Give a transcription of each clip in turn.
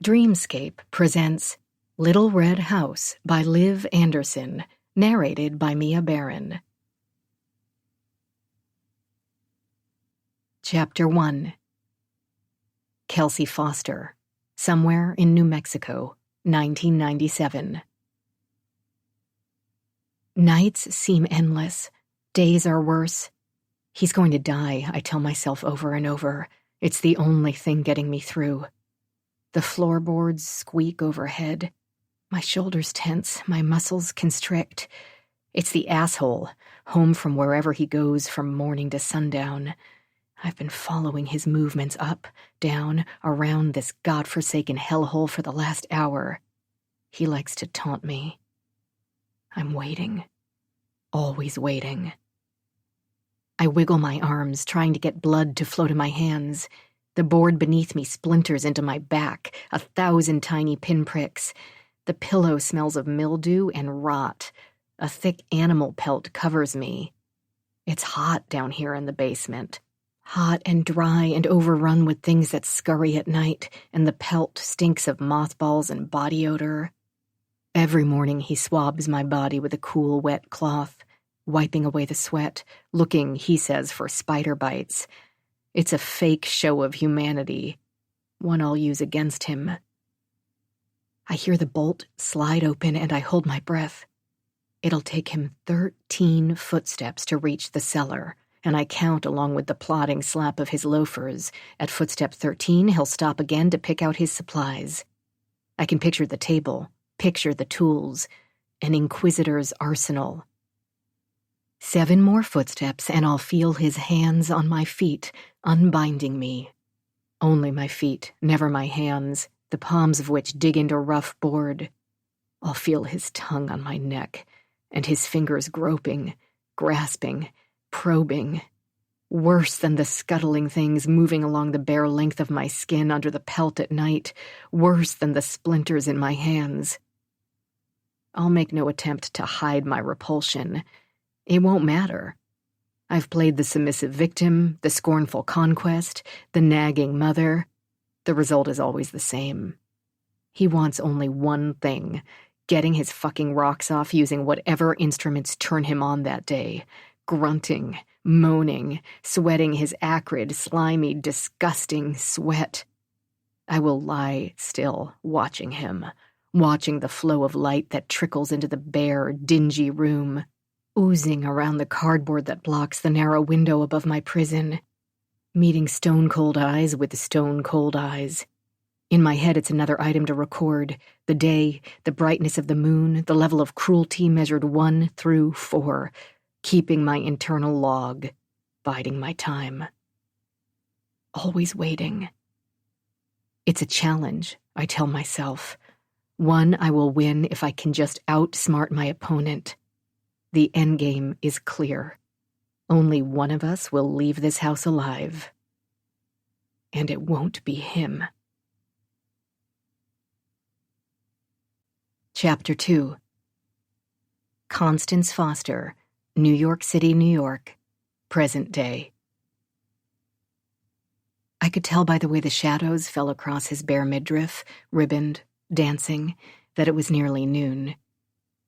Dreamscape presents Little Red House by Liv Andersson, narrated by Mia Barron. Chapter 1. Kelsey Foster, Somewhere in New Mexico, 1997. Nights seem endless. Days are worse. He's going to die, I tell myself over and over. It's the only thing getting me through. The floorboards squeak overhead. My shoulders tense, my muscles constrict. It's the asshole, home from wherever he goes from morning to sundown. I've been following his movements up, down, around this godforsaken hellhole for the last hour. He likes to taunt me. I'm waiting. Always waiting. I wiggle my arms, trying to get blood to flow to my hands. The board beneath me splinters into my back, 1,000 tiny pinpricks. The pillow smells of mildew and rot. A thick animal pelt covers me. It's hot down here in the basement. Hot and dry and overrun with things that scurry at night, and the pelt stinks of mothballs and body odor. Every morning he swabs my body with a cool, wet cloth, wiping away the sweat, looking, he says, for spider bites. It's a fake show of humanity, one I'll use against him. I hear the bolt slide open and I hold my breath. It'll take him 13 footsteps to reach the cellar, and I count along with the plodding slap of his loafers. At footstep 13, he'll stop again to pick out his supplies. I can picture the table, picture the tools, an inquisitor's arsenal. 7 more footsteps and I'll feel his hands on my feet, unbinding me. Only my feet, never my hands, the palms of which dig into rough board. I'll feel his tongue on my neck, and his fingers groping, grasping, probing. Worse than the scuttling things moving along the bare length of my skin under the pelt at night, worse than the splinters in my hands. I'll make no attempt to hide my repulsion. It won't matter. I've played the submissive victim, the scornful conquest, the nagging mother. The result is always the same. He wants only one thing, getting his fucking rocks off using whatever instruments turn him on that day, grunting, moaning, sweating his acrid, slimy, disgusting sweat. I will lie still, watching him, watching the flow of light that trickles into the bare, dingy room, oozing around the cardboard that blocks the narrow window above my prison, meeting stone-cold eyes with stone-cold eyes. In my head, it's another item to record: the day, the brightness of the moon, the level of cruelty measured 1 through 4, keeping my internal log, biding my time. Always waiting. It's a challenge, I tell myself. One I will win if I can just outsmart my opponent. The endgame is clear. Only one of us will leave this house alive. And it won't be him. Chapter 2. Constance Foster, New York City, New York, present day. I could tell by the way the shadows fell across his bare midriff, ribboned, dancing, that it was nearly noon.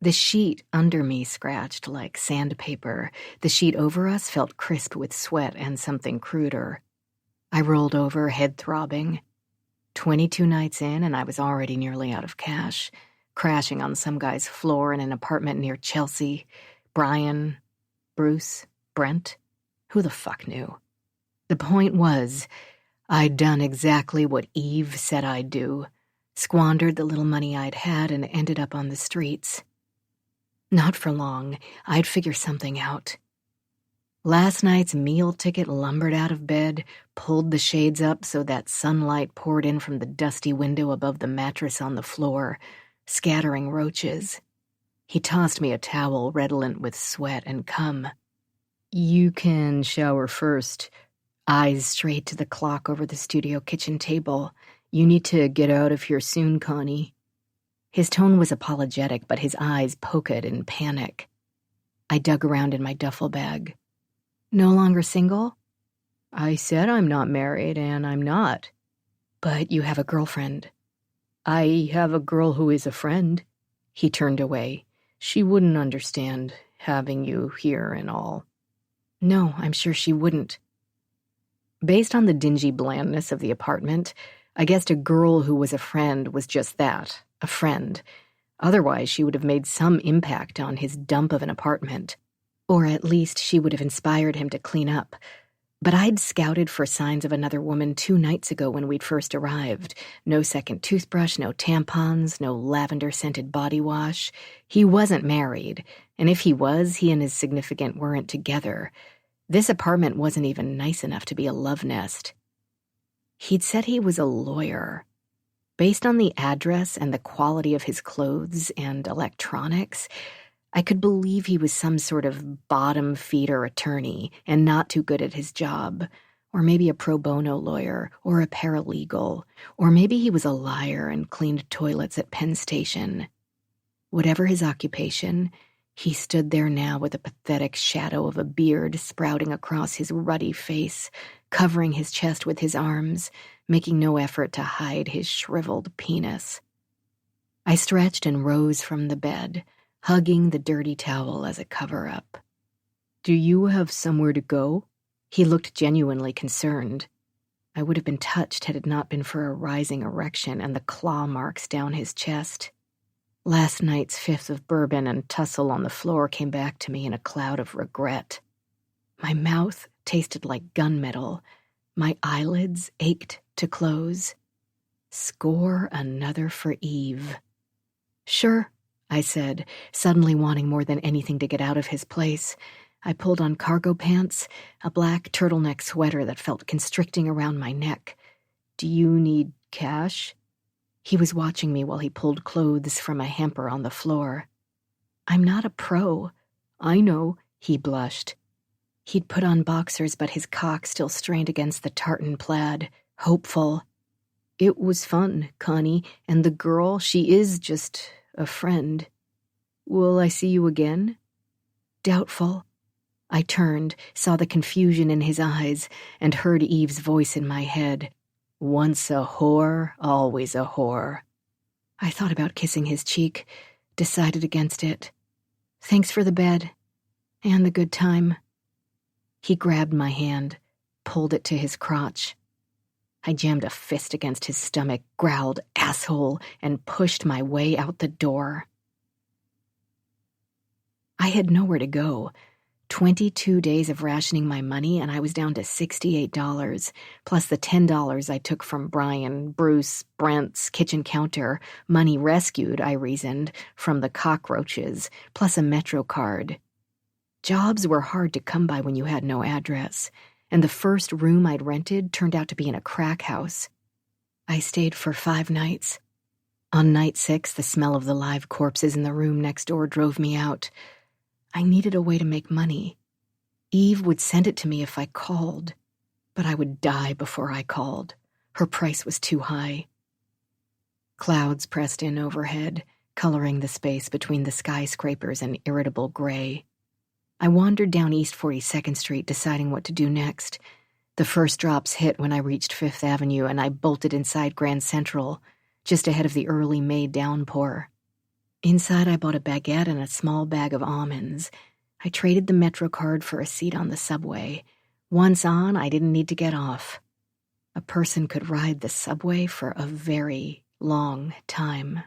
The sheet under me scratched like sandpaper. The sheet over us felt crisp with sweat and something cruder. I rolled over, head throbbing. 22 nights in, and I was already nearly out of cash, crashing on some guy's floor in an apartment near Chelsea. Brian, Bruce, Brent, who the fuck knew? The point was, I'd done exactly what Eve said I'd do, squandered the little money I'd had and ended up on the streets. Not for long, I'd figure something out. Last night's meal ticket lumbered out of bed, pulled the shades up so that sunlight poured in from the dusty window above the mattress on the floor, scattering roaches. He tossed me a towel redolent with sweat and cum. "You can shower first." Eyes straight to the clock over the studio kitchen table. "You need to get out of here soon, Connie." His tone was apologetic, but his eyes poked in panic. I dug around in my duffel bag. "No longer single?" "I said I'm not married, and I'm not." "But you have a girlfriend." I have a girl who is a friend. He turned away. She wouldn't understand having you here and all. No, I'm sure she wouldn't. Based on the dingy blandness of the apartment, I guessed a girl who was a friend was just that, a friend. Otherwise, she would have made some impact on his dump of an apartment. Or at least she would have inspired him to clean up. But I'd scouted for signs of another woman 2 nights ago when we'd first arrived. No second toothbrush, no tampons, no lavender-scented body wash. He wasn't married, and if he was, he and his significant weren't together. This apartment wasn't even nice enough to be a love nest. He'd said he was a lawyer. Based on the address and the quality of his clothes and electronics, I could believe he was some sort of bottom-feeder attorney and not too good at his job, or maybe a pro bono lawyer, or a paralegal, or maybe he was a liar and cleaned toilets at Penn Station. Whatever his occupation, he stood there now with a pathetic shadow of a beard sprouting across his ruddy face, covering his chest with his arms, making no effort to hide his shriveled penis. I stretched and rose from the bed, hugging the dirty towel as a cover-up. Do you have somewhere to go? He looked genuinely concerned. I would have been touched had it not been for a rising erection and the claw marks down his chest. Last night's fifth of bourbon and tussle on the floor came back to me in a cloud of regret. My mouth tasted like gunmetal. My eyelids ached to close. Score another for Eve. Sure, I said, suddenly wanting more than anything to get out of his place. I pulled on cargo pants, a black turtleneck sweater that felt constricting around my neck. Do you need cash? He was watching me while he pulled clothes from a hamper on the floor. I'm not a pro. I know, he blushed. He'd put on boxers, but his cock still strained against the tartan plaid, hopeful. It was fun, Connie, and the girl, she is just a friend. Will I see you again? Doubtful. I turned, saw the confusion in his eyes, and heard Eve's voice in my head. Once a whore, always a whore. I thought about kissing his cheek, decided against it. Thanks for the bed, and the good time. He grabbed my hand, pulled it to his crotch. I jammed a fist against his stomach, growled, asshole, and pushed my way out the door. I had nowhere to go. 22 days of rationing my money, and I was down to $68, plus the $10 I took from Brian, Bruce, Brent's kitchen counter, money rescued, I reasoned, from the cockroaches, plus a Metro card. Jobs were hard to come by when you had no address, and the first room I'd rented turned out to be in a crack house. I stayed for 5 nights. On night 6, the smell of the live corpses in the room next door drove me out. I needed a way to make money. Eve would send it to me if I called, but I would die before I called. Her price was too high. Clouds pressed in overhead, coloring the space between the skyscrapers an irritable gray. I wandered down East 42nd Street, deciding what to do next. The first drops hit when I reached 5th Avenue, and I bolted inside Grand Central, just ahead of the early May downpour. Inside, I bought a baguette and a small bag of almonds. I traded the Metro card for a seat on the subway. Once on, I didn't need to get off. A person could ride the subway for a very long time.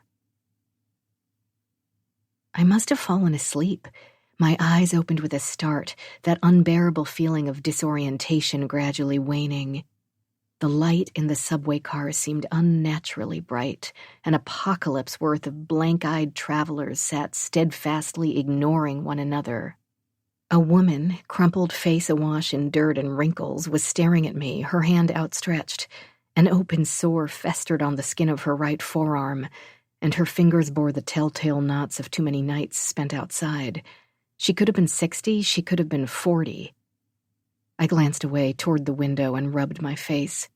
I must have fallen asleep. My eyes opened with a start, that unbearable feeling of disorientation gradually waning. The light in the subway cars seemed unnaturally bright. An apocalypse worth of blank-eyed travelers sat steadfastly ignoring one another. A woman, crumpled face awash in dirt and wrinkles, was staring at me, her hand outstretched. An open sore festered on the skin of her right forearm, and her fingers bore the telltale knots of too many nights spent outside. She could have been 60, she could have been 40. I glanced away toward the window and rubbed my face.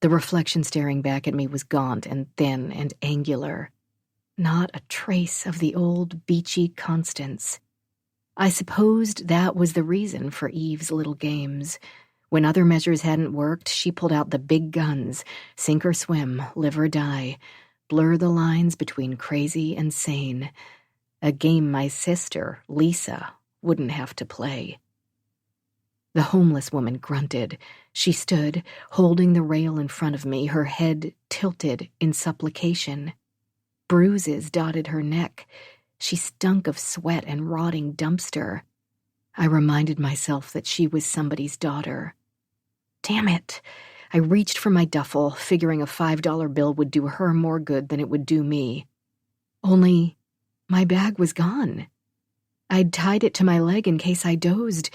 The reflection staring back at me was gaunt and thin and angular. Not a trace of the old beachy Constance. I supposed that was the reason for Eve's little games. When other measures hadn't worked, she pulled out the big guns, sink or swim, live or die. blur the lines between crazy and sane, a game my sister, Lisa, wouldn't have to play. The homeless woman grunted. She stood, holding the rail in front of me, her head tilted in supplication. Bruises dotted her neck. She stunk of sweat and rotting dumpster. I reminded myself that she was somebody's daughter. Damn it! I reached for my duffel, figuring a $5 bill would do her more good than it would do me. Only, my bag was gone. I'd tied it to my leg in case I dozed,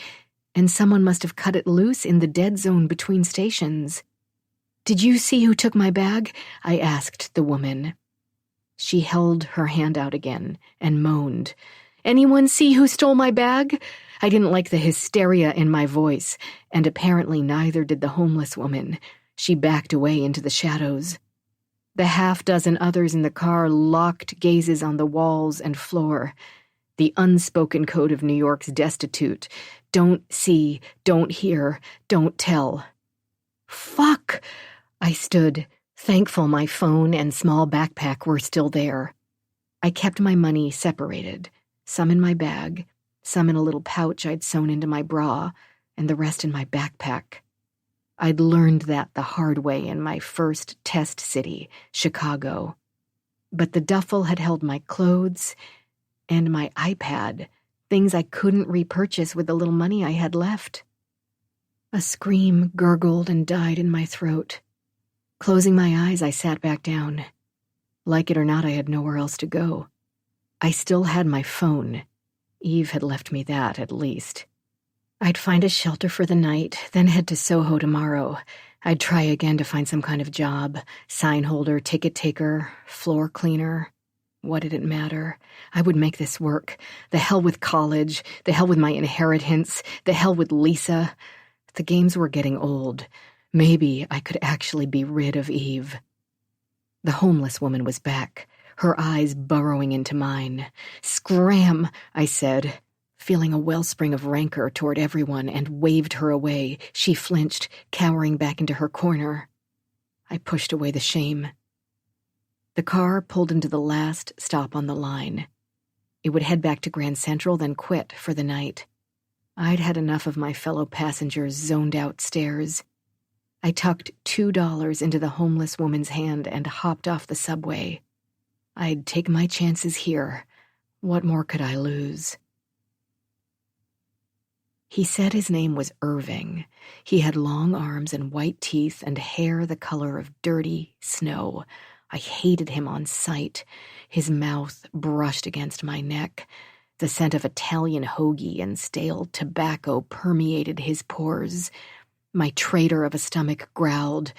and someone must have cut it loose in the dead zone between stations. "Did you see who took my bag?" I asked the woman. She held her hand out again and moaned. "Anyone see who stole my bag?" I didn't like the hysteria in my voice, and apparently neither did the homeless woman. She backed away into the shadows. The half-dozen others in the car locked gazes on the walls and floor. The unspoken code of New York's destitute. Don't see, don't hear, don't tell. Fuck! I stood, thankful my phone and small backpack were still there. I kept my money separated, some in my bag, some in a little pouch I'd sewn into my bra, and the rest in my backpack. I'd learned that the hard way in my first test city, Chicago. But the duffel had held my clothes and my iPad, things I couldn't repurchase with the little money I had left. A scream gurgled and died in my throat. Closing my eyes, I sat back down. Like it or not, I had nowhere else to go. I still had my phone. Eve had left me that, at least. I'd find a shelter for the night, then head to Soho tomorrow. I'd try again to find some kind of job. Sign holder, ticket taker, floor cleaner. What did it matter? I would make this work. The hell with college, the hell with my inheritance, the hell with Lisa. The games were getting old. Maybe I could actually be rid of Eve. The homeless woman was back, her eyes burrowing into mine. "Scram," I said, feeling a wellspring of rancor toward everyone, and waved her away. She flinched, cowering back into her corner. I pushed away the shame. The car pulled into the last stop on the line. It would head back to Grand Central, then quit for the night. I'd had enough of my fellow passengers' zoned-out stares. I tucked $2 into the homeless woman's hand and hopped off the subway. I'd take my chances here. What more could I lose? He said his name was Irving. He had long arms and white teeth and hair the color of dirty snow. I hated him on sight. His mouth brushed against my neck. The scent of Italian hoagie and stale tobacco permeated his pores. My traitor of a stomach growled.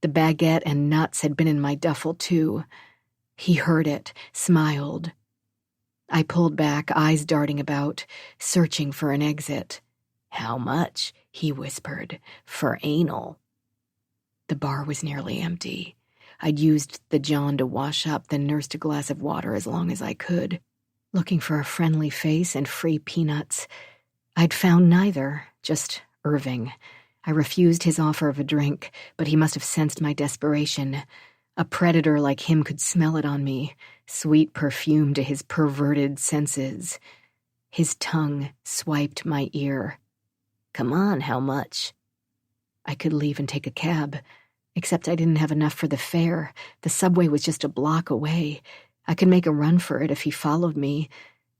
The baguette and nuts had been in my duffel, too. He heard it, smiled. I pulled back, eyes darting about, searching for an exit. "How much?" he whispered. "For anal." The bar was nearly empty. I'd used the John to wash up, then nursed a glass of water as long as I could, looking for a friendly face and free peanuts. I'd found neither, just Irving. I refused his offer of a drink, but he must have sensed my desperation. A predator like him could smell it on me, sweet perfume to his perverted senses. His tongue swiped my ear. "Come on, how much?" I could leave and take a cab, except I didn't have enough for the fare. The subway was just a block away. I could make a run for it if he followed me,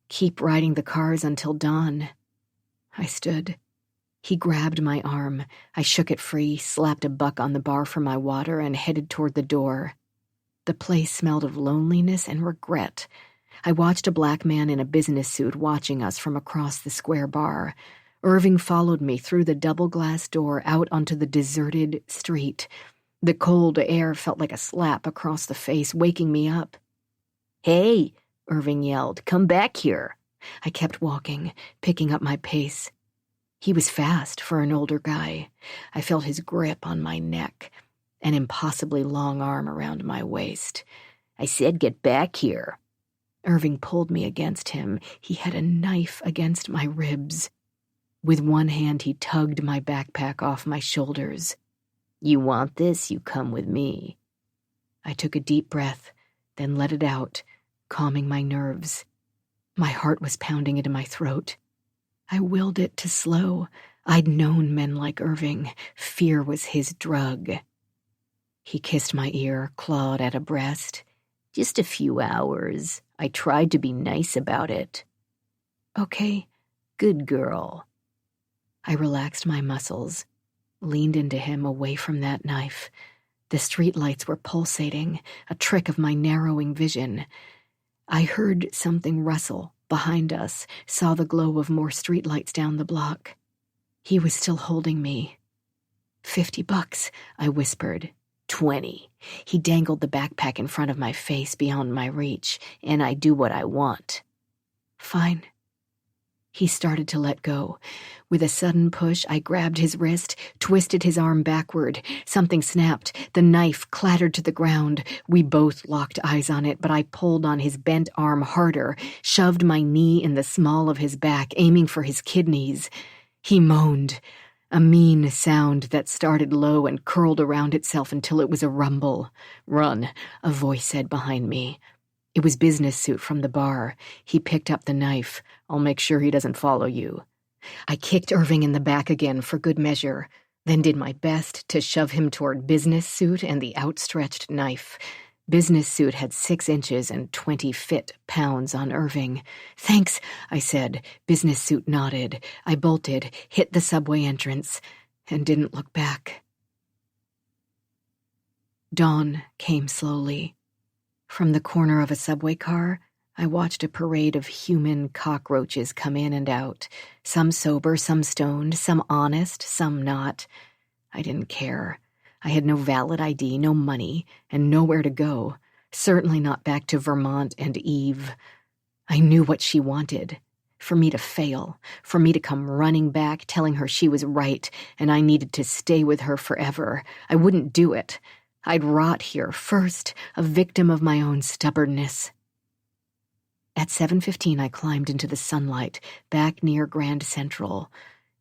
keep riding the cars until dawn. I stood. He grabbed my arm. I shook it free, slapped a buck on the bar for my water, and headed toward the door. The place smelled of loneliness and regret. I watched a black man in a business suit watching us from across the square bar. Irving followed me through the double-glass door out onto the deserted street. The cold air felt like a slap across the face, waking me up. "Hey," Irving yelled, "come back here." I kept walking, picking up my pace. He was fast for an older guy. I felt his grip on my neck, an impossibly long arm around my waist. "I said get back here." Irving pulled me against him. He had a knife against my ribs. With one hand, he tugged my backpack off my shoulders. "You want this, you come with me." I took a deep breath, then let it out, calming my nerves. My heart was pounding into my throat. I willed it to slow. I'd known men like Irving. Fear was his drug. He kissed my ear, clawed at a breast. "Just a few hours. I tried to be nice about it." "Okay, good girl." I relaxed my muscles, leaned into him away from that knife. The streetlights were pulsating, a trick of my narrowing vision. I heard something rustle behind us, saw the glow of more streetlights down the block. He was still holding me. $50, I whispered. 20. He dangled the backpack in front of my face beyond my reach, and I do what I want. Fine. He started to let go. With a sudden push, I grabbed his wrist, twisted his arm backward. Something snapped. The knife clattered to the ground. We both locked eyes on it, but I pulled on his bent arm harder, shoved my knee in the small of his back, aiming for his kidneys. He moaned, a mean sound that started low and curled around itself until it was a rumble. "Run," a voice said behind me. It was Business Suit from the bar. He picked up the knife. "I'll make sure he doesn't follow you." I kicked Irving in the back again for good measure, then did my best to shove him toward Business Suit and the outstretched knife. Business Suit had 6 inches and 20 fit pounds on Irving. "Thanks," I said. Business Suit nodded. I bolted, hit the subway entrance, and didn't look back. Dawn came slowly. From the corner of a subway car, I watched a parade of human cockroaches come in and out, some sober, some stoned, some honest, some not. I didn't care. I had no valid ID, no money, and nowhere to go, certainly not back to Vermont and Eve. I knew what she wanted, for me to fail, for me to come running back telling her she was right and I needed to stay with her forever. I wouldn't do it. I'd rot here first, a victim of my own stubbornness. At 7:15, I climbed into the sunlight, back near Grand Central.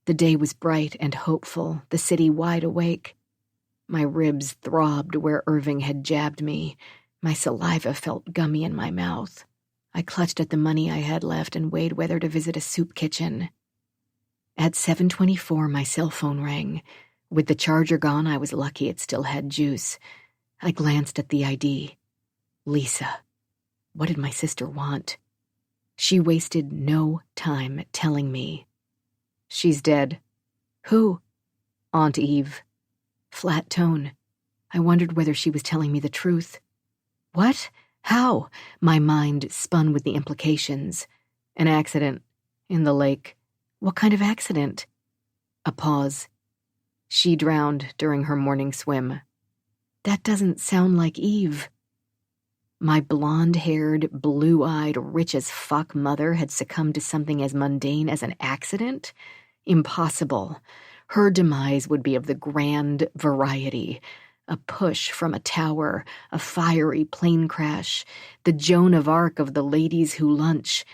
The day was bright and hopeful, the city wide awake. My ribs throbbed where Irving had jabbed me. My saliva felt gummy in my mouth. I clutched at the money I had left and weighed whether to visit a soup kitchen. At 7:24, my cell phone rang. With the charger gone, I was lucky it still had juice. I glanced at the ID. Lisa. What did my sister want? She wasted no time telling me. "She's dead." "Who?" "Aunt Eve." Flat tone. I wondered whether she was telling me the truth. "What? How?" My mind spun with the implications. "An accident. In the lake." "What kind of accident?" A pause. "She drowned during her morning swim." "That doesn't sound like Eve." My blonde-haired, blue-eyed, rich-as-fuck mother had succumbed to something as mundane as an accident? Impossible. Her demise would be of the grand variety. A push from a tower, a fiery plane crash, the Joan of Arc of the ladies who lunch.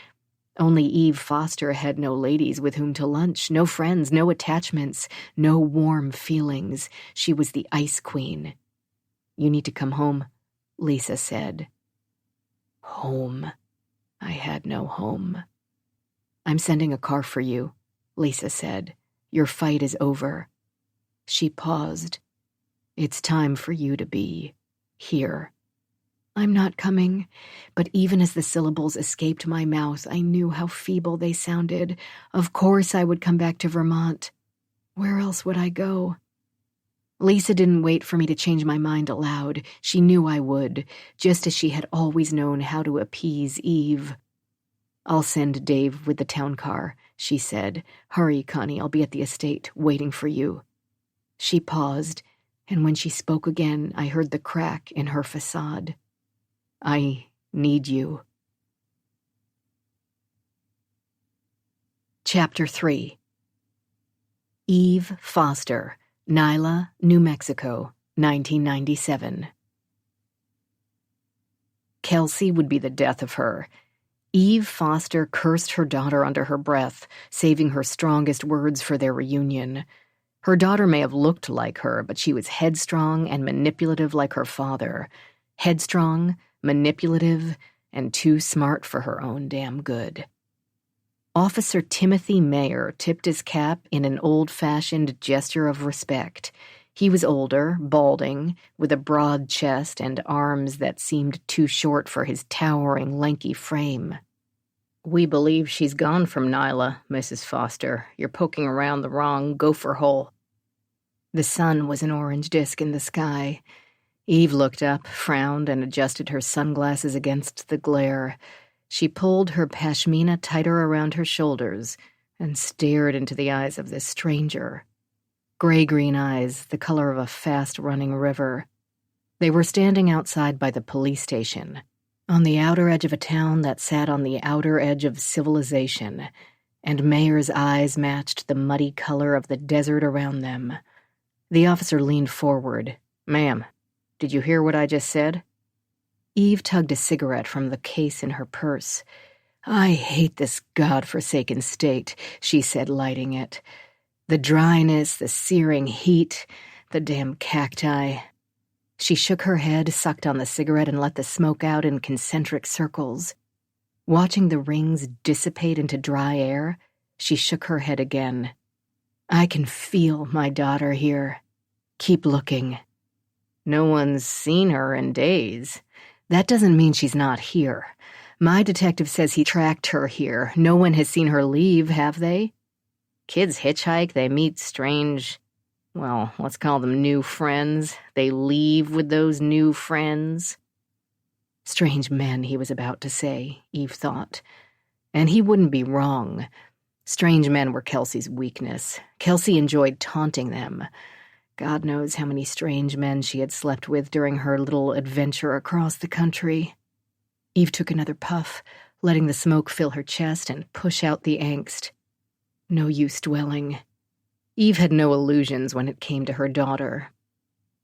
Only Eve Foster had no ladies with whom to lunch, no friends, no attachments, no warm feelings. She was the Ice Queen. "You need to come home," Lisa said. Home. I had no home. "I'm sending a car for you," Lisa said. "Your fight is over." She paused. "It's time for you to be here." "I'm not coming," but even as the syllables escaped my mouth, I knew how feeble they sounded. Of course I would come back to Vermont. Where else would I go? Lisa didn't wait for me to change my mind aloud. She knew I would, just as she had always known how to appease Eve. "I'll send Dave with the town car," she said. "Hurry, Connie, I'll be at the estate, waiting for you." She paused, and when she spoke again, I heard the crack in her facade. "I need you." Chapter 3. Eve Foster, Nyla, New Mexico, 1997. Kelsey would be the death of her. Eve Foster cursed her daughter under her breath, saving her strongest words for their reunion. Her daughter may have looked like her, but she was headstrong and manipulative like her father. Headstrong, manipulative, and too smart for her own damn good. Officer Timothy Mayer tipped his cap in an old-fashioned gesture of respect. He was older, balding, with a broad chest and arms that seemed too short for his towering, lanky frame. "We believe she's gone from Nyla, Mrs. Foster. You're poking around the wrong gopher hole." The sun was an orange disk in the sky. Eve looked up, frowned, and adjusted her sunglasses against the glare. She pulled her pashmina tighter around her shoulders and stared into the eyes of this stranger. Gray-green eyes, the color of a fast-running river. They were standing outside by the police station, on the outer edge of a town that sat on the outer edge of civilization, and Mayer's eyes matched the muddy color of the desert around them. The officer leaned forward. "Ma'am, did you hear what I just said?" Eve tugged a cigarette from the case in her purse. "I hate this godforsaken state," she said, lighting it. "The dryness, the searing heat, the damn cacti." She shook her head, sucked on the cigarette, and let the smoke out in concentric circles. Watching the rings dissipate into dry air, she shook her head again. "I can feel my daughter here. Keep looking." "No one's seen her in days." "That doesn't mean she's not here. My detective says he tracked her here. No one has seen her leave, have they?" "Kids hitchhike, they meet strange, well, let's call them new friends. They leave with those new friends." Strange men, he was about to say, Eve thought. And he wouldn't be wrong. Strange men were Kelsey's weakness. Kelsey enjoyed taunting them. God knows how many strange men she had slept with during her little adventure across the country. Eve took another puff, letting the smoke fill her chest and push out the angst. No use dwelling. Eve had no illusions when it came to her daughter.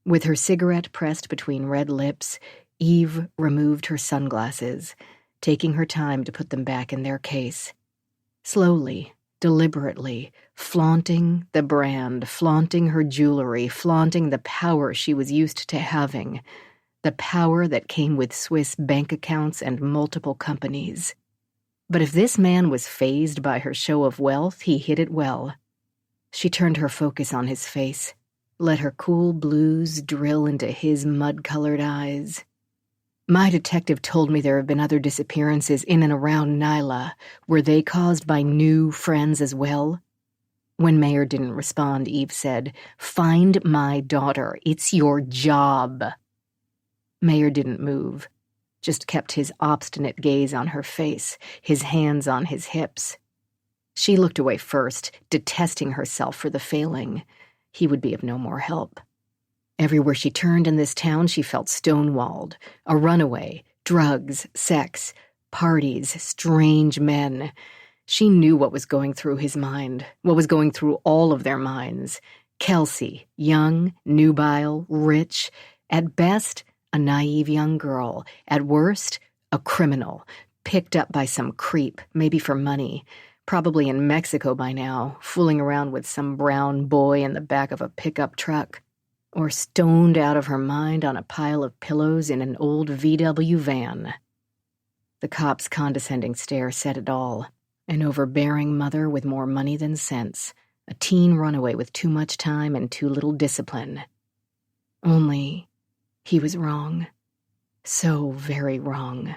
With her cigarette pressed between red lips, Eve removed her sunglasses, taking her time to put them back in their case. Slowly, deliberately, flaunting the brand, flaunting her jewelry, flaunting the power she was used to having, the power that came with Swiss bank accounts and multiple companies. But if this man was fazed by her show of wealth, he hid it well. She turned her focus on his face, let her cool blues drill into his mud-colored eyes. "My detective told me there have been other disappearances in and around Nyla. Were they caused by new friends as well?" When Mayer didn't respond, Eve said, "Find my daughter. It's your job." Mayer didn't move, just kept his obstinate gaze on her face, his hands on his hips. She looked away first, detesting herself for the failing. He would be of no more help. Everywhere she turned in this town, she felt stonewalled. A runaway, drugs, sex, parties, strange men. She knew what was going through his mind, what was going through all of their minds. Kelsey, young, nubile, rich, at best, a naive young girl, at worst, a criminal, picked up by some creep, maybe for money, probably in Mexico by now, fooling around with some brown boy in the back of a pickup truck, or stoned out of her mind on a pile of pillows in an old VW van. The cop's condescending stare said it all. An overbearing mother with more money than sense, a teen runaway with too much time and too little discipline. Only he was wrong. So very wrong.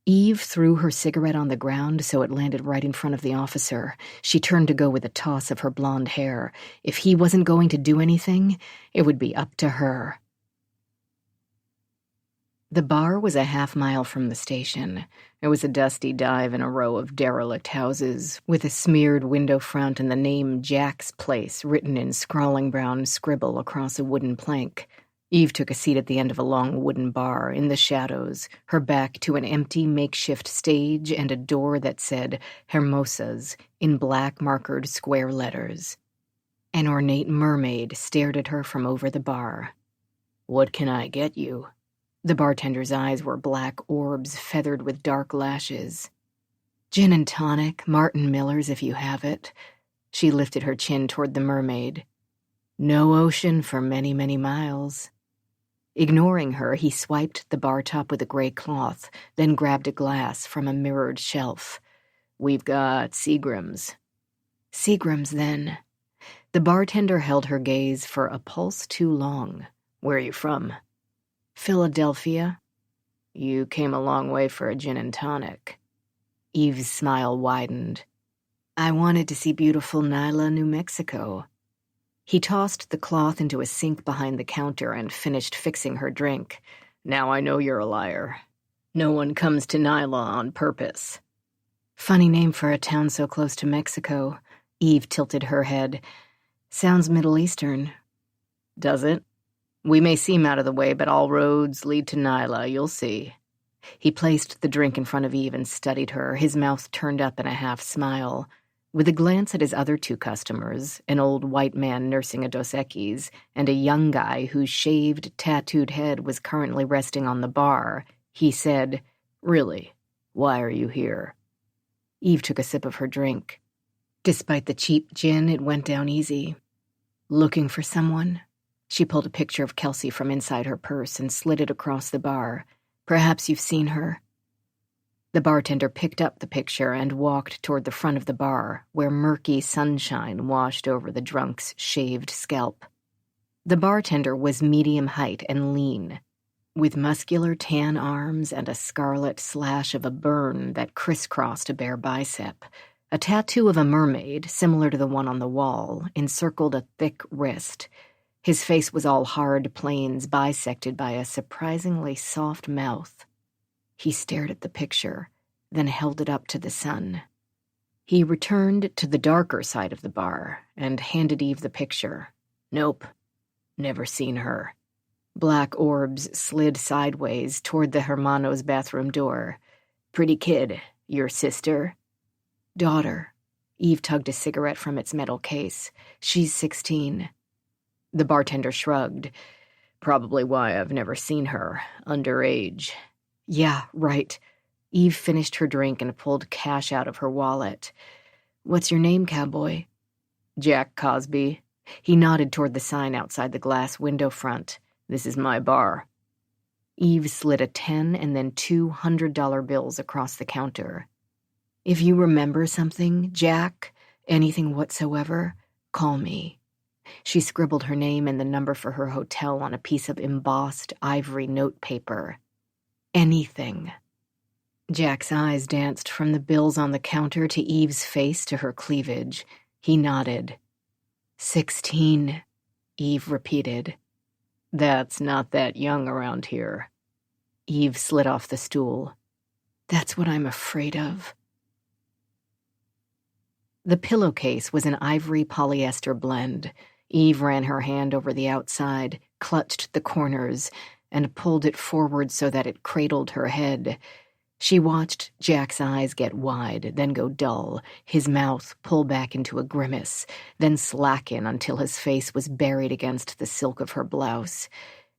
Eve threw her cigarette on the ground so it landed right in front of the officer. She turned to go with a toss of her blonde hair. If he wasn't going to do anything, it would be up to her. The bar was a half-mile from the station. It was a dusty dive in a row of derelict houses, with a smeared window front and the name Jack's Place written in scrawling brown scribble across a wooden plank. Eve took a seat at the end of a long wooden bar, in the shadows, her back to an empty makeshift stage and a door that said Hermosas in black markered square letters. An ornate mermaid stared at her from over the bar. "What can I get you?" The bartender's eyes were black orbs feathered with dark lashes. "Gin and tonic, Martin Miller's if you have it." She lifted her chin toward the mermaid. "No ocean for many, many miles." Ignoring her, he swiped the bar top with a gray cloth, then grabbed a glass from a mirrored shelf. "We've got Seagram's." "Seagram's, then." The bartender held her gaze for a pulse too long. "Where are you from?" "Philadelphia." "You came a long way for a gin and tonic." Eve's smile widened. "I wanted to see beautiful Nyla, New Mexico." He tossed the cloth into a sink behind the counter and finished fixing her drink. "Now I know you're a liar. No one comes to Nyla on purpose." "Funny name for a town so close to Mexico." Eve tilted her head. "Sounds Middle Eastern." "Does it? We may seem out of the way, but all roads lead to Nyla, you'll see." He placed the drink in front of Eve and studied her, his mouth turned up in a half smile. With a glance at his other two customers, an old white man nursing a Dos Equis and a young guy whose shaved, tattooed head was currently resting on the bar, he said, "Really, why are you here?" Eve took a sip of her drink. Despite the cheap gin, it went down easy. "Looking for someone?" She pulled a picture of Kelsey from inside her purse and slid it across the bar. "Perhaps you've seen her." The bartender picked up the picture and walked toward the front of the bar, where murky sunshine washed over the drunk's shaved scalp. The bartender was medium height and lean, with muscular tan arms and a scarlet slash of a burn that crisscrossed a bare bicep. A tattoo of a mermaid, similar to the one on the wall, encircled a thick wrist. His face was all hard planes bisected by a surprisingly soft mouth. He stared at the picture, then held it up to the sun. He returned to the darker side of the bar and handed Eve the picture. "Nope, never seen her." Black orbs slid sideways toward the Hermano's bathroom door. "Pretty kid, your sister?" "Daughter." Eve tugged a cigarette from its metal case. "She's 16. The bartender shrugged. "Probably why I've never seen her. Underage." "Yeah, right." Eve finished her drink and pulled cash out of her wallet. "What's your name, cowboy?" "Jack Cosby." He nodded toward the sign outside the glass window front. "This is my bar." Eve slid a $10 and then $2 $100 bills across the counter. "If you remember something, Jack, anything whatsoever, call me." She scribbled her name and the number for her hotel on a piece of embossed ivory notepaper. "Anything." Jack's eyes danced from the bills on the counter to Eve's face to her cleavage. He nodded. 16, Eve repeated. "That's not that young around here." Eve slid off the stool. "That's what I'm afraid of." The pillowcase was an ivory polyester blend. Eve ran her hand over the outside, clutched the corners, and pulled it forward so that it cradled her head. She watched Jack's eyes get wide, then go dull, his mouth pull back into a grimace, then slacken until his face was buried against the silk of her blouse.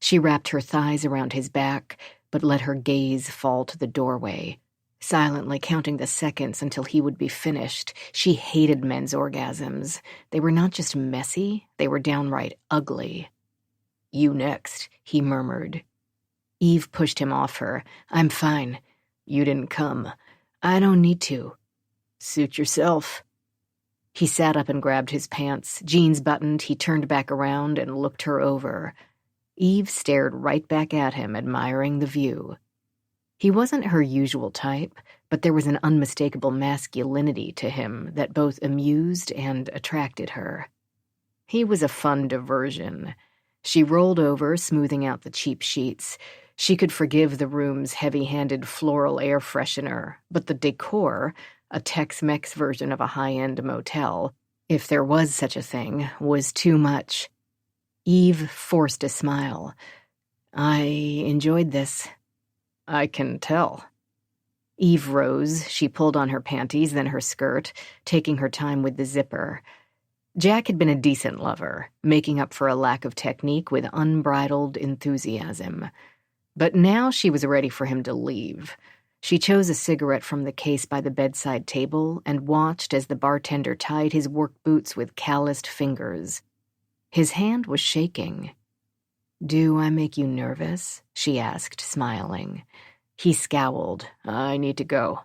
She wrapped her thighs around his back, but let her gaze fall to the doorway, silently counting the seconds until he would be finished. She hated men's orgasms. They were not just messy, they were downright ugly. "You next," he murmured. Eve pushed him off her. "I'm fine." "You didn't come." "I don't need to." "Suit yourself." He sat up and grabbed his pants. Jeans buttoned, he turned back around and looked her over. Eve stared right back at him, admiring the view. He wasn't her usual type, but there was an unmistakable masculinity to him that both amused and attracted her. He was a fun diversion. She rolled over, smoothing out the cheap sheets. She could forgive the room's heavy-handed floral air freshener, but the decor, a Tex-Mex version of a high-end motel, if there was such a thing, was too much. Eve forced a smile. "I enjoyed this." "I can tell." Eve rose. She pulled on her panties, then her skirt, taking her time with the zipper. Jack had been a decent lover, making up for a lack of technique with unbridled enthusiasm. But now she was ready for him to leave. She chose a cigarette from the case by the bedside table and watched as the bartender tied his work boots with calloused fingers. His hand was shaking. Do I make you nervous? She asked, smiling. He scowled. I need to go.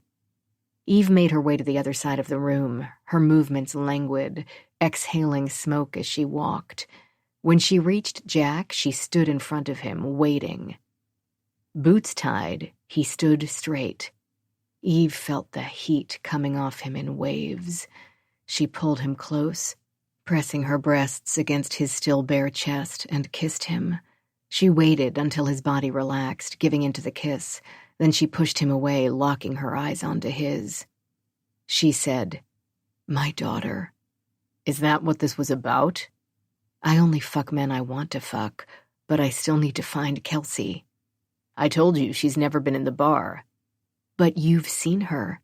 Eve made her way to the other side of the room, her movements languid, exhaling smoke as she walked. When she reached Jack, she stood in front of him, waiting. Boots tied, he stood straight. Eve felt the heat coming off him in waves. She pulled him close, pressing her breasts against his still bare chest, and kissed him. She waited until his body relaxed, giving into the kiss. Then she pushed him away, locking her eyes onto his. She said, "My daughter." Is that what this was about? I only fuck men I want to fuck, but I still need to find Kelsey. I told you she's never been in the bar. But you've seen her.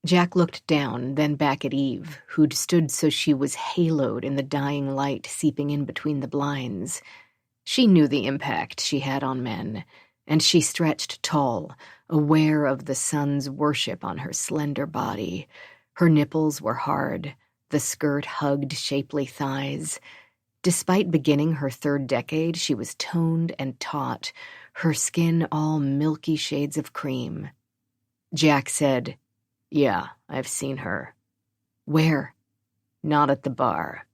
Jack looked down, then back at Eve, who'd stood so she was haloed in the dying light seeping in between the blinds. She knew the impact she had on men, and she stretched tall, aware of the sun's worship on her slender body. Her nipples were hard, the skirt hugged shapely thighs. Despite beginning her third decade, she was toned and taut, her skin all milky shades of cream. Jack said, "Yeah, I've seen her." "Where?" "Not at the bar."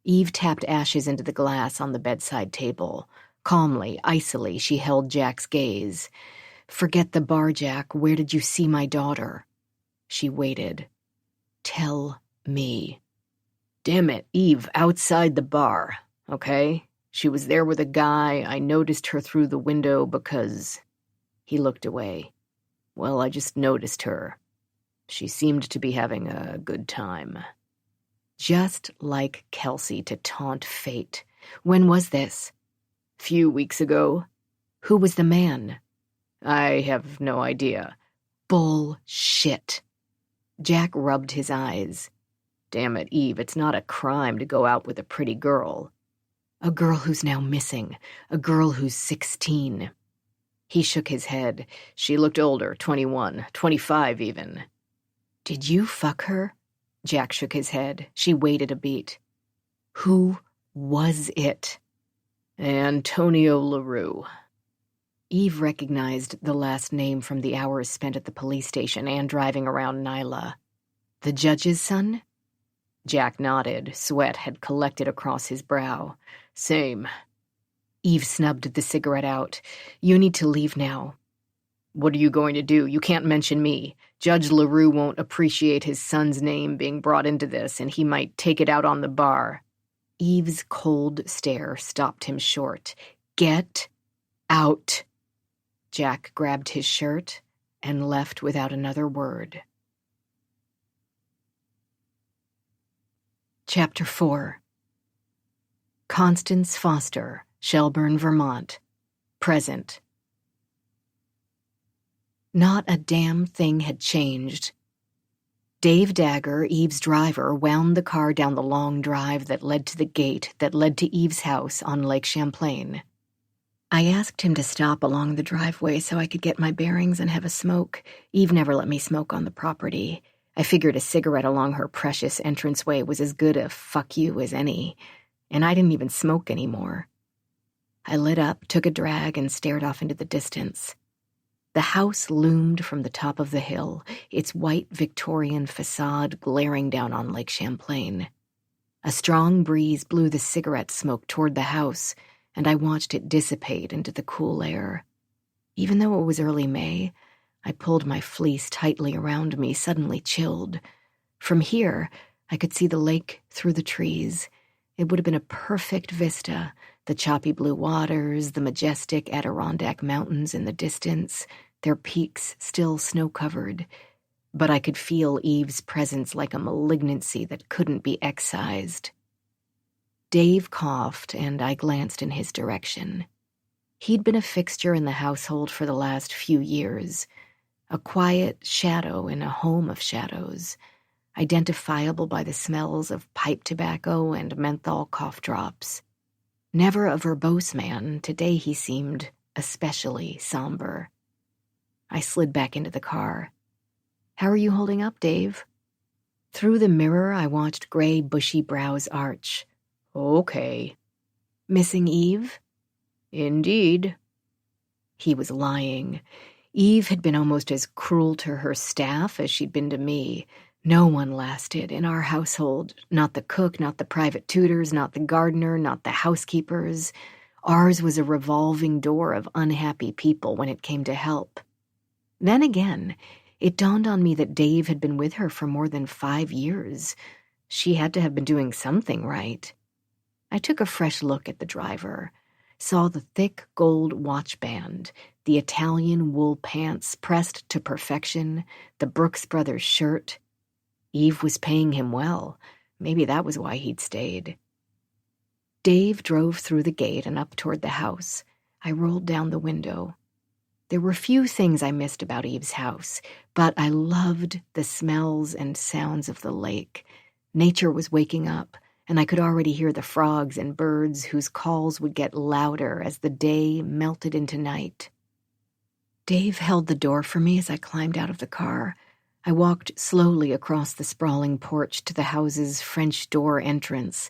Eve tapped ashes into the glass on the bedside table. Calmly, icily, she held Jack's gaze. "Forget the bar, Jack. Where did you see my daughter?" She waited. "Tell me." "Damn it, Eve, outside the bar, okay? She was there with a guy. I noticed her through the window because..." He looked away. "Well, I just noticed her. She seemed to be having a good time." Just like Kelsey to taunt fate. When was this? "Few weeks ago." Who was the man? "I have no idea." Bullshit. Jack rubbed his eyes. "Damn it, Eve, it's not a crime to go out with a pretty girl." "A girl who's now missing. A girl who's 16. He shook his head. "She looked older, 21, 25 even." "Did you fuck her?" Jack shook his head. She waited a beat. "Who was it?" "Antonio LaRue." Eve recognized the last name from the hours spent at the police station and driving around Nyla. "The judge's son?" Jack nodded. Sweat had collected across his brow. "Same." Eve snubbed the cigarette out. "You need to leave now." "What are you going to do? You can't mention me. Judge LaRue won't appreciate his son's name being brought into this, and he might take it out on the bar." Eve's cold stare stopped him short. "Get out." Jack grabbed his shirt and left without another word. Chapter 4. Constance Foster, Shelburne, Vermont. Present. Not a damn thing had changed. Dave Dagger, Eve's driver, wound the car down the long drive that led to the gate that led to Eve's house on Lake Champlain. I asked him to stop along the driveway so I could get my bearings and have a smoke. Eve never let me smoke on the property. I figured a cigarette along her precious entranceway was as good a fuck you as any, and I didn't even smoke anymore. I lit up, took a drag, and stared off into the distance. The house loomed from the top of the hill, its white Victorian facade glaring down on Lake Champlain. A strong breeze blew the cigarette smoke toward the house, and I watched it dissipate into the cool air. Even though it was early May, I pulled my fleece tightly around me, suddenly chilled. From here, I could see the lake through the trees. It would have been a perfect vista, the choppy blue waters, the majestic Adirondack mountains in the distance, their peaks still snow-covered. But I could feel Eve's presence like a malignancy that couldn't be excised. Dave coughed, and I glanced in his direction. He'd been a fixture in the household for the last few years, a quiet shadow in a home of shadows, identifiable by the smells of pipe tobacco and menthol cough drops. Never a verbose man, today he seemed especially somber. I slid back into the car. "How are you holding up, Dave?" Through the mirror, I watched gray, bushy brows arch. "Okay." "Missing Eve?" Indeed. He was lying. Eve had been almost as cruel to her staff as she'd been to me. No one lasted in our household. Not the cook, not the private tutors, not the gardener, not the housekeepers. Ours was a revolving door of unhappy people when it came to help. Then again, it dawned on me that Dave had been with her for more than 5 years. She had to have been doing something right. I took a fresh look at the driver, saw the thick gold watch band, the Italian wool pants pressed to perfection, the Brooks Brothers shirt. Eve was paying him well. Maybe that was why he'd stayed. Dave drove through the gate and up toward the house. I rolled down the window. There were few things I missed about Eve's house, but I loved the smells and sounds of the lake. Nature was waking up, and I could already hear the frogs and birds whose calls would get louder as the day melted into night. Dave held the door for me as I climbed out of the car. I walked slowly across the sprawling porch to the house's French door entrance.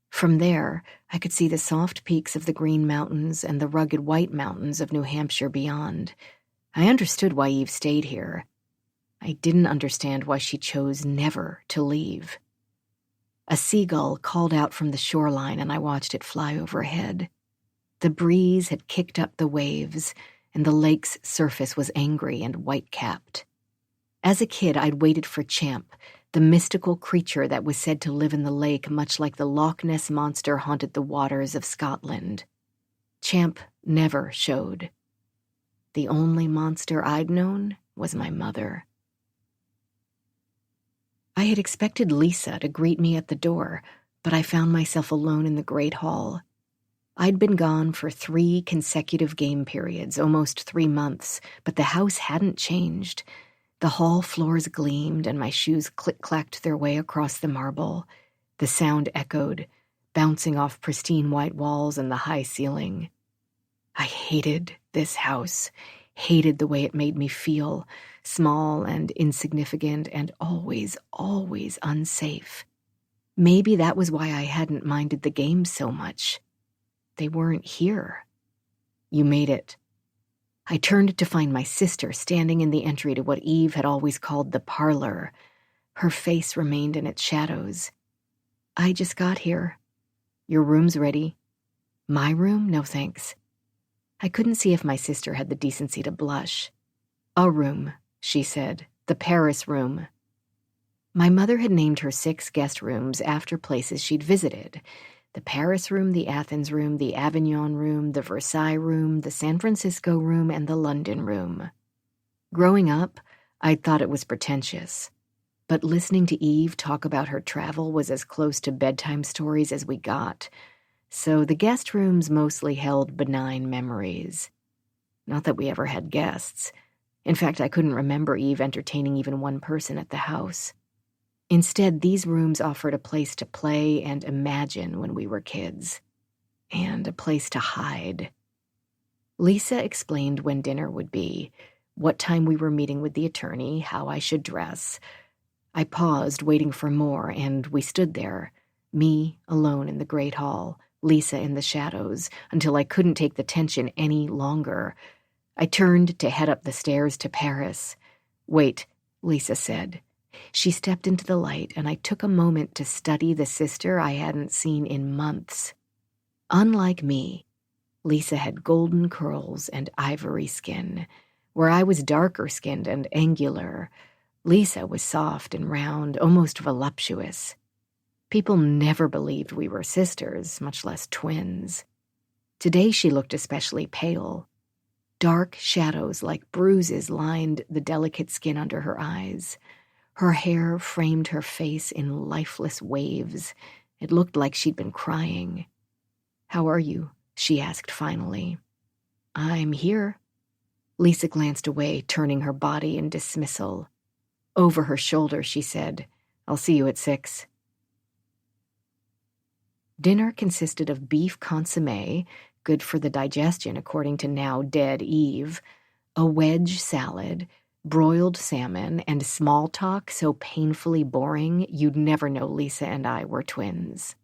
From there, I could see the soft peaks of the Green Mountains and the rugged White Mountains of New Hampshire beyond. I understood why Eve stayed here. I didn't understand why she chose never to leave. A seagull called out from the shoreline, and I watched it fly overhead. The breeze had kicked up the waves, and the lake's surface was angry and white-capped. As a kid, I'd waited for Champ, the mystical creature that was said to live in the lake much like the Loch Ness Monster haunted the waters of Scotland. Champ never showed. The only monster I'd known was my mother. I had expected Lisa to greet me at the door, but I found myself alone in the great hall. I'd been gone for 3 consecutive game periods, almost 3 months, but the house hadn't changed. The hall floors gleamed, and my shoes click-clacked their way across the marble. The sound echoed, bouncing off pristine white walls and the high ceiling. I hated this house, hated the way it made me feel, small and insignificant and always, always unsafe. Maybe that was why I hadn't minded the games so much. They weren't here. You made it. I turned to find my sister standing in the entry to what Eve had always called the parlor. Her face remained in its shadows. I just got here. Your room's ready. My room? No thanks. I couldn't see if my sister had the decency to blush. A room, she said. The Paris room. My mother had named her 6 guest rooms after places she'd visited. The Paris room, the Athens room, the Avignon room, the Versailles room, the San Francisco room, and the London room. Growing up, I'd thought it was pretentious. But listening to Eve talk about her travel was as close to bedtime stories as we got. So the guest rooms mostly held benign memories. Not that we ever had guests. In fact, I couldn't remember Eve entertaining even one person at the house. Instead, these rooms offered a place to play and imagine when we were kids. And a place to hide. Lisa explained when dinner would be, what time we were meeting with the attorney, how I should dress. I paused, waiting for more, and we stood there, me alone in the great hall, Lisa in the shadows, until I couldn't take the tension any longer. I turned to head up the stairs to Paris. Wait, Lisa said. She stepped into the light, and I took a moment to study the sister I hadn't seen in months. Unlike me, Lisa had golden curls and ivory skin. Where I was darker-skinned and angular, Lisa was soft and round, almost voluptuous. People never believed we were sisters, much less twins. Today she looked especially pale. Dark shadows like bruises lined the delicate skin under her eyes. Her hair framed her face in lifeless waves. It looked like she'd been crying. "How are you?" she asked finally. "I'm here." Lisa glanced away, turning her body in dismissal. Over her shoulder, she said, "I'll see you at 6. Dinner consisted of beef consommé, good for the digestion according to now dead Eve, a wedge salad, broiled salmon, and small talk so painfully boring you'd never know Lisa and I were twins.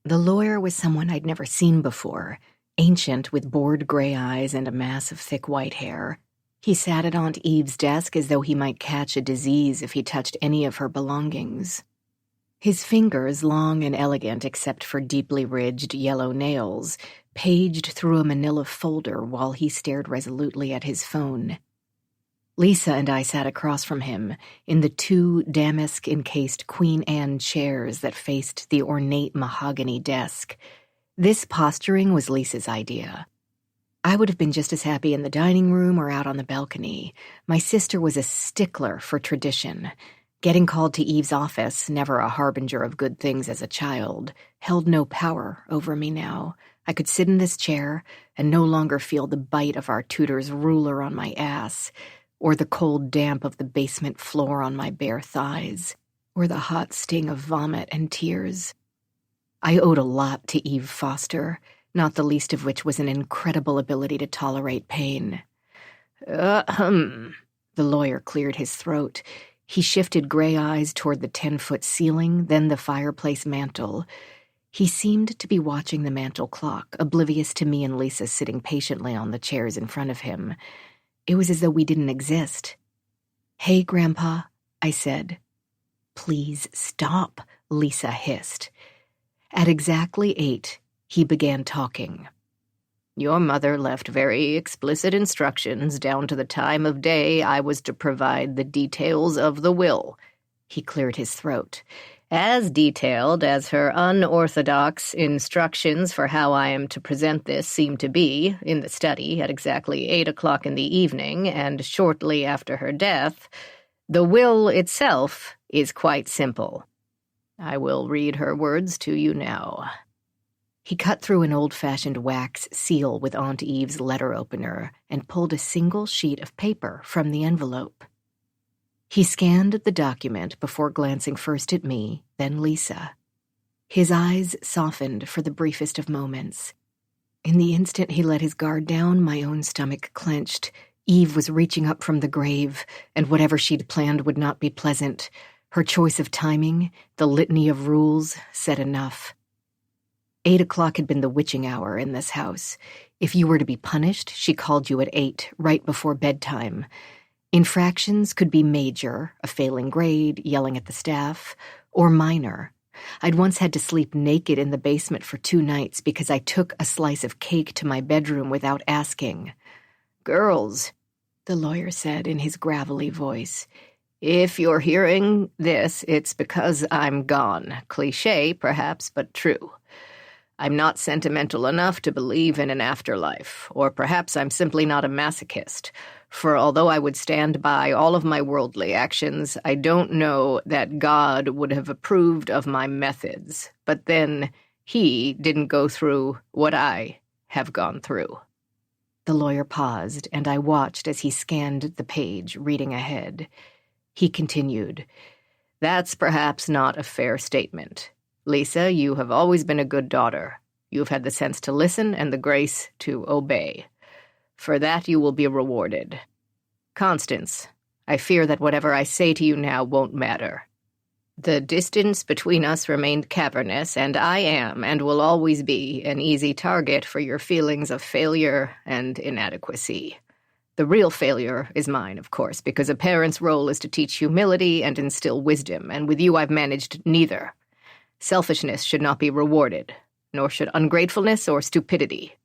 The lawyer was someone I'd never seen before, ancient with bored gray eyes and a mass of thick white hair. He sat at Aunt Eve's desk as though he might catch a disease if he touched any of her belongings. His fingers, long and elegant except for deeply ridged yellow nails, paged through a manila folder while he stared resolutely at his phone. Lisa and I sat across from him in the 2 damask-encased Queen Anne chairs that faced the ornate mahogany desk. This posturing was Lisa's idea. I would have been just as happy in the dining room or out on the balcony. My sister was a stickler for tradition. Getting called to Eve's office, never a harbinger of good things as a child, held no power over me now. I could sit in this chair and no longer feel the bite of our tutor's ruler on my ass, or the cold damp of the basement floor on my bare thighs, or the hot sting of vomit and tears. I owed a lot to Eve Foster, not the least of which was an incredible ability to tolerate pain. The lawyer cleared his throat. He shifted gray eyes toward the 10-foot ceiling, then the fireplace mantel. He seemed to be watching the mantel clock, oblivious to me and Lisa sitting patiently on the chairs in front of him. It was as though we didn't exist. "Hey, Grandpa," I said. "Please stop," Lisa hissed. At exactly 8, he began talking. "Your mother left very explicit instructions down to the time of day I was to provide the details of the will." He cleared his throat. "As detailed as her unorthodox instructions for how I am to present this seem to be, in the study at exactly 8 o'clock in the evening and shortly after her death, the will itself is quite simple. I will read her words to you now." He cut through an old-fashioned wax seal with Aunt Eve's letter opener and pulled a single sheet of paper from the envelope. He scanned the document before glancing first at me, then Lisa. His eyes softened for the briefest of moments. In the instant he let his guard down, my own stomach clenched. Eve was reaching up from the grave, and whatever she'd planned would not be pleasant. Her choice of timing, the litany of rules, said enough. 8 o'clock had been the witching hour in this house. If you were to be punished, she called you at 8, right before bedtime. Infractions could be major, a failing grade, yelling at the staff, or minor. I'd once had to sleep naked in the basement for 2 nights because I took a slice of cake to my bedroom without asking. "Girls," the lawyer said in his gravelly voice, "if you're hearing this, it's because I'm gone. Cliché, perhaps, but true. I'm not sentimental enough to believe in an afterlife, or perhaps I'm simply not a masochist, for although I would stand by all of my worldly actions, I don't know that God would have approved of my methods, but then he didn't go through what I have gone through." The lawyer paused, and I watched as he scanned the page, reading ahead. He continued, "That's perhaps not a fair statement. Lisa, you have always been a good daughter. You've had the sense to listen and the grace to obey. For that you will be rewarded. Constance, I fear that whatever I say to you now won't matter. The distance between us remained cavernous, and I am, and will always be, an easy target for your feelings of failure and inadequacy. The real failure is mine, of course, because a parent's role is to teach humility and instill wisdom, and with you I've managed neither. Selfishness should not be rewarded, nor should ungratefulness or stupidity."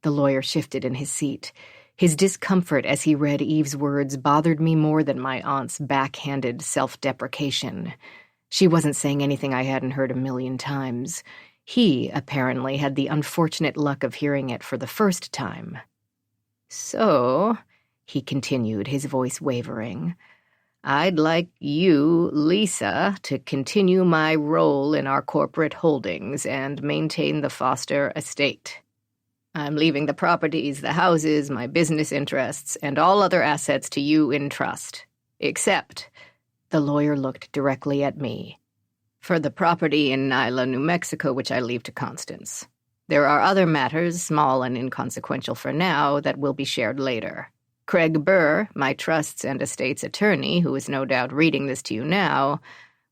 The lawyer shifted in his seat. His discomfort as he read Eve's words bothered me more than my aunt's backhanded self-deprecation. She wasn't saying anything I hadn't heard a million times. He, apparently, had the unfortunate luck of hearing it for the first time. "So," he continued, his voice wavering, "I'd like you, Lisa, to continue my role in our corporate holdings and maintain the Foster estate. I'm leaving the properties, the houses, my business interests, and all other assets to you in trust. Except," the lawyer looked directly at me, "for the property in Nyla, New Mexico, which I leave to Constance. There are other matters, small and inconsequential for now, that will be shared later. Craig Burr, my trusts and estates attorney, who is no doubt reading this to you now,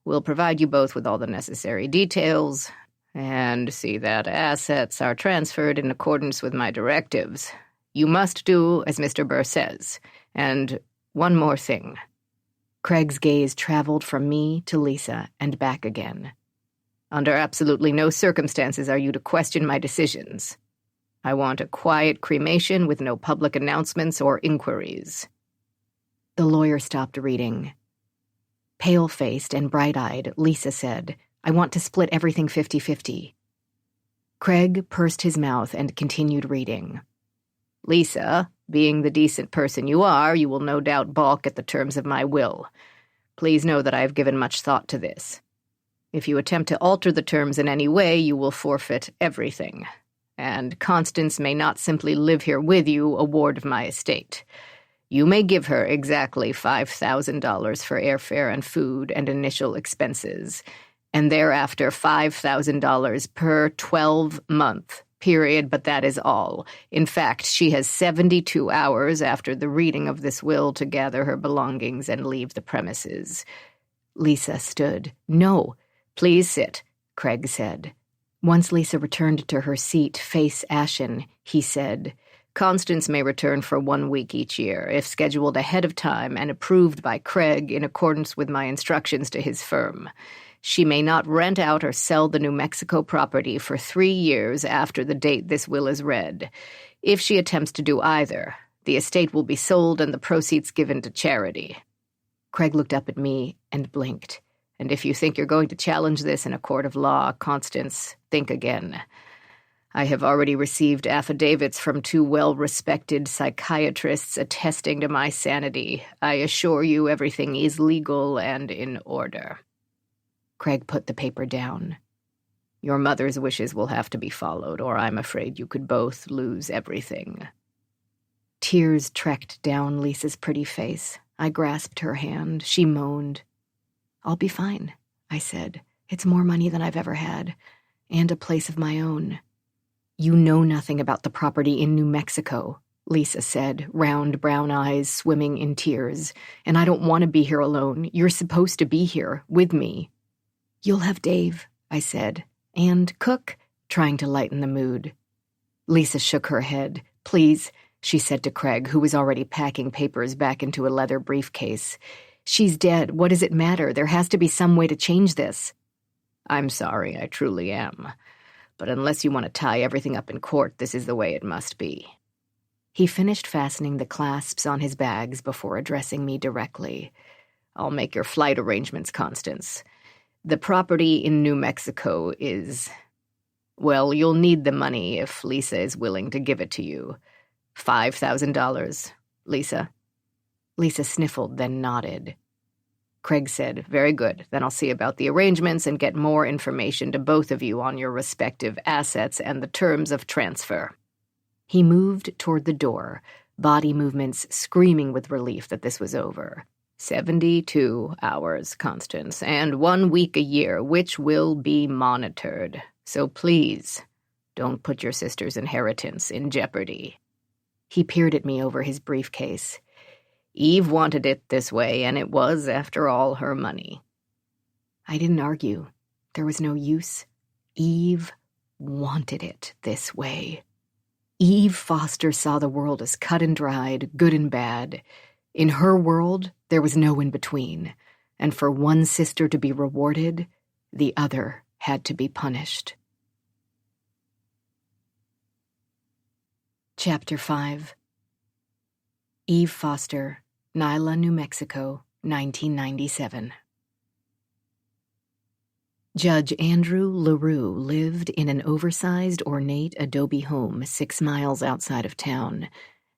will provide you both with all the necessary details, and see that assets are transferred in accordance with my directives. You must do as Mr. Burr says. And one more thing." Craig's gaze traveled from me to Lisa and back again. "Under absolutely no circumstances are you to question my decisions. I want a quiet cremation with no public announcements or inquiries." The lawyer stopped reading. Pale-faced and bright-eyed, Lisa said, "I want to split everything 50-50. Craig pursed his mouth and continued reading. "Lisa, being the decent person you are, you will no doubt balk at the terms of my will. Please know that I have given much thought to this. If you attempt to alter the terms in any way, you will forfeit everything. And Constance may not simply live here with you, a ward of my estate. You may give her exactly $5,000 for airfare and food and initial expenses, and thereafter $5,000 per 12-month period, but that is all. In fact, she has 72 hours after the reading of this will to gather her belongings and leave the premises." Lisa stood. "No, please sit," Craig said. Once Lisa returned to her seat, face ashen, he said, "Constance may return for 1 week each year, if scheduled ahead of time and approved by Craig in accordance with my instructions to his firm. She may not rent out or sell the New Mexico property for 3 years after the date this will is read. If she attempts to do either, the estate will be sold and the proceeds given to charity." Craig looked up at me and blinked. "And if you think you're going to challenge this in a court of law, Constance, think again. I have already received affidavits from 2 well-respected psychiatrists attesting to my sanity. I assure you everything is legal and in order." Craig put the paper down. "Your mother's wishes will have to be followed, or I'm afraid you could both lose everything." Tears trekked down Lisa's pretty face. I grasped her hand. She moaned. "I'll be fine," I said. "It's more money than I've ever had, and a place of my own." "You know nothing about the property in New Mexico," Lisa said, round brown eyes swimming in tears. "And I don't want to be here alone. You're supposed to be here, with me." "You'll have Dave," I said, "and Cook," trying to lighten the mood. Lisa shook her head. "Please," she said to Craig, who was already packing papers back into a leather briefcase. "She's dead. What does it matter? There has to be some way to change this." "I'm sorry, I truly am. But unless you want to tie everything up in court, this is the way it must be." He finished fastening the clasps on his bags before addressing me directly. "I'll make your flight arrangements, Constance. The property in New Mexico is... Well, you'll need the money if Lisa is willing to give it to you. $5,000, Lisa." Lisa sniffled, then nodded. Craig said, "Very good. Then I'll see about the arrangements and get more information to both of you on your respective assets and the terms of transfer." He moved toward the door, body movements screaming with relief that this was over. 72 hours, Constance, and 1 week a year, which will be monitored. So please, don't put your sister's inheritance in jeopardy." He peered at me over his briefcase. "Eve wanted it this way, and it was, after all, her money." I didn't argue. There was no use. Eve wanted it this way. Eve Foster saw the world as cut and dried, good and bad. In her world, there was no in-between, and for one sister to be rewarded, the other had to be punished. Chapter 5. Eve Foster, Nyla, New Mexico, 1997. Judge Andrew LaRue lived in an oversized, ornate adobe home 6 miles outside of town.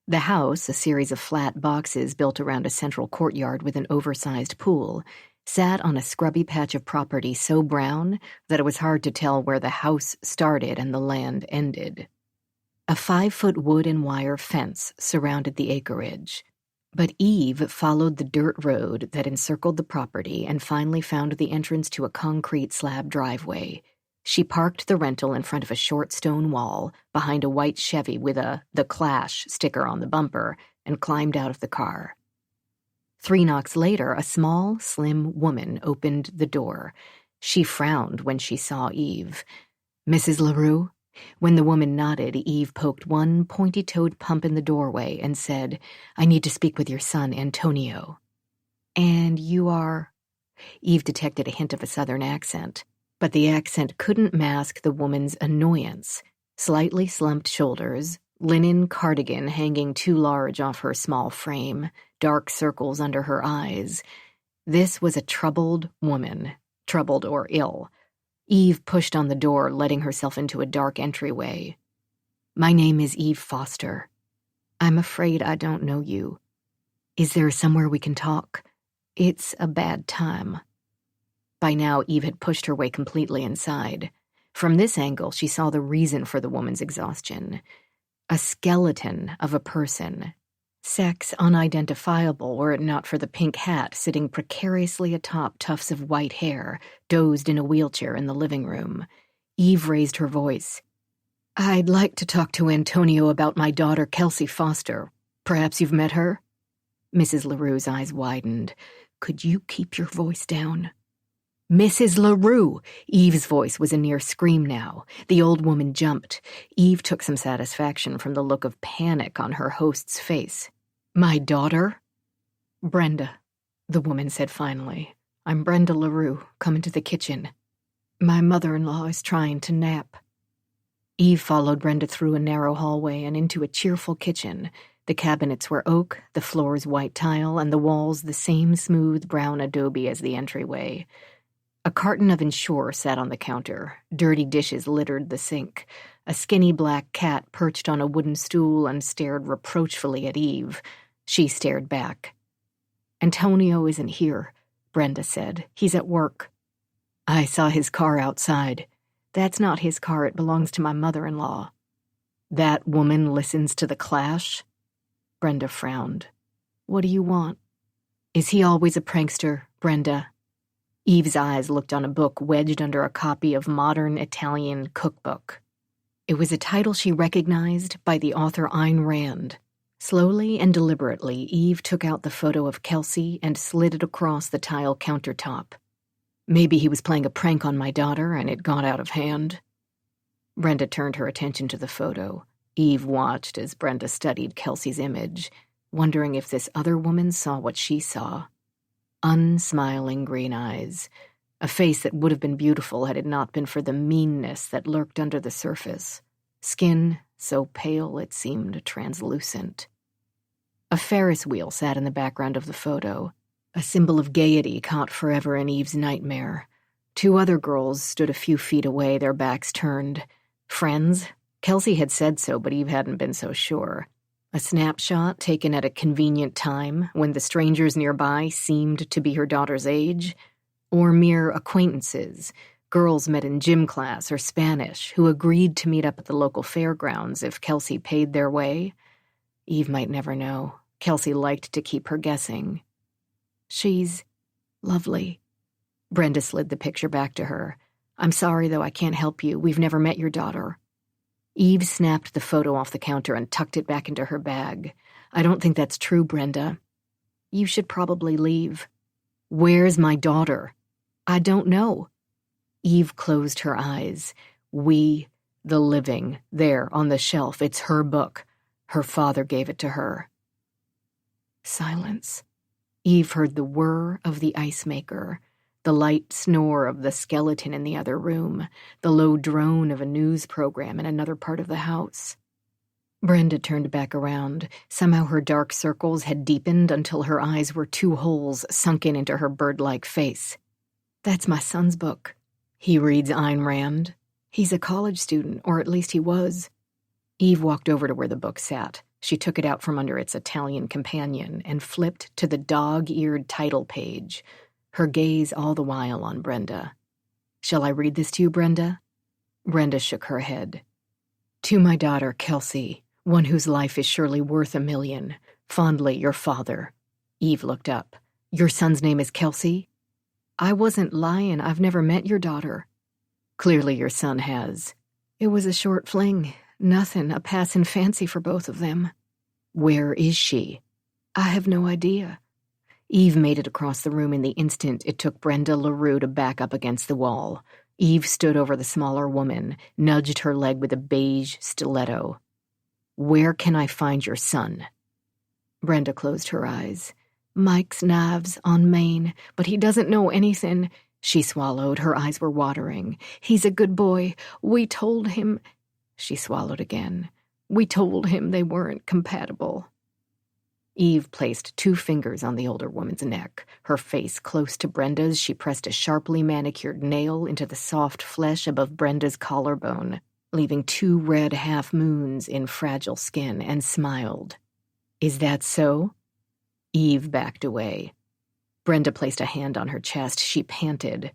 The house, a series of flat boxes built around a central courtyard with an oversized pool, sat on a scrubby patch of property so brown that it was hard to tell where the house started and the land ended. A 5-foot wood and wire fence surrounded the acreage. But Eve followed the dirt road that encircled the property and finally found the entrance to a concrete slab driveway. She parked the rental in front of a short stone wall behind a white Chevy with a "The Clash" sticker on the bumper and climbed out of the car. 3 knocks later, a small, slim woman opened the door. She frowned when she saw Eve. Mrs. LaRue? When the woman nodded, Eve poked one pointy-toed pump in the doorway and said, I need to speak with your son, Antonio. And you are? Eve detected a hint of a southern accent, but the accent couldn't mask the woman's annoyance. Slightly slumped shoulders, linen cardigan hanging too large off her small frame, dark circles under her eyes. This was a troubled woman, troubled or ill. Eve pushed on the door, letting herself into a dark entryway. My name is Eve Foster. I'm afraid I don't know you. Is there somewhere we can talk? It's a bad time. By now, Eve had pushed her way completely inside. From this angle, she saw the reason for the woman's exhaustion. A skeleton of a person. Sex unidentifiable were it not for the pink hat sitting precariously atop tufts of white hair, dozed in a wheelchair in the living room. Eve raised her voice. I'd like to talk to Antonio about my daughter, Kelsey Foster. Perhaps you've met her? Mrs. LaRue's eyes widened. Could you keep your voice down? Mrs. LaRue! Eve's voice was a near scream now. The old woman jumped. Eve took some satisfaction from the look of panic on her host's face. My daughter? Brenda, the woman said finally. I'm Brenda LaRue. Come into the kitchen. My mother-in-law is trying to nap. Eve followed Brenda through a narrow hallway and into a cheerful kitchen. The cabinets were oak, the floors white tile, and the walls the same smooth brown adobe as the entryway. A carton of Ensure sat on the counter. Dirty dishes littered the sink. A skinny black cat perched on a wooden stool and stared reproachfully at Eve. She stared back. Antonio isn't here, Brenda said. He's at work. I saw his car outside. That's not his car. It belongs to my mother-in-law. That woman listens to the clash? Brenda frowned. What do you want? Is he always a prankster, Brenda? Eve's eyes looked on a book wedged under a copy of Modern Italian Cookbook. It was a title she recognized by the author Ayn Rand. Slowly and deliberately, Eve took out the photo of Kelsey and slid it across the tile countertop. Maybe he was playing a prank on my daughter and it got out of hand. Brenda turned her attention to the photo. Eve watched as Brenda studied Kelsey's image, wondering if this other woman saw what she saw. Unsmiling green eyes, a face that would have been beautiful had it not been for the meanness that lurked under the surface. Skin so pale it seemed translucent. A Ferris wheel sat in the background of the photo, a symbol of gaiety caught forever in Eve's nightmare. Two other girls stood a few feet away, their backs turned. Friends? Kelsey had said so, but Eve hadn't been so sure. A snapshot taken at a convenient time when the strangers nearby seemed to be her daughter's age? Or mere acquaintances, girls met in gym class or Spanish, who agreed to meet up at the local fairgrounds if Kelsey paid their way? Eve might never know. Kelsey liked to keep her guessing. She's lovely. Brenda slid the picture back to her. I'm sorry, though, I can't help you. We've never met your daughter. Eve snapped the photo off the counter and tucked it back into her bag. I don't think that's true, Brenda. You should probably leave. Where's my daughter? I don't know. Eve closed her eyes. We, the living, there on the shelf. It's her book. Her father gave it to her. Silence. Eve heard the whir of the ice maker, the light snore of the skeleton in the other room, the low drone of a news program in another part of the house. Brenda turned back around. Somehow her dark circles had deepened until her eyes were two holes sunken into her bird-like face. That's my son's book. He reads Ayn Rand. He's a college student, or at least he was. Eve walked over to where the book sat. She took it out from under its Italian companion and flipped to the dog-eared title page, her gaze all the while on Brenda. Shall I read this to you, Brenda? Brenda shook her head. To my daughter, Kelsey, one whose life is surely worth $1 million. Fondly, your father. Eve looked up. Your son's name is Kelsey? I wasn't lying. I've never met your daughter. Clearly your son has. It was a short fling. Nothing, a passing fancy for both of them. Where is she? I have no idea. Eve made it across the room in the instant it took Brenda LaRue to back up against the wall. Eve stood over the smaller woman, nudged her leg with a beige stiletto. "Where can I find your son?" Brenda closed her eyes. "Mike's knives on Maine, but he doesn't know anything." She swallowed. Her eyes were watering. "He's a good boy. We told him—" She swallowed again. "We told him they weren't compatible." Eve placed 2 fingers on the older woman's neck. Her face close to Brenda's, she pressed a sharply manicured nail into the soft flesh above Brenda's collarbone, leaving 2 red half-moons in fragile skin, and smiled. "Is that so?" Eve backed away. Brenda placed a hand on her chest. She panted.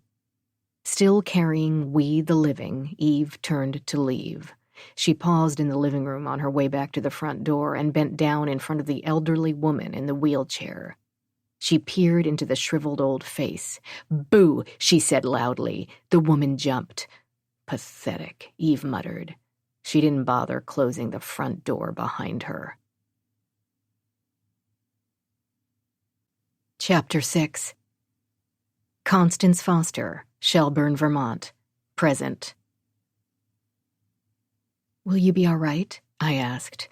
Still carrying We the Living, Eve turned to leave. She paused in the living room on her way back to the front door and bent down in front of the elderly woman in the wheelchair. She peered into the shriveled old face. "Boo!" she said loudly. The woman jumped. "Pathetic," Eve muttered. She didn't bother closing the front door behind her. Chapter 6. Constance Foster, Shelburne, Vermont. Present. "Will you be all right?" I asked.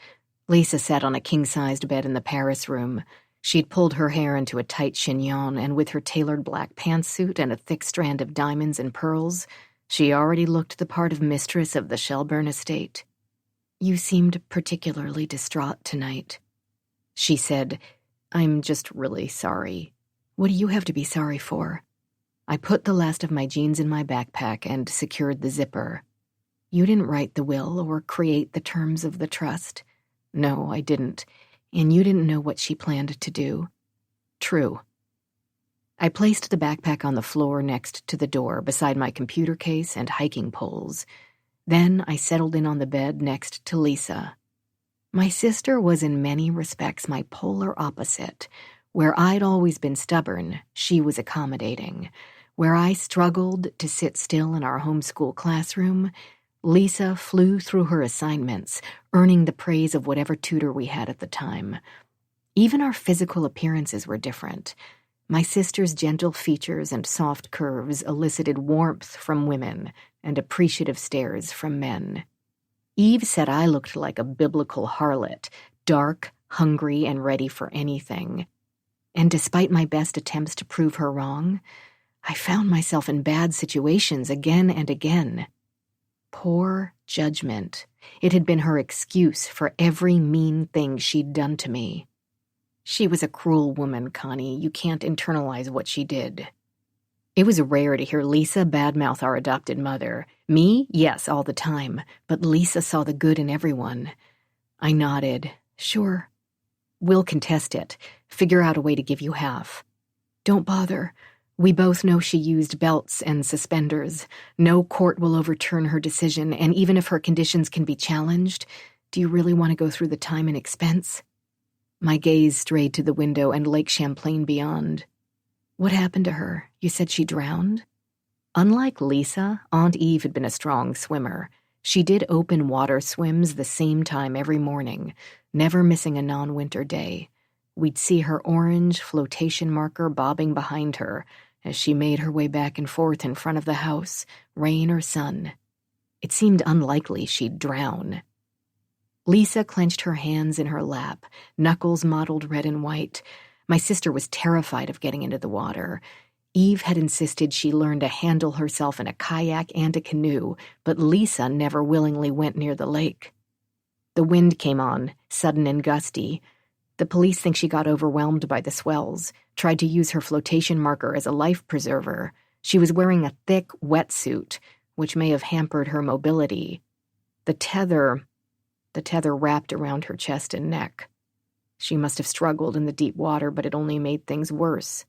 Lisa sat on a king-sized bed in the Paris room. She'd pulled her hair into a tight chignon, and with her tailored black pantsuit and a thick strand of diamonds and pearls, she already looked the part of mistress of the Shelburne estate. "You seemed particularly distraught tonight." She said, "I'm just really sorry." "What do you have to be sorry for?" I put the last of my jeans in my backpack and secured the zipper. "You didn't write the will or create the terms of the trust." "No, I didn't. And you didn't know what she planned to do." "True." I placed the backpack on the floor next to the door, beside my computer case and hiking poles. Then I settled in on the bed next to Lisa. My sister was in many respects my polar opposite. Where I'd always been stubborn, she was accommodating. Where I struggled to sit still in our homeschool classroom, Lisa flew through her assignments, earning the praise of whatever tutor we had at the time. Even our physical appearances were different. My sister's gentle features and soft curves elicited warmth from women and appreciative stares from men. Eve said I looked like a biblical harlot, dark, hungry, and ready for anything. And despite my best attempts to prove her wrong, I found myself in bad situations again and again. Poor judgment. It had been her excuse for every mean thing she'd done to me. She was a cruel woman, Connie. You can't internalize what she did. It was rare to hear Lisa badmouth our adopted mother. Me? Yes, all the time. But Lisa saw the good in everyone. I nodded. Sure. We'll contest it. Figure out a way to give you half. Don't bother. We both know she used belts and suspenders. No court will overturn her decision, and even if her conditions can be challenged, do you really want to go through the time and expense? My gaze strayed to the window and Lake Champlain beyond. What happened to her? You said she drowned? Unlike Lisa, Aunt Eve had been a strong swimmer. She did open water swims the same time every morning, never missing a non-winter day. We'd see her orange flotation marker bobbing behind her as she made her way back and forth in front of the house, rain or sun. It seemed unlikely she'd drown. Lisa clenched her hands in her lap, knuckles mottled red and white. My sister was terrified of getting into the water. Eve had insisted she learn to handle herself in a kayak and a canoe, but Lisa never willingly went near the lake. The wind came on, sudden and gusty. The police think she got overwhelmed by the swells, tried to use her flotation marker as a life preserver. She was wearing a thick wetsuit, which may have hampered her mobility. The tether wrapped around her chest and neck. She must have struggled in the deep water, but it only made things worse.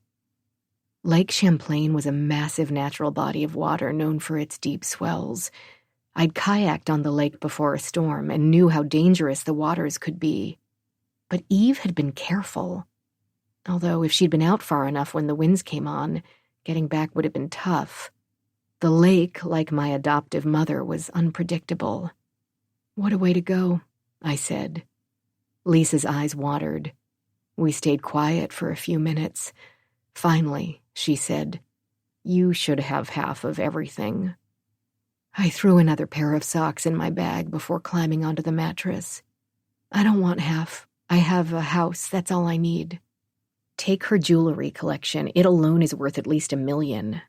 Lake Champlain was a massive natural body of water known for its deep swells. I'd kayaked on the lake before a storm and knew how dangerous the waters could be. But Eve had been careful. Although if she'd been out far enough when the winds came on, getting back would have been tough. The lake, like my adoptive mother, was unpredictable. What a way to go, I said. Lisa's eyes watered. We stayed quiet for a few minutes. Finally, she said, You should have half of everything. I threw another pair of socks in my bag before climbing onto the mattress. I don't want half. I have a house. That's all I need. Take her jewelry collection. It alone is worth at least $1 million.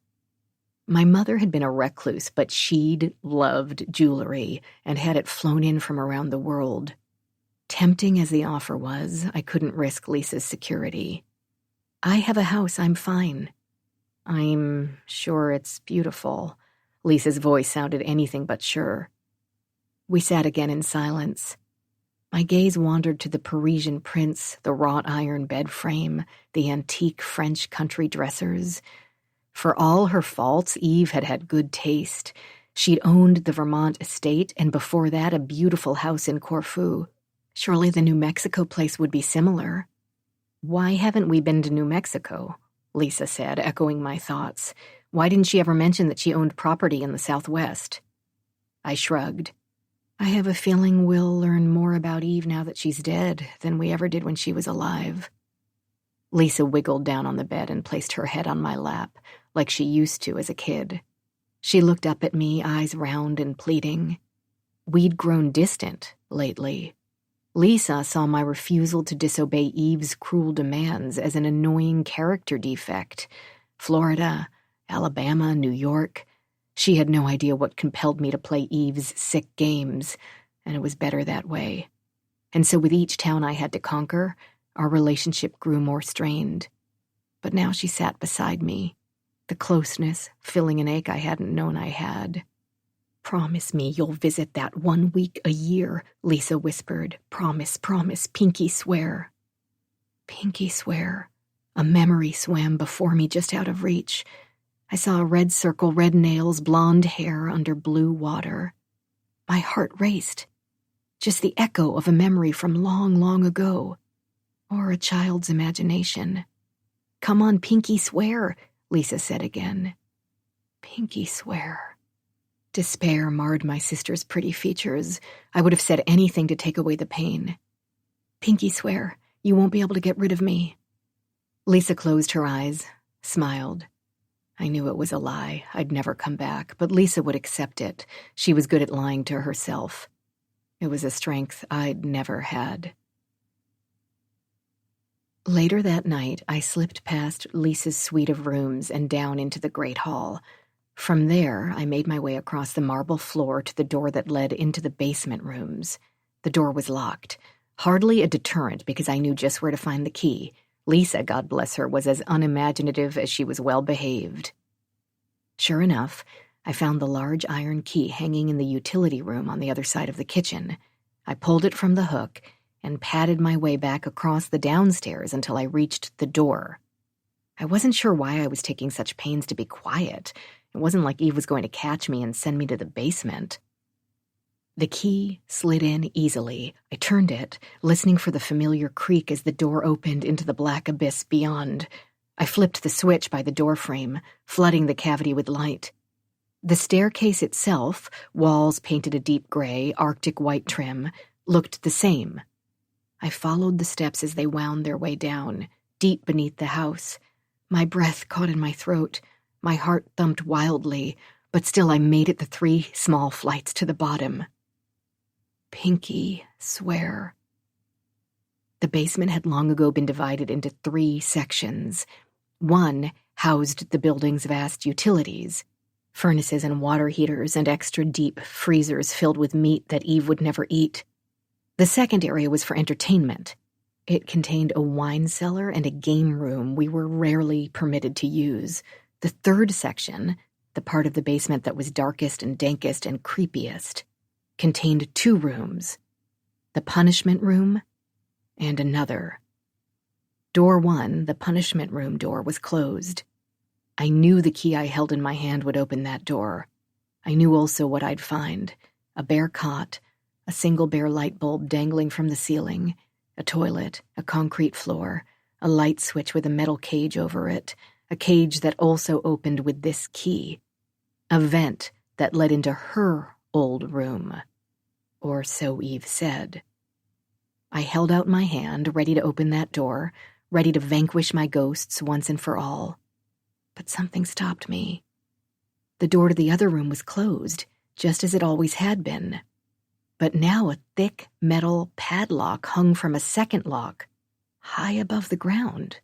My mother had been a recluse, but she'd loved jewelry and had it flown in from around the world. Tempting as the offer was, I couldn't risk Lisa's security. I have a house. I'm fine. I'm sure it's beautiful. Lisa's voice sounded anything but sure. We sat again in silence. My gaze wandered to the Parisian prints, the wrought iron bed frame, the antique French country dressers. For all her faults, Eve had had good taste. She'd owned the Vermont estate, and before that a beautiful house in Corfu. Surely the New Mexico place would be similar. Why haven't we been to New Mexico? Lisa said, echoing my thoughts. Why didn't she ever mention that she owned property in the Southwest? I shrugged. I have a feeling we'll learn more about Eve now that she's dead than we ever did when she was alive. Lisa wiggled down on the bed and placed her head on my lap, like she used to as a kid. She looked up at me, eyes round and pleading. We'd grown distant lately. Lisa saw my refusal to disobey Eve's cruel demands as an annoying character defect. Florida, Alabama, New York. She had no idea what compelled me to play Eve's sick games, and it was better that way. And so with each town I had to conquer, our relationship grew more strained. But now she sat beside me, the closeness filling an ache I hadn't known I had. Promise me you'll visit that 1 week a year, Lisa whispered. Promise, promise, pinky swear. Pinky swear. A memory swam before me just out of reach. I saw a red circle, red nails, blonde hair under blue water. My heart raced. Just the echo of a memory from long, long ago. Or a child's imagination. Come on, pinky swear, Lisa said again. Pinky swear. Despair marred my sister's pretty features. I would have said anything to take away the pain. Pinky swear, you won't be able to get rid of me. Lisa closed her eyes, smiled. I knew it was a lie. I'd never come back, but Lisa would accept it. She was good at lying to herself. It was a strength I'd never had. Later that night, I slipped past Lisa's suite of rooms and down into the great hall. From there, I made my way across the marble floor to the door that led into the basement rooms. The door was locked. Hardly a deterrent because I knew just where to find the key. Lisa, God bless her, was as unimaginative as she was well-behaved. Sure enough, I found the large iron key hanging in the utility room on the other side of the kitchen. I pulled it from the hook and padded my way back across the downstairs until I reached the door. I wasn't sure why I was taking such pains to be quiet. It wasn't like Eve was going to catch me and send me to the basement. The key slid in easily. I turned it, listening for the familiar creak as the door opened into the black abyss beyond. I flipped the switch by the doorframe, flooding the cavity with light. The staircase itself, walls painted a deep gray, Arctic white trim, looked the same. I followed the steps as they wound their way down, deep beneath the house. My breath caught in my throat. My heart thumped wildly, but still I made it the 3 small flights to the bottom. Pinky swear. The basement had long ago been divided into 3 sections. One housed the building's vast utilities, furnaces and water heaters and extra deep freezers filled with meat that Eve would never eat. The second area was for entertainment. It contained a wine cellar and a game room we were rarely permitted to use. The third section, the part of the basement that was darkest and dankest and creepiest, contained 2 rooms, the punishment room and another. Door 1, the punishment room door, was closed. I knew the key I held in my hand would open that door. I knew also what I'd find: a bare cot, a single bare light bulb dangling from the ceiling, a toilet, a concrete floor, a light switch with a metal cage over it, a cage that also opened with this key, a vent that led into her old room. Or so Eve said. I held out my hand, ready to open that door, ready to vanquish my ghosts once and for all. But something stopped me. The door to the other room was closed. just as it always had been. But now a thick metal padlock hung from a second lock, high above the ground.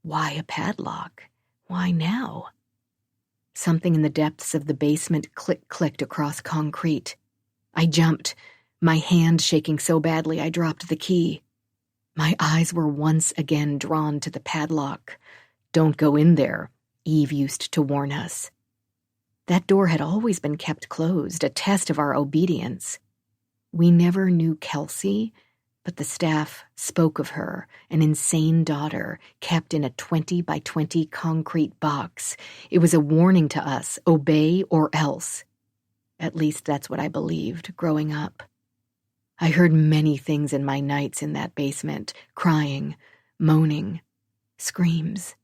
Why a padlock? Why now? Something in the depths of the basement clicked across concrete. I jumped, my hand shaking so badly I dropped the key. My eyes were once again drawn to the padlock. "Don't go in there," Eve used to warn us. That door had always been kept closed, a test of our obedience. We never knew Kelsey, but the staff spoke of her, an insane daughter, kept in a 20 by 20 concrete box. It was a warning to us, obey or else. At least that's what I believed growing up. I heard many things in my nights in that basement, crying, moaning, screams.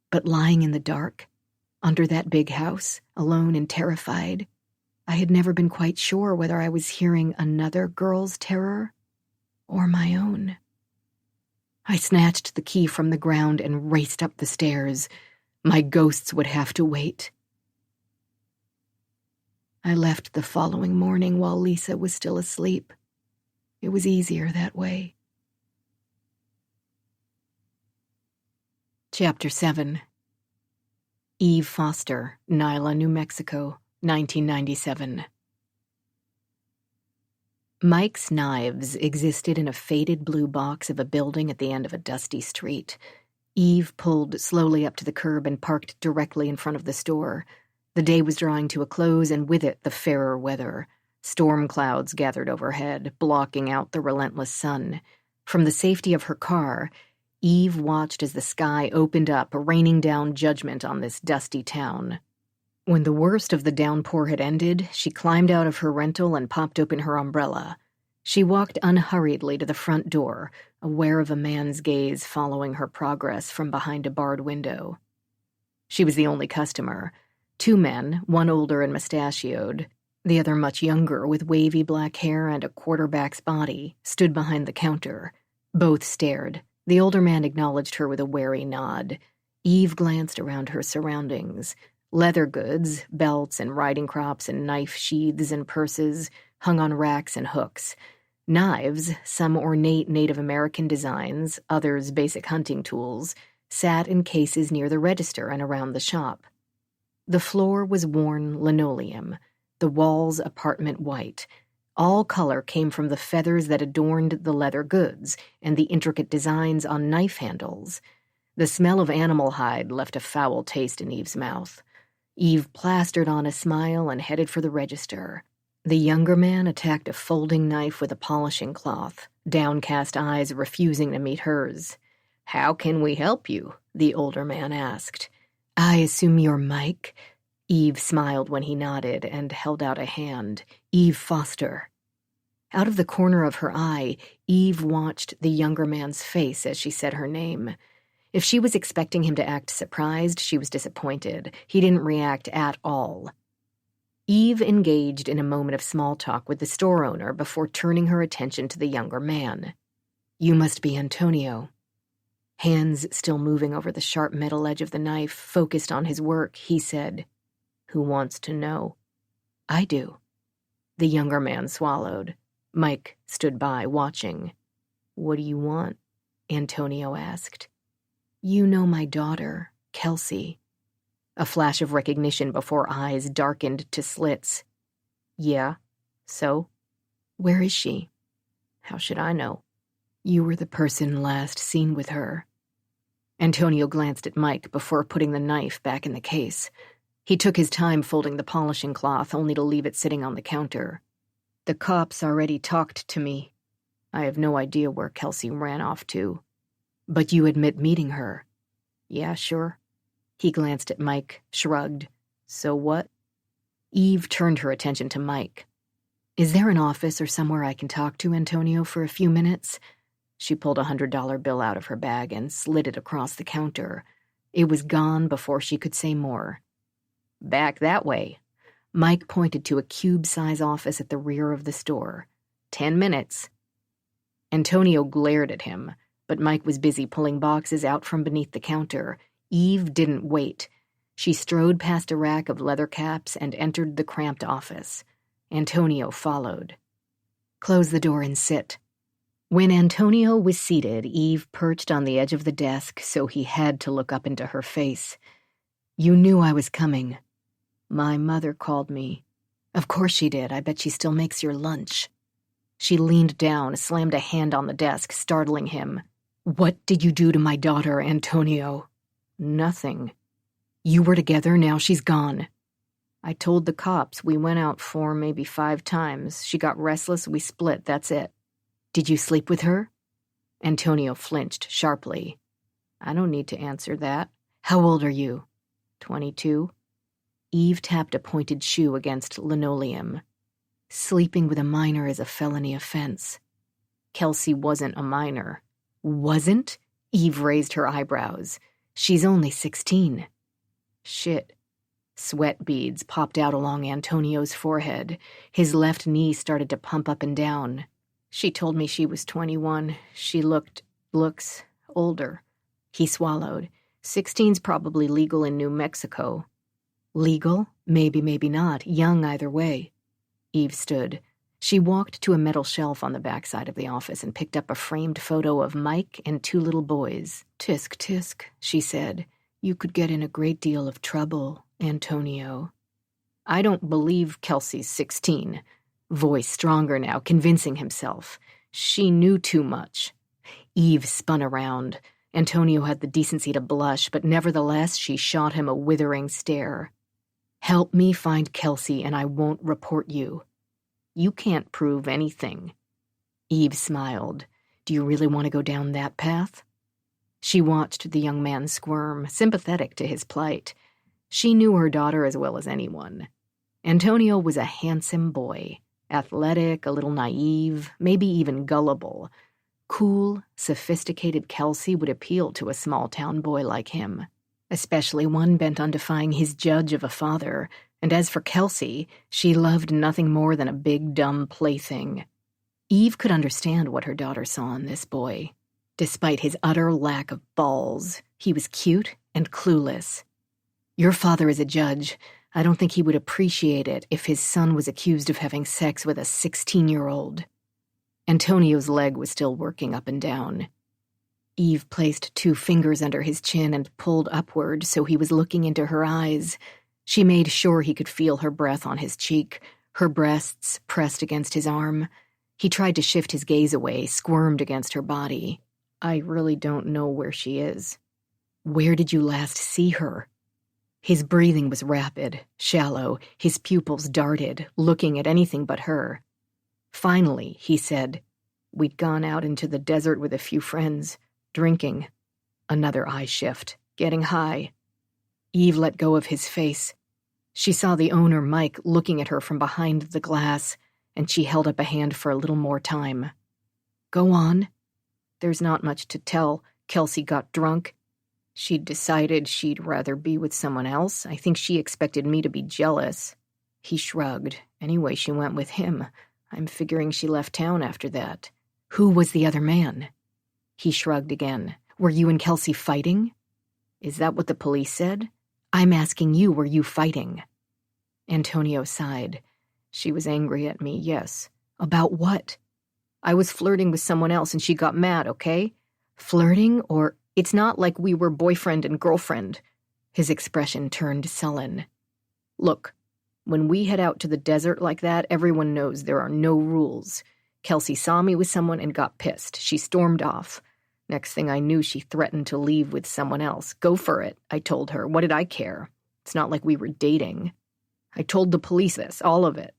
But lying in the dark, under that big house, alone and terrified, I had never been quite sure whether I was hearing another girl's terror or my own. I snatched the key from the ground and raced up the stairs. My ghosts would have to wait. I left the following morning while Lisa was still asleep. It was easier that way. Chapter 7. Eve Foster, Nyla, New Mexico, 1997. Mike's knives existed in a faded blue box of a building at the end of a dusty street. Eve pulled slowly up to the curb and parked directly in front of the store. The day was drawing to a close, and with it the fairer weather. Storm clouds gathered overhead, blocking out the relentless sun. From the safety of her car, Eve watched as the sky opened up, raining down judgment on this dusty town. When the worst of the downpour had ended, she climbed out of her rental and popped open her umbrella. She walked unhurriedly to the front door, aware of a man's gaze following her progress from behind a barred window. She was the only customer. 2 men, one older and mustachioed, the other much younger with wavy black hair and a quarterback's body, stood behind the counter. Both stared. The older man acknowledged her with a wary nod. Eve glanced around her surroundings. Leather goods, belts and riding crops and knife sheaths and purses hung on racks and hooks. Knives, some ornate Native American designs, others basic hunting tools, sat in cases near the register and around the shop. The floor was worn linoleum, the walls apartment white. All color came from the feathers that adorned the leather goods and the intricate designs on knife handles. The smell of animal hide left a foul taste in Eve's mouth. Eve plastered on a smile and headed for the register. The younger man attacked a folding knife with a polishing cloth, downcast eyes refusing to meet hers. "How can we help you?" the older man asked. "I assume you're Mike?" Eve smiled when he nodded and held out a hand. "Eve Foster." Out of the corner of her eye, Eve watched the younger man's face as she said her name. If she was expecting him to act surprised, she was disappointed. He didn't react at all. Eve engaged in a moment of small talk with the store owner before turning her attention to the younger man. "You must be Antonio." Hands still moving over the sharp metal edge of the knife, focused on his work, he said, "Who wants to know?" "I do." The younger man swallowed. Mike stood by, watching. "What do you want?" Antonio asked. "You know my daughter, Kelsey." A flash of recognition before eyes darkened to slits. "Yeah, so?" "Where is she?" "How should I know?" "You were the person last seen with her." Antonio glanced at Mike before putting the knife back in the case. He took his time folding the polishing cloth, only to leave it sitting on the counter. "The cops already talked to me. I have no idea where Kelsey ran off to." "But you admit meeting her?" "Yeah, sure." He glanced at Mike, shrugged. "So what?" Eve turned her attention to Mike. "Is there an office or somewhere I can talk to Antonio for a few minutes?" She pulled a $100 bill out of her bag and slid it across the counter. It was gone before she could say more. "Back that way." Mike pointed to a cube-size office at the rear of the store. 10 minutes. Antonio glared at him, but Mike was busy pulling boxes out from beneath the counter. Eve didn't wait. She strode past a rack of leather caps and entered the cramped office. Antonio followed. "Close the door and sit." When Antonio was seated, Eve perched on the edge of the desk, so he had to look up into her face. "You knew I was coming." "My mother called me." "Of course she did. I bet she still makes your lunch." She leaned down, slammed a hand on the desk, startling him. "What did you do to my daughter, Antonio?" "Nothing." "You were together, now she's gone." "I told the cops. We went out 4, maybe 5 times. She got restless, we split, that's it." "Did you sleep with her?" Antonio flinched sharply. "I don't need to answer that." "How old are you?" 22. Eve tapped a pointed shoe against linoleum. "Sleeping with a minor is a felony offense." Kelsey wasn't a minor. "Wasn't?" Eve raised her eyebrows. "She's only 16. "Shit." Sweat beads popped out along Antonio's forehead. His left knee started to pump up and down. "She told me she was 21. She looks older." He swallowed. 16's probably legal in New Mexico." "Legal? Maybe, maybe not. Young either way." Eve stood. She walked to a metal shelf on the backside of the office and picked up a framed photo of Mike and 2 little boys. "Tisk, tisk," she said. "You could get in a great deal of trouble, Antonio." "I don't believe Kelsey's 16. Voice stronger now, convincing himself. "She knew too much." Eve spun around. Antonio had the decency to blush, but nevertheless she shot him a withering stare. "Help me find Kelsey and I won't report you." "You can't prove anything." Eve smiled. "Do you really want to go down that path?" She watched the young man squirm, sympathetic to his plight. She knew her daughter as well as anyone. Antonio was a handsome boy. Athletic, a little naive, maybe even gullible. Cool, sophisticated Kelsey would appeal to a small-town boy like him, especially one bent on defying his judge of a father. And as for Kelsey, she loved nothing more than a big, dumb plaything. Eve could understand what her daughter saw in this boy. Despite his utter lack of balls, he was cute and clueless. "Your father is a judge. I don't think he would appreciate it if his son was accused of having sex with a 16-year-old. Antonio's leg was still working up and down. Eve placed 2 fingers under his chin and pulled upward so he was looking into her eyes. She made sure he could feel her breath on his cheek, her breasts pressed against his arm. He tried to shift his gaze away, squirmed against her body. "I really don't know where she is." "Where did you last see her?" His breathing was rapid, shallow. His pupils darted, looking at anything but her. Finally, he said, "We'd gone out into the desert with a few friends, drinking." Another eye shift, getting high. Eve let go of his face. She saw the owner, Mike, looking at her from behind the glass, and she held up a hand for a little more time. "Go on." "There's not much to tell. Kelsey got drunk. She'd decided she'd rather be with someone else. I think she expected me to be jealous." He shrugged. "Anyway, she went with him. I'm figuring she left town after that." "Who was the other man?" He shrugged again. "Were you and Kelsey fighting?" "Is that what the police said?" "I'm asking you, were you fighting?" Antonio sighed. "She was angry at me, yes." "About what?" "I was flirting with someone else and she got mad, okay?" "Flirting or—" "It's not like we were boyfriend and girlfriend." His expression turned sullen. "Look, when we head out to the desert like that, everyone knows there are no rules. Kelsey saw me with someone and got pissed. She stormed off. Next thing I knew, she threatened to leave with someone else. Go for it, I told her. What did I care? It's not like we were dating. I told the police this, all of it."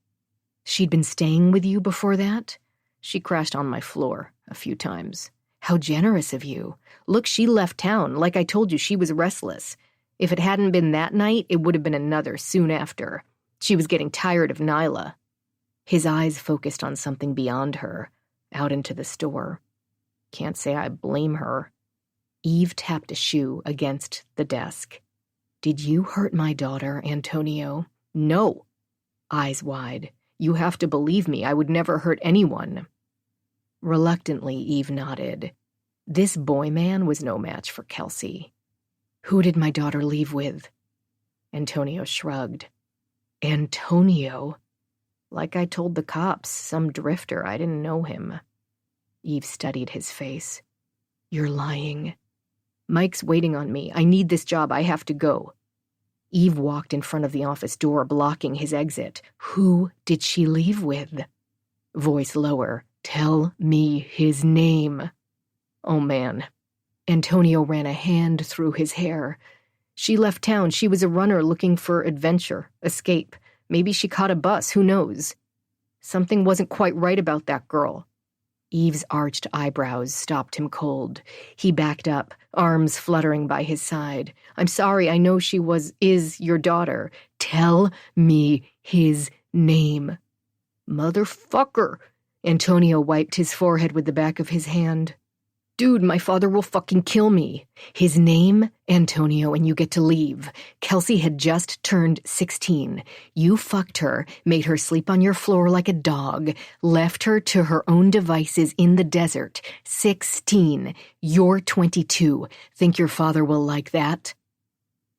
"She'd been staying with you before that?" "She crashed on my floor a few times." "How generous of you." "Look, she left town. Like I told you, she was restless. If it hadn't been that night, it would have been another soon after. She was getting tired of Nyla." His eyes focused on something beyond her, out into the store. "Can't say I blame her." Eve tapped a shoe against the desk. "Did you hurt my daughter, Antonio?" "No." Eyes wide. "You have to believe me. I would never hurt anyone." Reluctantly, Eve nodded. This boy man was no match for Kelsey. "Who did my daughter leave with?" Antonio shrugged. Antonio? Like I told the cops, some drifter, I didn't know him. Eve studied his face. You're lying. Mike's waiting on me. I need this job. I have to go. Eve walked in front of the office door, blocking his exit. Who did she leave with? Voice lower. Tell me his name. Oh, man. Antonio ran a hand through his hair. She left town. She was a runner looking for adventure, escape. Maybe she caught a bus. Who knows? Something wasn't quite right about that girl. Eve's arched eyebrows stopped him cold. He backed up, arms fluttering by his side. I'm sorry, I know she is your daughter. Tell me his name. Motherfucker. Antonio wiped his forehead with the back of his hand. Dude, my father will fucking kill me. His name, Antonio, and you get to leave. Kelsey had just turned 16. You fucked her, made her sleep on your floor like a dog, left her to her own devices in the desert. 16. You're 22. Think your father will like that?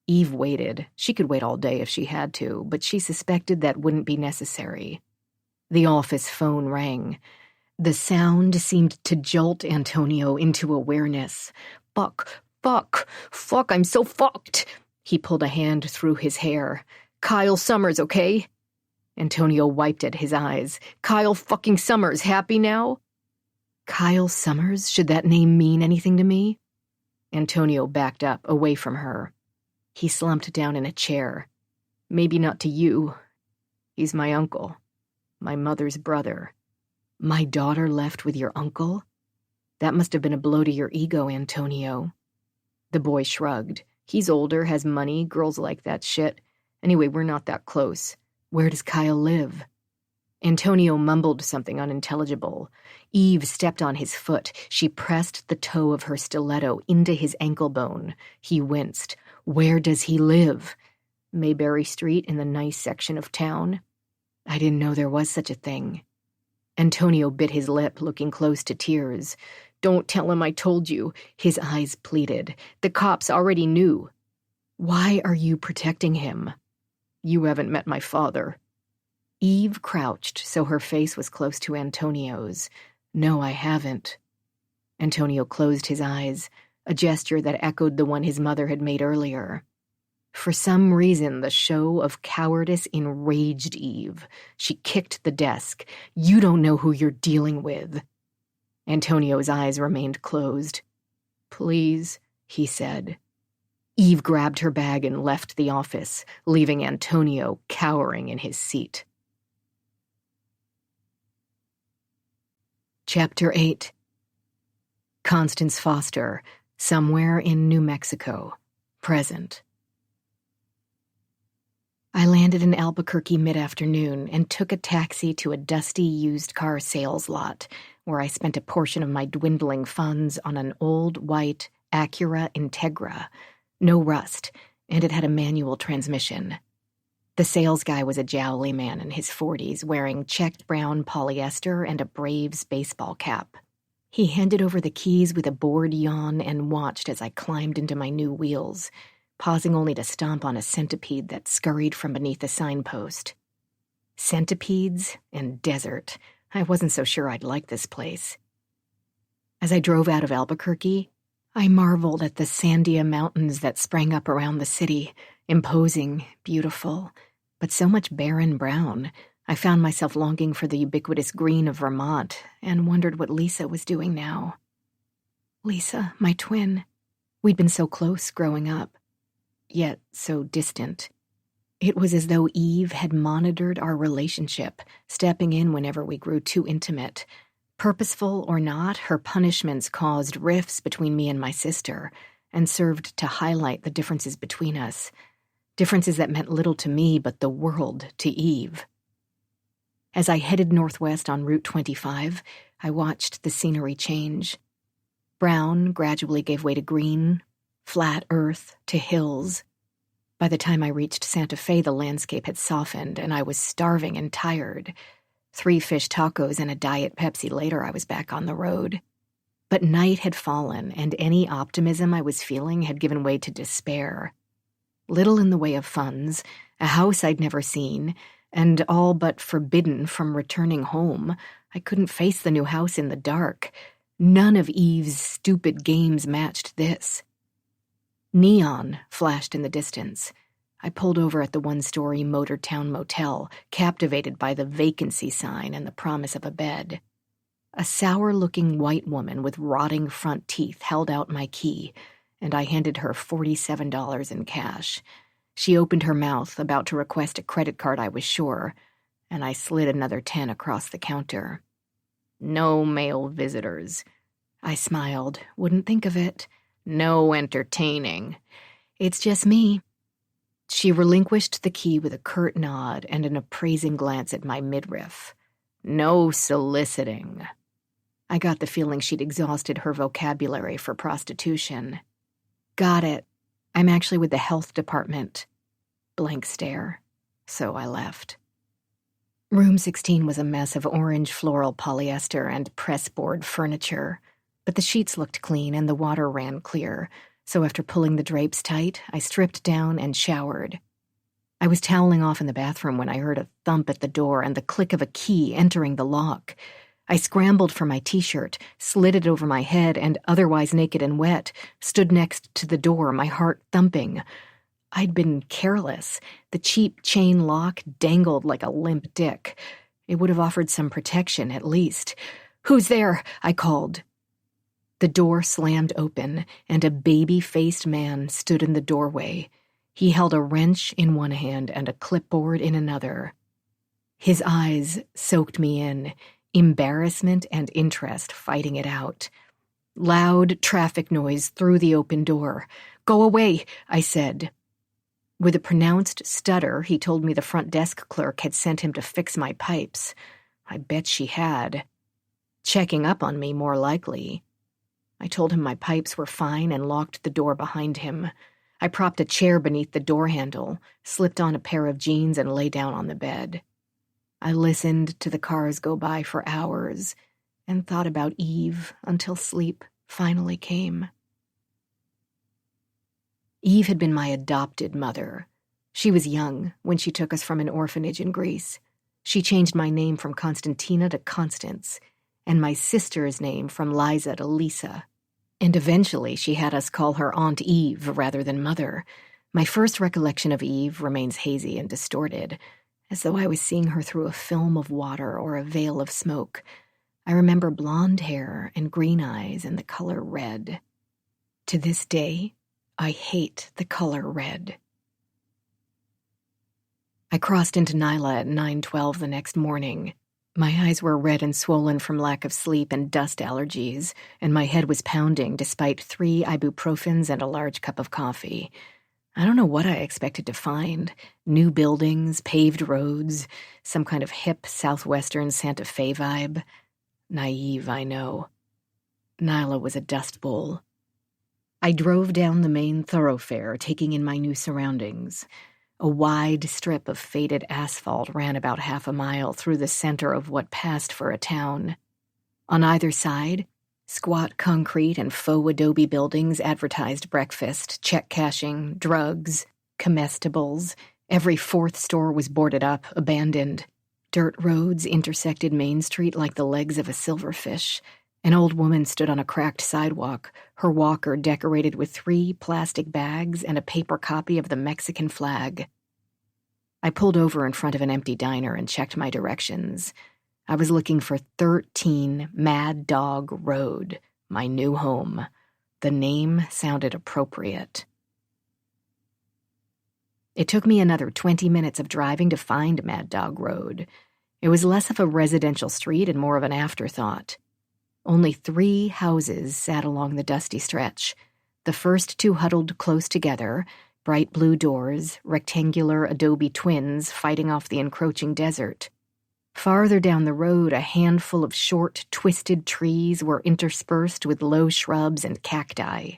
Eve waited. She could wait all day if she had to, but she suspected that wouldn't be necessary. The office phone rang. The sound seemed to jolt Antonio into awareness. Fuck, I'm so fucked. He pulled a hand through his hair. Kyle Summers, okay? Antonio wiped at his eyes. Kyle fucking Summers, happy now? Kyle Summers? Should that name mean anything to me? Antonio backed up, away from her. He slumped down in a chair. Maybe not to you. He's my uncle. My mother's brother. My daughter left with your uncle? That must have been a blow to your ego, Antonio. The boy shrugged. He's older, has money, girls like that shit. Anyway, we're not that close. Where does Kyle live? Antonio mumbled something unintelligible. Eve stepped on his foot. She pressed the toe of her stiletto into his ankle bone. He winced. Where does he live? Mayberry Street in the nice section of town. I didn't know there was such a thing. Antonio bit his lip, looking close to tears. Don't tell him I told you, his eyes pleaded. The cops already knew. Why are you protecting him? You haven't met my father. Eve crouched so her face was close to Antonio's. No, I haven't. Antonio closed his eyes, a gesture that echoed the one his mother had made earlier. For some reason, the show of cowardice enraged Eve. She kicked the desk. You don't know who you're dealing with. Antonio's eyes remained closed. Please, he said. Eve grabbed her bag and left the office, leaving Antonio cowering in his seat. Chapter 8. Constance Foster, somewhere in New Mexico, present. I landed in Albuquerque mid-afternoon and took a taxi to a dusty used car sales lot, where I spent a portion of my dwindling funds on an old white Acura Integra. No rust, and it had a manual transmission. The sales guy was a jowly man in his 40s, wearing checked brown polyester and a Braves baseball cap. He handed over the keys with a bored yawn and watched as I climbed into my new wheels, pausing only to stomp on a centipede that scurried from beneath a signpost. Centipedes and desert. I wasn't so sure I'd like this place. As I drove out of Albuquerque, I marveled at the Sandia Mountains that sprang up around the city, imposing, beautiful, but so much barren brown. I found myself longing for the ubiquitous green of Vermont and wondered what Lisa was doing now. Lisa, my twin. We'd been so close growing up, yet so distant. It was as though Eve had monitored our relationship, stepping in whenever we grew too intimate. Purposeful or not, her punishments caused rifts between me and my sister, and served to highlight the differences between us. Differences that meant little to me, but the world to Eve. As I headed northwest on Route 25, I watched the scenery change. Brown gradually gave way to green, flat earth to hills. By the time I reached Santa Fe, the landscape had softened, and I was starving and tired. 3 fish tacos and a Diet Pepsi later, I was back on the road. But night had fallen, and any optimism I was feeling had given way to despair. Little in the way of funds, a house I'd never seen, and all but forbidden from returning home. I couldn't face the new house in the dark. None of Eve's stupid games matched this. Neon flashed in the distance. I pulled over at the one-story Motortown Motel, captivated by the vacancy sign and the promise of a bed. A sour-looking white woman with rotting front teeth held out my key, and I handed her $47 in cash. She opened her mouth, about to request a credit card, I was sure, and I slid another 10 across the counter. "No male visitors." I smiled. Wouldn't think of it. "No entertaining." "It's just me." She relinquished the key with a curt nod and an appraising glance at my midriff. "No soliciting." I got the feeling she'd exhausted her vocabulary for prostitution. "Got it. I'm actually with the health department." Blank stare. So I left. Room 16 was a mess of orange floral polyester and pressboard furniture, but the sheets looked clean and the water ran clear, so after pulling the drapes tight, I stripped down and showered. I was toweling off in the bathroom when I heard a thump at the door and the click of a key entering the lock. I scrambled for my t-shirt, slid it over my head, and, otherwise naked and wet, stood next to the door, my heart thumping. I'd been careless. The cheap chain lock dangled like a limp dick. It would have offered some protection, at least. "Who's there?" I called. The door slammed open, and a baby-faced man stood in the doorway. He held a wrench in one hand and a clipboard in another. His eyes soaked me in, embarrassment and interest fighting it out. Loud traffic noise through the open door. "Go away," I said. With a pronounced stutter, he told me the front desk clerk had sent him to fix my pipes. I bet she had. Checking up on me, more likely. I told him my pipes were fine and locked the door behind him. I propped a chair beneath the door handle, slipped on a pair of jeans, and lay down on the bed. I listened to the cars go by for hours and thought about Eve until sleep finally came. Eve had been my adopted mother. She was young when she took us from an orphanage in Greece. She changed my name from Constantina to Constance, and my sister's name from Liza to Lisa. And eventually she had us call her Aunt Eve rather than Mother. My first recollection of Eve remains hazy and distorted, as though I was seeing her through a film of water or a veil of smoke. I remember blonde hair and green eyes and the color red. To this day, I hate the color red. I crossed into Nyla at 9:12 the next morning. My eyes were red and swollen from lack of sleep and dust allergies, and my head was pounding despite 3 ibuprofens and a large cup of coffee. I don't know what I expected to find. New buildings, paved roads, some kind of hip southwestern Santa Fe vibe. Naive, I know. Nyla was a dust bowl. I drove down the main thoroughfare, taking in my new surroundings. A wide strip of faded asphalt ran about half a mile through the center of what passed for a town. On either side, squat concrete and faux adobe buildings advertised breakfast, check cashing, drugs, comestibles. Every 4th store was boarded up, abandoned. Dirt roads intersected Main Street like the legs of a silverfish. An old woman stood on a cracked sidewalk, her walker decorated with 3 plastic bags and a paper copy of the Mexican flag. I pulled over in front of an empty diner and checked my directions. I was looking for 13 Mad Dog Road, my new home. The name sounded appropriate. It took me another 20 minutes of driving to find Mad Dog Road. It was less of a residential street and more of an afterthought. Only 3 houses sat along the dusty stretch. The first 2 huddled close together, bright blue doors, rectangular adobe twins fighting off the encroaching desert. Farther down the road, a handful of short, twisted trees were interspersed with low shrubs and cacti.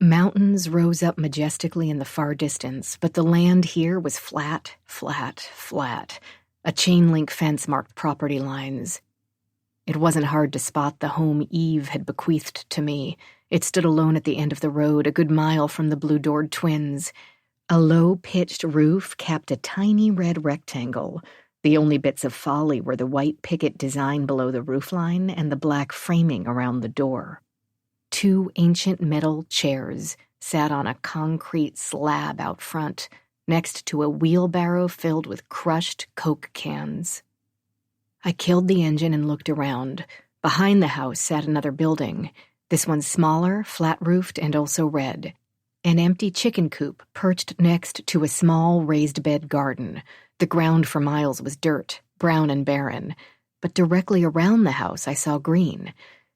Mountains rose up majestically in the far distance, but the land here was flat, flat, flat. A chain-link fence marked property lines. It wasn't hard to spot the home Eve had bequeathed to me. It stood alone at the end of the road, a good mile from the blue-doored twins. A low-pitched roof capped a tiny red rectangle. The only bits of folly were the white picket design below the roofline and the black framing around the door. 2 ancient metal chairs sat on a concrete slab out front, next to a wheelbarrow filled with crushed Coke cans. I killed the engine and looked around. Behind the house sat another building. This one smaller, flat-roofed, and also red. An empty chicken coop perched next to a small raised bed garden. The ground for miles was dirt, brown and barren. But directly around the house I saw green.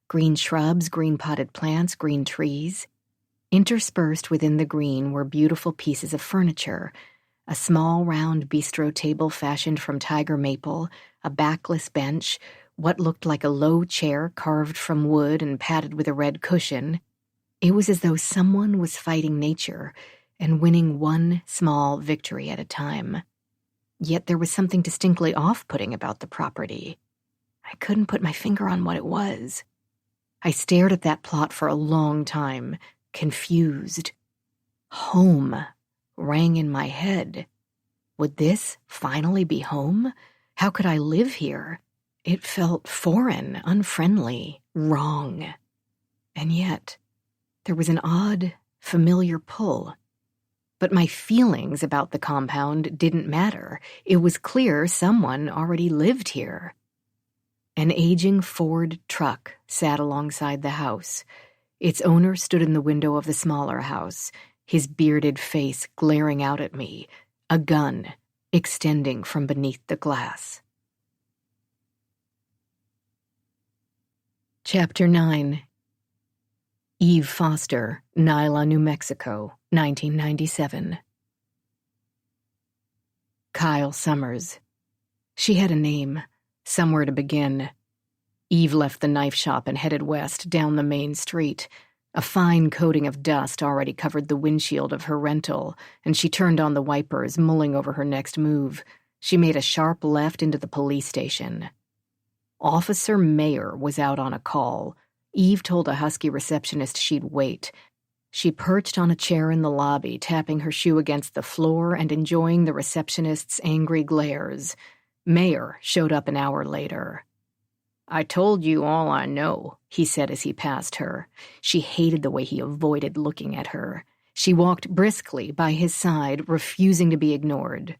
Green shrubs, green potted plants, green trees. Interspersed within the green were beautiful pieces of furniture. A small round bistro table fashioned from tiger maple, a backless bench, what looked like a low chair carved from wood and padded with a red cushion. It was as though someone was fighting nature and winning one small victory at a time. Yet there was something distinctly off-putting about the property. I couldn't put my finger on what it was. I stared at that plot for a long time, confused. Home rang in my head. Would this finally be home? How could I live here? It felt foreign, unfriendly, wrong. And yet, there was an odd, familiar pull. But my feelings about the compound didn't matter. It was clear someone already lived here. An aging Ford truck sat alongside the house. Its owner stood in the window of the smaller house, his bearded face glaring out at me, a gun extending from beneath the glass. Chapter 9. Eve Foster, Nyla, New Mexico, 1997. Kyle Summers. She had a name, somewhere to begin. Eve left the knife shop and headed west down the main street. A fine coating of dust already covered the windshield of her rental, and she turned on the wipers, mulling over her next move. She made a sharp left into the police station. Officer Mayer was out on a call. Eve told a husky receptionist she'd wait. She perched on a chair in the lobby, tapping her shoe against the floor and enjoying the receptionist's angry glares. Mayer showed up an hour later. "I told you all I know," he said as he passed her. She hated the way he avoided looking at her. She walked briskly by his side, refusing to be ignored.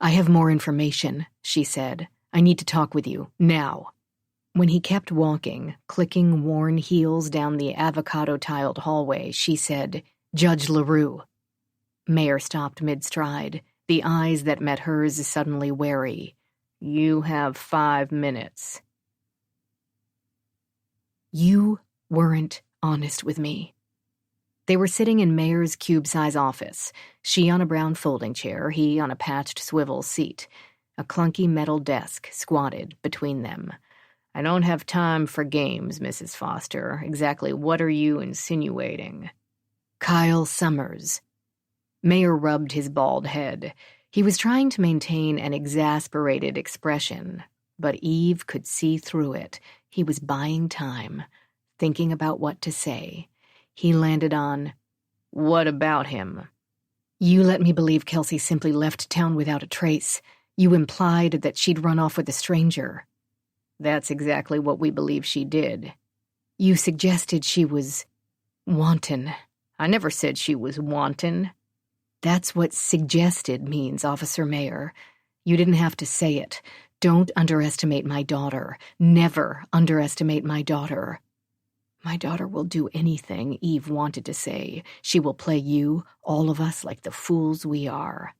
"I have more information," she said. "I need to talk with you, now." When he kept walking, clicking worn heels down the avocado-tiled hallway, she said, "Judge LaRue." Mayer stopped mid-stride, the eyes that met hers suddenly wary. "You have 5 minutes. You weren't honest with me. They were sitting in Mayer's cube-size office, she on a brown folding chair, he on a patched swivel seat. A clunky metal desk squatted between them. "I don't have time for games, Mrs. Foster. Exactly what are you insinuating?" "Kyle Summers." Mayer rubbed his bald head. He was trying to maintain an exasperated expression, but Eve could see through it. He was buying time, thinking about what to say. He landed on, "What about him?" "You let me believe Kelsey simply left town without a trace. You implied that she'd run off with a stranger." "That's exactly what we believe she did." "You suggested she was wanton." "I never said she was wanton." "That's what suggested means, Officer Mayer. You didn't have to say it. Don't underestimate my daughter. Never underestimate my daughter." "My daughter will do anything," Eve wanted to say. "She will play you, all of us, like the fools we are."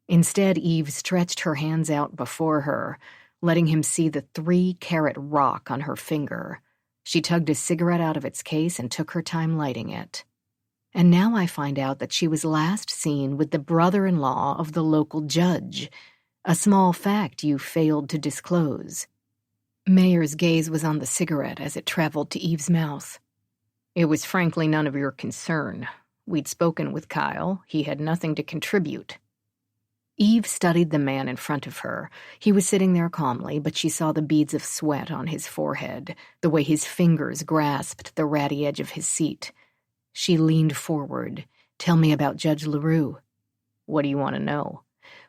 Instead, Eve stretched her hands out before her, letting him see the 3-carat rock on her finger. She tugged a cigarette out of its case and took her time lighting it. "And now I find out that she was last seen with the brother-in-law of the local judge, a small fact you failed to disclose." Mayer's gaze was on the cigarette as it traveled to Eve's mouth. "It was frankly none of your concern. We'd spoken with Kyle. He had nothing to contribute." Eve studied the man in front of her. He was sitting there calmly, but she saw the beads of sweat on his forehead, the way his fingers grasped the ratty edge of his seat. She leaned forward. "Tell me about Judge LaRue." What do you want to know?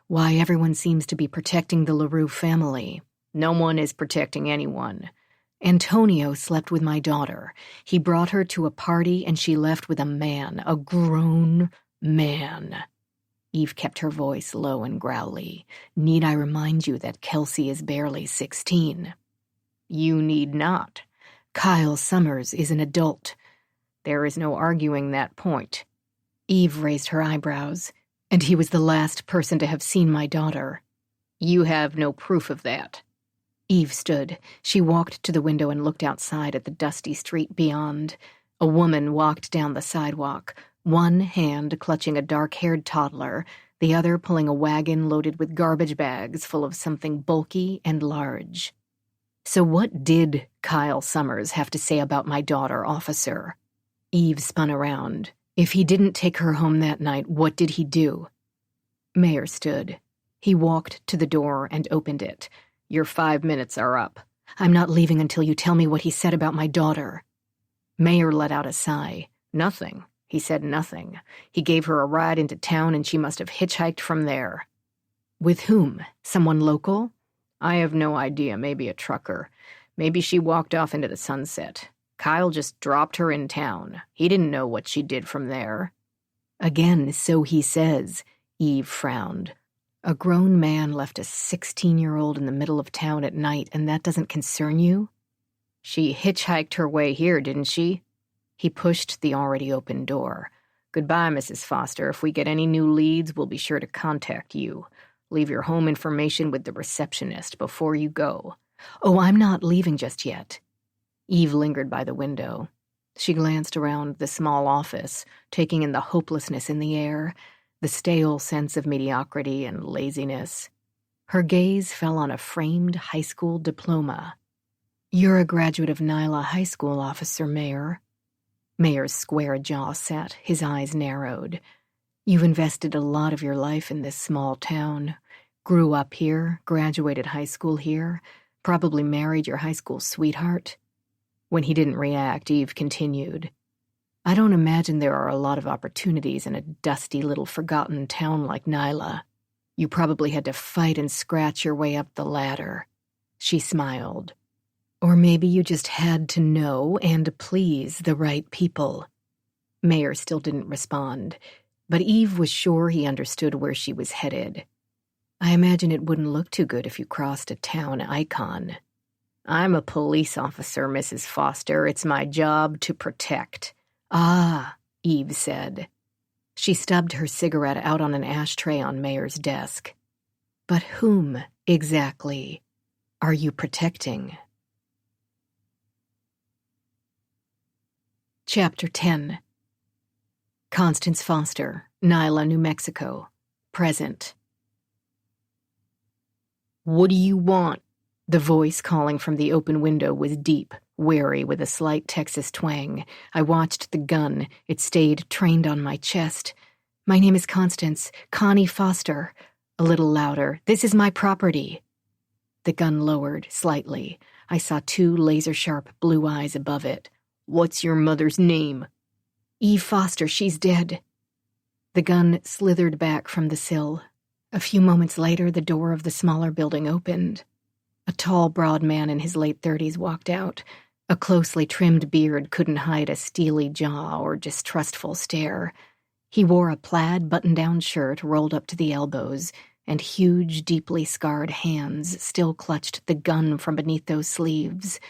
Why everyone seems to be protecting the LaRue family. No one is protecting anyone. Antonio slept with my daughter. He brought her to a party and she left with a man, a grown man. Eve kept her voice low and growly. Need I remind you that Kelsey is barely 16? You need not. Kyle Summers is an adult. There is no arguing that point. Eve raised her eyebrows. And he was the last person to have seen my daughter. You have no proof of that. Eve stood. She walked to the window and looked outside at the dusty street beyond. A woman walked down the sidewalk, one hand clutching a dark-haired toddler, the other pulling a wagon loaded with garbage bags full of something bulky and large. So what did Kyle Summers have to say about my daughter, officer? Eve spun around. If he didn't take her home that night, what did he do? Mayer stood. He walked to the door and opened it. Your 5 minutes are up. I'm not leaving until you tell me what he said about my daughter. Mayer let out a sigh. Nothing. He said nothing. He gave her a ride into town and she must have hitchhiked from there. With whom? Someone local? I have no idea. Maybe a trucker. Maybe she walked off into the sunset. Kyle just dropped her in town. He didn't know what she did from there. Again, so he says. Eve frowned. A grown man left a 16-year-old in the middle of town at night, and that doesn't concern you? She hitchhiked her way here, didn't she? He pushed the already open door. Goodbye, Mrs. Foster. If we get any new leads, we'll be sure to contact you. Leave your home information with the receptionist before you go. Oh, I'm not leaving just yet. Eve lingered by the window. She glanced around the small office, taking in the hopelessness in the air, the stale sense of mediocrity and laziness. Her gaze fell on a framed high school diploma. You're a graduate of Nyla High School, Officer Mayer. Mayer's square jaw set, his eyes narrowed. You've invested a lot of your life in this small town. Grew up here, graduated high school here, probably married your high school sweetheart. When he didn't react, Eve continued. I don't imagine there are a lot of opportunities in a dusty little forgotten town like Nyla. You probably had to fight and scratch your way up the ladder. She smiled. Or maybe you just had to know and please the right people. Mayer still didn't respond, but Eve was sure he understood where she was headed. I imagine it wouldn't look too good if you crossed a town icon. I'm a police officer, Mrs. Foster. It's my job to protect. Ah, Eve said. She stubbed her cigarette out on an ashtray on Mayer's desk. But whom, exactly, are you protecting? Chapter 10. Constance Foster, Nyla, New Mexico. Present. What do you want? The voice calling from the open window was deep, wary with a slight Texas twang. I watched the gun. It stayed trained on my chest. My name is Constance, Connie Foster. A little louder. This is my property. The gun lowered slightly. I saw 2 laser-sharp blue eyes above it. What's your mother's name? Eve Foster, she's dead. The gun slithered back from the sill. A few moments later, the door of the smaller building opened. A tall, broad man in his late 30s walked out. A closely trimmed beard couldn't hide a steely jaw or distrustful stare. He wore a plaid button-down shirt rolled up to the elbows, and huge, deeply scarred hands still clutched the gun from beneath those sleeves.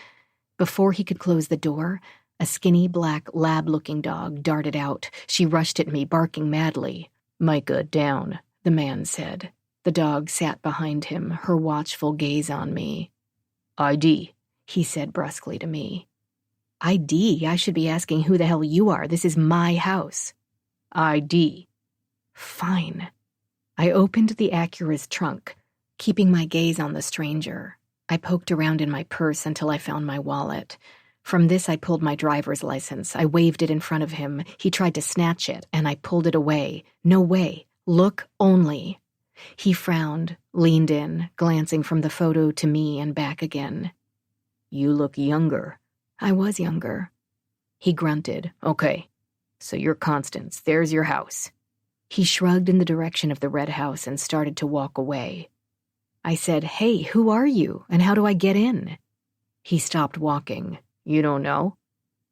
Before he could close the door, a skinny black lab-looking dog darted out. She rushed at me, barking madly. Micah, down, the man said. The dog sat behind him, her watchful gaze on me. ID, he said brusquely to me. ID? I should be asking who the hell you are. This is my house. ID. Fine. I opened the Acura's trunk, keeping my gaze on the stranger. I poked around in my purse until I found my wallet. From this, I pulled my driver's license. I waved it in front of him. He tried to snatch it, and I pulled it away. No way. Look only. He frowned, leaned in, glancing from the photo to me and back again. You look younger. I was younger. He grunted. Okay, so you're Constance. There's your house. He shrugged in the direction of the red house and started to walk away. I said, "Hey, who are you, and how do I get in?" He stopped walking. "You don't know?"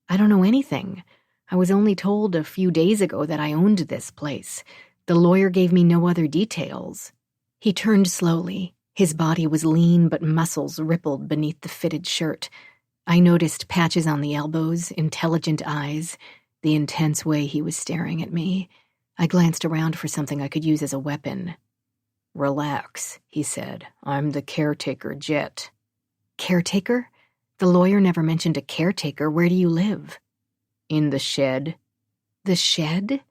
"I don't know anything. I was only told a few days ago that I owned this place. The lawyer gave me no other details." He turned slowly. His body was lean, but muscles rippled beneath the fitted shirt. I noticed patches on the elbows, intelligent eyes, the intense way he was staring at me. I glanced around for something I could use as a weapon. "Relax," he said. "I'm the caretaker, Jet." "Caretaker? The lawyer never mentioned a caretaker. Where do you live?" "In the shed." "The shed?"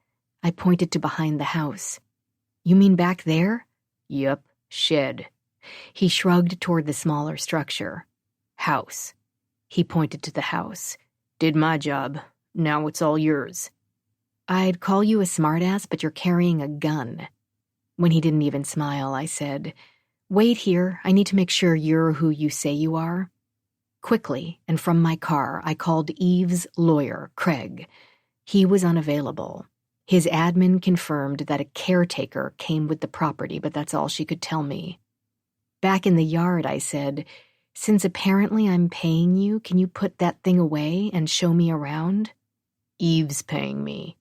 I pointed to behind the house. "You mean back there?" "Yup, shed." He shrugged toward the smaller structure. "House." He pointed to the house. "Did my job. Now it's all yours." "I'd call you a smartass, but you're carrying a gun." When he didn't even smile, I said, "Wait here. I need to make sure you're who you say you are." Quickly, and from my car, I called Eve's lawyer, Craig. He was unavailable. His admin confirmed that a caretaker came with the property, but that's all she could tell me. Back in the yard, I said, "Since apparently I'm paying you, can you put that thing away and show me around?" "Eve's paying me."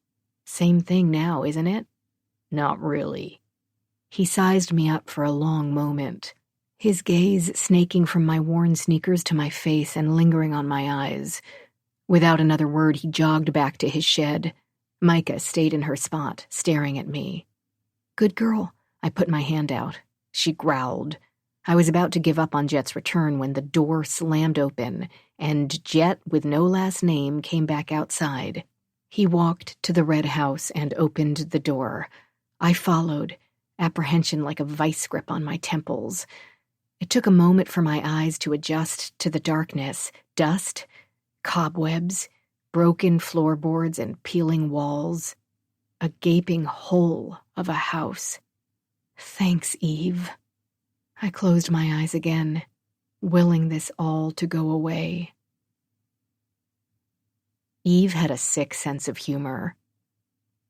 "Same thing now, isn't it?" "Not really." He sized me up for a long moment, his gaze snaking from my worn sneakers to my face and lingering on my eyes. Without another word, he jogged back to his shed. Micah stayed in her spot, staring at me. "Good girl." I put my hand out. She growled. I was about to give up on Jet's return when the door slammed open, and Jet, with no last name, came back outside. He walked to the red house and opened the door. I followed, apprehension like a vice grip on my temples. It took a moment for my eyes to adjust to the darkness, dust, cobwebs, broken floorboards and peeling walls. A gaping hole of a house. Thanks, Eve. I closed my eyes again, willing this all to go away. Eve had a sick sense of humor.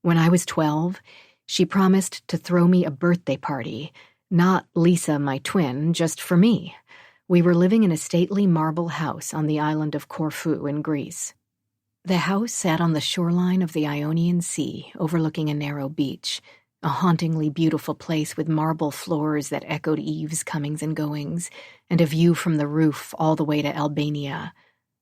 When I was 12, she promised to throw me a birthday party, not Lisa, my twin, just for me. We were living in a stately marble house on the island of Corfu in Greece. The house sat on the shoreline of the Ionian Sea, overlooking a narrow beach, a hauntingly beautiful place with marble floors that echoed Eve's comings and goings, and a view from the roof all the way to Albania.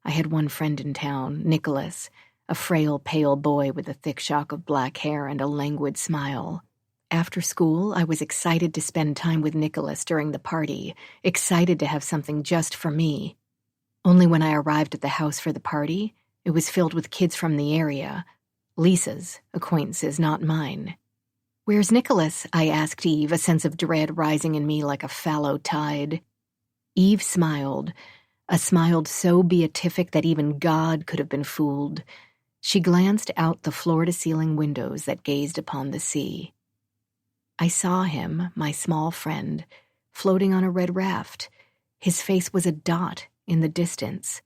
I had one friend in town, Nicholas, a frail, pale boy with a thick shock of black hair and a languid smile. After school, I was excited to spend time with Nicholas during the party, excited to have something just for me. Only when I arrived at the house for the party, it was filled with kids from the area. Lisa's acquaintances, not mine. "Where's Nicholas?" I asked Eve, a sense of dread rising in me like a fallow tide. Eve smiled, a smile so beatific that even God could have been fooled. She glanced out the floor-to-ceiling windows that gazed upon the sea. I saw him, my small friend, floating on a red raft. His face was a dot in the distance.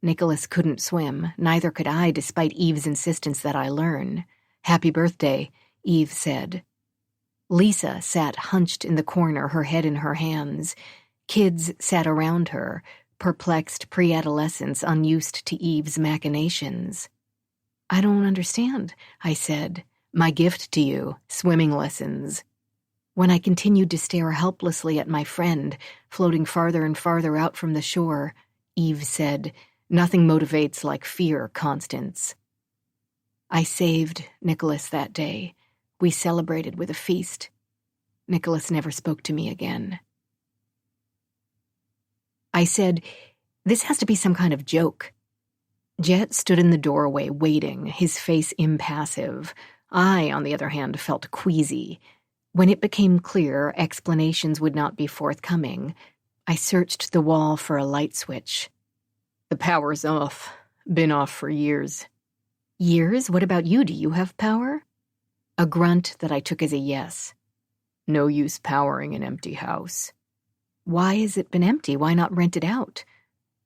Nicholas couldn't swim, neither could I, despite Eve's insistence that I learn. "Happy birthday," Eve said. Lisa sat hunched in the corner, her head in her hands. Kids sat around her, perplexed pre-adolescents unused to Eve's machinations. "I don't understand," I said. "My gift to you, swimming lessons." When I continued to stare helplessly at my friend, floating farther and farther out from the shore, Eve said, "Nothing motivates like fear, Constance." I saved Nicholas that day. We celebrated with a feast. Nicholas never spoke to me again. I said, "This has to be some kind of joke." Jet stood in the doorway, waiting, his face impassive. I, on the other hand, felt queasy. When it became clear explanations would not be forthcoming, I searched the wall for a light switch. "The power's off. Been off for years." "Years? What about you? Do you have power?" A grunt that I took as a yes. "No use powering an empty house." "Why has it been empty? Why not rent it out?"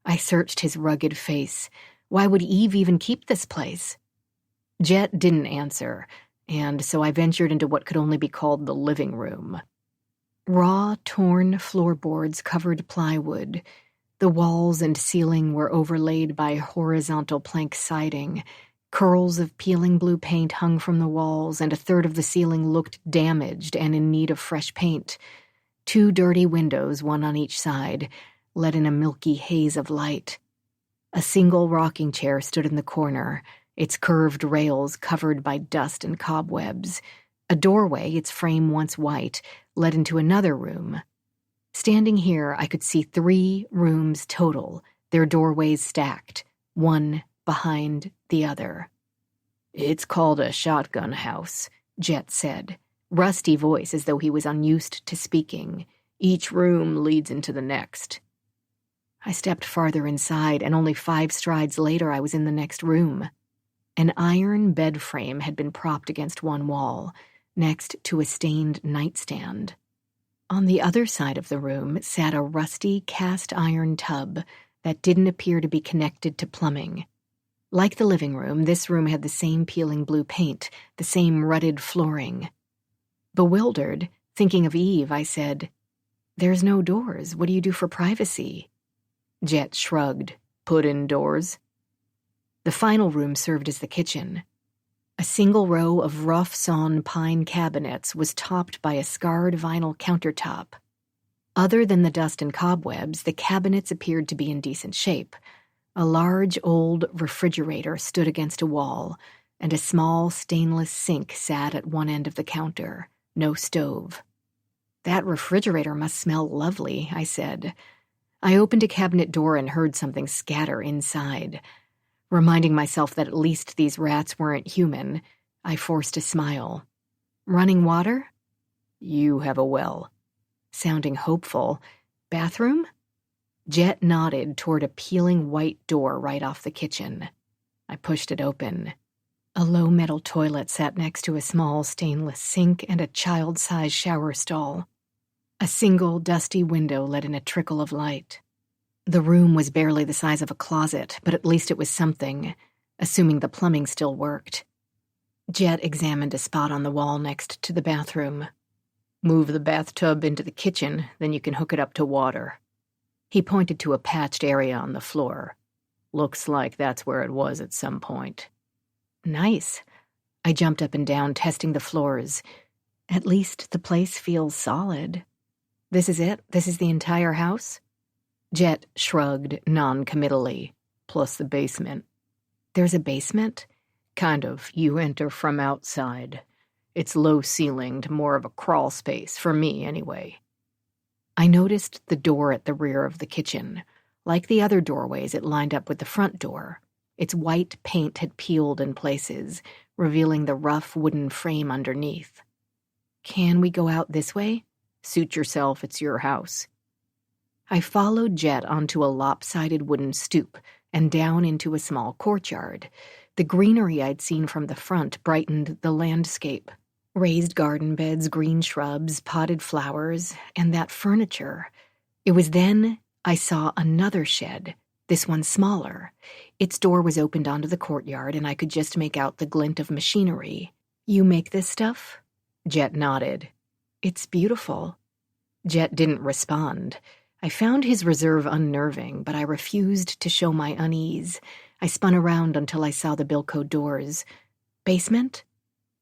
I searched his rugged face. Why would Eve even keep this place? Jet didn't answer. and so I ventured into what could only be called the living room. Raw, torn floorboards covered plywood. The walls and ceiling were overlaid by horizontal plank siding. Curls of peeling blue paint hung from the walls, and a third of the ceiling looked damaged and in need of fresh paint. 2 dirty windows, one on each side, let in a milky haze of light. A single rocking chair stood in the corner, its curved rails covered by dust and cobwebs. A doorway, its frame once white, led into another room. Standing here, I could see 3 rooms total, their doorways stacked, one behind the other. "It's called a shotgun house," Jet said, rusty voice as though he was unused to speaking. "Each room leads into the next." I stepped farther inside, and only 5 strides later I was in the next room. An iron bed frame had been propped against one wall, next to a stained nightstand. On the other side of the room sat a rusty cast-iron tub that didn't appear to be connected to plumbing. Like the living room, this room had the same peeling blue paint, the same rutted flooring. Bewildered, thinking of Eve, I said, "There's no doors. What do you do for privacy?" Jet shrugged. "Put indoors." The final room served as the kitchen. A single row of rough-sawn pine cabinets was topped by a scarred vinyl countertop. Other than the dust and cobwebs, the cabinets appeared to be in decent shape. A large old refrigerator stood against a wall, and a small stainless sink sat at one end of the counter. No stove. "That refrigerator must smell lovely," I said. I opened a cabinet door and heard something scatter inside. Reminding myself that at least these rats weren't human, I forced a smile. "Running water?" "You have a well." Sounding hopeful. "Bathroom?" Jet nodded toward a peeling white door right off the kitchen. I pushed it open. A low metal toilet sat next to a small stainless sink and a child-sized shower stall. A single dusty window let in a trickle of light. The room was barely the size of a closet, but at least it was something, assuming the plumbing still worked. Jet examined a spot on the wall next to the bathroom. "Move the bathtub into the kitchen, then you can hook it up to water." He pointed to a patched area on the floor. "Looks like that's where it was at some point." "Nice." I jumped up and down, testing the floors. At least the place feels solid. "This is it? This is the entire house?" Jet shrugged non-committally. "Plus the basement." "There's a basement?" "Kind of. You enter from outside. It's low-ceilinged, more of a crawl space, for me anyway." I noticed the door at the rear of the kitchen. Like the other doorways, it lined up with the front door. Its white paint had peeled in places, revealing the rough wooden frame underneath. "Can we go out this way?" "Suit yourself, it's your house." I followed Jet onto a lopsided wooden stoop and down into a small courtyard. The greenery I'd seen from the front brightened the landscape. Raised garden beds, green shrubs, potted flowers, and that furniture. It was then I saw another shed, this one smaller. Its door was opened onto the courtyard, and I could just make out the glint of machinery. "You make this stuff?" Jet nodded. "It's beautiful." Jet didn't respond. I found his reserve unnerving, but I refused to show my unease. I spun around until I saw the Bilko doors. "Basement?"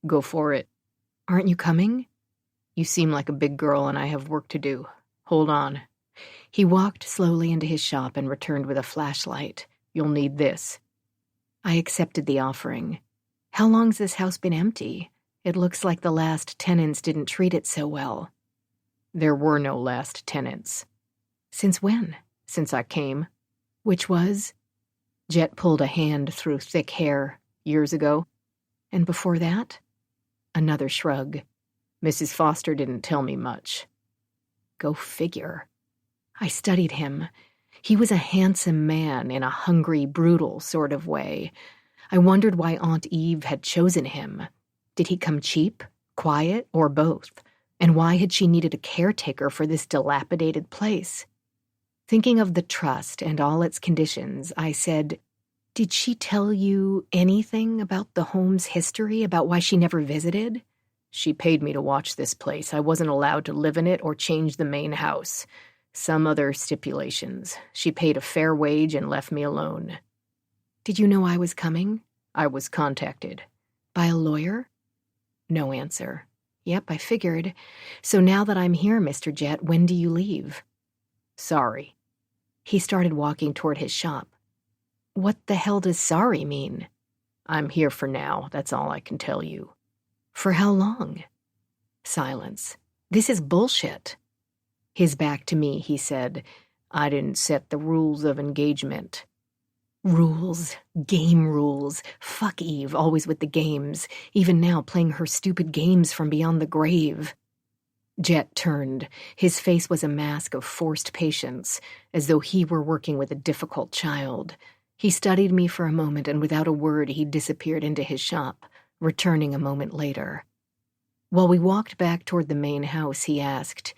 "Go for it." "Aren't you coming?" "You seem like a big girl and I have work to do. Hold on." He walked slowly into his shop and returned with a flashlight. "You'll need this." I accepted the offering. "How long's this house been empty? It looks like the last tenants didn't treat it so well." "There were no last tenants." "Since when?" "Since I came." "Which was?" Jet pulled a hand through thick hair. "Years ago." "And before that?" Another shrug. "Mrs. Foster didn't tell me much." Go figure. I studied him. He was a handsome man in a hungry, brutal sort of way. I wondered why Aunt Eve had chosen him. Did he come cheap, quiet, or both? And why had she needed a caretaker for this dilapidated place? Thinking of the trust and all its conditions, I said, Did she tell you anything about the home's history, about why she never visited? She paid me to watch this place. I wasn't allowed to live in it or change the main house. Some other stipulations. She paid a fair wage and left me alone. Did you know I was coming? I was contacted. By a lawyer? No answer. Yep, I figured. So now that I'm here, Mr. Jet, when do you leave? Sorry. He started walking toward his shop. What the hell does sorry mean? I'm here for now. That's all I can tell you. For how long? Silence. This is bullshit. His back to me, he said, I didn't set the rules of engagement. Rules. Game rules. Fuck Eve, always with the games. Even now, playing her stupid games from beyond the grave. Jet turned. His face was a mask of forced patience, as though he were working with a difficult child. He studied me for a moment, and without a word he disappeared into his shop, returning a moment later. While we walked back toward the main house, he asked,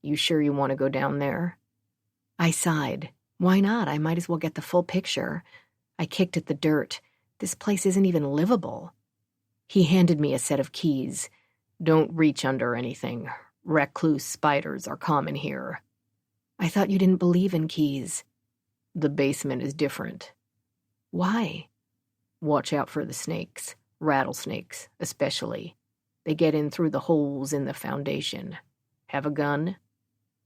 You sure you want to go down there? I sighed. Why not? I might as well get the full picture. I kicked at the dirt. This place isn't even livable. He handed me a set of keys. Don't reach under anything. Recluse spiders are common here. I thought you didn't believe in keys. The basement is different. Why? Watch out for the snakes. Rattlesnakes, especially. They get in through the holes in the foundation. Have a gun?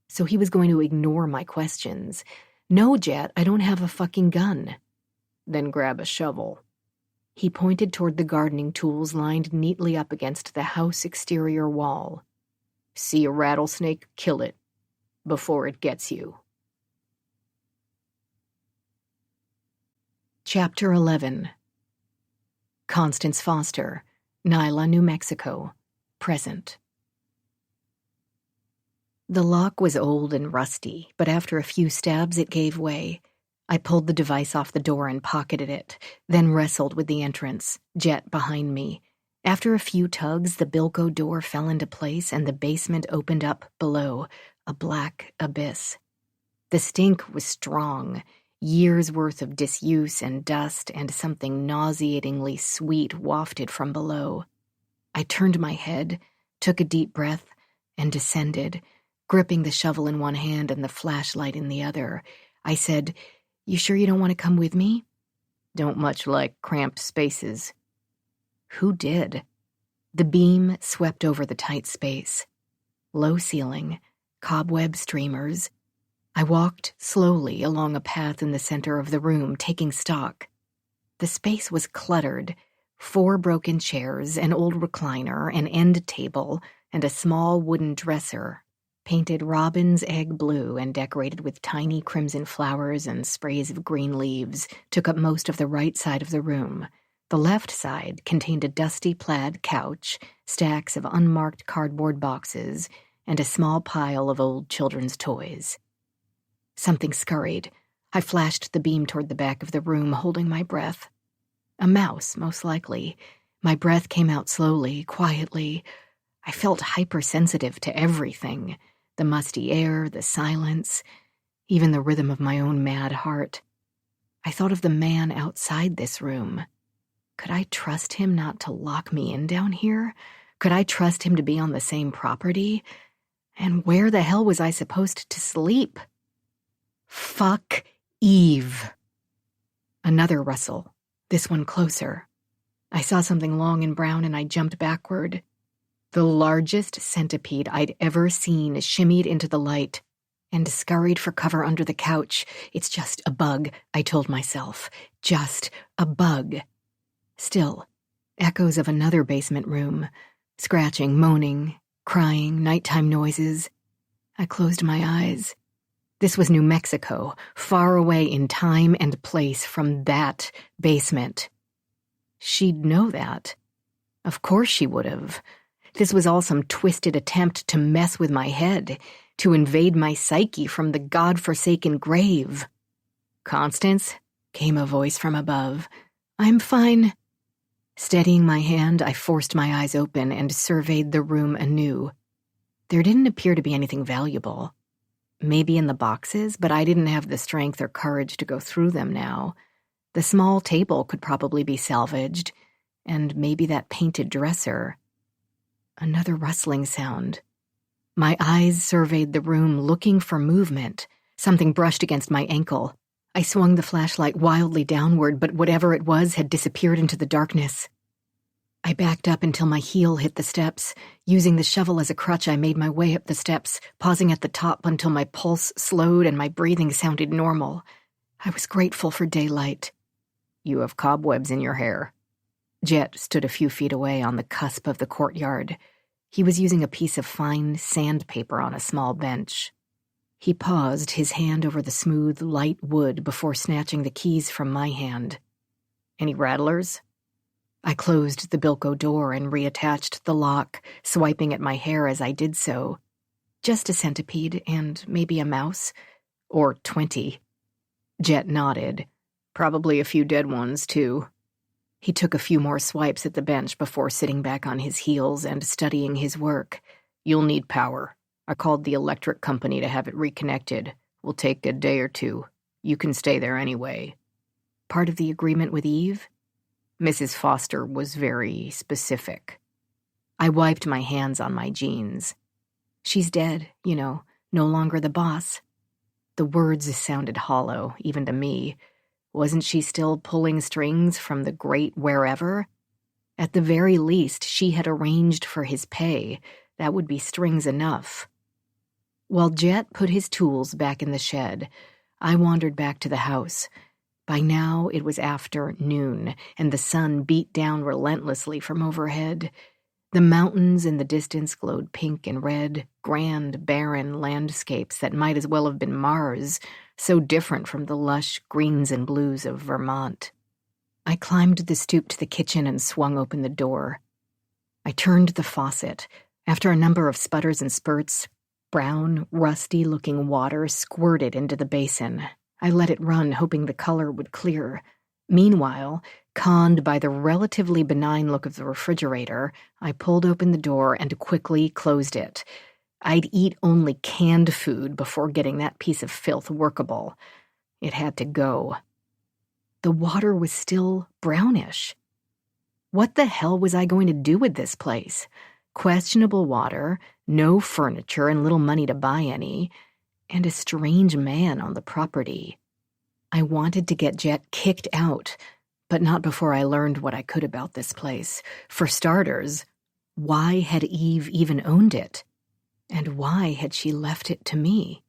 So he was going to ignore my questions. No, Jet, I don't have a fucking gun. Then grab a shovel. He pointed toward the gardening tools lined neatly up against the house exterior wall. See a rattlesnake, kill it. Before it gets you. Chapter 11. Constance Foster, Nyla, New Mexico. Present. The lock was old and rusty, but after a few stabs it gave way. I pulled the device off the door and pocketed it, then wrestled with the entrance, Jet behind me. After a few tugs, the Bilko door fell into place and the basement opened up below, a black abyss. The stink was strong, years' worth of disuse and dust and something nauseatingly sweet wafted from below. I turned my head, took a deep breath, and descended, gripping the shovel in one hand and the flashlight in the other. I said, You sure you don't want to come with me? Don't much like cramped spaces. Who did? The beam swept over the tight space. Low ceiling, cobweb streamers. I walked slowly along a path in the center of the room, taking stock. The space was cluttered. 4 broken chairs, an old recliner, an end table, and a small wooden dresser, painted robin's egg blue and decorated with tiny crimson flowers and sprays of green leaves, took up most of the right side of the room. The left side contained a dusty plaid couch, stacks of unmarked cardboard boxes, and a small pile of old children's toys. Something scurried. I flashed the beam toward the back of the room, holding my breath. A mouse, most likely. My breath came out slowly, quietly. I felt hypersensitive to everything. The musty air, the silence, even the rhythm of my own mad heart. I thought of the man outside this room. Could I trust him not to lock me in down here? Could I trust him to be on the same property? And where the hell was I supposed to sleep? Fuck Eve. Another rustle, this one closer. I saw something long and brown and I jumped backward. The largest centipede I'd ever seen shimmied into the light and scurried for cover under the couch. It's just a bug, I told myself. Just a bug. Still, echoes of another basement room. Scratching, moaning, crying, nighttime noises. I closed my eyes. This was New Mexico, far away in time and place from that basement. She'd know that. Of course she would have. This was all some twisted attempt to mess with my head, to invade my psyche from the God-forsaken grave. "Constance?" came a voice from above. "I'm fine." Steadying my hand, I forced my eyes open and surveyed the room anew. There didn't appear to be anything valuable. Maybe in the boxes, but I didn't have the strength or courage to go through them now. The small table could probably be salvaged, and maybe that painted dresser. Another rustling sound. My eyes surveyed the room, looking for movement. Something brushed against my ankle. I swung the flashlight wildly downward, but whatever it was had disappeared into the darkness. I backed up until my heel hit the steps. Using the shovel as a crutch, I made my way up the steps, pausing at the top until my pulse slowed and my breathing sounded normal. I was grateful for daylight. You have cobwebs in your hair. Jet stood a few feet away on the cusp of the courtyard. He was using a piece of fine sandpaper on a small bench. He paused, his hand over the smooth, light wood before snatching the keys from my hand. Any rattlers? I closed the Bilko door and reattached the lock, swiping at my hair as I did so. Just a centipede and maybe a mouse. Or 20. Jet nodded. Probably a few dead ones, too. He took a few more swipes at the bench before sitting back on his heels and studying his work. You'll need power. I called the electric company to have it reconnected. Will take a day or two. You can stay there anyway. Part of the agreement with Eve? Mrs. Foster was very specific. I wiped my hands on my jeans. She's dead, no longer the boss. The words sounded hollow, even to me. Wasn't she still pulling strings from the great wherever? At the very least, she had arranged for his pay. That would be strings enough. While Jet put his tools back in the shed, I wandered back to the house. By now, it was after noon, and the sun beat down relentlessly from overhead. The mountains in the distance glowed pink and red, grand, barren landscapes that might as well have been Mars, so different from the lush greens and blues of Vermont. I climbed the stoop to the kitchen and swung open the door. I turned the faucet. After a number of sputters and spurts, brown, rusty-looking water squirted into the basin. I let it run, hoping the color would clear. Meanwhile, conned by the relatively benign look of the refrigerator, I pulled open the door and quickly closed it. I'd eat only canned food before getting that piece of filth workable. It had to go. The water was still brownish. What the hell was I going to do with this place? Questionable water, no furniture, and little money to buy any, and a strange man on the property. I wanted to get Jet kicked out, but not before I learned what I could about this place. For starters, why had Eve even owned it? And why had she left it to me?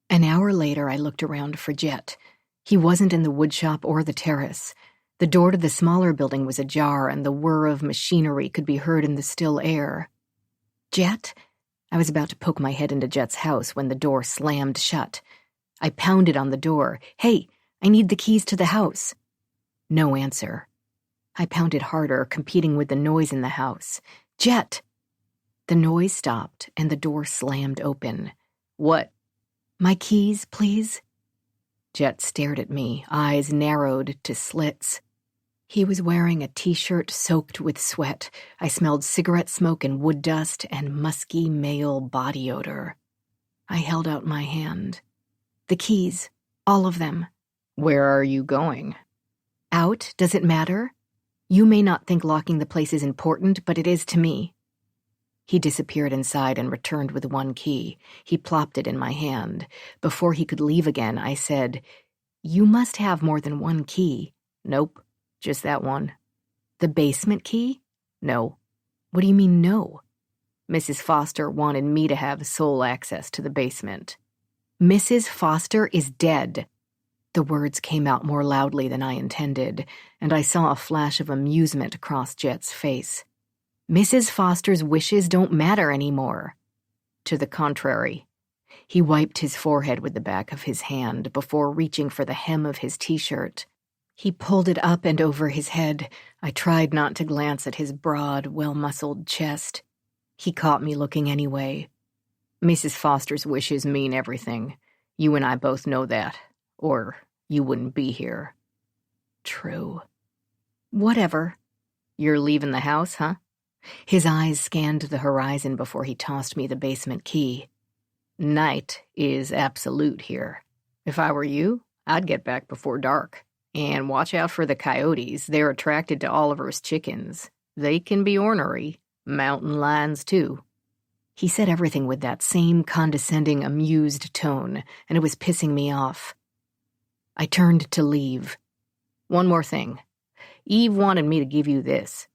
An hour later, I looked around for Jet. He wasn't in the woodshop or the terrace. The door to the smaller building was ajar, and the whir of machinery could be heard in the still air. Jet? I was about to poke my head into Jet's house when the door slammed shut. I pounded on the door. Hey, I need the keys to the house. No answer. I pounded harder, competing with the noise in the house. Jet! The noise stopped, and the door slammed open. What? My keys, please? Jet stared at me, eyes narrowed to slits. He was wearing a t-shirt soaked with sweat. I smelled cigarette smoke and wood dust and musky male body odor. I held out my hand. The keys, all of them. Where are you going? Out? Does it matter? You may not think locking the place is important, but it is to me. He disappeared inside and returned with one key. He plopped it in my hand. Before he could leave again, I said, You must have more than one key. Nope, just that one. The basement key? No. What do you mean, no? Mrs. Foster wanted me to have sole access to the basement. Mrs. Foster is dead. The words came out more loudly than I intended, and I saw a flash of amusement across Jet's face. Mrs. Foster's wishes don't matter anymore. To the contrary. He wiped his forehead with the back of his hand before reaching for the hem of his t-shirt. He pulled it up and over his head. I tried not to glance at his broad, well-muscled chest. He caught me looking anyway. Mrs. Foster's wishes mean everything. You and I both know that. Or you wouldn't be here. True. Whatever. You're leaving the house, huh? His eyes scanned the horizon before he tossed me the basement key. Night is absolute here. If I were you, I'd get back before dark. And watch out for the coyotes. They're attracted to Oliver's chickens. They can be ornery. Mountain lions, too. He said everything with that same condescending, amused tone, and it was pissing me off. I turned to leave. One more thing. Eve wanted me to give you this.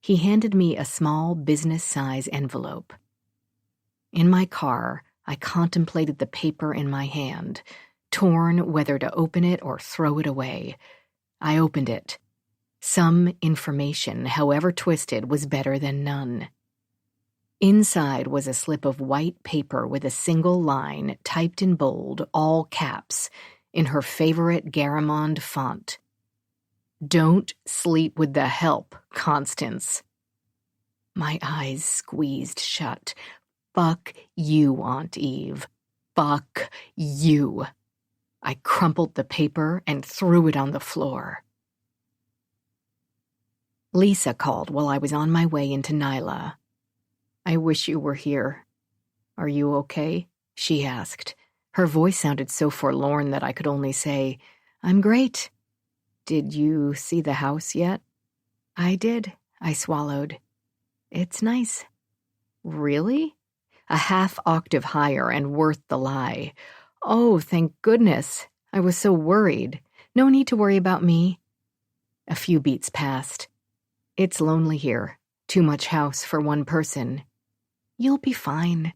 He handed me a small business-size envelope. In my car, I contemplated the paper in my hand, torn whether to open it or throw it away. I opened it. Some information, however twisted, was better than none. Inside was a slip of white paper with a single line, typed in bold, all caps, in her favorite Garamond font. "Don't sleep with the help, Constance." My eyes squeezed shut. Fuck you, Aunt Eve. Fuck you. I crumpled the paper and threw it on the floor. Lisa called while I was on my way into Nyla. "I wish you were here. Are you okay?" she asked. Her voice sounded so forlorn that I could only say, "I'm great." "Did you see the house yet?" "I did," I swallowed. "It's nice." "Really?" A half octave higher and worth the lie. "Oh, thank goodness. I was so worried." "No need to worry about me." A few beats passed. "It's lonely here. Too much house for one person." "You'll be fine."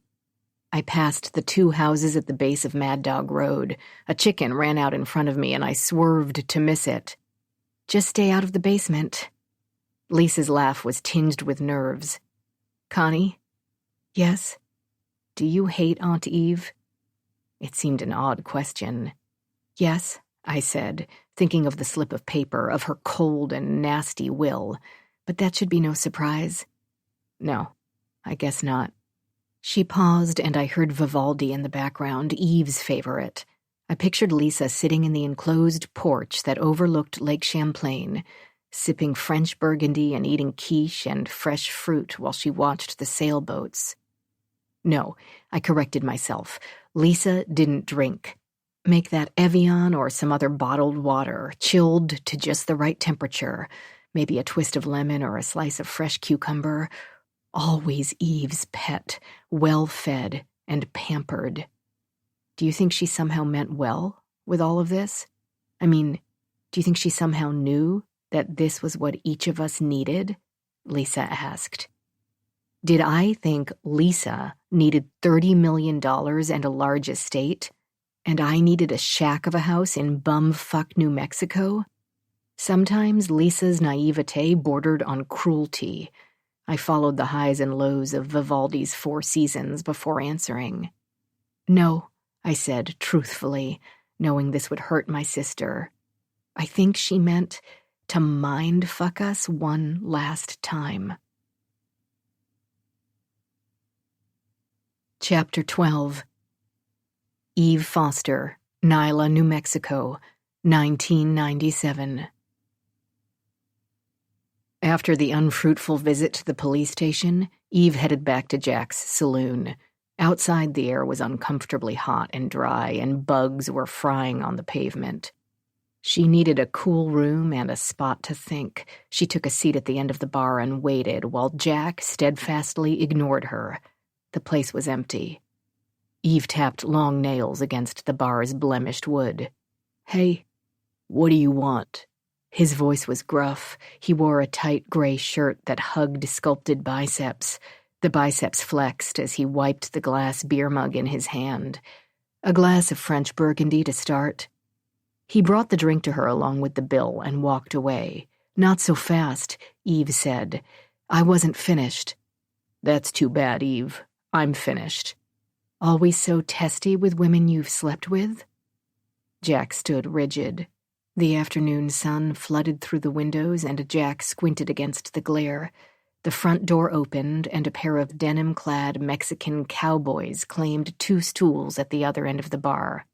I passed the 2 houses at the base of Mad Dog Road. A chicken ran out in front of me and I swerved to miss it. "Just stay out of the basement." Lisa's laugh was tinged with nerves. "Connie?" "Yes?" "Do you hate Aunt Eve?" It seemed an odd question. "Yes," I said, thinking of the slip of paper, of her cold and nasty will. But that should be no surprise. "No, I guess not." She paused, and I heard Vivaldi in the background, Eve's favorite. I pictured Lisa sitting in the enclosed porch that overlooked Lake Champlain, sipping French Burgundy and eating quiche and fresh fruit while she watched the sailboats. No, I corrected myself. Lisa didn't drink. Make that Evian or some other bottled water, chilled to just the right temperature, maybe a twist of lemon or a slice of fresh cucumber. Always Eve's pet, well-fed and pampered. Do you think she somehow meant well with all of this? I mean, do you think she somehow knew that this was what each of us needed? Lisa asked. Did I think Lisa needed $30 million and a large estate, and I needed a shack of a house in bumfuck New Mexico? Sometimes Lisa's naivete bordered on cruelty. I followed the highs and lows of Vivaldi's 4 Seasons before answering. "No," I said truthfully, knowing this would hurt my sister. "I think she meant to mind-fuck us one last time." Chapter 12. Eve Foster, Nyla, New Mexico, 1997. After the unfruitful visit to the police station, Eve headed back to Jack's saloon. Outside, the air was uncomfortably hot and dry, and bugs were frying on the pavement. She needed a cool room and a spot to think. She took a seat at the end of the bar and waited, while Jack steadfastly ignored her. The place was empty. Eve tapped long nails against the bar's blemished wood. "Hey, what do you want?" His voice was gruff. He wore a tight gray shirt that hugged sculpted biceps. The biceps flexed as he wiped the glass beer mug in his hand. "A glass of French Burgundy to start." He brought the drink to her along with the bill and walked away. "Not so fast," Eve said. "I wasn't finished." "That's too bad, Eve. I'm finished." "Always so testy with women you've slept with?" Jack stood rigid. The afternoon sun flooded through the windows, and Jack squinted against the glare. The front door opened, and a pair of denim-clad Mexican cowboys claimed 2 stools at the other end of the bar.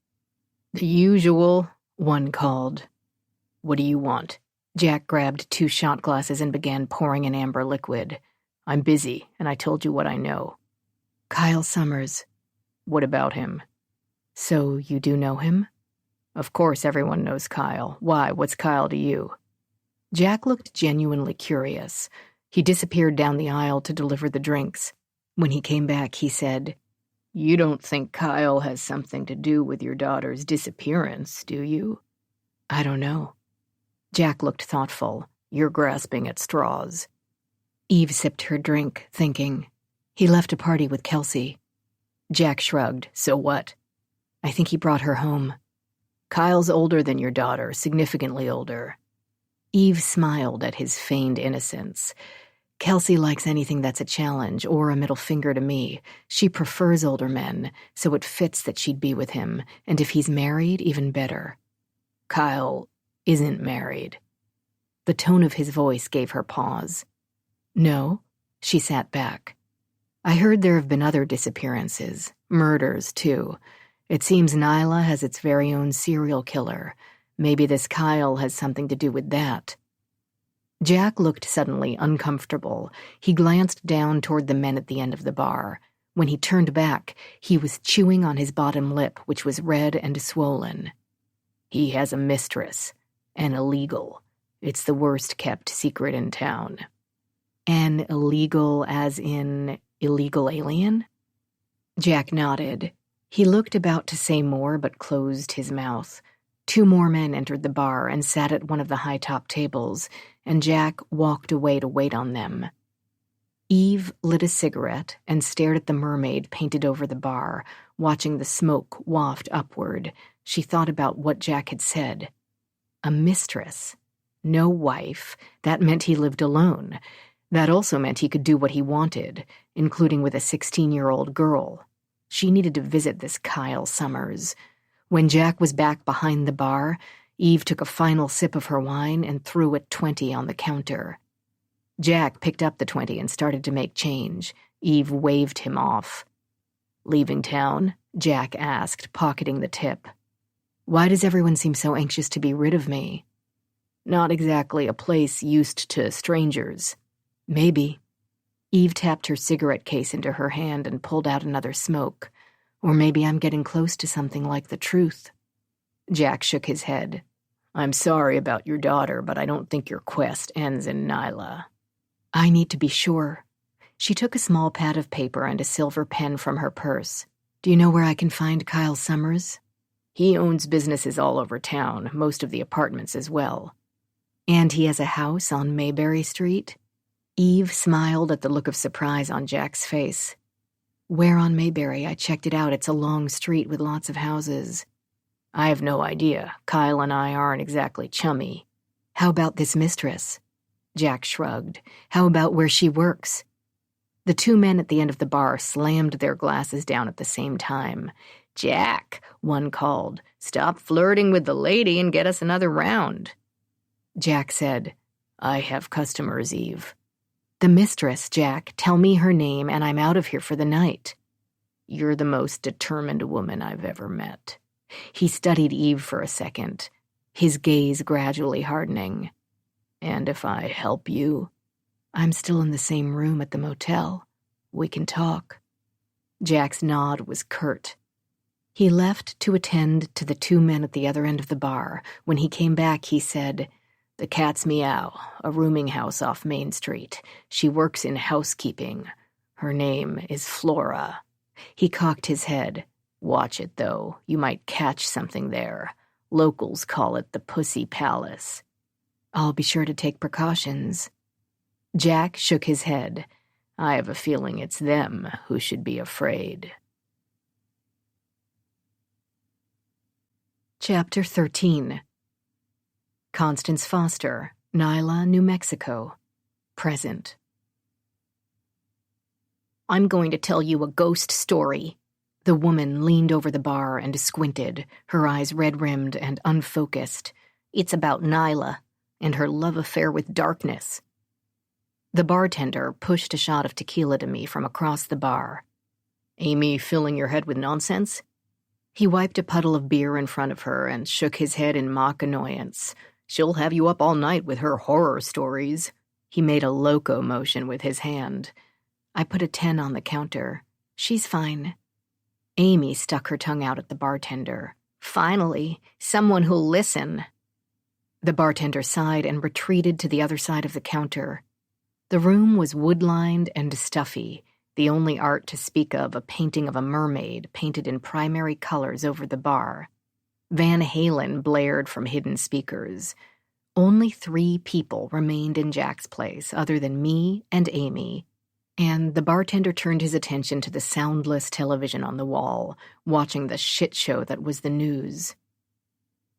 "The usual," one called. "What do you want?" Jack grabbed 2 shot glasses and began pouring an amber liquid. "I'm busy, and I told you what I know." "Kyle Summers." "What about him?" "So you do know him?" Of course everyone knows Kyle. Why, what's Kyle to you? Jack looked genuinely curious. He disappeared down the aisle to deliver the drinks. When he came back, he said, You don't think Kyle has something to do with your daughter's disappearance, do you? I don't know. Jack looked thoughtful. You're grasping at straws. Eve sipped her drink, thinking, he left a party with Kelsey. Jack shrugged. So what? I think he brought her home. Kyle's older than your daughter, significantly older. Eve smiled at his feigned innocence. Kelsey likes anything that's a challenge or a middle finger to me. She prefers older men, so it fits that she'd be with him, and if he's married, even better. Kyle isn't married. The tone of his voice gave her pause. No, she sat back. I heard there have been other disappearances, murders, too. It seems Nyla has its very own serial killer. Maybe this Kyle has something to do with that. Jack looked suddenly uncomfortable. He glanced down toward the men at the end of the bar. When he turned back, he was chewing on his bottom lip, which was red and swollen. He has a mistress, an illegal. It's the worst-kept secret in town. An illegal as in illegal alien? Jack nodded. He looked about to say more, but closed his mouth. 2 more men entered the bar and sat at one of the high-top tables, and Jack walked away to wait on them. Eve lit a cigarette and stared at the mermaid painted over the bar, watching the smoke waft upward. She thought about what Jack had said. A mistress. No wife. That meant he lived alone. That also meant he could do what he wanted, including with a 16-year-old girl. She needed to visit this Kyle Summers. When Jack was back behind the bar, Eve took a final sip of her wine and threw a 20 on the counter. Jack picked up the 20 and started to make change. Eve waved him off. Leaving town? Jack asked, pocketing the tip. Why does everyone seem so anxious to be rid of me? Not exactly a place used to strangers. Maybe. Eve tapped her cigarette case into her hand and pulled out another smoke. Or maybe I'm getting close to something like the truth. Jack shook his head. I'm sorry about your daughter, but I don't think your quest ends in Nyla. I need to be sure. She took a small pad of paper and a silver pen from her purse. Do you know where I can find Kyle Summers? He owns businesses all over town, most of the apartments as well. And he has a house on Mayberry Street? Eve smiled at the look of surprise on Jack's face. Where on Mayberry? I checked it out. It's a long street with lots of houses. I have no idea. Kyle and I aren't exactly chummy. How about this mistress? Jack shrugged. How about where she works? The 2 men at the end of the bar slammed their glasses down at the same time. Jack, one called, stop flirting with the lady and get us another round. Jack said, I have customers, Eve. The mistress, Jack. Tell me her name and I'm out of here for the night. You're the most determined woman I've ever met. He studied Eve for a second, his gaze gradually hardening. And if I help you? I'm still in the same room at the motel. We can talk. Jack's nod was curt. He left to attend to the 2 men at the other end of the bar. When he came back, he said, The Cat's Meow, a rooming house off Main Street. She works in housekeeping. Her name is Flora. He cocked his head. Watch it, though. You might catch something there. Locals call it the Pussy Palace. I'll be sure to take precautions. Jack shook his head. I have a feeling it's them who should be afraid. Chapter 13. Constance Foster, Nyla, New Mexico. Present. I'm going to tell you a ghost story. The woman leaned over the bar and squinted, her eyes red-rimmed and unfocused. It's about Nyla and her love affair with darkness. The bartender pushed a shot of tequila to me from across the bar. Amy filling your head with nonsense? He wiped a puddle of beer in front of her and shook his head in mock annoyance. She'll have you up all night with her horror stories. He made a loco motion with his hand. I put a 10 on the counter. She's fine. Amy stuck her tongue out at the bartender. Finally, someone who'll listen. The bartender sighed and retreated to the other side of the counter. The room was wood-lined and stuffy, the only art to speak of a painting of a mermaid painted in primary colors over the bar. Van Halen blared from hidden speakers. Only 3 people remained in Jack's place other than me and Amy, and the bartender turned his attention to the soundless television on the wall, watching the shit show that was the news.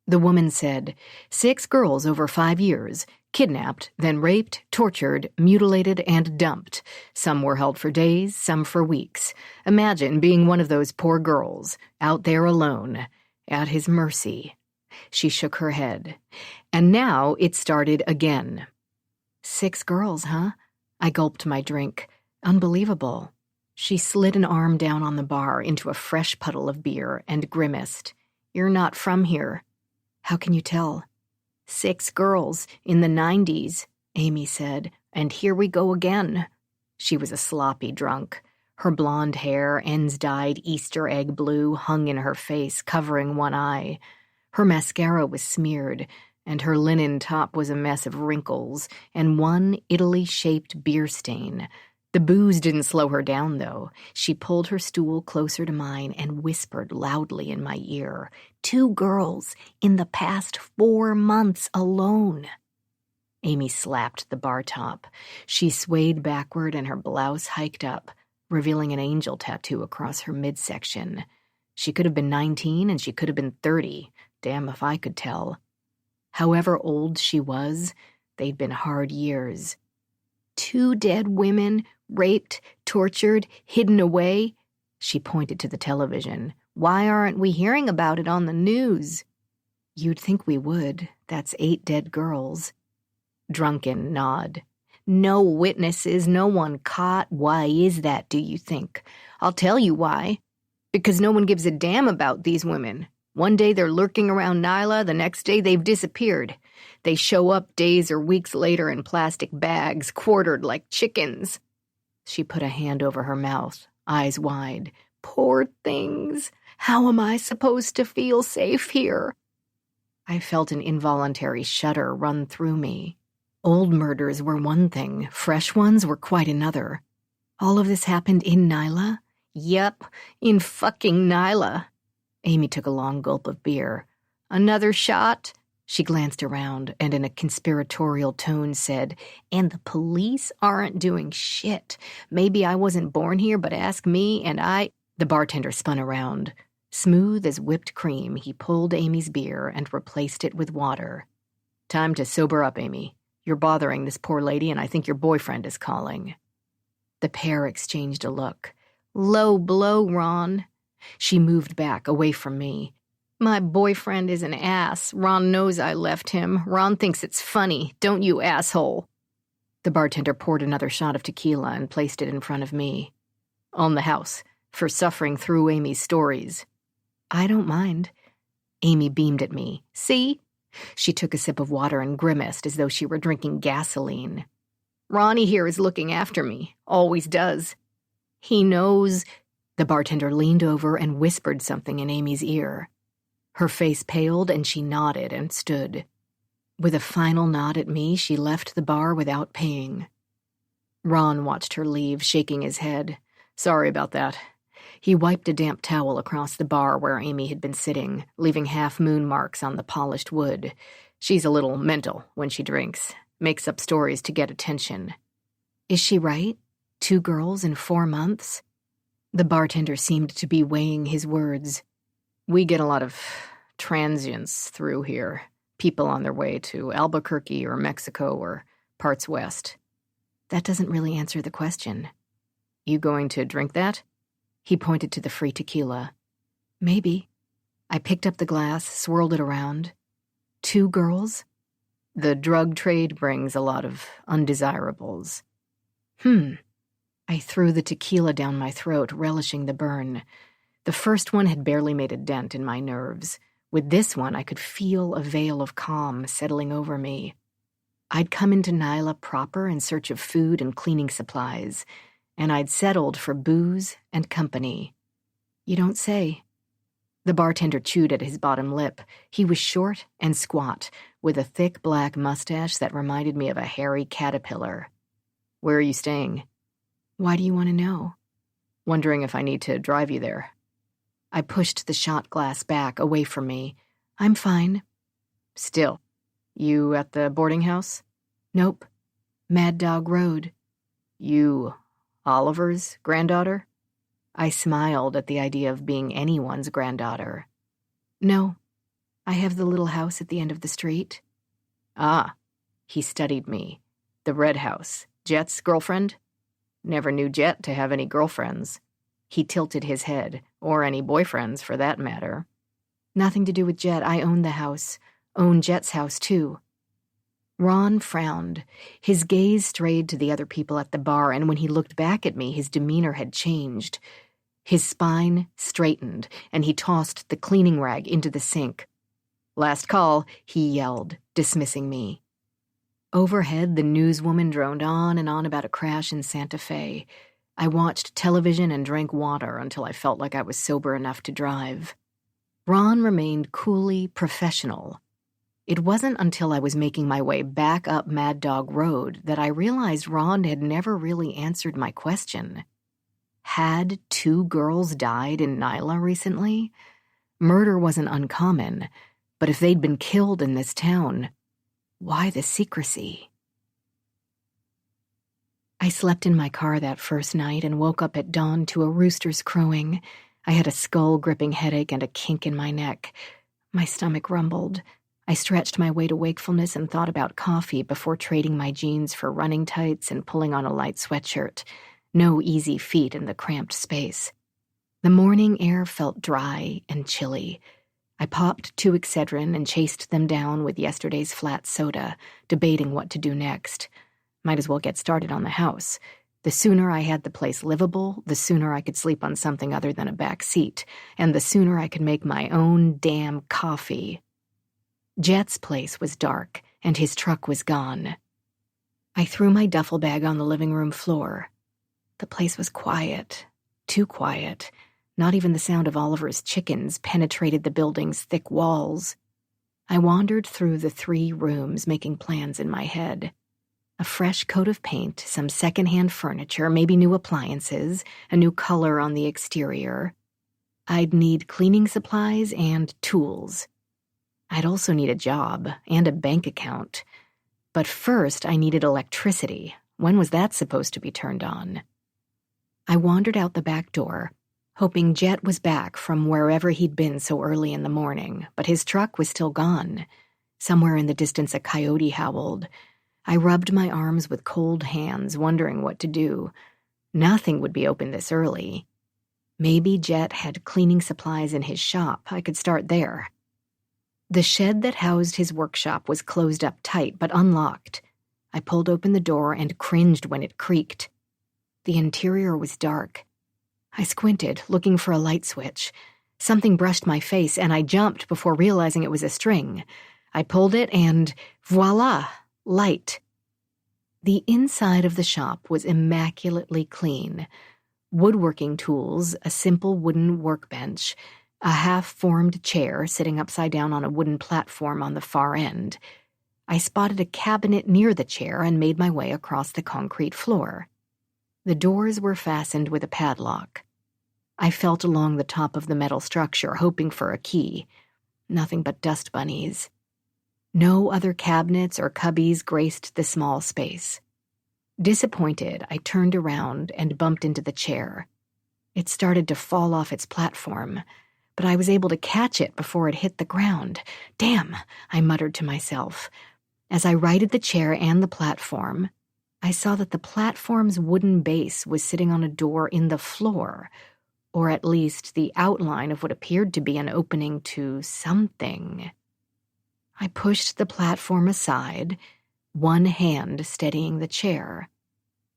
The woman said, 6 girls over 5 years, kidnapped, then raped, tortured, mutilated, and dumped. Some were held for days, some for weeks. Imagine being one of those poor girls, out there alone, at his mercy. She shook her head. And now it started again. 6 girls, huh? I gulped my drink. Unbelievable. She slid an arm down on the bar into a fresh puddle of beer and grimaced. You're not from here. How can you tell? 6 girls in the 90s, Amy said, and here we go again. She was a sloppy drunk. Her blonde hair, ends dyed Easter egg blue, hung in her face, covering one eye. Her mascara was smeared, and her linen top was a mess of wrinkles and one Italy-shaped beer stain. The booze didn't slow her down, though. She pulled her stool closer to mine and whispered loudly in my ear, 2 girls in the past 4 months alone. Amy slapped the bar top. She swayed backward and her blouse hiked up, revealing an angel tattoo across her midsection. She could have been 19 and she could have been 30. Damn if I could tell. However old she was, they'd been hard years. 2 dead women, raped, tortured, hidden away. She pointed to the television. Why aren't we hearing about it on the news? You'd think we would. That's 8 dead girls. Drunken nod. No witnesses, no one caught. Why is that, do you think? I'll tell you why. Because no one gives a damn about these women. One day they're lurking around Nyla, the next day they've disappeared. They show up days or weeks later in plastic bags, quartered like chickens. She put a hand over her mouth, eyes wide. Poor things. How am I supposed to feel safe here? I felt an involuntary shudder run through me. Old murders were one thing, fresh ones were quite another. All of this happened in Nyla? Yep, in fucking Nyla. Amy took a long gulp of beer. Another shot? She glanced around and in a conspiratorial tone said, and the police aren't doing shit. Maybe I wasn't born here, but ask me and I... The bartender spun around. Smooth as whipped cream, he pulled Amy's beer and replaced it with water. Time to sober up, Amy. You're bothering this poor lady, and I think your boyfriend is calling. The pair exchanged a look. Low blow, Ron. She moved back, away from me. My boyfriend is an ass. Ron knows I left him. Ron thinks it's funny. Don't you, asshole? The bartender poured another shot of tequila and placed it in front of me. On the house, for suffering through Amy's stories. I don't mind. Amy beamed at me. See? She took a sip of water and grimaced as though she were drinking gasoline. Ronnie here is looking after me. Always does. He knows... The bartender leaned over and whispered something in Amy's ear. Her face paled and she nodded and stood. With a final nod at me, she left the bar without paying. Ron watched her leave, shaking his head. Sorry about that. He wiped a damp towel across the bar where Amy had been sitting, leaving half-moon marks on the polished wood. She's a little mental when she drinks, makes up stories to get attention. Is she right? 2 girls in 4 months? The bartender seemed to be weighing his words. We get a lot of transients through here, people on their way to Albuquerque or Mexico or parts west. That doesn't really answer the question. You going to drink that? He pointed to the free tequila. Maybe. I picked up the glass, swirled it around. 2 girls? The drug trade brings a lot of undesirables. I threw the tequila down my throat, relishing the burn. The first one had barely made a dent in my nerves. With this one, I could feel a veil of calm settling over me. I'd come into Nyla proper in search of food and cleaning supplies, and I'd settled for booze and company. You don't say. The bartender chewed at his bottom lip. He was short and squat, with a thick black mustache that reminded me of a hairy caterpillar. "Where are you staying?" "Why do you want to know?" "Wondering if I need to drive you there." I pushed the shot glass back, away from me. "I'm fine." "Still, you at the boarding house?" "Nope. Mad Dog Road." "You Oliver's granddaughter?" I smiled at the idea of being anyone's granddaughter. "No. I have the little house at the end of the street." "Ah," he studied me. "The red house. Jet's girlfriend?" "Never knew Jet to have any girlfriends." He tilted his head, or any boyfriends for that matter. "Nothing to do with Jet. I own the house. Own Jet's house, too." Ron frowned. His gaze strayed to the other people at the bar, and when he looked back at me, his demeanor had changed. His spine straightened, and he tossed the cleaning rag into the sink. "Last call," he yelled, dismissing me. Overhead, the newswoman droned on and on about a crash in Santa Fe. I watched television and drank water until I felt like I was sober enough to drive. Ron remained coolly professional. It wasn't until I was making my way back up Mad Dog Road that I realized Ron had never really answered my question. Had 2 girls died in Nyla recently? Murder wasn't uncommon, but if they'd been killed in this town, why the secrecy? I slept in my car that first night and woke up at dawn to a rooster's crowing. I had a skull-gripping headache and a kink in my neck. My stomach rumbled. I stretched my way to wakefulness and thought about coffee before trading my jeans for running tights and pulling on a light sweatshirt. No easy feat in the cramped space. The morning air felt dry and chilly. I popped 2 Excedrin and chased them down with yesterday's flat soda, debating what to do next. Might as well get started on the house. The sooner I had the place livable, the sooner I could sleep on something other than a back seat, and the sooner I could make my own damn coffee. Jet's place was dark, and his truck was gone. I threw my duffel bag on the living room floor. The place was quiet, too quiet. Not even the sound of Oliver's chickens penetrated the building's thick walls. I wandered through the 3 rooms, making plans in my head. A fresh coat of paint, some secondhand furniture, maybe new appliances, a new color on the exterior. I'd need cleaning supplies and tools. I'd also need a job and a bank account. But first, I needed electricity. When was that supposed to be turned on? I wandered out the back door, hoping Jet was back from wherever he'd been so early in the morning, but his truck was still gone. Somewhere in the distance a coyote howled. I rubbed my arms with cold hands, wondering what to do. Nothing would be open this early. Maybe Jet had cleaning supplies in his shop. I could start there. The shed that housed his workshop was closed up tight, but unlocked. I pulled open the door and cringed when it creaked. The interior was dark. I squinted, looking for a light switch. Something brushed my face, and I jumped before realizing it was a string. I pulled it, and voila! Light. The inside of the shop was immaculately clean. Woodworking tools, a simple wooden workbench, a half-formed chair sitting upside down on a wooden platform on the far end. I spotted a cabinet near the chair and made my way across the concrete floor. The doors were fastened with a padlock. I felt along the top of the metal structure, hoping for a key. Nothing but dust bunnies. No other cabinets or cubbies graced the small space. Disappointed, I turned around and bumped into the chair. It started to fall off its platform, but I was able to catch it before it hit the ground. Damn, I muttered to myself. As I righted the chair and the platform, I saw that the platform's wooden base was sitting on a door in the floor, or at least the outline of what appeared to be an opening to something. I pushed the platform aside, one hand steadying the chair.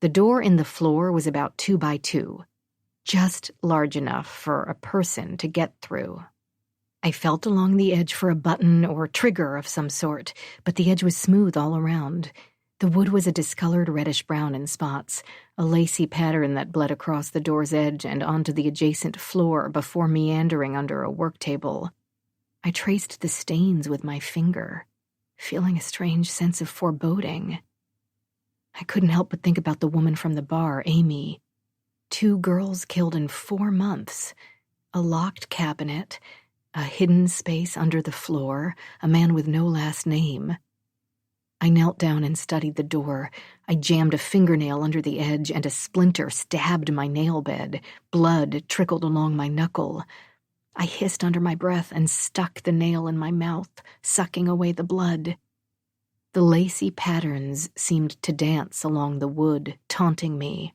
The door in the floor was about 2 by 2, just large enough for a person to get through. I felt along the edge for a button or trigger of some sort, but the edge was smooth all around. The wood was a discolored reddish-brown in spots, a lacy pattern that bled across the door's edge and onto the adjacent floor before meandering under a work table. I traced the stains with my finger, feeling a strange sense of foreboding. I couldn't help but think about the woman from the bar, Amy. 2 girls killed in 4 months, a locked cabinet, a hidden space under the floor, a man with no last name. I knelt down and studied the door. I jammed a fingernail under the edge and a splinter stabbed my nail bed. Blood trickled along my knuckle. I hissed under my breath and stuck the nail in my mouth, sucking away the blood. The lacy patterns seemed to dance along the wood, taunting me.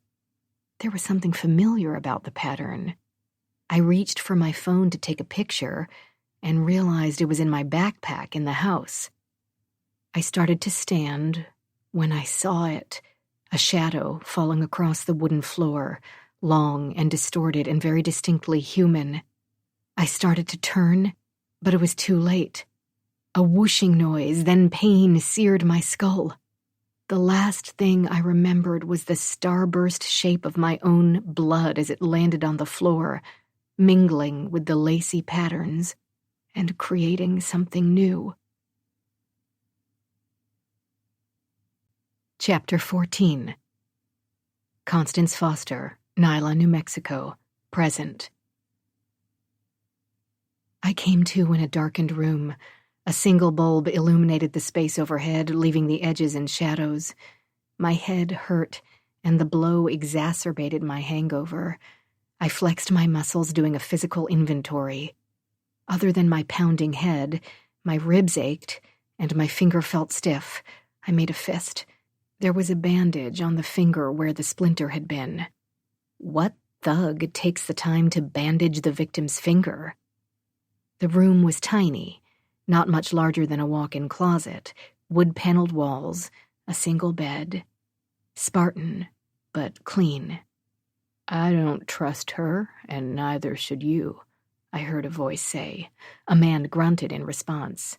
There was something familiar about the pattern. I reached for my phone to take a picture and realized it was in my backpack in the house. I started to stand when I saw it, a shadow falling across the wooden floor, long and distorted and very distinctly human. I started to turn, but it was too late. A whooshing noise, then pain seared my skull. The last thing I remembered was the starburst shape of my own blood as it landed on the floor, mingling with the lacy patterns and creating something new. Chapter 14. Constance Foster, Nyla, New Mexico, present. I came to in a darkened room. A single bulb illuminated the space overhead, leaving the edges in shadows. My head hurt, and the blow exacerbated my hangover. I flexed my muscles, doing a physical inventory. Other than my pounding head, my ribs ached, and my finger felt stiff. I made a fist. There was a bandage on the finger where the splinter had been. What thug takes the time to bandage the victim's finger? The room was tiny, not much larger than a walk-in closet, wood-paneled walls, a single bed. Spartan, but clean. "I don't trust her, and neither should you," I heard a voice say. A man grunted in response.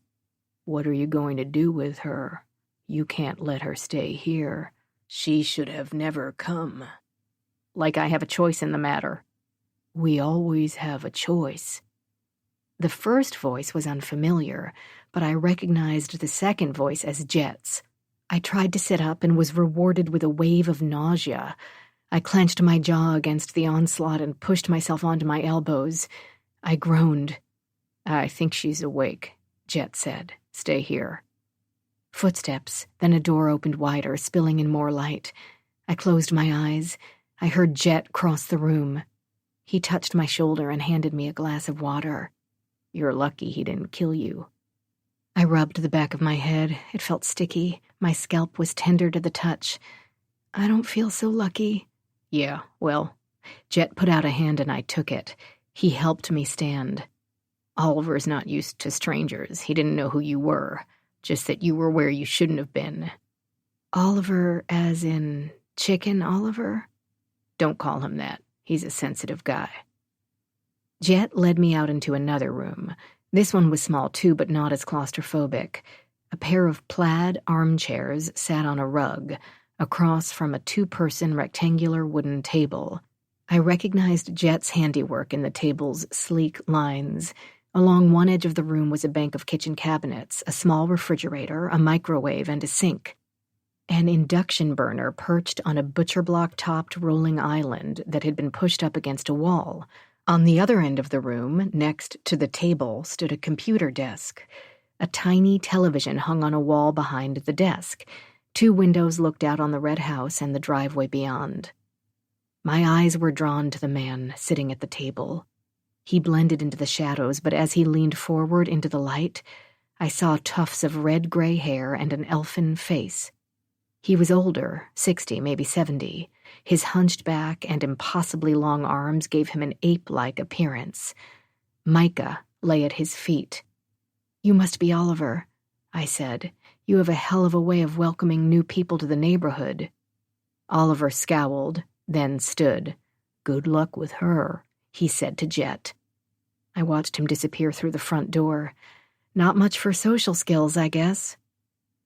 "What are you going to do with her? You can't let her stay here. She should have never come." Like I have a choice in the matter. "We always have a choice." The first voice was unfamiliar, but I recognized the second voice as Jet's. I tried to sit up and was rewarded with a wave of nausea. I clenched my jaw against the onslaught and pushed myself onto my elbows. I groaned. "I think she's awake," Jet said. "Stay here." Footsteps, then a door opened wider, spilling in more light. I closed my eyes. I heard Jet cross the room. He touched my shoulder and handed me a glass of water. "You're lucky he didn't kill you." I rubbed the back of my head. It felt sticky. My scalp was tender to the touch. "I don't feel so lucky." "Yeah, well." Jet put out a hand and I took it. He helped me stand. "Oliver's not used to strangers. He didn't know who you were. Just that you were where you shouldn't have been." "Oliver as in Chicken Oliver?" "Don't call him that. He's a sensitive guy." Jet led me out into another room. This one was small too, but not as claustrophobic. A pair of plaid armchairs sat on a rug, across from a 2-person rectangular wooden table. I recognized Jet's handiwork in the table's sleek lines. Along one edge of the room was a bank of kitchen cabinets, a small refrigerator, a microwave, and a sink. An induction burner perched on a butcher-block-topped rolling island that had been pushed up against a wall. On the other end of the room, next to the table, stood a computer desk. A tiny television hung on a wall behind the desk. 2 windows looked out on the red house and the driveway beyond. My eyes were drawn to the man sitting at the table. He blended into the shadows, but as he leaned forward into the light, I saw tufts of red-gray hair and an elfin face. He was older, 60, maybe 70. His hunched back and impossibly long arms gave him an ape-like appearance. Micah lay at his feet. "You must be Oliver," I said. "You have a hell of a way of welcoming new people to the neighborhood." Oliver scowled, then stood. "Good luck with her," he said to Jet. I watched him disappear through the front door. Not much for social skills, I guess.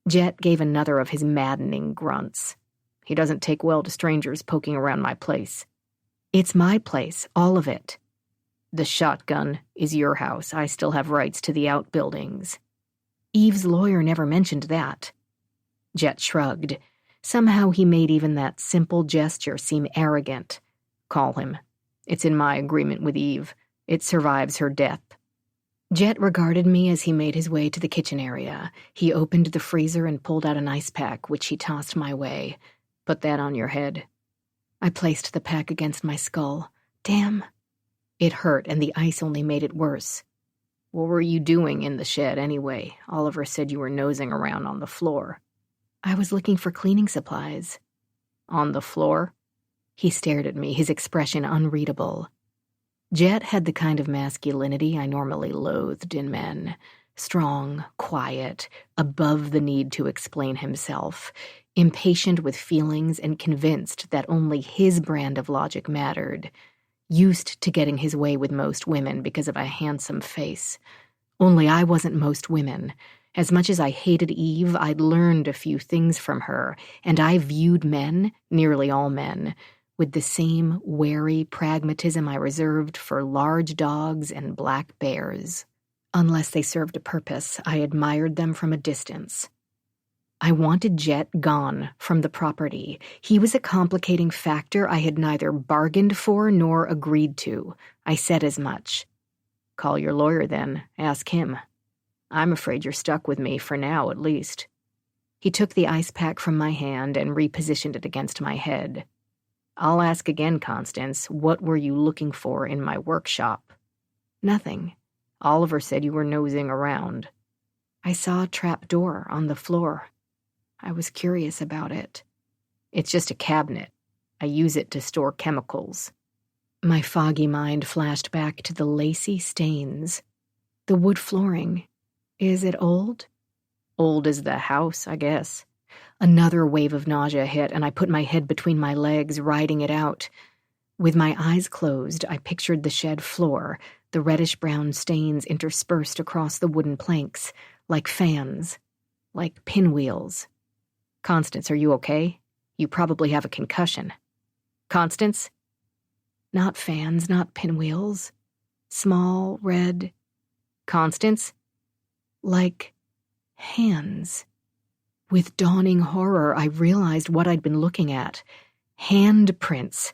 Jet gave another of his maddening grunts. He doesn't take well to strangers poking around my place. It's my place, all of it. The shotgun is your house. I still have rights to the outbuildings. Eve's lawyer never mentioned that. Jet shrugged. Somehow he made even that simple gesture seem arrogant. Call him. It's in my agreement with Eve. It survives her death. Jet regarded me as he made his way to the kitchen area. He opened the freezer and pulled out an ice pack, which he tossed my way. Put that on your head. I placed the pack against my skull. Damn. It hurt, and the ice only made it worse. What were you doing in the shed anyway? Oliver said you were nosing around on the floor. I was looking for cleaning supplies. On the floor? He stared at me, his expression unreadable. Jet had the kind of masculinity I normally loathed in men. Strong, quiet, above the need to explain himself, impatient with feelings and convinced that only his brand of logic mattered, used to getting his way with most women because of a handsome face. Only I wasn't most women. As much as I hated Eve, I'd learned a few things from her, and I viewed men, nearly all men, with the same wary pragmatism I reserved for large dogs and black bears. Unless they served a purpose, I admired them from a distance. I wanted Jet gone from the property. He was a complicating factor I had neither bargained for nor agreed to. I said as much. Call your lawyer then. Ask him. I'm afraid you're stuck with me, for now at least. He took the ice pack from my hand and repositioned it against my head. I'll ask again, Constance, what were you looking for in my workshop? Nothing. Oliver said you were nosing around. I saw a trap door on the floor. I was curious about it. It's just a cabinet. I use it to store chemicals. My foggy mind flashed back to the lacy stains. The wood flooring. Is it old? Old as the house, I guess. Another wave of nausea hit, and I put my head between my legs, riding it out. With my eyes closed, I pictured the shed floor, the reddish-brown stains interspersed across the wooden planks, like fans, like pinwheels. Constance, are you okay? You probably have a concussion. Constance? Not fans, not pinwheels. Small, red. Constance? Like hands. With dawning horror, I realized what I'd been looking at. Handprints,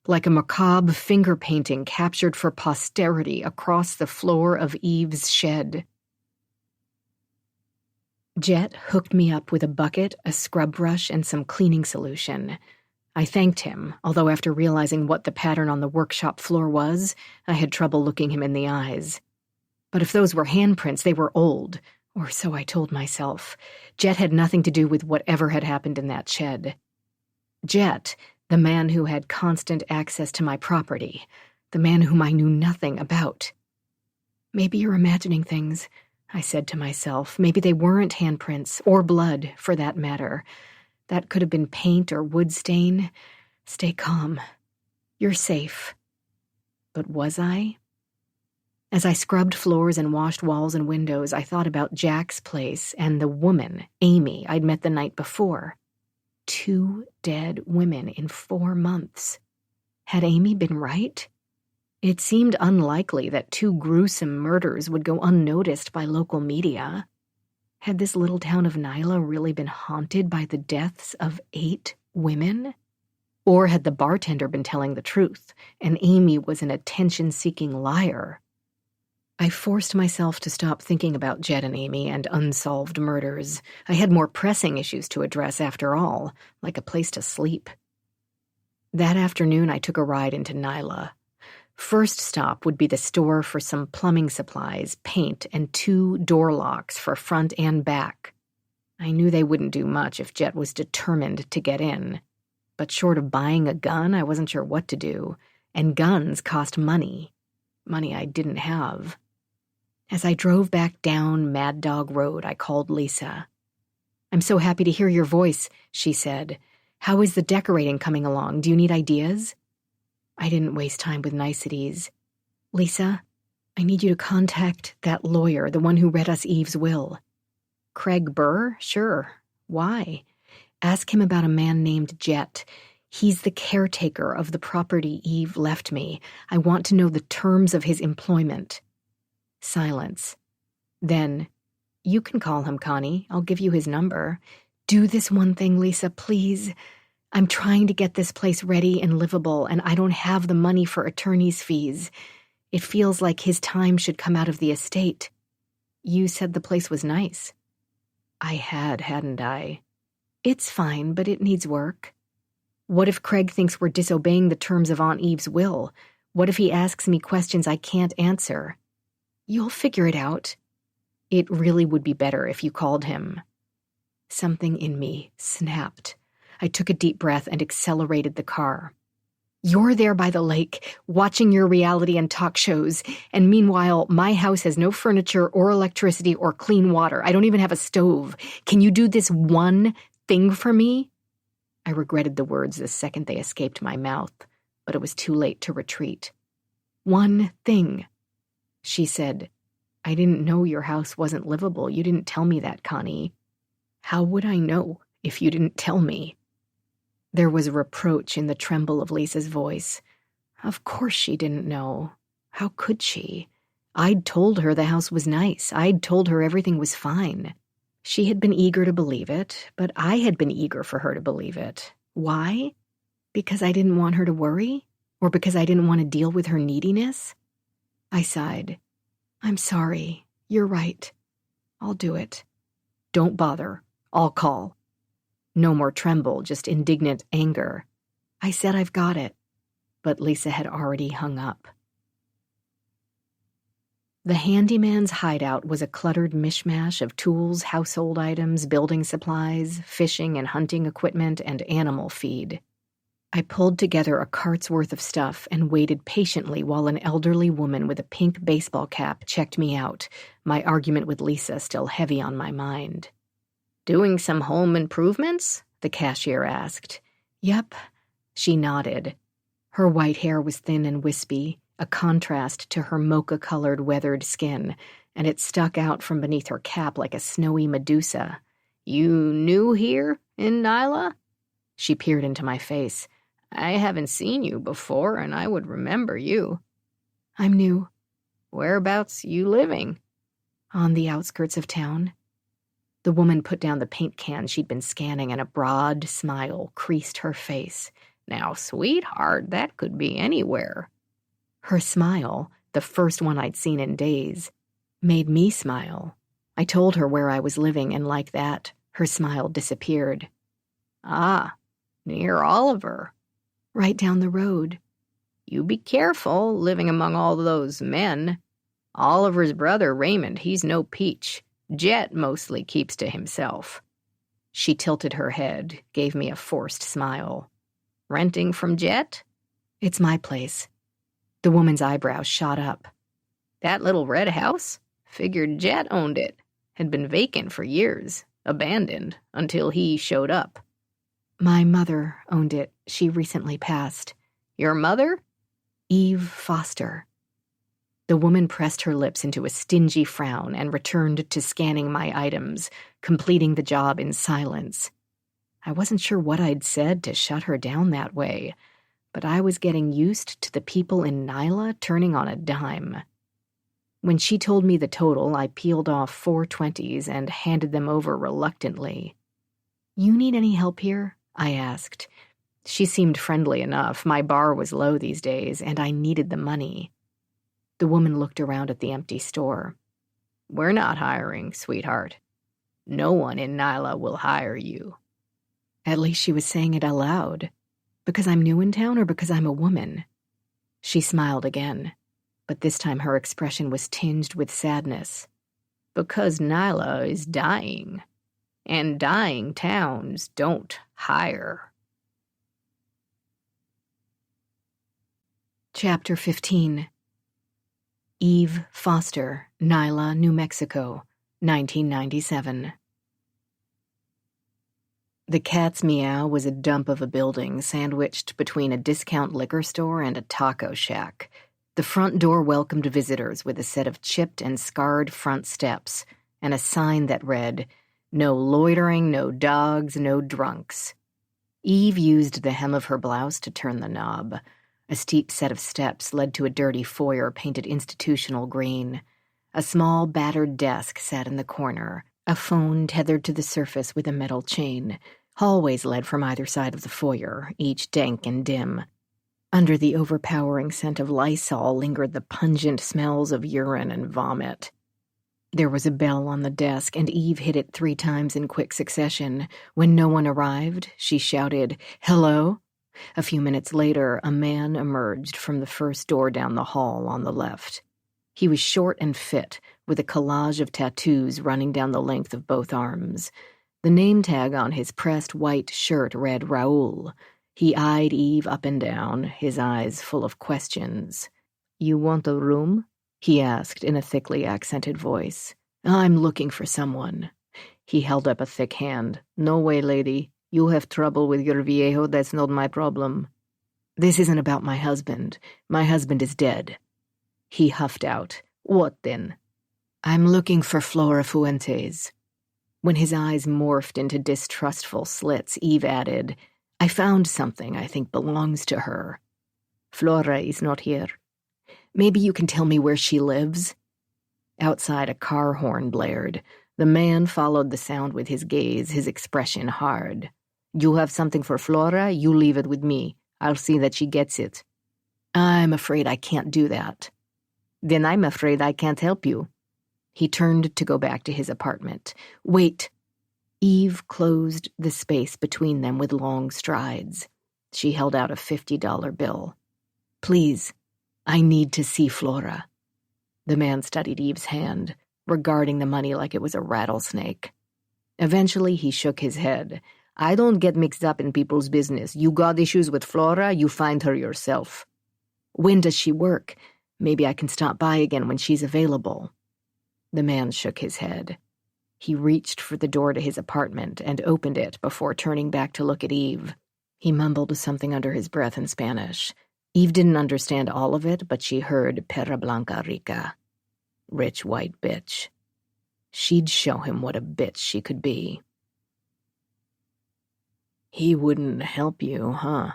like a macabre finger painting captured for posterity across the floor of Eve's shed. Jet hooked me up with a bucket, a scrub brush, and some cleaning solution. I thanked him, although after realizing what the pattern on the workshop floor was, I had trouble looking him in the eyes. But if those were handprints, they were old. Or so I told myself. Jet had nothing to do with whatever had happened in that shed. Jet, the man who had constant access to my property, the man whom I knew nothing about. Maybe you're imagining things, I said to myself. Maybe they weren't handprints, or blood, for that matter. That could have been paint or wood stain. Stay calm. You're safe. But was I? As I scrubbed floors and washed walls and windows, I thought about Jack's place and the woman, Amy, I'd met the night before. 2 dead women in 4 months. Had Amy been right? It seemed unlikely that 2 gruesome murders would go unnoticed by local media. Had this little town of Nyla really been haunted by the deaths of 8 women? Or had the bartender been telling the truth, and Amy was an attention-seeking liar? I forced myself to stop thinking about Jet and Amy and unsolved murders. I had more pressing issues to address after all, like a place to sleep. That afternoon, I took a ride into Nyla. First stop would be the store for some plumbing supplies, paint, and 2 door locks for front and back. I knew they wouldn't do much if Jet was determined to get in. But short of buying a gun, I wasn't sure what to do, and guns cost money. Money I didn't have. As I drove back down Mad Dog Road, I called Lisa. "I'm so happy to hear your voice," she said. "How is the decorating coming along? Do you need ideas?" I didn't waste time with niceties. "Lisa, I need you to contact that lawyer, the one who read us Eve's will." Craig Burr? Sure. Why? Ask him about a man named Jet. He's the caretaker of the property Eve left me. I want to know the terms of his employment. Silence. Then, you can call him, Connie. I'll give you his number. Do this one thing, Lisa, please. I'm trying to get this place ready and livable, and I don't have the money for attorney's fees. It feels like his time should come out of the estate. You said the place was nice. I had, hadn't I? It's fine, but it needs work. What if Craig thinks we're disobeying the terms of Aunt Eve's will? What if he asks me questions I can't answer? You'll figure it out. It really would be better if you called him. Something in me snapped. I took a deep breath and accelerated the car. You're there by the lake, watching your reality and talk shows, and meanwhile, my house has no furniture or electricity or clean water. I don't even have a stove. Can you do this one thing for me? I regretted the words the second they escaped my mouth, but it was too late to retreat. One thing. She said, I didn't know your house wasn't livable. You didn't tell me that, Connie. How would I know if you didn't tell me? There was reproach in the tremble of Lisa's voice. Of course she didn't know. How could she? I'd told her the house was nice. I'd told her everything was fine. She had been eager to believe it, but I had been eager for her to believe it. Why? Because I didn't want her to worry? Or because I didn't want to deal with her neediness? I sighed. I'm sorry. You're right. I'll do it. Don't bother. I'll call. No more tremble, just indignant anger. I said I've got it. But Lisa had already hung up. The handyman's hideout was a cluttered mishmash of tools, household items, building supplies, fishing and hunting equipment, and animal feed. I pulled together a cart's worth of stuff and waited patiently while an elderly woman with a pink baseball cap checked me out, my argument with Lisa still heavy on my mind. Doing some home improvements? The cashier asked. Yep. She nodded. Her white hair was thin and wispy, a contrast to her mocha-colored weathered skin, and it stuck out from beneath her cap like a snowy Medusa. You new here in Nyla? She peered into my face. I haven't seen you before, and I would remember you. I'm new. Whereabouts you living? On the outskirts of town. The woman put down the paint can she'd been scanning, and a broad smile creased her face. Now, sweetheart, that could be anywhere. Her smile, the first one I'd seen in days, made me smile. I told her where I was living, and like that, her smile disappeared. Ah, near Oliver. Right down the road. You be careful living among all those men. Oliver's brother, Raymond, he's no peach. Jet mostly keeps to himself. She tilted her head, gave me a forced smile. Renting from Jet? It's my place. The woman's eyebrows shot up. That little red house? Figured Jet owned it. Had been vacant for years, abandoned, until he showed up. My mother owned it. She recently passed. Your mother? Eve Foster. The woman pressed her lips into a stingy frown and returned to scanning my items, completing the job in silence. I wasn't sure what I'd said to shut her down that way, but I was getting used to the people in Nyla turning on a dime. When she told me the total, I peeled off 4 20s and handed them over reluctantly. You need any help here? I asked. She seemed friendly enough. My bar was low these days, and I needed the money. The woman looked around at the empty store. We're not hiring, sweetheart. No one in Nyla will hire you. At least she was saying it aloud. Because I'm new in town or because I'm a woman? She smiled again, but this time her expression was tinged with sadness. Because Nyla is dying, and dying towns don't hire. Chapter 15. Eve Foster, Nyla, New Mexico, 1997. The Cat's Meow was a dump of a building sandwiched between a discount liquor store and a taco shack. The front door welcomed visitors with a set of chipped and scarred front steps and a sign that read, No loitering, no dogs, no drunks. Eve used the hem of her blouse to turn the knob. A steep set of steps led to a dirty foyer painted institutional green. A small, battered desk sat in the corner, a phone tethered to the surface with a metal chain. Hallways led from either side of the foyer, each dank and dim. Under the overpowering scent of Lysol lingered the pungent smells of urine and vomit. There was a bell on the desk, and Eve hit it 3 times in quick succession. When no one arrived, she shouted, "Hello?" A few minutes later, a man emerged from the first door down the hall on the left. He was short and fit, with a collage of tattoos running down the length of both arms. The name tag on his pressed white shirt read Raoul. He eyed Eve up and down, his eyes full of questions. "You want a room?" he asked in a thickly accented voice. "I'm looking for someone." He held up a thick hand. "No way, lady. You have trouble with your viejo, that's not my problem." "This isn't about my husband. My husband is dead." He huffed out. "What then?" "I'm looking for Flora Fuentes." When his eyes morphed into distrustful slits, Eve added, "I found something I think belongs to her." "Flora is not here." "Maybe you can tell me where she lives?" Outside, a car horn blared. The man followed the sound with his gaze, his expression hard. "You have something for Flora? You leave it with me. I'll see that she gets it." "I'm afraid I can't do that." "Then I'm afraid I can't help you." He turned to go back to his apartment. "Wait." Eve closed the space between them with long strides. She held out a $50 bill. "Please, I need to see Flora." The man studied Eve's hand, regarding the money like it was a rattlesnake. Eventually, he shook his head. "I don't get mixed up in people's business. You got issues with Flora, you find her yourself." "When does she work? Maybe I can stop by again when she's available." The man shook his head. He reached for the door to his apartment and opened it before turning back to look at Eve. He mumbled something under his breath in Spanish. Eve didn't understand all of it, but she heard Perra Blanca Rica. Rich white bitch. She'd show him what a bitch she could be. "He wouldn't help you, huh?"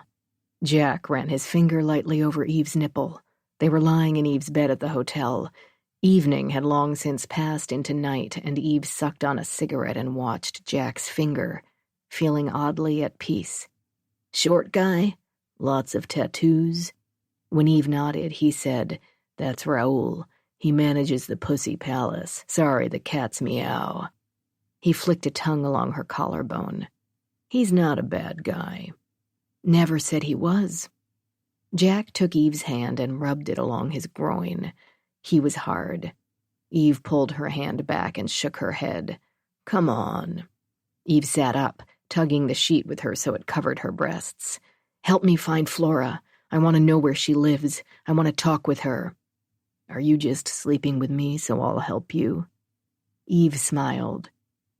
Jack ran his finger lightly over Eve's nipple. They were lying in Eve's bed at the hotel. Evening had long since passed into night, and Eve sucked on a cigarette and watched Jack's finger, feeling oddly at peace. "Short guy? Lots of tattoos?" When Eve nodded, he said, "That's Raoul. He manages the Pussy Palace. Sorry, the cats meow." He flicked a tongue along her collarbone. "He's not a bad guy." "Never said he was." Jack took Eve's hand and rubbed it along his groin. He was hard. Eve pulled her hand back and shook her head. "Come on." Eve sat up, tugging the sheet with her so it covered her breasts. "Help me find Flora. I want to know where she lives. I want to talk with her." "Are you just sleeping with me so I'll help you?" Eve smiled.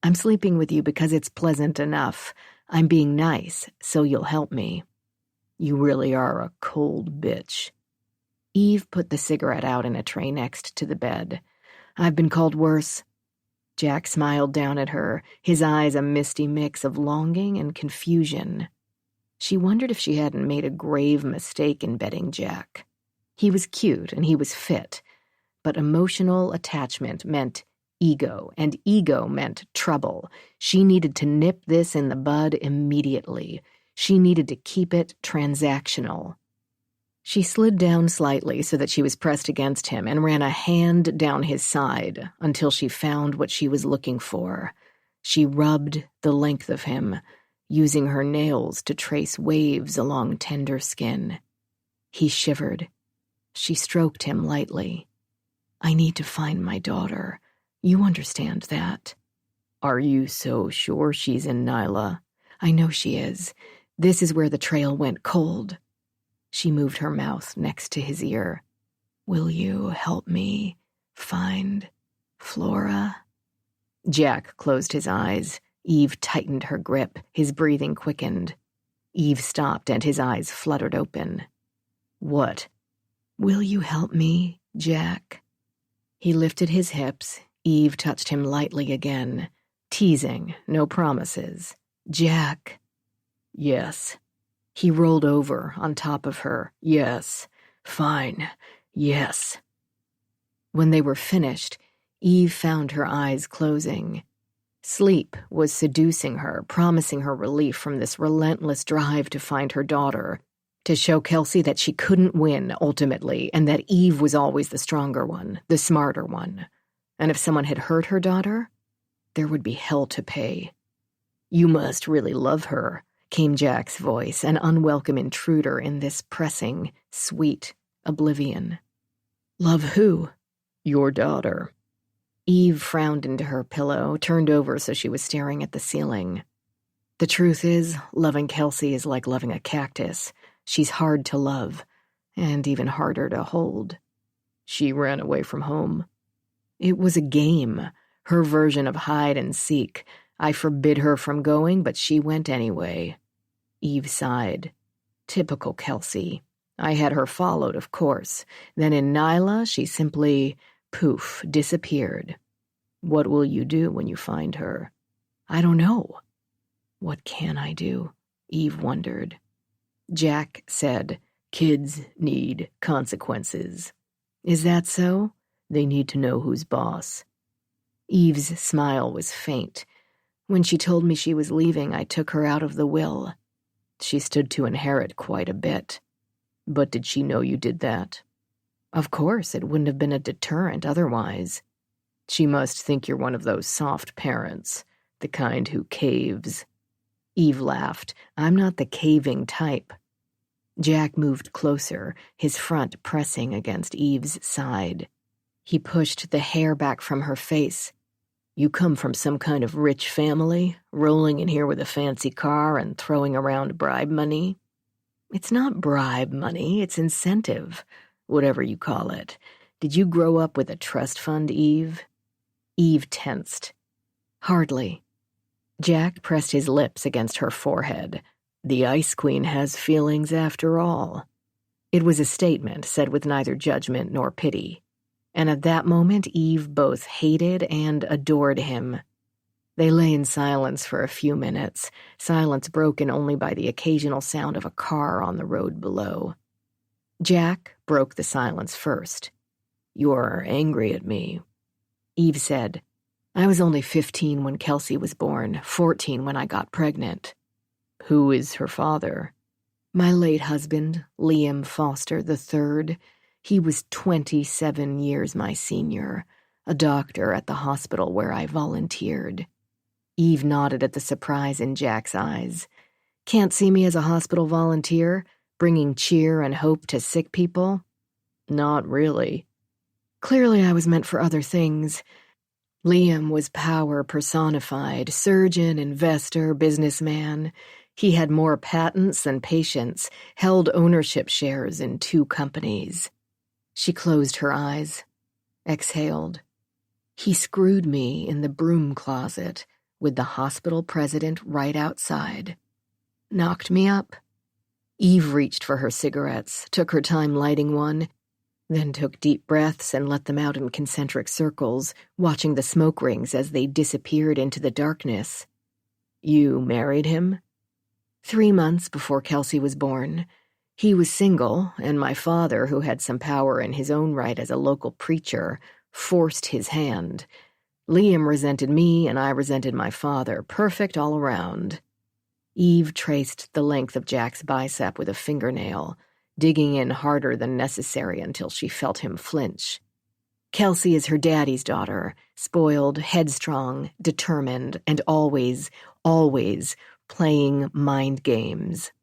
"I'm sleeping with you because it's pleasant enough. I'm being nice, so you'll help me." "You really are a cold bitch." Eve put the cigarette out in a tray next to the bed. "I've been called worse." Jack smiled down at her, his eyes a misty mix of longing and confusion. She wondered if she hadn't made a grave mistake in betting Jack. He was cute and he was fit, but emotional attachment meant ego, and ego meant trouble. She needed to nip this in the bud immediately. She needed to keep it transactional. She slid down slightly so that she was pressed against him and ran a hand down his side until she found what she was looking for. She rubbed the length of him, using her nails to trace waves along tender skin. He shivered. She stroked him lightly. "I need to find my daughter. You understand that." "Are you so sure she's in Nyla?" "I know she is. This is where the trail went cold." She moved her mouth next to his ear. "Will you help me find Flora?" Jack closed his eyes. Eve tightened her grip. His breathing quickened. Eve stopped and his eyes fluttered open. "What?" "Will you help me, Jack?" He lifted his hips. Eve touched him lightly again. Teasing, no promises. Jack. Yes. He rolled over on top of her. Yes. Fine. Yes. When they were finished, Eve found her eyes closing. Sleep was seducing her, promising her relief from this relentless drive to find her daughter, to show Kelsey that she couldn't win, ultimately, and that Eve was always the stronger one, the smarter one. And if someone had hurt her daughter, there would be hell to pay. You must really love her, came Jack's voice, an unwelcome intruder in this pressing, sweet oblivion. Love who? Your daughter. Eve frowned into her pillow, turned over so she was staring at the ceiling. The truth is, loving Kelsey is like loving a cactus. She's hard to love, and even harder to hold. She ran away from home. It was a game, her version of hide and seek. I forbid her from going, but she went anyway. Eve sighed. Typical Kelsey. I had her followed, of course. Then in Nyla, she simply, poof, disappeared. What will you do when you find her? I don't know. What can I do? Eve wondered. Jack said, kids need consequences. Is that so? They need to know who's boss. Eve's smile was faint. When she told me she was leaving, I took her out of the will. She stood to inherit quite a bit. But did she know you did that? Of course, it wouldn't have been a deterrent otherwise. She must think you're one of those soft parents, the kind who caves. Eve laughed. I'm not the caving type. Jack moved closer, his front pressing against Eve's side. He pushed the hair back from her face. You come from some kind of rich family, rolling in here with a fancy car and throwing around bribe money? It's not bribe money, it's incentive, whatever you call it. Did you grow up with a trust fund, Eve? Eve tensed. Hardly. Jack pressed his lips against her forehead. The Ice Queen has feelings after all. It was a statement said with neither judgment nor pity. And at that moment, Eve both hated and adored him. They lay in silence for a few minutes, silence broken only by the occasional sound of a car on the road below. Jack broke the silence first. You're angry at me. Eve said, I was only 15 when Kelsey was born, 14 when I got pregnant. Who is her father? My late husband, Liam Foster III. He was 27 years my senior, a doctor at the hospital where I volunteered. Eve nodded at the surprise in Jack's eyes. Can't see me as a hospital volunteer, bringing cheer and hope to sick people? Not really. Clearly I was meant for other things. Liam was power personified, surgeon, investor, businessman. He had more patents than patients, held ownership shares in 2 companies. She closed her eyes, exhaled. He screwed me in the broom closet with the hospital president right outside. Knocked me up. Eve reached for her cigarettes, took her time lighting one, then took deep breaths and let them out in concentric circles, watching the smoke rings as they disappeared into the darkness. You married him? 3 months before Kelsey was born. He was single, and my father, who had some power in his own right as a local preacher, forced his hand. Liam resented me, and I resented my father. Perfect all around. Eve traced the length of Jack's bicep with a fingernail, digging in harder than necessary until she felt him flinch. Kelsey is her daddy's daughter, spoiled, headstrong, determined, and always, always playing mind games.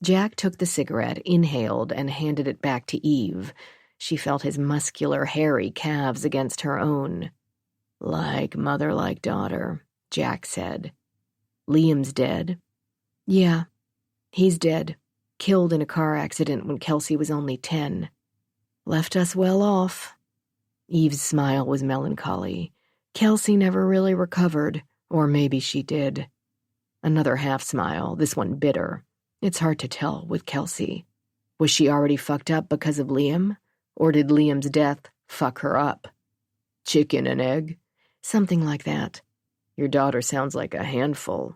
Jack took the cigarette, inhaled, and handed it back to Eve. She felt his muscular, hairy calves against her own. Like mother, like daughter, Jack said. Liam's dead? Yeah, he's dead. Killed in a car accident when Kelsey was only 10. Left us well off. Eve's smile was melancholy. Kelsey never really recovered, or maybe she did. Another half smile, this one bitter. It's hard to tell with Kelsey. Was she already fucked up because of Liam? Or did Liam's death fuck her up? Chicken and egg? Something like that. Your daughter sounds like a handful."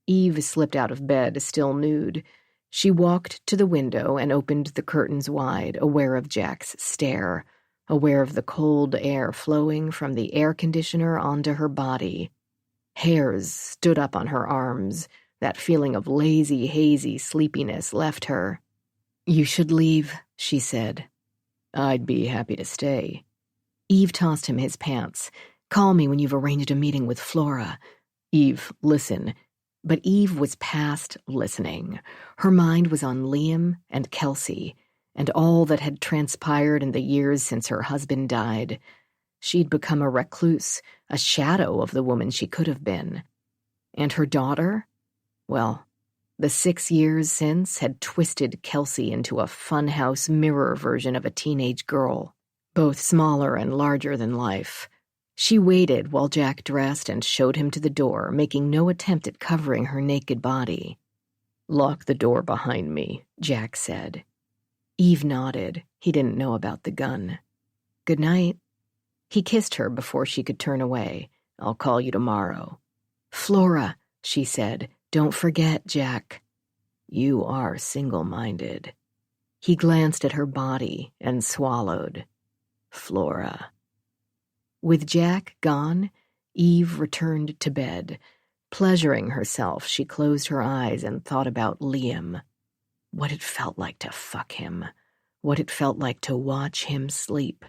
Eve slipped out of bed, still nude. She walked to the window and opened the curtains wide, aware of Jack's stare, aware of the cold air flowing from the air conditioner onto her body. Hairs stood up on her arms. That feeling of lazy, hazy sleepiness left her. "You should leave," she said. "I'd be happy to stay." Eve tossed him his pants. "Call me when you've arranged a meeting with Flora." "Eve, listen." But Eve was past listening. Her mind was on Liam and Kelsey, and all that had transpired in the years since her husband died. She'd become a recluse, a shadow of the woman she could have been. And her daughter? Well, the 6 years since had twisted Kelsey into a funhouse mirror version of a teenage girl, both smaller and larger than life. She waited while Jack dressed and showed him to the door, making no attempt at covering her naked body. "Lock the door behind me," Jack said. Eve nodded. He didn't know about the gun. "Good night." He kissed her before she could turn away. "I'll call you tomorrow." "Flora," she said. "Don't forget, Jack." "You are single-minded." He glanced at her body and swallowed. "Flora." With Jack gone, Eve returned to bed. Pleasuring herself, she closed her eyes and thought about Liam. What it felt like to fuck him. What it felt like to watch him sleep.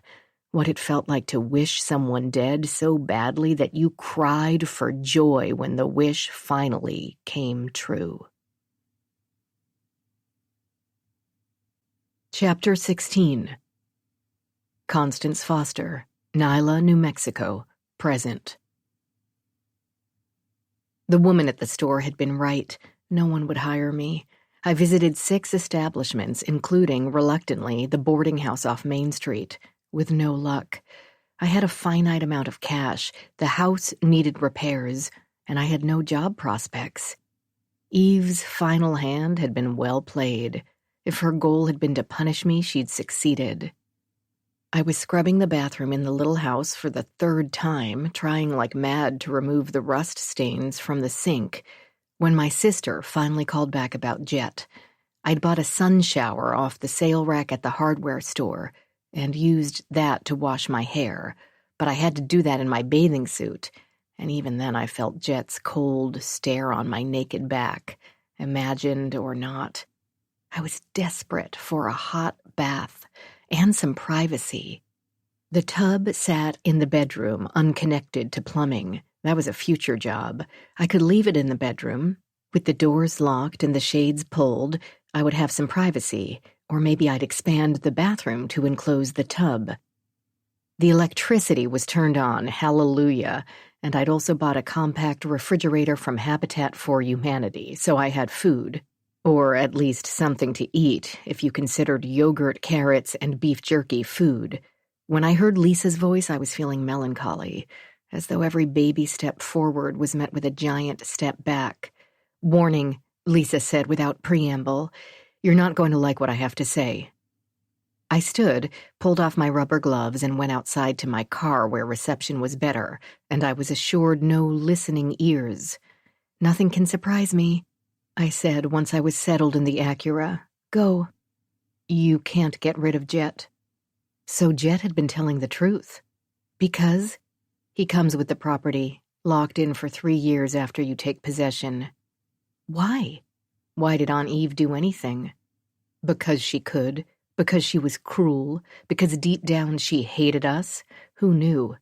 What it felt like to wish someone dead so badly that you cried for joy when the wish finally came true. Chapter 16. Constance Foster, Nyla, New Mexico, present. The woman at the store had been right. No one would hire me. I visited 6 establishments, including, reluctantly, the boarding house off Main Street, with no luck. I had a finite amount of cash, the house needed repairs, and I had no job prospects. Eve's final hand had been well played. If her goal had been to punish me, she'd succeeded. I was scrubbing the bathroom in the little house for the 3rd time, trying like mad to remove the rust stains from the sink, when my sister finally called back about Jet. I'd bought a sun shower off the sale rack at the hardware store and used that to wash my hair, but I had to do that in my bathing suit, and even then I felt Jet's cold stare on my naked back, imagined or not. I was desperate for a hot bath and some privacy. The tub sat in the bedroom, unconnected to plumbing. That was a future job. I could leave it in the bedroom. With the doors locked and the shades pulled, I would have some privacy, or maybe I'd expand the bathroom to enclose the tub. The electricity was turned on, hallelujah, and I'd also bought a compact refrigerator from Habitat for Humanity, so I had food. Or at least something to eat, if you considered yogurt, carrots, and beef jerky food. When I heard Lisa's voice, I was feeling melancholy, as though every baby step forward was met with a giant step back. "Warning," Lisa said without preamble. "You're not going to like what I have to say." I stood, pulled off my rubber gloves, and went outside to my car where reception was better, and I was assured no listening ears. "Nothing can surprise me," I said once I was settled in the Acura. "Go." "You can't get rid of Jet." So Jet had been telling the truth. Because he comes with the property, locked in for 3 years after you take possession. Why? Why did Aunt Eve do anything? Because she could, because she was cruel, because deep down she hated us. Who knew?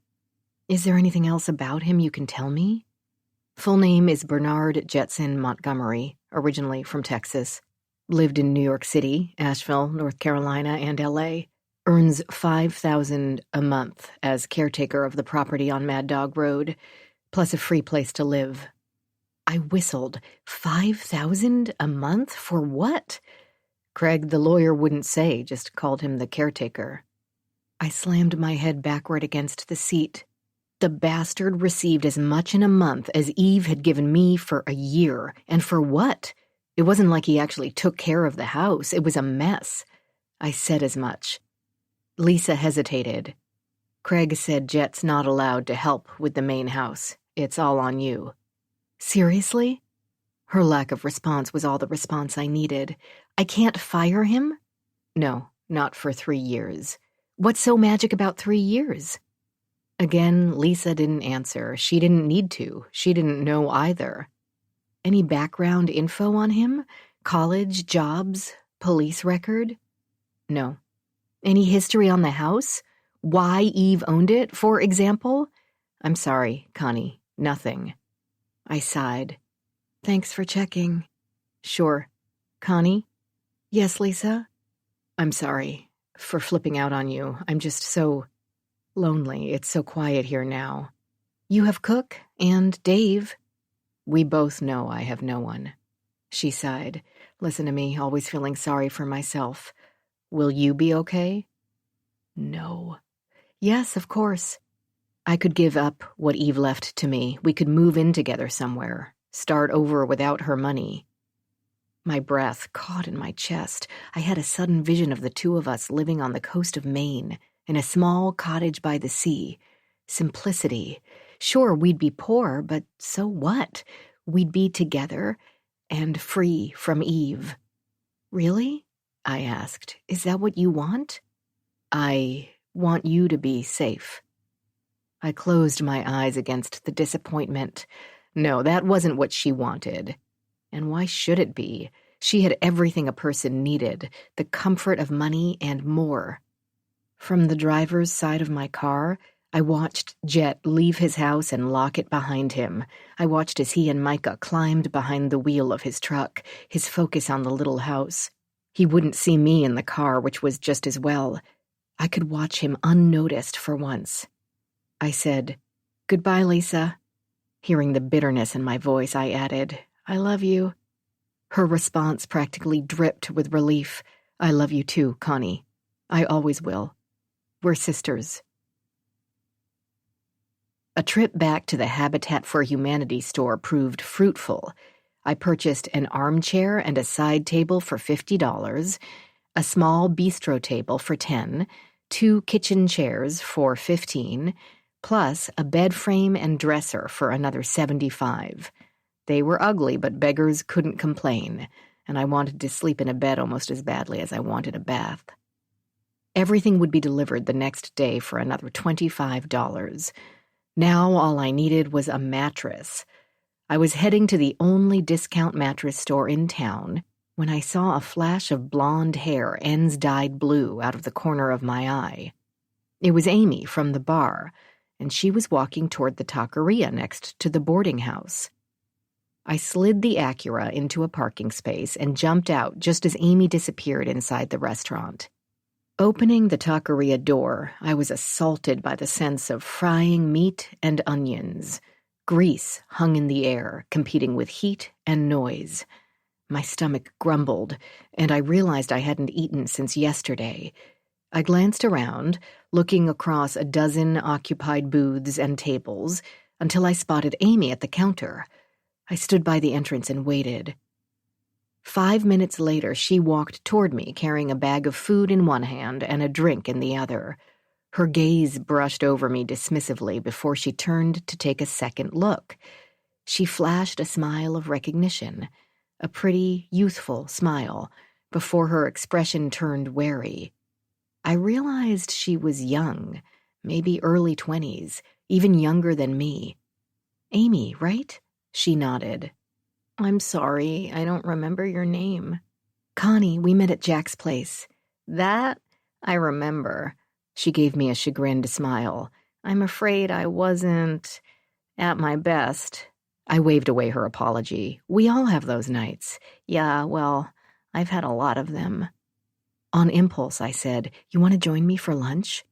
Is there anything else about him you can tell me? Full name is Bernard Jetson Montgomery, originally from Texas. Lived in New York City, Asheville, North Carolina, and L.A. Earns $5,000 a month as caretaker of the property on Mad Dog Road, plus a free place to live. I whistled. $5,000 a month? For what? Craig, the lawyer, wouldn't say, just called him the caretaker. I slammed my head backward against the seat. The bastard received as much in a month as Eve had given me for a year. And for what? It wasn't like he actually took care of the house. It was a mess. I said as much. Lisa hesitated. Craig said Jet's not allowed to help with the main house. It's all on you. Seriously? Her lack of response was all the response I needed. I can't fire him? No, not for 3 years. What's so magic about 3 years? Again, Lisa didn't answer. She didn't need to. She didn't know either. Any background info on him? College, jobs, police record? No. Any history on the house? Why Eve owned it, for example? I'm sorry, Connie. Nothing. I sighed. Thanks for checking. Sure. Connie? Yes, Lisa? I'm sorry for flipping out on you. I'm just so lonely. It's so quiet here now. You have Cook and Dave. We both know I have no one. She sighed. Listen to me, always feeling sorry for myself. Will you be okay? No. Yes, of course. I could give up what Eve left to me. We could move in together somewhere. Start over without her money. My breath caught in my chest. I had a sudden vision of the two of us living on the coast of Maine, in a small cottage by the sea. Simplicity. Sure, we'd be poor, but so what? We'd be together and free from Eve. Really? I asked. Is that what you want? I want you to be safe. I closed my eyes against the disappointment. No, that wasn't what she wanted. And why should it be? She had everything a person needed, the comfort of money and more. From the driver's side of my car, I watched Jet leave his house and lock it behind him. I watched as he and Micah climbed behind the wheel of his truck, his focus on the little house. He wouldn't see me in the car, which was just as well. I could watch him unnoticed for once. I said, "Goodbye, Lisa." Hearing the bitterness in my voice, I added, "I love you." Her response practically dripped with relief. "I love you too, Connie. I always will. We're sisters." A trip back to the Habitat for Humanity store proved fruitful. I purchased an armchair and a side table for $50, a small bistro table for $10, 2 kitchen chairs for $15, plus a bed frame and dresser for another $75. They were ugly, but beggars couldn't complain, and I wanted to sleep in a bed almost as badly as I wanted a bath. Everything would be delivered the next day for another $25. Now all I needed was a mattress. I was heading to the only discount mattress store in town when I saw a flash of blonde hair, ends dyed blue, out of the corner of my eye. It was Amy from the bar, and she was walking toward the taqueria next to the boarding house. I slid the Acura into a parking space and jumped out just as Amy disappeared inside the restaurant. Opening the taqueria door, I was assaulted by the sense of frying meat and onions. Grease hung in the air, competing with heat and noise. My stomach grumbled, and I realized I hadn't eaten since yesterday. I glanced around, looking across a dozen occupied booths and tables, until I spotted Amy at the counter. I stood by the entrance and waited. 5 minutes later, she walked toward me, carrying a bag of food in one hand and a drink in the other. Her gaze brushed over me dismissively before she turned to take a second look. She flashed a smile of recognition, a pretty, youthful smile, before her expression turned wary. I realized she was young, maybe early 20s, even younger than me. "Amy, right?" She nodded. "I'm sorry, I don't remember your name." "Connie, we met at Jack's place." "That I remember." She gave me a chagrined smile. "I'm afraid I wasn't at my best." I waved away her apology. "We all have those nights." "Yeah, well, I've had a lot of them." On impulse, I said, "You want to join me for lunch?"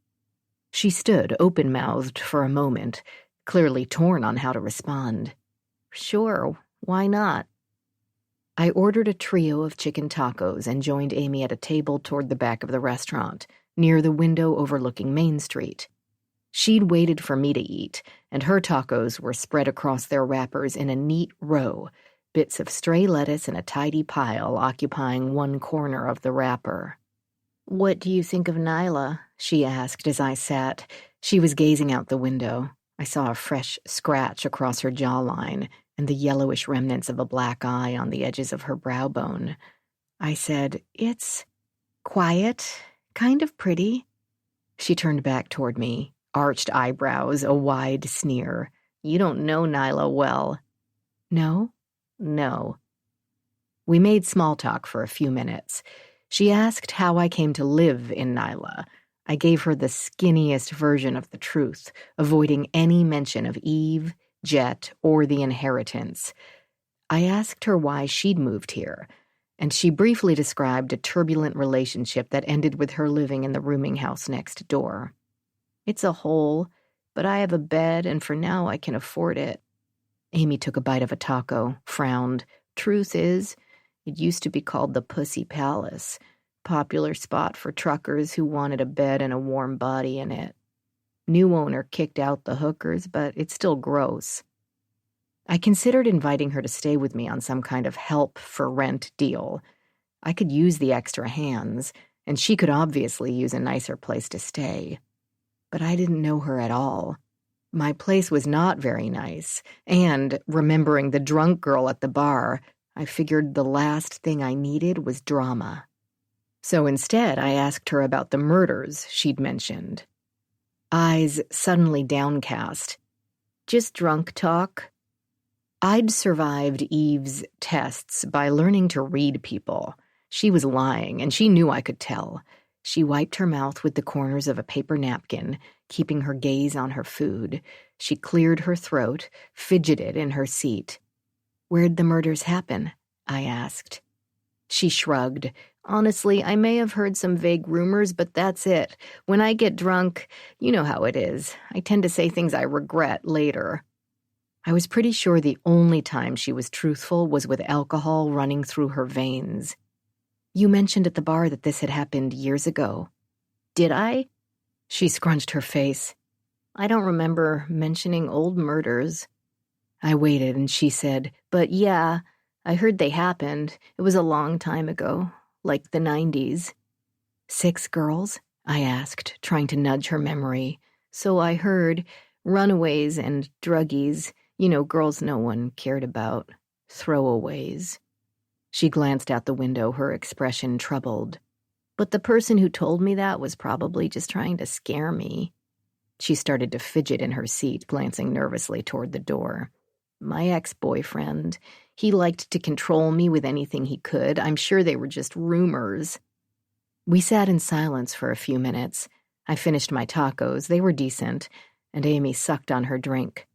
She stood open-mouthed for a moment, clearly torn on how to respond. "Sure, why not?" I ordered a trio of chicken tacos and joined Amy at a table toward the back of the restaurant, near the window overlooking Main Street. She'd waited for me to eat, and her tacos were spread across their wrappers in a neat row, bits of stray lettuce in a tidy pile occupying one corner of the wrapper. "What do you think of Nyla?" she asked as I sat. She was gazing out the window. I saw a fresh scratch across her jawline and the yellowish remnants of a black eye on the edges of her brow bone. I said, "It's quiet, kind of pretty." She turned back toward me, arched eyebrows, a wide sneer. "You don't know Nyla well." "No?" "No." We made small talk for a few minutes. She asked how I came to live in Nyla. I gave her the skinniest version of the truth, avoiding any mention of Eve, Jet, or the inheritance. I asked her why she'd moved here, and she briefly described a turbulent relationship that ended with her living in the rooming house next door. "It's a hole, but I have a bed, and for now I can afford it." Amy took a bite of a taco, frowned. "Truth is, it used to be called the Pussy Palace, popular spot for truckers who wanted a bed and a warm body in it. New owner kicked out the hookers, but it's still gross." I considered inviting her to stay with me on some kind of help for rent deal. I could use the extra hands, and she could obviously use a nicer place to stay. But I didn't know her at all. My place was not very nice, and, remembering the drunk girl at the bar, I figured the last thing I needed was drama. So instead, I asked her about the murders she'd mentioned. Eyes suddenly downcast. "Just drunk talk." I'd survived Eve's tests by learning to read people. She was lying, and she knew I could tell. She wiped her mouth with the corners of a paper napkin, keeping her gaze on her food. She cleared her throat, fidgeted in her seat. "Where'd the murders happen?" I asked. She shrugged. "Honestly, I may have heard some vague rumors, but that's it. When I get drunk, you know how it is. I tend to say things I regret later." I was pretty sure the only time she was truthful was with alcohol running through her veins. "You mentioned at the bar that this had happened years ago." "Did I?" She scrunched her face. "I don't remember mentioning old murders." I waited, and she said, "But yeah, I heard they happened. It was a long time ago, like the 90s. 6 girls? I asked, trying to nudge her memory. "So I heard. Runaways and druggies. You know, girls no one cared about. Throwaways." She glanced out the window, her expression troubled. "But the person who told me that was probably just trying to scare me." She started to fidget in her seat, glancing nervously toward the door. "My ex-boyfriend. He liked to control me with anything he could. I'm sure they were just rumors." We sat in silence for a few minutes. I finished my tacos. They were decent, and Amy sucked on her drink.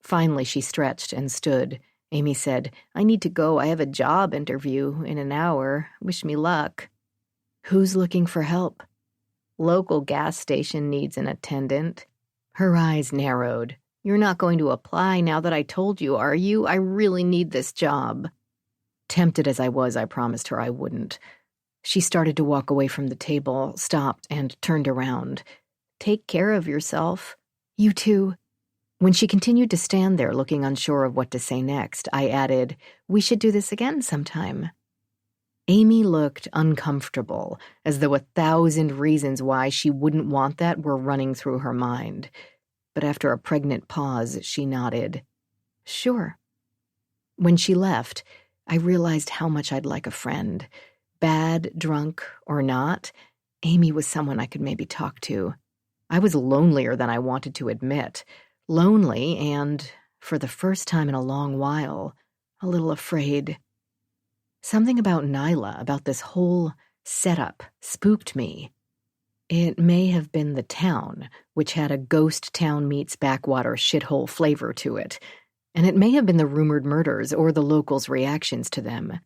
Finally, she stretched and stood. Amy said, "I need to go. I have a job interview in an hour. Wish me luck." "Who's looking for help?" "Local gas station needs an attendant." Her eyes narrowed. "You're not going to apply now that I told you, are you? I really need this job." Tempted as I was, I promised her I wouldn't. She started to walk away from the table, stopped, and turned around. "Take care of yourself." "You too." When she continued to stand there looking unsure of what to say next, I added, "We should do this again sometime." Amy looked uncomfortable, as though 1,000 reasons why she wouldn't want that were running through her mind. But after a pregnant pause, she nodded. "Sure." When she left, I realized how much I'd like a friend. Bad, drunk, or not, Amy was someone I could maybe talk to. I was lonelier than I wanted to admit. Lonely and, for the first time in a long while, a little afraid. Something about Nyla, about this whole setup, spooked me. It may have been the town, which had a ghost town meets backwater shithole flavor to it, and it may have been the rumored murders or the locals' reactions to them.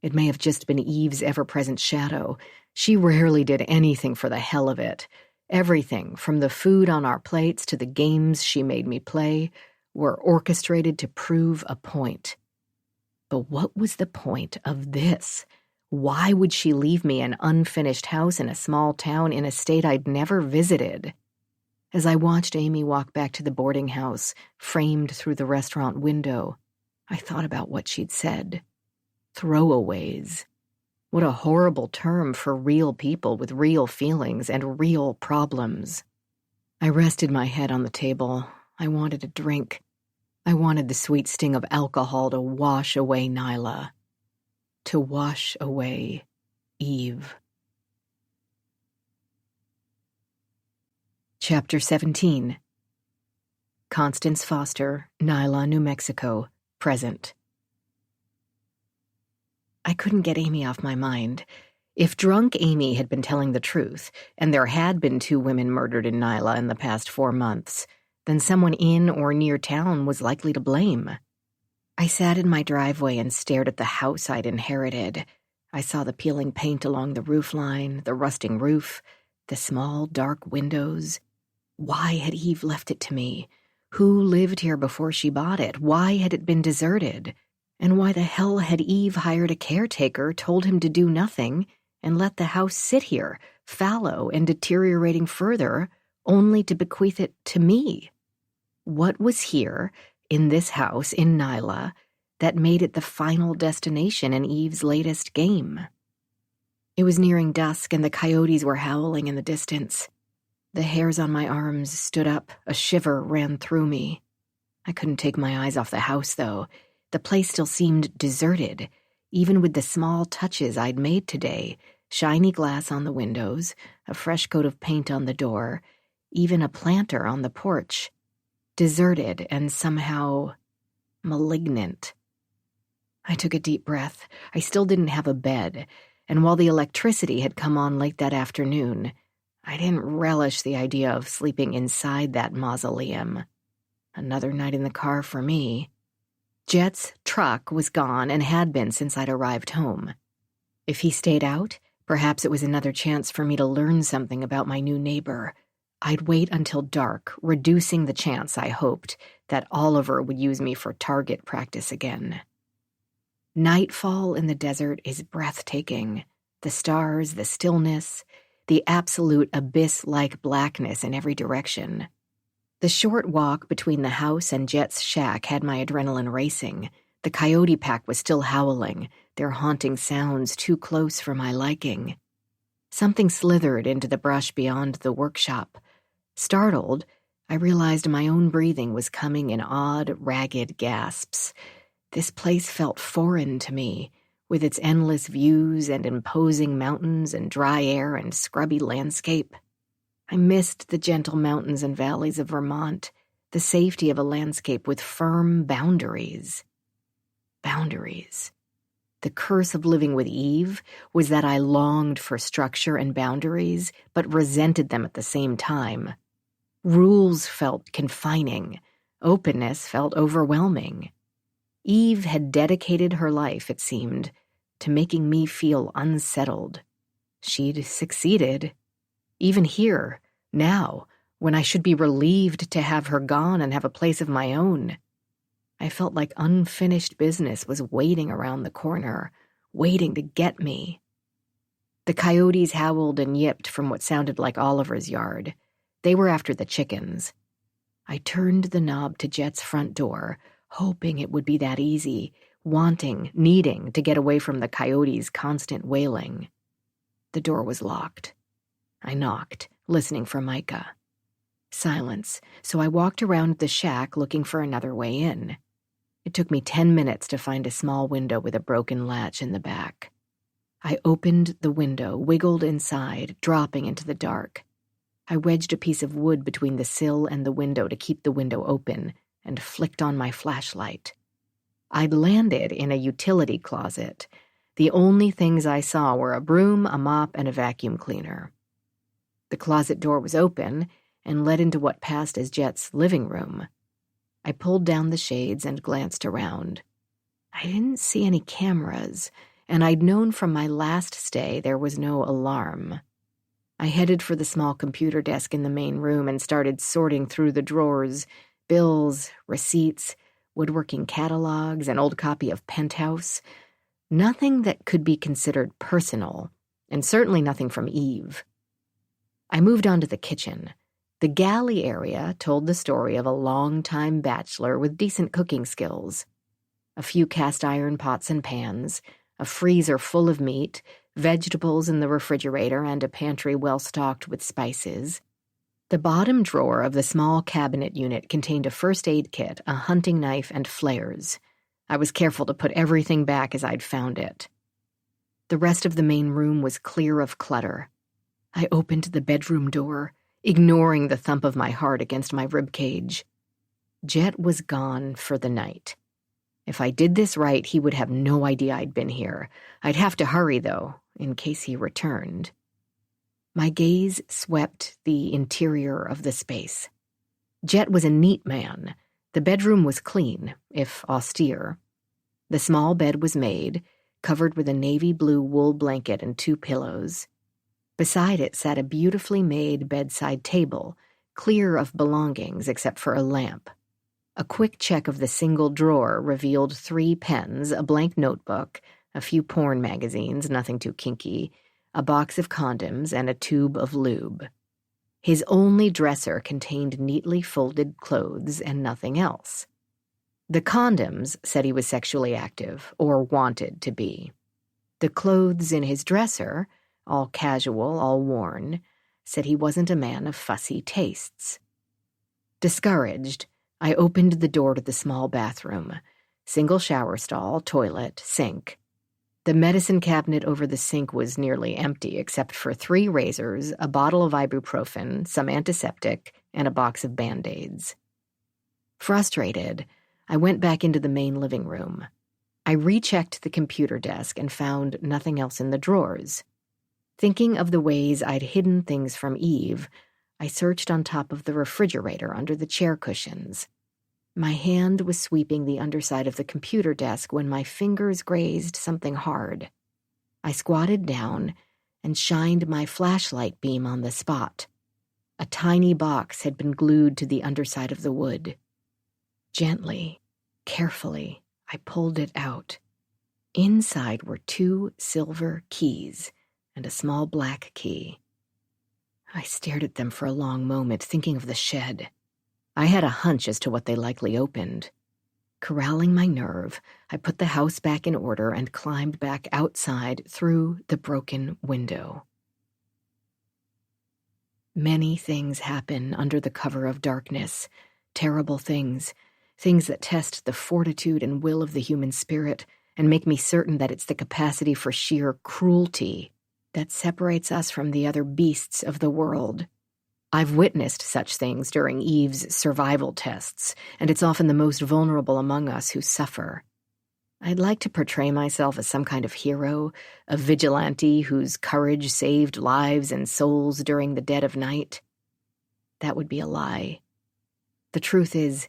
It may have just been Eve's ever-present shadow. She rarely did anything for the hell of it. Everything, from the food on our plates to the games she made me play, were orchestrated to prove a point. But what was the point of this? Why would she leave me an unfinished house in a small town in a state I'd never visited? As I watched Amy walk back to the boarding house, framed through the restaurant window, I thought about what she'd said. Throwaways. What a horrible term for real people with real feelings and real problems. I rested my head on the table. I wanted a drink. I wanted the sweet sting of alcohol to wash away Nyla. To wash away Eve. Chapter 17. Constance Foster, Nyla, New Mexico, present. I couldn't get Amy off my mind. If drunk Amy had been telling the truth, and there had been 2 women murdered in Nyla in the past 4 months, then someone in or near town was likely to blame. I sat in my driveway and stared at the house I'd inherited. I saw the peeling paint along the roofline, the rusting roof, the small, dark windows. Why had Eve left it to me? Who lived here before she bought it? Why had it been deserted? And why the hell had Eve hired a caretaker, told him to do nothing, and let the house sit here, fallow and deteriorating further, only to bequeath it to me? What was here, in this house in Nyla, that made it the final destination in Eve's latest game? It was nearing dusk, and the coyotes were howling in the distance. The hairs on my arms stood up, a shiver ran through me. I couldn't take my eyes off the house, though. The place still seemed deserted, even with the small touches I'd made today, shiny glass on the windows, a fresh coat of paint on the door, even a planter on the porch. Deserted and somehow malignant. I took a deep breath. I still didn't have a bed, and while the electricity had come on late that afternoon, I didn't relish the idea of sleeping inside that mausoleum. Another night in the car for me. Jet's truck was gone and had been since I'd arrived home. If he stayed out, perhaps it was another chance for me to learn something about my new neighbor. I'd wait until dark, reducing the chance, I hoped, that Oliver would use me for target practice again. Nightfall in the desert is breathtaking. The stars, the stillness, the absolute abyss-like blackness in every direction. The short walk between the house and Jet's shack had my adrenaline racing. The coyote pack was still howling, their haunting sounds too close for my liking. Something slithered into the brush beyond the workshop. Startled, I realized my own breathing was coming in odd, ragged gasps. This place felt foreign to me, with its endless views and imposing mountains and dry air and scrubby landscape. I missed the gentle mountains and valleys of Vermont, the safety of a landscape with firm boundaries. Boundaries. The curse of living with Eve was that I longed for structure and boundaries, but resented them at the same time. Rules felt confining. Openness felt overwhelming. Eve had dedicated her life, it seemed, to making me feel unsettled. She'd succeeded. Even here, now, when I should be relieved to have her gone and have a place of my own. I felt like unfinished business was waiting around the corner, waiting to get me. The coyotes howled and yipped from what sounded like Oliver's yard. They were after the chickens. I turned the knob to Jet's front door, hoping it would be that easy, wanting, needing to get away from the coyotes' constant wailing. The door was locked. I knocked, listening for Micah. Silence, so I walked around the shack looking for another way in. It took me 10 minutes to find a small window with a broken latch in the back. I opened the window, wiggled inside, dropping into the dark. I wedged a piece of wood between the sill and the window to keep the window open, and flicked on my flashlight. I'd landed in a utility closet. The only things I saw were a broom, a mop, and a vacuum cleaner. The closet door was open and led into what passed as Jet's living room. I pulled down the shades and glanced around. I didn't see any cameras, and I'd known from my last stay there was no alarm. I headed for the small computer desk in the main room and started sorting through the drawers, bills, receipts, woodworking catalogs, an old copy of Penthouse. Nothing that could be considered personal, and certainly nothing from Eve. I moved on to the kitchen. The galley area told the story of a long-time bachelor with decent cooking skills. A few cast-iron pots and pans, a freezer full of meat, vegetables in the refrigerator, and a pantry well-stocked with spices. The bottom drawer of the small cabinet unit contained a first aid kit, a hunting knife, and flares. I was careful to put everything back as I'd found it. The rest of the main room was clear of clutter. I opened the bedroom door, ignoring the thump of my heart against my ribcage. Jet was gone for the night. If I did this right, he would have no idea I'd been here. I'd have to hurry, though, in case he returned. My gaze swept the interior of the space. Jet was a neat man. The bedroom was clean, if austere. The small bed was made, covered with a navy blue wool blanket and 2 pillows. Beside it sat a beautifully made bedside table, clear of belongings except for a lamp. A quick check of the single drawer revealed 3 pens, a blank notebook, a few porn magazines, nothing too kinky, a box of condoms, and a tube of lube. His only dresser contained neatly folded clothes and nothing else. The condoms said he was sexually active, or wanted to be. The clothes in his dresser, all casual, all worn, said he wasn't a man of fussy tastes. Discouraged, I opened the door to the small bathroom. Single shower stall, toilet, sink. The medicine cabinet over the sink was nearly empty except for 3 razors, a bottle of ibuprofen, some antiseptic, and a box of Band-Aids. Frustrated, I went back into the main living room. I rechecked the computer desk and found nothing else in the drawers. Thinking of the ways I'd hidden things from Eve, I searched on top of the refrigerator under the chair cushions. My hand was sweeping the underside of the computer desk when my fingers grazed something hard. I squatted down and shined my flashlight beam on the spot. A tiny box had been glued to the underside of the wood. Gently, carefully, I pulled it out. Inside were 2 silver keys and a small black key. I stared at them for a long moment, thinking of the shed. I had a hunch as to what they likely opened. Corralling my nerve, I put the house back in order and climbed back outside through the broken window. Many things happen under the cover of darkness, terrible things, things that test the fortitude and will of the human spirit and make me certain that it's the capacity for sheer cruelty that separates us from the other beasts of the world. I've witnessed such things during Eve's survival tests, and it's often the most vulnerable among us who suffer. I'd like to portray myself as some kind of hero, a vigilante whose courage saved lives and souls during the dead of night. That would be a lie. The truth is,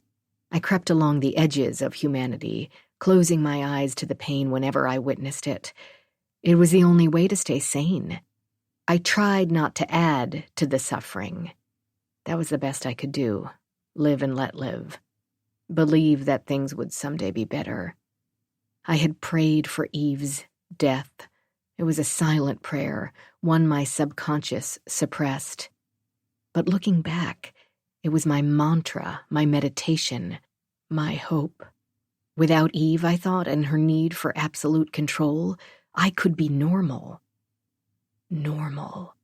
I crept along the edges of humanity, closing my eyes to the pain whenever I witnessed it. It was the only way to stay sane. I tried not to add to the suffering. That was the best I could do. Live and let live. Believe that things would someday be better. I had prayed for Eve's death. It was a silent prayer, one my subconscious suppressed. But looking back, it was my mantra, my meditation, my hope. Without Eve, I thought, and her need for absolute control, I could be normal. Normal.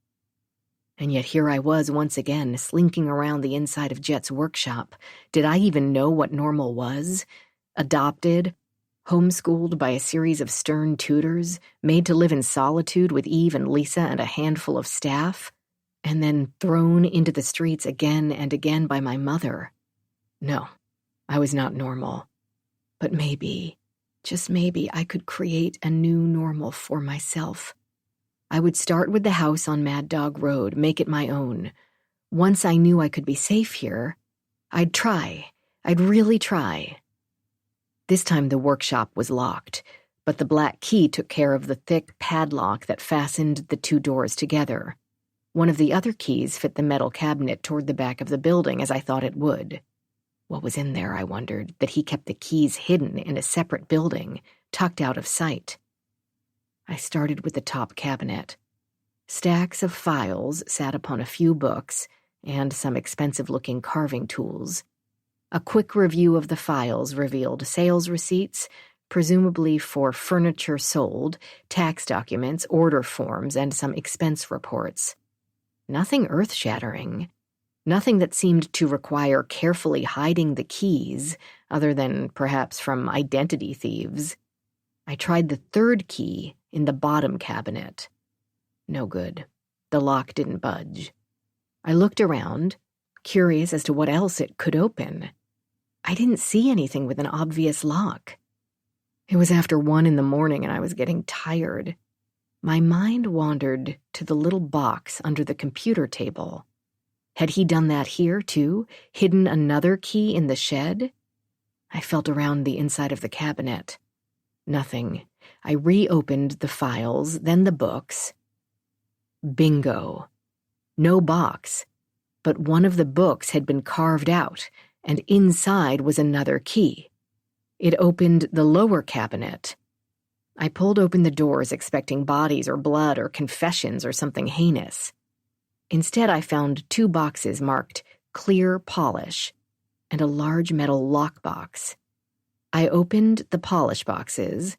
And yet here I was once again, slinking around the inside of Jet's workshop. Did I even know what normal was? Adopted, homeschooled by a series of stern tutors, made to live in solitude with Eve and Lisa and a handful of staff, and then thrown into the streets again and again by my mother. No, I was not normal. But maybe, just maybe, I could create a new normal for myself. I would start with the house on Mad Dog Road, make it my own. Once I knew I could be safe here, I'd try. I'd really try. This time the workshop was locked, but the black key took care of the thick padlock that fastened the 2 doors together. One of the other keys fit the metal cabinet toward the back of the building, as I thought it would. What was in there, I wondered, that he kept the keys hidden in a separate building, tucked out of sight? I started with the top cabinet. Stacks of files sat upon a few books and some expensive-looking carving tools. A quick review of the files revealed sales receipts, presumably for furniture sold, tax documents, order forms, and some expense reports. Nothing earth-shattering. Nothing that seemed to require carefully hiding the keys, other than perhaps from identity thieves. I tried the third key in the bottom cabinet. No good. The lock didn't budge. I looked around, curious as to what else it could open. I didn't see anything with an obvious lock. It was after 1 in the morning and I was getting tired. My mind wandered to the little box under the computer table. Had he done that here, too? Hidden another key in the shed? I felt around the inside of the cabinet. Nothing. I reopened the files, then the books. Bingo. No box. But one of the books had been carved out, and inside was another key. It opened the lower cabinet. I pulled open the doors expecting bodies or blood or confessions or something heinous. Instead, I found 2 boxes marked clear polish and a large metal lockbox. I opened the polish boxes.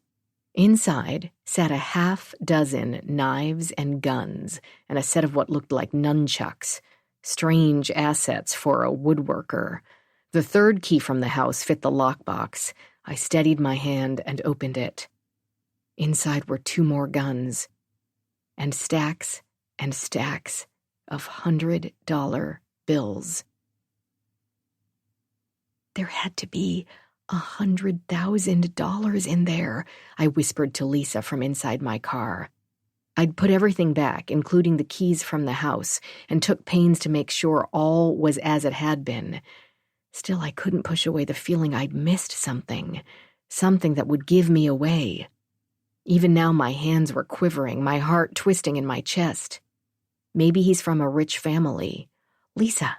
Inside sat a half-dozen knives and guns and a set of what looked like nunchucks, strange assets for a woodworker. The third key from the house fit the lockbox. I steadied my hand and opened it. Inside were 2 more guns and stacks of $100 bills. There had to be $100,000 in there, I whispered to Lisa from inside my car. I'd put everything back, including the keys from the house, and took pains to make sure all was as it had been. Still, I couldn't push away the feeling I'd missed something that would give me away. Even now my hands were quivering, my heart twisting in my chest. Maybe he's from a rich family. Lisa,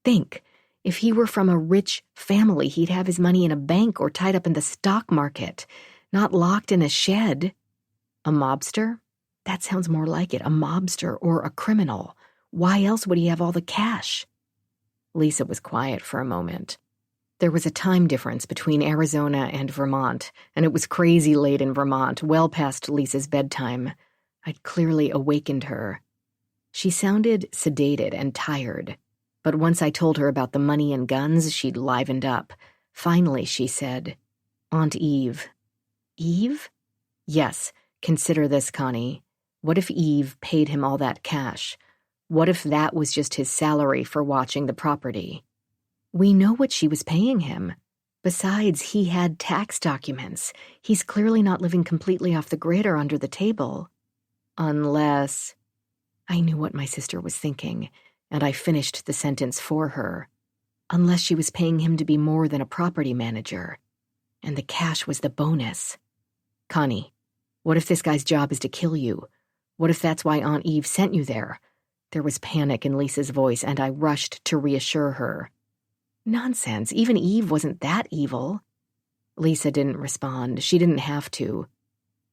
think. If he were from a rich family, he'd have his money in a bank or tied up in the stock market, not locked in a shed. A mobster? That sounds more like it, a mobster or a criminal. Why else would he have all the cash? Lisa was quiet for a moment. There was a time difference between Arizona and Vermont, and it was crazy late in Vermont, well past Lisa's bedtime. I'd clearly awakened her. She sounded sedated and tired, but once I told her about the money and guns, she'd livened up. Finally, she said, "Aunt Eve." Eve? Yes, consider this, Connie. What if Eve paid him all that cash? What if that was just his salary for watching the property? We know what she was paying him. Besides, he had tax documents. He's clearly not living completely off the grid or under the table. Unless... I knew what my sister was thinking, and I finished the sentence for her. Unless she was paying him to be more than a property manager. And the cash was the bonus. Connie, what if this guy's job is to kill you? What if that's why Aunt Eve sent you there? There was panic in Lisa's voice, and I rushed to reassure her. Nonsense, even Eve wasn't that evil. Lisa didn't respond. She didn't have to.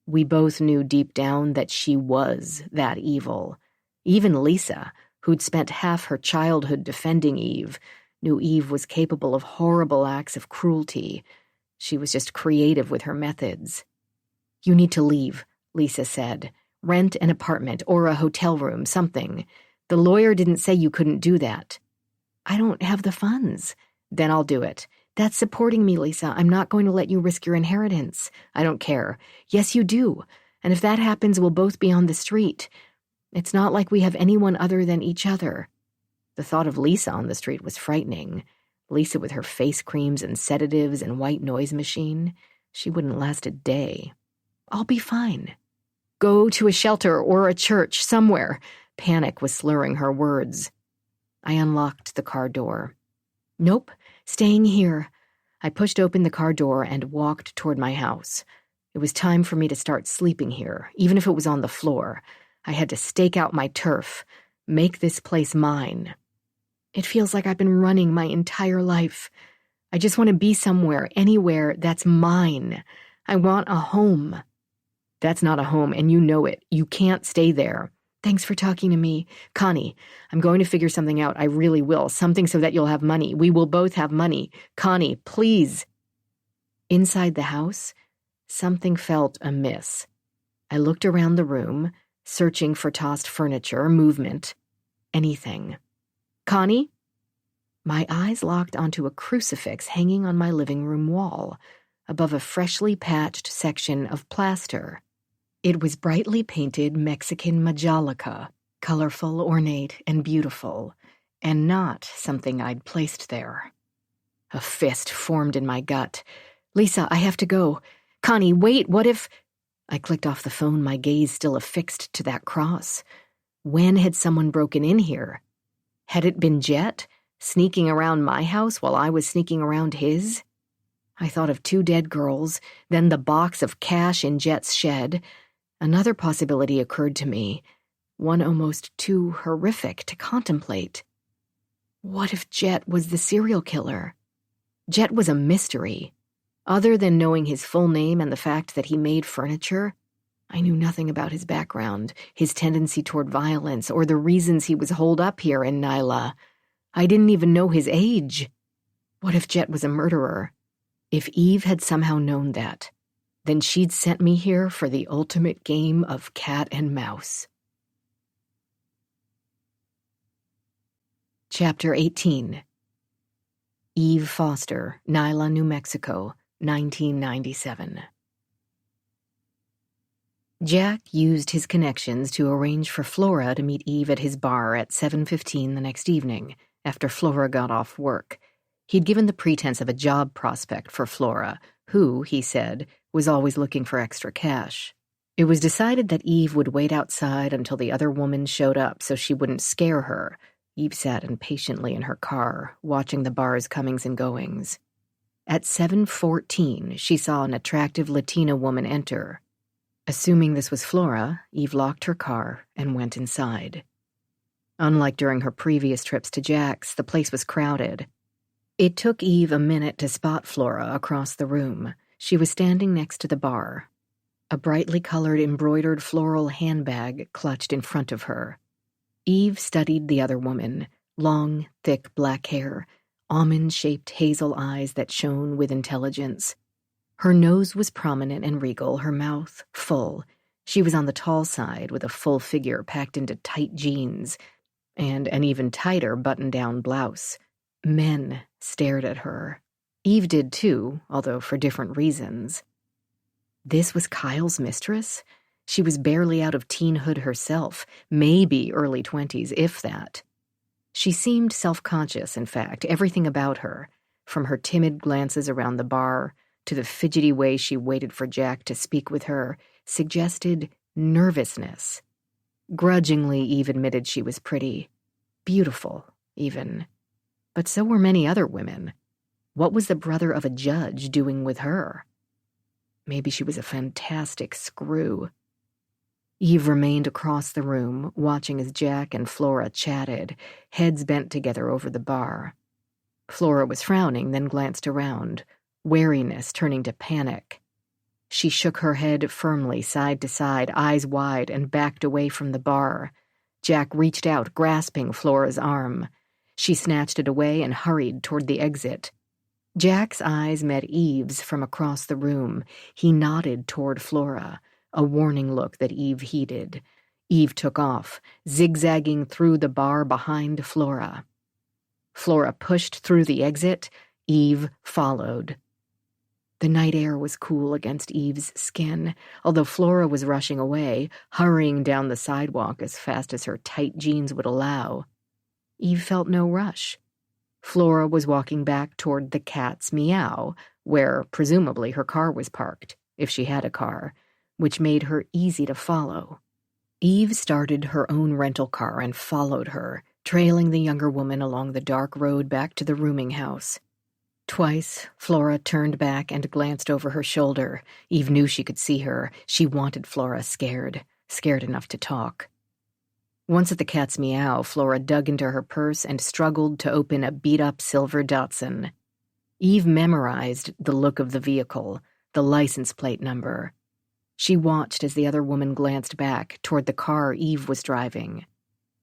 We both knew deep down that she was that evil. Even Lisa, who'd spent half her childhood defending Eve, knew Eve was capable of horrible acts of cruelty. She was just creative with her methods. You need to leave, Lisa said. Rent an apartment or a hotel room, something. The lawyer didn't say you couldn't do that. I don't have the funds. Then I'll do it. That's supporting me, Lisa. I'm not going to let you risk your inheritance. I don't care. Yes, you do. And if that happens, we'll both be on the street. It's not like we have anyone other than each other. The thought of Lisa on the street was frightening. Lisa with her face creams and sedatives and white noise machine. She wouldn't last a day. I'll be fine. Go to a shelter or a church, somewhere. Panic was slurring her words. I unlocked the car door. Nope, staying here. I pushed open the car door and walked toward my house. It was time for me to start sleeping here, even if it was on the floor. I had to stake out my turf, make this place mine. It feels like I've been running my entire life. I just want to be somewhere, anywhere that's mine. I want a home. That's not a home, and you know it. You can't stay there. Thanks for talking to me. Connie, I'm going to figure something out. I really will. Something so that you'll have money. We will both have money. Connie, please. Inside the house, something felt amiss. I looked around the room, searching for tossed furniture, movement, anything. Connie? My eyes locked onto a crucifix hanging on my living room wall, above a freshly patched section of plaster. It was brightly painted Mexican majolica, colorful, ornate, and beautiful, and not something I'd placed there. A fist formed in my gut. "Lisa, I have to go. Connie, wait, what if—" I clicked off the phone, my gaze still affixed to that cross. When had someone broken in here? Had it been Jet, sneaking around my house while I was sneaking around his? I thought of 2 dead girls, then the box of cash in Jet's shed. Another possibility occurred to me, one almost too horrific to contemplate. What if Jet was the serial killer? Jet was a mystery. Other than knowing his full name and the fact that he made furniture, I knew nothing about his background, his tendency toward violence, or the reasons he was holed up here in Nyla. I didn't even know his age. What if Jet was a murderer? If Eve had somehow known that, then she'd sent me here for the ultimate game of cat and mouse. Chapter 18. Eve Foster, Nyla, New Mexico, 1997. Jack used his connections to arrange for Flora to meet Eve at his bar at 7:15 the next evening, after Flora got off work. He'd given the pretense of a job prospect for Flora, who, he said, was always looking for extra cash. It was decided that Eve would wait outside until the other woman showed up so she wouldn't scare her. Eve sat impatiently in her car, watching the bar's comings and goings. At 7:14, she saw an attractive Latina woman enter. Assuming this was Flora, Eve locked her car and went inside. Unlike during her previous trips to Jack's, the place was crowded. It took Eve a minute to spot Flora across the room. She was standing next to the bar, a brightly colored embroidered floral handbag clutched in front of her. Eve studied the other woman, long, thick black hair, almond-shaped hazel eyes that shone with intelligence. Her nose was prominent and regal, her mouth full. She was on the tall side, with a full figure packed into tight jeans and an even tighter button-down blouse. Men stared at her. Eve did too, although for different reasons. This was Kyle's mistress? She was barely out of teenhood herself, maybe early 20s, if that. She seemed self-conscious, in fact, everything about her, from her timid glances around the bar to the fidgety way she waited for Jack to speak with her, suggested nervousness. Grudgingly, Eve admitted she was pretty. Beautiful, even. But so were many other women. What was the brother of a judge doing with her? Maybe she was a fantastic screw. Eve remained across the room, watching as Jack and Flora chatted, heads bent together over the bar. Flora was frowning, then glanced around, wariness turning to panic. She shook her head firmly side to side, eyes wide, and backed away from the bar. Jack reached out, grasping Flora's arm. She snatched it away and hurried toward the exit. Jack's eyes met Eve's from across the room. He nodded toward Flora, a warning look that Eve heeded. Eve took off, zigzagging through the bar behind Flora. Flora pushed through the exit. Eve followed. The night air was cool against Eve's skin, although Flora was rushing away, hurrying down the sidewalk as fast as her tight jeans would allow. Eve felt no rush. Flora was walking back toward the Cat's Meow, where presumably her car was parked, if she had a car, which made her easy to follow. Eve started her own rental car and followed her, trailing the younger woman along the dark road back to the rooming house. Twice, Flora turned back and glanced over her shoulder. Eve knew she could see her. She wanted Flora scared enough to talk. Once at the Cat's Meow, Flora dug into her purse and struggled to open a beat-up silver Datsun. Eve memorized the look of the vehicle, the license plate number. She watched as the other woman glanced back toward the car Eve was driving.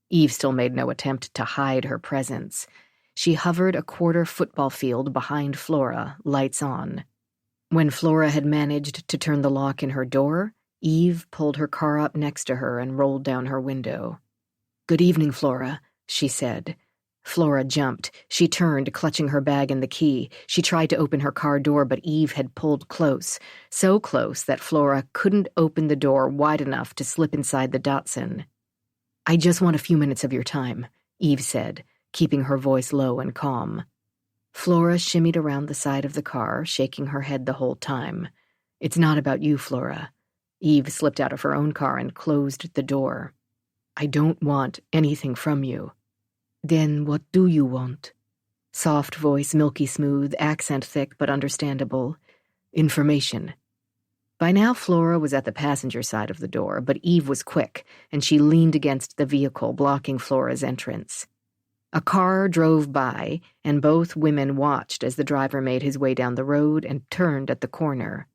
Eve still made no attempt to hide her presence. She hovered a quarter football field behind Flora, lights on. When Flora had managed to turn the lock in her door, Eve pulled her car up next to her and rolled down her window. "Good evening, Flora," she said. Flora jumped. She turned, clutching her bag and the key. She tried to open her car door, but Eve had pulled close, so close that Flora couldn't open the door wide enough to slip inside the Datsun. "I just want a few minutes of your time," Eve said, keeping her voice low and calm. Flora shimmied around the side of the car, shaking her head the whole time. "It's not about you, Flora." Eve slipped out of her own car and closed the door. "I don't want anything from you." "Then what do you want?" Soft voice, milky smooth, accent thick but understandable. "Information." By now Flora was at the passenger side of the door, but Eve was quick, and she leaned against the vehicle, blocking Flora's entrance. A car drove by, and both women watched as the driver made his way down the road and turned at the corner.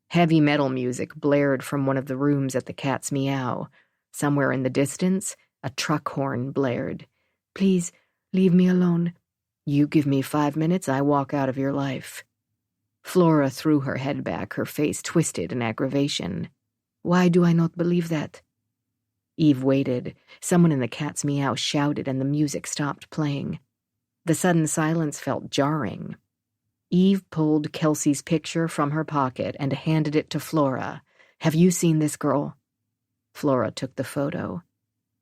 Heavy metal music blared from one of the rooms at the Cat's Meow. Somewhere in the distance, a truck horn blared. "Please, leave me alone. You give me 5 minutes, I walk out of your life." Flora threw her head back, her face twisted in aggravation. "Why do I not believe that?" Eve waited. Someone in the Cat's Meow shouted, and the music stopped playing. The sudden silence felt jarring. Eve pulled Kelsey's picture from her pocket and handed it to Flora. "Have you seen this girl?" Flora took the photo.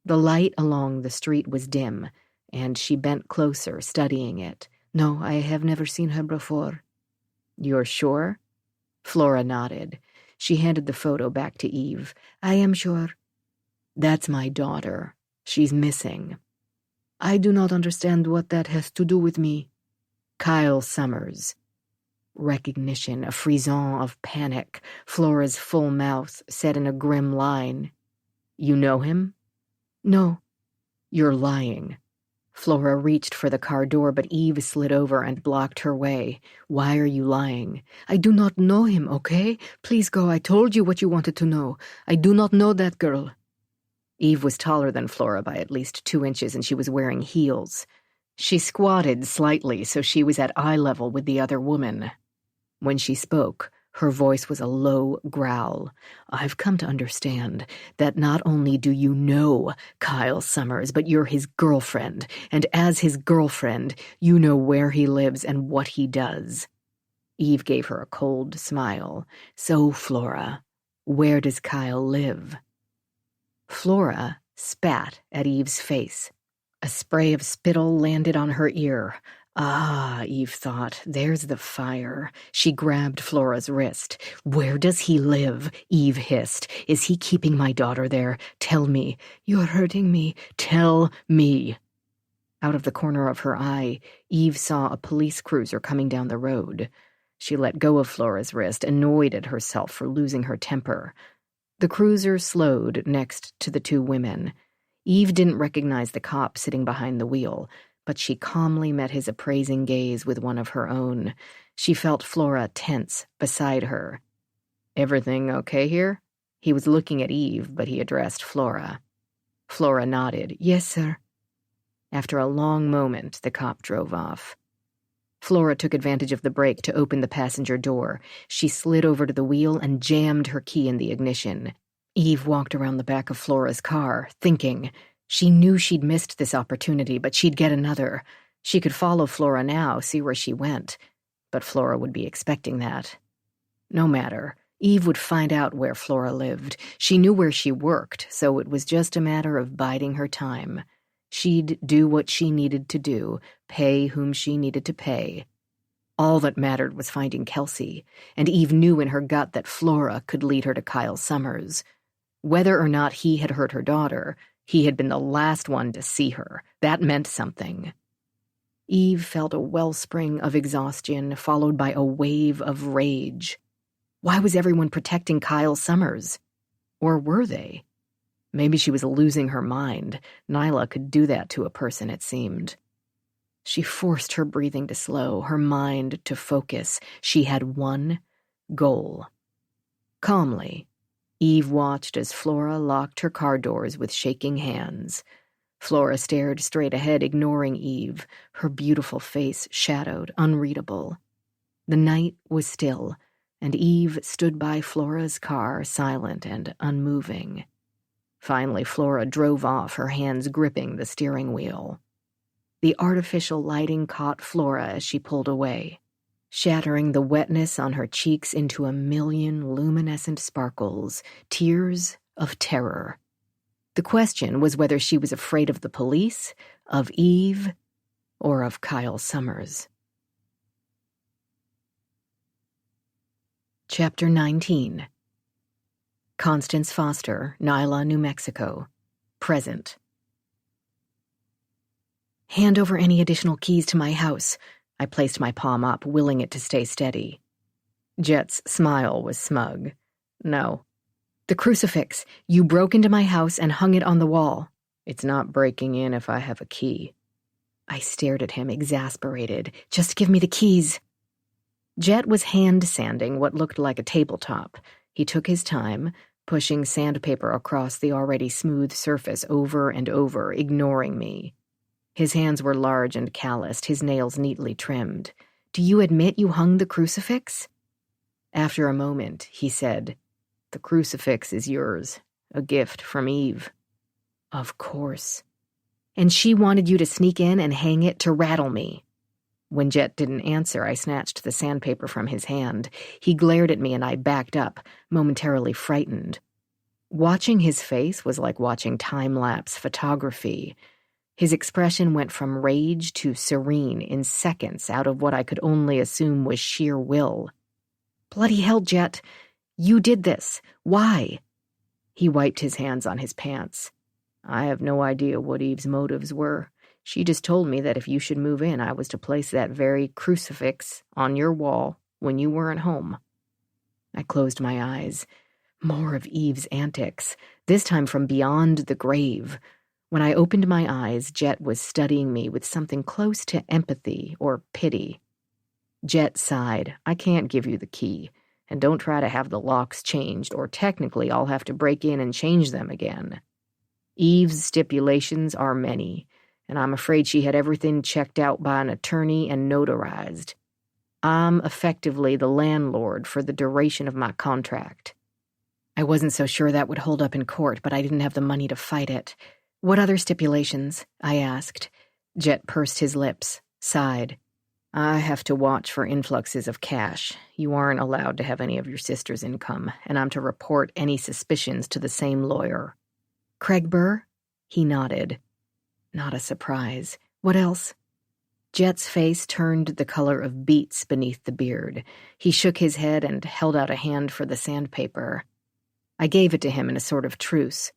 The light along the street was dim, and she bent closer, studying it. "No, I have never seen her before." "You're sure?" Flora nodded. She handed the photo back to Eve. "I am sure." "That's my daughter. She's missing." "I do not understand what that has to do with me." "Kyle Summers." Recognition, a frisson of panic. Flora's full mouth set in a grim line. "You know him?" "No." "You're lying." Flora reached for the car door, but Eve slid over and blocked her way. "Why are you lying?" "I do not know him, okay? Please go, I told you what you wanted to know. I do not know that girl." Eve was taller than Flora by at least 2 inches, and she was wearing heels. She squatted slightly so she was at eye level with the other woman. When she spoke, her voice was a low growl. "I've come to understand that not only do you know Kyle Summers, but you're his girlfriend, and as his girlfriend, you know where he lives and what he does." Eve gave her a cold smile. "So, Flora, where does Kyle live?" Flora spat at Eve's face. A spray of spittle landed on her ear. "Ah," Eve thought, "there's the fire." She grabbed Flora's wrist. "Where does he live?" Eve hissed. "Is he keeping my daughter there? Tell me." "You're hurting me." "Tell me." Out of the corner of her eye, Eve saw a police cruiser coming down the road. She let go of Flora's wrist, annoyed at herself for losing her temper. The cruiser slowed next to the 2 women. Eve didn't recognize the cop sitting behind the wheel, but she calmly met his appraising gaze with one of her own. She felt Flora tense beside her. "Everything okay here?" He was looking at Eve, but he addressed Flora. Flora nodded. "Yes, sir." After a long moment, the cop drove off. Flora took advantage of the brake to open the passenger door. She slid over to the wheel and jammed her key in the ignition. Eve walked around the back of Flora's car, thinking. She knew she'd missed this opportunity, but she'd get another. She could follow Flora now, see where she went. But Flora would be expecting that. No matter. Eve would find out where Flora lived. She knew where she worked, so it was just a matter of biding her time. She'd do what she needed to do, pay whom she needed to pay. All that mattered was finding Kelsey, and Eve knew in her gut that Flora could lead her to Kyle Summers. Whether or not he had hurt her daughter, he had been the last one to see her. That meant something. Eve felt a wellspring of exhaustion, followed by a wave of rage. Why was everyone protecting Kyle Summers? Or were they? Maybe she was losing her mind. Nyla could do that to a person, it seemed. She forced her breathing to slow, her mind to focus. She had one goal. Calmly, Eve watched as Flora locked her car doors with shaking hands. Flora stared straight ahead, ignoring Eve, her beautiful face shadowed, unreadable. The night was still, and Eve stood by Flora's car, silent and unmoving. Finally, Flora drove off, her hands gripping the steering wheel. The artificial lighting caught Flora as she pulled away, shattering the wetness on her cheeks into a million luminescent sparkles, tears of terror. The question was whether she was afraid of the police, of Eve, or of Kyle Summers. Chapter 19. Constance Foster, Nyla, New Mexico. Present. Hand over any additional keys to my house. I placed my palm up, willing it to stay steady. Jet's smile was smug. No. The crucifix. You broke into my house and hung it on the wall. It's not breaking in if I have a key. I stared at him, exasperated. Just give me the keys. Jet was hand-sanding what looked like a tabletop. He took his time, pushing sandpaper across the already smooth surface over and over, ignoring me. His hands were large and calloused, his nails neatly trimmed. Do you admit you hung the crucifix? After a moment, he said, The crucifix is yours, a gift from Eve. Of course. And she wanted you to sneak in and hang it to rattle me. When Jet didn't answer, I snatched the sandpaper from his hand. He glared at me and I backed up, momentarily frightened. Watching his face was like watching time-lapse photography. His expression went from rage to serene in seconds out of what I could only assume was sheer will. Bloody hell, Jet. You did this. Why? He wiped his hands on his pants. I have no idea what Eve's motives were. She just told me that if you should move in, I was to place that very crucifix on your wall when you weren't home. I closed my eyes. More of Eve's antics, this time from beyond the grave. When I opened my eyes, Jet was studying me with something close to empathy or pity. Jet sighed. I can't give you the key, and don't try to have the locks changed, or technically I'll have to break in and change them again. Eve's stipulations are many, and I'm afraid she had everything checked out by an attorney and notarized. I'm effectively the landlord for the duration of my contract. I wasn't so sure that would hold up in court, but I didn't have the money to fight it. What other stipulations? I asked. Jet pursed his lips, sighed. I have to watch for influxes of cash. You aren't allowed to have any of your sister's income, and I'm to report any suspicions to the same lawyer. Craig Burr? He nodded. Not a surprise. What else? Jet's face turned the color of beets beneath the beard. He shook his head and held out a hand for the sandpaper. I gave it to him in a sort of truce.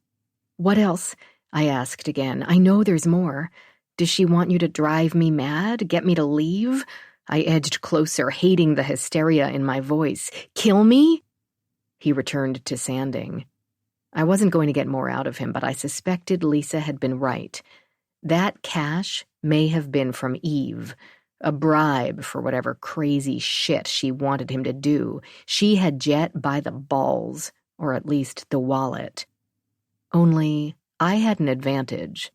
What else? I asked again. I know there's more. Does she want you to drive me mad? Get me to leave? I edged closer, hating the hysteria in my voice. Kill me? He returned to sanding. I wasn't going to get more out of him, but I suspected Lisa had been right. That cash may have been from Eve, a bribe for whatever crazy shit she wanted him to do. She had Jet by the balls, or at least the wallet. Only I had an advantage.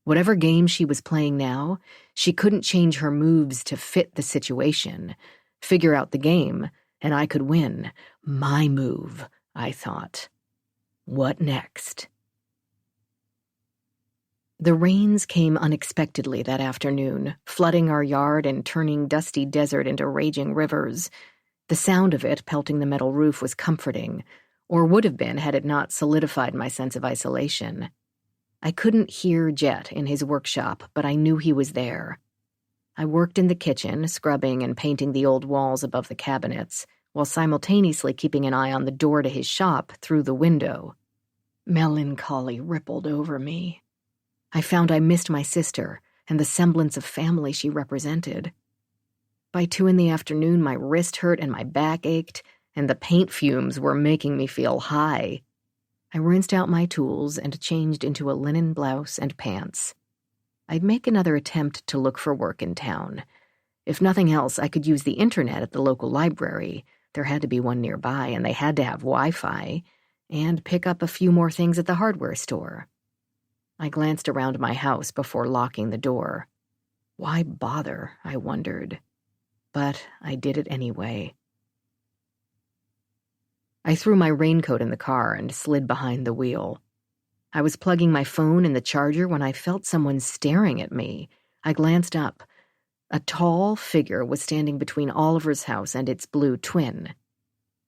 Whatever game she was playing now, she couldn't change her moves to fit the situation. Figure out the game, and I could win. My move, I thought. What next? The rains came unexpectedly that afternoon, flooding our yard and turning dusty desert into raging rivers. The sound of it pelting the metal roof was comforting, or would have been had it not solidified my sense of isolation. I couldn't hear Jet in his workshop, but I knew he was there. I worked in the kitchen, scrubbing and painting the old walls above the cabinets, while simultaneously keeping an eye on the door to his shop through the window. Melancholy rippled over me. I found I missed my sister and the semblance of family she represented. By 2 p.m, my wrist hurt and my back ached, and the paint fumes were making me feel high. I rinsed out my tools and changed into a linen blouse and pants. I'd make another attempt to look for work in town. If nothing else, I could use the internet at the local library. There had to be one nearby, and they had to have Wi-Fi, and pick up a few more things at the hardware store. I glanced around my house before locking the door. Why bother, I wondered. But I did it anyway. I threw my raincoat in the car and slid behind the wheel. I was plugging my phone in the charger when I felt someone staring at me. I glanced up. A tall figure was standing between Oliver's house and its blue twin.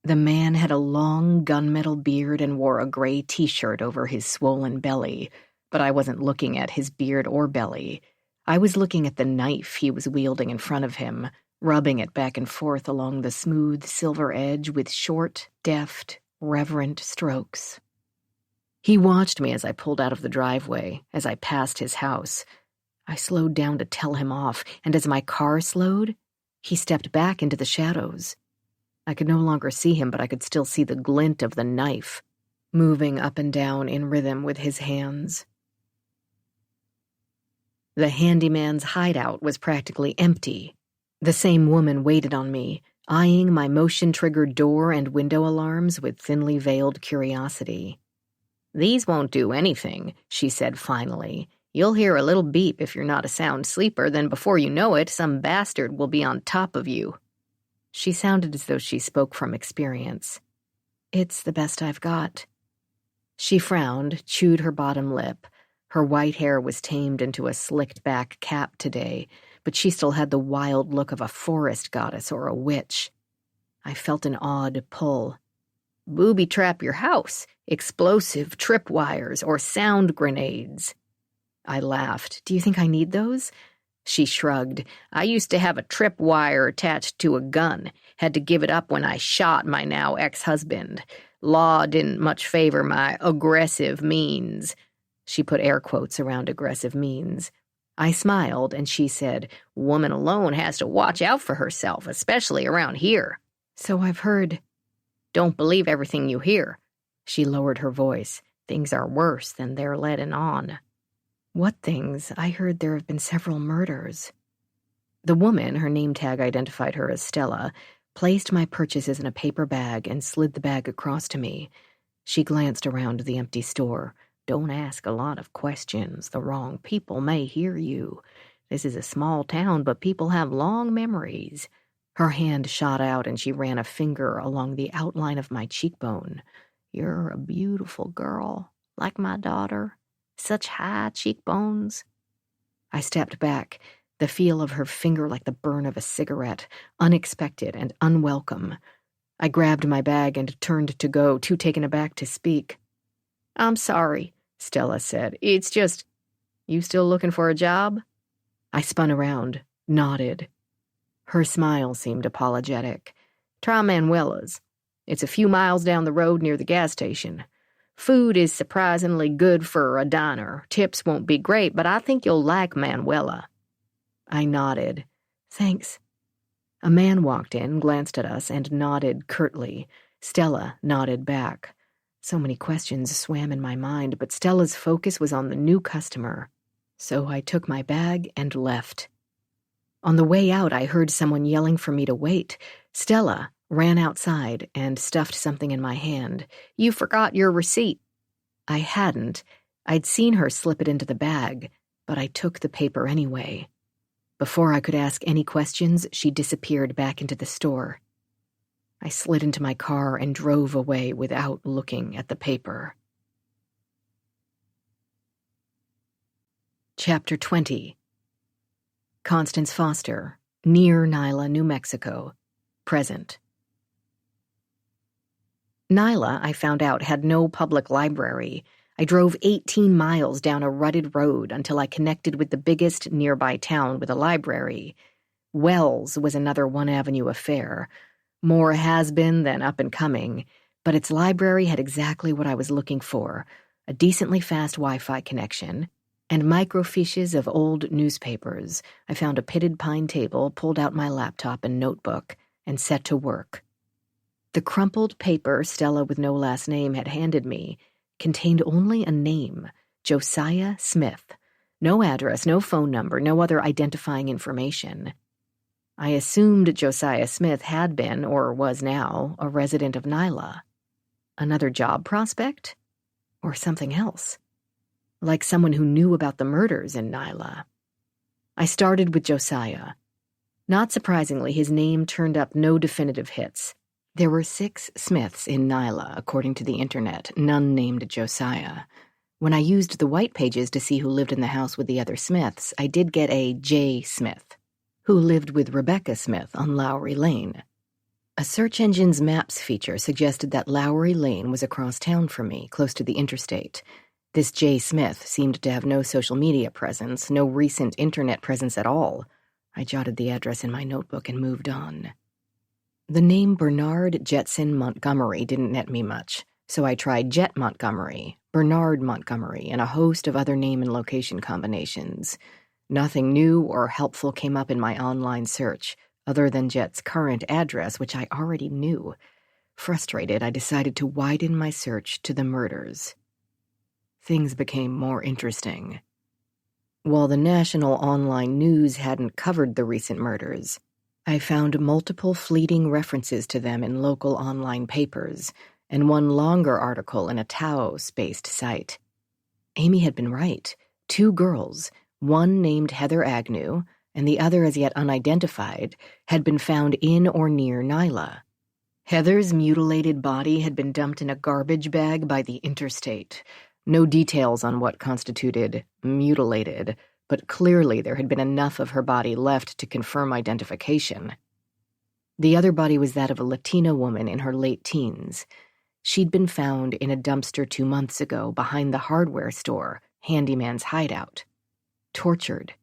The man had a long gunmetal beard and wore a gray t-shirt over his swollen belly, but I wasn't looking at his beard or belly. I was looking at the knife he was wielding in front of him, rubbing it back and forth along the smooth silver edge with short, deft, reverent strokes. He watched me as I pulled out of the driveway, as I passed his house. I slowed down to tell him off, and as my car slowed, he stepped back into the shadows. I could no longer see him, but I could still see the glint of the knife, moving up and down in rhythm with his hands. The handyman's hideout was practically empty. The same woman waited on me, eyeing my motion-triggered door and window alarms with thinly veiled curiosity. "These won't do anything," she said finally. "You'll hear a little beep if you're not a sound sleeper, then before you know it, some bastard will be on top of you." She sounded as though she spoke from experience. "It's the best I've got." She frowned, chewed her bottom lip. Her white hair was tamed into a slicked-back cap today, but she still had the wild look of a forest goddess or a witch. I felt an odd pull. "Booby-trap your house, explosive tripwires, or sound grenades." I laughed. "Do you think I need those?" She shrugged. "I used to have a tripwire attached to a gun. Had to give it up when I shot my now ex-husband. Law didn't much favor my aggressive means." She put air quotes around aggressive means. I smiled, and she said, "Woman alone has to watch out for herself, especially around here." "So I've heard." "Don't believe everything you hear." She lowered her voice. "Things are worse than they're letting on." "What things? I heard there have been several murders." The woman, her name tag identified her as Stella, placed my purchases in a paper bag and slid the bag across to me. She glanced around the empty store. "Don't ask a lot of questions. The wrong people may hear you. This is a small town, but people have long memories." Her hand shot out and she ran a finger along the outline of my cheekbone. "You're a beautiful girl, like my daughter. Such high cheekbones." I stepped back, the feel of her finger like the burn of a cigarette, unexpected and unwelcome. I grabbed my bag and turned to go, too taken aback to speak. "I'm sorry," Stella said. "It's just, you still looking for a job?" I spun around, nodded. Her smile seemed apologetic. "Try Manuela's. It's a few miles down the road near the gas station. Food is surprisingly good for a diner. Tips won't be great, but I think you'll like Manuela." I nodded. "Thanks." A man walked in, glanced at us, and nodded curtly. Stella nodded back. So many questions swam in my mind, but Stella's focus was on the new customer. So I took my bag and left. On the way out, I heard someone yelling for me to wait. Stella ran outside and stuffed something in my hand. "You forgot your receipt." I hadn't. I'd seen her slip it into the bag, but I took the paper anyway. Before I could ask any questions, she disappeared back into the store. I slid into my car and drove away without looking at the paper. Chapter 20. Constance Foster, near Nyla, New Mexico. Present. Nyla, I found out, had no public library. I drove 18 miles down a rutted road until I connected with the biggest nearby town with a library. Wells was another one-avenue affair. More has-been than up-and-coming, but its library had exactly what I was looking for, a decently fast Wi-Fi connection, and microfiches of old newspapers. I found a pitted pine table, pulled out my laptop and notebook, and set to work. The crumpled paper Stella with no last name had handed me contained only a name, Josiah Smith. No address, no phone number, no other identifying information. I assumed Josiah Smith had been, or was now, a resident of Nyla. Another job prospect? Or something else? Like someone who knew about the murders in Nyla. I started with Josiah. Not surprisingly, his name turned up no definitive hits. There were 6 Smiths in Nyla, according to the internet, none named Josiah. When I used the white pages to see who lived in the house with the other Smiths, I did get a J. Smith, who lived with Rebecca Smith on Lowry Lane. A search engine's maps feature suggested that Lowry Lane was across town from me, close to the interstate. This J. Smith seemed to have no social media presence, no recent internet presence at all. I jotted the address in my notebook and moved on. The name Bernard Jetson Montgomery didn't net me much, so I tried Jet Montgomery, Bernard Montgomery, and a host of other name and location combinations. Nothing new or helpful came up in my online search, other than Jet's current address, which I already knew. Frustrated, I decided to widen my search to the murders. Things became more interesting. While the national online news hadn't covered the recent murders, I found multiple fleeting references to them in local online papers, and one longer article in a Taos-based site. Amy had been right. 2 girls, one named Heather Agnew, and the other as yet unidentified, had been found in or near Nyla. Heather's mutilated body had been dumped in a garbage bag by the interstate. No details on what constituted mutilated, but clearly there had been enough of her body left to confirm identification. The other body was that of a Latina woman in her late teens. She'd been found in a dumpster 2 months ago behind the hardware store, Handyman's hideout. Tortured.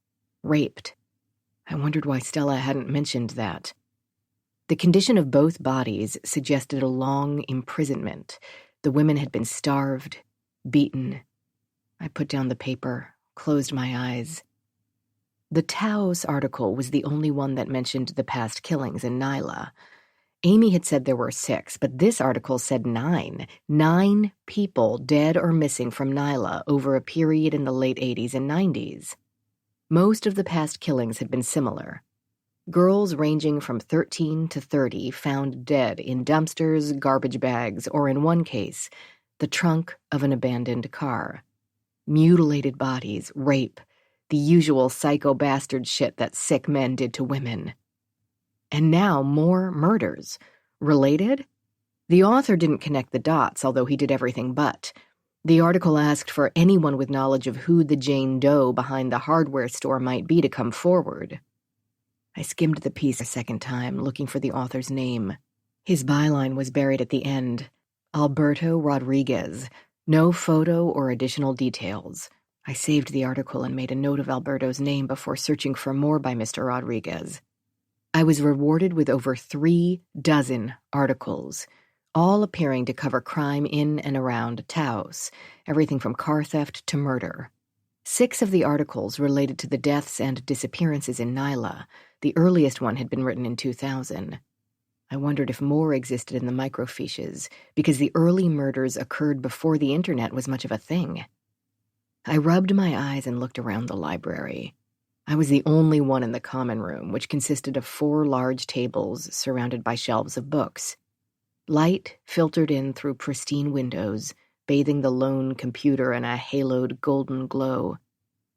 Raped. I wondered why Stella hadn't mentioned that. The condition of both bodies suggested a long imprisonment. The women had been starved, beaten. I put down the paper, closed my eyes. The Taos article was the only one that mentioned the past killings in Nyla. Amy had said there were 6, but this article said 9. 9 people dead or missing from Nyla over a period in the late 80s and 90s. Most of the past killings had been similar. Girls ranging from 13 to 30 found dead in dumpsters, garbage bags, or in one case, the trunk of an abandoned car. Mutilated bodies, rape, the usual psycho bastard shit that sick men did to women. And now more murders. Related? The author didn't connect the dots, although he did everything but. The article asked for anyone with knowledge of who the Jane Doe behind the hardware store might be to come forward. I skimmed the piece a second time, looking for the author's name. His byline was buried at the end. Alberto Rodriguez. No photo or additional details. I saved the article and made a note of Alberto's name before searching for more by Mr. Rodriguez. I was rewarded with over 3 dozen articles, all appearing to cover crime in and around Taos, everything from car theft to murder. 6 of the articles related to the deaths and disappearances in Nyla. The earliest one had been written in 2000. I wondered if more existed in the microfiches, because the early murders occurred before the internet was much of a thing. I rubbed my eyes and looked around the library. I was the only one in the common room, which consisted of 4 large tables surrounded by shelves of books. Light filtered in through pristine windows, bathing the lone computer in a haloed golden glow.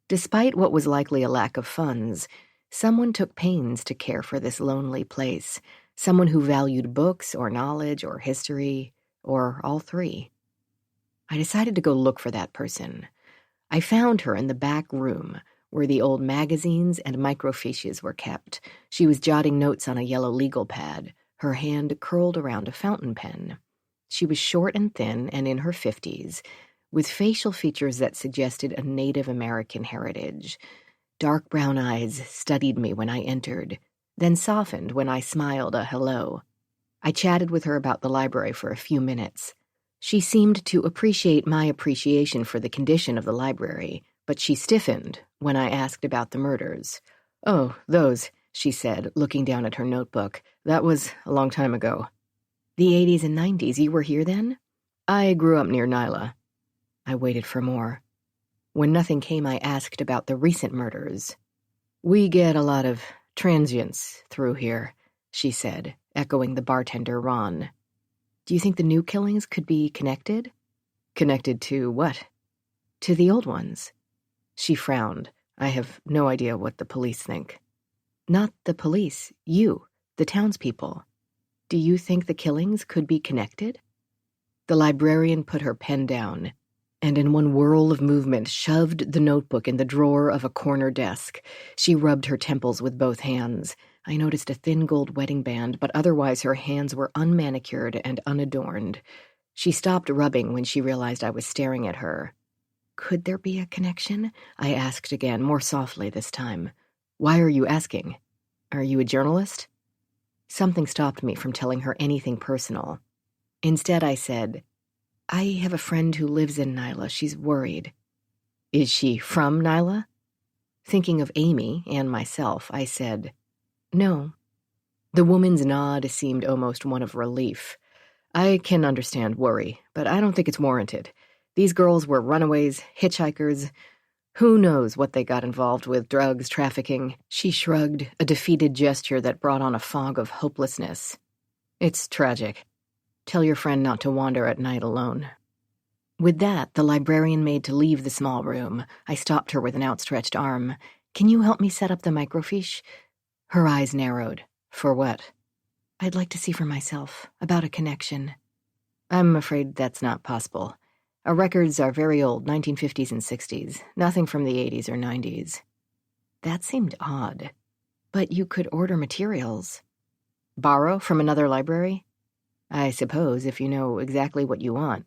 Despite what was likely a lack of funds, someone took pains to care for this lonely place, someone who valued books or knowledge or history, or all 3. I decided to go look for that person. I found her in the back room, where the old magazines and microfiches were kept. She was jotting notes on a yellow legal pad, her hand curled around a fountain pen. She was short and thin and in her 50s, with facial features that suggested a Native American heritage. Dark brown eyes studied me when I entered, then softened when I smiled a hello. I chatted with her about the library for a few minutes. She seemed to appreciate my appreciation for the condition of the library, but she stiffened when I asked about the murders. "Oh, those," she said, looking down at her notebook. "That was a long time ago." "The 80s and 90s, you were here then?" "I grew up near Nyla." I waited for more. When nothing came, I asked about the recent murders. "We get a lot of transients through here," she said, echoing the bartender Ron. "Do you think the new killings could be connected?" "Connected to what?" "To the old ones." She frowned. "I have no idea what the police think." "Not the police, you, the townspeople. Do you think the killings could be connected?" The librarian put her pen down. and in one whirl of movement shoved the notebook in the drawer of a corner desk. She rubbed her temples with both hands. I noticed a thin gold wedding band, but otherwise her hands were unmanicured and unadorned. She stopped rubbing when she realized I was staring at her. "Could there be a connection?" I asked again, more softly this time. "Why are you asking? Are you a journalist?" Something stopped me from telling her anything personal. Instead, I said, "I have a friend who lives in Nyla. She's worried." "Is she from Nyla?" Thinking of Amy and myself, I said, "No." The woman's nod seemed almost one of relief. "I can understand worry, but I don't think it's warranted. These girls were runaways, hitchhikers. Who knows what they got involved with, drugs, trafficking." She shrugged, a defeated gesture that brought on a fog of hopelessness. "It's tragic. Tell your friend not to wander at night alone." With that, the librarian made to leave the small room. I stopped her with an outstretched arm. "Can you help me set up the microfiche?" Her eyes narrowed. "For what?" "I'd like to see for myself, about a connection." "I'm afraid that's not possible. Our records are very old, 1950s and 60s, nothing from the 80s or 90s. That seemed odd. "But you could order materials." "Borrow from another library?" "I suppose, if you know exactly what you want.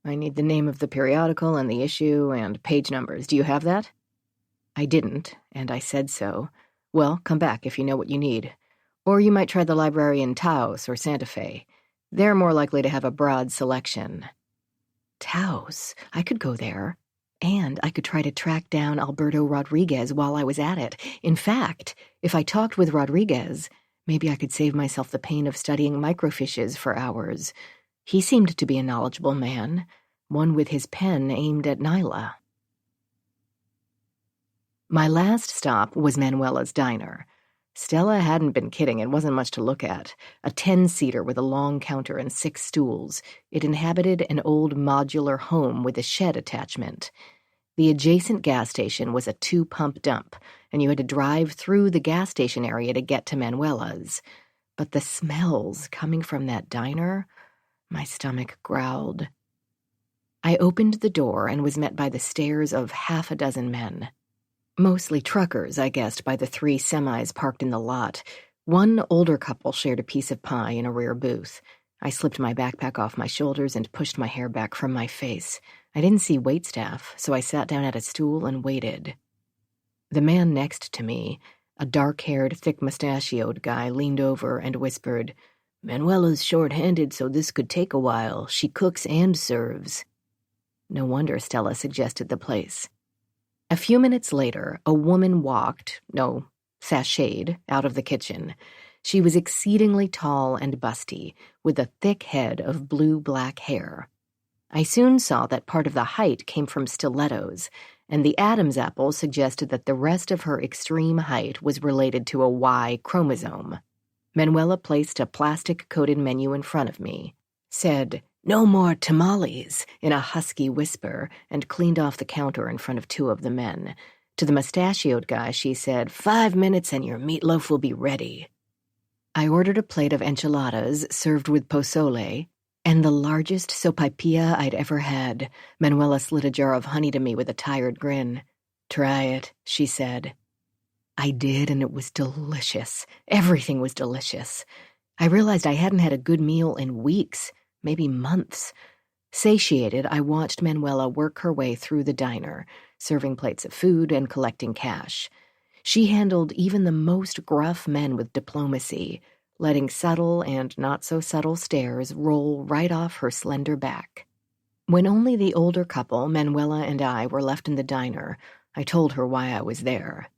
I need the name of the periodical and the issue and page numbers. Do you have that?" I didn't, and I said so. "Well, come back if you know what you need. Or you might try the library in Taos or Santa Fe. They're more likely to have a broad selection." Taos? I could go there. And I could try to track down Alberto Rodriguez while I was at it. In fact, if I talked with Rodriguez, maybe I could save myself the pain of studying microfiches for hours. He seemed to be a knowledgeable man, one with his pen aimed at Nyla. My last stop was Manuela's diner. Stella hadn't been kidding. It wasn't much to look at. A 10-seater with a long counter and 6 stools. It inhabited an old modular home with a shed attachment. The adjacent gas station was a 2-pump dump, and you had to drive through the gas station area to get to Manuela's. But the smells coming from that diner, my stomach growled. I opened the door and was met by the stares of half a dozen men. Mostly truckers, I guessed, by the 3 semis parked in the lot. One older couple shared a piece of pie in a rear booth. I slipped my backpack off my shoulders and pushed my hair back from my face. I didn't see waitstaff, so I sat down at a stool and waited. The man next to me, a dark-haired, thick-mustachioed guy, leaned over and whispered, "Manuela's short-handed, so this could take a while. She cooks and serves." No wonder Stella suggested the place. A few minutes later, a woman sashayed, out of the kitchen. She was exceedingly tall and busty, with a thick head of blue-black hair. I soon saw that part of the height came from stilettos, and the Adam's apple suggested that the rest of her extreme height was related to a Y chromosome. Manuela placed a plastic-coated menu in front of me, said, "No more tamales," in a husky whisper, and cleaned off the counter in front of 2 of the men. To the mustachioed guy, she said, "5 minutes and your meatloaf will be ready." I ordered a plate of enchiladas served with pozole, and the largest sopaipilla I'd ever had. Manuela slid a jar of honey to me with a tired grin. "Try it," she said. I did, and it was delicious. Everything was delicious. I realized I hadn't had a good meal in weeks, maybe months. Satiated, I watched Manuela work her way through the diner, serving plates of food and collecting cash. She handled even the most gruff men with diplomacy, letting subtle and not-so-subtle stares roll right off her slender back. When only the older couple, Manuela and I, were left in the diner, I told her why I was there.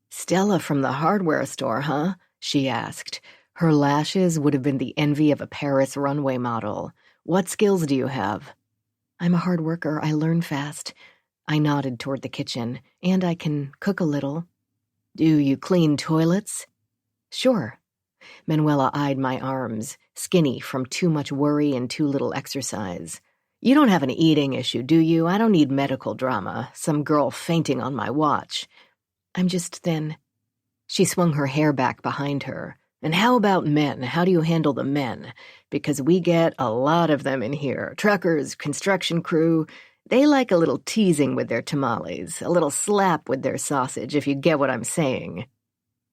"Stella from the hardware store, huh?" she asked. Her lashes would have been the envy of a Paris runway model. "What skills do you have?" "I'm a hard worker. I learn fast." I nodded toward the kitchen. "And I can cook a little." "Do you clean toilets?" "Sure." Manuela eyed my arms, skinny from too much worry and too little exercise. "You don't have an eating issue, do you? I don't need medical drama. Some girl fainting on my watch." "I'm just thin." She swung her hair back behind her. "And how about men? How do you handle the men? Because we get a lot of them in here. Truckers, construction crew. They like a little teasing with their tamales, a little slap with their sausage, if you get what I'm saying.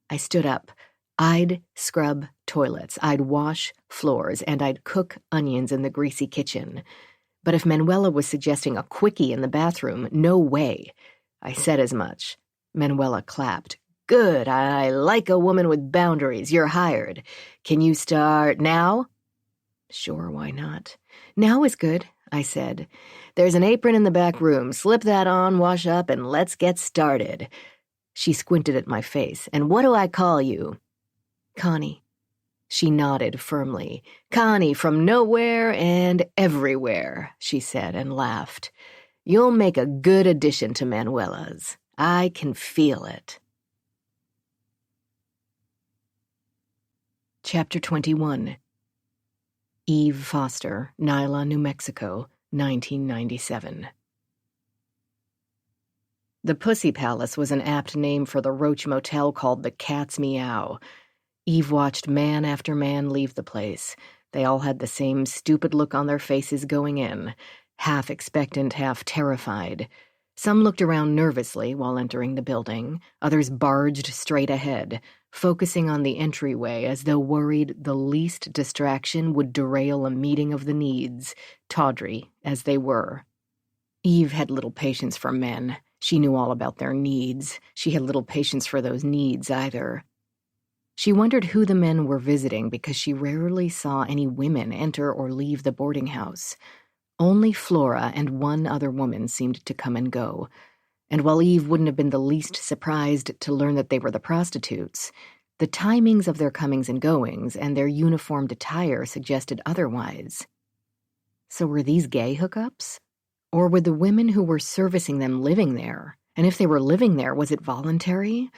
I stood up. I'd scrub toilets, I'd wash floors, and I'd cook onions in the greasy kitchen. But if Manuela was suggesting a quickie in the bathroom, no way. I said as much. Manuela clapped. Good, I like a woman with boundaries. You're hired. Can you start now? Sure, why not? Now is good, I said. There's an apron in the back room. Slip that on, wash up, and let's get started. She squinted at my face. And what do I call you? Connie. She nodded firmly. Connie from nowhere and everywhere, she said and laughed. You'll make a good addition to Manuela's. I can feel it. Chapter 21. Eve Foster, Nyla, New Mexico, 1997. The Pussy Palace was an apt name for the roach motel called the Cat's Meow. Eve watched man after man leave the place. They all had the same stupid look on their faces going in, half expectant, half terrified. Some looked around nervously while entering the building. Others barged straight ahead, focusing on the entryway as though worried the least distraction would derail a meeting of the needs, tawdry as they were. Eve had little patience for men. She knew all about their needs. She had little patience for those needs either. She wondered who the men were visiting because she rarely saw any women enter or leave the boarding house. Only Flora and one other woman seemed to come and go. And while Eve wouldn't have been the least surprised to learn that they were the prostitutes, the timings of their comings and goings and their uniformed attire suggested otherwise. So were these gay hookups? Or were the women who were servicing them living there? And if they were living there, was it voluntary?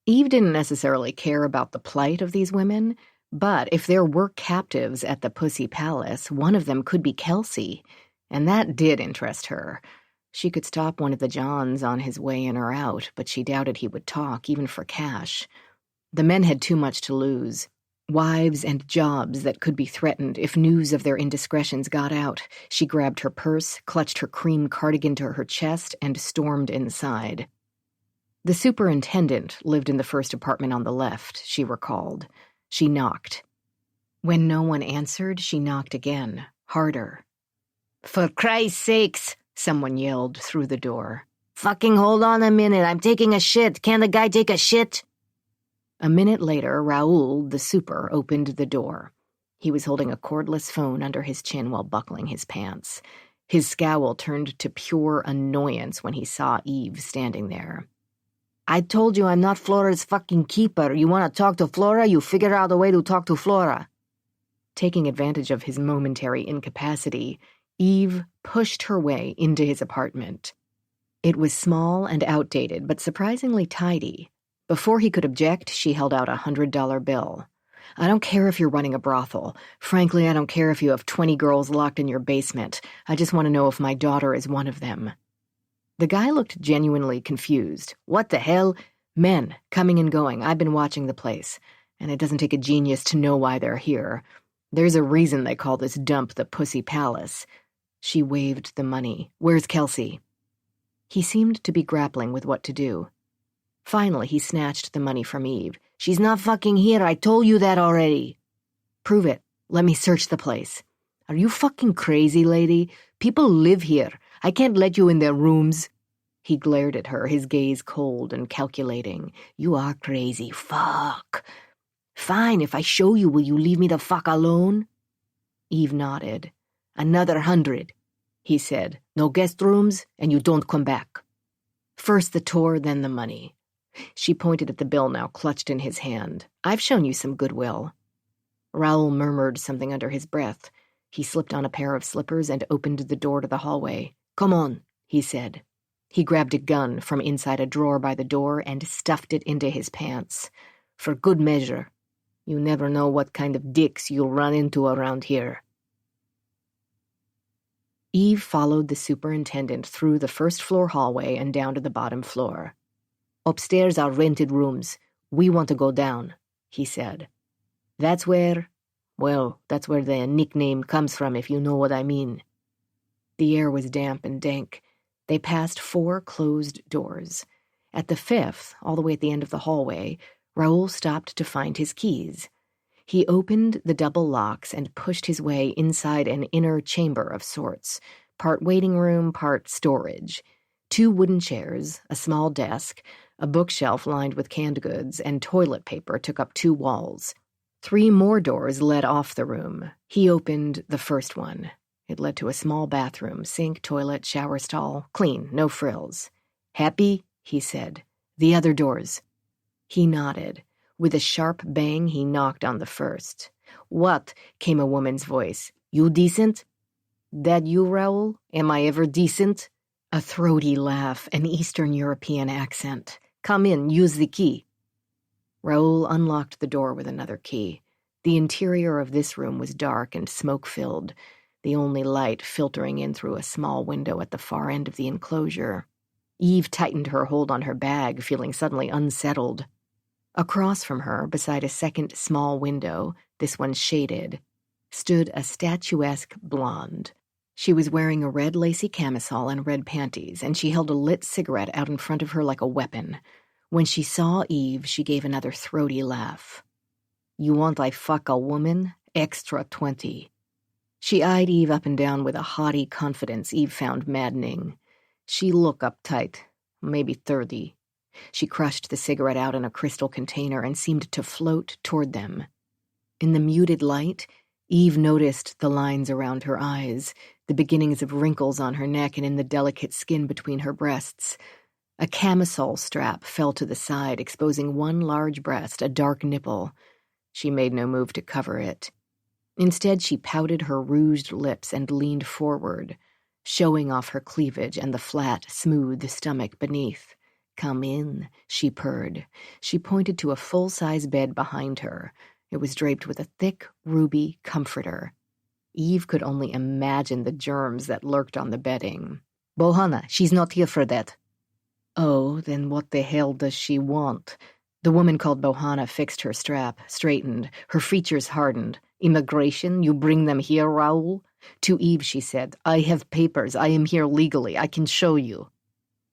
Eve didn't necessarily care about the plight of these women, but if there were captives at the Pussy Palace, one of them could be Kelsey, and that did interest her. She could stop one of the Johns on his way in or out, but she doubted he would talk, even for cash. The men had too much to lose. Wives and jobs that could be threatened if news of their indiscretions got out. She grabbed her purse, clutched her cream cardigan to her chest, and stormed inside. The superintendent lived in the first apartment on the left, she recalled. She knocked. When no one answered, she knocked again, harder. For Christ's sakes, someone yelled through the door. Fucking hold on a minute, I'm taking a shit. Can the guy take a shit? A minute later, Raoul, the super, opened the door. He was holding a cordless phone under his chin while buckling his pants. His scowl turned to pure annoyance when he saw Eve standing there. I told you I'm not Flora's fucking keeper. You want to talk to Flora? You figure out a way to talk to Flora. Taking advantage of his momentary incapacity, Eve pushed her way into his apartment. It was small and outdated, but surprisingly tidy. Before he could object, she held out a $100 bill. I don't care if you're running a brothel. Frankly, I don't care if you have 20 girls locked in your basement. I just want to know if my daughter is one of them. The guy looked genuinely confused. What the hell? Men, coming and going. I've been watching the place. And it doesn't take a genius to know why they're here. There's a reason they call this dump the Pussy Palace. She waved the money. Where's Kelsey? He seemed to be grappling with what to do. Finally, he snatched the money from Eve. She's not fucking here. I told you that already. Prove it. Let me search the place. Are you fucking crazy, lady? People live here. I can't let you in their rooms. He glared at her, his gaze cold and calculating. You are crazy. Fuck. Fine, if I show you, will you leave me the fuck alone? Eve nodded. Another 100, he said. No guest rooms, and you don't come back. First the tour, then the money. She pointed at the bill now clutched in his hand. I've shown you some goodwill. Raoul murmured something under his breath. He slipped on a pair of slippers and opened the door to the hallway. Come on, he said. He grabbed a gun from inside a drawer by the door and stuffed it into his pants. For good measure. You never know what kind of dicks you'll run into around here. Eve followed the superintendent through the first-floor hallway and down to the bottom floor. Upstairs are rented rooms. We want to go down, he said. That's where the nickname comes from, if you know what I mean. The air was damp and dank. They passed 4 closed doors. At the 5th, all the way at the end of the hallway, Raoul stopped to find his keys. He opened the double locks and pushed his way inside an inner chamber of sorts, part waiting room, part storage. 2 wooden chairs, a small desk, a bookshelf lined with canned goods, and toilet paper took up 2 walls. 3 more doors led off the room. He opened the first one. It led to a small bathroom, sink, toilet, shower stall, clean, no frills. "Happy?" he said. "The other doors." He nodded. With a sharp bang, he knocked on the first. "What?" came a woman's voice. "You decent?" "That you, Raoul? Am I ever decent?" A throaty laugh, an Eastern European accent. "Come in, use the key." Raoul unlocked the door with another key. The interior of this room was dark and smoke-filled, the only light filtering in through a small window at the far end of the enclosure. Eve tightened her hold on her bag, feeling suddenly unsettled. Across from her, beside a second small window, this one shaded, stood a statuesque blonde. She was wearing a red lacy camisole and red panties, and she held a lit cigarette out in front of her like a weapon. When she saw Eve, she gave another throaty laugh. "You want I fuck a woman? Extra 20. She eyed Eve up and down with a haughty confidence Eve found maddening. She look uptight, maybe 30. She crushed the cigarette out in a crystal container and seemed to float toward them. In the muted light, Eve noticed the lines around her eyes, the beginnings of wrinkles on her neck and in the delicate skin between her breasts. A camisole strap fell to the side, exposing one large breast, a dark nipple. She made no move to cover it. Instead, she pouted her rouged lips and leaned forward, showing off her cleavage and the flat, smooth stomach beneath. "Come in," she purred. She pointed to a full-size bed behind her. It was draped with a thick, ruby comforter. Eve could only imagine the germs that lurked on the bedding. "Bohanna, she's not here for that." "Oh, then what the hell does she want?" The woman called Bohanna fixed her strap, straightened, her features hardened. "Immigration? You bring them here, Raoul?" To Eve, she said, "I have papers. I am here legally. I can show you."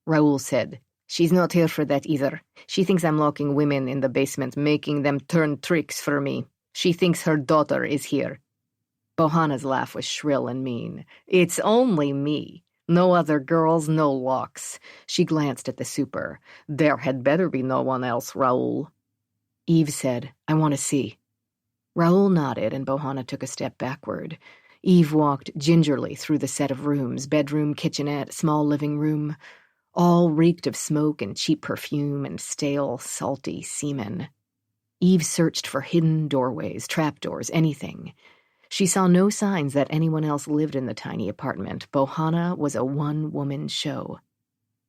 Raoul said, "She's not here for that either. She thinks I'm locking women in the basement, making them turn tricks for me. She thinks her daughter is here." Bohanna's laugh was shrill and mean. "It's only me. No other girls, no locks." She glanced at the super. "There had better be no one else, Raoul." Eve said, "I want to see." Raoul nodded, and Bohanna took a step backward. Eve walked gingerly through the set of rooms, bedroom, kitchenette, small living room. All reeked of smoke and cheap perfume and stale, salty semen. Eve searched for hidden doorways, trapdoors, anything. She saw no signs that anyone else lived in the tiny apartment. Bohanna was a one-woman show.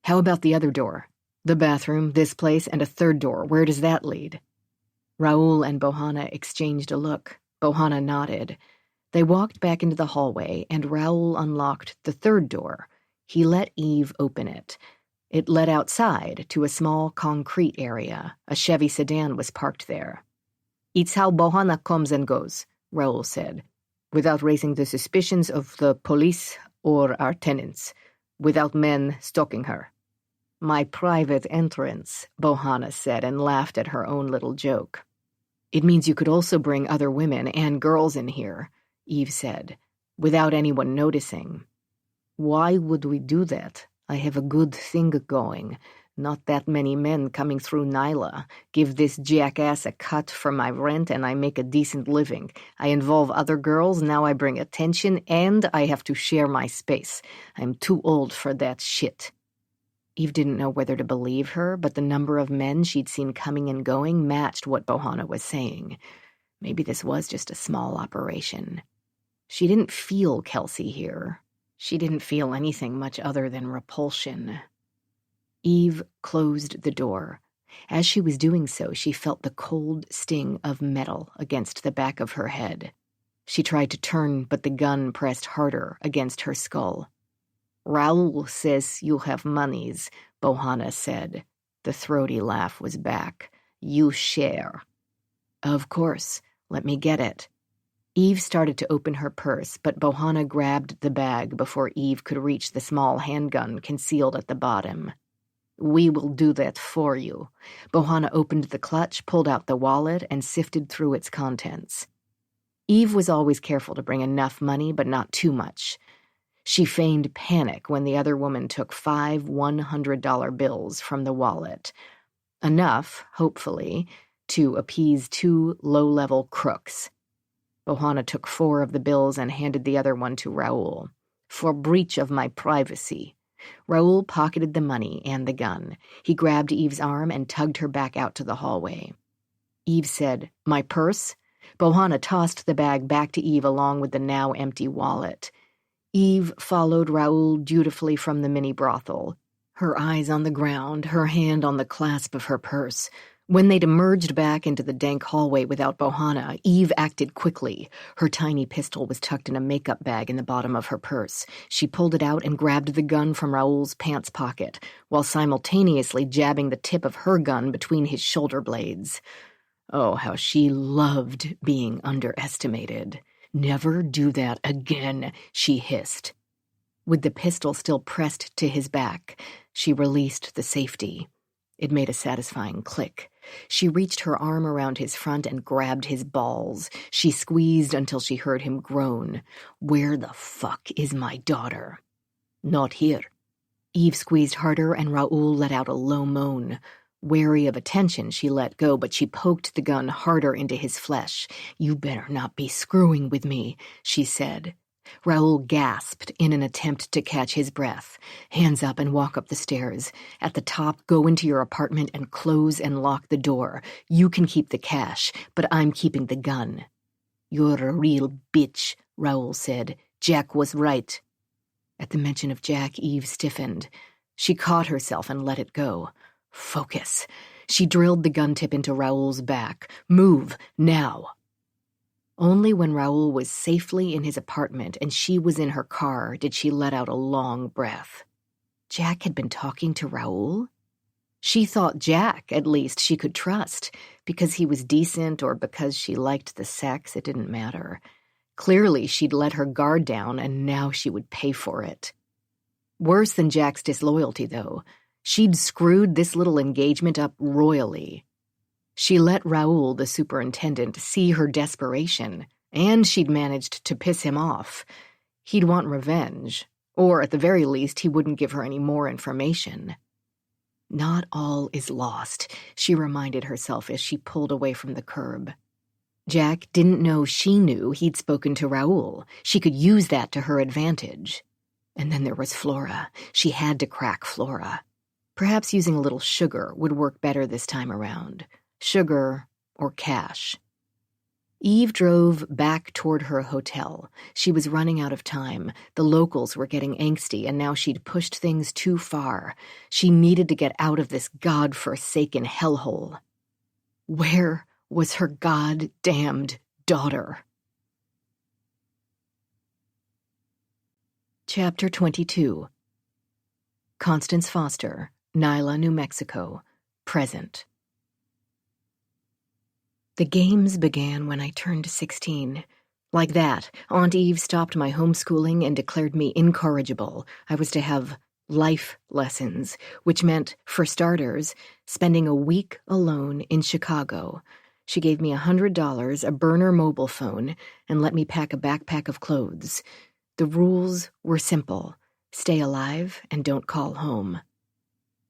"How about the other door? The bathroom, this place, and a third door. Where does that lead?" Raoul and Bohanna exchanged a look. Bohanna nodded. They walked back into the hallway, and Raoul unlocked the third door. He let Eve open it. It led outside to a small concrete area. A Chevy sedan was parked there. "It's how Bohanna comes and goes," Raoul said, "without raising the suspicions of the police or our tenants, without men stalking her." "My private entrance," Bohanna said, and laughed at her own little joke. "It means you could also bring other women and girls in here," Eve said, "without anyone noticing." "Why would we do that? I have a good thing going. Not that many men coming through Nyla. Give this jackass a cut for my rent and I make a decent living. I involve other girls, now I bring attention, and I have to share my space. I'm too old for that shit." Eve didn't know whether to believe her, but the number of men she'd seen coming and going matched what Bohanna was saying. Maybe this was just a small operation. She didn't feel Kelsey here. She didn't feel anything much other than repulsion. Eve closed the door. As she was doing so, she felt the cold sting of metal against the back of her head. She tried to turn, but the gun pressed harder against her skull. "Raoul says you have monies," Bohanna said. The throaty laugh was back. "You share." "Of course. Let me get it." Eve started to open her purse, but Bohanna grabbed the bag before Eve could reach the small handgun concealed at the bottom. "We will do that for you." Bohanna opened the clutch, pulled out the wallet, and sifted through its contents. Eve was always careful to bring enough money, but not too much. She feigned panic when the other woman took 5 $100 bills from the wallet. Enough, hopefully, to appease 2 low-level crooks. Bohanna took 4 of the bills and handed the other one to Raoul. "For breach of my privacy." Raoul pocketed the money and the gun. He grabbed Eve's arm and tugged her back out to the hallway. Eve said, "My purse?" Bohanna tossed the bag back to Eve along with the now empty wallet. Eve followed Raoul dutifully from the mini brothel, her eyes on the ground, her hand on the clasp of her purse. When they'd emerged back into the dank hallway without Bohanna, Eve acted quickly. Her tiny pistol was tucked in a makeup bag in the bottom of her purse. She pulled it out and grabbed the gun from Raoul's pants pocket, while simultaneously jabbing the tip of her gun between his shoulder blades. Oh, how she loved being underestimated. "Never do that again," she hissed. With the pistol still pressed to his back, she released the safety. It made a satisfying click. She reached her arm around his front and grabbed his balls. She squeezed until she heard him groan. "Where the fuck is my daughter?" "Not here." Eve squeezed harder and Raoul let out a low moan. Wary of attention, she let go, but she poked the gun harder into his flesh. "You better not be screwing with me," she said. Raoul gasped in an attempt to catch his breath. "Hands up and walk up the stairs. At the top, go into your apartment and close and lock the door. You can keep the cash, but I'm keeping the gun." "You're a real bitch," Raoul said. "Jack was right." At the mention of Jack, Eve stiffened. She caught herself and let it go. Focus. She drilled the gun tip into Raoul's back. "Move, now." Only when Raoul was safely in his apartment and she was in her car did she let out a long breath. Jack had been talking to Raoul? She thought Jack, at least, she could trust. Because he was decent or because she liked the sex, it didn't matter. Clearly, she'd let her guard down, and now she would pay for it. Worse than Jack's disloyalty, though. She'd screwed this little engagement up royally. She let Raoul, the superintendent, see her desperation, and she'd managed to piss him off. He'd want revenge, or at the very least, he wouldn't give her any more information. Not all is lost, she reminded herself as she pulled away from the curb. Jack didn't know she knew he'd spoken to Raoul. She could use that to her advantage. And then there was Flora. She had to crack Flora. Perhaps using a little sugar would work better this time around. Sugar or cash. Eve drove back toward her hotel. She was running out of time. The locals were getting angsty, and now she'd pushed things too far. She needed to get out of this God-forsaken hellhole. Where was her goddamned daughter? Chapter 22. Constance Foster, Nyla, New Mexico, present. The games began when I turned 16. Like that, Aunt Eve stopped my homeschooling and declared me incorrigible. I was to have life lessons, which meant, for starters, spending a week alone in Chicago. She gave me $100, a burner mobile phone, and let me pack a backpack of clothes. The rules were simple. Stay alive and don't call home.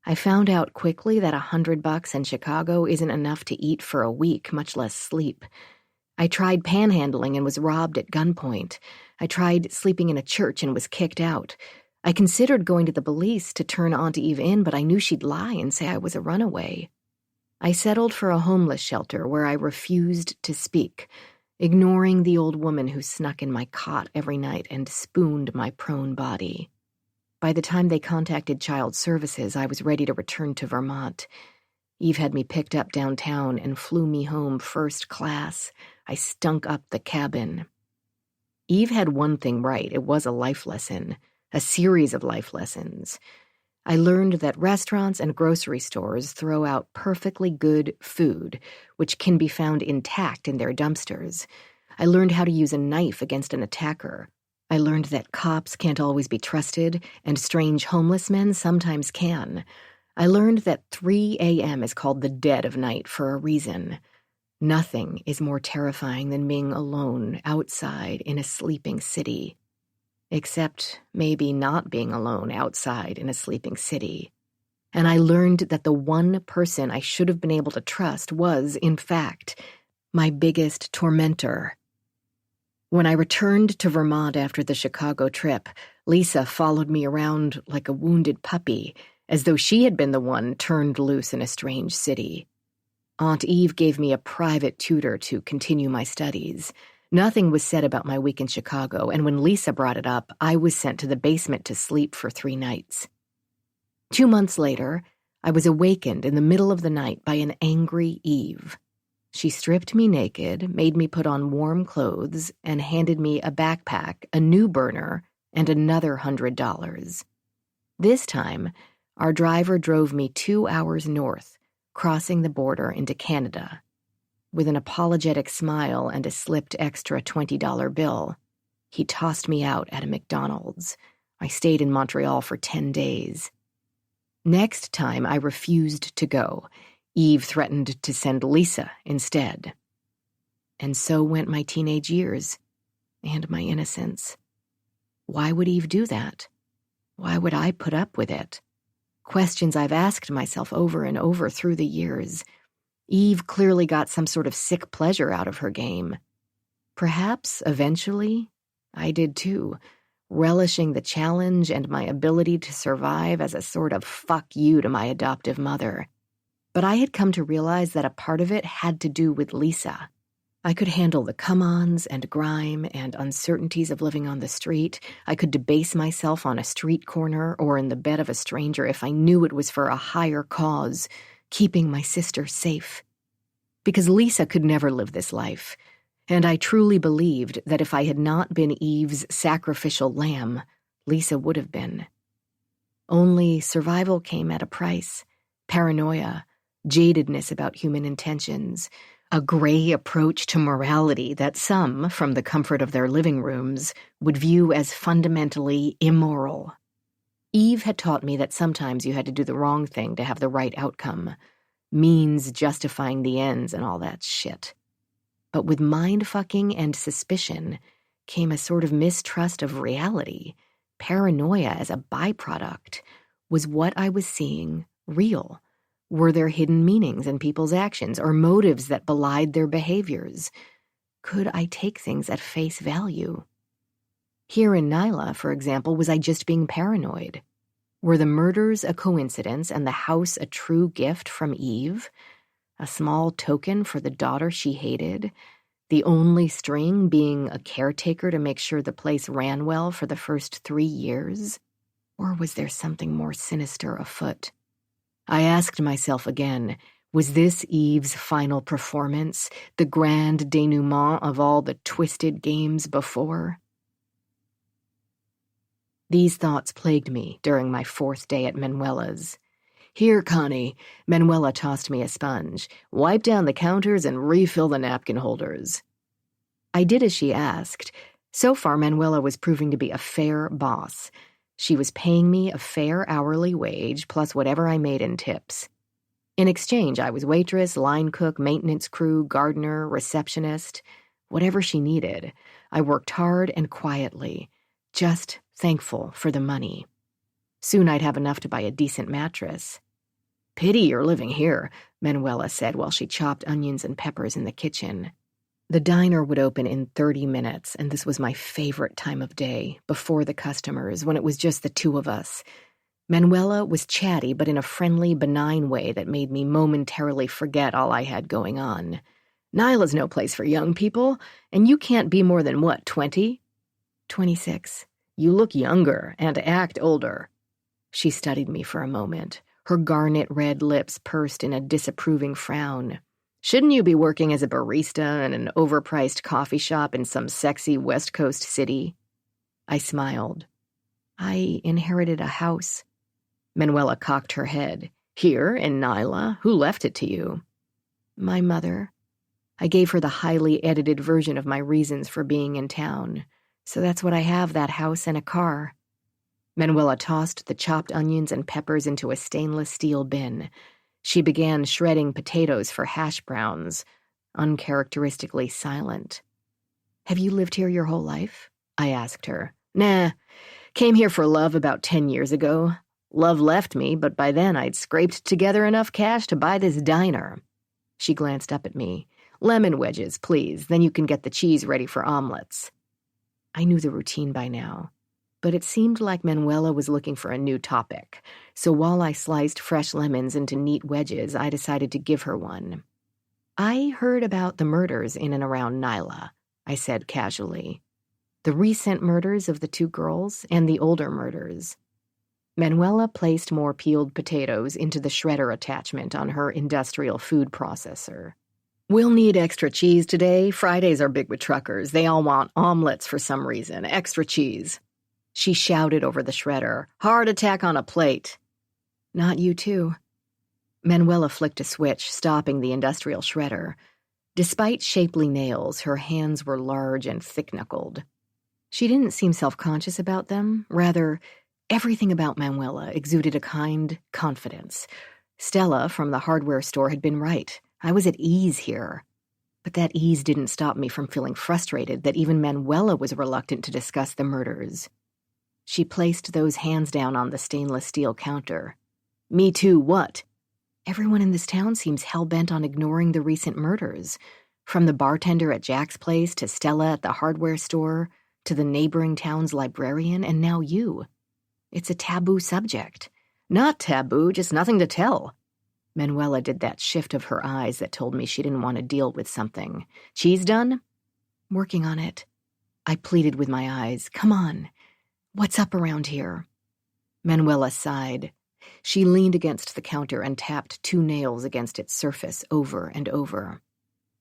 I found out quickly that $100 in Chicago isn't enough to eat for a week, much less sleep. I tried panhandling and was robbed at gunpoint. I tried sleeping in a church and was kicked out. I considered going to the police to turn Aunt Eve in, but I knew she'd lie and say I was a runaway. I settled for a homeless shelter where I refused to speak, ignoring the old woman who snuck in my cot every night and spooned my prone body. By the time they contacted Child Services, I was ready to return to Vermont. Eve had me picked up downtown and flew me home first class. I stunk up the cabin. Eve had one thing right. It was a life lesson, a series of life lessons. I learned that restaurants and grocery stores throw out perfectly good food, which can be found intact in their dumpsters. I learned how to use a knife against an attacker. I learned that cops can't always be trusted, and strange homeless men sometimes can. I learned that 3 a.m. is called the dead of night for a reason. Nothing is more terrifying than being alone outside in a sleeping city. Except maybe not being alone outside in a sleeping city. And I learned that the one person I should have been able to trust was, in fact, my biggest tormentor. When I returned to Vermont after the Chicago trip, Lisa followed me around like a wounded puppy, as though she had been the one turned loose in a strange city. Aunt Eve gave me a private tutor to continue my studies. Nothing was said about my week in Chicago, and when Lisa brought it up, I was sent to the basement to sleep for 3 nights. 2 months later, I was awakened in the middle of the night by an angry Eve. She stripped me naked, made me put on warm clothes, and handed me a backpack, a new burner, and another $100. This time, our driver drove me 2 hours north, crossing the border into Canada. With an apologetic smile and a slipped extra $20 bill, he tossed me out at a McDonald's. I stayed in Montreal for 10 days. Next time, I refused to go. Eve threatened to send Lisa instead. And so went my teenage years, and my innocence. Why would Eve do that? Why would I put up with it? Questions I've asked myself over and over through the years. Eve clearly got some sort of sick pleasure out of her game. Perhaps, eventually, I did too, relishing the challenge and my ability to survive as a sort of fuck you to my adoptive mother. But I had come to realize that a part of it had to do with Lisa. I could handle the come-ons and grime and uncertainties of living on the street. I could debase myself on a street corner or in the bed of a stranger if I knew it was for a higher cause, keeping my sister safe. Because Lisa could never live this life, and I truly believed that if I had not been Eve's sacrificial lamb, Lisa would have been. Only survival came at a price. Paranoia, jadedness about human intentions, a gray approach to morality that some, from the comfort of their living rooms, would view as fundamentally immoral. Eve had taught me that sometimes you had to do the wrong thing to have the right outcome, means justifying the ends and all that shit. But with mind-fucking and suspicion came a sort of mistrust of reality. Paranoia as a byproduct. Was what I was seeing real? Were there hidden meanings in people's actions or motives that belied their behaviors? Could I take things at face value? Here in Nyla, for example, was I just being paranoid? Were the murders a coincidence and the house a true gift from Eve? A small token for the daughter she hated? The only string being a caretaker to make sure the place ran well for the first 3 years? Or was there something more sinister afoot? I asked myself again, was this Eve's final performance, the grand denouement of all the twisted games before? These thoughts plagued me during my 4th day at Manuela's. "Here, Connie," Manuela tossed me a sponge. "Wipe down the counters and refill the napkin holders." I did as she asked. So far, Manuela was proving to be a fair boss. She was paying me a fair hourly wage plus whatever I made in tips. In exchange, I was waitress, line cook, maintenance crew, gardener, receptionist, whatever she needed. I worked hard and quietly, just thankful for the money. Soon I'd have enough to buy a decent mattress. "Pity you're living here," Manuela said while she chopped onions and peppers in the kitchen. The diner would open in 30 minutes, and this was my favorite time of day, before the customers, when it was just the 2 of us. Manuela was chatty, but in a friendly, benign way that made me momentarily forget all I had going on. "Nyla's no place for young people, and you can't be more than, 20? 26. You look younger and act older." She studied me for a moment, her garnet red lips pursed in a disapproving frown. "Shouldn't you be working as a barista in an overpriced coffee shop in some sexy West Coast city?" I smiled. "I inherited a house." Manuela cocked her head. "Here in Nyla? Who left it to you?" "My mother." I gave her the highly edited version of my reasons for being in town. So that's what I have, that house and a car. Manuela tossed the chopped onions and peppers into a stainless steel bin. She began shredding potatoes for hash browns, uncharacteristically silent. Have you lived here your whole life? I asked her. Nah, came here for love about 10 years ago. Love left me, but by then I'd scraped together enough cash to buy this diner. She glanced up at me. Lemon wedges, please, then you can get the cheese ready for omelets. I knew the routine by now, but it seemed like Manuela was looking for a new topic, so while I sliced fresh lemons into neat wedges, I decided to give her one. I heard about the murders in and around Nyla, I said casually. The recent murders of the 2 girls and the older murders. Manuela placed more peeled potatoes into the shredder attachment on her industrial food processor. We'll need extra cheese today. Fridays are big with truckers. They all want omelets for some reason. Extra cheese. She shouted over the shredder. Heart attack on a plate. Not you too. Manuela flicked a switch, stopping the industrial shredder. Despite shapely nails, her hands were large and thick-knuckled. She didn't seem self-conscious about them. Rather, everything about Manuela exuded a kind confidence. Stella from the hardware store had been right. I was at ease here. But that ease didn't stop me from feeling frustrated that even Manuela was reluctant to discuss the murders. She placed those hands down on the stainless steel counter. Me too, what? Everyone in this town seems hell-bent on ignoring the recent murders. From the bartender at Jack's place to Stella at the hardware store to the neighboring town's librarian and now you. It's a taboo subject. Not taboo, just nothing to tell. Manuela did that shift of her eyes that told me she didn't want to deal with something. Cheese done? Working on it. I pleaded with my eyes. Come on. What's up around here? Manuela sighed. She leaned against the counter and tapped 2 nails against its surface over and over.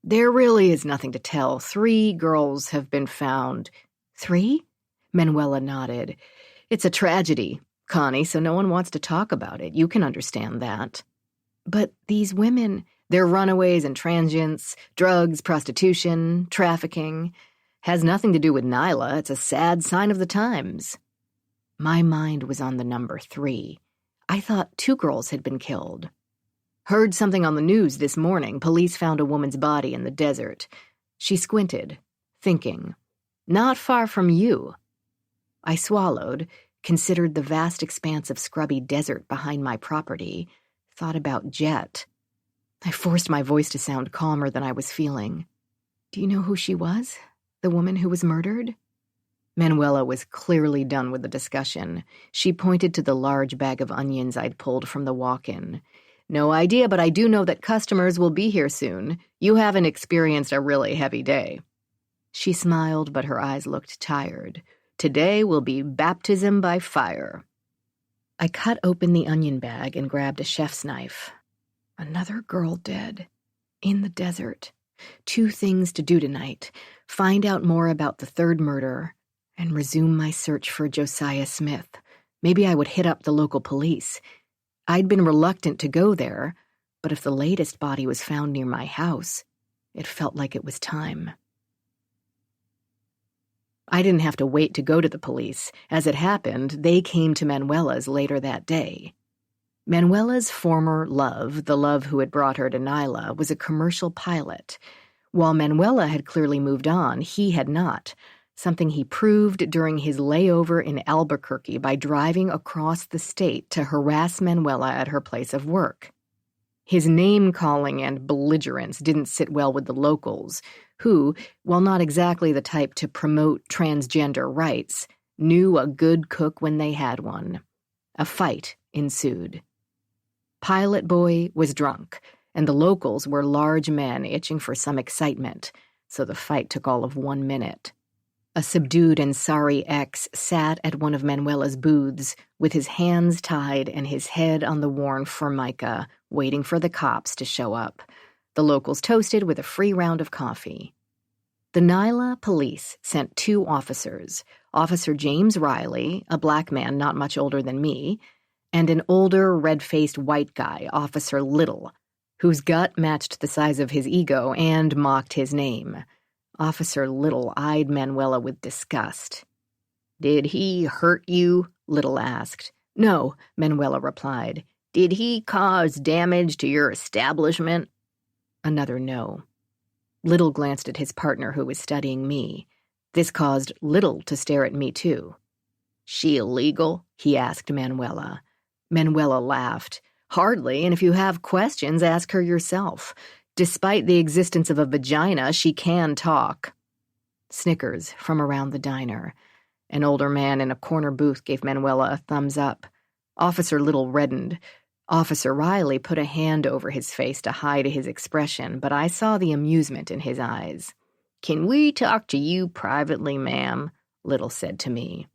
There really is nothing to tell. 3 girls have been found. 3? Manuela nodded. It's a tragedy, Connie, so no one wants to talk about it. You can understand that. But these women, they're runaways and transients, drugs, prostitution, trafficking. Has nothing to do with Nyla. It's a sad sign of the times. My mind was on the number 3. I thought 2 girls had been killed. Heard something on the news this morning. Police found a woman's body in the desert. She squinted, thinking. Not far from you. I swallowed, considered the vast expanse of scrubby desert behind my property, thought about Jet. I forced my voice to sound calmer than I was feeling. Do you know who she was? The woman who was murdered? Manuela was clearly done with the discussion. She pointed to the large bag of onions I'd pulled from the walk-in. No idea, but I do know that customers will be here soon. You haven't experienced a really heavy day. She smiled, but her eyes looked tired. Today will be baptism by fire. I cut open the onion bag and grabbed a chef's knife. Another girl dead. In the desert. 2 things to do tonight. Find out more about the 3rd murder and resume my search for Josiah Smith. Maybe I would hit up the local police. I'd been reluctant to go there, but if the latest body was found near my house, it felt like it was time. I didn't have to wait to go to the police. As it happened, they came to Manuela's later that day. Manuela's former love, the love who had brought her to Nyla, was a commercial pilot. While Manuela had clearly moved on, he had not, something he proved during his layover in Albuquerque by driving across the state to harass Manuela at her place of work. His name-calling and belligerence didn't sit well with the locals, who, while not exactly the type to promote transgender rights, knew a good cook when they had one. A fight ensued. Pilot Boy was drunk, and the locals were large men itching for some excitement, so the fight took all of 1 minute. A subdued and sorry ex sat at one of Manuela's booths, with his hands tied and his head on the worn formica, waiting for the cops to show up. The locals toasted with a free round of coffee. The Nyla police sent 2 officers, Officer James Riley, a black man not much older than me, and an older, red-faced white guy, Officer Little, whose gut matched the size of his ego and mocked his name. Officer Little eyed Manuela with disgust. "Did he hurt you?" Little asked. "No," Manuela replied. "Did he cause damage to your establishment?" Another no. Little glanced at his partner, who was studying me. This caused Little to stare at me, too. "She illegal?" he asked Manuela. Manuela laughed. "Hardly, and if you have questions, ask her yourself. Despite the existence of a vagina, she can talk." Snickers from around the diner. An older man in a corner booth gave Manuela a thumbs up. Officer Little reddened. Officer Riley put a hand over his face to hide his expression, but I saw the amusement in his eyes. "Can we talk to you privately, ma'am?" Little said to me.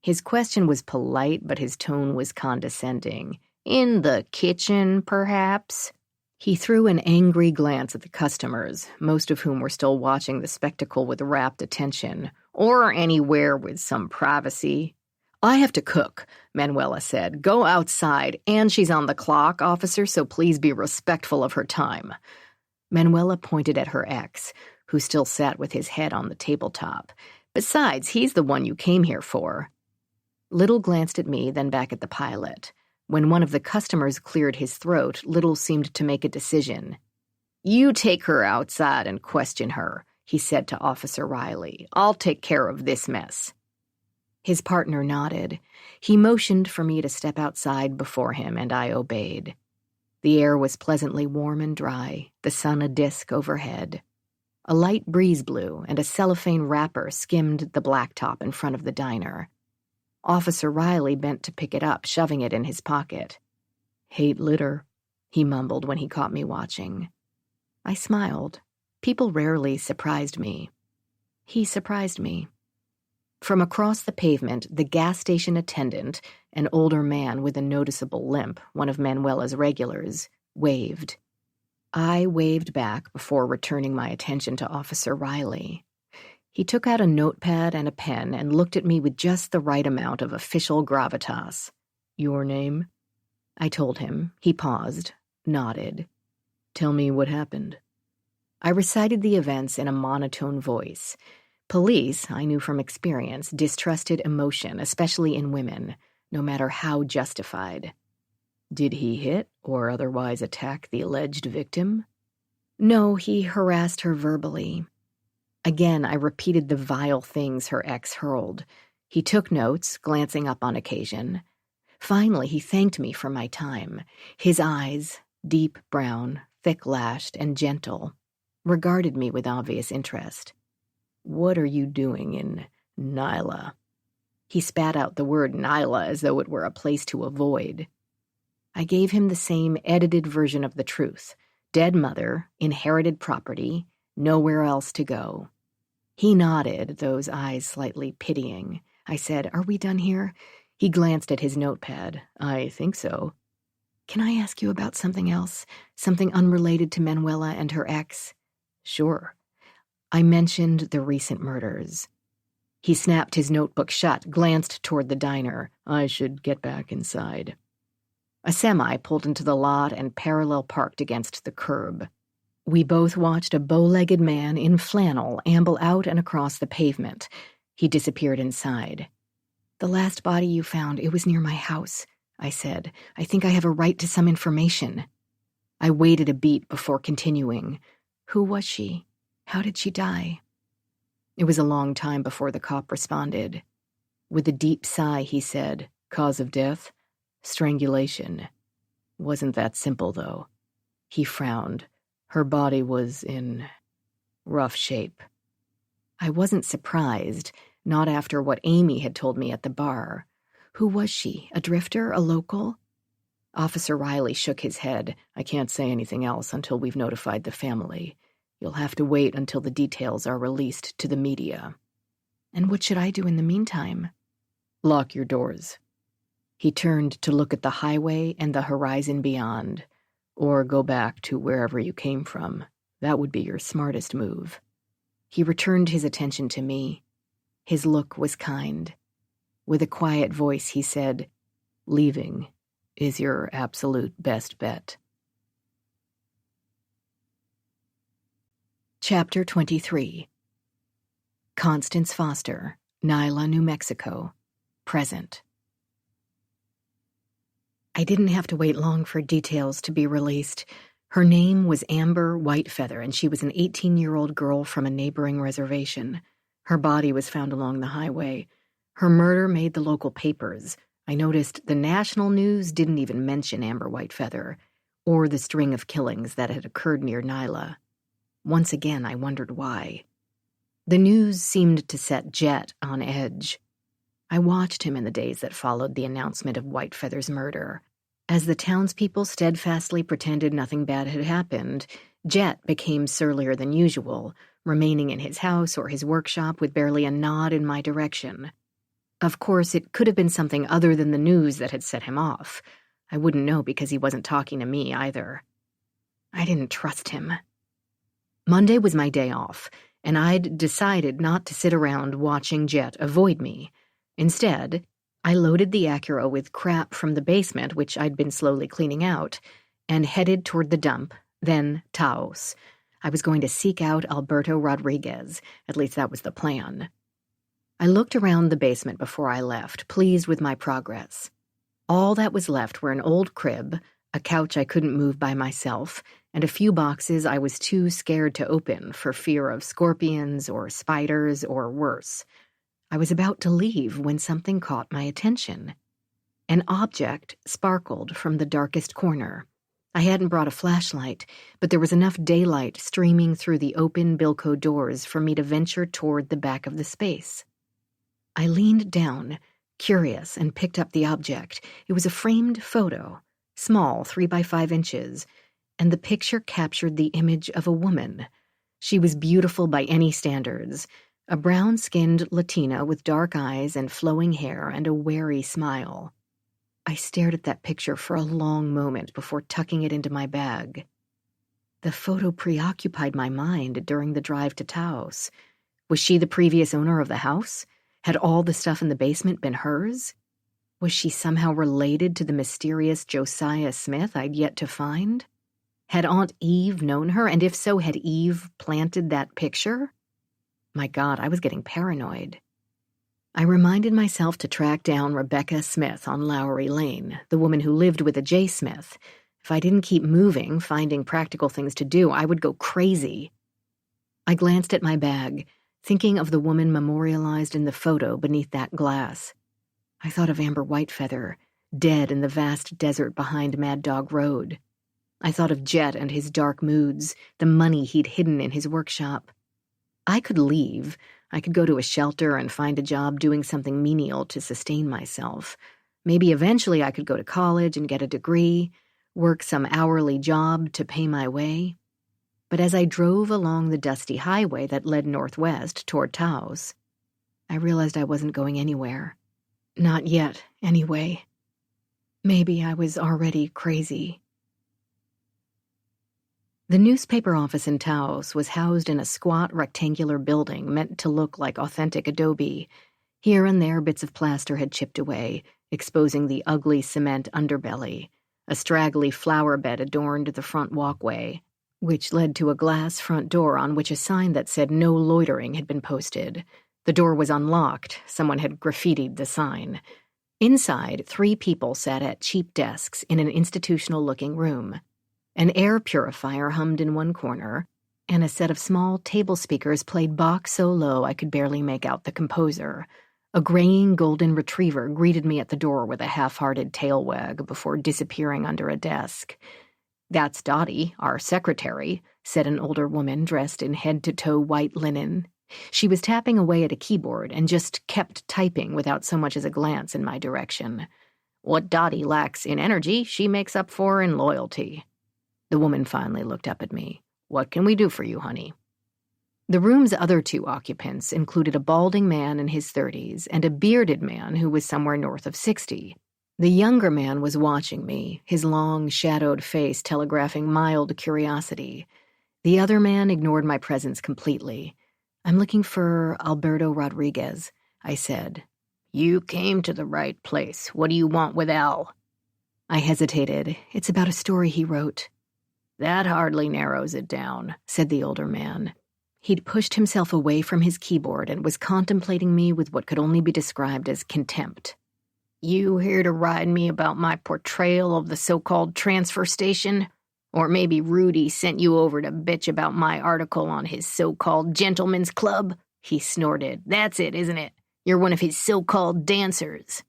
His question was polite, but his tone was condescending. "In the kitchen, perhaps?" He threw an angry glance at the customers, most of whom were still watching the spectacle with rapt attention. "Or anywhere with some privacy." "I have to cook," Manuela said. "Go outside, and she's on the clock, officer, so please be respectful of her time." Manuela pointed at her ex, who still sat with his head on the tabletop. "Besides, he's the one you came here for." Little glanced at me, then back at the pilot. When one of the customers cleared his throat, Little seemed to make a decision. "You take her outside and question her," he said to Officer Riley. "I'll take care of this mess." His partner nodded. He motioned for me to step outside before him, and I obeyed. The air was pleasantly warm and dry, the sun a disk overhead. A light breeze blew, and a cellophane wrapper skimmed the blacktop in front of the diner. Officer Riley bent to pick it up, shoving it in his pocket. "Hate litter," he mumbled when he caught me watching. I smiled. People rarely surprised me. He surprised me. From across the pavement, the gas station attendant, an older man with a noticeable limp, one of Manuela's regulars, waved. I waved back before returning my attention to Officer Riley. He took out a notepad and a pen and looked at me with just the right amount of official gravitas. "Your name?" I told him. He paused, nodded. "Tell me what happened." I recited the events in a monotone voice. Police, I knew from experience, distrusted emotion, especially in women, no matter how justified. "Did he hit or otherwise attack the alleged victim?" "No, he harassed her verbally." Again, I repeated the vile things her ex hurled. He took notes, glancing up on occasion. Finally, he thanked me for my time. His eyes, deep brown, thick-lashed, and gentle, regarded me with obvious interest. "What are you doing in Nyla?" He spat out the word Nyla as though it were a place to avoid. I gave him the same edited version of the truth. Dead mother, inherited property, nowhere else to go. He nodded, those eyes slightly pitying. I said, "Are we done here?" He glanced at his notepad. "I think so." "Can I ask you about something else? Something unrelated to Manuela and her ex?" "Sure." I mentioned the recent murders. He snapped his notebook shut, glanced toward the diner. "I should get back inside." A semi pulled into the lot and parallel parked against the curb. We both watched a bow-legged man in flannel amble out and across the pavement. He disappeared inside. "The last body you found, it was near my house," I said. "I think I have a right to some information." I waited a beat before continuing. "Who was she? How did she die?" It was a long time before the cop responded. With a deep sigh, he said, "Cause of death? Strangulation. Wasn't that simple, though." He frowned. "Her body was in rough shape." I wasn't surprised, not after what Amy had told me at the bar. Who was she? A drifter? A local? Officer Riley shook his head. "I can't say anything else until we've notified the family. You'll have to wait until the details are released to the media." "And what should I do in the meantime?" "Lock your doors." He turned to look at the highway and the horizon beyond. "Or go back to wherever you came from. That would be your smartest move." He returned his attention to me. His look was kind. With a quiet voice, he said, "Leaving is your absolute best bet." Chapter 23. Constance Foster, Nyla, New Mexico. Present. I didn't have to wait long for details to be released. Her name was Amber Whitefeather, and she was an 18-year-old girl from a neighboring reservation. Her body was found along the highway. Her murder made the local papers. I noticed the national news didn't even mention Amber Whitefeather, or the string of killings that had occurred near Nyla. Once again, I wondered why. The news seemed to set Jet on edge. I watched him in the days that followed the announcement of Whitefeather's murder. As the townspeople steadfastly pretended nothing bad had happened, Jet became surlier than usual, remaining in his house or his workshop with barely a nod in my direction. Of course, it could have been something other than the news that had set him off. I wouldn't know because he wasn't talking to me either. I didn't trust him. Monday was my day off, and I'd decided not to sit around watching Jet avoid me. Instead, I loaded the Acura with crap from the basement, which I'd been slowly cleaning out, and headed toward the dump, then Taos. I was going to seek out Alberto Rodriguez. At least that was the plan. I looked around the basement before I left, pleased with my progress. All that was left were an old crib, a couch I couldn't move by myself, and a few boxes I was too scared to open for fear of scorpions or spiders or worse. I was about to leave when something caught my attention. An object sparkled from the darkest corner. I hadn't brought a flashlight, but there was enough daylight streaming through the open Bilco doors for me to venture toward the back of the space. I leaned down, curious, and picked up the object. It was a framed photo, small, 3 by 5 inches, and the picture captured the image of a woman. She was beautiful by any standards, a brown-skinned Latina with dark eyes and flowing hair and a wary smile. I stared at that picture for a long moment before tucking it into my bag. The photo preoccupied my mind during the drive to Taos. Was she the previous owner of the house? Had all the stuff in the basement been hers? Was she somehow related to the mysterious Josiah Smith I'd yet to find? Had Aunt Eve known her, and if so, had Eve planted that picture? My God, I was getting paranoid. I reminded myself to track down Rebecca Smith on Lowry Lane, the woman who lived with a J. Smith. If I didn't keep moving, finding practical things to do, I would go crazy. I glanced at my bag, thinking of the woman memorialized in the photo beneath that glass. I thought of Amber Whitefeather, dead in the vast desert behind Mad Dog Road. I thought of Jet and his dark moods, the money he'd hidden in his workshop. I could leave. I could go to a shelter and find a job doing something menial to sustain myself. Maybe eventually I could go to college and get a degree, work some hourly job to pay my way. But as I drove along the dusty highway that led northwest toward Taos, I realized I wasn't going anywhere. Not yet, anyway. Maybe I was already crazy. The newspaper office in Taos was housed in a squat rectangular building meant to look like authentic adobe. Here and there bits of plaster had chipped away, exposing the ugly cement underbelly. A straggly flower bed adorned the front walkway, which led to a glass front door on which a sign that said no loitering had been posted. The door was unlocked. Someone had graffitied the sign. Inside, 3 people sat at cheap desks in an institutional-looking room. An air purifier hummed in one corner, and a set of small table speakers played Bach so low I could barely make out the composer. A graying golden retriever greeted me at the door with a half-hearted tail wag before disappearing under a desk. "That's Dottie, our secretary," said an older woman dressed in head-to-toe white linen. She was tapping away at a keyboard and just kept typing without so much as a glance in my direction. "What Dottie lacks in energy, she makes up for in loyalty." The woman finally looked up at me. "What can we do for you, honey?" The room's other 2 occupants included a balding man in his 30s and a bearded man who was somewhere north of 60. The younger man was watching me, his long, shadowed face telegraphing mild curiosity. The other man ignored my presence completely. "I'm looking for Alberto Rodriguez," I said. "You came to the right place. What do you want with Al?" I hesitated. "It's about a story he wrote." "That hardly narrows it down," said the older man. He'd pushed himself away from his keyboard and was contemplating me with what could only be described as contempt. You here to ride me about my portrayal of the so-called transfer station? Or maybe Rudy sent you over to bitch about my article on his so-called gentleman's club? He snorted. That's it, isn't it? You're one of his so-called dancers.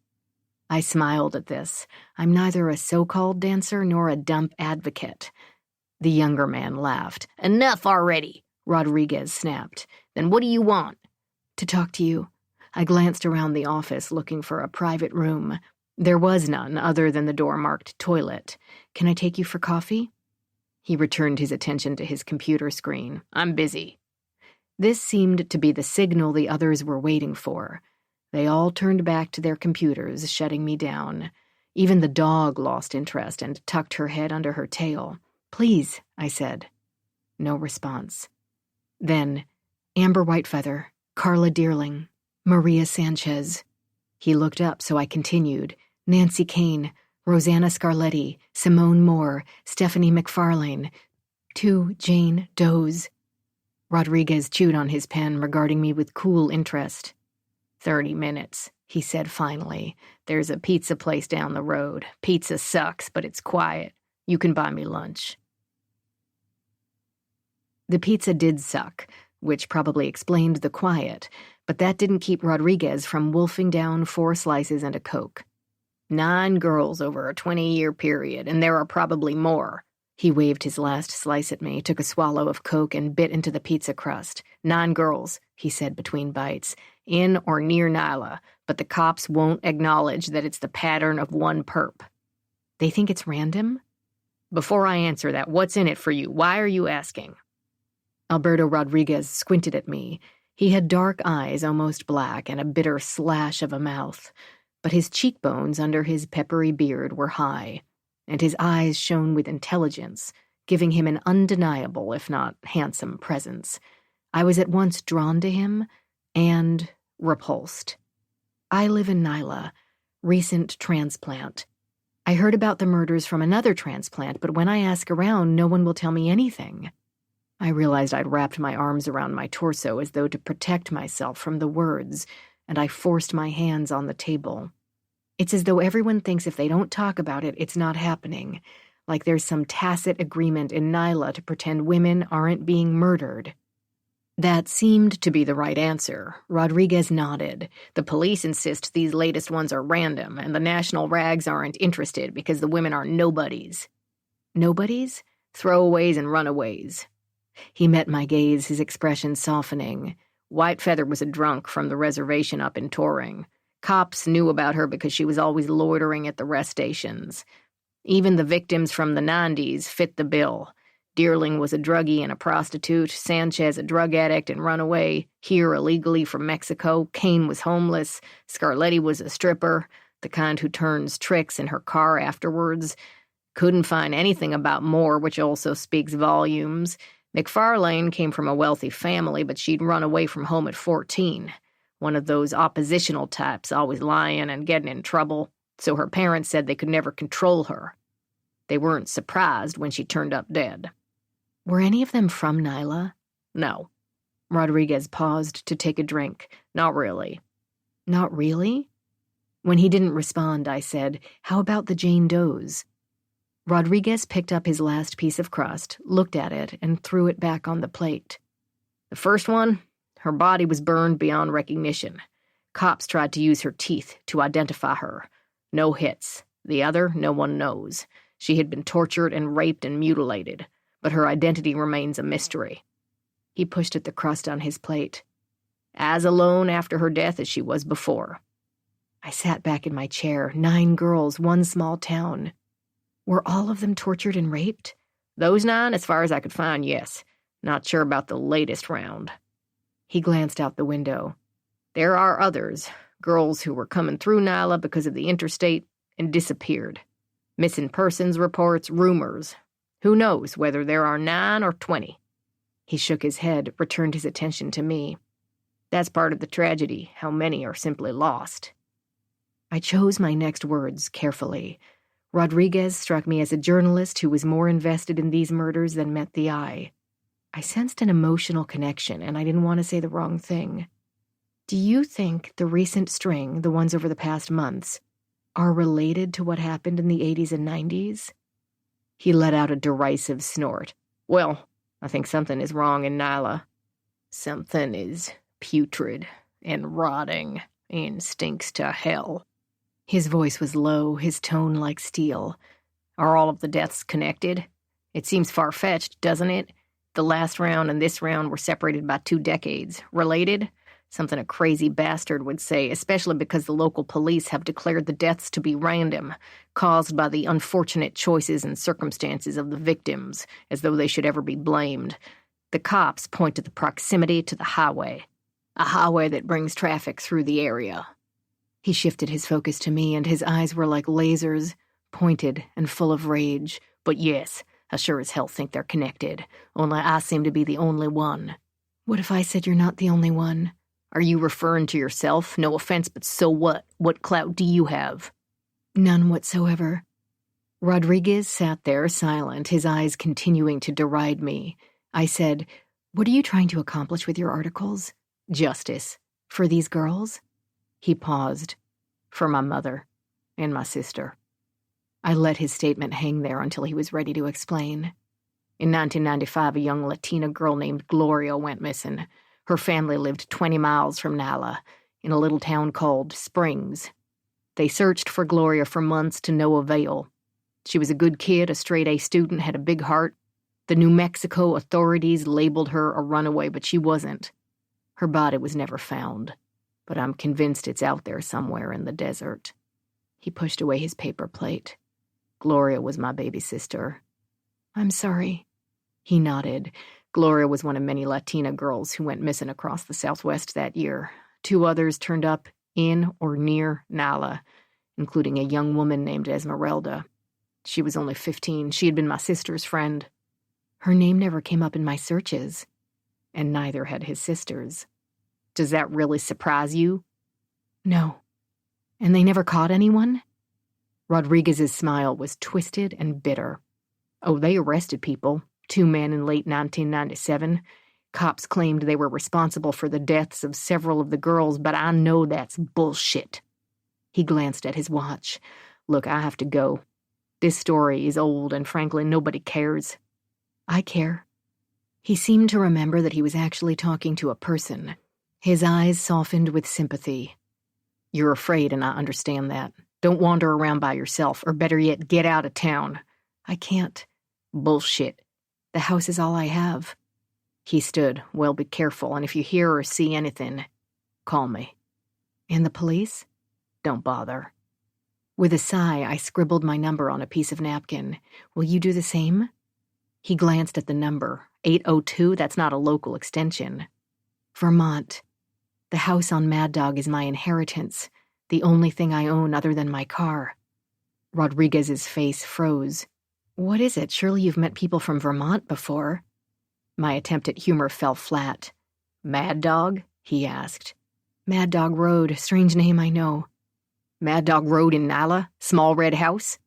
I smiled at this. I'm neither a so-called dancer nor a dump advocate. The younger man laughed. Enough already, Rodriguez snapped. Then what do you want? To talk to you. I glanced around the office looking for a private room. There was none other than the door marked toilet. Can I take you for coffee? He returned his attention to his computer screen. I'm busy. This seemed to be the signal the others were waiting for. They all turned back to their computers, shutting me down. Even the dog lost interest and tucked her head under her tail. Please, I said. No response. Then, Amber Whitefeather, Carla Dearling, Maria Sanchez. He looked up, so I continued. Nancy Kane, Rosanna Scarletti, Simone Moore, Stephanie McFarlane, 2 Jane Does. Rodriguez chewed on his pen, regarding me with cool interest. 30 minutes, he said finally. There's a pizza place down the road. Pizza sucks, but it's quiet. You can buy me lunch. The pizza did suck, which probably explained the quiet, but that didn't keep Rodriguez from wolfing down 4 slices and a Coke. 9 girls over a 20-year period, and there are probably more. He waved his last slice at me, took a swallow of Coke, and bit into the pizza crust. 9 girls, he said between bites, in or near Nyla, but the cops won't acknowledge that it's the pattern of one perp. They think it's random? Before I answer that, what's in it for you? Why are you asking? Alberto Rodriguez squinted at me. He had dark eyes, almost black, and a bitter slash of a mouth. But his cheekbones under his peppery beard were high, and his eyes shone with intelligence, giving him an undeniable, if not handsome, presence. I was at once drawn to him and repulsed. I live in Nyla, recent transplant. I heard about the murders from another transplant, but when I ask around, no one will tell me anything. I realized I'd wrapped my arms around my torso as though to protect myself from the words, and I forced my hands on the table. It's as though everyone thinks if they don't talk about it, it's not happening, like there's some tacit agreement in Nyla to pretend women aren't being murdered. That seemed to be the right answer. Rodriguez nodded. The police insist these latest ones are random, and the national rags aren't interested because the women are nobodies. Nobodies? Throwaways and runaways. He met my gaze, his expression softening. Whitefeather was a drunk from the reservation up in Torring. Cops knew about her because she was always loitering at the rest stations. Even the victims from the 90s fit the bill. Dearling was a druggie and a prostitute, Sanchez a drug addict and runaway, here illegally from Mexico, Kane was homeless, Scarletti was a stripper, the kind who turns tricks in her car afterwards. Couldn't find anything about Moore, which also speaks volumes. McFarlane came from a wealthy family, but she'd run away from home at 14. One of those oppositional types, always lying and getting in trouble, so her parents said they could never control her. They weren't surprised when she turned up dead. Were any of them from Nyla? No. Rodriguez paused to take a drink. Not really. Not really? When he didn't respond, I said, how about the Jane Does? Rodriguez picked up his last piece of crust, looked at it, and threw it back on the plate. The first one, her body was burned beyond recognition. Cops tried to use her teeth to identify her. No hits. The other, no one knows. She had been tortured and raped and mutilated, but her identity remains a mystery. He pushed at the crust on his plate. As alone after her death as she was before. I sat back in my chair. 9 girls, 1 small town. Were all of them tortured and raped? Those 9, as far as I could find, yes. Not sure about the latest round. He glanced out the window. There are others, girls who were coming through Nyla because of the interstate and disappeared. Missing persons reports, rumors. Who knows whether there are 9 or 20? He shook his head, returned his attention to me. That's part of the tragedy, how many are simply lost. I chose my next words carefully. Rodriguez struck me as a journalist who was more invested in these murders than met the eye. I sensed an emotional connection, and I didn't want to say the wrong thing. Do you think the recent string, the ones over the past months, are related to what happened in the 80s and 90s? He let out a derisive snort. Well, I think something is wrong in Nyla. Something is putrid and rotting and stinks to hell. His voice was low, his tone like steel. Are all of the deaths connected? It seems far-fetched, doesn't it? The last round and this round were separated by 2 decades. Related? Something a crazy bastard would say, especially because the local police have declared the deaths to be random, caused by the unfortunate choices and circumstances of the victims, as though they should ever be blamed. The cops point to the proximity to the highway, a highway that brings traffic through the area. He shifted his focus to me, and his eyes were like lasers, pointed and full of rage. But yes, I sure as hell think they're connected, only I seem to be the only one. What if I said you're not the only one? Are you referring to yourself? No offense, but so what? What clout do you have? None whatsoever. Rodriguez sat there silent, his eyes continuing to deride me. I said, what are you trying to accomplish with your articles? Justice. For these girls? He paused. For my mother and my sister. I let his statement hang there until he was ready to explain. In 1995, a young Latina girl named Gloria went missing. Her family lived 20 miles from Nyla, in a little town called Springs. They searched for Gloria for months to no avail. She was a good kid, a straight-A student, had a big heart. The New Mexico authorities labeled her a runaway, but she wasn't. Her body was never found, but I'm convinced it's out there somewhere in the desert. He pushed away his paper plate. Gloria was my baby sister. I'm sorry. He nodded. Gloria was one of many Latina girls who went missing across the Southwest that year. 2 others turned up in or near Nyla, including a young woman named Esmeralda. She was only 15. She had been my sister's friend. Her name never came up in my searches, and neither had his sister's. Does that really surprise you? No. And they never caught anyone? Rodriguez's smile was twisted and bitter. Oh, they arrested people. 2 men in late 1997. Cops claimed they were responsible for the deaths of several of the girls, but I know that's bullshit. He glanced at his watch. Look, I have to go. This story is old, and frankly, nobody cares. I care. He seemed to remember that he was actually talking to a person. His eyes softened with sympathy. You're afraid, and I understand that. Don't wander around by yourself, or better yet, get out of town. I can't. Bullshit. The house is all I have. He stood. Well, be careful, and if you hear or see anything, call me. And the police? Don't bother. With a sigh, I scribbled my number on a piece of napkin. Will you do the same? He glanced at the number. 802, that's not a local extension. Vermont. The house on Mad Dog is my inheritance, the only thing I own other than my car. Rodriguez's face froze. What is it? Surely you've met people from Vermont before. My attempt at humor fell flat. Mad Dog? He asked. Mad Dog Road, strange name, I know. Mad Dog Road in Nyla? Small red house?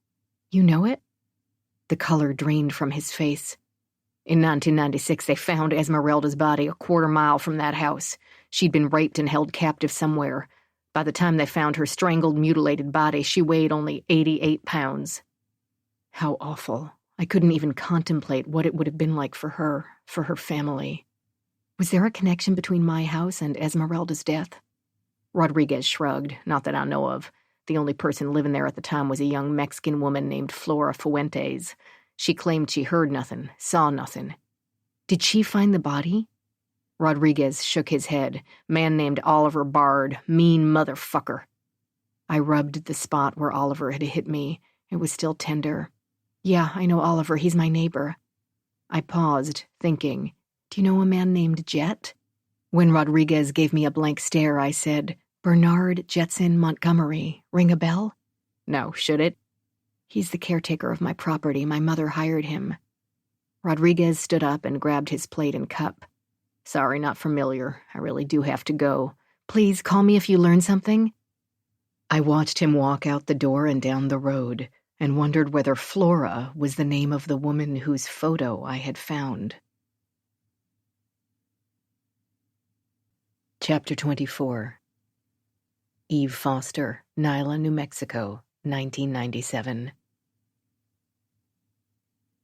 You know it? The color drained from his face. In 1996, they found Esmeralda's body a quarter mile from that house. She'd been raped and held captive somewhere. By the time they found her strangled, mutilated body, she weighed only 88 pounds. How awful. I couldn't even contemplate what it would have been like for her family. Was there a connection between my house and Esmeralda's death? Rodriguez shrugged, not that I know of. The only person living there at the time was a young Mexican woman named Flora Fuentes. She claimed she heard nothing, saw nothing. Did she find the body? Rodriguez shook his head. Man named Oliver Bard, mean motherfucker. I rubbed the spot where Oliver had hit me. It was still tender. Yeah, I know Oliver. He's my neighbor. I paused, thinking, do you know a man named Jet? When Rodriguez gave me a blank stare, I said, Bernard Jetson Montgomery. Ring a bell? No, should it? He's the caretaker of my property. My mother hired him. Rodriguez stood up and grabbed his plate and cup. Sorry, not familiar. I really do have to go. Please call me if you learn something. I watched him walk out the door and down the road, and wondered whether Flora was the name of the woman whose photo I had found. Chapter 24. Eve Foster, Nyla, New Mexico, 1997.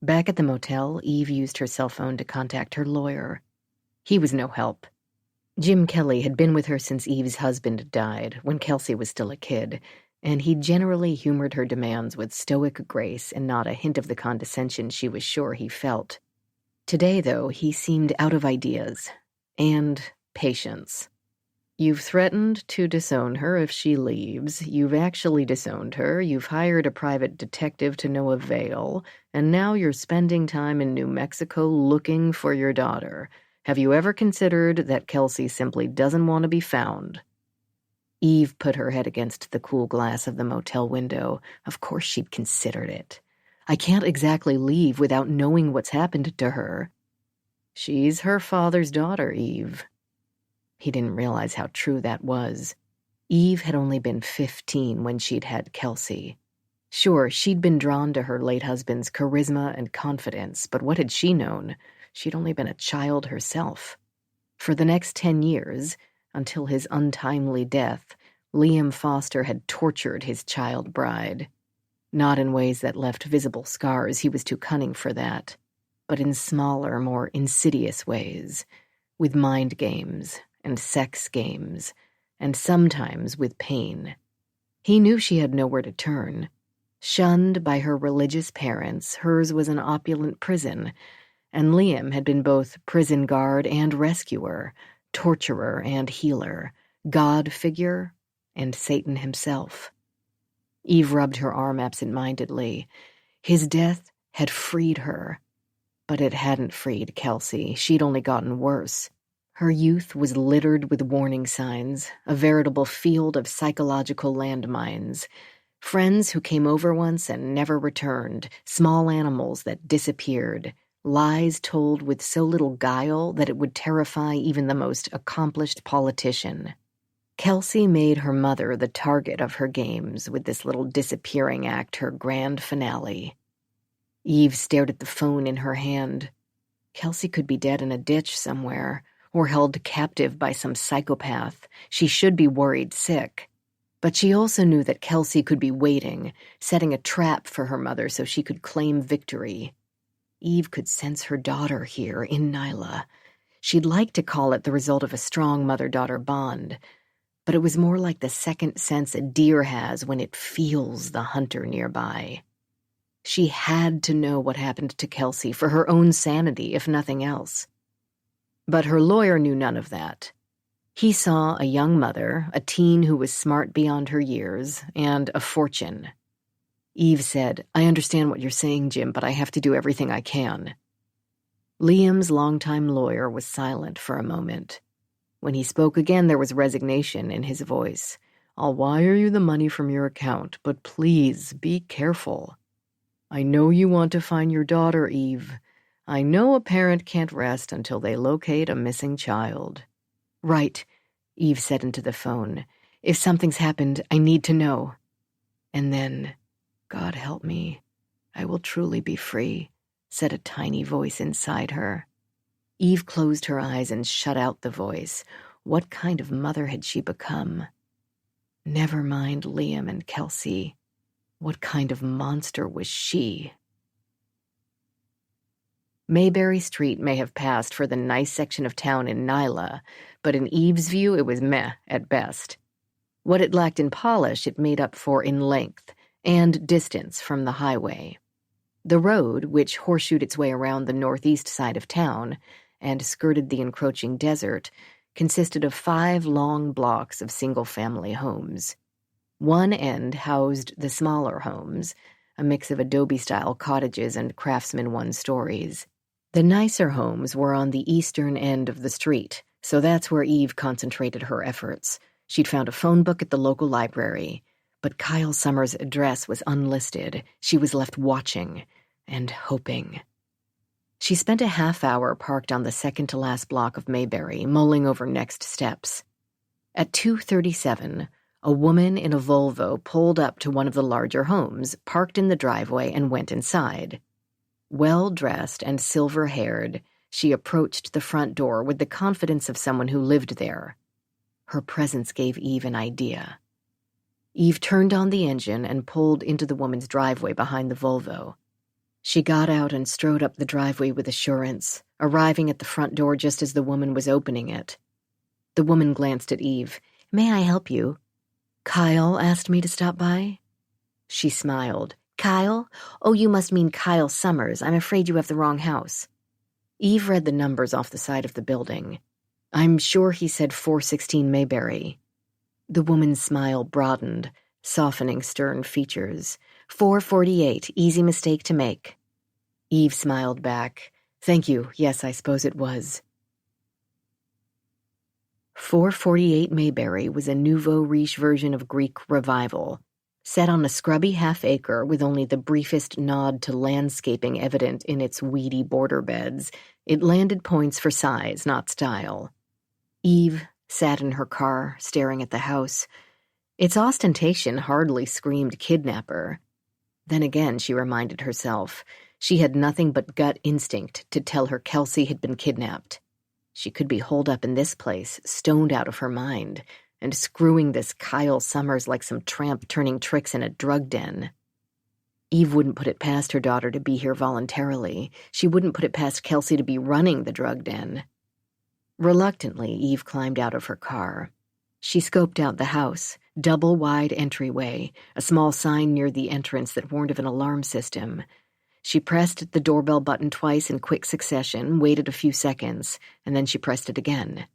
Back at the motel, Eve used her cell phone to contact her lawyer. He was no help. Jim Kelly had been with her since Eve's husband died, when Kelsey was still a kid, and he generally humored her demands with stoic grace and not a hint of the condescension she was sure he felt. Today, though, he seemed out of ideas and patience. You've threatened to disown her if she leaves. You've actually disowned her. You've hired a private detective to no avail. And now you're spending time in New Mexico looking for your daughter. Have you ever considered that Kelsey simply doesn't want to be found? Eve put her head against the cool glass of the motel window. Of course she'd considered it. I can't exactly leave without knowing what's happened to her. She's her father's daughter, Eve. He didn't realize how true that was. Eve had only been 15 when she'd had Kelsey. Sure, she'd been drawn to her late husband's charisma and confidence, but what had she known? She'd only been a child herself. For the next 10 years, until his untimely death, Liam Foster had tortured his child bride. Not in ways that left visible scars, he was too cunning for that, but in smaller, more insidious ways, with mind games and sex games, and sometimes with pain. He knew she had nowhere to turn. Shunned by her religious parents, hers was an opulent prison, and Liam had been both prison guard and rescuer, torturer and healer, God figure and Satan himself. Eve rubbed her arm absent-mindedly. His death had freed her, but it hadn't freed Kelsey. She'd only gotten worse. Her youth was littered with warning signs, a veritable field of psychological landmines. Friends who came over once and never returned, small animals that disappeared, lies told with so little guile that it would terrify even the most accomplished politician. Kelsey made her mother the target of her games with this little disappearing act, her grand finale. Eve stared at the phone in her hand. Kelsey could be dead in a ditch somewhere, or held captive by some psychopath. She should be worried sick. But she also knew that Kelsey could be waiting, setting a trap for her mother so she could claim victory. Eve could sense her daughter here in Nyla. She'd like to call it the result of a strong mother-daughter bond, but it was more like the second sense a deer has when it feels the hunter nearby. She had to know what happened to Kelsey for her own sanity, if nothing else. But her lawyer knew none of that. He saw a young mother, a teen who was smart beyond her years, and a fortune. Eve said, "I understand what you're saying, Jim, but I have to do everything I can." Liam's longtime lawyer was silent for a moment. When he spoke again, there was resignation in his voice. "I'll wire you the money from your account, but please be careful. I know you want to find your daughter, Eve. I know a parent can't rest until they locate a missing child." "Right," Eve said into the phone. "If something's happened, I need to know." And then, "God help me, I will truly be free," said a tiny voice inside her. Eve closed her eyes and shut out the voice. What kind of mother had she become? Never mind Liam and Kelsey. What kind of monster was she? Mayberry Street may have passed for the nice section of town in Nyla, but in Eve's view it was meh at best. What it lacked in polish it made up for in length and distance from the highway. The road, which horseshoed its way around the northeast side of town and skirted the encroaching desert, consisted of 5 long blocks of single-family homes. One end housed the smaller homes, a mix of adobe-style cottages and craftsman one-stories. The nicer homes were on the eastern end of the street, so that's where Eve concentrated her efforts. She'd found a phone book at the local library, but Kyle Summers' address was unlisted. She was left watching and hoping. She spent a half hour parked on the second-to-last block of Mayberry, mulling over next steps. At 2:37, a woman in a Volvo pulled up to one of the larger homes, parked in the driveway, and went inside. Well-dressed and silver-haired, she approached the front door with the confidence of someone who lived there. Her presence gave Eve an idea. Eve turned on the engine and pulled into the woman's driveway behind the Volvo. She got out and strode up the driveway with assurance, arriving at the front door just as the woman was opening it. The woman glanced at Eve. "May I help you?" "Kyle asked me to stop by." She smiled. "Kyle? Oh, you must mean Kyle Summers. I'm afraid you have the wrong house." Eve read the numbers off the side of the building. "I'm sure he said 416 Mayberry." The woman's smile broadened, softening stern features. 448, easy mistake to make." Eve smiled back. "Thank you, yes, I suppose it was." 448 Mayberry was a nouveau riche version of Greek revival, set on a scrubby half-acre with only the briefest nod to landscaping evident in its weedy border beds. It landed points for size, not style. Eve sat in her car, staring at the house. Its ostentation hardly screamed kidnapper. Then again, she reminded herself, she had nothing but gut instinct to tell her Kelsey had been kidnapped. She could be holed up in this place, stoned out of her mind, and screwing this Kyle Summers like some tramp turning tricks in a drug den. Eve wouldn't put it past her daughter to be here voluntarily. She wouldn't put it past Kelsey to be running the drug den. Reluctantly, Eve climbed out of her car. She scoped out the house, double-wide entryway, a small sign near the entrance that warned of an alarm system. She pressed the doorbell button twice in quick succession, waited a few seconds, and then she pressed it again.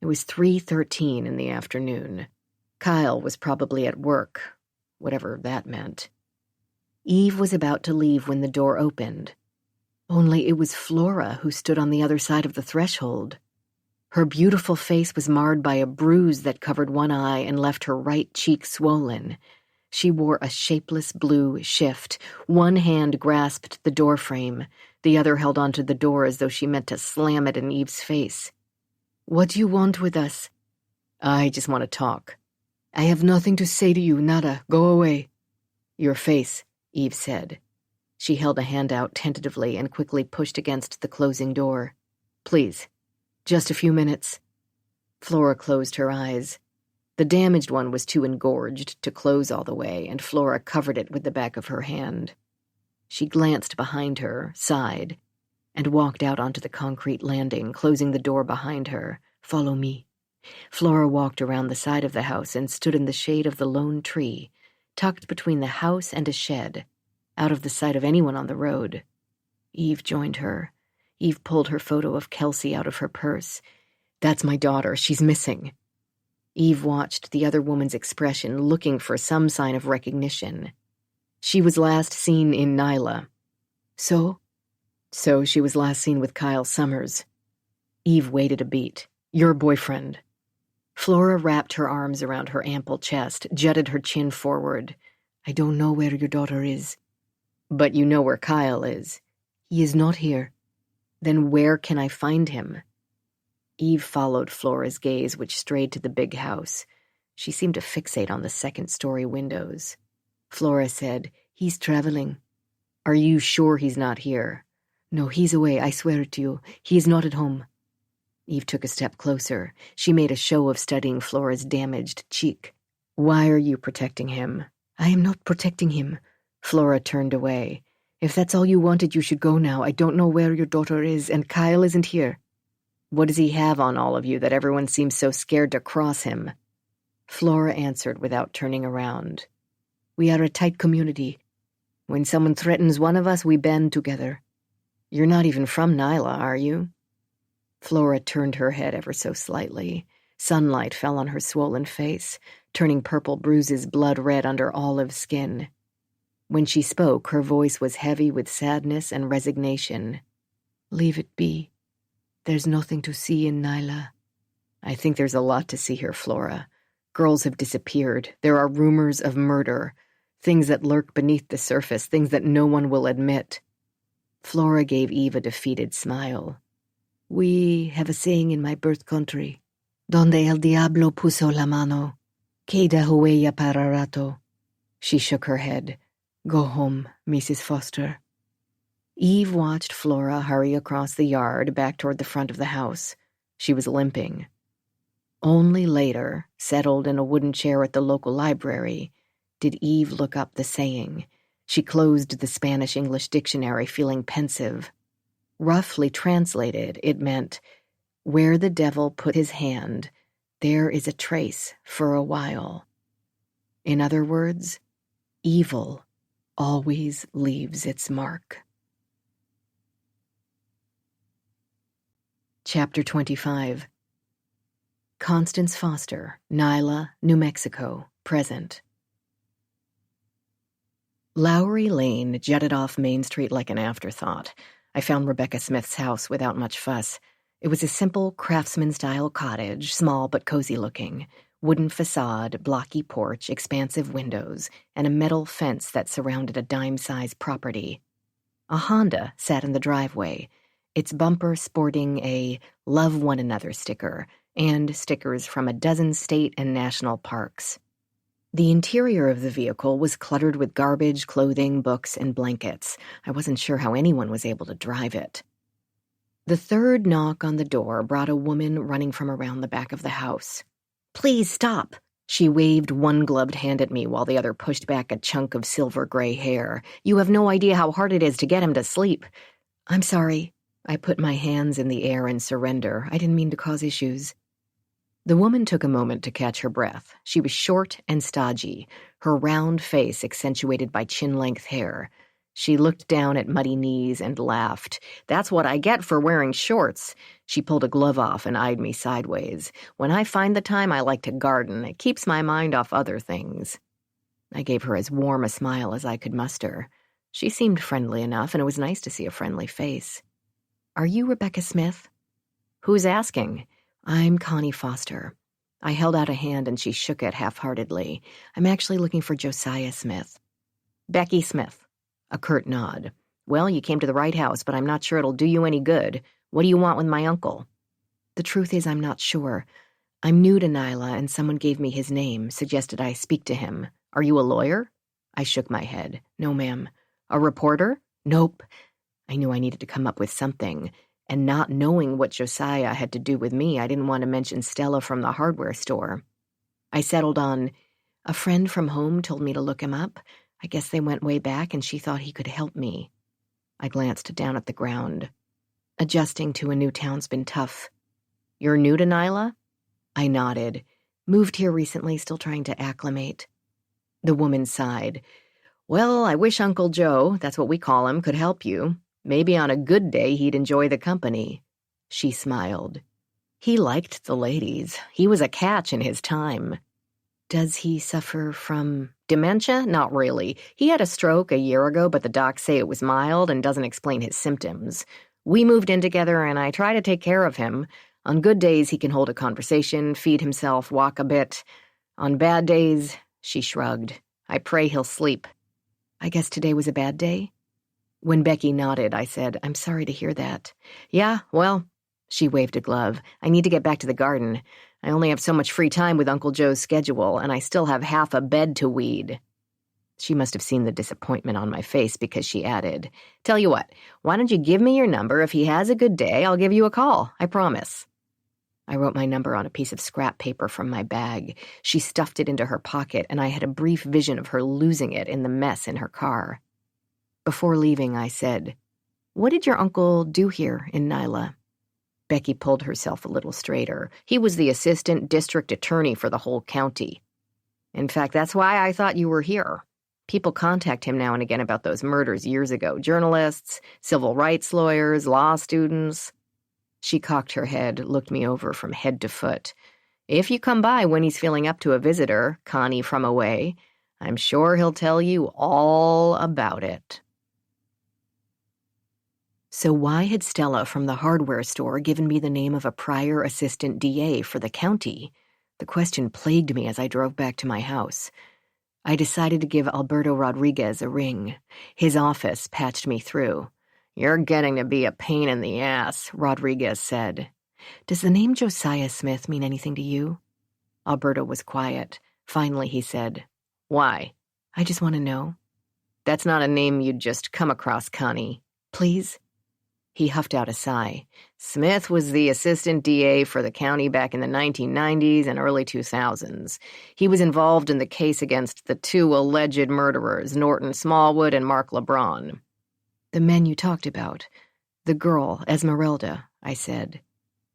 It was 3:13 in the afternoon. Kyle was probably at work, whatever that meant. Eve was about to leave when the door opened. Only it was Flora who stood on the other side of the threshold. Her beautiful face was marred by a bruise that covered one eye and left her right cheek swollen. She wore a shapeless blue shift. One hand grasped the doorframe. The other held onto the door as though she meant to slam it in Eve's face. "What do you want with us?" "I just want to talk." "I have nothing to say to you, nada. Go away." "Your face," Eve said. She held a hand out tentatively and quickly pushed against the closing door. "Please. Just a few minutes." Flora closed her eyes. The damaged one was too engorged to close all the way, and Flora covered it with the back of her hand. She glanced behind her, sighed, and walked out onto the concrete landing, closing the door behind her. "Follow me." Flora walked around the side of the house and stood in the shade of the lone tree, tucked between the house and a shed, out of the sight of anyone on the road. Eve joined her. Eve pulled her photo of Kelsey out of her purse. "That's my daughter. She's missing." Eve watched the other woman's expression, looking for some sign of recognition. "She was last seen in Nyla." "So?" "So she was last seen with Kyle Summers." Eve waited a beat. "Your boyfriend." Flora wrapped her arms around her ample chest, jutted her chin forward. "I don't know where your daughter is." "But you know where Kyle is." "He is not here." "Then where can I find him?" Eve followed Flora's gaze, which strayed to the big house. She seemed to fixate on the second-story windows. Flora said, "He's traveling." "Are you sure he's not here?" "No, he's away, I swear it to you. He is not at home." Eve took a step closer. She made a show of studying Flora's damaged cheek. "Why are you protecting him?" "I am not protecting him." Flora turned away. "If that's all you wanted, you should go now. I don't know where your daughter is, and Kyle isn't here." "What does he have on all of you that everyone seems so scared to cross him?" Flora answered without turning around. "We are a tight community. When someone threatens one of us, we band together." "You're not even from Nyla, are you?" Flora turned her head ever so slightly. Sunlight fell on her swollen face, turning purple bruises blood red under olive skin. When she spoke, her voice was heavy with sadness and resignation. "Leave it be. There's nothing to see in Nyla." "I think there's a lot to see here, Flora. Girls have disappeared. There are rumors of murder. Things that lurk beneath the surface, things that no one will admit." Flora gave Eve a defeated smile. "We have a saying in my birth country. Donde el diablo puso la mano, queda huella para rato." She shook her head. "Go home, Mrs. Foster." Eve watched Flora hurry across the yard back toward the front of the house. She was limping. Only later, settled in a wooden chair at the local library, did Eve look up the saying. She closed the Spanish-English dictionary, feeling pensive. Roughly translated, it meant, "Where the devil put his hand, there is a trace for a while." In other words, evil always leaves its mark. Chapter 25. Constance Foster, Nyla, New Mexico, present. Lowry Lane jutted off Main Street like an afterthought. I found Rebecca Smith's house without much fuss. It was a simple craftsman-style cottage, small but cozy-looking. Wooden facade, blocky porch, expansive windows, and a metal fence that surrounded a dime-sized property. A Honda sat in the driveway, its bumper sporting a "Love One Another" sticker, and stickers from a dozen state and national parks. The interior of the vehicle was cluttered with garbage, clothing, books, and blankets. I wasn't sure how anyone was able to drive it. The third knock on the door brought a woman running from around the back of the house. "Please stop." She waved one gloved hand at me while the other pushed back a chunk of silver-gray hair. "You have no idea how hard it is to get him to sleep." "I'm sorry." I put my hands in the air in surrender. I didn't mean to cause issues. The woman took a moment to catch her breath. She was short and stodgy, her round face accentuated by chin-length hair. She looked down at muddy knees and laughed. "That's what I get for wearing shorts." She pulled a glove off and eyed me sideways. "When I find the time, I like to garden. It keeps my mind off other things." I gave her as warm a smile as I could muster. She seemed friendly enough, and it was nice to see a friendly face. "Are you Rebecca Smith?" "Who's asking?" "I'm Connie Foster." I held out a hand and she shook it half-heartedly. "I'm actually looking for Josiah Smith." "Becky Smith." A curt nod. "Well, you came to the right house, but I'm not sure it'll do you any good. What do you want with my uncle?" "The truth is I'm not sure. I'm new to Nyla, and someone gave me his name, suggested I speak to him." "Are you a lawyer?" I shook my head. "No, ma'am." "A reporter?" "Nope." I knew I needed to come up with something. And not knowing what Josiah had to do with me, I didn't want to mention Stella from the hardware store. I settled on, "A friend from home told me to look him up. I guess they went way back and she thought he could help me." I glanced down at the ground. Adjusting to a new town's been tough. "You're new to Nyla?" I nodded. "Moved here recently, still trying to acclimate." The woman sighed. "Well, I wish Uncle Joe, that's what we call him, could help you. Maybe on a good day he'd enjoy the company." She smiled. "He liked the ladies. He was a catch in his time." "Does he suffer from "Dementia? Not really. He had a stroke a year ago, but the docs say it was mild and doesn't explain his symptoms. We moved in together and I try to take care of him. On good days he can hold a conversation, feed himself, walk a bit. On bad days," she shrugged, "I pray he'll sleep." "I guess today was a bad day?" When Becky nodded, I said, "I'm sorry to hear that." "Yeah, well," she waved a glove, "I need to get back to the garden. I only have so much free time with Uncle Joe's schedule, and I still have half a bed to weed." She must have seen the disappointment on my face because she added, "Tell you what, why don't you give me your number? If he has a good day, I'll give you a call, I promise." I wrote my number on a piece of scrap paper from my bag. She stuffed it into her pocket, and I had a brief vision of her losing it in the mess in her car. Before leaving, I said, "What did your uncle do here in Nyla?" Becky pulled herself a little straighter. "He was the assistant district attorney for the whole county. In fact, that's why I thought you were here. People contact him now and again about those murders years ago. Journalists, civil rights lawyers, law students." She cocked her head, looked me over from head to foot. "If you come by when he's feeling up to a visitor, Connie from away, I'm sure he'll tell you all about it." So why had Stella from the hardware store given me the name of a prior assistant DA for the county? The question plagued me as I drove back to my house. I decided to give Alberto Rodriguez a ring. His office patched me through. "You're getting to be a pain in the ass," Rodriguez said. "Does the name Josiah Smith mean anything to you?" Alberto was quiet. Finally, he said, "Why?" "I just want to know." "That's not a name you'd just come across, Connie." "Please?" He huffed out a sigh. Smith was the assistant DA for the county back in the 1990s and early 2000s. He was involved in the case against the two alleged murderers, Norton Smallwood and Mark LeBron. The men you talked about. The girl, Esmeralda, I said.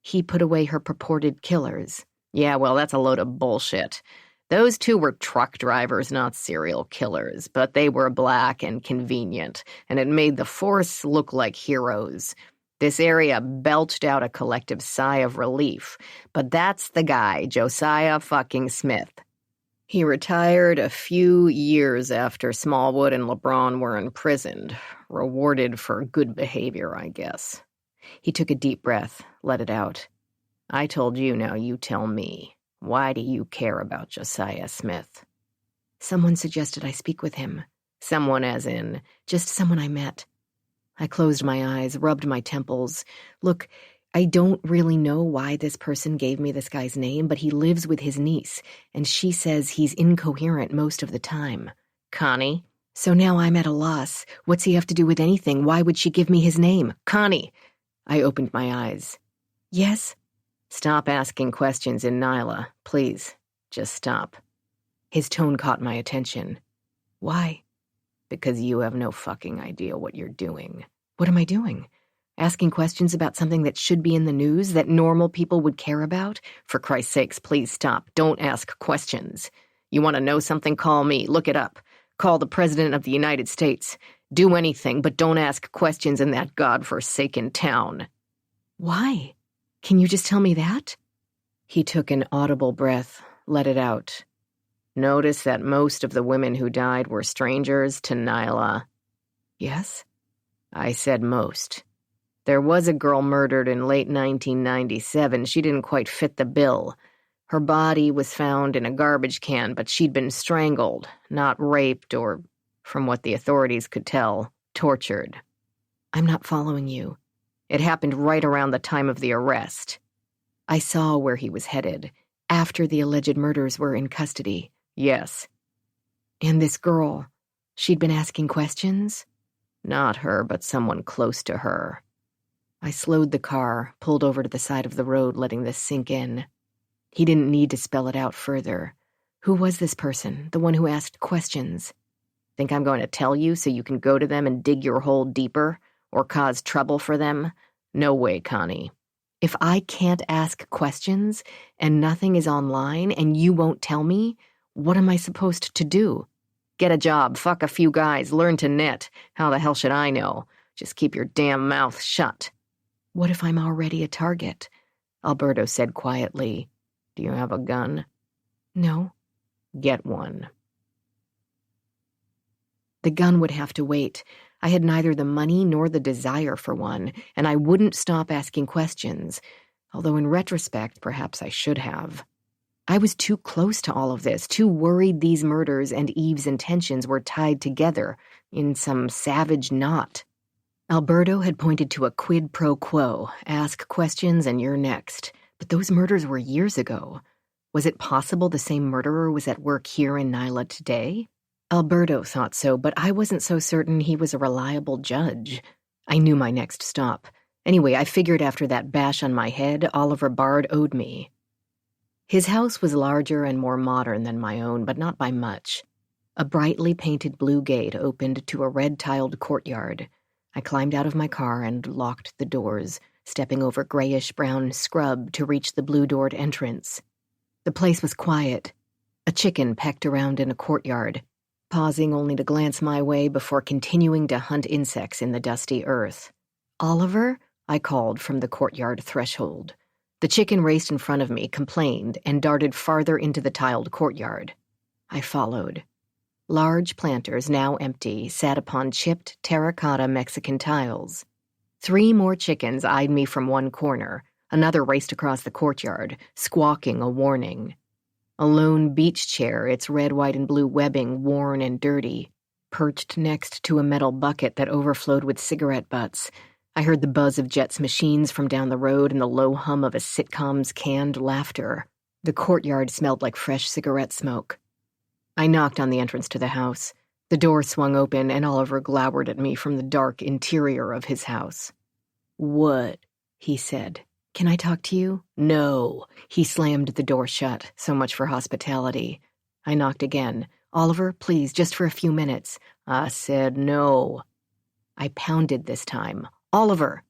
He put away her purported killers. Yeah, well, that's a load of bullshit. Those two were truck drivers, not serial killers, but they were black and convenient, and it made the force look like heroes. This area belched out a collective sigh of relief, but that's the guy, Josiah fucking Smith. He retired a few years after Smallwood and LeBron were imprisoned, rewarded for good behavior, I guess. He took a deep breath, let it out. I told you, now you tell me. Why do you care about Josiah Smith? Someone suggested I speak with him. Someone as in? Just someone I met. I closed my eyes, rubbed my temples. Look, I don't really know why this person gave me this guy's name, but he lives with his niece, and she says he's incoherent most of the time. Connie? So now I'm at a loss. What's he have to do with anything? Why would she give me his name? Connie! I opened my eyes. Yes? Stop asking questions in Nyla, please. Just stop. His tone caught my attention. Why? Because you have no fucking idea what you're doing. What am I doing? Asking questions about something that should be in the news, that normal people would care about? For Christ's sakes, please stop. Don't ask questions. You want to know something? Call me. Look it up. Call the President of the United States. Do anything, but don't ask questions in that godforsaken town. Why? Can you just tell me that? He took an audible breath, let it out. Notice that most of the women who died were strangers to Nyla. Yes? I said most. There was a girl murdered in late 1997. She didn't quite fit the bill. Her body was found in a garbage can, but she'd been strangled, not raped or, from what the authorities could tell, tortured. I'm not following you. It happened right around the time of the arrest. I saw where he was headed, after the alleged murders were in custody. Yes. And this girl, she'd been asking questions? Not her, but someone close to her. I slowed the car, pulled over to the side of the road, letting this sink in. He didn't need to spell it out further. Who was this person, the one who asked questions? Think I'm going to tell you so you can go to them and dig your hole deeper? Or cause trouble for them? No way, Connie. If I can't ask questions, and nothing is online, and you won't tell me, what am I supposed to do? Get a job, fuck a few guys, learn to knit. How the hell should I know? Just keep your damn mouth shut. What if I'm already a target? Alberto said quietly. Do you have a gun? No. Get one. The gun would have to wait. I had neither the money nor the desire for one, and I wouldn't stop asking questions, although in retrospect, perhaps I should have. I was too close to all of this, too worried these murders and Eve's intentions were tied together in some savage knot. Alberto had pointed to a quid pro quo, ask questions and you're next, but those murders were years ago. Was it possible the same murderer was at work here in Nyla today? Alberto thought so, but I wasn't so certain he was a reliable judge. I knew my next stop. Anyway, I figured after that bash on my head, Oliver Bard owed me. His house was larger and more modern than my own, but not by much. A brightly painted blue gate opened to a red-tiled courtyard. I climbed out of my car and locked the doors, stepping over grayish-brown scrub to reach the blue-doored entrance. The place was quiet. A chicken pecked around in a courtyard, pausing only to glance my way before continuing to hunt insects in the dusty earth. "Oliver?" I called from the courtyard threshold. The chicken raced in front of me, complained, and darted farther into the tiled courtyard. I followed. Large planters, now empty, sat upon chipped terracotta Mexican tiles. 3 more chickens eyed me from one corner. Another raced across the courtyard, squawking a warning. A lone beach chair, its red, white, and blue webbing worn and dirty, perched next to a metal bucket that overflowed with cigarette butts. I heard the buzz of Jet's machines from down the road and the low hum of a sitcom's canned laughter. The courtyard smelled like fresh cigarette smoke. I knocked on the entrance to the house. The door swung open, and Oliver glowered at me from the dark interior of his house. "What?" he said. "Can I talk to you?" "No." He slammed the door shut. So much for hospitality. I knocked again. "Oliver, please, just for a few minutes." I said no. I pounded this time. "Oliver!"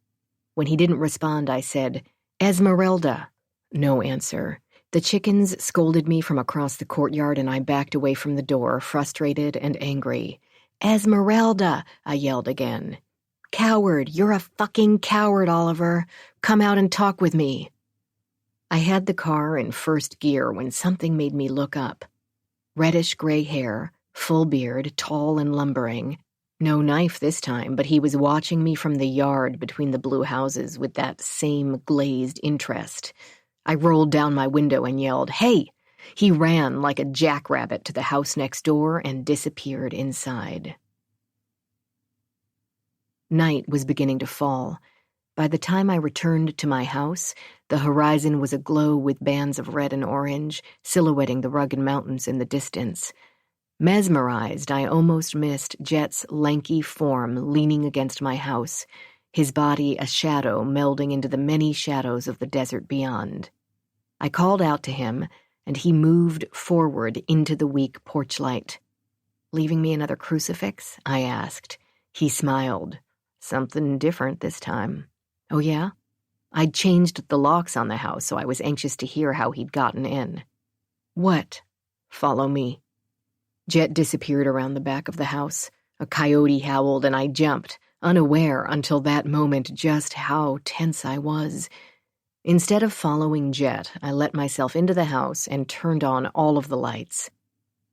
When he didn't respond, I said, "Esmeralda." No answer. The chickens scolded me from across the courtyard, and I backed away from the door, frustrated and angry. "Esmeralda!" I yelled again. "Coward! You're a fucking coward, Oliver! Come out and talk with me!" I had the car in first gear when something made me look up. Reddish gray hair, full beard, tall and lumbering. No knife this time, but he was watching me from the yard between the blue houses with that same glazed interest. I rolled down my window and yelled, "Hey!" He ran like a jackrabbit to the house next door and disappeared inside. Night was beginning to fall. By the time I returned to my house, the horizon was aglow with bands of red and orange, silhouetting the rugged mountains in the distance. Mesmerized, I almost missed Jet's lanky form leaning against my house, his body a shadow melding into the many shadows of the desert beyond. I called out to him, and he moved forward into the weak porch light. "Leaving me another crucifix?" I asked. He smiled. "Something different this time." "Oh, yeah?" I'd changed the locks on the house, so I was anxious to hear how he'd gotten in. "What?" "Follow me." Jet disappeared around the back of the house. A coyote howled, and I jumped, unaware until that moment just how tense I was. Instead of following Jet, I let myself into the house and turned on all of the lights.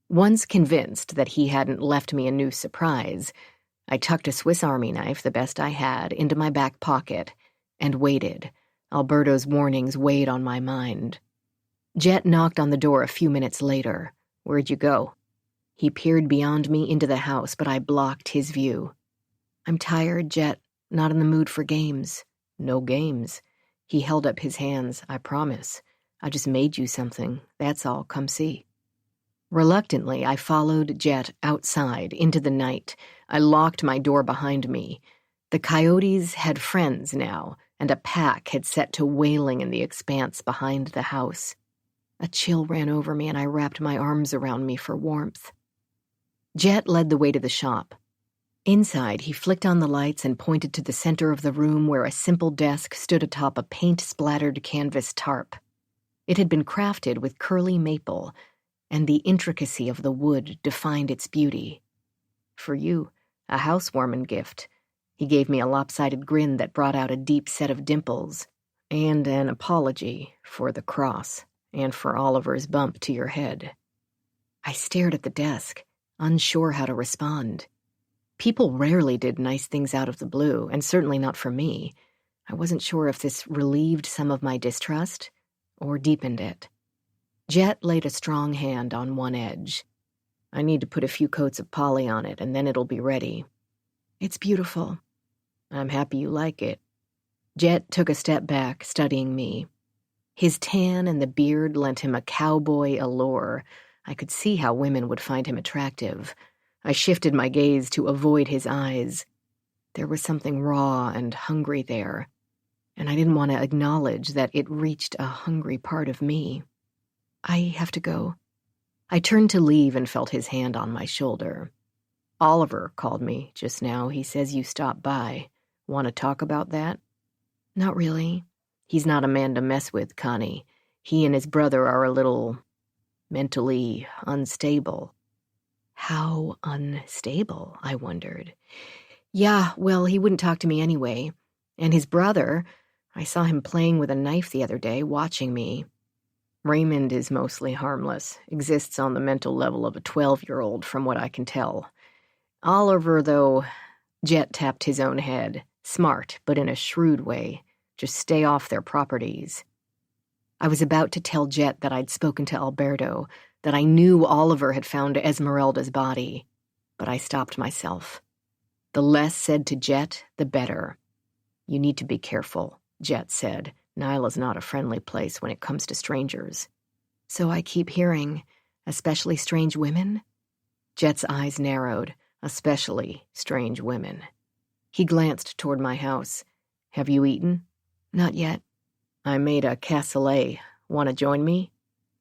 Once convinced that he hadn't left me a new surprise, I tucked a Swiss Army knife, the best I had, into my back pocket and waited. Alberto's warnings weighed on my mind. Jet knocked on the door a few minutes later. "Where'd you go?" He peered beyond me into the house, but I blocked his view. "I'm tired, Jet. Not in the mood for games." "No games." He held up his hands. "I promise. I just made you something. That's all. Come see." Reluctantly, I followed Jet outside into the night. I locked my door behind me. The coyotes had friends now, and a pack had set to wailing in the expanse behind the house. A chill ran over me, and I wrapped my arms around me for warmth. Jet led the way to the shop. Inside, he flicked on the lights and pointed to the center of the room where a simple desk stood atop a paint-splattered canvas tarp. It had been crafted with curly maple, and the intricacy of the wood defined its beauty. "For you, a housewarming gift." He gave me a lopsided grin that brought out a deep set of dimples, "and an apology for the cross, and for Oliver's bump to your head." I stared at the desk, unsure how to respond. People rarely did nice things out of the blue, and certainly not for me. I wasn't sure if this relieved some of my distrust or deepened it. Jet laid a strong hand on one edge. "I need to put a few coats of poly on it, and then it'll be ready." "It's beautiful." "I'm happy you like it." Jet took a step back, studying me. His tan and the beard lent him a cowboy allure. I could see how women would find him attractive. I shifted my gaze to avoid his eyes. There was something raw and hungry there, and I didn't want to acknowledge that it reached a hungry part of me. "I have to go." I turned to leave and felt his hand on my shoulder. "Oliver called me just now. He says you stopped by. Want to talk about that?" "Not really." "He's not a man to mess with, Connie. He and his brother are a little mentally unstable." How unstable, I wondered. "Yeah, well, he wouldn't talk to me anyway. And his brother, I saw him playing with a knife the other day, watching me." "Raymond is mostly harmless, exists on the mental level of a 12-year-old, from what I can tell. Oliver, though," Jet tapped his own head, "smart, but in a shrewd way. Just stay off their properties." I was about to tell Jet that I'd spoken to Alberto, that I knew Oliver had found Esmeralda's body, but I stopped myself. The less said to Jet, the better. "You need to be careful," Jet said. "Nyla's not a friendly place when it comes to strangers." "So I keep hearing, especially strange women?" Jet's eyes narrowed. "Especially strange women." He glanced toward my house. Have you eaten? Not yet. I made a cassoulet. Want to join me?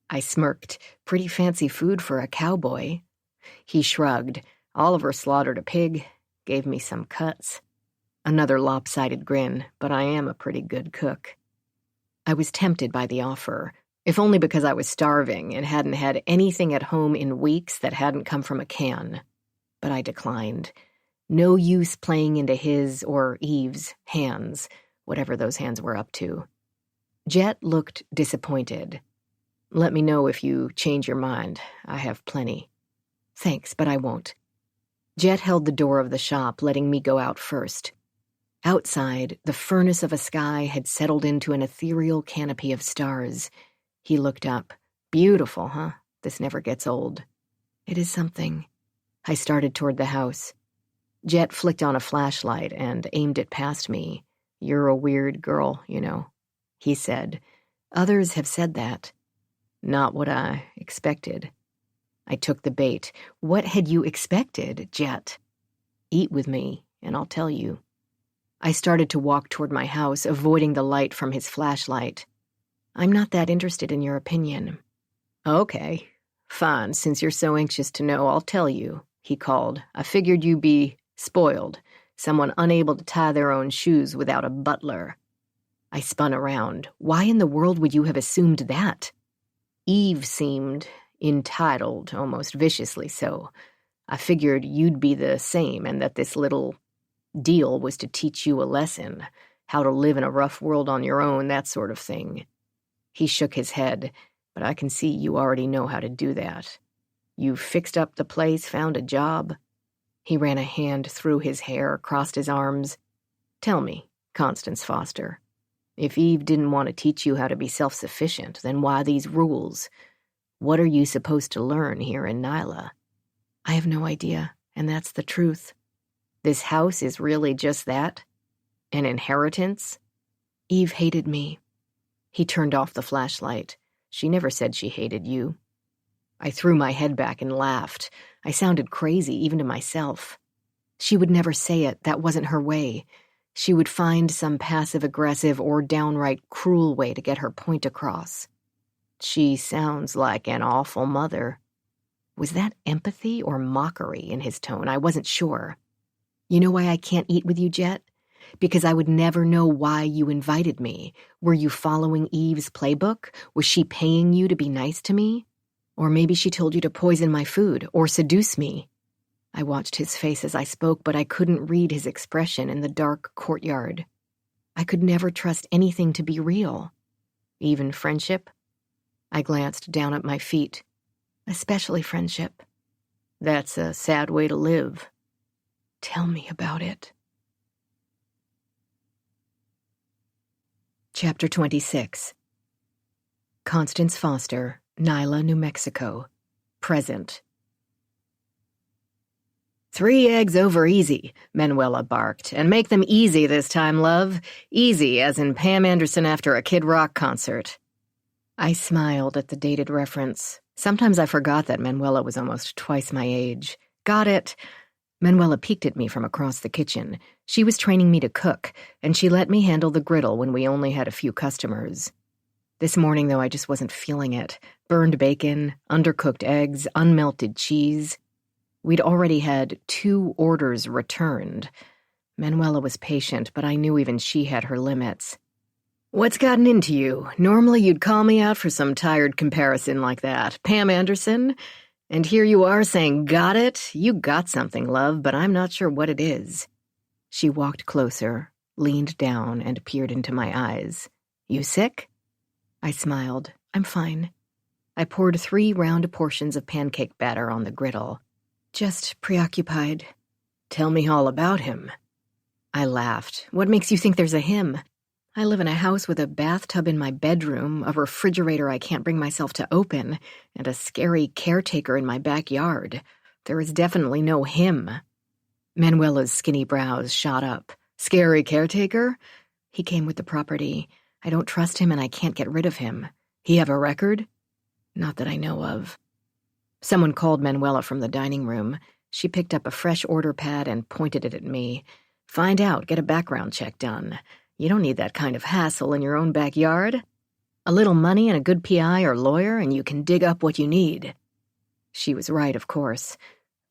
I smirked. Pretty fancy food for a cowboy. He shrugged. Oliver slaughtered a pig, gave me some cuts. Another lopsided grin, but I am a pretty good cook. I was tempted by the offer, if only because I was starving and hadn't had anything at home in weeks that hadn't come from a can. But I declined. No use playing into his or Eve's hands, whatever those hands were up to. Jet looked disappointed. Let me know if you change your mind. I have plenty. Thanks, but I won't. Jet held the door of the shop, letting me go out first. Outside, the furnace of a sky had settled into an ethereal canopy of stars. He looked up. Beautiful, huh? This never gets old. It is something. I started toward the house. Jet flicked on a flashlight and aimed it past me. You're a weird girl, you know, he said. Others have said that. Not what I expected. I took the bait. What had you expected, Jet? Eat with me, and I'll tell you. I started to walk toward my house, avoiding the light from his flashlight. I'm not that interested in your opinion. Okay, fine, since you're so anxious to know, I'll tell you, he called. I figured you'd be spoiled, someone unable to tie their own shoes without a butler. I spun around. Why in the world would you have assumed that? Eve seemed entitled, almost viciously so. I figured you'd be the same and that this little deal was to teach you a lesson, how to live in a rough world on your own, that sort of thing. He shook his head, but I can see you already know how to do that. You fixed up the place, found a job. He ran a hand through his hair, crossed his arms. Tell me, Constance Foster, if Eve didn't want to teach you how to be self-sufficient, then why these rules? What are you supposed to learn here in Nyla? I have no idea, and that's the truth. This house is really just that? An inheritance? Eve hated me. He turned off the flashlight. She never said she hated you. I threw my head back and laughed. I sounded crazy, even to myself. She would never say it. That wasn't her way. She would find some passive-aggressive or downright cruel way to get her point across. She sounds like an awful mother. Was that empathy or mockery in his tone? I wasn't sure. You know why I can't eat with you, Jet? Because I would never know why you invited me. Were you following Eve's playbook? Was she paying you to be nice to me? Or maybe she told you to poison my food or seduce me. I watched his face as I spoke, but I couldn't read his expression in the dark courtyard. I could never trust anything to be real. Even friendship? I glanced down at my feet. Especially friendship. That's a sad way to live. Tell me about it. Chapter 26. Constance Foster, Nyla, New Mexico. Present. 3 eggs over easy, Manuela barked. And make them easy this time, love. Easy, as in Pam Anderson after a Kid Rock concert. I smiled at the dated reference. Sometimes I forgot that Manuela was almost twice my age. Got it. Manuela peeked at me from across the kitchen. She was training me to cook, and she let me handle the griddle when we only had a few customers. This morning, though, I just wasn't feeling it. Burned bacon, undercooked eggs, unmelted cheese. We'd already had 2 orders returned. Manuela was patient, but I knew even she had her limits. What's gotten into you? Normally you'd call me out for some tired comparison like that. Pam Anderson? And here you are saying, got it? You got something, love, but I'm not sure what it is. She walked closer, leaned down, and peered into my eyes. You sick? I smiled. I'm fine. I poured 3 round portions of pancake batter on the griddle. Just preoccupied. Tell me all about him. I laughed. What makes you think there's a him? I live in a house with a bathtub in my bedroom, a refrigerator I can't bring myself to open, and a scary caretaker in my backyard. There is definitely no him. Manuela's skinny brows shot up. Scary caretaker? He came with the property. I don't trust him and I can't get rid of him. He have a record? Not that I know of. Someone called Manuela from the dining room. She picked up a fresh order pad and pointed it at me. Find out, get a background check done. You don't need that kind of hassle in your own backyard. A little money and a good PI or lawyer, and you can dig up what you need. She was right, of course.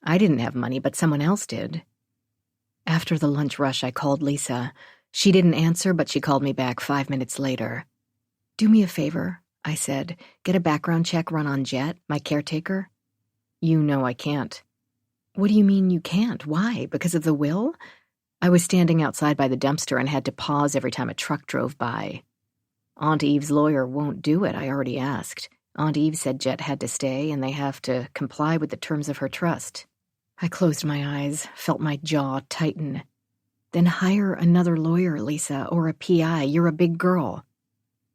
I didn't have money, but someone else did. After the lunch rush, I called Lisa. She didn't answer, but she called me back 5 minutes later. "Do me a favor," I said. "Get a background check run on Jet, my caretaker." "You know I can't." "What do you mean you can't? Why? Because of the will?" I was standing outside by the dumpster and had to pause every time a truck drove by. "Aunt Eve's lawyer won't do it, I already asked. Aunt Eve said Jet had to stay, and they have to comply with the terms of her trust." I closed my eyes, felt my jaw tighten. "Then hire another lawyer, Lisa, or a PI. You're a big girl."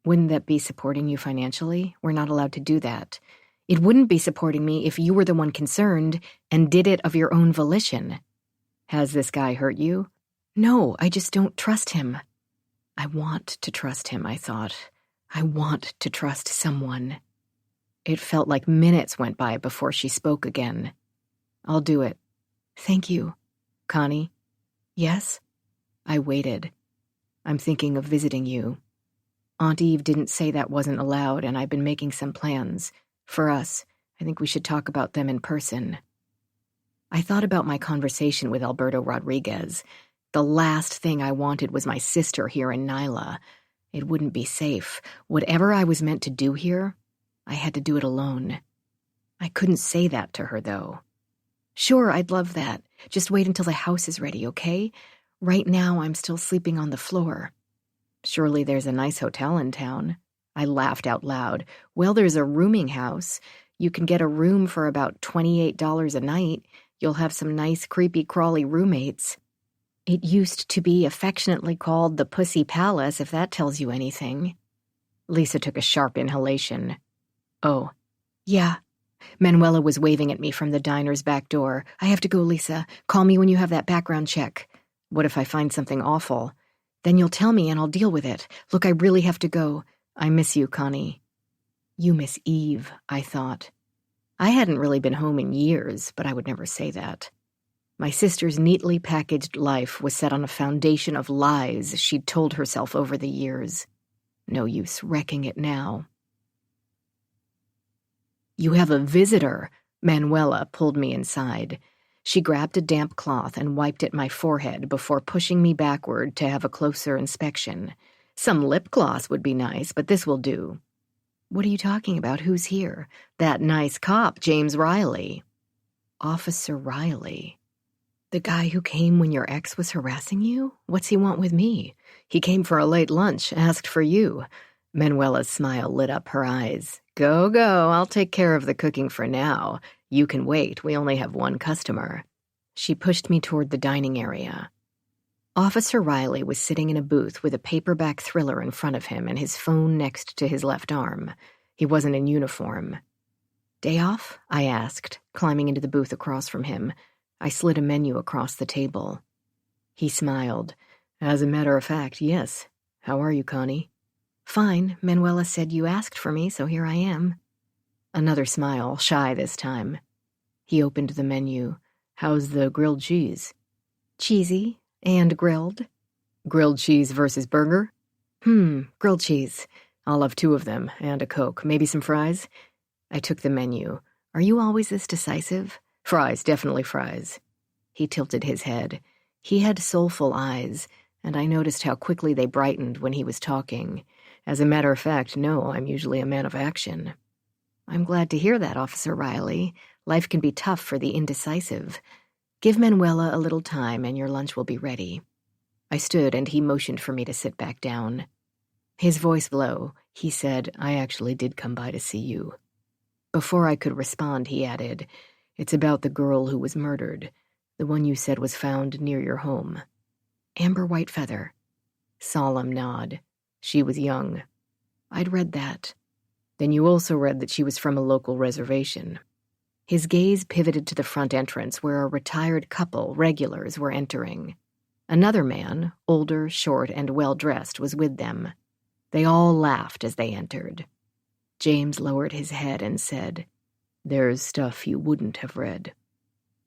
"Wouldn't that be supporting you financially? We're not allowed to do that." "It wouldn't be supporting me if you were the one concerned and did it of your own volition." "Has this guy hurt you?" "No, I just don't trust him." I want to trust him, I thought. I want to trust someone. It felt like minutes went by before she spoke again. "I'll do it." "Thank you." "Connie?" "Yes?" I waited. "I'm thinking of visiting you. Aunt Eve didn't say that wasn't allowed, and I've been making some plans. For us, I think we should talk about them in person." I thought about my conversation with Alberto Rodriguez. The last thing I wanted was my sister here in Nyla. It wouldn't be safe. Whatever I was meant to do here, I had to do it alone. I couldn't say that to her, though. "Sure, I'd love that. Just wait until the house is ready, okay? Right now, I'm still sleeping on the floor." "Surely there's a nice hotel in town." I laughed out loud. "Well, there's a rooming house. You can get a room for about $28 a night. You'll have some nice, creepy-crawly roommates. It used to be affectionately called the Pussy Palace, if that tells you anything." Lisa took a sharp inhalation. "Oh, yeah." Manuela was waving at me from the diner's back door. "I have to go, Lisa. Call me when you have that background check." "What if I find something awful?" "Then you'll tell me and I'll deal with it. Look, I really have to go. I miss you, Connie." You miss Eve, I thought. I hadn't really been home in years, but I would never say that. My sister's neatly packaged life was set on a foundation of lies she'd told herself over the years. No use wrecking it now. "You have a visitor," Manuela pulled me inside. She grabbed a damp cloth and wiped at my forehead before pushing me backward to have a closer inspection. Some lip gloss would be nice, but this will do. "What are you talking about? Who's here?" "That nice cop, James Riley." "Officer Riley? The guy who came when your ex was harassing you? What's he want with me?" "He came for a late lunch, asked for you." Manuela's smile lit up her eyes. Go, I'll take care of the cooking for now. You can wait, we only have one customer." She pushed me toward the dining area. Officer Riley was sitting in a booth with a paperback thriller in front of him and his phone next to his left arm. He wasn't in uniform. "Day off?" I asked, climbing into the booth across from him. I slid a menu across the table. He smiled. "As a matter of fact, yes. How are you, Connie?" "Fine. Manuela said you asked for me, so here I am." Another smile, shy this time. He opened the menu. "How's the grilled cheese?" "Cheesy. And grilled." "Grilled cheese versus burger?" Grilled cheese. I'll have 2 of them, and a Coke. Maybe some fries?" I took the menu. "Are you always this decisive?" "Fries, definitely fries." He tilted his head. He had soulful eyes, and I noticed how quickly they brightened when he was talking. "As a matter of fact, no, I'm usually a man of action." "I'm glad to hear that, Officer Riley. Life can be tough for the indecisive. Give Manuela a little time and your lunch will be ready." I stood and he motioned for me to sit back down. His voice low, he said, "I actually did come by to see you." Before I could respond, he added, "It's about the girl who was murdered, the one you said was found near your home." "Amber Whitefeather." Solemn nod. "She was young." I'd read that. "Then you also read that she was from a local reservation." His gaze pivoted to the front entrance where a retired couple, regulars, were entering. Another man, older, short, and well-dressed, was with them. They all laughed as they entered. James lowered his head and said, "There's stuff you wouldn't have read."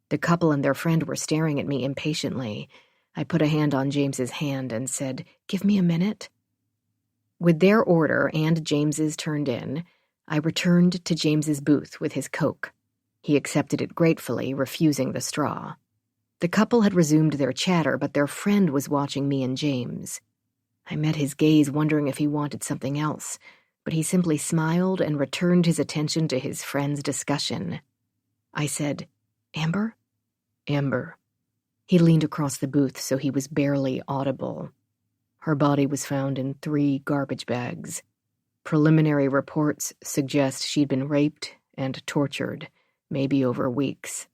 The couple and their friend were staring at me impatiently. I put a hand on James's hand and said, "Give me a minute." With their order and James's turned in, I returned to James's booth with his Coke. He accepted it gratefully, refusing the straw. The couple had resumed their chatter, but their friend was watching me and James. I met his gaze, wondering if he wanted something else, but he simply smiled and returned his attention to his friend's discussion. I said, "Amber?" "Amber." He leaned across the booth so he was barely audible. Her body was found in 3 garbage bags. Preliminary reports suggest she'd been raped and tortured, maybe over weeks.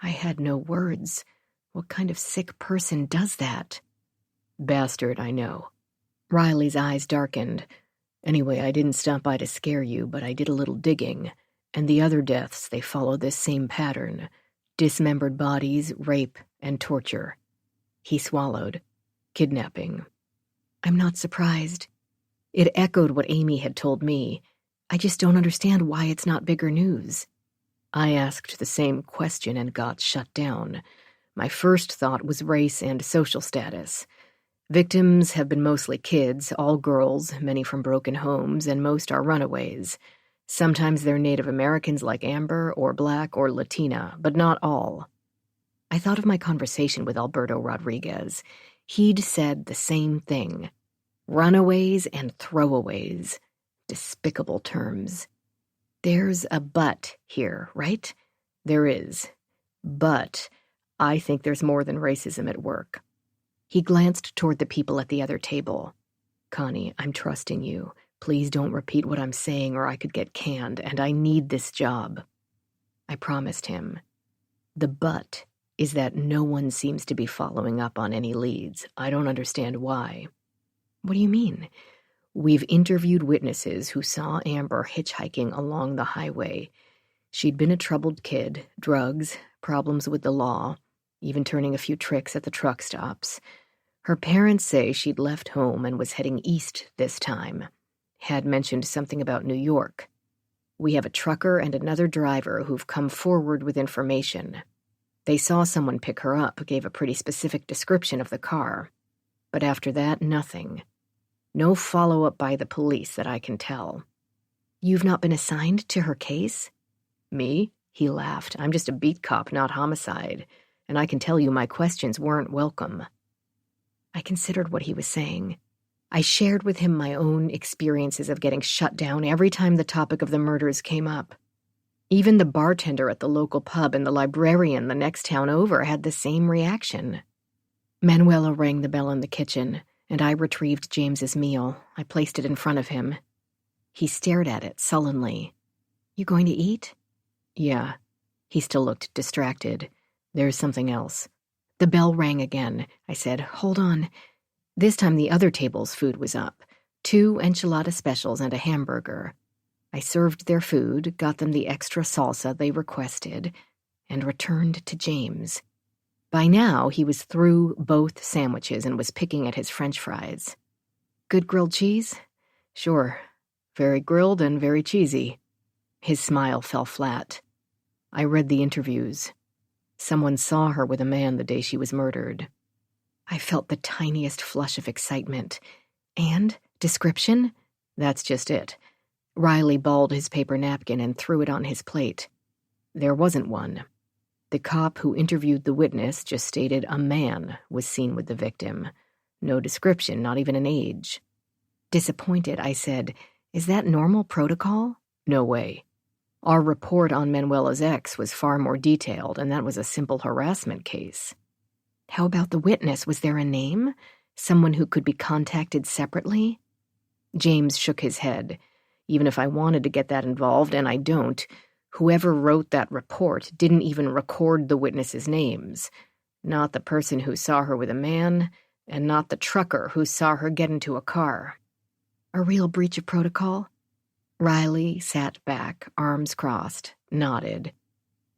I had no words. What kind of sick person does that? Bastard, I know. Riley's eyes darkened. Anyway, I didn't stop by to scare you, but I did a little digging, and the other deaths, they follow this same pattern. Dismembered bodies, rape, and torture. He swallowed. Kidnapping. I'm not surprised. It echoed what Amy had told me. I just don't understand why it's not bigger news. I asked the same question and got shut down. My first thought was race and social status. Victims have been mostly kids, all girls, many from broken homes, and most are runaways. Sometimes they're Native Americans like Amber, or Black, or Latina, but not all. I thought of my conversation with Alberto Rodriguez. He'd said the same thing. Runaways and throwaways. Despicable terms. There's a but here, right? There is. But I think there's more than racism at work. He glanced toward the people at the other table. Connie, I'm trusting you. Please don't repeat what I'm saying or I could get canned, and I need this job. I promised him. The but is that no one seems to be following up on any leads. I don't understand why. What do you mean? We've interviewed witnesses who saw Amber hitchhiking along the highway. She'd been a troubled kid, drugs, problems with the law, even turning a few tricks at the truck stops. Her parents say she'd left home and was heading east this time. Had mentioned something about New York. We have a trucker and another driver who've come forward with information. They saw someone pick her up, gave a pretty specific description of the car. But after that, nothing. No follow-up by the police that I can tell. You've not been assigned to her case? Me? He laughed. I'm just a beat cop, not homicide. And I can tell you my questions weren't welcome. I considered what he was saying. I shared with him my own experiences of getting shut down every time the topic of the murders came up. Even the bartender at the local pub and the librarian the next town over had the same reaction. Manuela rang the bell in the kitchen, and I retrieved James's meal. I placed it in front of him. He stared at it sullenly. You going to eat? Yeah. He still looked distracted. There's something else. The bell rang again. I said, hold on. This time the other table's food was up. 2 enchilada specials and a hamburger. I served their food, got them the extra salsa they requested, and returned to James. By now, he was through both sandwiches and was picking at his French fries. Good grilled cheese? Sure. Very grilled and very cheesy. His smile fell flat. I read the interviews. Someone saw her with a man the day she was murdered. I felt the tiniest flush of excitement. And? Description? That's just it. Riley balled his paper napkin and threw it on his plate. There wasn't one. The cop who interviewed the witness just stated a man was seen with the victim. No description, not even an age. Disappointed, I said, is that normal protocol? No way. Our report on Manuela's ex was far more detailed, and that was a simple harassment case. How about the witness? Was there a name? Someone who could be contacted separately? James shook his head. Even if I wanted to get that involved, and I don't, whoever wrote that report didn't even record the witnesses' names. Not the person who saw her with a man, and not the trucker who saw her get into a car. A real breach of protocol? Riley sat back, arms crossed, nodded.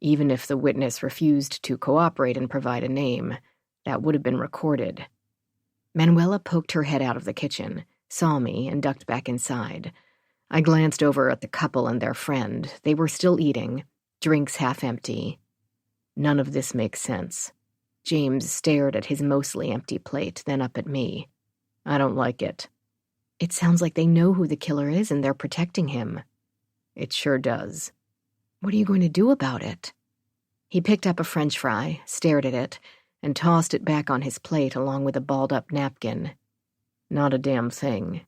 Even if the witness refused to cooperate and provide a name, that would have been recorded. Manuela poked her head out of the kitchen, saw me, and ducked back inside. I glanced over at the couple and their friend. They were still eating, drinks half empty. None of this makes sense. James stared at his mostly empty plate, then up at me. I don't like it. It sounds like they know who the killer is and they're protecting him. It sure does. What are you going to do about it? He picked up a French fry, stared at it, and tossed it back on his plate along with a balled-up napkin. Not a damn thing.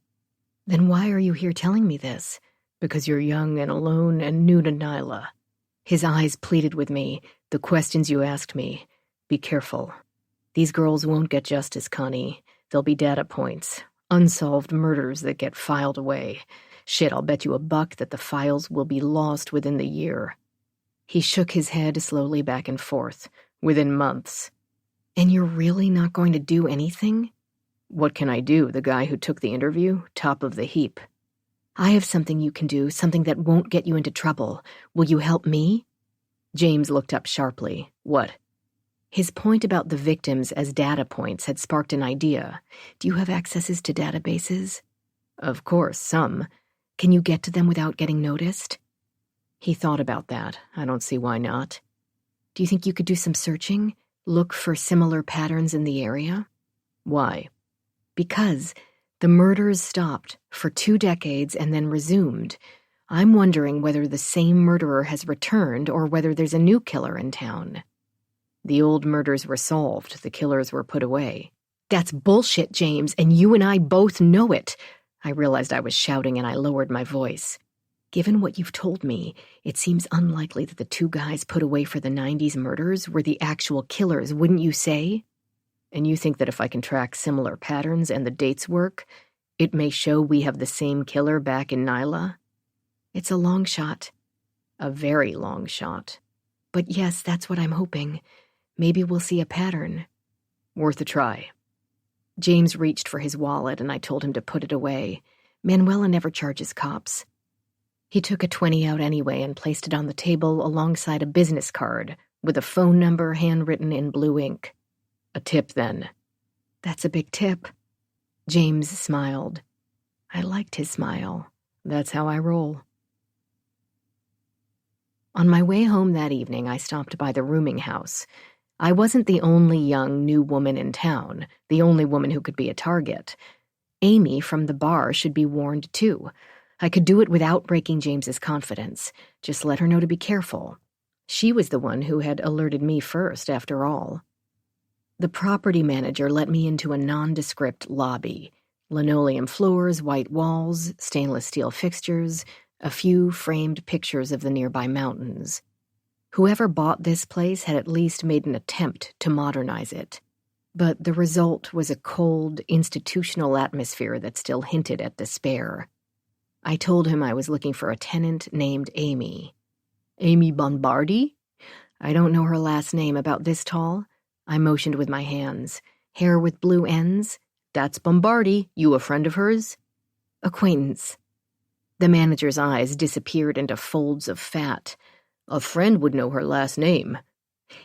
Then why are you here telling me this? Because you're young and alone and new to Nyla. His eyes pleaded with me, the questions you asked me. Be careful. These girls won't get justice, Connie. They'll be data points. Unsolved murders that get filed away. Shit, I'll bet you $1 that the files will be lost within the year. He shook his head slowly back and forth. Within months. And you're really not going to do anything? What can I do? The guy who took the interview? Top of the heap. I have something you can do, something that won't get you into trouble. Will you help me? James looked up sharply. What? His point about the victims as data points had sparked an idea. Do you have accesses to databases? Of course, some. Can you get to them without getting noticed? He thought about that. I don't see why not. Do you think you could do some searching? Look for similar patterns in the area? Why? Because the murders stopped for 2 decades and then resumed. I'm wondering whether the same murderer has returned or whether there's a new killer in town. The old murders were solved. The killers were put away. That's bullshit, James, and you and I both know it. I realized I was shouting and I lowered my voice. Given what you've told me, it seems unlikely that the 2 guys put away for the 90s murders were the actual killers, wouldn't you say? And you think that if I can track similar patterns and the dates work, it may show we have the same killer back in Nyla? It's a long shot. A very long shot. But yes, that's what I'm hoping. Maybe we'll see a pattern. Worth a try. James reached for his wallet and I told him to put it away. Manuela never charges cops. He took a 20 out anyway and placed it on the table alongside a business card with a phone number handwritten in blue ink. A tip, then. That's a big tip. James smiled. I liked his smile. That's how I roll. On my way home that evening, I stopped by the rooming house. I wasn't the only young new woman in town, the only woman who could be a target. Amy from the bar should be warned, too. I could do it without breaking James's confidence. Just let her know to be careful. She was the one who had alerted me first, after all. The property manager let me into a nondescript lobby. Linoleum floors, white walls, stainless steel fixtures, a few framed pictures of the nearby mountains. Whoever bought this place had at least made an attempt to modernize it. But the result was a cold, institutional atmosphere that still hinted at despair. I told him I was looking for a tenant named Amy. Amy Bombardi? I don't know her last name, about this tall. I motioned with my hands. Hair with blue ends. That's Bombardi. You a friend of hers? Acquaintance. The manager's eyes disappeared into folds of fat. A friend would know her last name.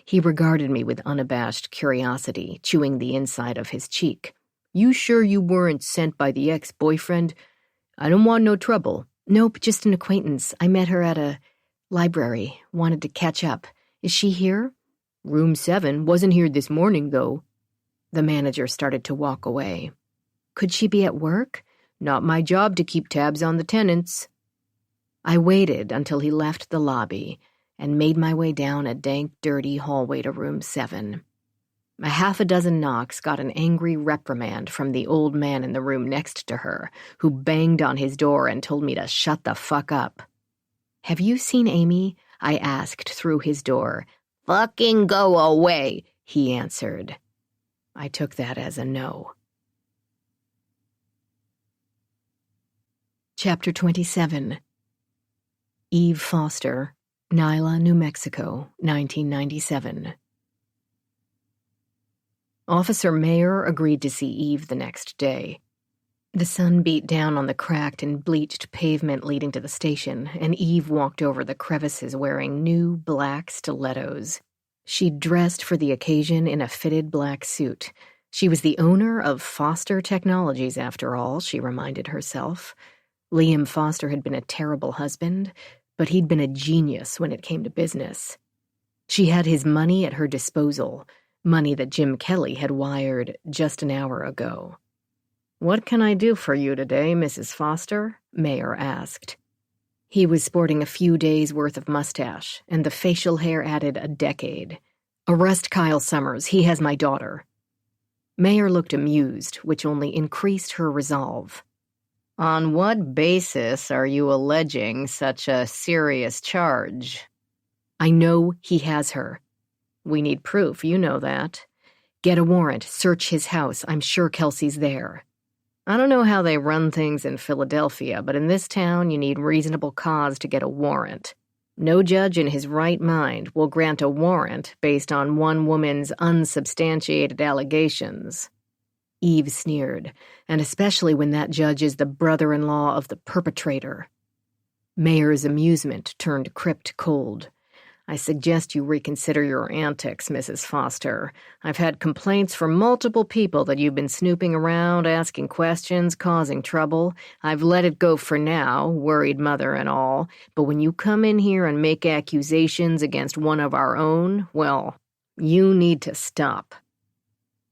He regarded me with unabashed curiosity, chewing the inside of his cheek. You sure you weren't sent by the ex-boyfriend? I don't want no trouble. Nope, just an acquaintance. I met her at a library. Wanted to catch up. Is she here? Room 7. Wasn't here this morning, though. The manager started to walk away. Could she be at work? Not my job to keep tabs on the tenants. I waited until he left the lobby and made my way down a dank, dirty hallway to room 7. A half a dozen knocks got an angry reprimand from the old man in the room next to her, who banged on his door and told me to shut the fuck up. Have you seen Amy? I asked through his door. Fucking go away, he answered. I took that as a no. Chapter 27. Eve Foster, Nyla, New Mexico, 1997. Officer Mayer agreed to see Eve the next day. The sun beat down on the cracked and bleached pavement leading to the station, and Eve walked over the crevices wearing new black stilettos. She'd dressed for the occasion in a fitted black suit. She was the owner of Foster Technologies, after all, she reminded herself. Liam Foster had been a terrible husband, but he'd been a genius when it came to business. She had his money at her disposal, money that Jim Kelly had wired just an hour ago. "What can I do for you today, Mrs. Foster?" Mayer asked. He was sporting a few days' worth of mustache, and the facial hair added a decade. "Arrest Kyle Summers. He has my daughter." Mayer looked amused, which only increased her resolve. "On what basis are you alleging such a serious charge?" "I know he has her." "We need proof, you know that." "Get a warrant. Search his house. I'm sure Kelsey's there." "I don't know how they run things in Philadelphia, but in this town you need reasonable cause to get a warrant. No judge in his right mind will grant a warrant based on one woman's unsubstantiated allegations." Eve sneered, "and especially when that judge is the brother-in-law of the perpetrator." Mayer's amusement turned crypt cold. "I suggest you reconsider your antics, Mrs. Foster. I've had complaints from multiple people that you've been snooping around, asking questions, causing trouble. I've let it go for now, worried mother and all, but when you come in here and make accusations against one of our own, well, you need to stop."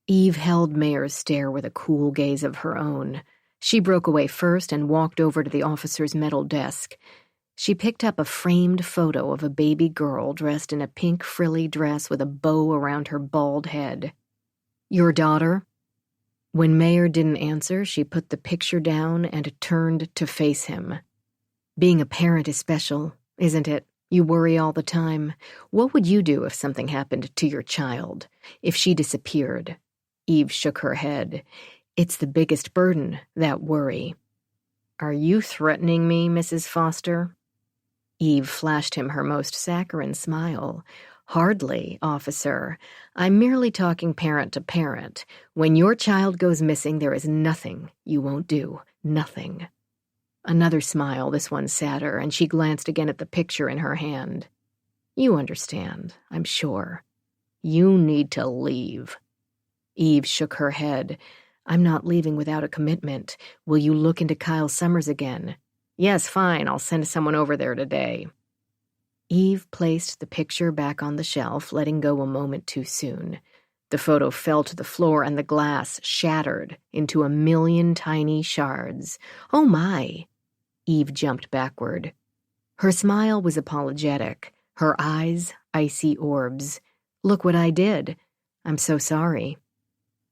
Eve held Mayer's stare with a cool gaze of her own. She broke away first and walked over to the officer's metal desk. She picked up a framed photo of a baby girl dressed in a pink frilly dress with a bow around her bald head. "Your daughter?" When Mayer didn't answer, she put the picture down and turned to face him. "Being a parent is special, isn't it? You worry all the time. What would you do if something happened to your child? If she disappeared?" Eve shook her head. "It's the biggest burden, that worry." "Are you threatening me, Mrs. Foster?" Eve flashed him her most saccharine smile. "Hardly, officer. I'm merely talking parent to parent. When your child goes missing, there is nothing you won't do. Nothing." Another smile, this one sadder, and she glanced again at the picture in her hand. "You understand, I'm sure." "You need to leave." Eve shook her head. "I'm not leaving without a commitment. Will you look into Kyle Summers again?" "Yes, fine. I'll send someone over there today." Eve placed the picture back on the shelf, letting go a moment too soon. The photo fell to the floor and the glass shattered into a million tiny shards. "Oh my!" Eve jumped backward. Her smile was apologetic, her eyes icy orbs. "Look what I did. I'm so sorry."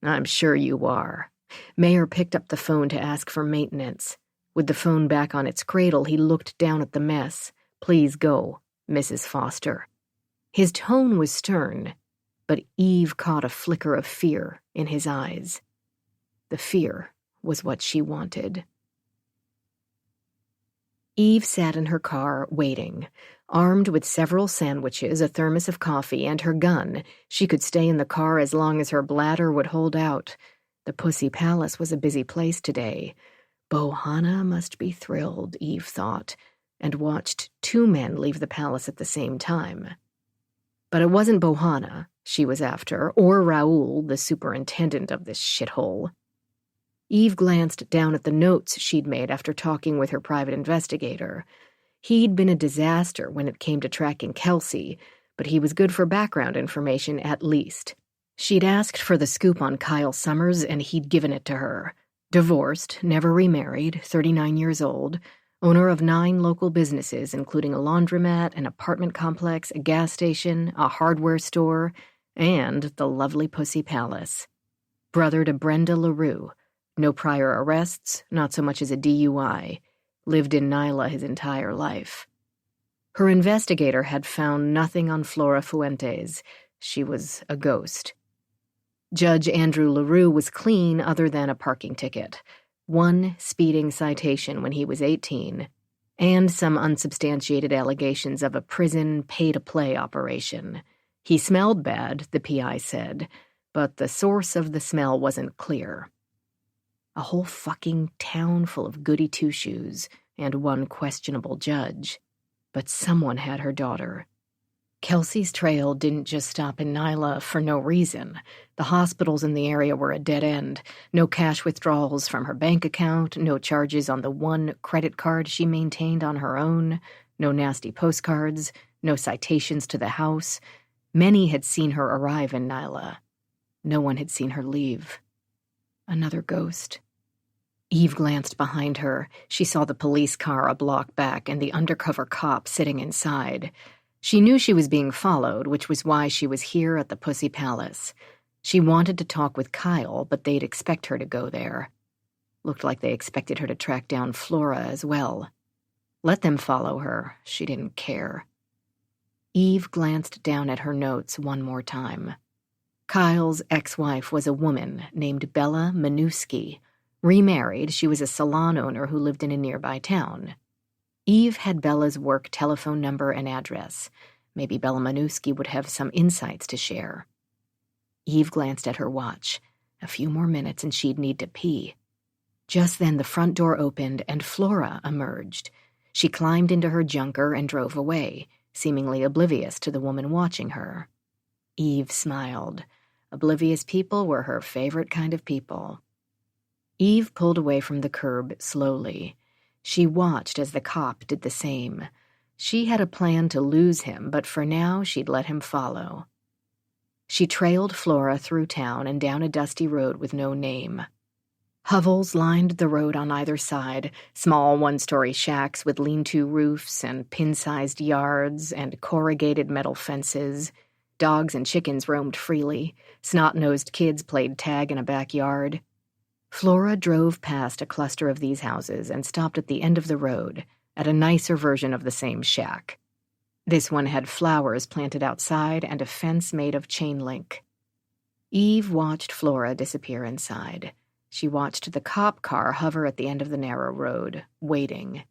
"I'm sure you are." Mayer picked up the phone to ask for maintenance. With the phone back on its cradle, he looked down at the mess. "Please go, Mrs. Foster." His tone was stern, but Eve caught a flicker of fear in his eyes. The fear was what she wanted. Eve sat in her car, waiting. Armed with several sandwiches, a thermos of coffee, and her gun, she could stay in the car as long as her bladder would hold out. The Pussy Palace was a busy place today. Bohanna must be thrilled, Eve thought, and watched two men leave the palace at the same time. But it wasn't Bohanna she was after, or Raoul, the superintendent of this shithole. Eve glanced down at the notes she'd made after talking with her private investigator. He'd been a disaster when it came to tracking Kelsey, but he was good for background information at least. She'd asked for the scoop on Kyle Summers, and he'd given it to her. Divorced, never remarried, 39 years old, owner of 9 local businesses, including a laundromat, an apartment complex, a gas station, a hardware store, and the lovely Pussy Palace. Brother to Brenda LaRue. No prior arrests, not so much as a DUI. Lived in Nyla his entire life. Her investigator had found nothing on Flora Fuentes. She was a ghost. Judge Andrew LaRue was clean other than a parking ticket, 1 speeding citation when he was 18, and some unsubstantiated allegations of a prison pay-to-play operation. He smelled bad, the PI said, but the source of the smell wasn't clear. A whole fucking town full of goody two-shoes and 1 questionable judge. But someone had her daughter. Kelsey's trail didn't just stop in Nyla for no reason. The hospitals in the area were a dead end. No cash withdrawals from her bank account, no charges on the 1 credit card she maintained on her own, no nasty postcards, no citations to the house. Many had seen her arrive in Nyla. No one had seen her leave. Another ghost. Eve glanced behind her. She saw the police car a block back and the undercover cop sitting inside. She knew she was being followed, which was why she was here at the Pussy Palace. She wanted to talk with Kyle, but they'd expect her to go there. Looked like they expected her to track down Flora as well. Let them follow her. She didn't care. Eve glanced down at her notes one more time. Kyle's ex-wife was a woman named Bella Manusky. Remarried, she was a salon owner who lived in a nearby town. Eve had Bella's work telephone number and address. Maybe Bella Manusky would have some insights to share. Eve glanced at her watch. A few more minutes and she'd need to pee. Just then the front door opened and Flora emerged. She climbed into her junker and drove away, seemingly oblivious to the woman watching her. Eve smiled. Oblivious people were her favorite kind of people. Eve pulled away from the curb slowly. She watched as the cop did the same. She had a plan to lose him, but for now she'd let him follow. She trailed Flora through town and down a dusty road with no name. Hovels lined the road on either side, small one-story shacks with lean-to roofs and pin-sized yards and corrugated metal fences. Dogs and chickens roamed freely. Snot-nosed kids played tag in a backyard. Flora drove past a cluster of these houses and stopped at the end of the road, at a nicer version of the same shack. This one had flowers planted outside and a fence made of chain link. Eve watched Flora disappear inside. She watched the cop car hover at the end of the narrow road, waiting.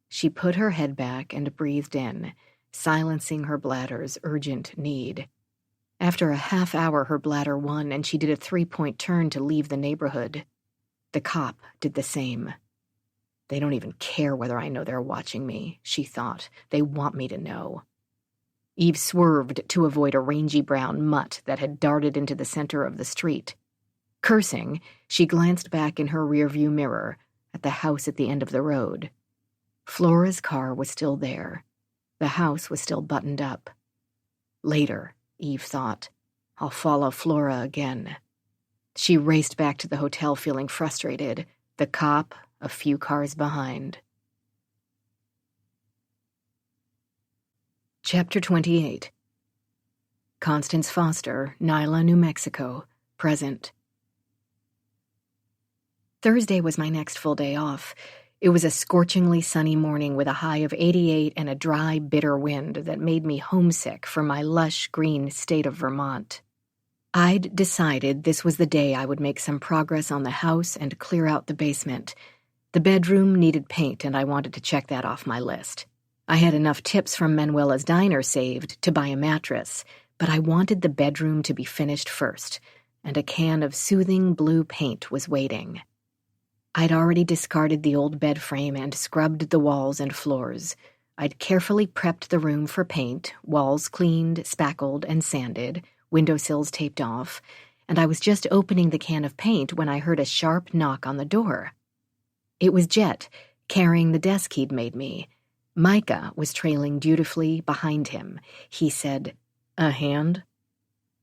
She put her head back and breathed in, silencing her bladder's urgent need. After a half hour, her bladder won, and she did a 3-point turn to leave the neighborhood. The cop did the same. They don't even care whether I know they're watching me, she thought. They want me to know. Eve swerved to avoid a rangy brown mutt that had darted into the center of the street. Cursing, she glanced back in her rearview mirror at the house at the end of the road. Flora's car was still there. The house was still buttoned up. Later, Eve thought, I'll follow Flora again. She raced back to the hotel feeling frustrated, the cop a few cars behind. Chapter 28. Constance Foster, Nyla, New Mexico, present. Thursday was my next full day off. It was a scorchingly sunny morning with a high of 88 and a dry, bitter wind that made me homesick for my lush, green state of Vermont. I'd decided this was the day I would make some progress on the house and clear out the basement. The bedroom needed paint, and I wanted to check that off my list. I had enough tips from Manuela's Diner saved to buy a mattress, but I wanted the bedroom to be finished first, and a can of soothing blue paint was waiting. I'd already discarded the old bed frame and scrubbed the walls and floors. I'd carefully prepped the room for paint, walls cleaned, spackled, and sanded, windowsills taped off, and I was just opening the can of paint when I heard a sharp knock on the door. It was Jet, carrying the desk he'd made me. Micah was trailing dutifully behind him. He said, "A hand?"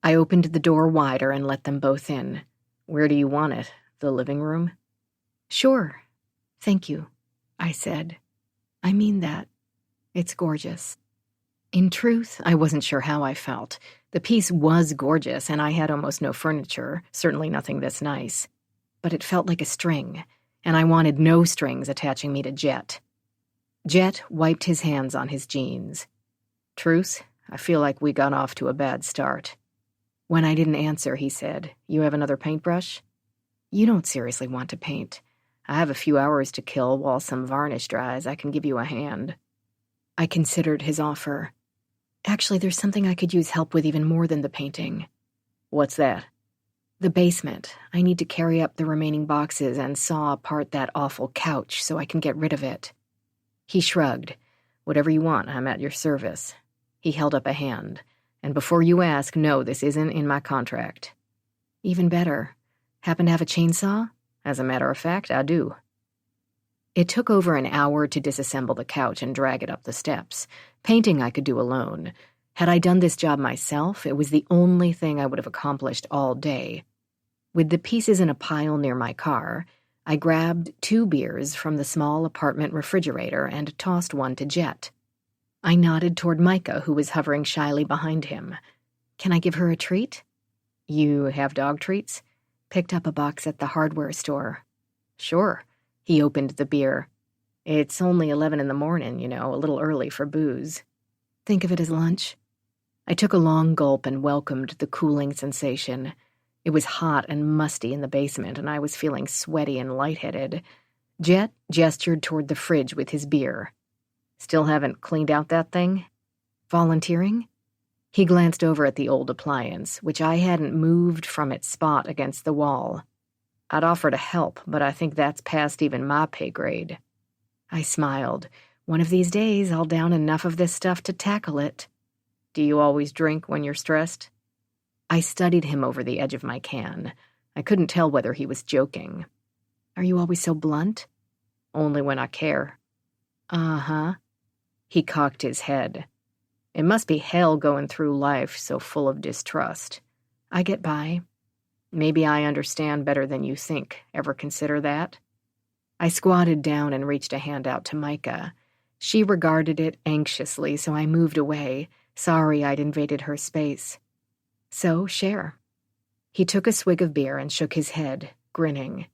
I opened the door wider and let them both in. "Where do you want it? The living room?" "Sure. Thank you," I said. "I mean that. It's gorgeous." In truth, I wasn't sure how I felt. The piece was gorgeous, and I had almost no furniture, certainly nothing this nice. But it felt like a string, and I wanted no strings attaching me to Jet. Jet wiped his hands on his jeans. "Truce, I feel like we got off to a bad start." When I didn't answer, he said, "You have another paintbrush?" "You don't seriously want to paint. I have a few hours to kill while some varnish dries. I can give you a hand." I considered his offer. "Actually, there's something I could use help with even more than the painting." "What's that?" "The basement. I need to carry up the remaining boxes and saw apart that awful couch so I can get rid of it." He shrugged. "Whatever you want, I'm at your service." He held up a hand. "And before you ask, no, this isn't in my contract." "Even better. Happen to have a chainsaw?" "As a matter of fact, I do." It took over an hour to disassemble the couch and drag it up the steps. Painting I could do alone. Had I done this job myself, it was the only thing I would have accomplished all day. With the pieces in a pile near my car, I grabbed 2 beers from the small apartment refrigerator and tossed one to Jet. I nodded toward Micah, who was hovering shyly behind him. Can I give her a treat? You have dog treats? Picked up a box at the hardware store. Sure. He opened the beer. It's only 11 in the morning, a little early for booze. Think of it as lunch. I took a long gulp and welcomed the cooling sensation. It was hot and musty in the basement, and I was feeling sweaty and lightheaded. Jet gestured toward the fridge with his beer. Still haven't cleaned out that thing? Volunteering? He glanced over at the old appliance, which I hadn't moved from its spot against the wall. I'd offer to help, but I think that's past even my pay grade. I smiled. One of these days, I'll down enough of this stuff to tackle it. Do you always drink when you're stressed? I studied him over the edge of my can. I couldn't tell whether he was joking. Are you always so blunt? Only when I care. Uh-huh. He cocked his head. It must be hell going through life so full of distrust. I get by. Maybe I understand better than you think. Ever consider that? I squatted down and reached a hand out to Micah. She regarded it anxiously, so I moved away, sorry I'd invaded her space. So, share. He took a swig of beer and shook his head, grinning.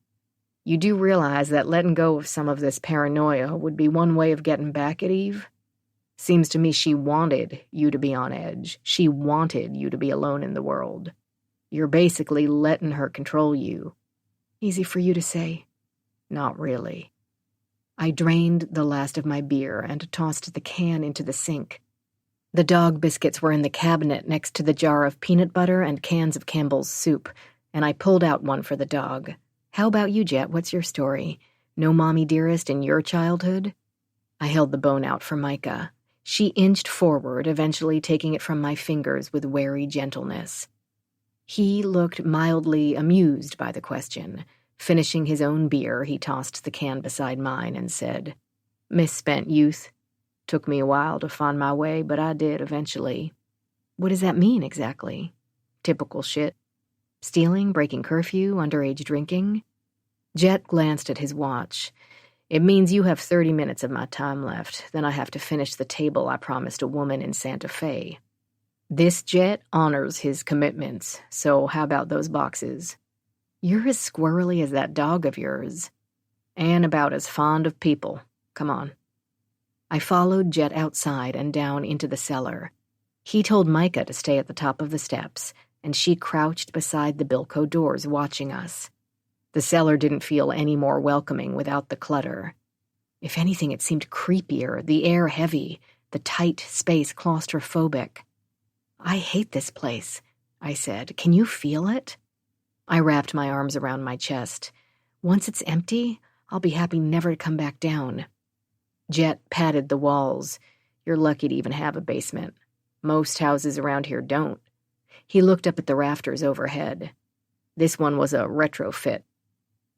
You do realize that letting go of some of this paranoia would be one way of getting back at Eve? Seems to me she wanted you to be on edge. She wanted you to be alone in the world. You're basically letting her control you. Easy for you to say. Not really. I drained the last of my beer and tossed the can into the sink. The dog biscuits were in the cabinet next to the jar of peanut butter and cans of Campbell's soup, and I pulled out one for the dog. How about you, Jet? What's your story? No mommy dearest in your childhood? I held the bone out for Micah. She inched forward, eventually taking it from my fingers with wary gentleness. He looked mildly amused by the question. Finishing his own beer, he tossed the can beside mine and said, Misspent youth. Took me a while to find my way, but I did eventually. What does that mean exactly? Typical shit. Stealing, breaking curfew, underage drinking? Jet glanced at his watch. It means you have 30 minutes of my time left. Then I have to finish the table I promised a woman in Santa Fe. This Jet honors his commitments, so how about those boxes? You're as squirrely as that dog of yours. And about as fond of people. Come on. I followed Jet outside and down into the cellar. He told Micah to stay at the top of the steps, and she crouched beside the Bilko doors watching us. The cellar didn't feel any more welcoming without the clutter. If anything, it seemed creepier, the air heavy, the tight space claustrophobic. I hate this place, I said. Can you feel it? I wrapped my arms around my chest. Once it's empty, I'll be happy never to come back down. Jet patted the walls. You're lucky to even have a basement. Most houses around here don't. He looked up at the rafters overhead. This one was a retrofit.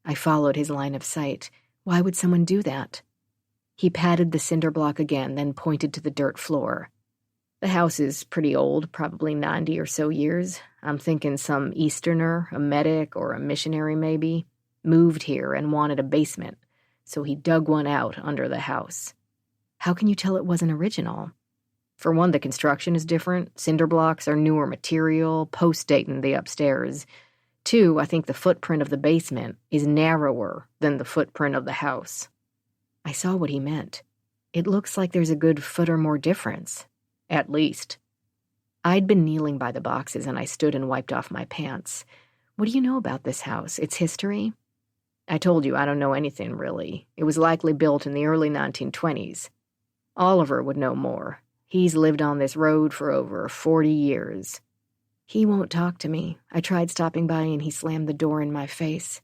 I followed his line of sight. Why would someone do that? He patted the cinder block again, then pointed to the dirt floor. The house is pretty old, probably 90 or so years. I'm thinking some Easterner, a medic, or a missionary maybe, moved here and wanted a basement, so he dug one out under the house. How can you tell it wasn't original? For one, the construction is different. Cinder blocks are newer material, post-dating the upstairs. Two, I think the footprint of the basement is narrower than the footprint of the house. I saw what he meant. It looks like there's a good foot or more difference. At least. I'd been kneeling by the boxes and I stood and wiped off my pants. What do you know about this house? Its history? I told you I don't know anything, really. It was likely built in the early 1920s. Oliver would know more. He's lived on this road for over 40 years. He won't talk to me. I tried stopping by and he slammed the door in my face.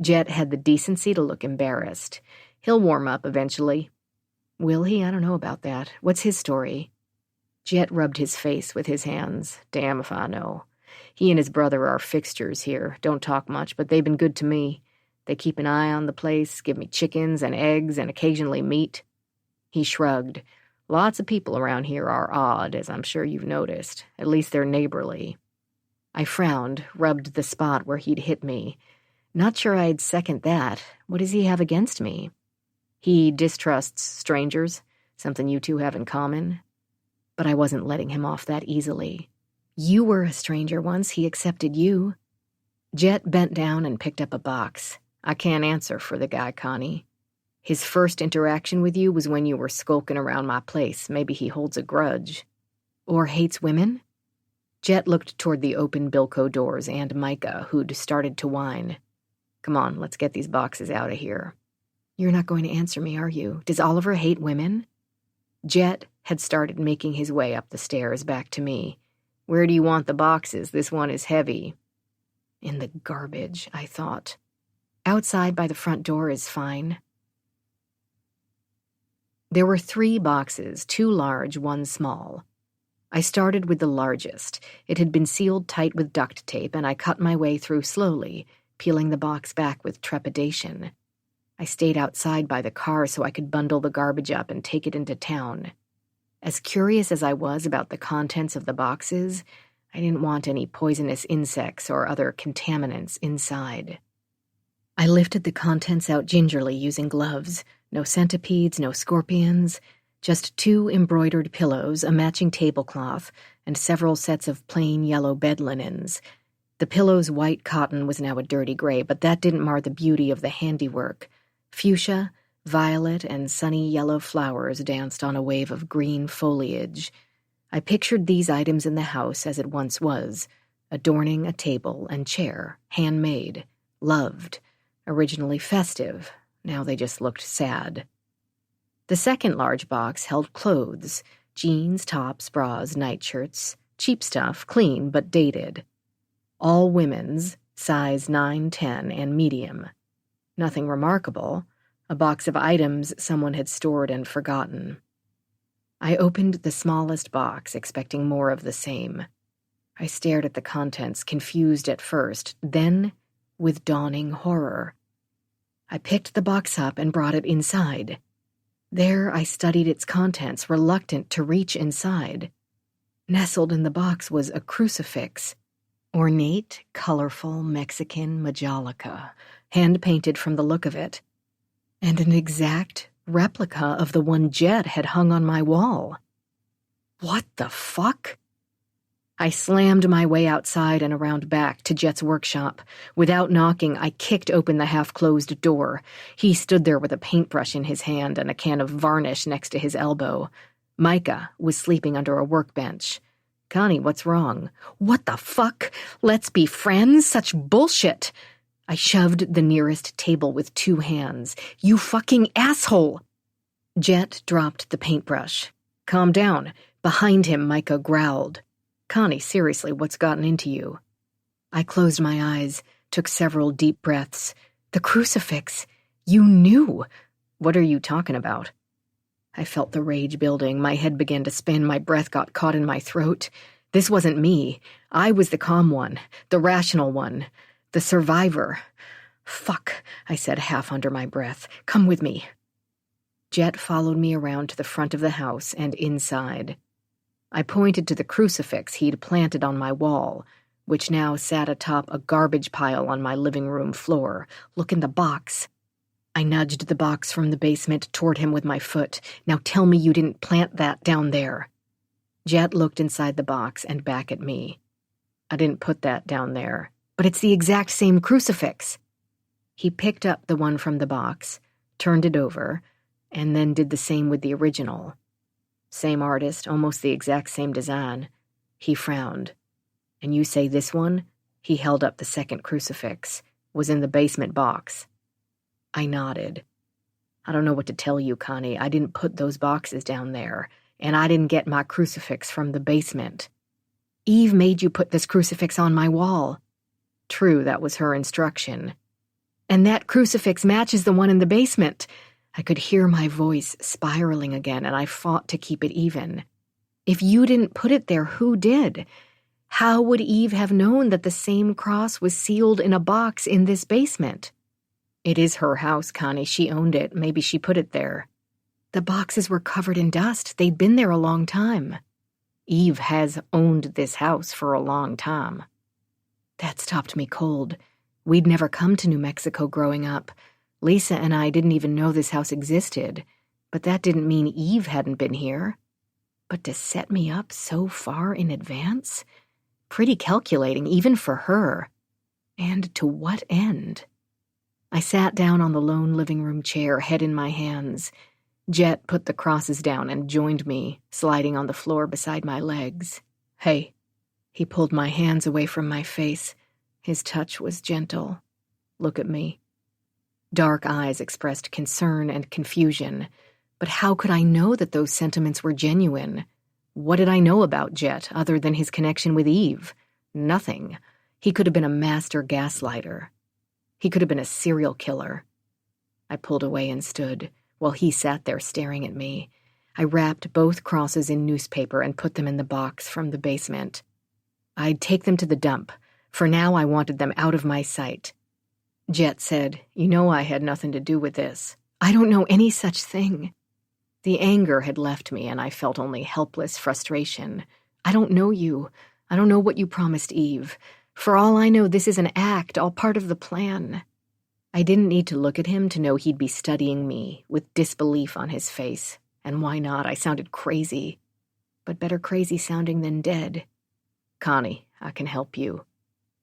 Jet had the decency to look embarrassed. He'll warm up eventually. Will he? I don't know about that. What's his story? Jet rubbed his face with his hands. Damn if I know. He and his brother are fixtures here. Don't talk much, but they've been good to me. They keep an eye on the place, give me chickens and eggs and occasionally meat. He shrugged. Lots of people around here are odd, as I'm sure you've noticed. At least they're neighborly. I frowned, rubbed the spot where he'd hit me. Not sure I'd second that. What does he have against me? He distrusts strangers, something you two have in common. But I wasn't letting him off that easily. You were a stranger once, he accepted you. Jet bent down and picked up a box. I can't answer for the guy, Connie. His first interaction with you was when you were skulking around my place. Maybe he holds a grudge. Or hates women? Jet looked toward the open Bilko doors and Micah, who'd started to whine. Come on, let's get these boxes out of here. You're not going to answer me, are you? Does Oliver hate women? Jet had started making his way up the stairs back to me. Where do you want the boxes? This one is heavy. In the garbage, I thought. Outside by the front door is fine. There were 3 boxes, 2 large, 1 small. I started with the largest. It had been sealed tight with duct tape, and I cut my way through slowly, peeling the box back with trepidation. I stayed outside by the car so I could bundle the garbage up and take it into town. As curious as I was about the contents of the boxes, I didn't want any poisonous insects or other contaminants inside. I lifted the contents out gingerly using gloves. No centipedes, no scorpions, just 2 embroidered pillows, a matching tablecloth, and several sets of plain yellow bed linens. The pillow's white cotton was now a dirty gray, but that didn't mar the beauty of the handiwork. Fuchsia, violet, and sunny yellow flowers danced on a wave of green foliage. I pictured these items in the house as it once was, adorning a table and chair, handmade, loved, originally festive. Now they just looked sad. The second large box held clothes, jeans, tops, bras, nightshirts, cheap stuff, clean but dated. All women's, size 9, 10, and medium. Nothing remarkable, a box of items someone had stored and forgotten. I opened the smallest box, expecting more of the same. I stared at the contents, confused at first, then with dawning horror. I picked the box up and brought it inside. There I studied its contents, reluctant to reach inside. Nestled in the box was a crucifix. Ornate, colorful Mexican majolica, hand-painted from the look of it, and an exact replica of the one Jet had hung on my wall. What the fuck? I slammed my way outside and around back to Jet's workshop. Without knocking, I kicked open the half-closed door. He stood there with a paintbrush in his hand and a can of varnish next to his elbow. Micah was sleeping under a workbench. Connie, what's wrong? What the fuck? Let's be friends? Such bullshit! I shoved the nearest table with 2 hands. You fucking asshole! Jet dropped the paintbrush. Calm down. Behind him, Micah growled. Connie, seriously, what's gotten into you? I closed my eyes, took several deep breaths. The crucifix. You knew. What are you talking about? I felt the rage building. My head began to spin. My breath got caught in my throat. This wasn't me. I was the calm one, the rational one, the survivor. Fuck, I said half under my breath. Come with me. Jet followed me around to the front of the house and inside. I pointed to the crucifix he'd planted on my wall, which now sat atop a garbage pile on my living room floor. Look in the box. I nudged the box from the basement toward him with my foot. Now tell me you didn't plant that down there. Jet looked inside the box and back at me. I didn't put that down there, but it's the exact same crucifix. He picked up the one from the box, turned it over, and then did the same with the original. Same artist, almost the exact same design. He frowned. And you say this one? He held up the second crucifix. Was in the basement box. I nodded. I don't know what to tell you, Connie. I didn't put those boxes down there, and I didn't get my crucifix from the basement. Eve made you put this crucifix on my wall. True, that was her instruction. And that crucifix matches the one in the basement. I could hear my voice spiraling again, and I fought to keep it even. If you didn't put it there, who did? How would Eve have known that the same cross was sealed in a box in this basement? It is her house, Connie. She owned it. Maybe she put it there. The boxes were covered in dust. They'd been there a long time. Eve has owned this house for a long time. That stopped me cold. We'd never come to New Mexico growing up. Lisa and I didn't even know this house existed, but that didn't mean Eve hadn't been here. But to set me up so far in advance? Pretty calculating, even for her. And to what end? I sat down on the lone living room chair, head in my hands. Jet put the crosses down and joined me, sliding on the floor beside my legs. "Hey." He pulled my hands away from my face. His touch was gentle. "Look at me." Dark eyes expressed concern and confusion. But how could I know that those sentiments were genuine? What did I know about Jet other than his connection with Eve? Nothing. He could have been a master gaslighter. He could have been a serial killer. I pulled away and stood, while he sat there staring at me. I wrapped both crosses in newspaper and put them in the box from the basement. I'd take them to the dump. For now, I wanted them out of my sight. Jet said, "You know I had nothing to do with this." "I don't know any such thing." The anger had left me, and I felt only helpless frustration. "I don't know you. I don't know what you promised Eve. For all I know, this is an act, all part of the plan." I didn't need to look at him to know he'd be studying me, with disbelief on his face. And why not? I sounded crazy. But better crazy sounding than dead. "Connie, I can help you."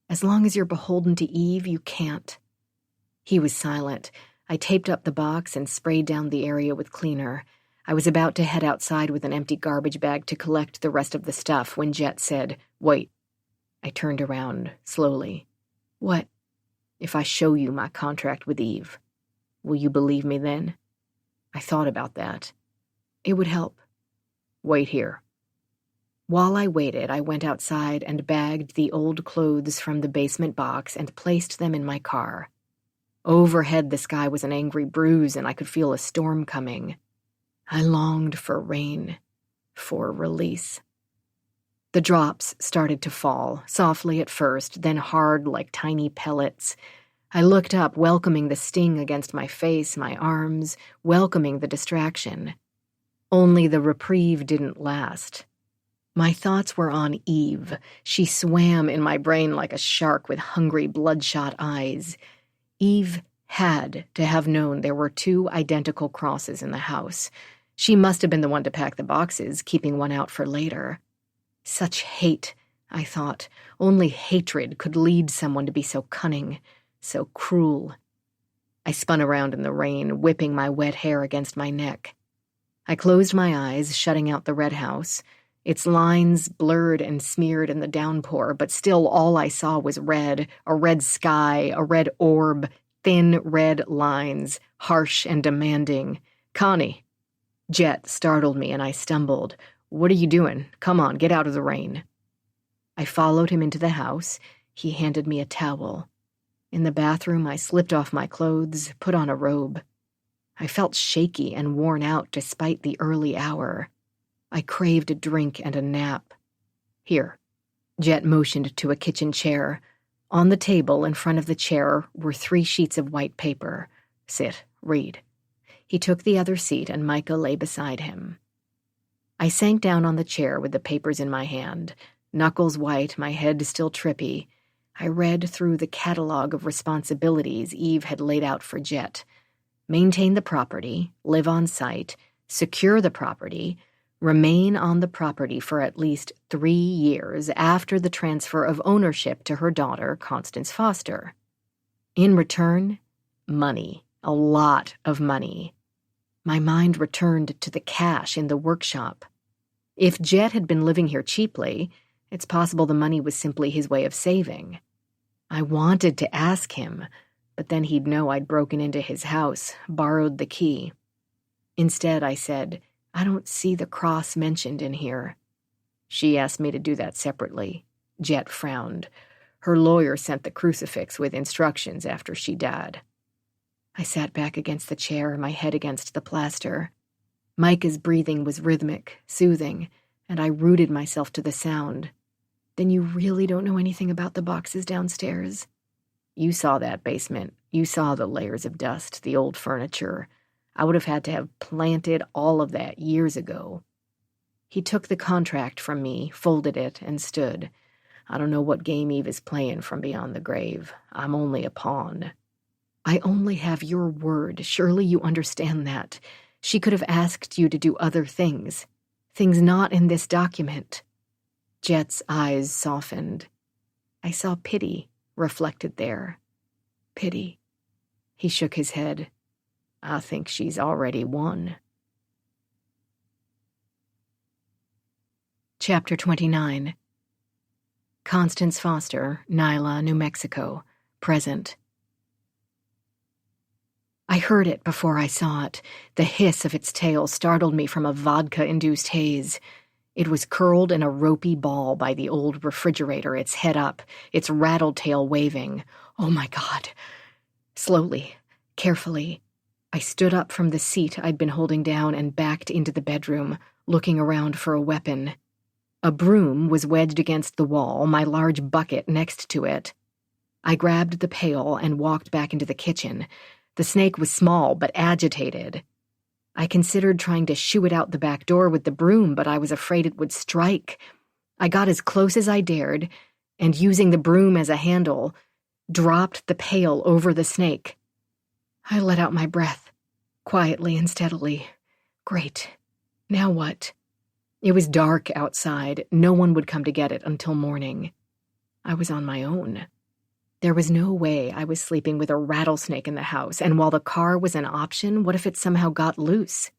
"As long as you're beholden to Eve, you can't." He was silent. I taped up the box and sprayed down the area with cleaner. I was about to head outside with an empty garbage bag to collect the rest of the stuff when Jet said, "Wait." I turned around, slowly. "What?" "If I show you my contract with Eve, will you believe me then?" I thought about that. "It would help." "Wait here." While I waited, I went outside and bagged the old clothes from the basement box and placed them in my car. Overhead, the sky was an angry bruise, and I could feel a storm coming. I longed for rain, for release. The drops started to fall, softly at first, then hard like tiny pellets. I looked up, welcoming the sting against my face, my arms, welcoming the distraction. Only the reprieve didn't last. My thoughts were on Eve. She swam in my brain like a shark with hungry, bloodshot eyes. Eve had to have known there were 2 identical crosses in the house. She must have been the one to pack the boxes, keeping one out for later. Such hate, I thought. Only hatred could lead someone to be so cunning, so cruel. I spun around in the rain, whipping my wet hair against my neck. I closed my eyes, shutting out the red house. Its lines blurred and smeared in the downpour, but still all I saw was red, a red sky, a red orb, thin red lines, harsh and demanding. "Connie." Jet startled me and I stumbled. "What are you doing? Come on, get out of the rain." I followed him into the house. He handed me a towel. In the bathroom, I slipped off my clothes, put on a robe. I felt shaky and worn out despite the early hour. I craved a drink and a nap. "Here." Jet motioned to a kitchen chair. On the table in front of the chair were 3 sheets of white paper. "Sit, read." He took the other seat and Micah lay beside him. I sank down on the chair with the papers in my hand, knuckles white, my head still trippy. I read through the catalog of responsibilities Eve had laid out for Jet. Maintain the property, live on site, secure the property, remain on the property for at least 3 years after the transfer of ownership to her daughter, Constance Foster. In return, money, a lot of money. My mind returned to the cash in the workshop. If Jet had been living here cheaply, it's possible the money was simply his way of saving. I wanted to ask him, but then he'd know I'd broken into his house, borrowed the key. Instead, I said, "I don't see the cross mentioned in here." "She asked me to do that separately." Jet frowned. "Her lawyer sent the crucifix with instructions after she died." I sat back against the chair, my head against the plaster. Micah's breathing was rhythmic, soothing, and I rooted myself to the sound. "Then you really don't know anything about the boxes downstairs?" "You saw that basement. You saw the layers of dust, the old furniture. I would have had to have planted all of that years ago. He took the contract from me, folded it, and stood. I don't know what game Eve is playing from beyond the grave. I'm only a pawn. I only have your word. Surely you understand that. She could have asked you to do other things. Things not in this document. Jet's eyes softened. I saw pity reflected there. Pity. He shook his head. I think she's already won. Chapter 29. Constance Foster, Nyla, New Mexico. Present. I heard it before I saw it. The hiss of its tail startled me from a vodka-induced haze. It was curled in a ropey ball by the old refrigerator, its head up, its rattled tail waving. Oh my God. Slowly, carefully, I stood up from the seat I'd been holding down and backed into the bedroom, looking around for a weapon. A broom was wedged against the wall, my large bucket next to it. I grabbed the pail and walked back into the kitchen. The snake was small but agitated. I considered trying to shoo it out the back door with the broom, but I was afraid it would strike. I got as close as I dared, and using the broom as a handle, dropped the pail over the snake. I let out my breath, quietly and steadily. Great. Now what? It was dark outside. No one would come to get it until morning. I was on my own. There was no way I was sleeping with a rattlesnake in the house, and while the car was an option, what if it somehow got loose?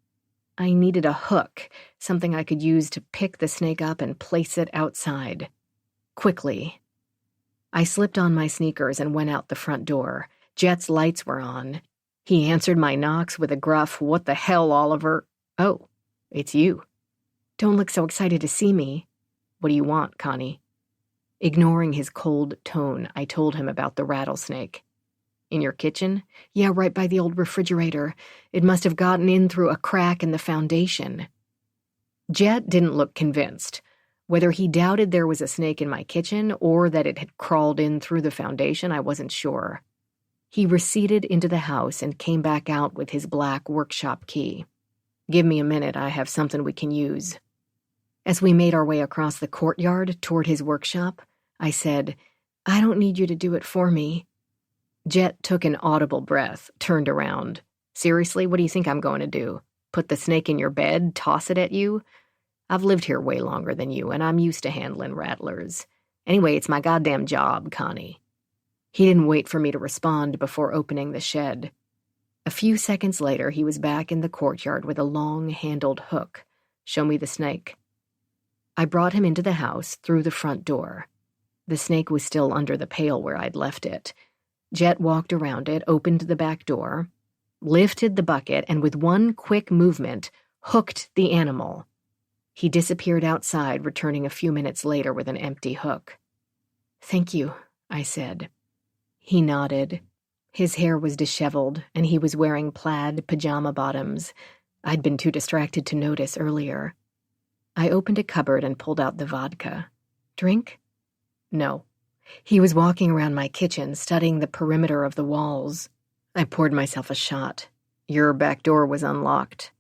I needed a hook, something I could use to pick the snake up and place it outside. Quickly. I slipped on my sneakers and went out the front door. Jet's lights were on. He answered my knocks with a gruff, "What the hell, Oliver?" "Oh, it's you." "Don't look so excited to see me." "What do you want, Connie?" Ignoring his cold tone, I told him about the rattlesnake. "In your kitchen?" "Yeah, right by the old refrigerator. It must have gotten in through a crack in the foundation." Jet didn't look convinced. Whether he doubted there was a snake in my kitchen or that it had crawled in through the foundation, I wasn't sure. He receded into the house and came back out with his black workshop key. "Give me a minute, I have something we can use." As we made our way across the courtyard toward his workshop, I said, "I don't need you to do it for me." Jet took an audible breath, turned around. "Seriously, what do you think I'm going to do? Put the snake in your bed, toss it at you? I've lived here way longer than you, and I'm used to handling rattlers. Anyway, it's my goddamn job, Connie." He didn't wait for me to respond before opening the shed. A few seconds later, he was back in the courtyard with a long-handled hook. "Show me the snake." I brought him into the house through the front door. The snake was still under the pail where I'd left it. Jet walked around it, opened the back door, lifted the bucket, and with one quick movement, hooked the animal. He disappeared outside, returning a few minutes later with an empty hook. "Thank you," I said. He nodded. His hair was disheveled, and he was wearing plaid pajama bottoms. I'd been too distracted to notice earlier. I opened a cupboard and pulled out the vodka. "Drink?" "No." He was walking around my kitchen, studying the perimeter of the walls. I poured myself a shot. "Your back door was unlocked."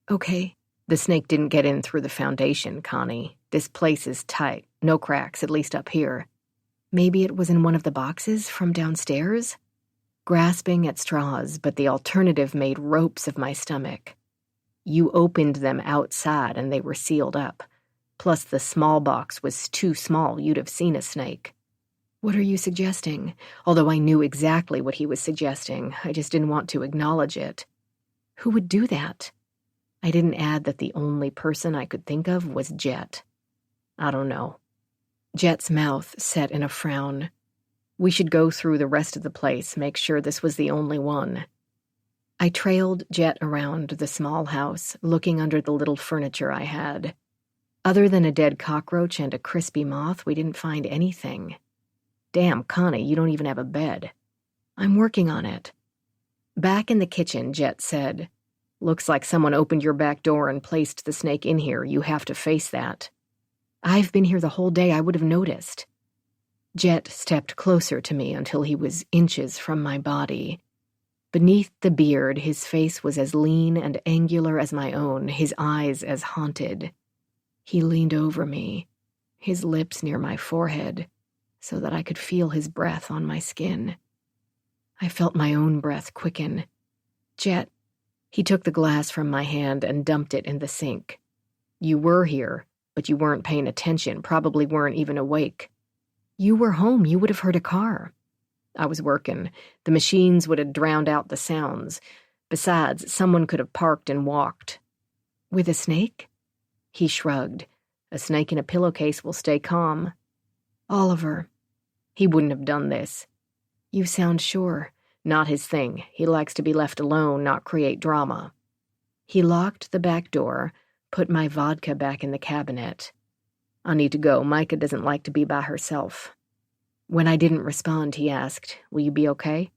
"Okay." "The snake didn't get in through the foundation, Connie. This place is tight. No cracks, at least up here." "Maybe it was in one of the boxes from downstairs?" Grasping at straws, but the alternative made ropes of my stomach. "You opened them outside and they were sealed up. Plus the small box was too small, you'd have seen a snake." "What are you suggesting?" Although I knew exactly what he was suggesting, I just didn't want to acknowledge it. Who would do that? I didn't add that the only person I could think of was Jet. "I don't know." Jet's mouth set in a frown. "We should go through the rest of the place, make sure this was the only one." I trailed Jet around the small house, looking under the little furniture I had. Other than a dead cockroach and a crispy moth, we didn't find anything. "Damn, Connie, you don't even have a bed." "I'm working on it." Back in the kitchen, Jet said, "Looks like someone opened your back door and placed the snake in here. You have to face that." "I've been here the whole day. I would have noticed." Jet stepped closer to me until he was inches from my body. Beneath the beard, his face was as lean and angular as my own, his eyes as haunted. He leaned over me, his lips near my forehead, so that I could feel his breath on my skin. I felt my own breath quicken. Jet. He took the glass from my hand and dumped it in the sink. You were here, but you weren't paying attention, probably weren't even awake. You were home, you would have heard a car. I was working. The machines would have drowned out the sounds. Besides, someone could have parked and walked. With a snake? He shrugged. A snake in a pillowcase will stay calm. Oliver. He wouldn't have done this. You sound sure. Not his thing. He likes to be left alone, not create drama. He locked the back door, put my vodka back in the cabinet. I need to go. Micah doesn't like to be by herself. When I didn't respond, he asked, will you be okay?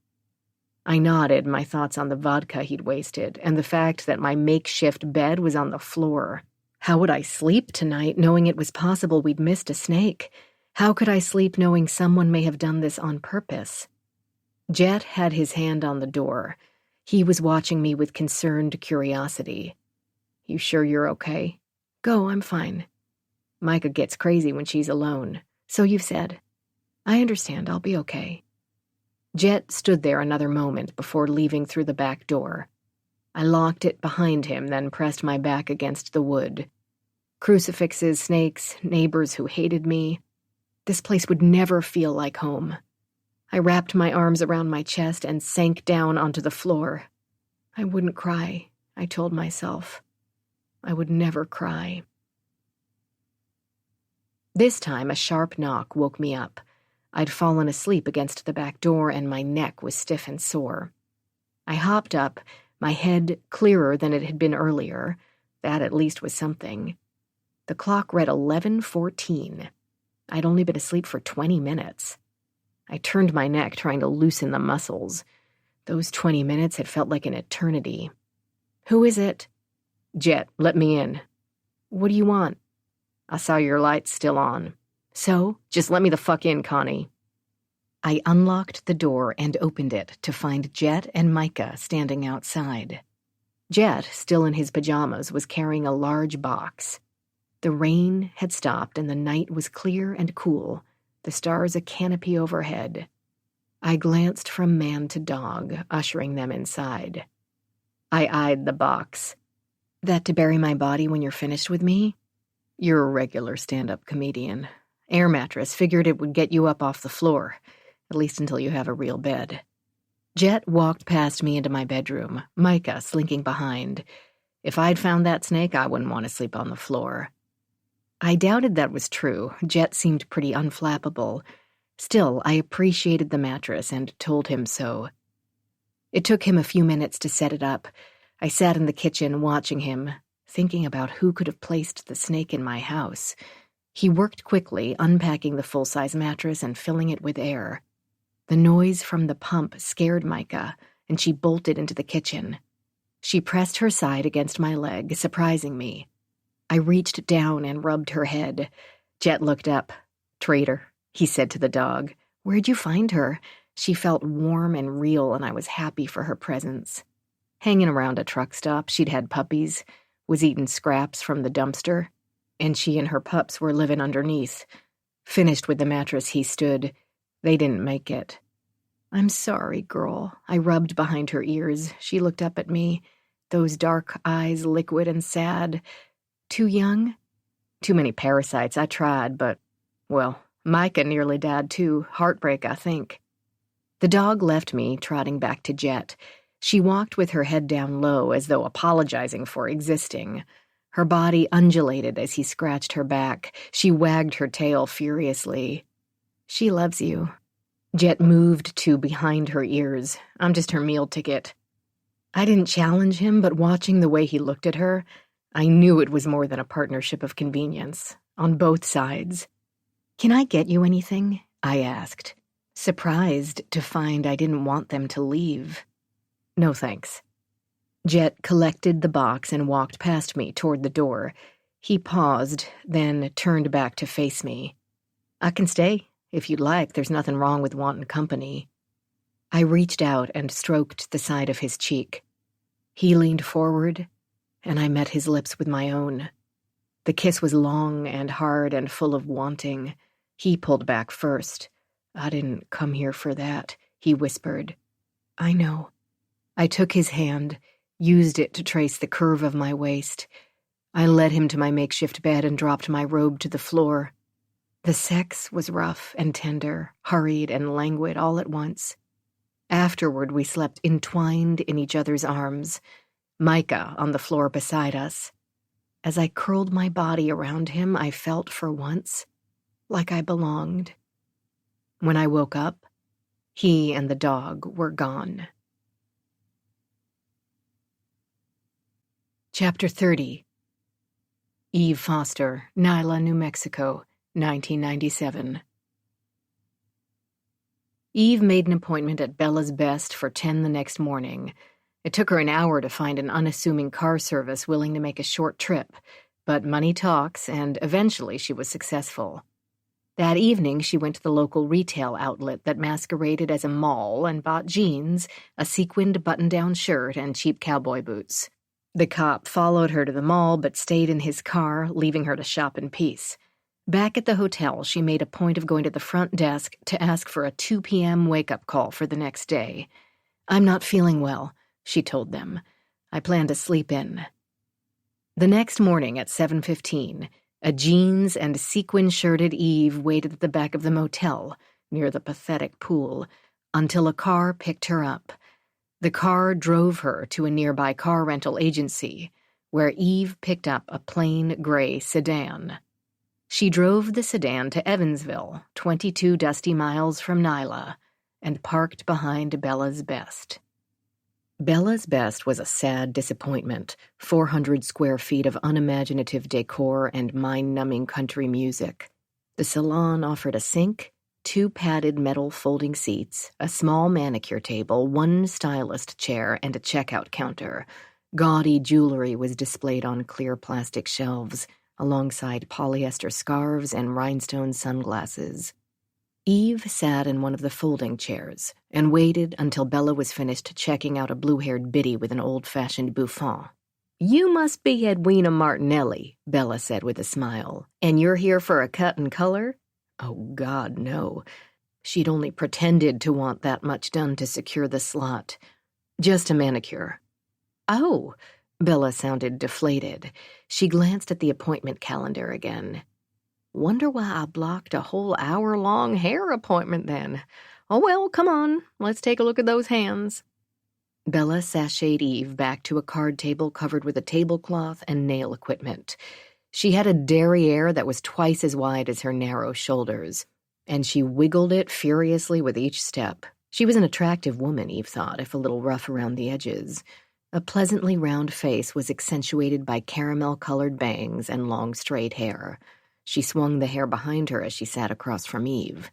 I nodded, my thoughts on the vodka he'd wasted, and the fact that my makeshift bed was on the floor. How would I sleep tonight, knowing it was possible we'd missed a snake? How could I sleep knowing someone may have done this on purpose? Jet had his hand on the door. He was watching me with concerned curiosity. You sure you're okay? Go, I'm fine. Micah gets crazy when she's alone. So you've said. I understand, I'll be okay. Jet stood there another moment before leaving through the back door. I locked it behind him, then pressed my back against the wood. Crucifixes, snakes, neighbors who hated me. This place would never feel like home. I wrapped my arms around my chest and sank down onto the floor. I wouldn't cry, I told myself. I would never cry. This time, a sharp knock woke me up. I'd fallen asleep against the back door, and my neck was stiff and sore. I hopped up, my head clearer than it had been earlier. That at least was something. The clock read 11:14. I'd only been asleep for 20 minutes. I turned my neck, trying to loosen the muscles. Those 20 minutes had felt like an eternity. Who is it? Jet, let me in. What do you want? I saw your lights still on. So, just let me the fuck in, Connie. I unlocked the door and opened it to find Jet and Micah standing outside. Jet, still in his pajamas, was carrying a large box. The rain had stopped and the night was clear and cool, the stars a canopy overhead. I glanced from man to dog, ushering them inside. I eyed the box. That to bury my body when you're finished with me? You're a regular stand-up comedian. Air mattress, figured it would get you up off the floor, at least until you have a real bed. Jet walked past me into my bedroom, Micah slinking behind. If I'd found that snake, I wouldn't want to sleep on the floor. I doubted that was true. Jet seemed pretty unflappable. Still, I appreciated the mattress and told him so. It took him a few minutes to set it up. I sat in the kitchen watching him, thinking about who could have placed the snake in my house. He worked quickly, unpacking the full-size mattress and filling it with air. The noise from the pump scared Micah, and she bolted into the kitchen. She pressed her side against my leg, surprising me. I reached down and rubbed her head. Jet looked up. Traitor, he said to the dog. Where'd you find her? She felt warm and real, and I was happy for her presence. Hanging around a truck stop, she'd had puppies, was eating scraps from the dumpster, and she and her pups were living underneath. Finished with the mattress, he stood. They didn't make it. I'm sorry, girl. I rubbed behind her ears. She looked up at me, those dark eyes liquid and sad. Too young? Too many parasites. I tried, but, well, Micah nearly died too. Heartbreak, I think. The dog left me, trotting back to Jet. She walked with her head down low, as though apologizing for existing. Her body undulated as he scratched her back. She wagged her tail furiously. She loves you. Jet moved to behind her ears. I'm just her meal ticket. I didn't challenge him, but watching the way he looked at her, I knew it was more than a partnership of convenience, on both sides. Can I get you anything? I asked, surprised to find I didn't want them to leave. No thanks. Jet collected the box and walked past me toward the door. He paused, then turned back to face me. I can stay, if you'd like. There's nothing wrong with wanting company. I reached out and stroked the side of his cheek. He leaned forward, and I met his lips with my own. The kiss was long and hard and full of wanting. He pulled back first. "I didn't come here for that," he whispered. "I know." I took his hand, used it to trace the curve of my waist. I led him to my makeshift bed and dropped my robe to the floor. The sex was rough and tender, hurried and languid all at once. Afterward, we slept entwined in each other's arms, Micah on the floor beside us. As I curled my body around him, I felt for once like I belonged. When I woke up, he and the dog were gone. Chapter 30. Eve Foster, Nyla, New Mexico, 1997. Eve made an appointment at Bella's Best for 10 the next morning. It took her an hour to find an unassuming car service willing to make a short trip, but money talks, and eventually she was successful. That evening, she went to the local retail outlet that masqueraded as a mall and bought jeans, a sequined button-down shirt, and cheap cowboy boots. The cop followed her to the mall but stayed in his car, leaving her to shop in peace. Back at the hotel, she made a point of going to the front desk to ask for a 2 p.m. wake-up call for the next day. "I'm not feeling well," she told them. "I plan to sleep in." The next morning at 7:15, a jeans and sequin-shirted Eve waited at the back of the motel, near the pathetic pool, until a car picked her up. The car drove her to a nearby car rental agency, where Eve picked up a plain gray sedan. She drove the sedan to Evansville, 22 dusty miles from Nyla, and parked behind Bella's Best. Bella's Best was a sad disappointment, 400 square feet of unimaginative decor and mind-numbing country music. The salon offered a sink, 2 padded metal folding seats, a small manicure table, 1 stylist chair, and a checkout counter. Gaudy jewelry was displayed on clear plastic shelves, alongside polyester scarves and rhinestone sunglasses. Eve sat in one of the folding chairs and waited until Bella was finished checking out a blue-haired biddy with an old-fashioned bouffant. "You must be Edwina Martinelli," Bella said with a smile. "And you're here for a cut and color?" Oh, God, no. She'd only pretended to want that much done to secure the slot. "Just a manicure." "Oh," Bella sounded deflated. She glanced at the appointment calendar again. "Wonder why I blocked a whole hour-long hair appointment then. Oh, well, come on. Let's take a look at those hands." Bella sashayed Eve back to a card table covered with a tablecloth and nail equipment. She had a derriere that was twice as wide as her narrow shoulders, and she wiggled it furiously with each step. She was an attractive woman, Eve thought, if a little rough around the edges. A pleasantly round face was accentuated by caramel-colored bangs and long straight hair. She swung the hair behind her as she sat across from Eve.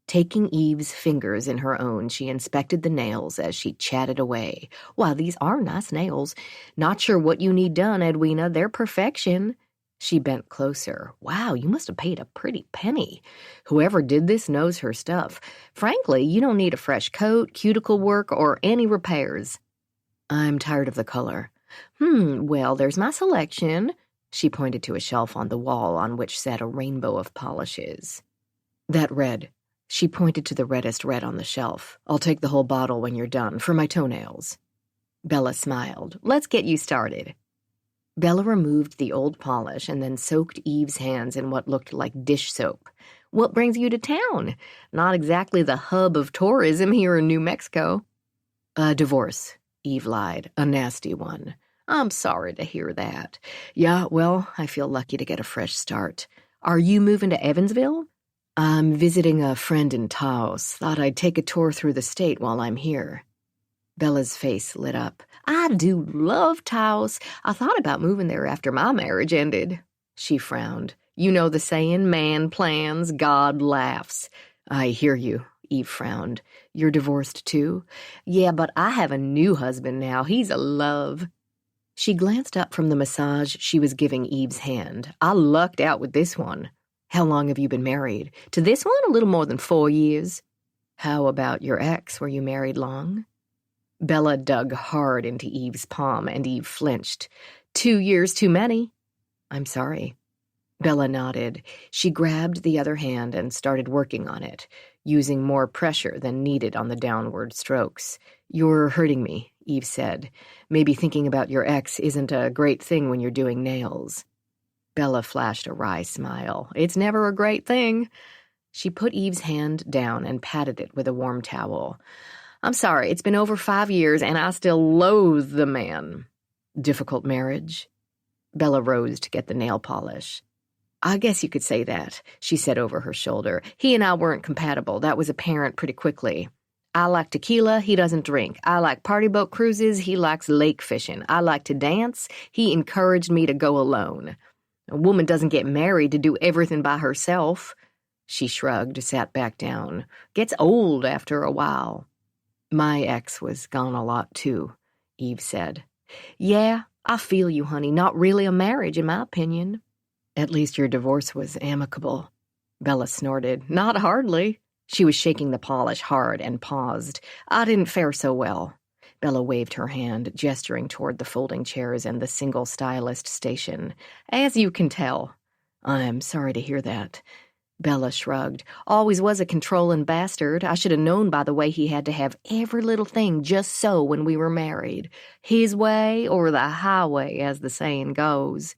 Taking Eve's fingers in her own, she inspected the nails as she chatted away. "Why, these are nice nails. Not sure what you need done, Edwina. They're perfection." She bent closer. "Wow, you must have paid a pretty penny. Whoever did this knows her stuff. Frankly, you don't need a fresh coat, cuticle work, or any repairs." "I'm tired of the color." Well, there's my selection." She pointed to a shelf on the wall on which sat a rainbow of polishes. "That red." She pointed to the reddest red on the shelf. "I'll take the whole bottle when you're done, for my toenails." Bella smiled. "Let's get you started." Bella removed the old polish and then soaked Eve's hands in what looked like dish soap. "What brings you to town? Not exactly the hub of tourism here in New Mexico." "A divorce," Eve lied. "A nasty one." "I'm sorry to hear that." "Yeah, well, I feel lucky to get a fresh start." "Are you moving to Evansville?" "I'm visiting a friend in Taos. Thought I'd take a tour through the state while I'm here." Bella's face lit up. "I do love Taos. I thought about moving there after my marriage ended." She frowned. "You know the saying, man plans, God laughs." "I hear you," Eve frowned. "You're divorced too?" "Yeah, but I have a new husband now. He's a love." She glanced up from the massage she was giving Eve's hand. "I lucked out with this one." "How long have you been married?" "To this one, a little more than 4 years." How about your ex? Were you married long? Bella dug hard into Eve's palm, and Eve flinched. 2 years too many. I'm sorry. Bella nodded. She grabbed the other hand and started working on it, using more pressure than needed on the downward strokes. You're hurting me, Eve said. Maybe thinking about your ex isn't a great thing when you're doing nails. Bella flashed a wry smile. It's never a great thing. She put Eve's hand down and patted it with a warm towel. I'm sorry, it's been over 5 years and I still loathe the man. Difficult marriage? Bella rose to get the nail polish. I guess you could say that, she said over her shoulder. He and I weren't compatible. That was apparent pretty quickly. I like tequila, he doesn't drink. I like party boat cruises, he likes lake fishing. I like to dance, he encouraged me to go alone. A woman doesn't get married to do everything by herself. She shrugged, sat back down. Gets old after a while. My ex was gone a lot, too, Eve said. Yeah, I feel you, honey. Not really a marriage, in my opinion. At least your divorce was amicable. Bella snorted. Not hardly. She was shaking the polish hard and paused. I didn't fare so well. Bella waved her hand, gesturing toward the folding chairs and the single stylist station. As you can tell. I'm sorry to hear that. Bella shrugged. Always was a controlling bastard. I should have known by the way he had to have every little thing just so when we were married. His way or the highway, as the saying goes.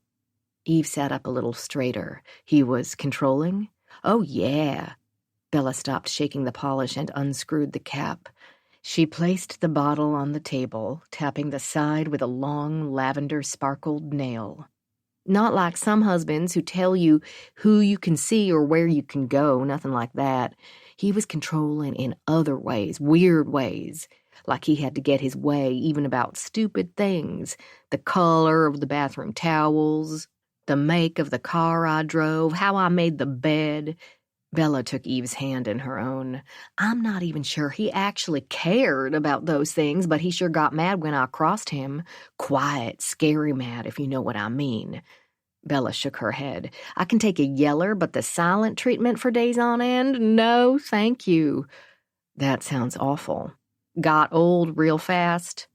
Eve sat up a little straighter. He was controlling? Oh, yeah. Bella stopped shaking the polish and unscrewed the cap. She placed the bottle on the table, tapping the side with a long lavender-sparkled nail. Not like some husbands who tell you who you can see or where you can go, nothing like that. He was controlling in other ways, weird ways, like he had to get his way even about stupid things, the color of the bathroom towels, the make of the car I drove, how I made the bed. Bella took Eve's hand in her own. I'm not even sure he actually cared about those things, but he sure got mad when I crossed him. Quiet, scary mad, if you know what I mean. Bella shook her head. I can take a yeller, but the silent treatment for days on end? No, thank you. That sounds awful. Got old real fast.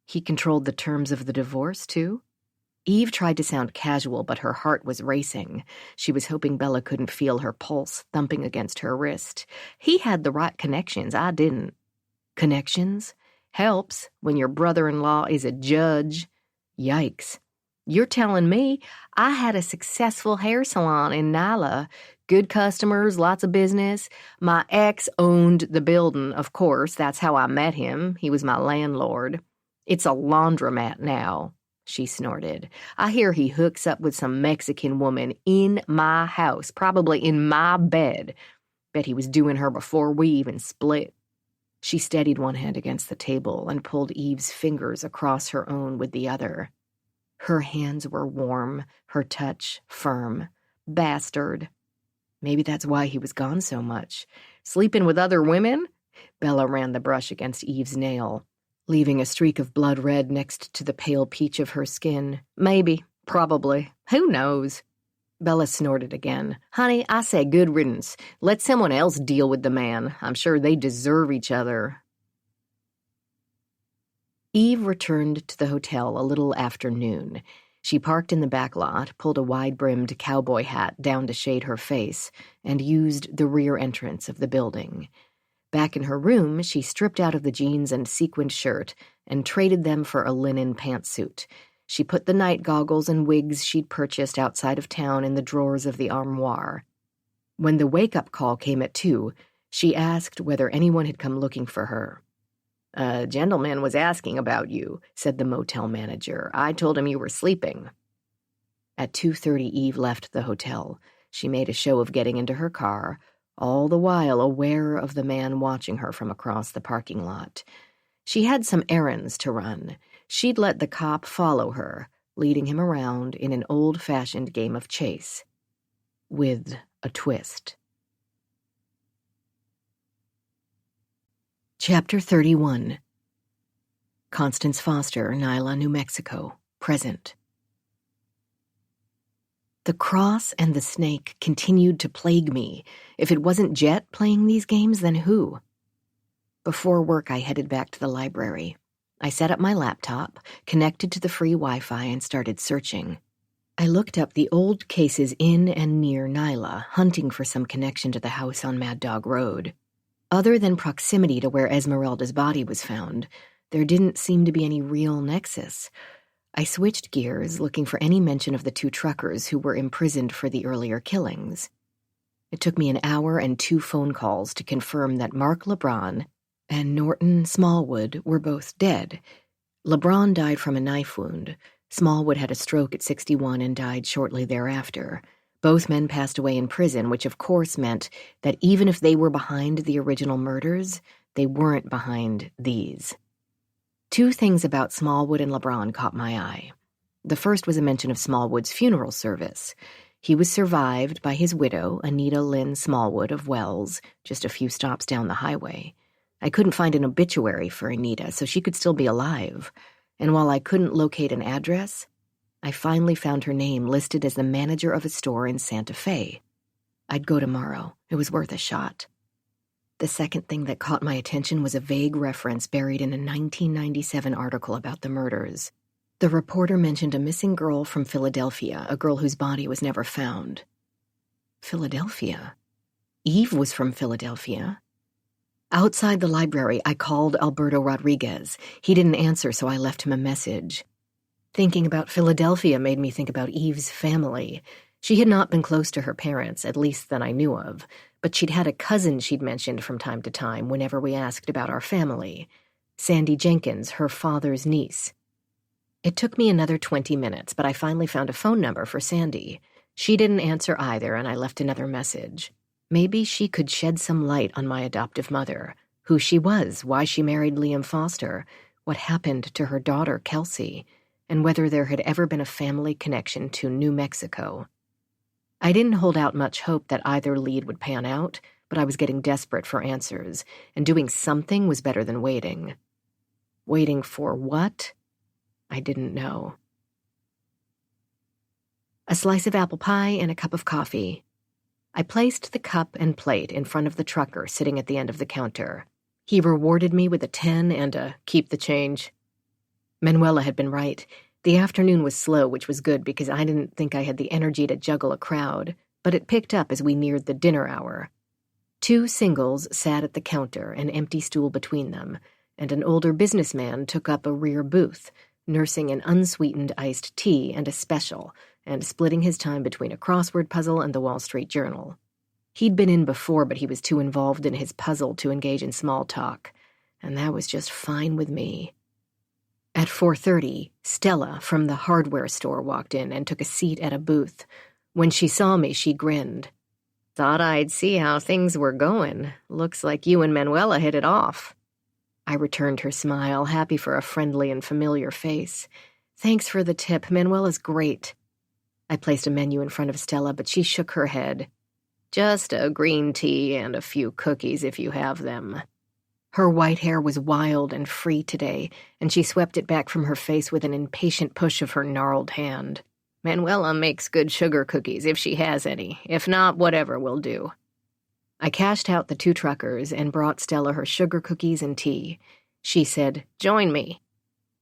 He controlled the terms of the divorce, too? Eve tried to sound casual, but her heart was racing. She was hoping Bella couldn't feel her pulse thumping against her wrist. He had the right connections, I didn't. Connections? Helps when your brother-in-law is a judge. Yikes. You're telling me I had a successful hair salon in Nyla. Good customers, lots of business. My ex owned the building, of course. That's how I met him. He was my landlord. It's a laundromat now. She snorted. I hear he hooks up with some Mexican woman in my house, probably in my bed. Bet he was doing her before we even split. She steadied one hand against the table and pulled Eve's fingers across her own with the other. Her hands were warm, her touch firm. Bastard. Maybe that's why he was gone so much. Sleeping with other women? Bella ran the brush against Eve's nail, leaving a streak of blood red next to the pale peach of her skin. Maybe. Probably. Who knows? Bella snorted again. Honey, I say good riddance. Let someone else deal with the man. I'm sure they deserve each other. Eve returned to the hotel a little after noon. She parked in the back lot, pulled a wide-brimmed cowboy hat down to shade her face, and used the rear entrance of the building. Back in her room, she stripped out of the jeans and sequined shirt and traded them for a linen pantsuit. She put the night goggles and wigs she'd purchased outside of town in the drawers of the armoire. When the wake-up call came at 2, she asked whether anyone had come looking for her. A gentleman was asking about you, said the motel manager. I told him you were sleeping. At 2:30, Eve left the hotel. She made a show of getting into her car, all the while aware of the man watching her from across the parking lot. She had some errands to run. She'd let the cop follow her, leading him around in an old-fashioned game of chase. With a twist. Chapter 31. Constance Foster, Nyla, New Mexico. Present. The cross and the snake continued to plague me. If it wasn't Jet playing these games, then who? Before work, I headed back to the library. I set up my laptop, connected to the free Wi-Fi, and started searching. I looked up the old cases in and near Nyla, hunting for some connection to the house on Mad Dog Road. Other than proximity to where Esmeralda's body was found, there didn't seem to be any real nexus. I switched gears, looking for any mention of the 2 truckers who were imprisoned for the earlier killings. It took me an hour and 2 phone calls to confirm that Mark LeBron and Norton Smallwood were both dead. LeBron died from a knife wound. Smallwood had a stroke at 61 and died shortly thereafter. Both men passed away in prison, which of course meant that even if they were behind the original murders, they weren't behind these. 2 things about Smallwood and LeBron caught my eye. The first was a mention of Smallwood's funeral service. He was survived by his widow, Anita Lynn Smallwood of Wells, just a few stops down the highway. I couldn't find an obituary for Anita, so she could still be alive. And while I couldn't locate an address, I finally found her name listed as the manager of a store in Santa Fe. I'd go tomorrow. It was worth a shot. The second thing that caught my attention was a vague reference buried in a 1997 article about the murders. The reporter mentioned a missing girl from Philadelphia, a girl whose body was never found. Philadelphia? Eve was from Philadelphia. Outside the library, I called Alberto Rodriguez. He didn't answer, so I left him a message. Thinking about Philadelphia made me think about Eve's family. She had not been close to her parents, at least that I knew of, but she'd had a cousin she'd mentioned from time to time whenever we asked about our family. Sandy Jenkins, her father's niece. It took me another 20 minutes, but I finally found a phone number for Sandy. She didn't answer either, and I left another message. Maybe she could shed some light on my adoptive mother, who she was, why she married Liam Foster, what happened to her daughter, Kelsey, and whether there had ever been a family connection to New Mexico. I didn't hold out much hope that either lead would pan out, but I was getting desperate for answers, and doing something was better than waiting. Waiting for what? I didn't know. A slice of apple pie and a cup of coffee. I placed the cup and plate in front of the trucker sitting at the end of the counter. He rewarded me with a 10 and a keep the change. Manuela had been right. The afternoon was slow, which was good because I didn't think I had the energy to juggle a crowd, but it picked up as we neared the dinner hour. 2 singles sat at the counter, an empty stool between them, and an older businessman took up a rear booth, nursing an unsweetened iced tea and a special, and splitting his time between a crossword puzzle and the Wall Street Journal. He'd been in before, but he was too involved in his puzzle to engage in small talk, and that was just fine with me. At 4:30, Stella from the hardware store walked in and took a seat at a booth. When she saw me, she grinned. "Thought I'd see how things were going. Looks like you and Manuela hit it off." I returned her smile, happy for a friendly and familiar face. "Thanks for the tip. Manuela's great." I placed a menu in front of Stella, but she shook her head. "Just a green tea and a few cookies if you have them." Her white hair was wild and free today, and she swept it back from her face with an impatient push of her gnarled hand. "Manuela makes good sugar cookies if she has any. If not, whatever will do." I cashed out the 2 truckers and brought Stella her sugar cookies and tea. She said, "Join me."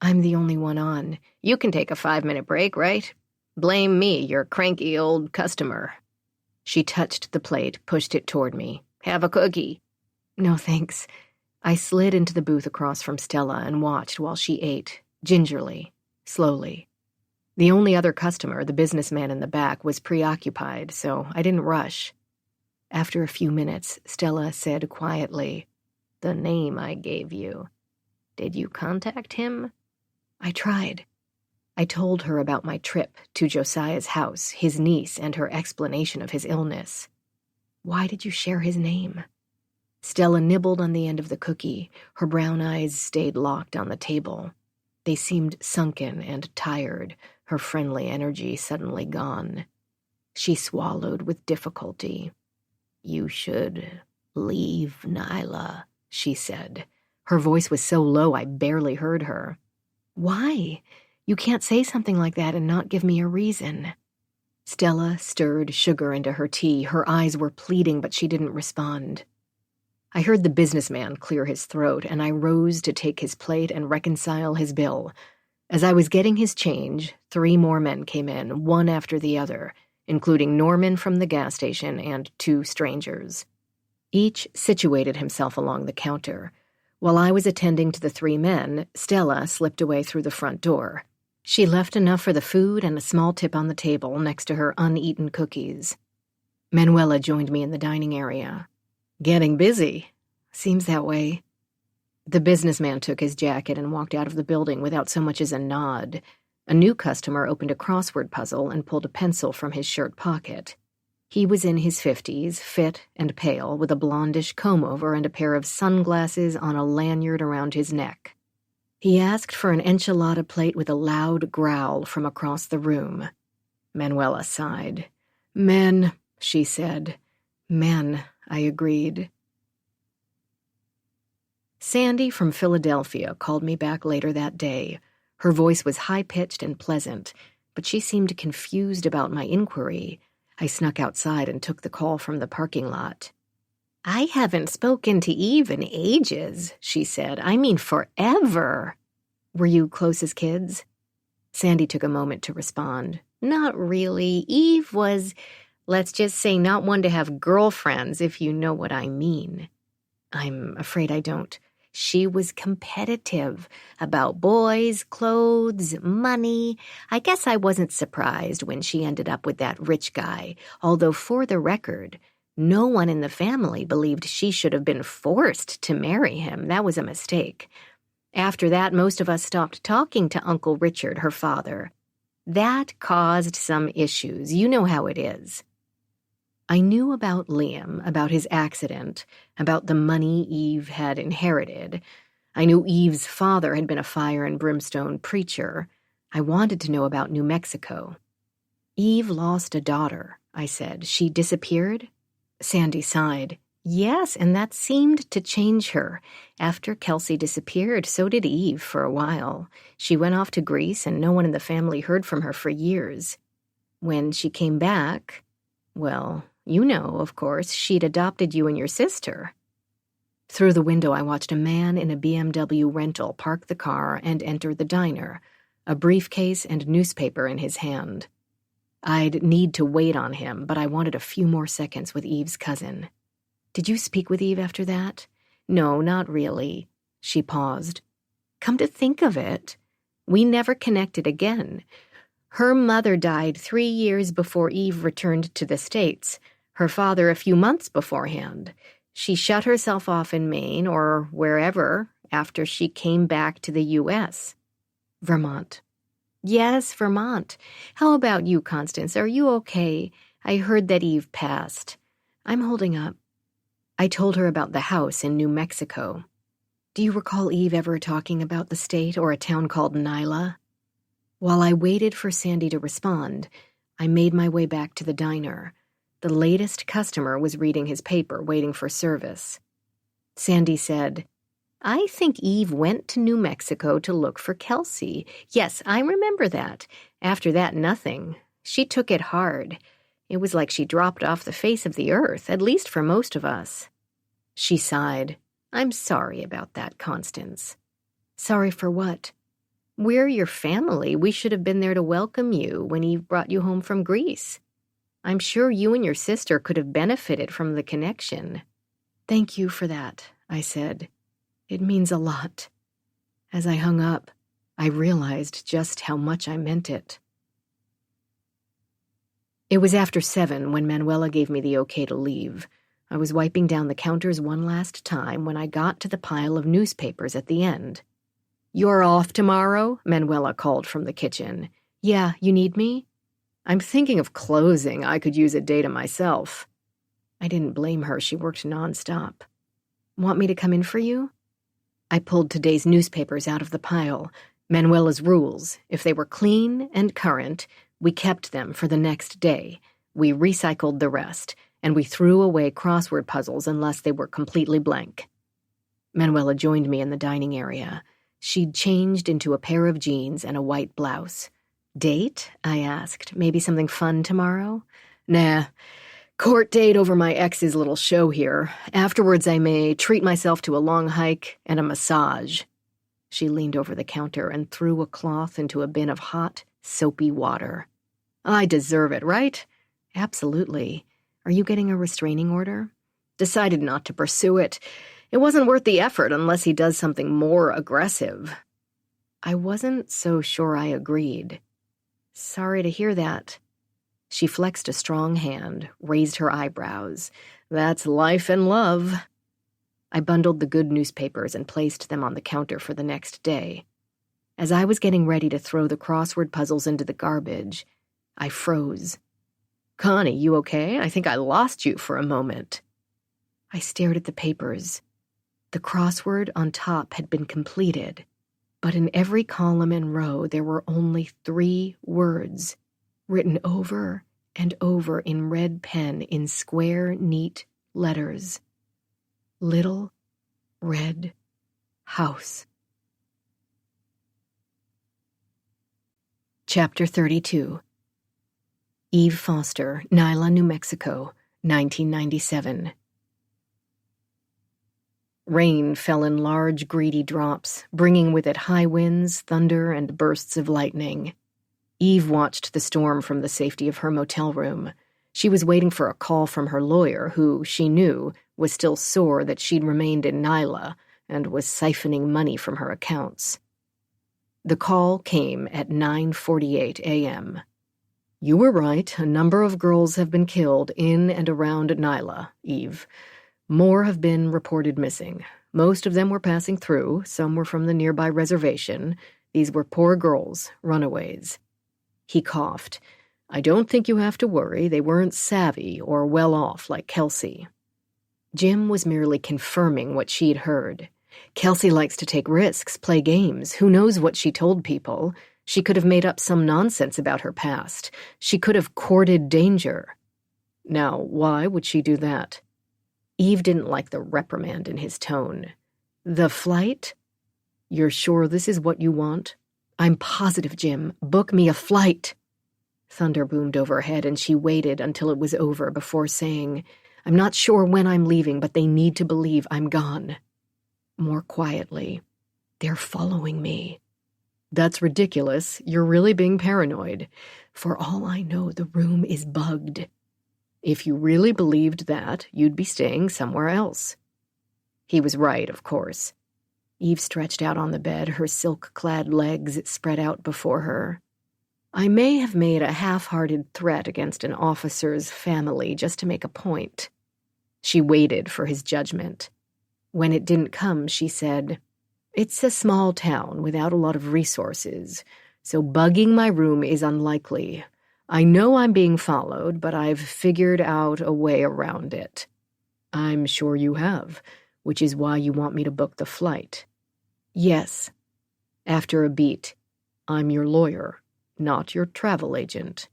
"I'm the only one on." "You can take a 5-minute break, right?" "Blame me, your cranky old customer." She touched the plate, pushed it toward me. "Have a cookie." "No, thanks." I slid into the booth across from Stella and watched while she ate, gingerly, slowly. The only other customer, the businessman in the back, was preoccupied, so I didn't rush. After a few minutes, Stella said quietly, "The name I gave you. Did you contact him?" I tried. I told her about my trip to Josiah's house, his niece, and her explanation of his illness. "Why did you share his name?" Stella nibbled on the end of the cookie. Her brown eyes stayed locked on the table. They seemed sunken and tired, her friendly energy suddenly gone. She swallowed with difficulty. "You should leave Nyla," she said. Her voice was so low I barely heard her. "Why? You can't say something like that and not give me a reason." Stella stirred sugar into her tea. Her eyes were pleading, but she didn't respond. I heard the businessman clear his throat, and I rose to take his plate and reconcile his bill. As I was getting his change, 3 more men came in, one after the other, including Norman from the gas station and 2 strangers. Each situated himself along the counter. While I was attending to the 3 men, Stella slipped away through the front door. She left enough for the food and a small tip on the table next to her uneaten cookies. Manuela joined me in the dining area. "Getting busy. Seems that way." The businessman took his jacket and walked out of the building without so much as a nod. A new customer opened a crossword puzzle and pulled a pencil from his shirt pocket. He was in his 50s, fit and pale, with a blondish comb-over and a pair of sunglasses on a lanyard around his neck. He asked for an enchilada plate with a loud growl from across the room. Manuela sighed. "Men," she said. "Men," I agreed. Sandy from Philadelphia called me back later that day. Her voice was high-pitched and pleasant, but she seemed confused about my inquiry. I snuck outside and took the call from the parking lot. "I haven't spoken to Eve in ages," she said. "I mean forever." "Were you close as kids?" Sandy took a moment to respond. "Not really. Eve was, let's just say, not one to have girlfriends, if you know what I mean." "I'm afraid I don't." "She was competitive about boys, clothes, money. I guess I wasn't surprised when she ended up with that rich guy, although for the record, no one in the family believed she should have been forced to marry him. That was a mistake. After that, most of us stopped talking to Uncle Richard, her father. That caused some issues. You know how it is." I knew about Liam, about his accident, about the money Eve had inherited. I knew Eve's father had been a fire and brimstone preacher. I wanted to know about New Mexico. "Eve lost a daughter," I said. "She disappeared?" Sandy sighed. "Yes, and that seemed to change her. After Kelsey disappeared, so did Eve for a while. She went off to Greece, and no one in the family heard from her for years. When she came back, well, you know, of course, she'd adopted you and your sister." Through the window, I watched a man in a BMW rental park the car and enter the diner, a briefcase and newspaper in his hand. I'd need to wait on him, but I wanted a few more seconds with Eve's cousin. "Did you speak with Eve after that?" "No, not really." She paused. "Come to think of it, we never connected again. Her mother died 3 years before Eve returned to the States, her father a few months beforehand. She shut herself off in Maine or wherever after she came back to the U.S. "Vermont." "Yes, Vermont. How about you, Constance? Are you okay? I heard that Eve passed." "I'm holding up." I told her about the house in New Mexico. "Do you recall Eve ever talking about the state or a town called Nyla?" While I waited for Sandy to respond, I made my way back to the diner. The latest customer was reading his paper, waiting for service. Sandy said, "I think Eve went to New Mexico to look for Kelsey. Yes, I remember that. After that, nothing. She took it hard. It was like she dropped off the face of the earth, at least for most of us." She sighed. "I'm sorry about that, Constance." "Sorry for what?" "We're your family. We should have been there to welcome you when Eve brought you home from Greece. I'm sure you and your sister could have benefited from the connection." "Thank you for that," I said. "It means a lot." As I hung up, I realized just how much I meant it. It was after 7 when Manuela gave me the okay to leave. I was wiping down the counters one last time when I got to the pile of newspapers at the end. "You're off tomorrow?" Manuela called from the kitchen. "Yeah, you need me?" "I'm thinking of closing. I could use a day to myself." I didn't blame her. She worked nonstop. "Want me to come in for you?" I pulled today's newspapers out of the pile. Manuela's rules. If they were clean and current, we kept them for the next day. We recycled the rest, and we threw away crossword puzzles unless they were completely blank. Manuela joined me in the dining area. She'd changed into a pair of jeans and a white blouse. "Date?" I asked. "Maybe something fun tomorrow?" "Nah. Court date over my ex's little show here. Afterwards, I may treat myself to a long hike and a massage." She leaned over the counter and threw a cloth into a bin of hot, soapy water. "I deserve it, right?" "Absolutely. Are you getting a restraining order?" "Decided not to pursue it. It wasn't worth the effort unless he does something more aggressive." I wasn't so sure I agreed. "Sorry to hear that." She flexed a strong hand, raised her eyebrows. "That's life and love." I bundled the good newspapers and placed them on the counter for the next day. As I was getting ready to throw the crossword puzzles into the garbage, I froze. "Connie, you okay? I think I lost you for a moment." I stared at the papers. The crossword on top had been completed, but in every column and row there were only 3 words, written over and over in red pen in square, neat letters. Little Red House. Chapter 32. Eve Foster, Nyla, New Mexico, 1997. Rain fell in large, greedy drops, bringing with it high winds, thunder, and bursts of lightning. Eve watched the storm from the safety of her motel room. She was waiting for a call from her lawyer, who, she knew, was still sore that she'd remained in Nyla and was siphoning money from her accounts. The call came at 9:48 a.m. "You were right. A number of girls have been killed in and around Nyla, Eve. More have been reported missing. Most of them were passing through. Some were from the nearby reservation. These were poor girls, runaways." He coughed. "I don't think you have to worry. They weren't savvy or well off like Kelsey." Jim was merely confirming what she'd heard. Kelsey likes to take risks, play games. Who knows what she told people? She could have made up some nonsense about her past. She could have courted danger. Now, why would she do that? Eve didn't like the reprimand in his tone. "The flight? You're sure this is what you want?" "I'm positive, Jim. Book me a flight." Thunder boomed overhead, and she waited until it was over before saying, "I'm not sure when I'm leaving, but they need to believe I'm gone." More quietly, "They're following me." "That's ridiculous. You're really being paranoid. For all I know, the room is bugged. If you really believed that, you'd be staying somewhere else." He was right, of course. Eve stretched out on the bed, her silk-clad legs spread out before her. "I may have made a half-hearted threat against an officer's family just to make a point." She waited for his judgment. When it didn't come, she said, "It's a small town without a lot of resources, so bugging my room is unlikely. I know I'm being followed, but I've figured out a way around it." "I'm sure you have, which is why you want me to book the flight." "Yes." After a beat, "I'm your lawyer, not your travel agent."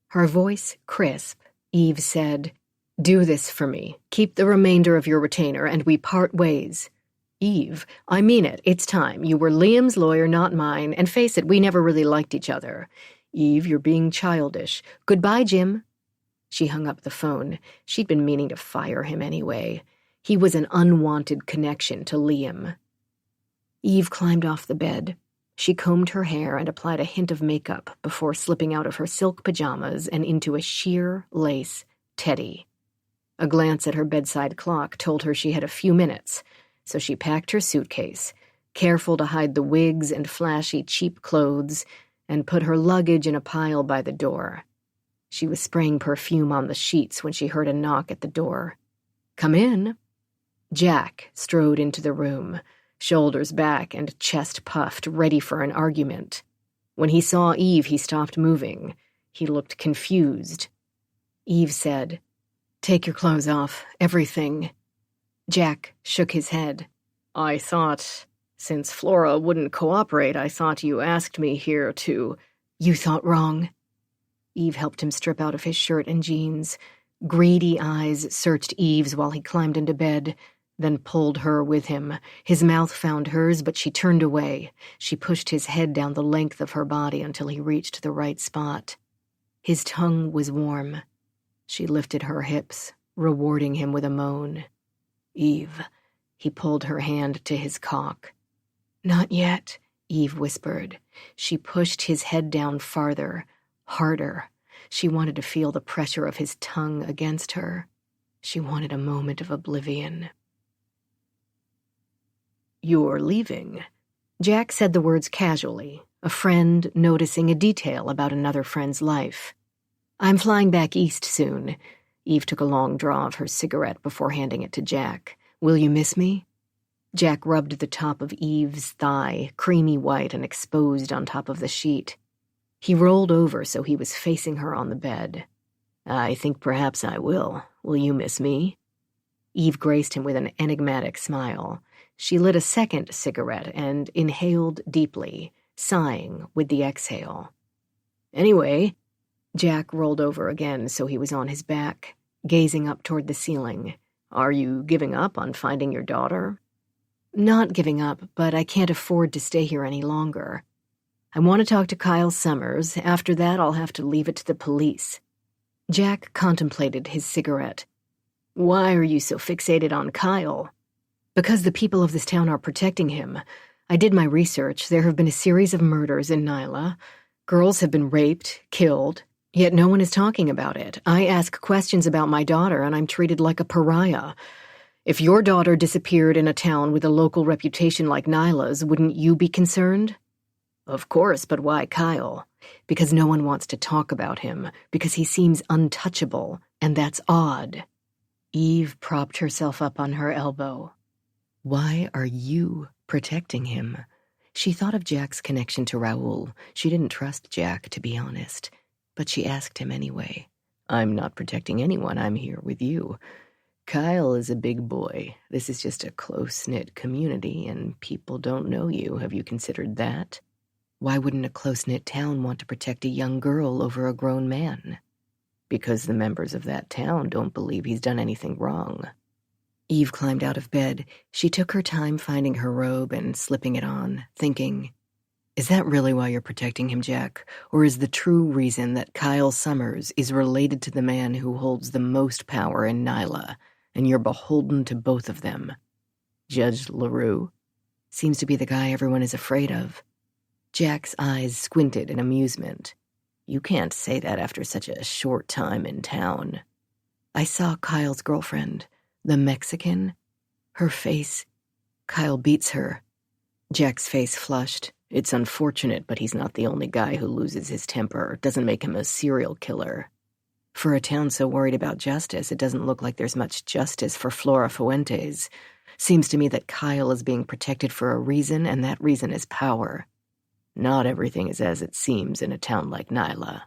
Her voice crisp, Eve said, "Do this for me. Keep the remainder of your retainer, and we part ways." "Eve, I mean it. It's time. You were Liam's lawyer, not mine, and face it, we never really liked each other." "Eve, you're being childish." "Goodbye, Jim." She hung up the phone. She'd been meaning to fire him anyway. He was an unwanted connection to Liam. Eve climbed off the bed. She combed her hair and applied a hint of makeup before slipping out of her silk pajamas and into a sheer lace teddy. A glance at her bedside clock told her she had a few minutes, so she packed her suitcase, careful to hide the wigs and flashy, cheap clothes, and put her luggage in a pile by the door. She was spraying perfume on the sheets when she heard a knock at the door. "Come in." Jack strode into the room, shoulders back and chest puffed, ready for an argument. When he saw Eve, he stopped moving. He looked confused. Eve said, "Take your clothes off, everything." Jack shook his head. "I thought, since Flora wouldn't cooperate, I thought you asked me here to—" "You thought wrong." Eve helped him strip out of his shirt and jeans. Greedy eyes searched Eve's while he climbed into bed, then pulled her with him. His mouth found hers, but she turned away. She pushed his head down the length of her body until he reached the right spot. His tongue was warm. She lifted her hips, rewarding him with a moan. "Eve." He pulled her hand to his cock. "Not yet," Eve whispered. She pushed his head down farther, harder. She wanted to feel the pressure of his tongue against her. She wanted a moment of oblivion. "You're leaving." Jack said the words casually, a friend noticing a detail about another friend's life. "I'm flying back east soon." Eve took a long draw of her cigarette before handing it to Jack. "Will you miss me?" Jack rubbed the top of Eve's thigh, creamy white and exposed on top of the sheet. He rolled over so he was facing her on the bed. "I think perhaps I will. Will you miss me?" Eve graced him with an enigmatic smile. She lit a second cigarette and inhaled deeply, sighing with the exhale. "Anyway," Jack rolled over again so he was on his back, gazing up toward the ceiling. "Are you giving up on finding your daughter?" "Not giving up, but I can't afford to stay here any longer. I want to talk to Kyle Summers. After that, I'll have to leave it to the police." Jack contemplated his cigarette. "Why are you so fixated on Kyle?" "Because the people of this town are protecting him. I did my research. There have been a series of murders in Nyla. Girls have been raped, killed, yet no one is talking about it. I ask questions about my daughter, and I'm treated like a pariah. If your daughter disappeared in a town with a local reputation like Nyla's, wouldn't you be concerned?" "Of course, but why Kyle?" "Because no one wants to talk about him, because he seems untouchable, and that's odd." Eve propped herself up on her elbow. "Why are you protecting him?" She thought of Jack's connection to Raoul. She didn't trust Jack, to be honest, but she asked him anyway. "I'm not protecting anyone. I'm here with you. Kyle is a big boy. This is just a close-knit community, and people don't know you. Have you considered that? Why wouldn't a close-knit town want to protect a young girl over a grown man?" "Because the members of that town don't believe he's done anything wrong." Eve climbed out of bed. She took her time finding her robe and slipping it on, thinking, "Is that really why you're protecting him, Jack? Or is the true reason that Kyle Summers is related to the man who holds the most power in Nyla, and you're beholden to both of them? Judge LaRue? Seems to be the guy everyone is afraid of." Jack's eyes squinted in amusement. "You can't say that after such a short time in town." "I saw Kyle's girlfriend. The Mexican. Her face. Kyle beats her." Jack's face flushed. "It's unfortunate, but he's not the only guy who loses his temper. Doesn't make him a serial killer. For a town so worried about justice, it doesn't look like there's much justice for Flora Fuentes. Seems to me that Kyle is being protected for a reason, and that reason is power. Not everything is as it seems in a town like Nyla."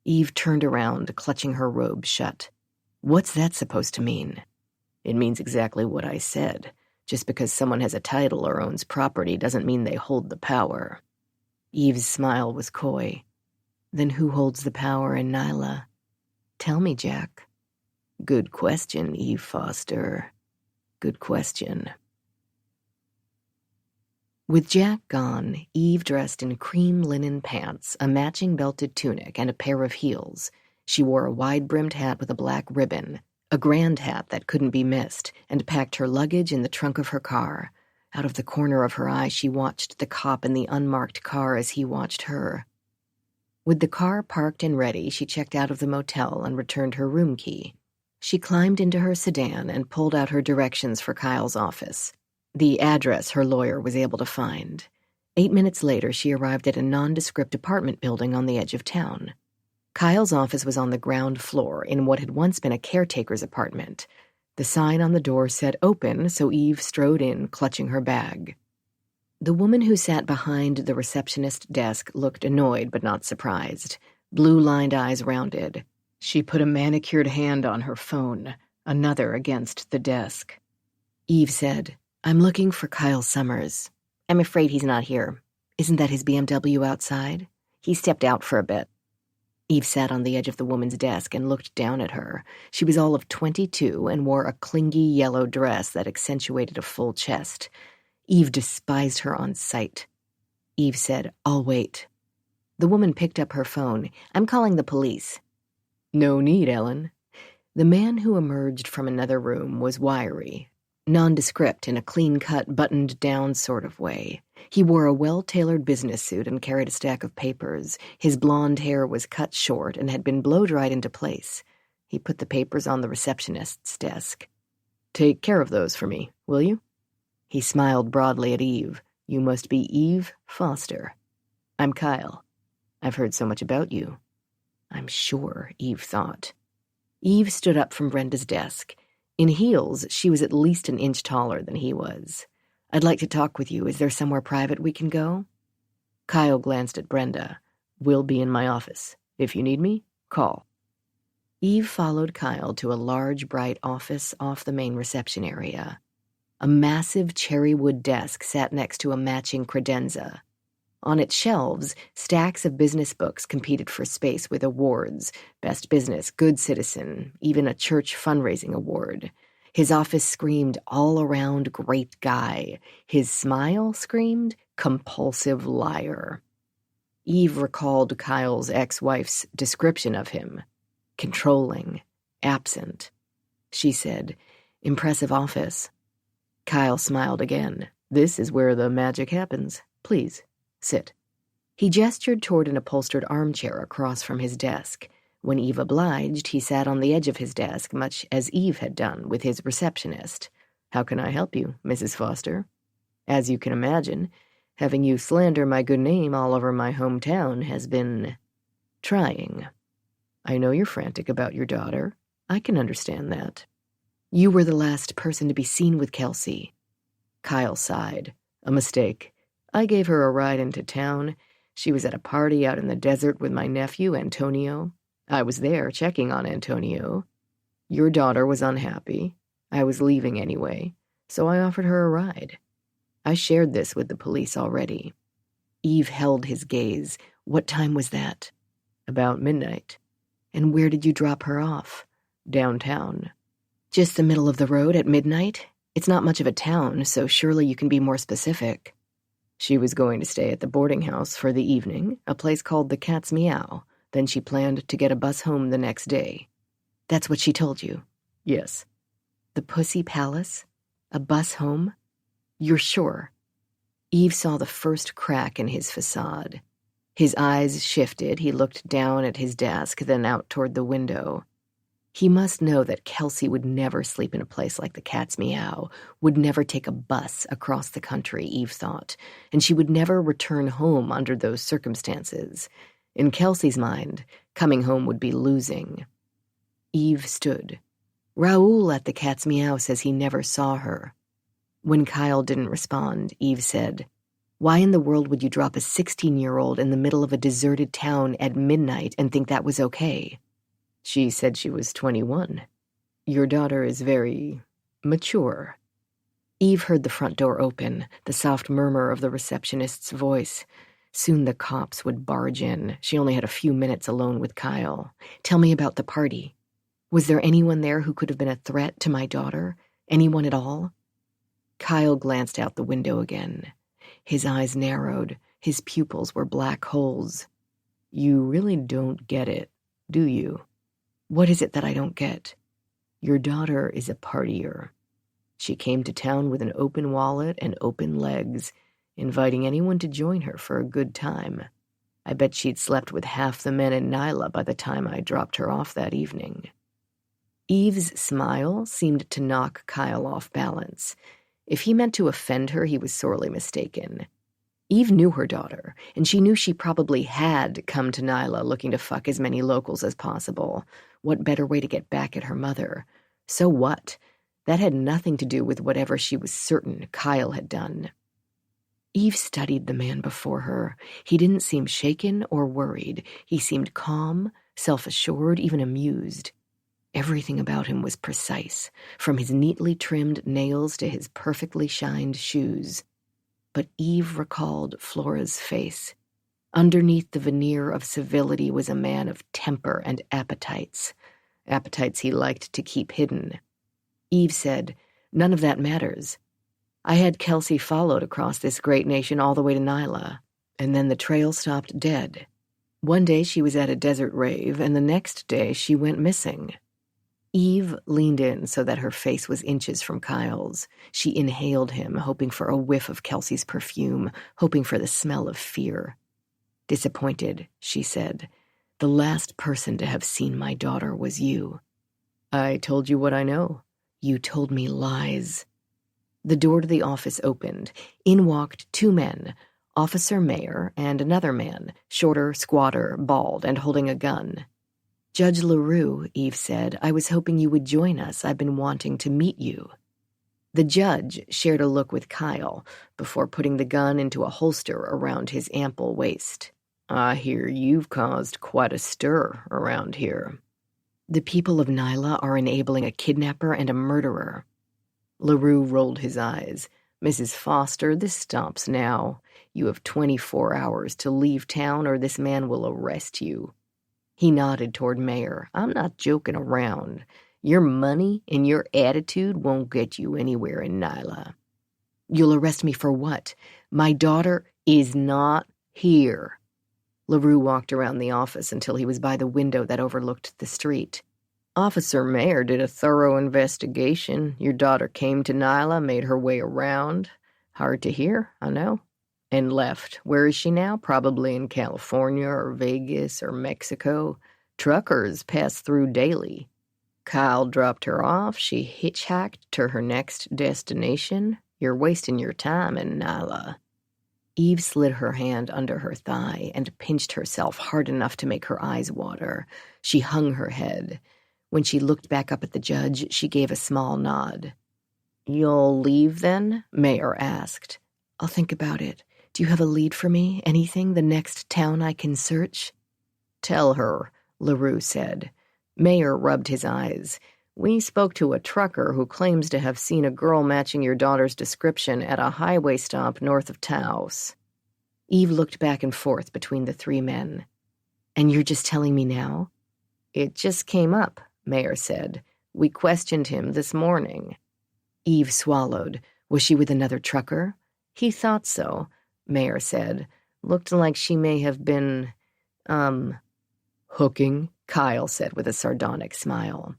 Eve turned around, clutching her robe shut. "What's that supposed to mean?" "It means exactly what I said. Just because someone has a title or owns property doesn't mean they hold the power." Eve's smile was coy. "Then who holds the power in Nyla? Tell me, Jack." "Good question, Eve Foster. Good question." With Jack gone, Eve dressed in cream linen pants, a matching belted tunic, and a pair of heels. She wore a wide-brimmed hat with a black ribbon, a grand hat that couldn't be missed, and packed her luggage in the trunk of her car. Out of the corner of her eye, she watched the cop in the unmarked car as he watched her. With the car parked and ready, she checked out of the motel and returned her room key. She climbed into her sedan and pulled out her directions for Kyle's office, the address her lawyer was able to find. 8 minutes later, she arrived at a nondescript apartment building on the edge of town. Kyle's office was on the ground floor in what had once been a caretaker's apartment. The sign on the door said open, so Eve strode in, clutching her bag. The woman who sat behind the receptionist desk looked annoyed but not surprised, blue-lined eyes rounded. She put a manicured hand on her phone, another against the desk. Eve said, "I'm looking for Kyle Summers." "I'm afraid he's not here." "Isn't that his BMW outside?" "He stepped out for a bit." Eve sat on the edge of the woman's desk and looked down at her. She was all of 22 and wore a clingy yellow dress that accentuated a full chest. Eve despised her on sight. Eve said, "I'll wait." The woman picked up her phone. "I'm calling the police." "No need, Ellen. The man who emerged from another room was wiry, nondescript in a clean-cut, buttoned-down sort of way. He wore a well-tailored business suit and carried a stack of papers. His blonde hair was cut short and had been blow-dried into place. He put the papers on the receptionist's desk. "Take care of those for me, will you?" He smiled broadly at Eve. "You must be Eve Foster." "I'm Kyle. I've heard so much about you." "I'm sure," Eve thought. Eve stood up from Brenda's desk. In heels, she was at least an inch taller than he was. "I'd like to talk with you. Is there somewhere private we can go?" Kyle glanced at Brenda. "We'll be in my office. If you need me, call." Eve followed Kyle to a large, bright office off the main reception area. A massive cherry wood desk sat next to a matching credenza. On its shelves, stacks of business books competed for space with awards: Best Business, Good Citizen, even a church fundraising award. His office screamed all-around great guy. His smile screamed compulsive liar. Eve recalled Kyle's ex-wife's description of him: controlling, absent. She said, "Impressive office." Kyle smiled again. "This is where the magic happens. Please, sit." He gestured toward an upholstered armchair across from his desk. When Eve obliged, he sat on the edge of his desk, much as Eve had done with his receptionist. "How can I help you, Mrs. Foster?" "As you can imagine, having you slander my good name all over my hometown has been trying. I know you're frantic about your daughter. I can understand that. You were the last person to be seen with Kelsey." Kyle sighed. "A mistake. I gave her a ride into town. She was at a party out in the desert with my nephew, Antonio. I was there checking on Antonio. Your daughter was unhappy. I was leaving anyway, so I offered her a ride. I shared this with the police already." Eve held his gaze. "What time was that?" "About midnight." "And where did you drop her off?" "Downtown." "Just the middle of the road at midnight? It's not much of a town, so surely you can be more specific." "She was going to stay at the boarding house for the evening, a place called the Cat's Meow. Then she planned to get a bus home the next day." "That's what she told you?" "Yes." "The Pussy Palace? A bus home? You're sure?" Eve saw the first crack in his facade. His eyes shifted. He looked down at his desk, then out toward the window. He must know that Kelsey would never sleep in a place like the Cat's Meow, would never take a bus across the country, Eve thought, and she would never return home under those circumstances. In Kelsey's mind, coming home would be losing. Eve stood. "Raoul at the Cat's Meow says he never saw her." When Kyle didn't respond, Eve said, "Why in the world would you drop a 16-year-old in the middle of a deserted town at midnight and think that was okay?" "She said she was 21. Your daughter is very mature." Eve heard the front door open, the soft murmur of the receptionist's voice. Soon the cops would barge in. She only had a few minutes alone with Kyle. "Tell me about the party. Was there anyone there who could have been a threat to my daughter? Anyone at all?" Kyle glanced out the window again. His eyes narrowed. His pupils were black holes. "You really don't get it, do you?" "What is it that I don't get?" "Your daughter is a partier. She came to town with an open wallet and open legs, inviting anyone to join her for a good time. I bet she'd slept with half the men in Nyla by the time I dropped her off that evening." Eve's smile seemed to knock Kyle off balance. If he meant to offend her, he was sorely mistaken. Eve knew her daughter, and she knew she probably had come to Nyla looking to fuck as many locals as possible. What better way to get back at her mother? So what? That had nothing to do with whatever she was certain Kyle had done. Eve studied the man before her. He didn't seem shaken or worried. He seemed calm, self-assured, even amused. Everything about him was precise, from his neatly trimmed nails to his perfectly shined shoes. But Eve recalled Flora's face. Underneath the veneer of civility was a man of temper and appetites he liked to keep hidden. Eve said, "None of that matters. I had Kelsey followed across this great nation all the way to Nyla, and then the trail stopped dead. One day she was at a desert rave, and the next day she went missing." Eve leaned in so that her face was inches from Kyle's. She inhaled him, hoping for a whiff of Kelsey's perfume, hoping for the smell of fear. Disappointed, she said. The last person to have seen my daughter was you. I told you what I know. You told me lies. The door to the office opened. In walked two men, Officer Mayer and another man, shorter, squatter, bald, and holding a gun. Judge LaRue, Eve said, I was hoping you would join us. I've been wanting to meet you. The judge shared a look with Kyle before putting the gun into a holster around his ample waist. I hear you've caused quite a stir around here. The people of Nyla are enabling a kidnapper and a murderer. LaRue rolled his eyes. Mrs. Foster, this stops now. You have 24 hours to leave town or this man will arrest you. He nodded toward Mayer. I'm not joking around. Your money and your attitude won't get you anywhere in Nyla. You'll arrest me for what? My daughter is not here. LaRue walked around the office until he was by the window that overlooked the street. Officer Mayer did a thorough investigation. Your daughter came to Nyla, made her way around. Hard to hear, I know. And left. Where is she now? Probably in California or Vegas or Mexico. Truckers pass through daily. Kyle dropped her off. She hitchhiked to her next destination. You're wasting your time in Nyla. Eve slid her hand under her thigh and pinched herself hard enough to make her eyes water. She hung her head. When she looked back up at the judge, she gave a small nod. You'll leave then? Mayer asked. I'll think about it. Do you have a lead for me? Anything? The next town I can search? Tell her, LaRue said. Mayer rubbed his eyes. We spoke to a trucker who claims to have seen a girl matching your daughter's description at a highway stop north of Taos. Eve looked back and forth between the three men. And you're just telling me now? It just came up, Mayer said. We questioned him this morning. Eve swallowed. Was she with another trucker? He thought so, Mayer said. Looked like she may have been, hooking, Kyle said with a sardonic smile.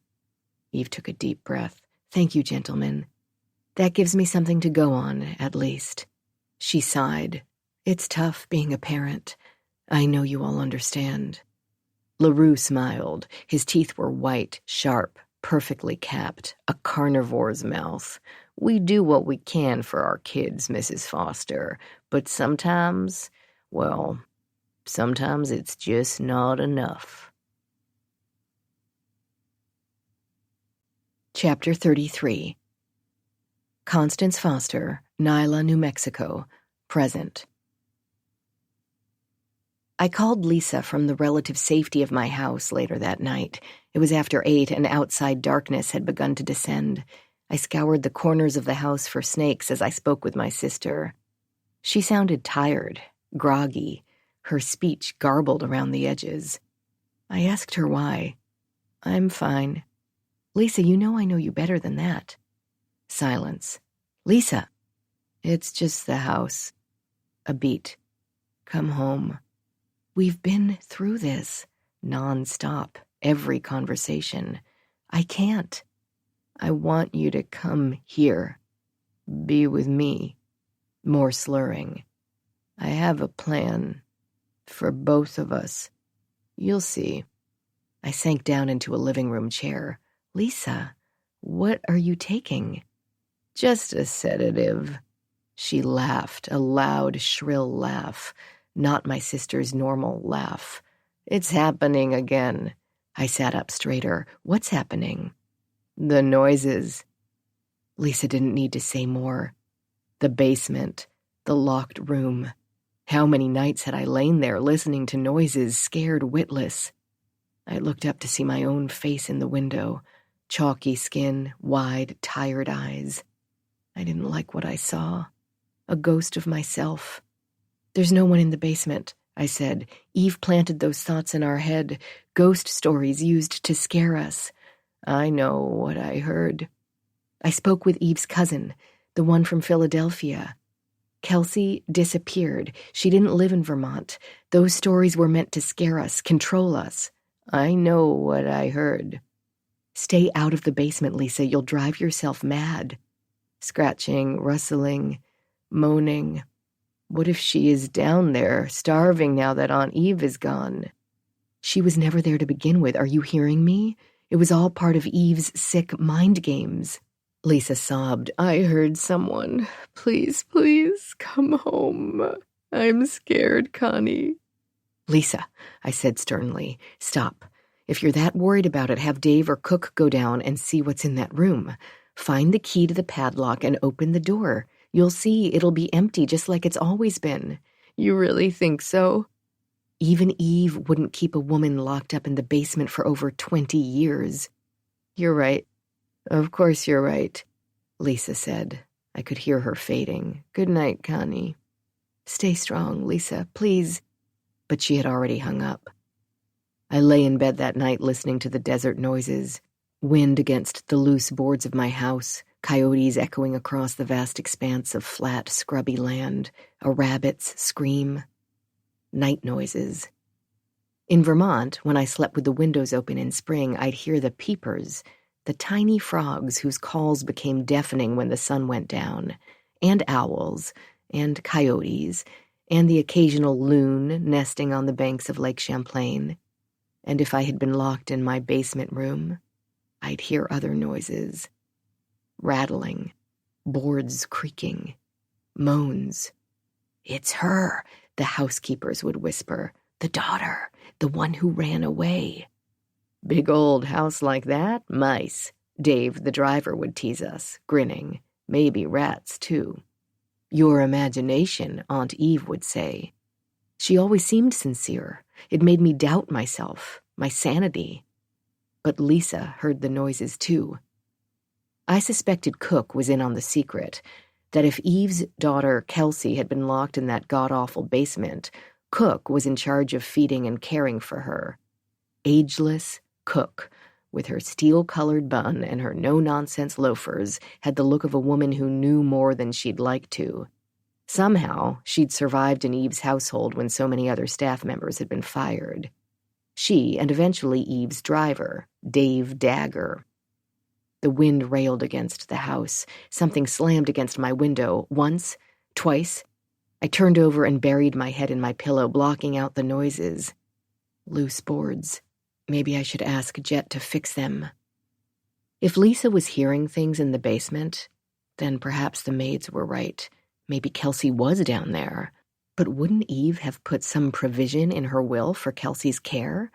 Eve took a deep breath. Thank you, gentlemen. That gives me something to go on, at least. She sighed. It's tough being a parent. I know you all understand. LaRue smiled. His teeth were white, sharp, perfectly capped, a carnivore's mouth. We do what we can for our kids, Mrs. Foster, but sometimes, well, sometimes it's just not enough. Chapter 33. Constance Foster, Nyla, New Mexico, present. I called Lisa from the relative safety of my house later that night. It was after 8 and outside darkness had begun to descend. I scoured the corners of the house for snakes as I spoke with my sister. She sounded tired, groggy, her speech garbled around the edges. I asked her why. I'm fine. Lisa, you know I know you better than that. Silence. Lisa. It's just the house. A beat. Come home. We've been through this. Non-stop. Every conversation. I can't. I want you to come here. Be with me. More slurring. I have a plan. For both of us. You'll see. I sank down into a living room chair. Lisa, what are you taking? Just a sedative. She laughed, a loud, shrill laugh. Not my sister's normal laugh. It's happening again. I sat up straighter. What's happening? The noises. Lisa didn't need to say more. The basement. The locked room. How many nights had I lain there listening to noises, scared witless? I looked up to see my own face in the window. Chalky skin, wide, tired eyes. I didn't like what I saw. A ghost of myself. There's no one in the basement, I said. Eve planted those thoughts in our head. Ghost stories used to scare us. I know what I heard. I spoke with Eve's cousin, the one from Philadelphia. Kelsey disappeared. She didn't live in Vermont. Those stories were meant to scare us, control us. I know what I heard. Stay out of the basement, Lisa. You'll drive yourself mad. Scratching, rustling, moaning. What if she is down there, starving now that Aunt Eve is gone? She was never there to begin with. Are you hearing me? It was all part of Eve's sick mind games. Lisa sobbed. I heard someone. Please, please, come home. I'm scared, Connie. Lisa, I said sternly, stop. If you're that worried about it, have Dave or Cook go down and see what's in that room. Find the key to the padlock and open the door. You'll see it'll be empty just like it's always been. You really think so? Even Eve wouldn't keep a woman locked up in the basement for over 20 years. You're right. Of course you're right, Lisa said. I could hear her fading. Good night, Connie. Stay strong, Lisa, please. But she had already hung up. I lay in bed that night listening to the desert noises, wind against the loose boards of my house, coyotes echoing across the vast expanse of flat, scrubby land, a rabbit's scream. Night noises. In Vermont, when I slept with the windows open in spring, I'd hear the peepers, the tiny frogs whose calls became deafening when the sun went down, and owls, and coyotes, and the occasional loon nesting on the banks of Lake Champlain. And if I had been locked in my basement room, I'd hear other noises. Rattling, boards creaking, moans. It's her, the housekeepers would whisper. The daughter, the one who ran away. Big old house like that? Mice. Dave, the driver, would tease us, grinning. Maybe rats, too. Your imagination, Aunt Eve would say. She always seemed sincere. It made me doubt myself, my sanity. But Lisa heard the noises, too. I suspected Cook was in on the secret, that if Eve's daughter, Kelsey, had been locked in that god-awful basement, Cook was in charge of feeding and caring for her. Ageless Cook, with her steel-colored bun and her no-nonsense loafers, had the look of a woman who knew more than she'd like to. Somehow, she'd survived in Eve's household when so many other staff members had been fired. She, and eventually Eve's driver, Dave Dagger. The wind railed against the house. Something slammed against my window. Once, twice. I turned over and buried my head in my pillow, blocking out the noises. Loose boards. Maybe I should ask Jet to fix them. If Lisa was hearing things in the basement, then perhaps the maids were right. Maybe Kelsey was down there. But wouldn't Eve have put some provision in her will for Kelsey's care?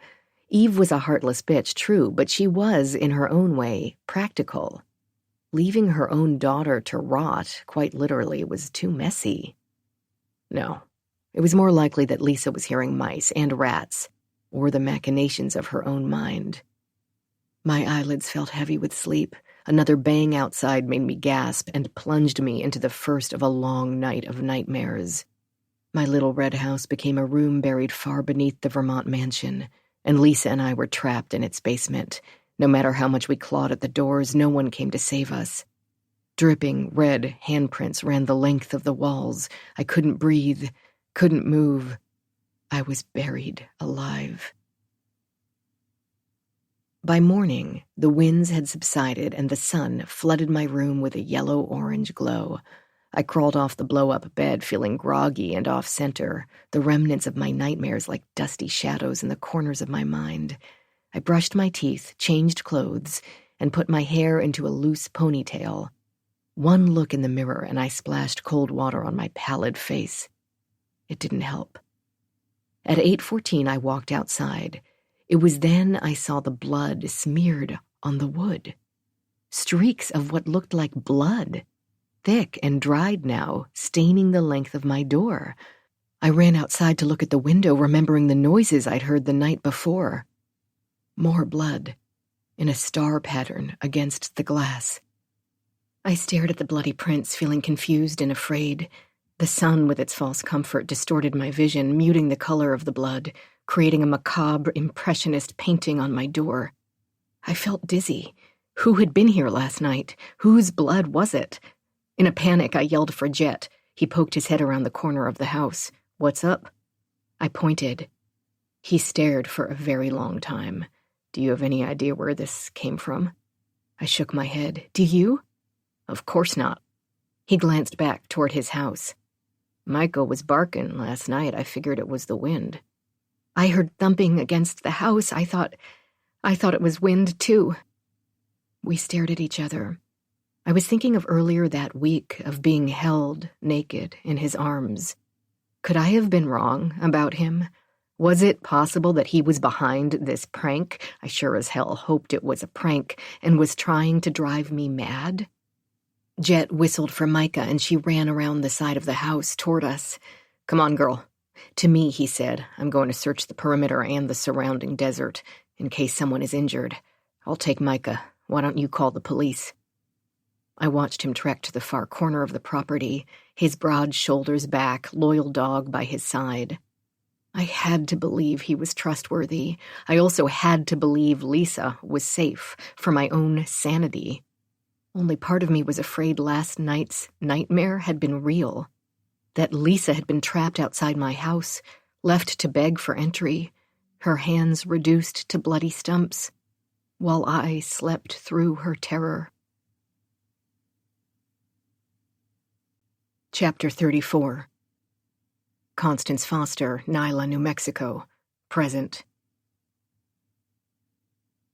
Eve was a heartless bitch, true, but she was, in her own way, practical. Leaving her own daughter to rot, quite literally, was too messy. No, it was more likely that Lisa was hearing mice and rats, or the machinations of her own mind. My eyelids felt heavy with sleep. Another bang outside made me gasp and plunged me into the first of a long night of nightmares. My little red house became a room buried far beneath the Vermont mansion, and Lisa and I were trapped in its basement. No matter how much we clawed at the doors, no one came to save us. Dripping red handprints ran the length of the walls. I couldn't breathe, couldn't move. I was buried alive. By morning, the winds had subsided and the sun flooded my room with a yellow-orange glow. I crawled off the blow-up bed, feeling groggy and off-center, the remnants of my nightmares like dusty shadows in the corners of my mind. I brushed my teeth, changed clothes, and put my hair into a loose ponytail. One look in the mirror and I splashed cold water on my pallid face. It didn't help. At 8:14, I walked outside. It was then I saw the blood smeared on the wood. Streaks of what looked like blood, thick and dried now, staining the length of my door. I ran outside to look at the window, remembering the noises I'd heard the night before. More blood, in a star pattern against the glass. I stared at the bloody prints, feeling confused and afraid. The sun, with its false comfort, distorted my vision, muting the color of the blood, creating a macabre, impressionist painting on my door. I felt dizzy. Who had been here last night? Whose blood was it? In a panic, I yelled for Jet. He poked his head around the corner of the house. What's up? I pointed. He stared for a very long time. Do you have any idea where this came from? I shook my head. Do you? Of course not. He glanced back toward his house. Micah was barking last night. I figured it was the wind. I heard thumping against the house. I thought it was wind, too. We stared at each other. I was thinking of earlier that week, of being held naked in his arms. Could I have been wrong about him? Was it possible that he was behind this prank? I sure as hell hoped it was a prank, and was trying to drive me mad. Jet whistled for Micah, and she ran around the side of the house toward us. Come on, girl. To me, he said, I'm going to search the perimeter and the surrounding desert, in case someone is injured. I'll take Micah. Why don't you call the police? I watched him trek to the far corner of the property, his broad shoulders back, loyal dog by his side. I had to believe he was trustworthy. I also had to believe Lisa was safe, for my own sanity. Only part of me was afraid last night's nightmare had been real, that Lisa had been trapped outside my house, left to beg for entry, her hands reduced to bloody stumps, while I slept through her terror. Chapter 34. Constance Foster, Nyla, New Mexico. Present.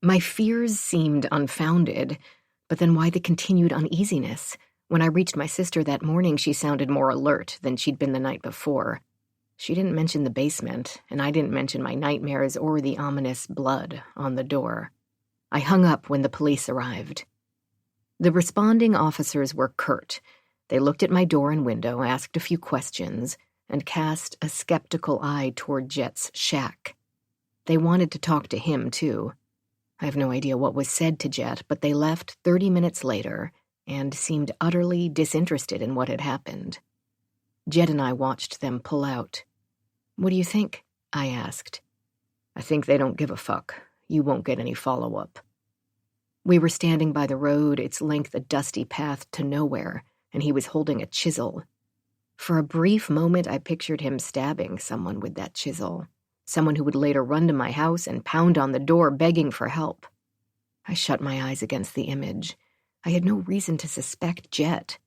My fears seemed unfounded, but then why the continued uneasiness? When I reached my sister that morning, she sounded more alert than she'd been the night before. She didn't mention the basement, and I didn't mention my nightmares or the ominous blood on the door. I hung up when the police arrived. The responding officers were curt. They looked at my door and window, asked a few questions, and cast a skeptical eye toward Jet's shack. They wanted to talk to him, too. I have no idea what was said to Jet, but they left 30 minutes later and seemed utterly disinterested in what had happened. Jet and I watched them pull out. What do you think? I asked. I think they don't give a fuck. You won't get any follow-up. We were standing by the road, its length a dusty path to nowhere, and he was holding a chisel. For a brief moment, I pictured him stabbing someone with that chisel, someone who would later run to my house and pound on the door begging for help. I shut my eyes against the image. I had no reason to suspect Jet.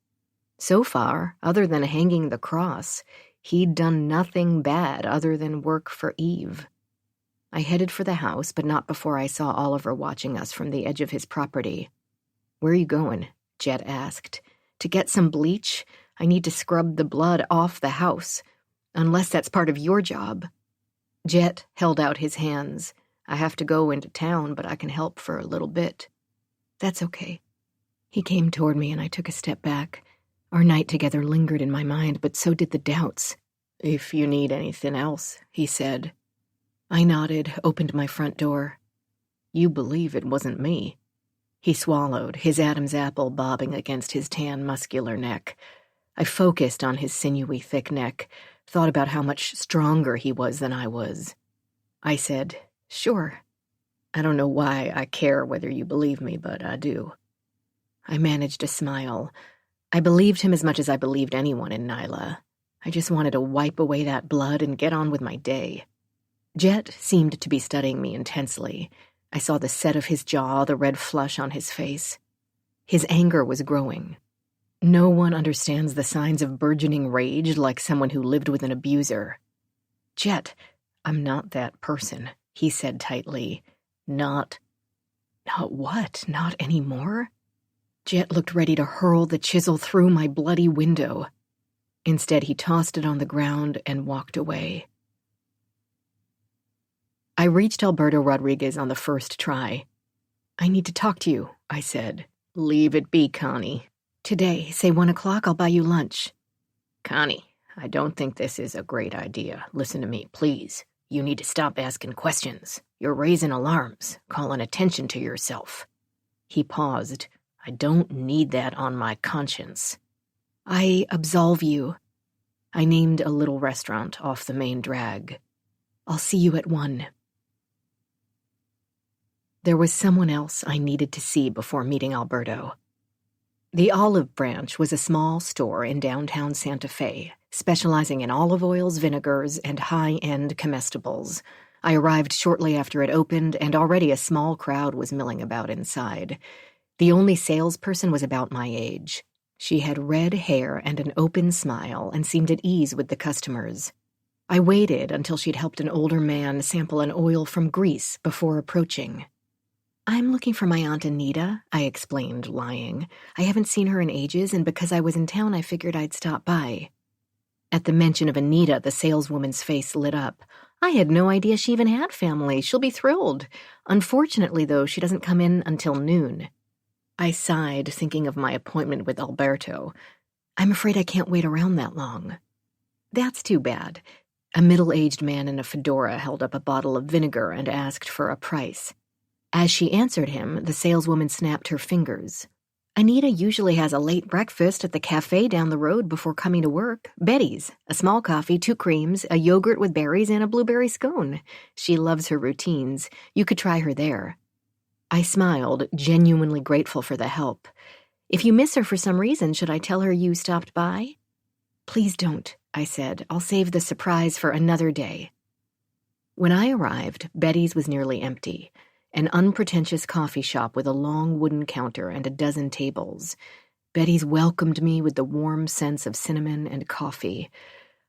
So far, other than hanging the cross, he'd done nothing bad other than work for Eve. I headed for the house, but not before I saw Oliver watching us from the edge of his property. Where are you going? Jet asked. To get some bleach? I need to scrub the blood off the house. Unless that's part of your job. Jet held out his hands. I have to go into town, but I can help for a little bit. That's okay. He came toward me and I took a step back. Our night together lingered in my mind, but so did the doubts. If you need anything else, he said. I nodded, opened my front door. You believe it wasn't me? He swallowed, his Adam's apple bobbing against his tan, muscular neck. I focused on his sinewy, thick neck, thought about how much stronger he was than I was. I said, sure. I don't know why I care whether you believe me, but I do. I managed a smile. I believed him as much as I believed anyone in Nyla. I just wanted to wipe away that blood and get on with my day. Jet seemed to be studying me intensely. I saw the set of his jaw, the red flush on his face. His anger was growing. No one understands the signs of burgeoning rage like someone who lived with an abuser. Jet, I'm not that person, he said tightly. Not what? Not anymore? Jet looked ready to hurl the chisel through my bloody window. Instead, he tossed it on the ground and walked away. I reached Alberto Rodriguez on the first try. I need to talk to you, I said. Leave it be, Connie. Today, say 1 o'clock, I'll buy you lunch. Connie, I don't think this is a great idea. Listen to me, please. You need to stop asking questions. You're raising alarms, calling attention to yourself. He paused. I don't need that on my conscience. I absolve you. I named a little restaurant off the main drag. I'll see you at 1. There was someone else I needed to see before meeting Alberto. The Olive Branch was a small store in downtown Santa Fe, specializing in olive oils, vinegars, and high-end comestibles. I arrived shortly after it opened, and already a small crowd was milling about inside. The only salesperson was about my age. She had red hair and an open smile and seemed at ease with the customers. I waited until she'd helped an older man sample an oil from Greece before approaching. "I'm looking for my Aunt Anita," I explained, lying. "I haven't seen her in ages, and because I was in town, I figured I'd stop by." At the mention of Anita, the saleswoman's face lit up. "I had no idea she even had family. She'll be thrilled. Unfortunately, though, she doesn't come in until noon." I sighed, thinking of my appointment with Alberto. "I'm afraid I can't wait around that long." "That's too bad." A middle-aged man in a fedora held up a bottle of vinegar and asked for a price. As she answered him, the saleswoman snapped her fingers. "Anita usually has a late breakfast at the cafe down the road before coming to work. Betty's. A small coffee, 2 creams, a yogurt with berries, and a blueberry scone. She loves her routines. You could try her there." I smiled, genuinely grateful for the help. "If you miss her for some reason, should I tell her you stopped by?" "Please don't," I said. "I'll save the surprise for another day." When I arrived, Betty's was nearly empty. An unpretentious coffee shop with a long wooden counter and a dozen tables. Betty's welcomed me with the warm sense of cinnamon and coffee.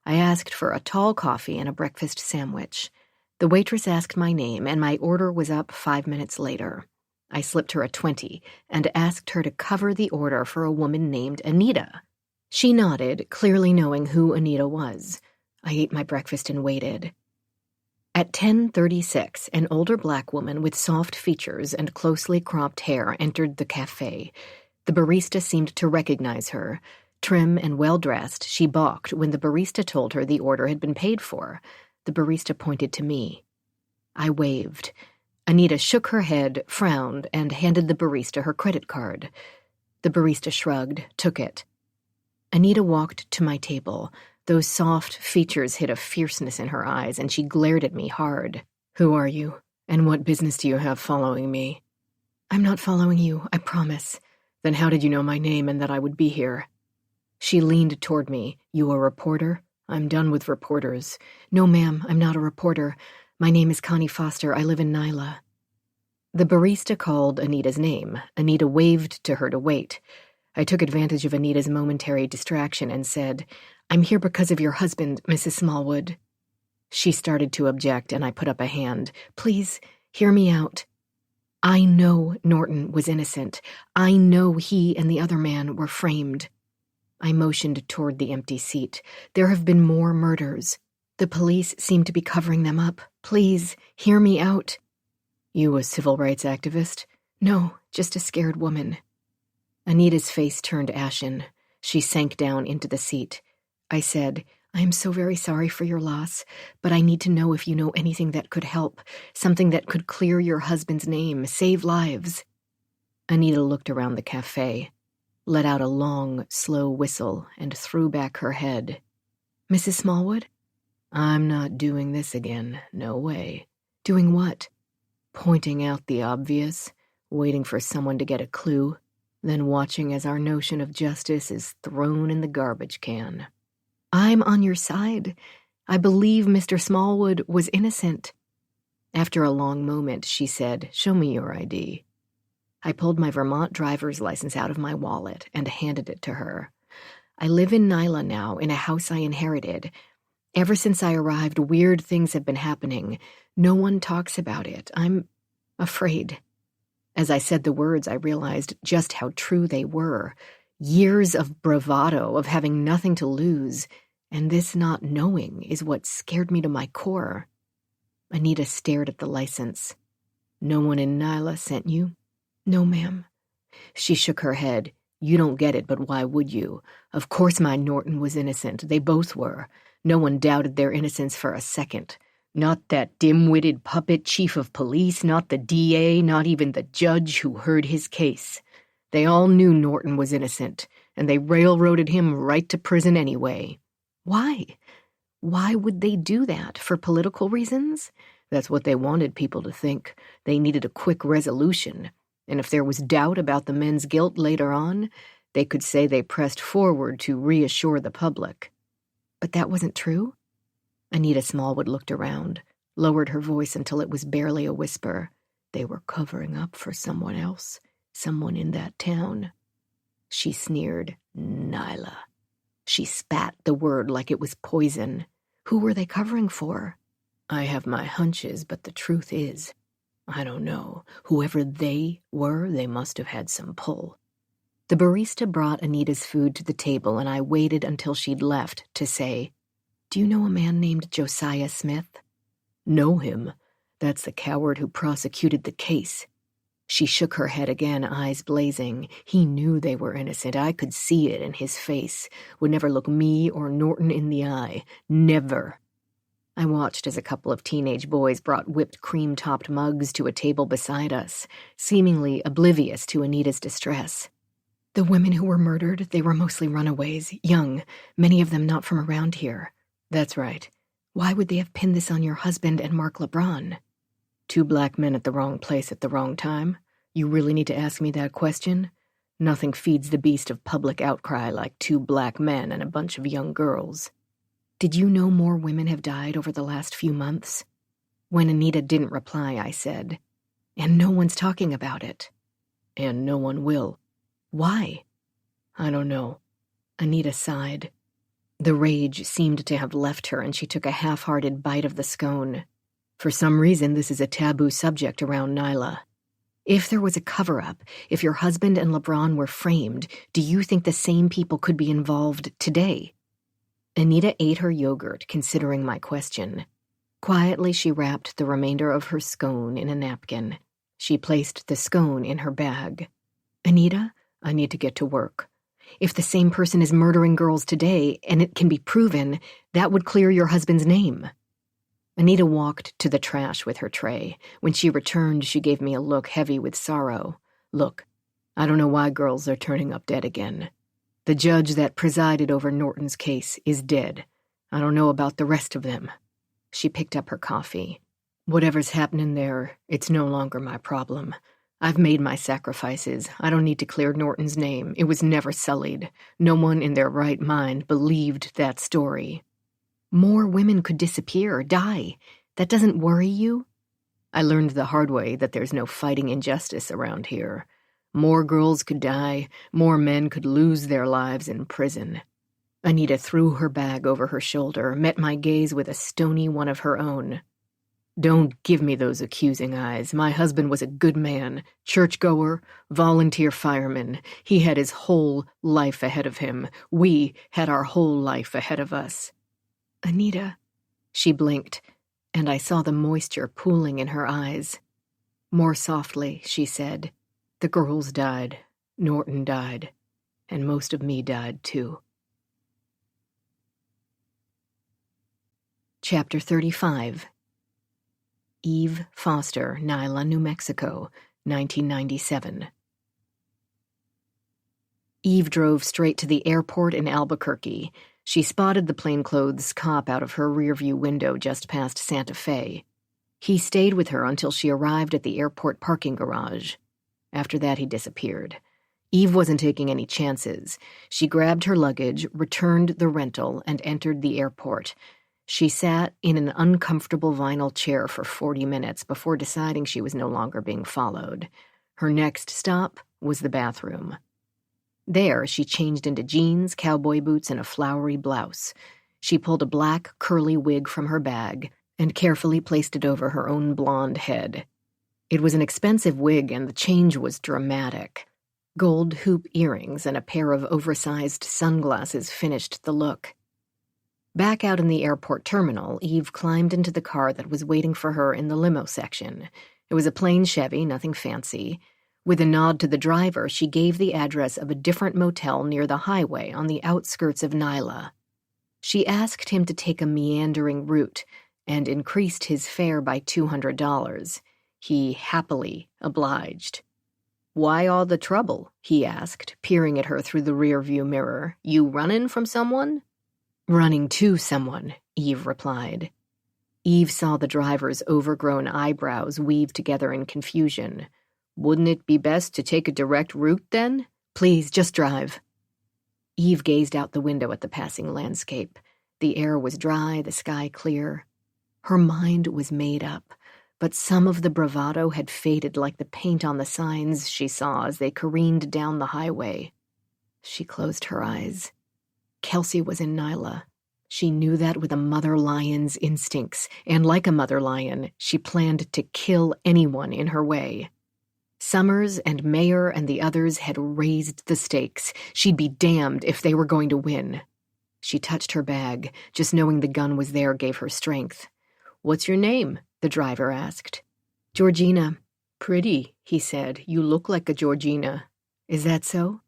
I asked for a tall coffee and a breakfast sandwich. The waitress asked my name, and my order was up 5 minutes later. I slipped her a 20 and asked her to cover the order for a woman named Anita. She nodded, clearly knowing who Anita was. I ate my breakfast and waited. At 10:36, an older black woman with soft features and closely cropped hair entered the cafe. The barista seemed to recognize her. Trim and well-dressed, she balked when the barista told her the order had been paid for. The barista pointed to me. I waved. Anita shook her head, frowned, and handed the barista her credit card. The barista shrugged, took it. Anita walked to my table. Those soft features hid a fierceness in her eyes, and she glared at me hard. "Who are you? And what business do you have following me?" "I'm not following you, I promise." "Then how did you know my name and that I would be here?" She leaned toward me. "You a reporter?" "I'm done with reporters." "No, ma'am, I'm not a reporter. My name is Connie Foster. I live in Nyla." The barista called Anita's name. Anita waved to her to wait. I took advantage of Anita's momentary distraction and said, "I'm here because of your husband, Mrs. Smallwood." She started to object, and I put up a hand. "Please, hear me out. I know Norton was innocent. I know he and the other man were framed." I motioned toward the empty seat. "There have been more murders. The police seem to be covering them up. Please, hear me out." "You a civil rights activist?" "No, just a scared woman." Anita's face turned ashen. She sank down into the seat. I said, "I am so very sorry for your loss, but I need to know if you know anything that could help, something that could clear your husband's name, save lives." Anita looked around the cafe, let out a long, slow whistle, and threw back her head. "Mrs. Smallwood?" "I'm not doing this again. No way." "Doing what?" "Pointing out the obvious, waiting for someone to get a clue, then watching as our notion of justice is thrown in the garbage can." "I'm on your side. I believe Mr. Smallwood was innocent." After a long moment, she said, "Show me your ID." I pulled my Vermont driver's license out of my wallet and handed it to her. "I live in Nyla now, in a house I inherited. Ever since I arrived, weird things have been happening. No one talks about it. I'm afraid." As I said the words, I realized just how true they were. Years of bravado, of having nothing to lose, and this not knowing is what scared me to my core. Anita stared at the license. "No one in Nyla sent you?" "No, ma'am." She shook her head. "You don't get it, but why would you? Of course my Norton was innocent. They both were. No one doubted their innocence for a second. Not that dim-witted puppet chief of police, not the DA, not even the judge who heard his case. They all knew Norton was innocent, and they railroaded him right to prison anyway." "Why? Why would they do that? For political reasons?" "That's what they wanted people to think. They needed a quick resolution. And if there was doubt about the men's guilt later on, they could say they pressed forward to reassure the public." "But that wasn't true?" Anita Smallwood looked around. lowered her voice until it was barely a whisper. They were covering up for someone else, someone in that town. She sneered, Nyla. She spat the word like it was poison. Who were they covering for? I have my hunches, but the truth is, I don't know. Whoever they were, they must have had some pull. The barista brought Anita's food to the table, and I waited until she'd left to say, Do you know a man named Josiah Smith? Know him. That's the coward who prosecuted the case. She shook her head again, eyes blazing. He knew they were innocent. I could see it in his face. Would never look me or Norton in the eye. Never. I watched as a couple of teenage boys brought whipped cream-topped mugs to a table beside us, seemingly oblivious to Anita's distress. The women who were murdered, they were mostly runaways, young, many of them not from around here. That's right. Why would they have pinned this on your husband and Mark LeBron? 2 black men at the wrong place at the wrong time? You really need to ask me that question? Nothing feeds the beast of public outcry like 2 black men and a bunch of young girls. Did you know more women have died over the last few months? When Anita didn't reply, I said, And no one's talking about it. And no one will. Why? I don't know. Anita sighed. The rage seemed to have left her, and she took a half-hearted bite of the scone. For some reason, this is a taboo subject around Nyla. If there was a cover-up, if your husband and LeBron were framed, do you think the same people could be involved today? Anita ate her yogurt, considering my question. Quietly, she wrapped the remainder of her scone in a napkin. She placed the scone in her bag. Anita, I need to get to work. If the same person is murdering girls today, and it can be proven, that would clear your husband's name. Anita walked to the trash with her tray. When she returned, she gave me a look heavy with sorrow. Look, I don't know why girls are turning up dead again. The judge that presided over Norton's case is dead. I don't know about the rest of them. She picked up her coffee. Whatever's happening there, it's no longer my problem. I've made my sacrifices. I don't need to clear Norton's name. It was never sullied. No one in their right mind believed that story. More women could disappear, die. That doesn't worry you? I learned the hard way that there's no fighting injustice around here. More girls could die, more men could lose their lives in prison. Anita threw her bag over her shoulder, met my gaze with a stony one of her own. Don't give me those accusing eyes. My husband was a good man, churchgoer, volunteer fireman. He had his whole life ahead of him. We had our whole life ahead of us. Anita, she blinked, and I saw the moisture pooling in her eyes. More softly, she said, The girls died, Norton died, and most of me died too. Chapter 35. Eve Foster, Nyla, New Mexico, 1997. Eve drove straight to the airport in Albuquerque. She spotted the plainclothes cop out of her rearview window just past Santa Fe. He stayed with her until she arrived at the airport parking garage. After that, he disappeared. Eve wasn't taking any chances. She grabbed her luggage, returned the rental, and entered the airport. She sat in an uncomfortable vinyl chair for 40 minutes before deciding she was no longer being followed. Her next stop was the bathroom. There, she changed into jeans, cowboy boots, and a flowery blouse. She pulled a black, curly wig from her bag and carefully placed it over her own blonde head. It was an expensive wig, and the change was dramatic. Gold hoop earrings and a pair of oversized sunglasses finished the look. Back out in the airport terminal, Eve climbed into the car that was waiting for her in the limo section. It was a plain Chevy, nothing fancy. With a nod to the driver, she gave the address of a different motel near the highway on the outskirts of Nyla. She asked him to take a meandering route and increased his fare by $200. He happily obliged. "Why all the trouble?" he asked, peering at her through the rearview mirror. "You running from someone?" "Running to someone," Eve replied. Eve saw the driver's overgrown eyebrows weave together in confusion. "Wouldn't it be best to take a direct route, then? Please, just drive." Eve gazed out the window at the passing landscape. The air was dry, the sky clear. Her mind was made up, but some of the bravado had faded like the paint on the signs she saw as they careened down the highway. She closed her eyes. Kelsey was in Nyla. She knew that with a mother lion's instincts, and like a mother lion, she planned to kill anyone in her way. Summers and Mayer and the others had raised the stakes. She'd be damned if they were going to win. She touched her bag. Just knowing the gun was there gave her strength. "What's your name?" the driver asked. "Georgina." "Pretty," he said. "You look like a Georgina." "Is that so?"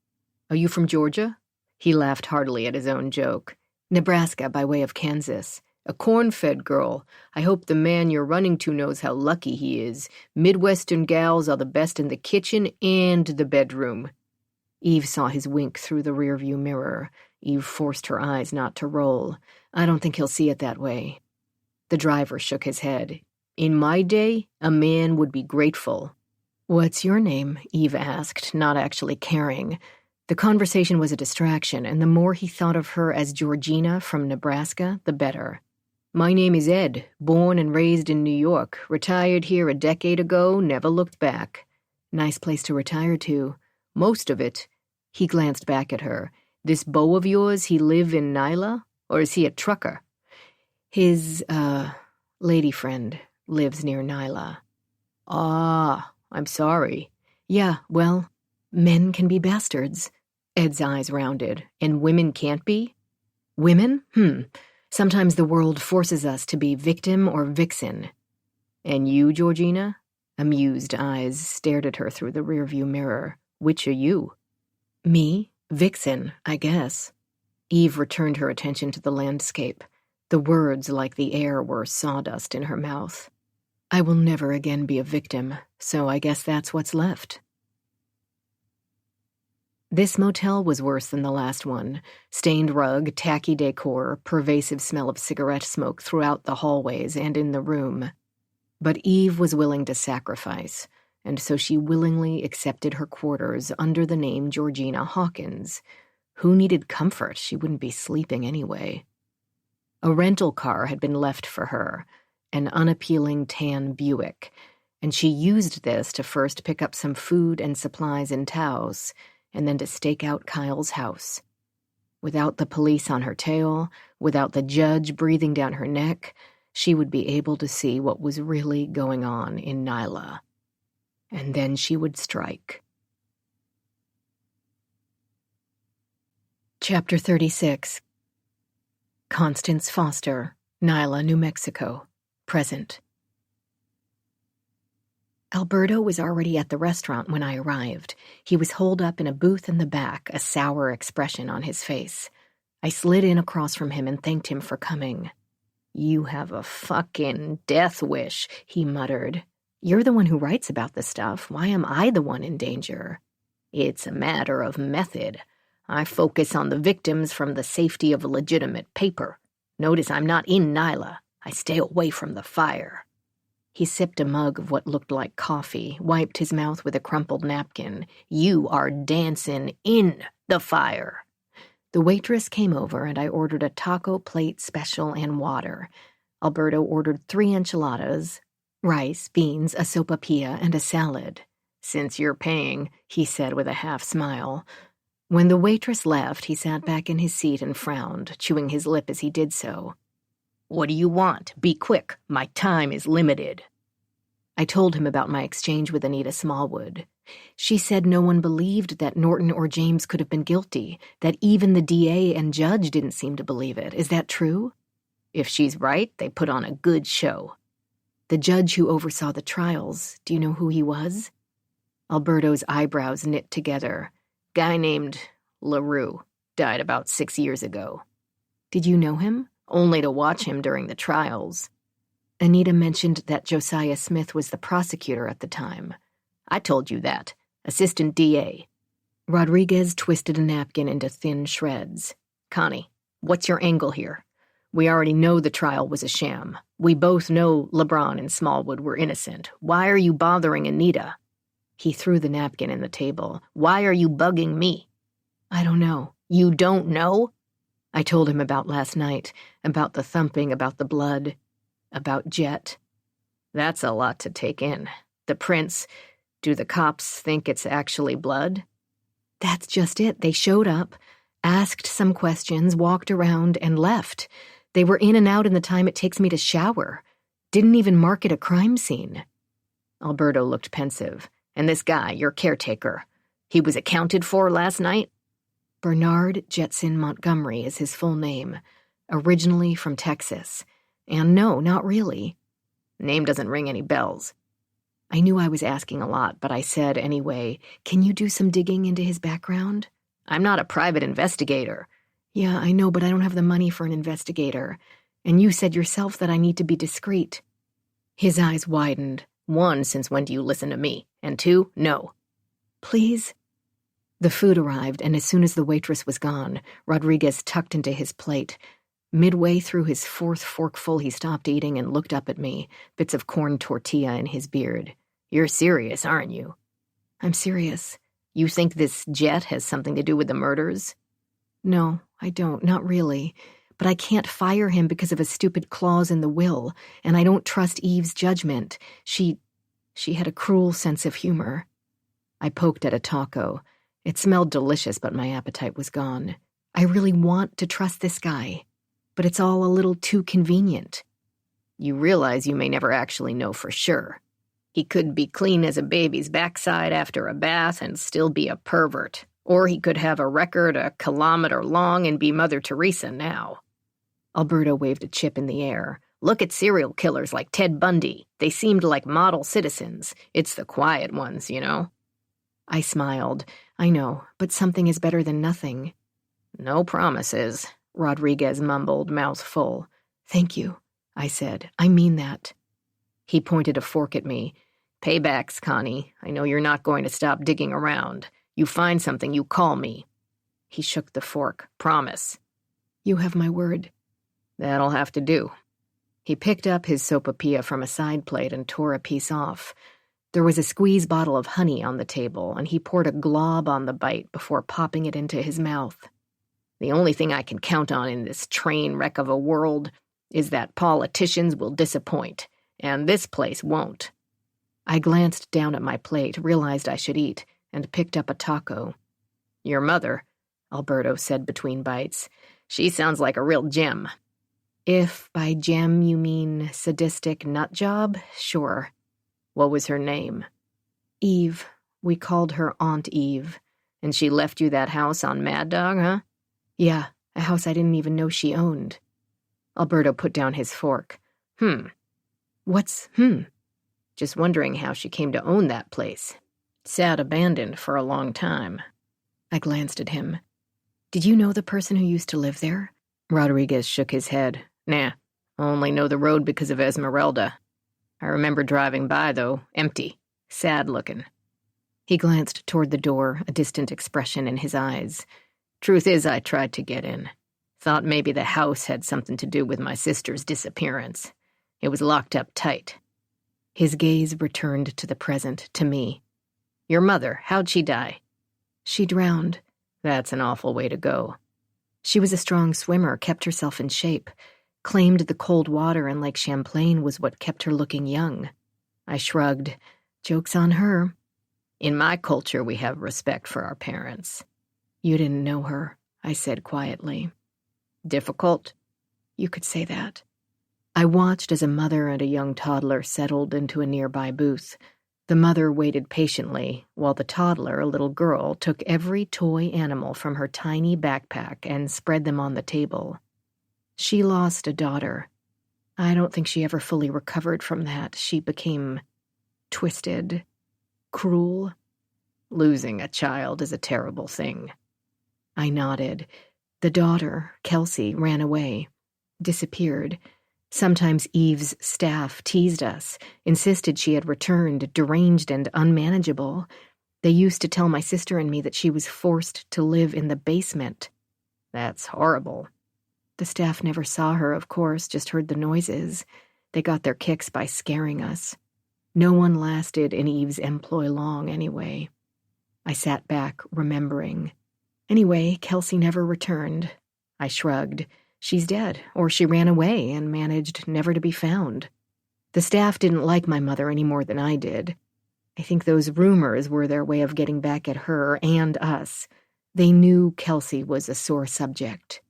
"Are you from Georgia?" He laughed heartily at his own joke. "Nebraska, by way of Kansas." "A corn-fed girl. I hope the man you're running to knows how lucky he is. Midwestern gals are the best in the kitchen and the bedroom." Eve saw his wink through the rearview mirror. Eve forced her eyes not to roll. "I don't think he'll see it that way." The driver shook his head. "In my day, a man would be grateful." "What's your name?" Eve asked, not actually caring. The conversation was a distraction, and the more he thought of her as Georgina from Nebraska, the better. "My name is Ed, born and raised in New York, retired here a decade ago, never looked back." "Nice place to retire to." "Most of it." He glanced back at her. "This beau of yours, he live in Nyla? Or is he a trucker?" "His, lady friend lives near Nyla." "Ah, I'm sorry." "Yeah, well, men can be bastards." Ed's eyes rounded. "And women can't be?" "Women? Sometimes the world forces us to be victim or vixen." "And you, Georgina?" Amused eyes stared at her through the rearview mirror. "Which are you?" "Me? Vixen, I guess." Eve returned her attention to the landscape. The words, like the air, were sawdust in her mouth. "I will never again be a victim, so I guess that's what's left." This motel was worse than the last one. Stained rug, tacky decor, pervasive smell of cigarette smoke throughout the hallways and in the room. But Eve was willing to sacrifice, and so she willingly accepted her quarters under the name Georgina Hawkins. Who needed comfort? She wouldn't be sleeping anyway. A rental car had been left for her, an unappealing tan Buick, and she used this to first pick up some food and supplies in Taos, and then to stake out Kyle's house. Without the police on her tail, without the judge breathing down her neck, she would be able to see what was really going on in Nyla. And then she would strike. Chapter 36. Constance Foster, Nyla, New Mexico. Present. Alberto was already at the restaurant when I arrived. He was holed up in a booth in the back, a sour expression on his face. I slid in across from him and thanked him for coming. "You have a fucking death wish," he muttered. "You're the one who writes about this stuff. Why am I the one in danger?" "It's a matter of method. I focus on the victims from the safety of a legitimate paper. Notice I'm not in Nyla. I stay away from the fire." He sipped a mug of what looked like coffee, wiped his mouth with a crumpled napkin. "You are dancing in the fire." The waitress came over and I ordered a taco plate special and water. Alberto ordered 3 enchiladas, rice, beans, a sopapilla, and a salad. "Since you're paying," he said with a half smile. When the waitress left, he sat back in his seat and frowned, chewing his lip as he did so. "What do you want? Be quick. My time is limited." I told him about my exchange with Anita Smallwood. She said no one believed that Norton or James could have been guilty, that even the DA and judge didn't seem to believe it. Is that true? "If she's right, they put on a good show." "The judge who oversaw the trials, do you know who he was?" Alberto's eyebrows knit together. "Guy named LaRue. Died about 6 years ago." "Did you know him?" "Only to watch him during the trials." Anita mentioned that Josiah Smith was the prosecutor at the time. "I told you that. Assistant DA. Rodriguez twisted a napkin into thin shreds. "Connie, what's your angle here? We already know the trial was a sham. We both know LeBron and Smallwood were innocent. Why are you bothering Anita?" He threw the napkin in the table. "Why are you bugging me?" "I don't know." "You don't know?" I told him about last night, about the thumping, about the blood. About Jet. That's a lot to take in. The prints. Do the cops think it's actually blood? That's just it. They showed up, asked some questions, walked around, and left. They were in and out in the time it takes me to shower. Didn't even mark it a crime scene. Alberto looked pensive. And this guy, your caretaker, he was accounted for last night? Bernard Jetson Montgomery is his full name. Originally from Texas. And no, not really. Name doesn't ring any bells. I knew I was asking a lot, but I said anyway, can you do some digging into his background? I'm not a private investigator. Yeah, I know, but I don't have the money for an investigator. And you said yourself that I need to be discreet. His eyes widened. 1, since when do you listen to me? And 2, no. Please? The food arrived, and as soon as the waitress was gone, Rodriguez tucked into his plate. Midway through his 4th forkful, he stopped eating and looked up at me, bits of corn tortilla in his beard. You're serious, aren't you? I'm serious. You think this Jet has something to do with the murders? No, I don't, not really. But I can't fire him because of a stupid clause in the will, and I don't trust Eve's judgment. She had a cruel sense of humor. I poked at a taco. It smelled delicious, but my appetite was gone. I really want to trust this guy, but it's all a little too convenient. You realize you may never actually know for sure. He could be clean as a baby's backside after a bath and still be a pervert. Or he could have a record 1 kilometer long and be Mother Teresa now. Alberto waved a chip in the air. Look at serial killers like Ted Bundy. They seemed like model citizens. It's the quiet ones, you know? I smiled. I know, but something is better than nothing. No promises, Rodriguez mumbled, mouth full. Thank you, I said. I mean that. He pointed a fork at me. Paybacks, Connie. I know you're not going to stop digging around. You find something, you call me. He shook the fork. Promise. You have my word. That'll have to do. He picked up his sopapilla from a side plate and tore a piece off. There was a squeeze bottle of honey on the table, and he poured a glob on the bite before popping it into his mouth. The only thing I can count on in this train wreck of a world is that politicians will disappoint, and this place won't. I glanced down at my plate, realized I should eat, and picked up a taco. Your mother, Alberto said between bites. She sounds like a real gem. If by gem you mean sadistic nut job, sure. What was her name? Eve. We called her Aunt Eve. And she left you that house on Mad Dog, huh? Yeah, a house I didn't even know she owned. Alberto put down his fork. What's Just wondering how she came to own that place. Sat abandoned for a long time. I glanced at him. Did you know the person who used to live there? Rodriguez shook his head. Nah, only know the road because of Esmeralda. I remember driving by, though, empty, sad looking. He glanced toward the door, a distant expression in his eyes. Truth is, I tried to get in. Thought maybe the house had something to do with my sister's disappearance. It was locked up tight. His gaze returned to the present, to me. Your mother, how'd she die? She drowned. That's an awful way to go. She was a strong swimmer, kept herself in shape, claimed the cold water in Lake Champlain was what kept her looking young. I shrugged. Joke's on her. In my culture, we have respect for our parents. You didn't know her, I said quietly. Difficult? You could say that. I watched as a mother and a young toddler settled into a nearby booth. The mother waited patiently, while the toddler, a little girl, took every toy animal from her tiny backpack and spread them on the table. She lost a daughter. I don't think she ever fully recovered from that. She became twisted, cruel. Losing a child is a terrible thing. I nodded. The daughter, Kelsey, ran away, disappeared. Sometimes Eve's staff teased us, insisted she had returned, deranged and unmanageable. They used to tell my sister and me that she was forced to live in the basement. That's horrible. The staff never saw her, of course, just heard the noises. They got their kicks by scaring us. No one lasted in Eve's employ long, anyway. I sat back, remembering. Anyway, Kelsey never returned. I shrugged. She's dead, or she ran away and managed never to be found. The staff didn't like my mother any more than I did. I think those rumors were their way of getting back at her and us. They knew Kelsey was a sore subject.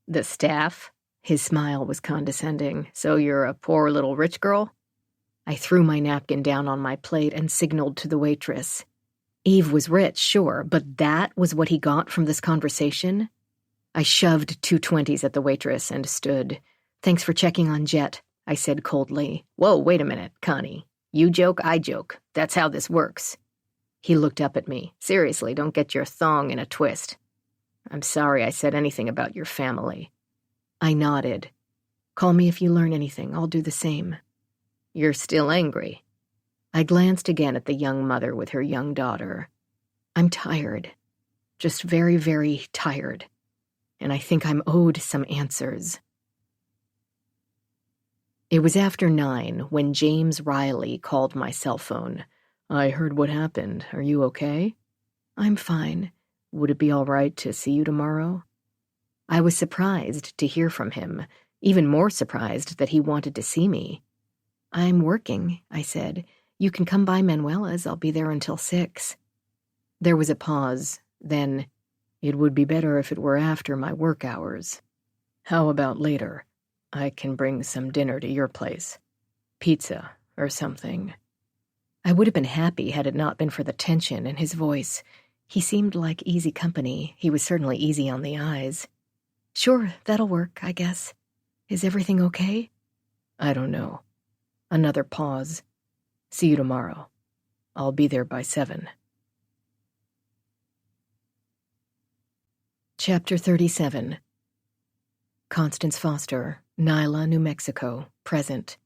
The staff? His smile was condescending. So you're a poor little rich girl? I threw my napkin down on my plate and signaled to the waitress. Eve was rich, sure, but that was what he got from this conversation? I shoved 2 20s at the waitress and stood. Thanks for checking on Jet, I said coldly. Whoa, wait a minute, Connie. You joke, I joke. That's how this works. He looked up at me. Seriously, don't get your thong in a twist. I'm sorry I said anything about your family. I nodded. Call me if you learn anything. I'll do the same. You're still angry. I glanced again at the young mother with her young daughter. I'm tired. Just very, very tired. And I think I'm owed some answers. It was after 9 when James Riley called my cell phone. I heard what happened. Are you okay? I'm fine. Would it be all right to see you tomorrow? I was surprised to hear from him, even more surprised that he wanted to see me. I'm working, I said. You can come by Manuela's. I'll be there until 6. There was a pause. Then, it would be better if it were after my work hours. How about later? I can bring some dinner to your place. Pizza or something. I would have been happy had it not been for the tension in his voice. He seemed like easy company. He was certainly easy on the eyes. Sure, that'll work, I guess. Is everything okay? I don't know. Another pause. See you tomorrow. I'll be there by 7. Chapter 37. Constance Foster, Nyla, New Mexico, present.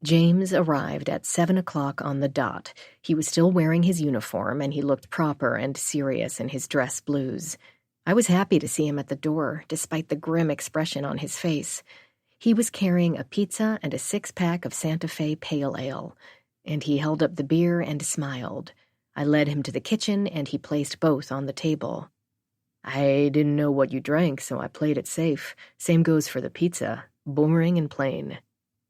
James arrived at 7 o'clock on the dot. He was still wearing his uniform, and he looked proper and serious in his dress blues. I was happy to see him at the door, despite the grim expression on his face. He was carrying a pizza and a 6-pack of Santa Fe Pale Ale, and he held up the beer and smiled. I led him to the kitchen, and he placed both on the table. I didn't know what you drank, so I played it safe. Same goes for the pizza. Boring and plain.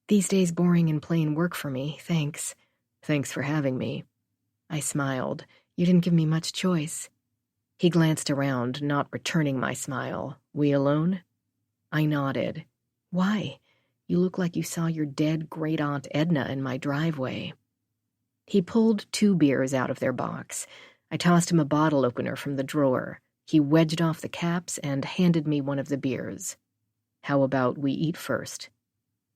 These days boring and plain work for me, thanks. Thanks for having me. I smiled. You didn't give me much choice. He glanced around, not returning my smile. We alone? I nodded. Why? You look like you saw your dead great-aunt Edna in my driveway. He pulled 2 beers out of their box. I tossed him a bottle opener from the drawer. He wedged off the caps and handed me one of the beers. How about we eat first?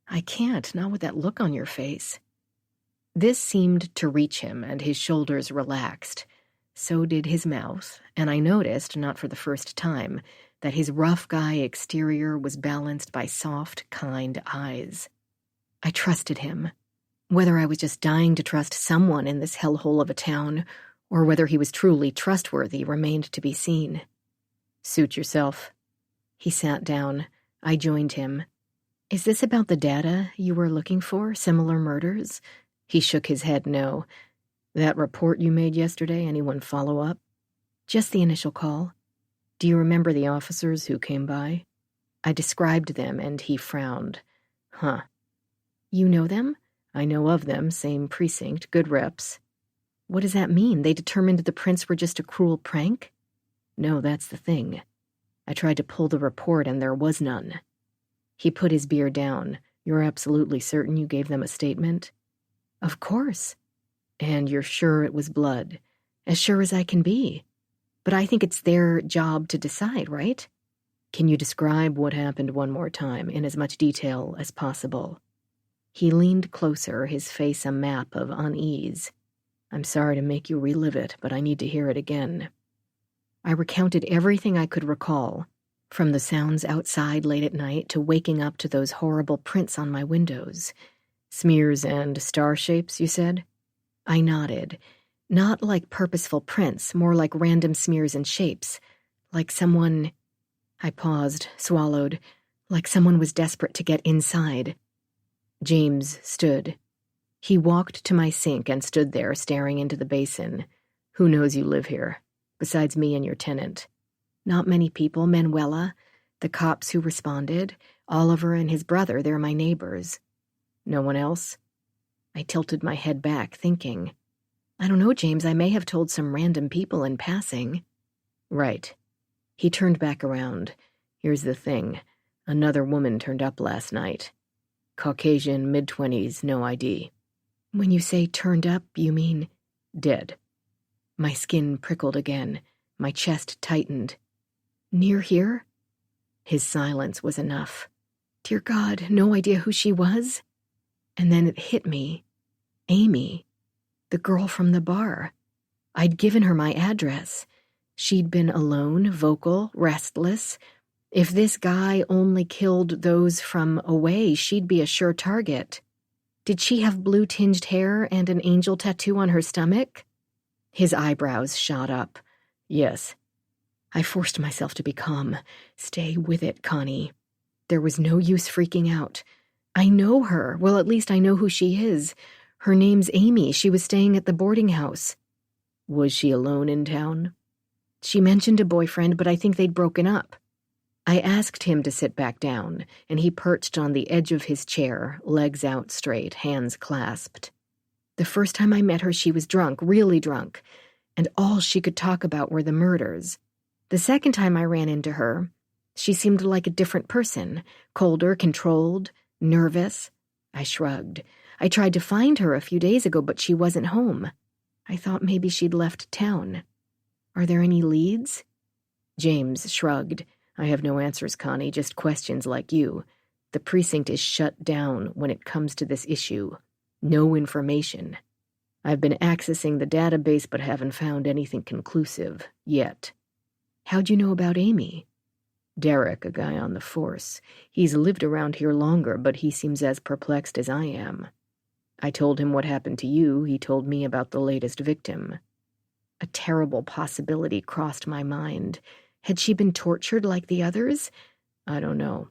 I can't, not with that look on your face. This seemed to reach him, and his shoulders relaxed. So did his mouth, and I noticed, not for the first time, that his rough guy exterior was balanced by soft, kind eyes. I trusted him. Whether I was just dying to trust someone in this hellhole of a town, or whether he was truly trustworthy remained to be seen. Suit yourself. He sat down. I joined him. Is this about the data you were looking for, similar murders? He shook his head no. That report you made yesterday, anyone follow up? Just the initial call. Do you remember the officers who came by? I described them, and he frowned. Huh. You know them? I know of them, same precinct, good reps. What does that mean? They determined the prints were just a cruel prank? No, that's the thing. I tried to pull the report, and there was none. He put his beer down. You're absolutely certain you gave them a statement? Of course. And you're sure it was blood? As sure as I can be. But I think it's their job to decide, right? Can you describe what happened one more time, in as much detail as possible? He leaned closer, his face a map of unease. I'm sorry to make you relive it, but I need to hear it again. I recounted everything I could recall, from the sounds outside late at night to waking up to those horrible prints on my windows. Smears and star shapes, you said? I nodded. Not like purposeful prints, more like random smears and shapes. Like someone... I paused, swallowed. Like someone was desperate to get inside. James stood. He walked to my sink and stood there, staring into the basin. Who knows you live here, besides me and your tenant? Not many people. Manuela, the cops who responded, Oliver and his brother, they're my neighbors. No one else? I tilted my head back, thinking. I don't know, James, I may have told some random people in passing. Right. He turned back around. Here's the thing. Another woman turned up last night. Caucasian, mid-20s, no ID. When you say turned up, you mean... Dead. My skin prickled again. My chest tightened. Near here? His silence was enough. Dear God, no idea who she was? And then it hit me. Amy. The girl from the bar. I'd given her my address. She'd been alone, vocal, restless. If this guy only killed those from away, she'd be a sure target. Did she have blue-tinged hair and an angel tattoo on her stomach? His eyebrows shot up. Yes. I forced myself to be calm. Stay with it, Connie. There was no use freaking out. I know her. Well, at least I know who she is. Her name's Amy. She was staying at the boarding house. Was she alone in town? She mentioned a boyfriend, but I think they'd broken up. I asked him to sit back down, and he perched on the edge of his chair, legs out straight, hands clasped. The first time I met her, she was drunk, really drunk, and all she could talk about were the murders. The second time I ran into her, she seemed like a different person, colder, controlled, nervous. I shrugged. I tried to find her a few days ago, but she wasn't home. I thought maybe she'd left town. Are there any leads? James shrugged. I have no answers, Connie, just questions like you. The precinct is shut down when it comes to this issue. No information. I've been accessing the database but haven't found anything conclusive yet. How'd you know about Amy? Derek, a guy on the force. He's lived around here longer, but he seems as perplexed as I am. I told him what happened to you. He told me about the latest victim. A terrible possibility crossed my mind. Had she been tortured like the others? I don't know.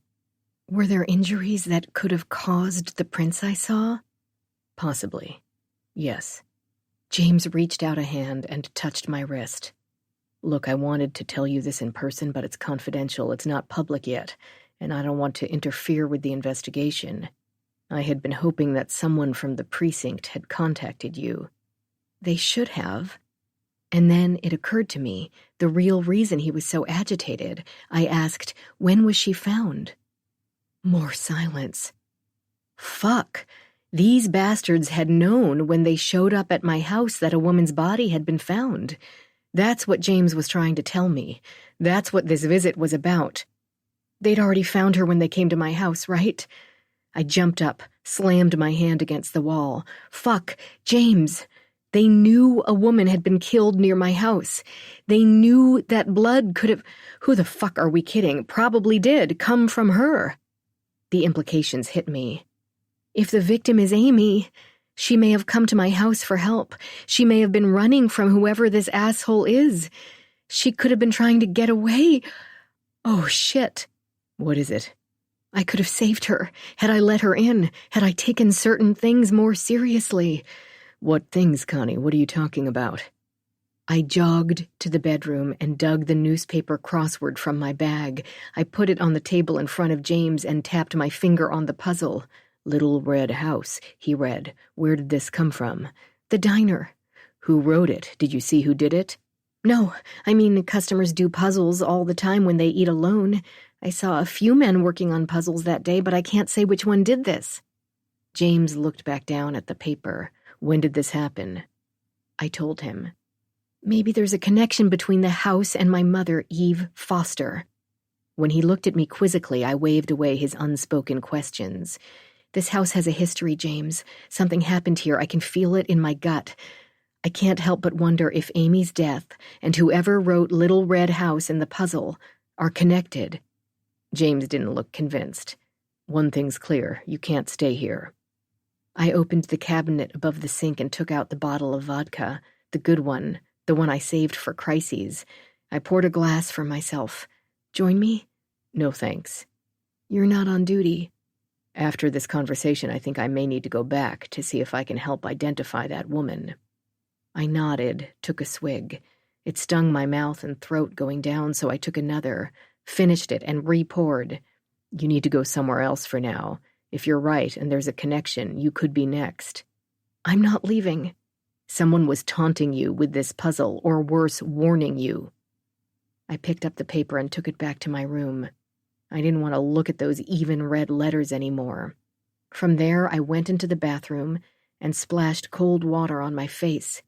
Were there injuries that could have caused the prints I saw? Possibly. Yes. James reached out a hand and touched my wrist. Look, I wanted to tell you this in person, but it's confidential. It's not public yet, and I don't want to interfere with the investigation. I had been hoping that someone from the precinct had contacted you. They should have. And then it occurred to me, the real reason he was so agitated. I asked, when was she found? More silence. Fuck. These bastards had known when they showed up at my house that a woman's body had been found. That's what James was trying to tell me. That's what this visit was about. They'd already found her when they came to my house, right? I jumped up, slammed my hand against the wall. Fuck, James. They knew a woman had been killed near my house. They knew that blood could have... Who the fuck are we kidding? Probably did come from her. The implications hit me. If the victim is Amy, she may have come to my house for help. She may have been running from whoever this asshole is. She could have been trying to get away. Oh, shit. What is it? I could have saved her. Had I let her in, had I taken certain things more seriously. What things, Connie? What are you talking about? I jogged to the bedroom and dug the newspaper crossword from my bag. I put it on the table in front of James and tapped my finger on the puzzle. Little Red House, he read. Where did this come from? The diner. Who wrote it? Did you see who did it? No, I mean, customers do puzzles all the time when they eat alone. I saw a few men working on puzzles that day, but I can't say which one did this. James looked back down at the paper. When did this happen? I told him. Maybe there's a connection between the house and my mother, Eve Foster. When he looked at me quizzically, I waved away his unspoken questions. This house has a history, James. Something happened here. I can feel it in my gut. I can't help but wonder if Amy's death and whoever wrote Little Red House in the puzzle are connected. James didn't look convinced. One thing's clear. You can't stay here. I opened the cabinet above the sink and took out the bottle of vodka, the good one, the one I saved for crises. I poured a glass for myself. Join me? No, thanks. You're not on duty. After this conversation, I think I may need to go back to see if I can help identify that woman. I nodded, took a swig. It stung my mouth and throat going down, so I took another, finished it, and re-poured. You need to go somewhere else for now. If you're right and there's a connection, you could be next. I'm not leaving. Someone was taunting you with this puzzle, or worse, warning you. I picked up the paper and took it back to my room. I didn't want to look at those even red letters anymore. From there, I went into the bathroom and splashed cold water on my face.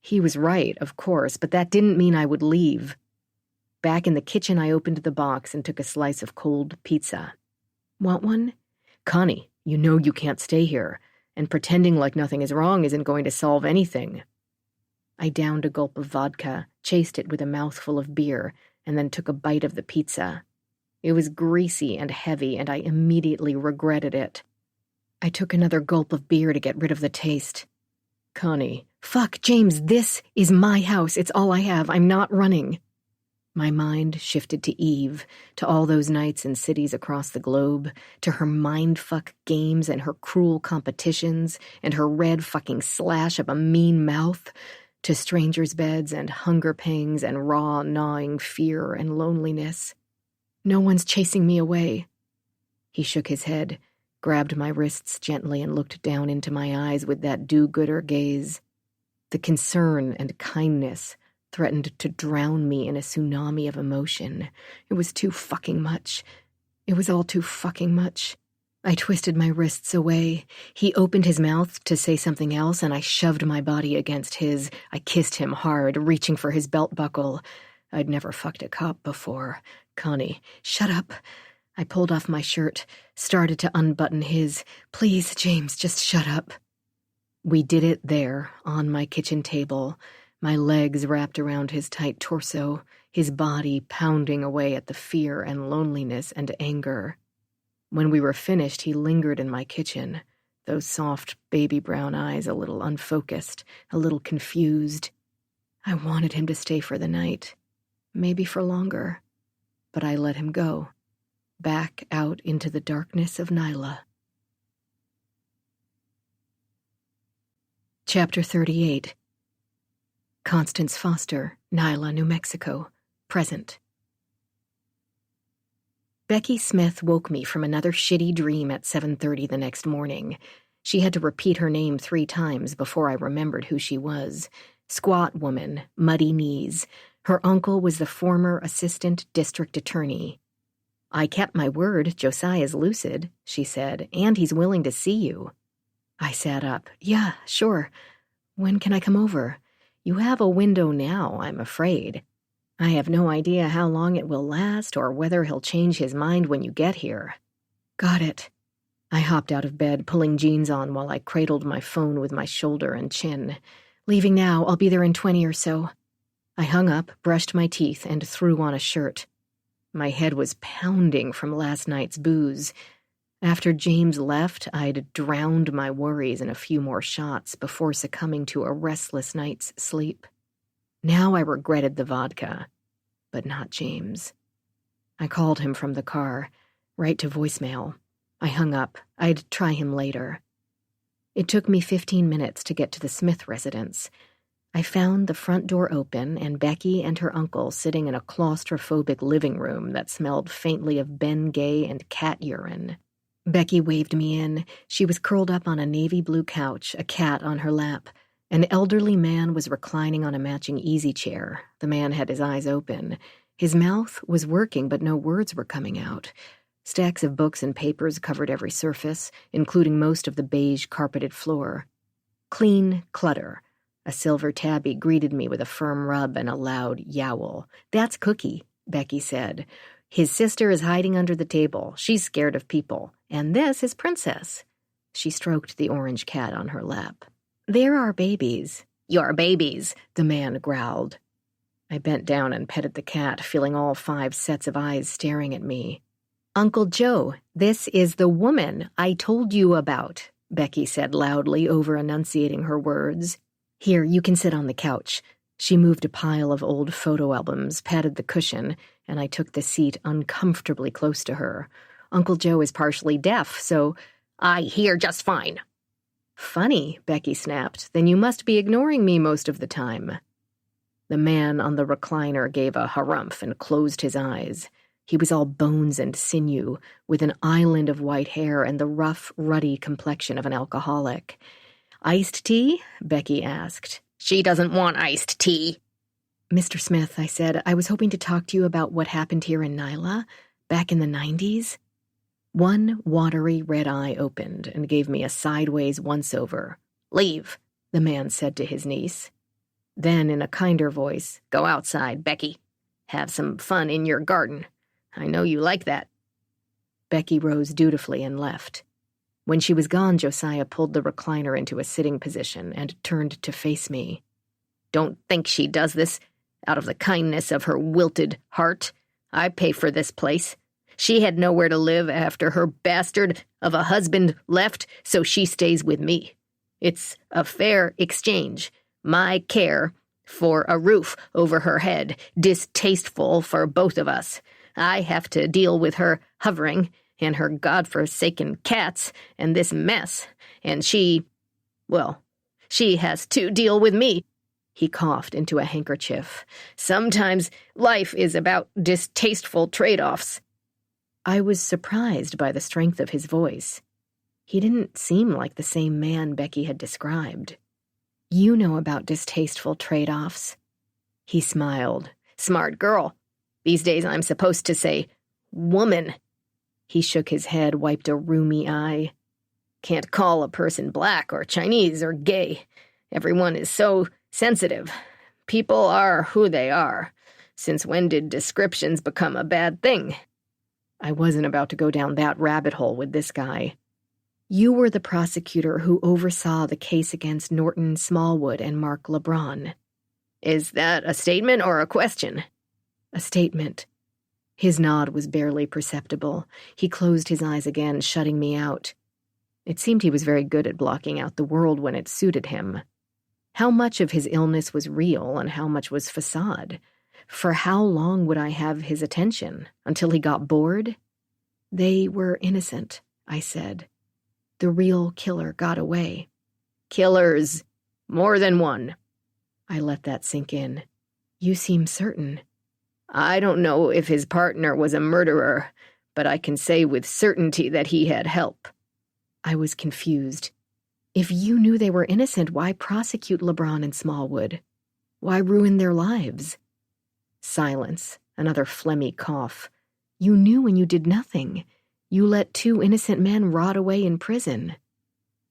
He was right, of course, but that didn't mean I would leave. Back in the kitchen, I opened the box and took a slice of cold pizza. Want one? Connie, you know you can't stay here, and pretending like nothing is wrong isn't going to solve anything. I downed a gulp of vodka, chased it with a mouthful of beer, and then took a bite of the pizza. It was greasy and heavy, and I immediately regretted it. I took another gulp of beer to get rid of the taste. Connie. Fuck, James, this is my house. It's all I have. I'm not running. My mind shifted to Eve, to all those nights in cities across the globe, to her mindfuck games and her cruel competitions and her red fucking slash of a mean mouth, to strangers' beds and hunger pangs and raw, gnawing fear and loneliness. No one's chasing me away. He shook his head, grabbed my wrists gently and looked down into my eyes with that do-gooder gaze. The concern and kindness threatened to drown me in a tsunami of emotion. It was too fucking much. It was all too fucking much. I twisted my wrists away. He opened his mouth to say something else, and I shoved my body against his. I kissed him hard, reaching for his belt buckle. I'd never fucked a cop before. Connie, shut up. I pulled off my shirt, started to unbutton his. Please, James, just shut up. We did it there, on my kitchen table, my legs wrapped around his tight torso, his body pounding away at the fear and loneliness and anger. When we were finished, he lingered in my kitchen, those soft baby brown eyes a little unfocused, a little confused. I wanted him to stay for the night, maybe for longer, but I let him go, back out into the darkness of Nyla. Chapter 38. Constance Foster, Nyla, New Mexico. Present. Becky Smith woke me from another shitty dream at 7:30 the next morning. She had to repeat her name 3 times before I remembered who she was. Squat woman, muddy knees. Her uncle was the former assistant district attorney. I kept my word, Josiah's lucid, she said, and he's willing to see you. I sat up. Yeah, sure. When can I come over? You have a window now, I'm afraid. I have no idea how long it will last or whether he'll change his mind when you get here. Got it. I hopped out of bed, pulling jeans on while I cradled my phone with my shoulder and chin. Leaving now, I'll be there in 20 or so. I hung up, brushed my teeth, and threw on a shirt. My head was pounding from last night's booze. After James left, I'd drowned my worries in a few more shots before succumbing to a restless night's sleep. Now I regretted the vodka, but not James. I called him from the car, right to voicemail. I hung up. I'd try him later. It took me 15 minutes to get to the Smith residence. I found the front door open and Becky and her uncle sitting in a claustrophobic living room that smelled faintly of Ben Gay and cat urine. Becky waved me in. She was curled up on a navy blue couch, a cat on her lap. An elderly man was reclining on a matching easy chair. The man had his eyes open. His mouth was working, but no words were coming out. Stacks of books and papers covered every surface, including most of the beige carpeted floor. Clean clutter. A silver tabby greeted me with a firm rub and a loud yowl. That's Cookie, Becky said. His sister is hiding under the table. She's scared of people. And this is Princess. She stroked the orange cat on her lap. They're our babies. Your babies, the man growled. I bent down and petted the cat, feeling all 5 sets of eyes staring at me. Uncle Joe, this is the woman I told you about, Becky said loudly, over-enunciating her words. Here, you can sit on the couch. She moved a pile of old photo albums, patted the cushion, and I took the seat uncomfortably close to her. Uncle Joe is partially deaf, so I hear just fine. Funny, Becky snapped. Then you must be ignoring me most of the time. The man on the recliner gave a harumph and closed his eyes. He was all bones and sinew, with an island of white hair and the rough, ruddy complexion of an alcoholic. "Iced tea?" Becky asked. "She doesn't want iced tea." "Mr. Smith," I said, "I was hoping to talk to you about what happened here in Nyla, back in the 90s. One watery red eye opened and gave me a sideways once-over. "Leave," the man said to his niece. Then, in a kinder voice, "Go outside, Becky. Have some fun in your garden. I know you like that." Becky rose dutifully and left. When she was gone, Josiah pulled the recliner into a sitting position and turned to face me. "Don't think she does this out of the kindness of her wilted heart. I pay for this place. She had nowhere to live after her bastard of a husband left, so she stays with me. It's a fair exchange. My care for a roof over her head, distasteful for both of us. I have to deal with her hovering and her godforsaken cats and this mess, and she has to deal with me." He coughed into a handkerchief. "Sometimes life is about distasteful trade-offs." I was surprised by the strength of his voice. He didn't seem like the same man Becky had described. "You know about distasteful trade-offs." He smiled. "Smart girl. These days I'm supposed to say, woman." He shook his head, wiped a rheumy eye. "Can't call a person black or Chinese or gay. Everyone is so sensitive. People are who they are. Since when did descriptions become a bad thing?" I wasn't about to go down that rabbit hole with this guy. "You were the prosecutor who oversaw the case against Norton Smallwood and Mark LeBron." "Is that a statement or a question?" "A statement." His nod was barely perceptible. He closed his eyes again, shutting me out. It seemed he was very good at blocking out the world when it suited him. How much of his illness was real and how much was facade? For how long would I have his attention? Until he got bored? "They were innocent," I said. "The real killer got away." "Killers. More than one." I let that sink in. "You seem certain." "I don't know if his partner was a murderer, but I can say with certainty that he had help." I was confused. If you knew they were innocent, why prosecute LeBron and Smallwood? Why ruin their lives? Silence, another phlegmy cough. "You knew and you did nothing. You let two innocent men rot away in prison."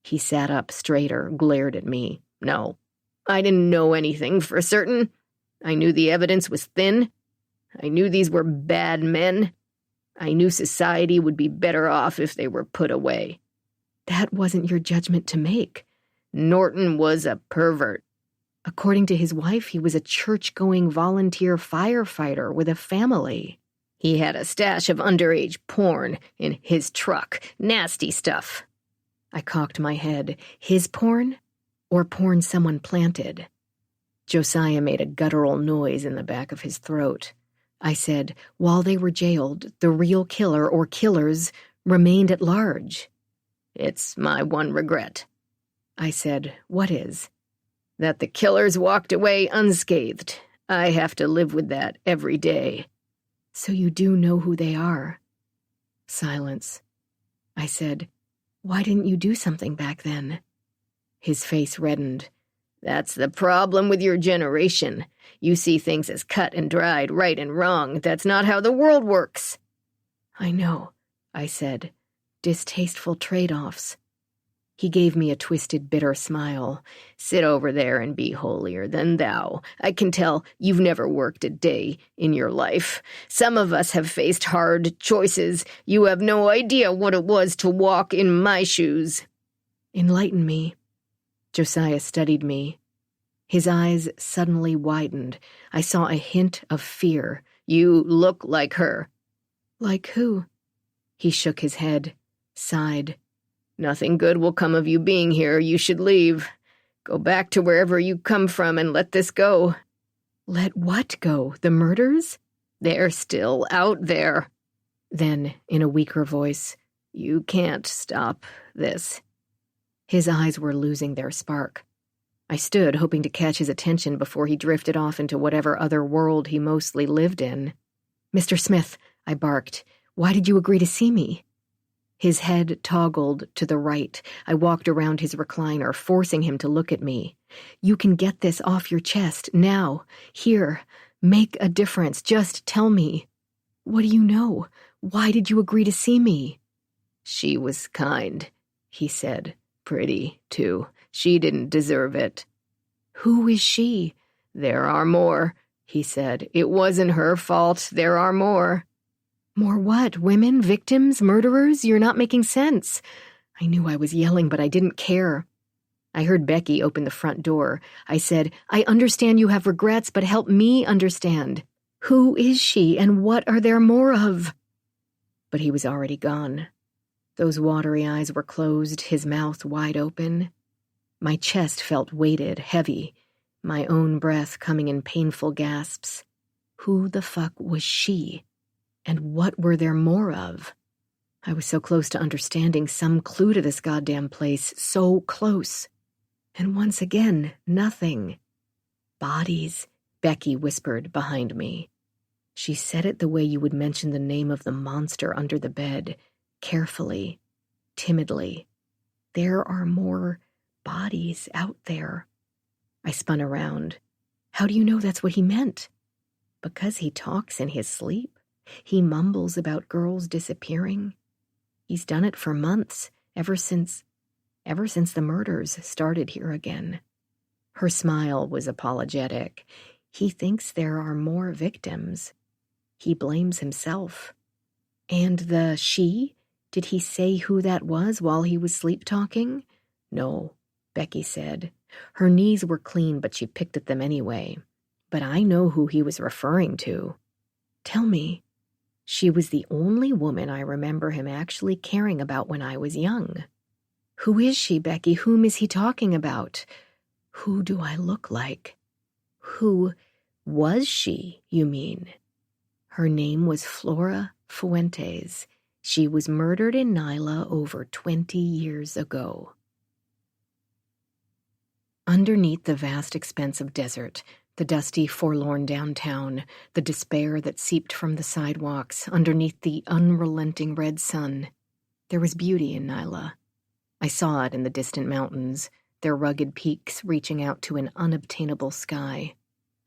He sat up straighter, glared at me. "No, I didn't know anything for certain. I knew the evidence was thin. I knew these were bad men. I knew society would be better off if they were put away." "That wasn't your judgment to make." "Norton was a pervert." According to his wife, he was a church-going volunteer firefighter with a family. "He had a stash of underage porn in his truck. Nasty stuff." I cocked my head. His porn? Or porn someone planted? Josiah made a guttural noise in the back of his throat. I said, "While they were jailed, the real killer or killers remained at large." "It's my one regret." I said, "What is?" "That the killers walked away unscathed. I have to live with that every day." "So you do know who they are?" Silence. I said, "Why didn't you do something back then?" His face reddened. "That's the problem with your generation. You see things as cut and dried, right and wrong. That's not how the world works." "I know," I said. "Distasteful trade-offs." He gave me a twisted, bitter smile. "Sit over there and be holier than thou. I can tell you've never worked a day in your life. Some of us have faced hard choices. You have no idea what it was to walk in my shoes." "Enlighten me." Josiah studied me. His eyes suddenly widened. I saw a hint of fear. "You look like her." "Like who?" He shook his head, sighed. "Nothing good will come of you being here. You should leave. Go back to wherever you come from and let this go." "Let what go? The murders?" "They're still out there." Then, in a weaker voice, "You can't stop this." His eyes were losing their spark. I stood, hoping to catch his attention before he drifted off into whatever other world he mostly lived in. "Mr. Smith," I barked, "why did you agree to see me?" His head toggled to the right. I walked around his recliner, forcing him to look at me. "You can get this off your chest, now. Here. Make a difference. Just tell me." "What do you know? Why did you agree to see me?" "She was kind," he said. "Pretty, too. She didn't deserve it." "Who is she?" "There are more," he said. "It wasn't her fault. There are more." "More what? Women? Victims? Murderers? You're not making sense." I knew I was yelling, but I didn't care. I heard Becky open the front door. I said, "I understand you have regrets, but help me understand. Who is she, and what are there more of?" But he was already gone. Those watery eyes were closed, his mouth wide open. My chest felt weighted, heavy, my own breath coming in painful gasps. Who the fuck was she? And what were there more of? I was so close to understanding some clue to this goddamn place, so close. And once again, nothing. "Bodies," Becky whispered behind me. She said it the way you would mention the name of the monster under the bed, carefully, timidly. "There are more bodies out there." I spun around. "How do you know that's what he meant?" "Because he talks in his sleep. He mumbles about girls disappearing. He's done it for months, ever since the murders started here again." Her smile was apologetic. "He thinks there are more victims. He blames himself." "And the she? Did he say who that was while he was sleep-talking?" "No," Becky said. Her knees were clean, but she picked at them anyway. "But I know who he was referring to." "Tell me." "She was the only woman I remember him actually caring about when I was young." "Who is she, Becky? Whom is he talking about?" "Who do I look like?" "Who was she, you mean?" "Her name was Flora Fuentes. She was murdered in Nyla over 20 years ago." Underneath the vast expanse of desert, the dusty, forlorn downtown, the despair that seeped from the sidewalks, underneath the unrelenting red sun, there was beauty in Nyla. I saw it in the distant mountains, their rugged peaks reaching out to an unobtainable sky.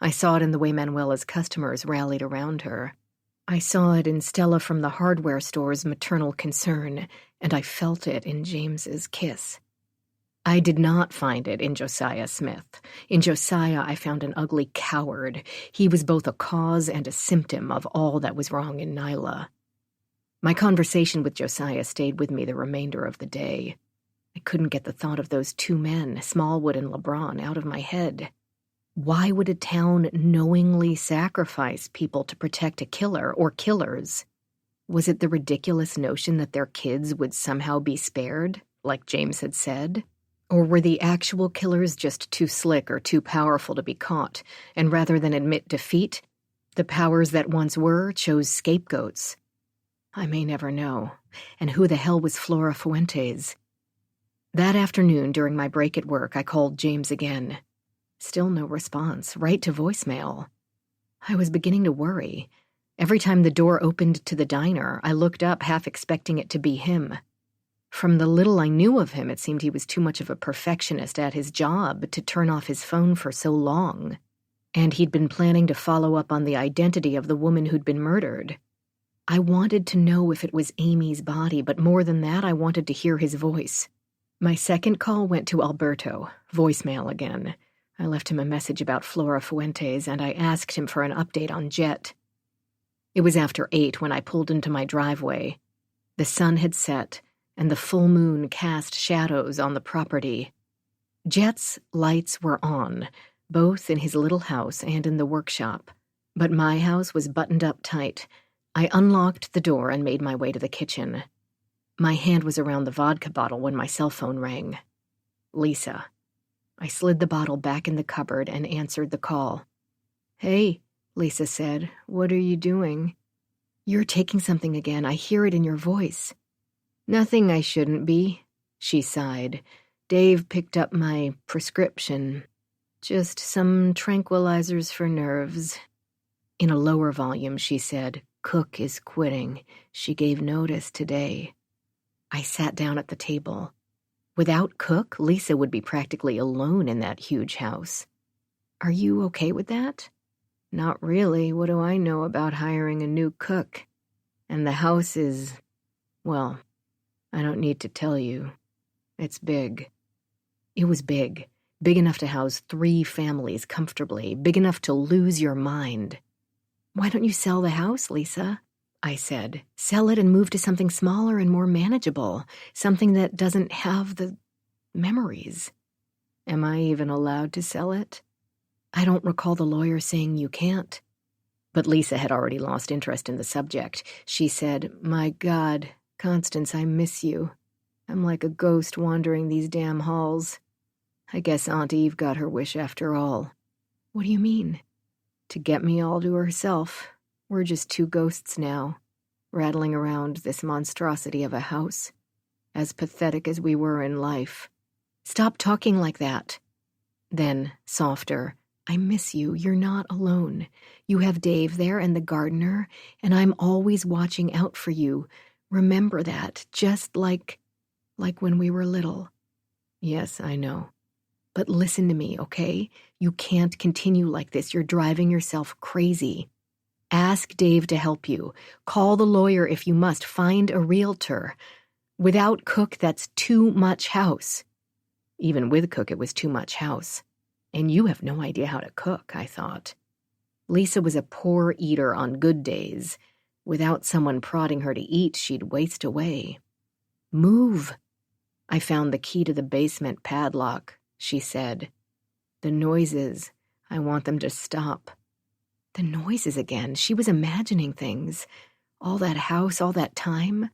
I saw it in the way Manuela's customers rallied around her. I saw it in Stella from the hardware store's maternal concern, and I felt it in James's kiss. I did not find it in Josiah Smith. In Josiah, I found an ugly coward. He was both a cause and a symptom of all that was wrong in Nyla. My conversation with Josiah stayed with me the remainder of the day. I couldn't get the thought of those two men, Smallwood and LeBron, out of my head. Why would a town knowingly sacrifice people to protect a killer or killers? Was it the ridiculous notion that their kids would somehow be spared, like James had said? Or were the actual killers just too slick or too powerful to be caught, and rather than admit defeat, the powers that once were chose scapegoats? I may never know. And who the hell was Flora Fuentes? That afternoon, during my break at work, I called James again. Still no response, right to voicemail. I was beginning to worry. Every time the door opened to the diner, I looked up, half expecting it to be him. From the little I knew of him, it seemed he was too much of a perfectionist at his job to turn off his phone for so long. And he'd been planning to follow up on the identity of the woman who'd been murdered. I wanted to know if it was Amy's body, but more than that, I wanted to hear his voice. My second call went to Alberto, voicemail again. I left him a message about Flora Fuentes, and I asked him for an update on Jet. It was after 8 when I pulled into my driveway. The sun had set, and the full moon cast shadows on the property. Jet's lights were on, both in his little house and in the workshop, but my house was buttoned up tight. I unlocked the door and made my way to the kitchen. My hand was around the vodka bottle when my cell phone rang. Lisa. I slid the bottle back in the cupboard and answered the call. "Hey," Lisa said, "what are you doing?" "You're taking something again. I hear it in your voice." "Nothing I shouldn't be," she sighed. "Dave picked up my prescription." Just some tranquilizers for nerves. In a lower volume, she said, Cook is quitting. She gave notice today. I sat down at the table. Without Cook, Lisa would be practically alone in that huge house. Are you okay with that? Not really. What do I know about hiring a new cook? And the house is, well, I don't need to tell you. It's big. It was big. Big enough to house 3 families comfortably. Big enough to lose your mind. Why don't you sell the house, Lisa? I said. Sell it and move to something smaller and more manageable. Something that doesn't have the memories. Am I even allowed to sell it? I don't recall the lawyer saying you can't. But Lisa had already lost interest in the subject. She said, My God, Constance, I miss you. I'm like a ghost wandering these damn halls. I guess Aunt Eve got her wish after all. What do you mean? To get me all to herself. We're just 2 ghosts now, rattling around this monstrosity of a house. As pathetic as we were in life. Stop talking like that. Then, softer, I miss you. You're not alone. You have Dave there and the gardener, and I'm always watching out for you. Remember that, just like when we were little. Yes, I know. But listen to me, okay? You can't continue like this. You're driving yourself crazy. Ask Dave to help you. Call the lawyer if you must. Find a realtor. Without Cook, that's too much house. Even with Cook, it was too much house. And you have no idea how to cook, I thought. Lisa was a poor eater on good days. Without someone prodding her to eat, she'd waste away. Move. I found the key to the basement padlock, she said. The noises, I want them to stop. The noises again. She was imagining things. All that house, all that time.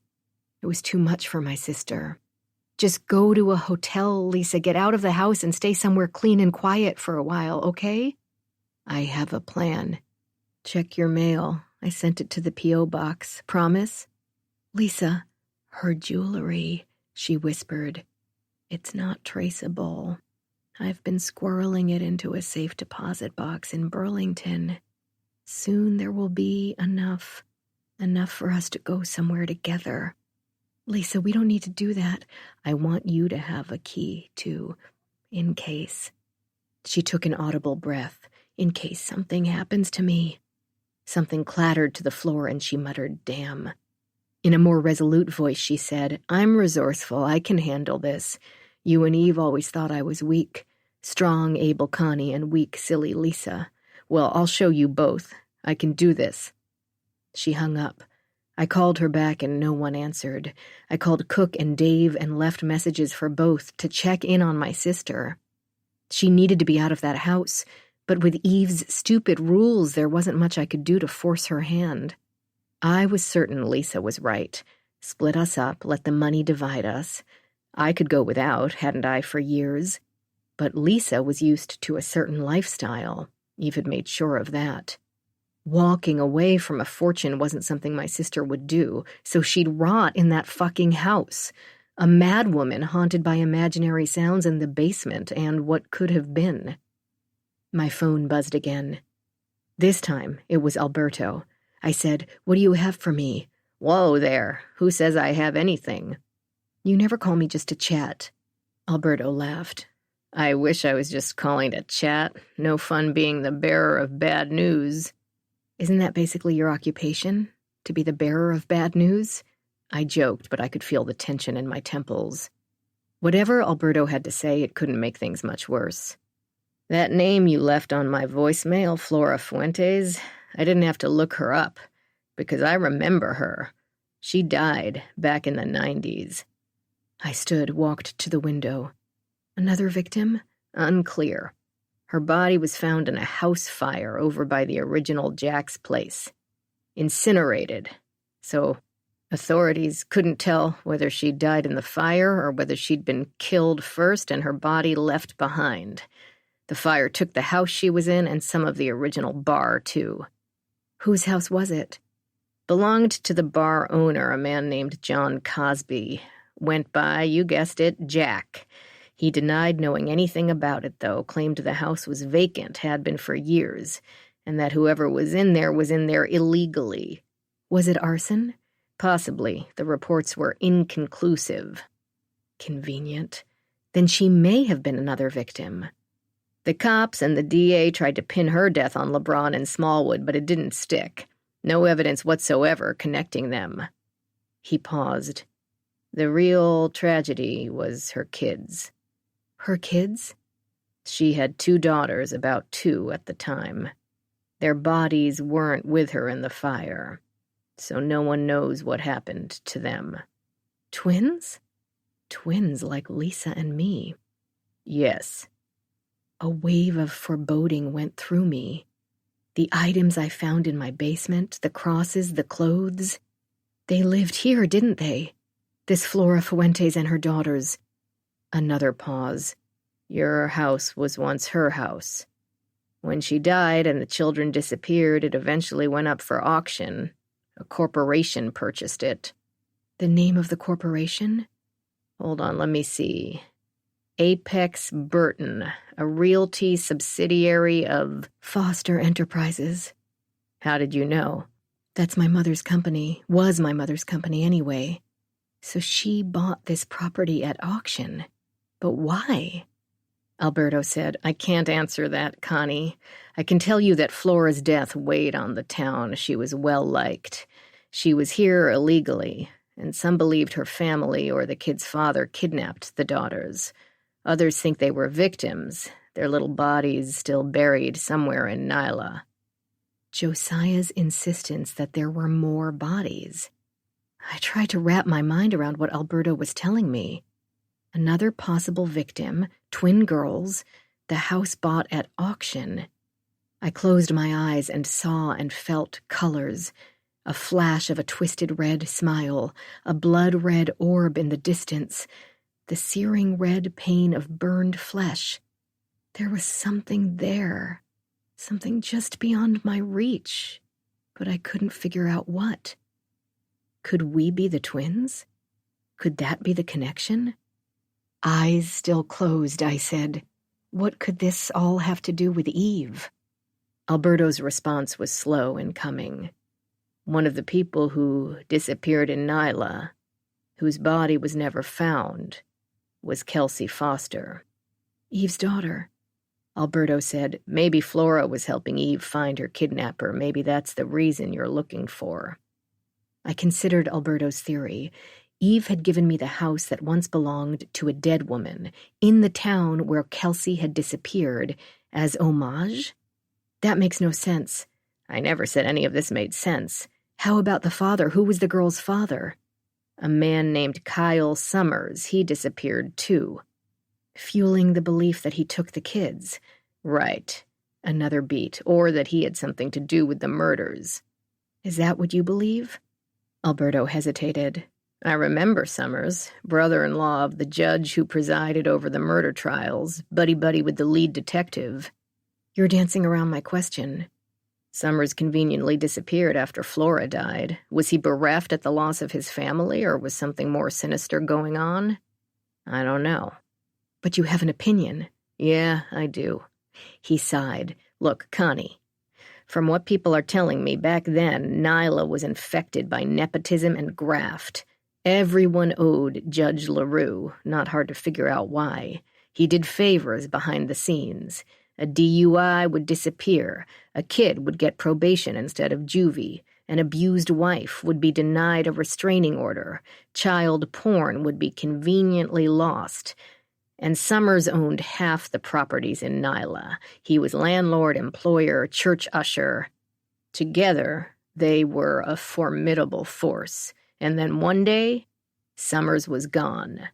It was too much for my sister. Just go to a hotel, Lisa. Get out of the house and stay somewhere clean and quiet for a while, okay? I have a plan. Check your mail. I sent it to the P.O. box. Promise? Lisa, her jewelry, she whispered. It's not traceable. I've been squirreling it into a safe deposit box in Burlington. Soon there will be enough for us to go somewhere together. Lisa, we don't need to do that. I want you to have a key, too, in case. She took an audible breath. In case something happens to me. Something clattered to the floor and she muttered, damn. In a more resolute voice, she said, I'm resourceful. I can handle this. You and Eve always thought I was weak. Strong, able Connie and weak, silly Lisa. Well, I'll show you both. I can do this. She hung up. I called her back and no one answered. I called Cook and Dave and left messages for both to check in on my sister. She needed to be out of that house, but with Eve's stupid rules, there wasn't much I could do to force her hand. I was certain Lisa was right. Split us up, let the money divide us. I could go without, hadn't I, for years? But Lisa was used to a certain lifestyle. Eve had made sure of that. Walking away from a fortune wasn't something my sister would do, so she'd rot in that fucking house. A madwoman haunted by imaginary sounds in the basement and what could have been. My phone buzzed again. This time, it was Alberto. I said, What do you have for me? Whoa there, who says I have anything? You never call me just to chat. Alberto laughed. I wish I was just calling to chat. No fun being the bearer of bad news. Isn't that basically your occupation? To be the bearer of bad news? I joked, but I could feel the tension in my temples. Whatever Alberto had to say, it couldn't make things much worse. That name you left on my voicemail, Flora Fuentes, I didn't have to look her up, because I remember her. She died back in the 90s. I stood, walked to the window. Another victim? Unclear. Her body was found in a house fire over by the original Jack's place. Incinerated. So authorities couldn't tell whether she died in the fire or whether she'd been killed first and her body left behind. The fire took the house she was in and some of the original bar, too. Whose house was it? Belonged to the bar owner, a man named John Cosby. Went by, you guessed it, Jack. He denied knowing anything about it, though, claimed the house was vacant, had been for years, and that whoever was in there illegally. Was it arson? Possibly. The reports were inconclusive. Convenient. Then she may have been another victim. The cops and the DA tried to pin her death on LeBron and Smallwood, but it didn't stick. No evidence whatsoever connecting them. He paused. The real tragedy was her kids. Her kids? She had 2 daughters, about 2 at the time. Their bodies weren't with her in the fire, so no one knows what happened to them. Twins? Twins like Lisa and me. Yes. A wave of foreboding went through me. The items I found in my basement, the crosses, the clothes. They lived here, didn't they? This Flora Fuentes and her daughters. Another pause. Your house was once her house. When she died and the children disappeared, it eventually went up for auction. A corporation purchased it. The name of the corporation? Hold on, let me see. Apex Burton, a realty subsidiary of Foster Enterprises. How did you know? That's my mother's company. Was my mother's company anyway. So she bought this property at auction. But why? Alberto said, I can't answer that, Connie. I can tell you that Flora's death weighed on the town. She was well-liked. She was here illegally, and some believed her family or the kid's father kidnapped the daughters. Others think they were victims, their little bodies still buried somewhere in Nyla. Josiah's insistence that there were more bodies. I tried to wrap my mind around what Alberto was telling me. Another possible victim, twin girls, the house bought at auction. I closed my eyes and saw and felt colors, a flash of a twisted red smile, a blood-red orb in the distance, the searing red pain of burned flesh. There was something there, something just beyond my reach, but I couldn't figure out what. Could we be the twins? Could that be the connection? Eyes still closed, I said. What could this all have to do with Eve? Alberto's response was slow in coming. One of the people who disappeared in Nyla, whose body was never found, was Kelsey Foster. Eve's daughter. Alberto said, maybe Flora was helping Eve find her kidnapper. Maybe that's the reason you're looking for. I considered Alberto's theory. Eve had given me the house that once belonged to a dead woman in the town where Kelsey had disappeared as homage? That makes no sense. I never said any of this made sense. How about the father? Who was the girl's father? A man named Kyle Summers. He disappeared too. Fueling the belief that he took the kids. Right. Another beat. Or that he had something to do with the murders. Is that what you believe? Alberto hesitated. I remember Summers, brother-in-law of the judge who presided over the murder trials, buddy-buddy with the lead detective. You're dancing around my question. Summers conveniently disappeared after Flora died. Was he bereft at the loss of his family, or was something more sinister going on? I don't know. But you have an opinion. Yeah, I do. He sighed. Look, Connie. From what people are telling me, back then, Nyla was infected by nepotism and graft. Everyone owed Judge LaRue, not hard to figure out why. He did favors behind the scenes. A DUI would disappear. A kid would get probation instead of juvie. An abused wife would be denied a restraining order. Child porn would be conveniently lost. And Summers owned half the properties in Nyla. He was landlord, employer, church usher. Together, they were a formidable force. And then one day, Summers was gone.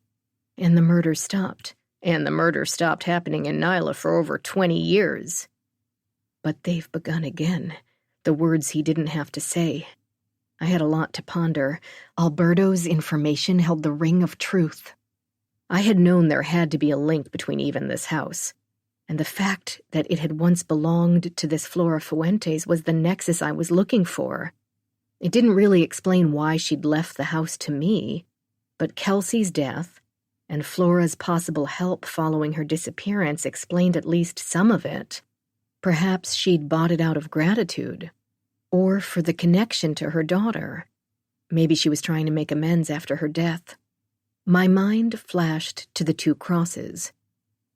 And the murder stopped. And the murder stopped happening in Nyla for over 20 years. But they've begun again. The words he didn't have to say. I had a lot to ponder. Alberto's information held the ring of truth. I had known there had to be a link between Eve and this house. And the fact that it had once belonged to this Flora Fuentes was the nexus I was looking for. It didn't really explain why she'd left the house to me, but Kelsey's death, And Flora's possible help following her disappearance explained at least some of it. Perhaps she'd bought it out of gratitude, or for the connection to her daughter. Maybe she was trying to make amends after her death. My mind flashed to the 2 crosses.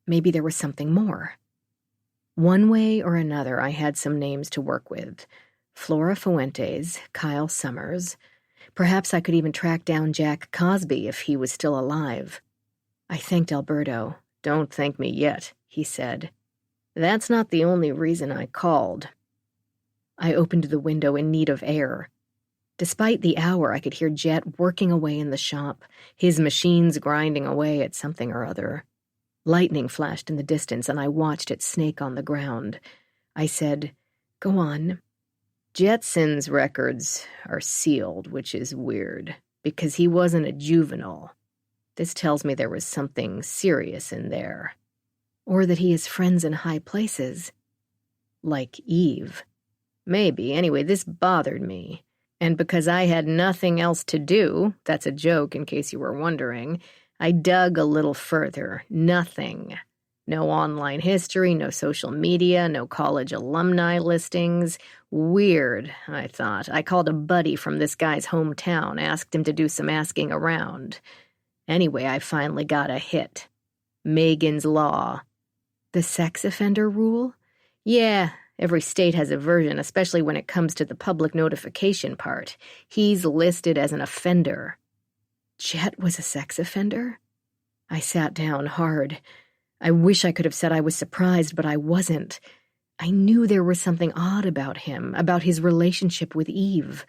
Maybe there was something more. One way or another, I had some names to work with. Flora Fuentes, Kyle Summers. Perhaps I could even track down Jack Cosby if he was still alive. I thanked Alberto. "Don't thank me yet," he said. "That's not the only reason I called." I opened the window in need of air. Despite the hour, I could hear Jet working away in the shop, his machines grinding away at something or other. Lightning flashed in the distance, and I watched it snake on the ground. I said, "Go on." "Jetson's records are sealed, which is weird, because he wasn't a juvenile. This tells me there was something serious in there." Or that he has friends in high places. Like Eve. Maybe. Anyway, this bothered me. And because I had nothing else to do, that's a joke in case you were wondering, I dug a little further. Nothing. No online history, no social media, no college alumni listings. Weird, I thought. I called a buddy from this guy's hometown, asked him to do some asking around. Anyway, I finally got a hit. Megan's Law. The sex offender rule? Yeah, every state has a version, especially when it comes to the public notification part. He's listed as an offender. Jet was a sex offender? I sat down hard. I wish I could have said I was surprised, but I wasn't. I knew there was something odd about him, about his relationship with Eve.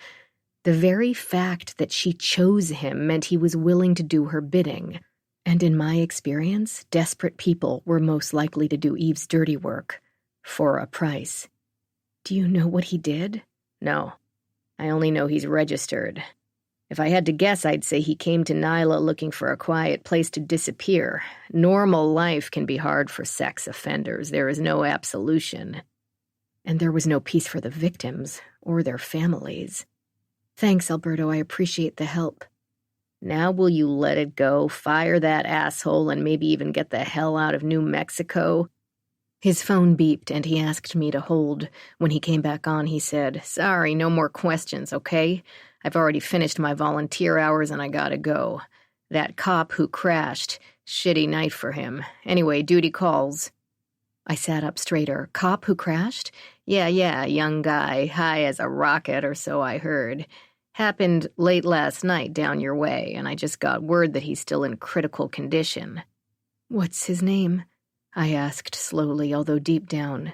The very fact that she chose him meant he was willing to do her bidding. And in my experience, desperate people were most likely to do Eve's dirty work. For a price. Do you know what he did? No. I only know he's registered. If I had to guess, I'd say he came to Nyla looking for a quiet place to disappear. Normal life can be hard for sex offenders. There is no absolution. And there was no peace for the victims, or their families. Thanks, Alberto, I appreciate the help. Now will you let it go, fire that asshole, and maybe even get the hell out of New Mexico? His phone beeped, and he asked me to hold. When he came back on, he said, "Sorry, no more questions, okay? I've already finished my volunteer hours and I gotta go. That cop who crashed, shitty night for him. Anyway, duty calls." I sat up straighter. Cop who crashed? Yeah, young guy, high as a rocket, or so I heard. Happened late last night down your way, and I just got word that he's still in critical condition. What's his name? I asked slowly, although deep down,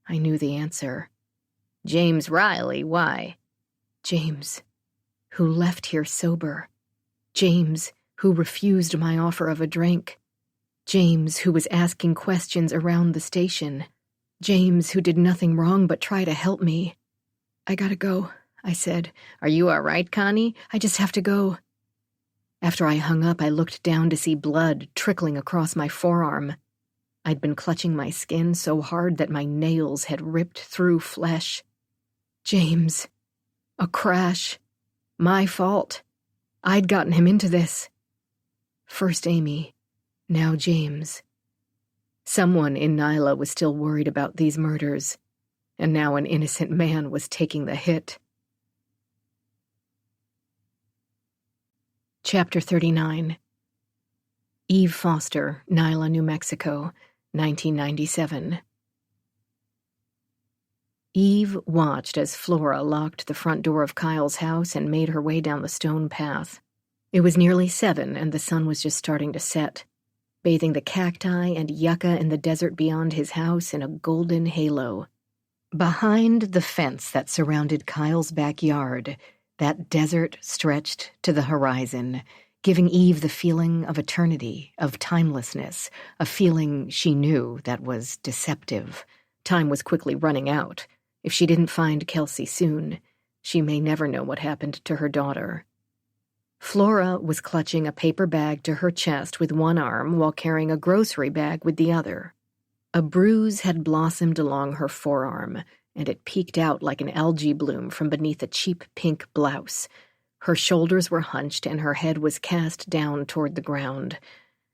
I knew the answer. James Riley, why? James, who left here sober. James, who refused my offer of a drink. James, who was asking questions around the station. James, who did nothing wrong but try to help me. I gotta go, I said. Are you all right, Connie? I just have to go. After I hung up, I looked down to see blood trickling across my forearm. I'd been clutching my skin so hard that my nails had ripped through flesh. James. A crash. My fault. I'd gotten him into this. First Amy, now James. Someone in Nyla was still worried about these murders, and now an innocent man was taking the hit. Chapter 39. Eve Foster, Nyla, New Mexico, 1997. Eve watched as Flora locked the front door of Kyle's house and made her way down the stone path. It was nearly 7, and the sun was just starting to set, bathing the cacti and yucca in the desert beyond his house in a golden halo. Behind the fence that surrounded Kyle's backyard, that desert stretched to the horizon, giving Eve the feeling of eternity, of timelessness, a feeling she knew that was deceptive. Time was quickly running out. If she didn't find Kelsey soon, she may never know what happened to her daughter. Flora was clutching a paper bag to her chest with one arm while carrying a grocery bag with the other. A bruise had blossomed along her forearm, and it peeked out like an algae bloom from beneath a cheap pink blouse. Her shoulders were hunched and her head was cast down toward the ground.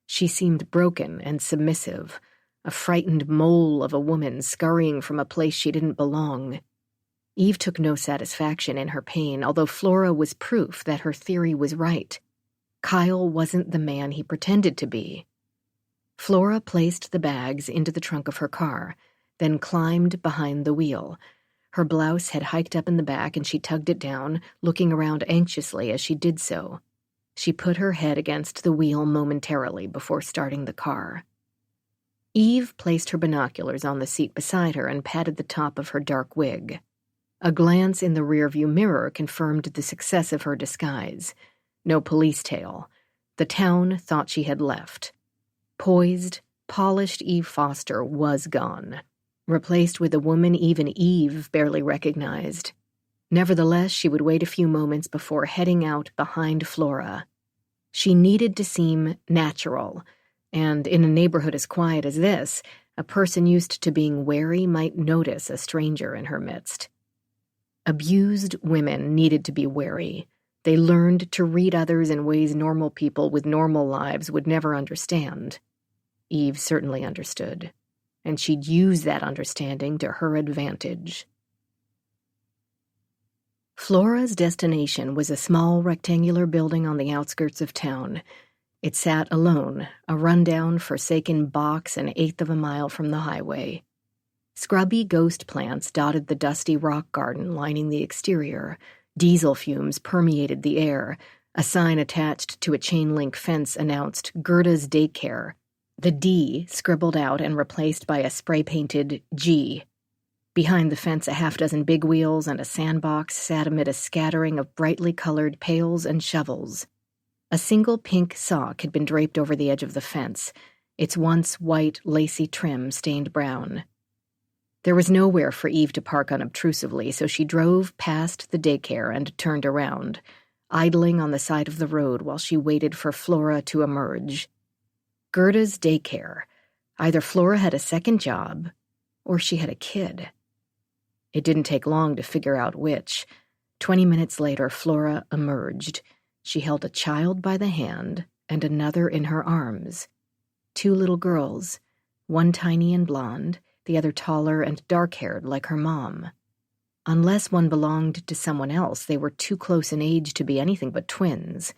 She seemed broken and submissive, a frightened mole of a woman scurrying from a place she didn't belong. Eve took no satisfaction in her pain, although Flora was proof that her theory was right. Kyle wasn't the man he pretended to be. Flora placed the bags into the trunk of her car, then climbed behind the wheel. Her blouse had hiked up in the back and she tugged it down, looking around anxiously as she did so. She put her head against the wheel momentarily before starting the car. Eve placed her binoculars on the seat beside her and patted the top of her dark wig. A glance in the rearview mirror confirmed the success of her disguise. No police tail. The town thought she had left. Poised, polished Eve Foster was gone, replaced with a woman even Eve barely recognized. Nevertheless, she would wait a few moments before heading out behind Flora. She needed to seem natural, and in a neighborhood as quiet as this, a person used to being wary might notice a stranger in her midst. Abused women needed to be wary. They learned to read others in ways normal people with normal lives would never understand. Eve certainly understood, and she'd use that understanding to her advantage. Flora's destination was a small rectangular building on the outskirts of town. It sat alone, a rundown, forsaken box an eighth of a mile from the highway. Scrubby ghost plants dotted the dusty rock garden lining the exterior. Diesel fumes permeated the air. A sign attached to a chain-link fence announced Gerda's Daycare. The D scribbled out and replaced by a spray-painted G. Behind the fence, a half-dozen big wheels and a sandbox sat amid a scattering of brightly colored pails and shovels. A single pink sock had been draped over the edge of the fence, its once white, lacy trim stained brown. There was nowhere for Eve to park unobtrusively, so she drove past the daycare and turned around, idling on the side of the road while she waited for Flora to emerge. Gerda's Daycare. Either Flora had a second job, or she had a kid. It didn't take long to figure out which. 20 minutes later, Flora emerged. She held a child by the hand and another in her arms. 2 little girls, one tiny and blonde, the other taller and dark-haired like her mom. Unless one belonged to someone else, they were too close in age to be anything but twins.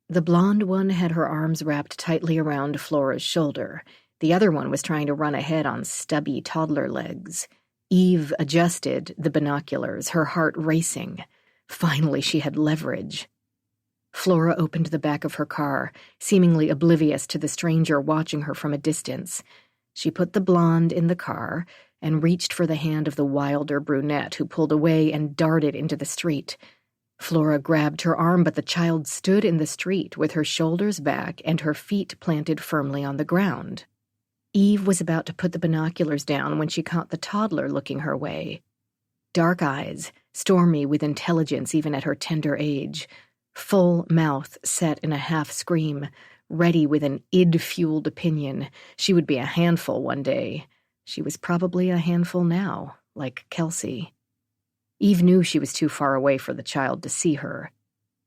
The blonde one had her arms wrapped tightly around Flora's shoulder. The other one was trying to run ahead on stubby toddler legs. Eve adjusted the binoculars, her heart racing. Finally, she had leverage. Flora opened the back of her car, seemingly oblivious to the stranger watching her from a distance. She put the blonde in the car and reached for the hand of the wilder brunette who pulled away and darted into the street. Flora grabbed her arm, but the child stood in the street with her shoulders back and her feet planted firmly on the ground. Eve was about to put the binoculars down when she caught the toddler looking her way. Dark eyes, stormy with intelligence even at her tender age, full mouth set in a half-scream, ready with an id-fueled opinion. She would be a handful one day. She was probably a handful now, like Kelsey. Eve knew she was too far away for the child to see her,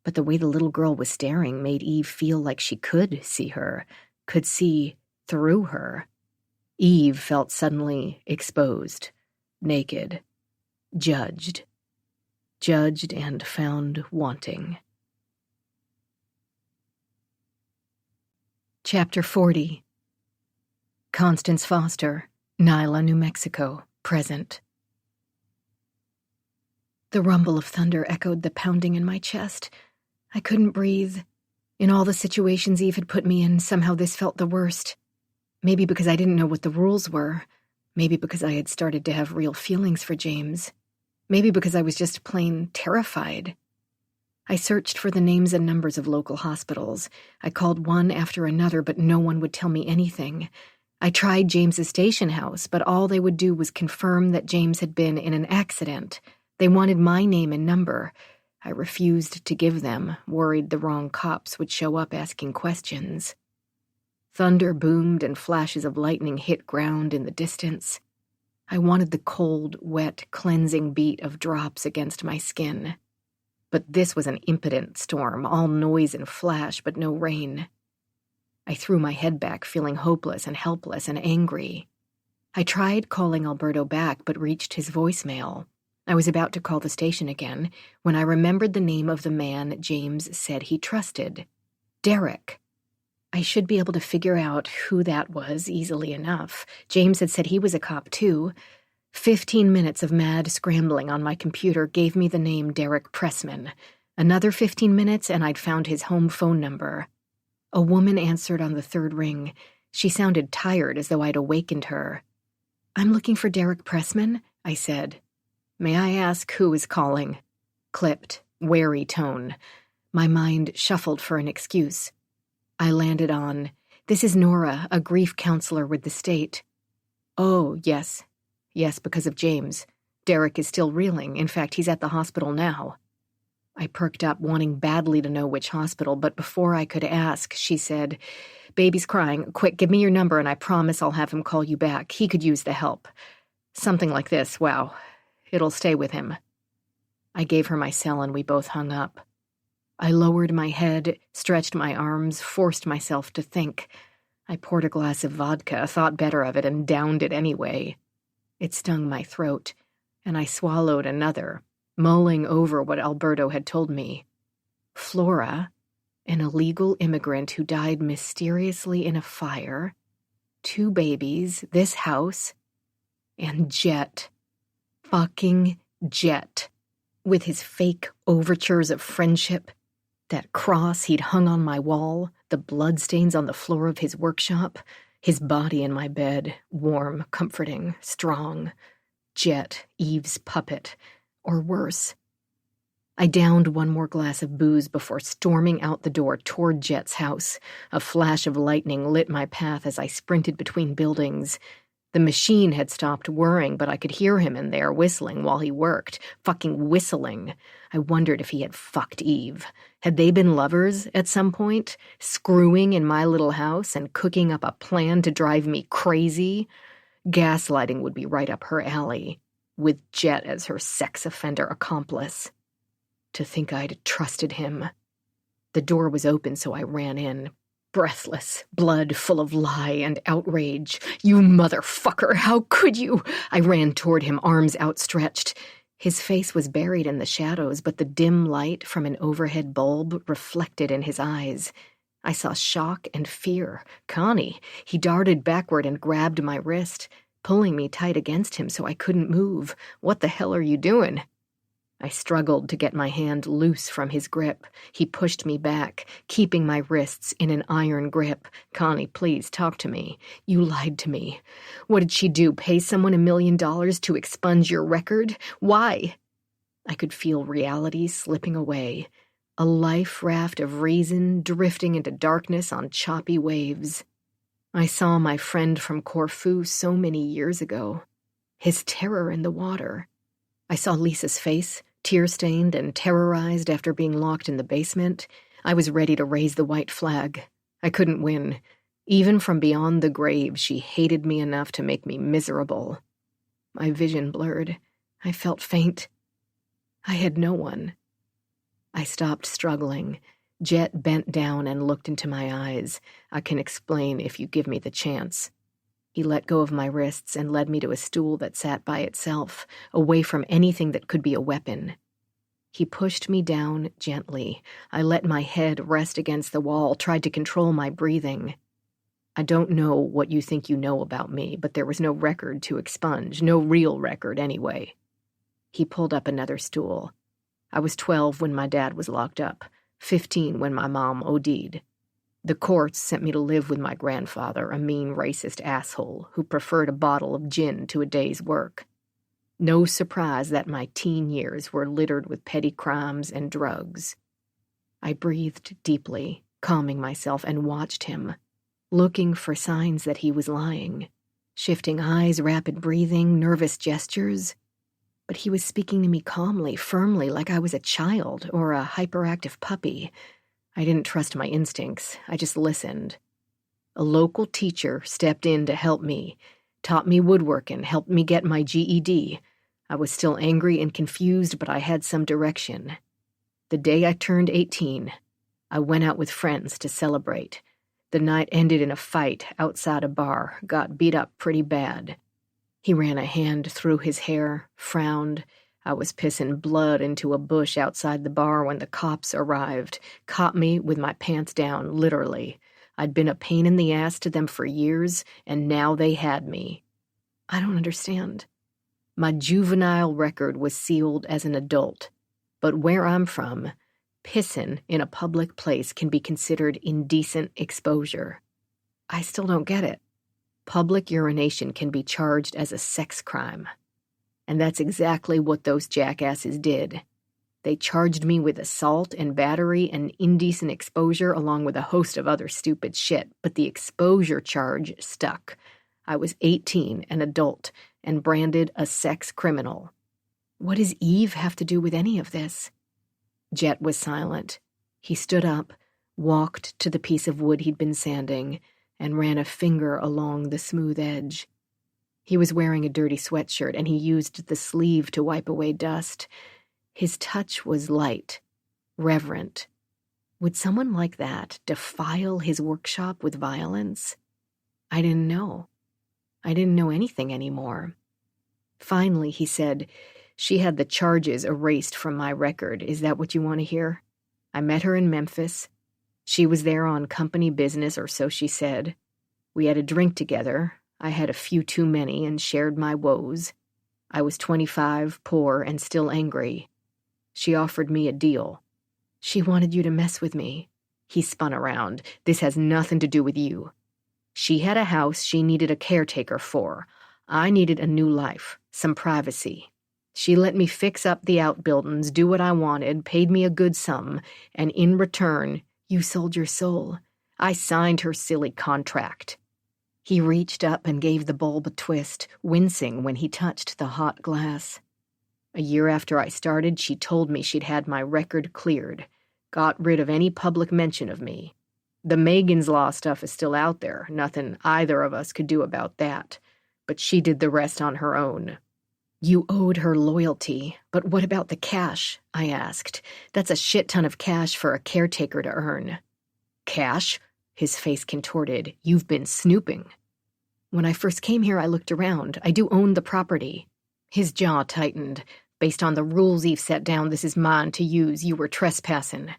but the way the little girl was staring made Eve feel like she could see her, could see through her. Eve felt suddenly exposed, naked, judged and found wanting. Chapter 40. Constance Foster, Nyla, New Mexico, present. The rumble of thunder echoed the pounding in my chest. I couldn't breathe. In all the situations Eve had put me in, somehow this felt the worst. Maybe because I didn't know what the rules were. Maybe because I had started to have real feelings for James. Maybe because I was just plain terrified. I searched for the names and numbers of local hospitals. I called one after another, but no one would tell me anything. I tried James's station house, but all they would do was confirm that James had been in an accident. They wanted my name and number. I refused to give them, worried the wrong cops would show up asking questions. Thunder boomed and flashes of lightning hit ground in the distance. I wanted the cold, wet, cleansing beat of drops against my skin. But this was an impotent storm, all noise and flash, but no rain. I threw my head back, feeling hopeless and helpless and angry. I tried calling Alberto back, but reached his voicemail. I was about to call the station again when I remembered the name of the man James said he trusted. Derek. I should be able to figure out who that was easily enough. James had said he was a cop too. 15 minutes of mad scrambling on my computer gave me the name Derek Pressman. Another 15 minutes and I'd found his home phone number. A woman answered on the third ring. She sounded tired, as though I'd awakened her. "I'm looking for Derek Pressman," I said. "May I ask who is calling?" Clipped, wary tone. My mind shuffled for an excuse. I landed on, "This is Nora, a grief counselor with the state." "Oh, yes. Yes, because of James. Derek is still reeling. In fact, he's at the hospital now." I perked up, wanting badly to know which hospital, but before I could ask, she said, "Baby's crying. Quick, give me your number and I promise I'll have him call you back. He could use the help." Something like this, wow. It'll stay with him. I gave her my cell and we both hung up. I lowered my head, stretched my arms, forced myself to think. I poured a glass of vodka, thought better of it, and downed it anyway. It stung my throat, and I swallowed another, mulling over what Alberto had told me. Flora, an illegal immigrant who died mysteriously in a fire, 2 babies, this house, and Jet. Fucking Jet. With his fake overtures of friendship, that cross he'd hung on my wall, the bloodstains on the floor of his workshop, his body in my bed, warm, comforting, strong. Jet, Eve's puppet. Or worse. I downed one more glass of booze before storming out the door toward Jet's house. A flash of lightning lit my path as I sprinted between buildings. The machine had stopped whirring, but I could hear him in there whistling while he worked. Fucking whistling. I wondered if he had fucked Eve. Had they been lovers at some point? Screwing in my little house and cooking up a plan to drive me crazy? Gaslighting would be right up her alley, with Jet as her sex offender accomplice. To think I'd trusted him. The door was open, so I ran in. Breathless, blood full of lie and outrage. "You motherfucker, how could you?" I ran toward him, arms outstretched. His face was buried in the shadows, but the dim light from an overhead bulb reflected in his eyes. I saw shock and fear. Connie. He darted backward and grabbed my wrist, pulling me tight against him so I couldn't move. "What the hell are you doing?" I struggled to get my hand loose from his grip. He pushed me back, keeping my wrists in an iron grip. "Connie, please, talk to me. You lied to me. What did she do, pay someone $1 million to expunge your record? Why?" I could feel reality slipping away. A life raft of reason drifting into darkness on choppy waves. I saw my friend from Corfu so many years ago. His terror in the water. I saw Lisa's face, tear-stained and terrorized after being locked in the basement. I was ready to raise the white flag. I couldn't win. Even from beyond the grave, she hated me enough to make me miserable. My vision blurred. I felt faint. I had no one. I stopped struggling. Jet bent down and looked into my eyes. "I can explain if you give me the chance." He let go of my wrists and led me to a stool that sat by itself, away from anything that could be a weapon. He pushed me down gently. I let my head rest against the wall, tried to control my breathing. "I don't know what you think you know about me, but there was no record to expunge, no real record anyway." He pulled up another stool. "I was 12 when my dad was locked up, 15 when my mom OD'd. The courts sent me to live with my grandfather, a mean racist asshole who preferred a bottle of gin to a day's work. No surprise that my teen years were littered with petty crimes and drugs." I breathed deeply, calming myself, and watched him, looking for signs that he was lying. Shifting eyes, rapid breathing, nervous gestures. But he was speaking to me calmly, firmly, like I was a child or a hyperactive puppy. I didn't trust my instincts. I just listened. A local teacher stepped in to help me, taught me woodworking, helped me get my GED. I was still angry and confused, but I had some direction. The day I turned 18, I went out with friends to celebrate. The night ended in a fight outside a bar, got beat up pretty bad. He ran a hand through his hair, frowned. I was pissing blood into a bush outside the bar when the cops arrived, caught me with my pants down, literally. I'd been a pain in the ass to them for years, and now they had me. I don't understand. My juvenile record was sealed as an adult, but where I'm from, pissin' in a public place can be considered indecent exposure. I still don't get it. Public urination can be charged as a sex crime. And that's exactly what those jackasses did. They charged me with assault and battery and indecent exposure along with a host of other stupid shit, but the exposure charge stuck. I was 18, an adult, and branded a sex criminal. What does Eve have to do with any of this? Jet was silent. He stood up, walked to the piece of wood he'd been sanding, and ran a finger along the smooth edge. He was wearing a dirty sweatshirt, and he used the sleeve to wipe away dust. His touch was light, reverent. Would someone like that defile his workshop with violence? I didn't know. I didn't know anything anymore. Finally, he said, "She had the charges erased from my record. Is that what you want to hear? I met her in Memphis. She was there on company business, or so she said. We had a drink together. I had a few too many and shared my woes. I was 25, poor, and still angry. She offered me a deal. She wanted you to mess with me." He spun around. "This has nothing to do with you. She had a house she needed a caretaker for. I needed a new life, some privacy. She let me fix up the outbuildings, do what I wanted, paid me a good sum, and in return, you sold your soul. I signed her silly contract." He reached up and gave the bulb a twist, wincing when he touched the hot glass. "A year after I started, she told me she'd had my record cleared, got rid of any public mention of me. The Megan's Law stuff is still out there, nothing either of us could do about that, but she did the rest on her own." "You owed her loyalty, but what about the cash?" I asked. "That's a shit ton of cash for a caretaker to earn." "Cash?" His face contorted. "You've been snooping." "When I first came here, I looked around. I do own the property." His jaw tightened. "Based on the rules Eve set down, this is mine to use. You were trespassing.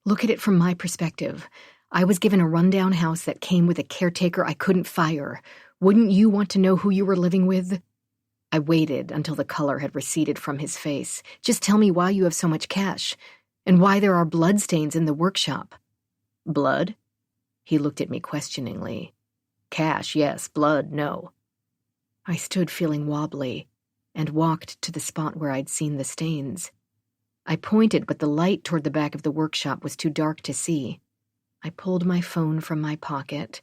Look at it from my perspective. I was given a rundown house that came with a caretaker I couldn't fire. Wouldn't you want to know who you were living with?" I waited until the color had receded from his face. "Just tell me why you have so much cash, and why there are bloodstains in the workshop." "Blood?" He looked at me questioningly. "Cash, yes. Blood, no." I stood feeling wobbly, and walked to the spot where I'd seen the stains. I pointed, but the light toward the back of the workshop was too dark to see. I pulled my phone from my pocket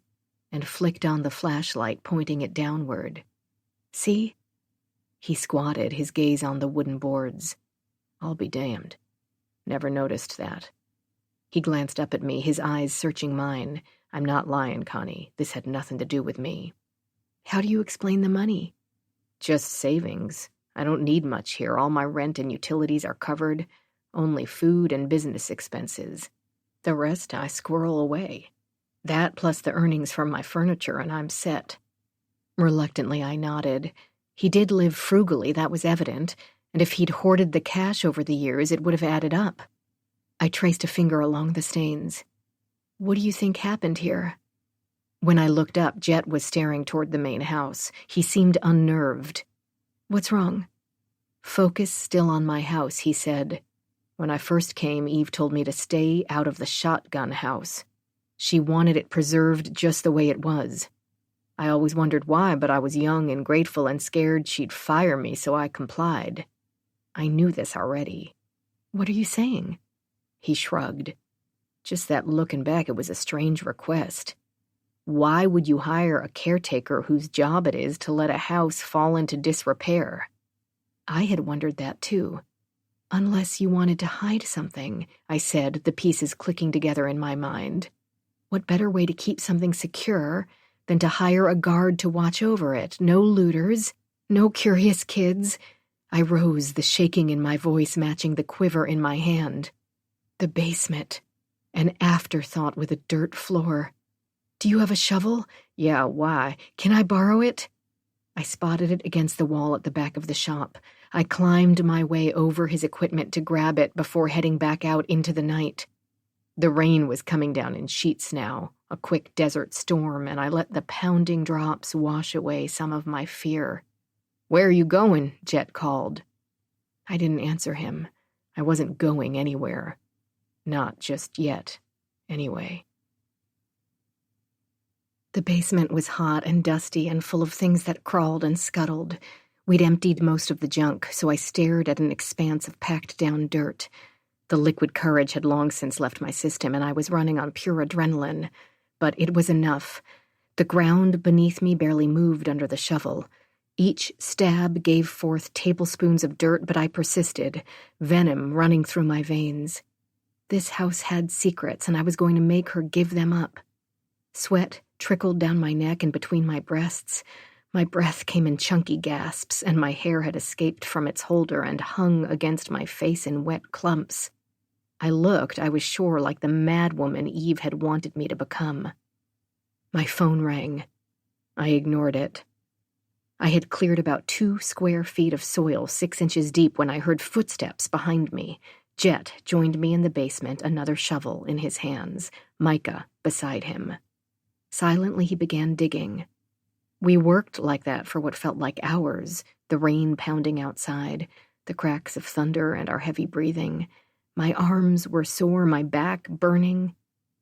and flicked on the flashlight, pointing it downward. "See?" He squatted, his gaze on the wooden boards. "I'll be damned. Never noticed that." He glanced up at me, his eyes searching mine. "I'm not lying, Connie. This had nothing to do with me." "How do you explain the money?" "Just savings. I don't need much here. All my rent and utilities are covered. Only food and business expenses. The rest I squirrel away. That plus the earnings from my furniture, and I'm set." Reluctantly, I nodded. He did live frugally, that was evident, and if he'd hoarded the cash over the years, it would have added up. I traced a finger along the stains. "What do you think happened here?" When I looked up, Jet was staring toward the main house. He seemed unnerved. "What's wrong?" "Focus still on my house," he said. "When I first came, Eve told me to stay out of the shotgun house. She wanted it preserved just the way it was. I always wondered why, but I was young and grateful and scared she'd fire me, so I complied. I knew this already." "What are you saying?" He shrugged. "Just that looking back, it was a strange request. Why would you hire a caretaker whose job it is to let a house fall into disrepair?" I had wondered that too. "Unless you wanted to hide something," I said, the pieces clicking together in my mind. What better way to keep something secure than to hire a guard to watch over it? No looters, no curious kids. I rose, the shaking in my voice matching the quiver in my hand. The basement, an afterthought with a dirt floor. "Do you have a shovel?" "Yeah, why?" "Can I borrow it?" I spotted it against the wall at the back of the shop. I climbed my way over his equipment to grab it before heading back out into the night. The rain was coming down in sheets now, a quick desert storm, and I let the pounding drops wash away some of my fear. "Where are you going?" Jet called. I didn't answer him. I wasn't going anywhere. Not just yet, anyway. The basement was hot and dusty and full of things that crawled and scuttled. We'd emptied most of the junk, so I stared at an expanse of packed-down dirt. The liquid courage had long since left my system, and I was running on pure adrenaline. But it was enough. The ground beneath me barely moved under the shovel. Each stab gave forth tablespoons of dirt, but I persisted, venom running through my veins. This house had secrets, and I was going to make her give them up. Sweat trickled down my neck and between my breasts. My breath came in chunky gasps, and my hair had escaped from its holder and hung against my face in wet clumps. I looked, I was sure, like the madwoman Eve had wanted me to become. My phone rang. I ignored it. I had cleared about 2 square feet of soil 6 inches deep when I heard footsteps behind me. Jet joined me in the basement, another shovel in his hands, Micah beside him. Silently he began digging. We worked like that for what felt like hours, the rain pounding outside, the cracks of thunder and our heavy breathing. My arms were sore, my back burning,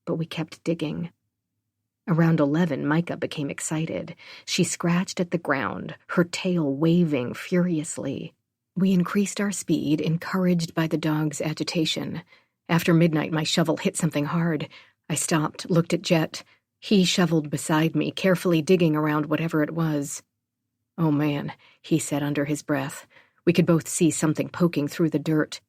but we kept digging. Around 11, Micah became excited. She scratched at the ground, her tail waving furiously. We increased our speed, encouraged by the dog's agitation. After midnight, my shovel hit something hard. I stopped, looked at Jet. He shoveled beside me, carefully digging around whatever it was. "Oh, man," he said under his breath. We could both see something poking through the dirt.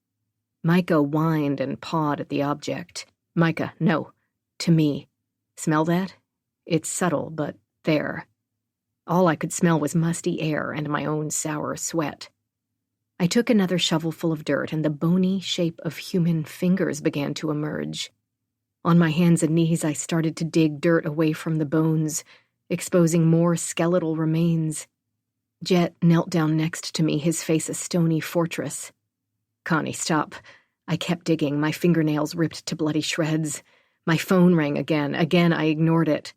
Micah whined and pawed at the object. "Micah, no. To me. Smell that? It's subtle, but there." All I could smell was musty air and my own sour sweat. I took another shovelful of dirt, and the bony shape of human fingers began to emerge. On my hands and knees, I started to dig dirt away from the bones, exposing more skeletal remains. Jet knelt down next to me, his face a stony fortress. "Connie, stop." I kept digging, my fingernails ripped to bloody shreds. My phone rang again. Again, I ignored it.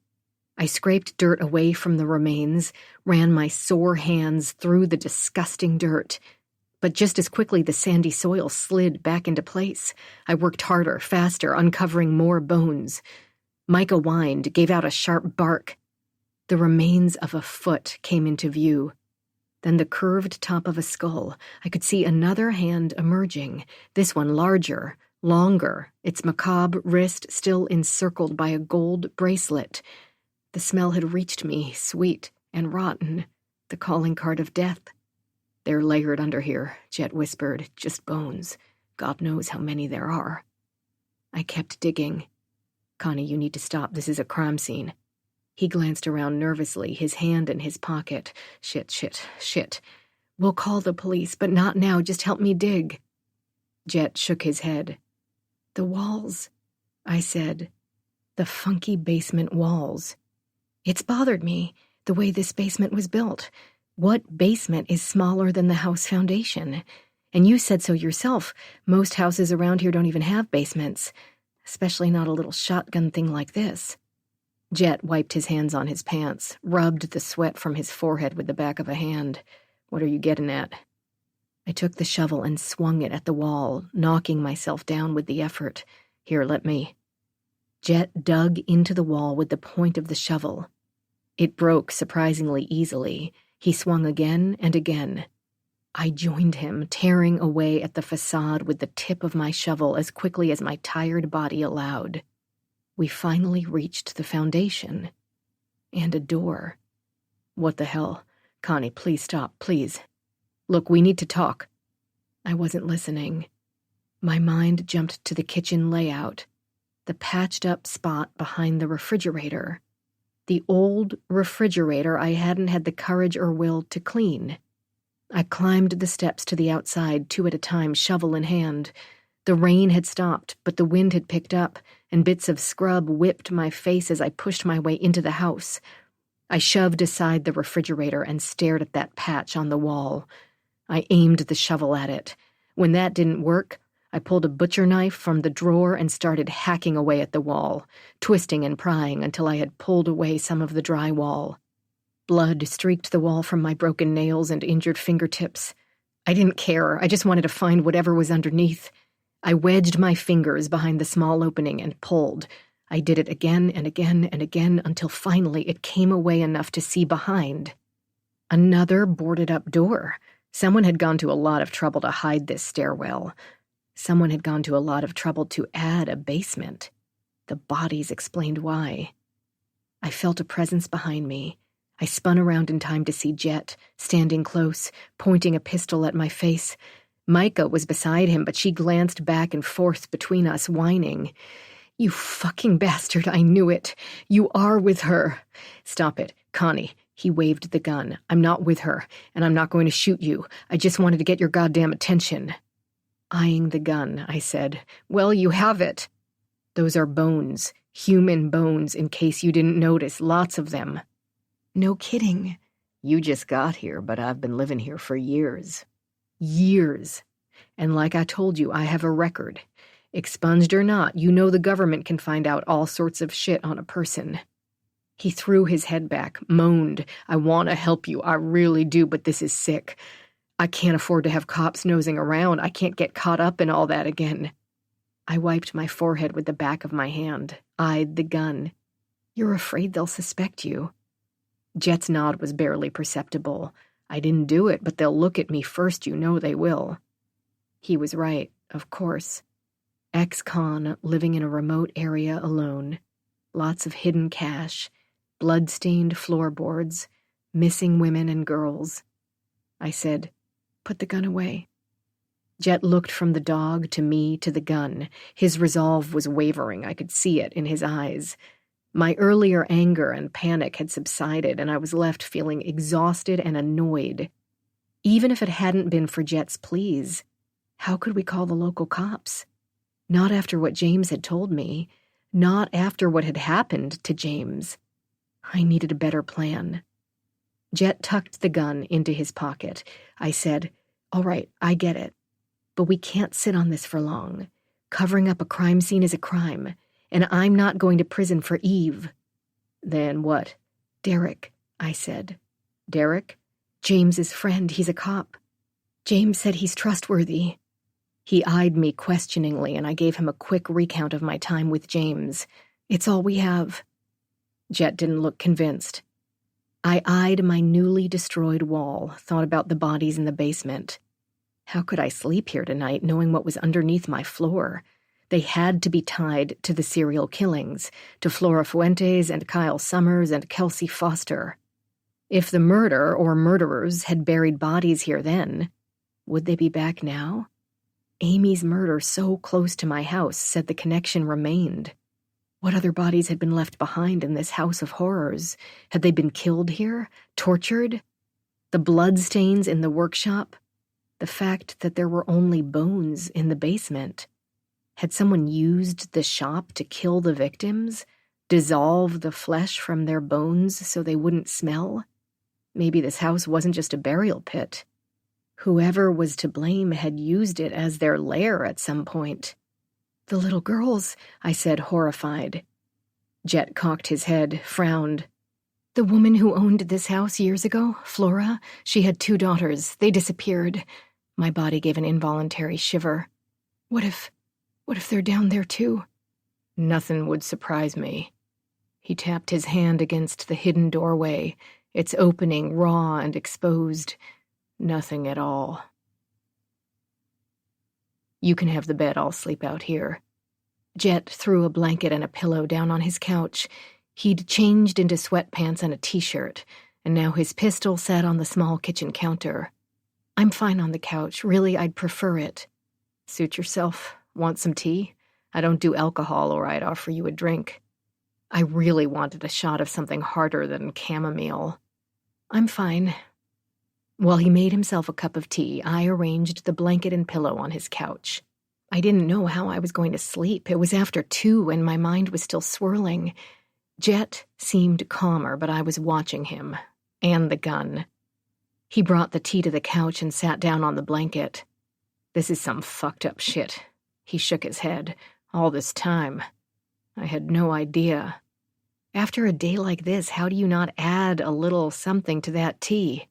I scraped dirt away from the remains, ran my sore hands through the disgusting dirt. But just as quickly, the sandy soil slid back into place. I worked harder, faster, uncovering more bones. Micah whined, gave out a sharp bark. The remains of a foot came into view. Then the curved top of a skull. I could see another hand emerging, this one larger, longer, its macabre wrist still encircled by a gold bracelet. The smell had reached me, sweet and rotten, the calling card of death. "They're layered under here," Jet whispered, "just bones. God knows how many there are." I kept digging. "Connie, you need to stop. This is a crime scene." He glanced around nervously, his hand in his pocket. Shit. "We'll call the police, but not now. Just help me dig." Jet shook his head. "The walls," I said. "The funky basement walls. It's bothered me, the way this basement was built. What basement is smaller than the house foundation? And you said so yourself. Most houses around here don't even have basements, especially not a little shotgun thing like this." Jet wiped his hands on his pants, rubbed the sweat from his forehead with the back of a hand. "What are you getting at?" I took the shovel and swung it at the wall, knocking myself down with the effort. "Here, let me." Jet dug into the wall with the point of the shovel. It broke surprisingly easily. He swung again and again. I joined him, tearing away at the facade with the tip of my shovel as quickly as my tired body allowed. We finally reached the foundation. And a door. "What the hell? Connie, please stop, please. Look, we need to talk." I wasn't listening. My mind jumped to the kitchen layout, the patched-up spot behind the refrigerator. The old refrigerator I hadn't had the courage or will to clean. I climbed the steps to the outside, 2 at a time, shovel in hand. The rain had stopped, but the wind had picked up, and bits of scrub whipped my face as I pushed my way into the house. I shoved aside the refrigerator and stared at that patch on the wall. I aimed the shovel at it. When that didn't work, I pulled a butcher knife from the drawer and started hacking away at the wall, twisting and prying until I had pulled away some of the drywall. Blood streaked the wall from my broken nails and injured fingertips. I didn't care. I just wanted to find whatever was underneath. I wedged my fingers behind the small opening and pulled. I did it again and again and again until finally it came away enough to see behind. Another boarded-up door. Someone had gone to a lot of trouble to hide this stairwell. Someone had gone to a lot of trouble to add a basement. The bodies explained why. I felt a presence behind me. I spun around in time to see Jet, standing close, pointing a pistol at my face. Micah was beside him, but she glanced back and forth between us, whining. "You fucking bastard, I knew it. You are with her." "Stop it, Connie." He waved the gun. "I'm not with her, and I'm not going to shoot you. I just wanted to get your goddamn attention." Eyeing the gun, I said, "Well, you have it." "Those are bones, human bones, in case you didn't notice, lots of them." "No kidding." "You just got here, but I've been living here for years." Years. And like I told you, I have a record. Expunged or not, you know the government can find out all sorts of shit on a person. He threw his head back, moaned, "I want to help you, I really do, but this is sick. I can't afford to have cops nosing around. I can't get caught up in all that again." I wiped my forehead with the back of my hand, eyed the gun. "You're afraid they'll suspect you?" Jet's nod was barely perceptible. "I didn't do it, but they'll look at me first, you know they will." He was right, of course. Ex-con living in a remote area alone. Lots of hidden cash, blood-stained floorboards, missing women and girls. I said, "Put the gun away." Jet looked from the dog to me to the gun. His resolve was wavering. I could see it in his eyes. My earlier anger and panic had subsided, and I was left feeling exhausted and annoyed. Even if it hadn't been for Jet's pleas, how could we call the local cops? Not after what James had told me. Not after what had happened to James. I needed a better plan. Jet tucked the gun into his pocket. I said, "All right, I get it. But we can't sit on this for long. Covering up a crime scene is a crime. And I'm not going to prison for Eve." "Then what?" "Derek," I said. "Derek?" "James's friend. He's a cop. James said he's trustworthy." He eyed me questioningly, and I gave him a quick recount of my time with James. "It's all we have." Jet didn't look convinced. I eyed my newly destroyed wall, thought about the bodies in the basement. How could I sleep here tonight knowing what was underneath my floor? They had to be tied to the serial killings, to Flora Fuentes and Kyle Summers and Kelsey Foster. If the murder or murderers had buried bodies here then, would they be back now? Amy's murder so close to my house said the connection remained. What other bodies had been left behind in this house of horrors? Had they been killed here? Tortured? The bloodstains in the workshop? The fact that there were only bones in the basement? Had someone used the shop to kill the victims? Dissolve the flesh from their bones so they wouldn't smell? Maybe this house wasn't just a burial pit. Whoever was to blame had used it as their lair at some point. "The little girls," I said, horrified. Jet cocked his head, frowned. "The woman who owned this house years ago, Flora, she had 2 daughters. They disappeared." My body gave an involuntary shiver. What if they're down there too?" "Nothing would surprise me." He tapped his hand against the hidden doorway, its opening raw and exposed. "Nothing at all." "You can have the bed, I'll sleep out here." Jet threw a blanket and a pillow down on his couch. He'd changed into sweatpants and a t-shirt, and now his pistol sat on the small kitchen counter. "I'm fine on the couch. Really, I'd prefer it." "Suit yourself. Want some tea? I don't do alcohol, or I'd offer you a drink." I really wanted a shot of something harder than chamomile. "I'm fine." While he made himself a cup of tea, I arranged the blanket and pillow on his couch. I didn't know how I was going to sleep. It was after 2 and my mind was still swirling. Jet seemed calmer, but I was watching him. And the gun. He brought the tea to the couch and sat down on the blanket. This is some fucked up shit. He shook his head. All this time. I had no idea. After a day like this, how do you not add a little something to that tea?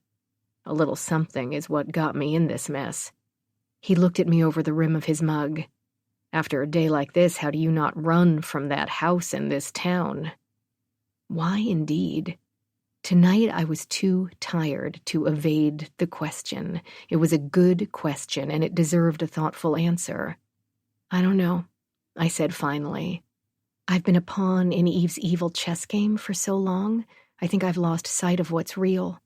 A little something is what got me in this mess. He looked at me over the rim of his mug. After a day like this, how do you not run from that house in this town? Why indeed? Tonight I was too tired to evade the question. It was a good question, and it deserved a thoughtful answer. I don't know, I said finally. I've been a pawn in Eve's evil chess game for so long, I think I've lost sight of what's real.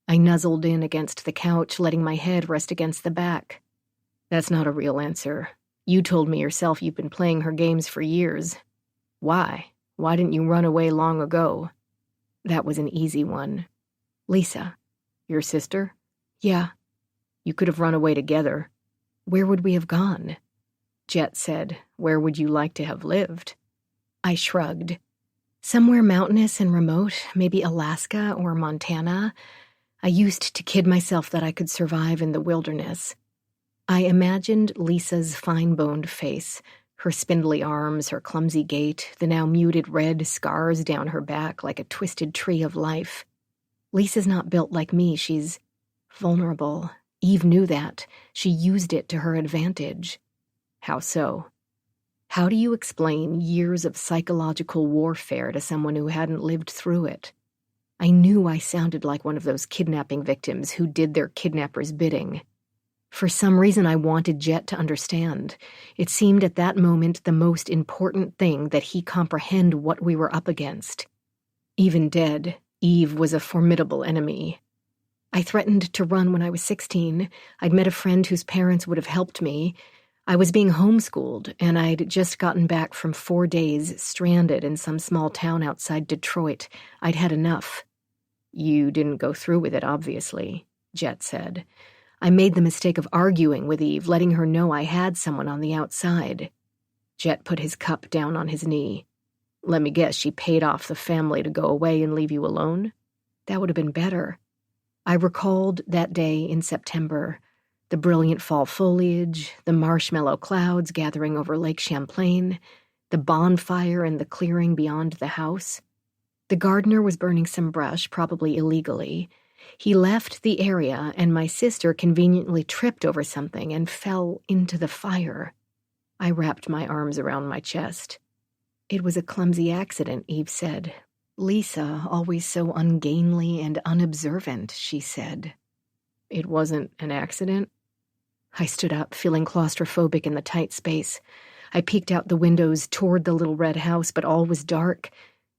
I nuzzled in against the couch, letting my head rest against the back. That's not a real answer. You told me yourself you've been playing her games for years. Why? Why didn't you run away long ago? That was an easy one. Lisa. Your sister? Yeah. You could have run away together. Where would we have gone? Jet said, where would you like to have lived? I shrugged. Somewhere mountainous and remote, maybe Alaska or Montana. I used to kid myself that I could survive in the wilderness. I imagined Lisa's fine-boned face, her spindly arms, her clumsy gait, the now muted red scars down her back like a twisted tree of life. Lisa's not built like me. She's vulnerable. Eve knew that. She used it to her advantage. How so? How do you explain years of psychological warfare to someone who hadn't lived through it? I knew I sounded like one of those kidnapping victims who did their kidnapper's bidding. For some reason, I wanted Jet to understand. It seemed at that moment the most important thing that he comprehend what we were up against. Even dead, Eve was a formidable enemy. I threatened to run when I was 16. I'd met a friend whose parents would have helped me. I was being homeschooled, and I'd just gotten back from 4 days stranded in some small town outside Detroit. I'd had enough. You didn't go through with it, obviously, Jet said. I made the mistake of arguing with Eve, letting her know I had someone on the outside. Jet put his cup down on his knee. Let me guess, she paid off the family to go away and leave you alone? That would have been better. I recalled that day in September, the brilliant fall foliage, the marshmallow clouds gathering over Lake Champlain, the bonfire in the clearing beyond the house. The gardener was burning some brush, probably illegally. He left the area, and my sister conveniently tripped over something and fell into the fire. I wrapped my arms around my chest. It was a clumsy accident, Eve said. Lisa, always so ungainly and unobservant, she said. It wasn't an accident? I stood up, feeling claustrophobic in the tight space. I peeked out the windows toward the little red house, but all was dark.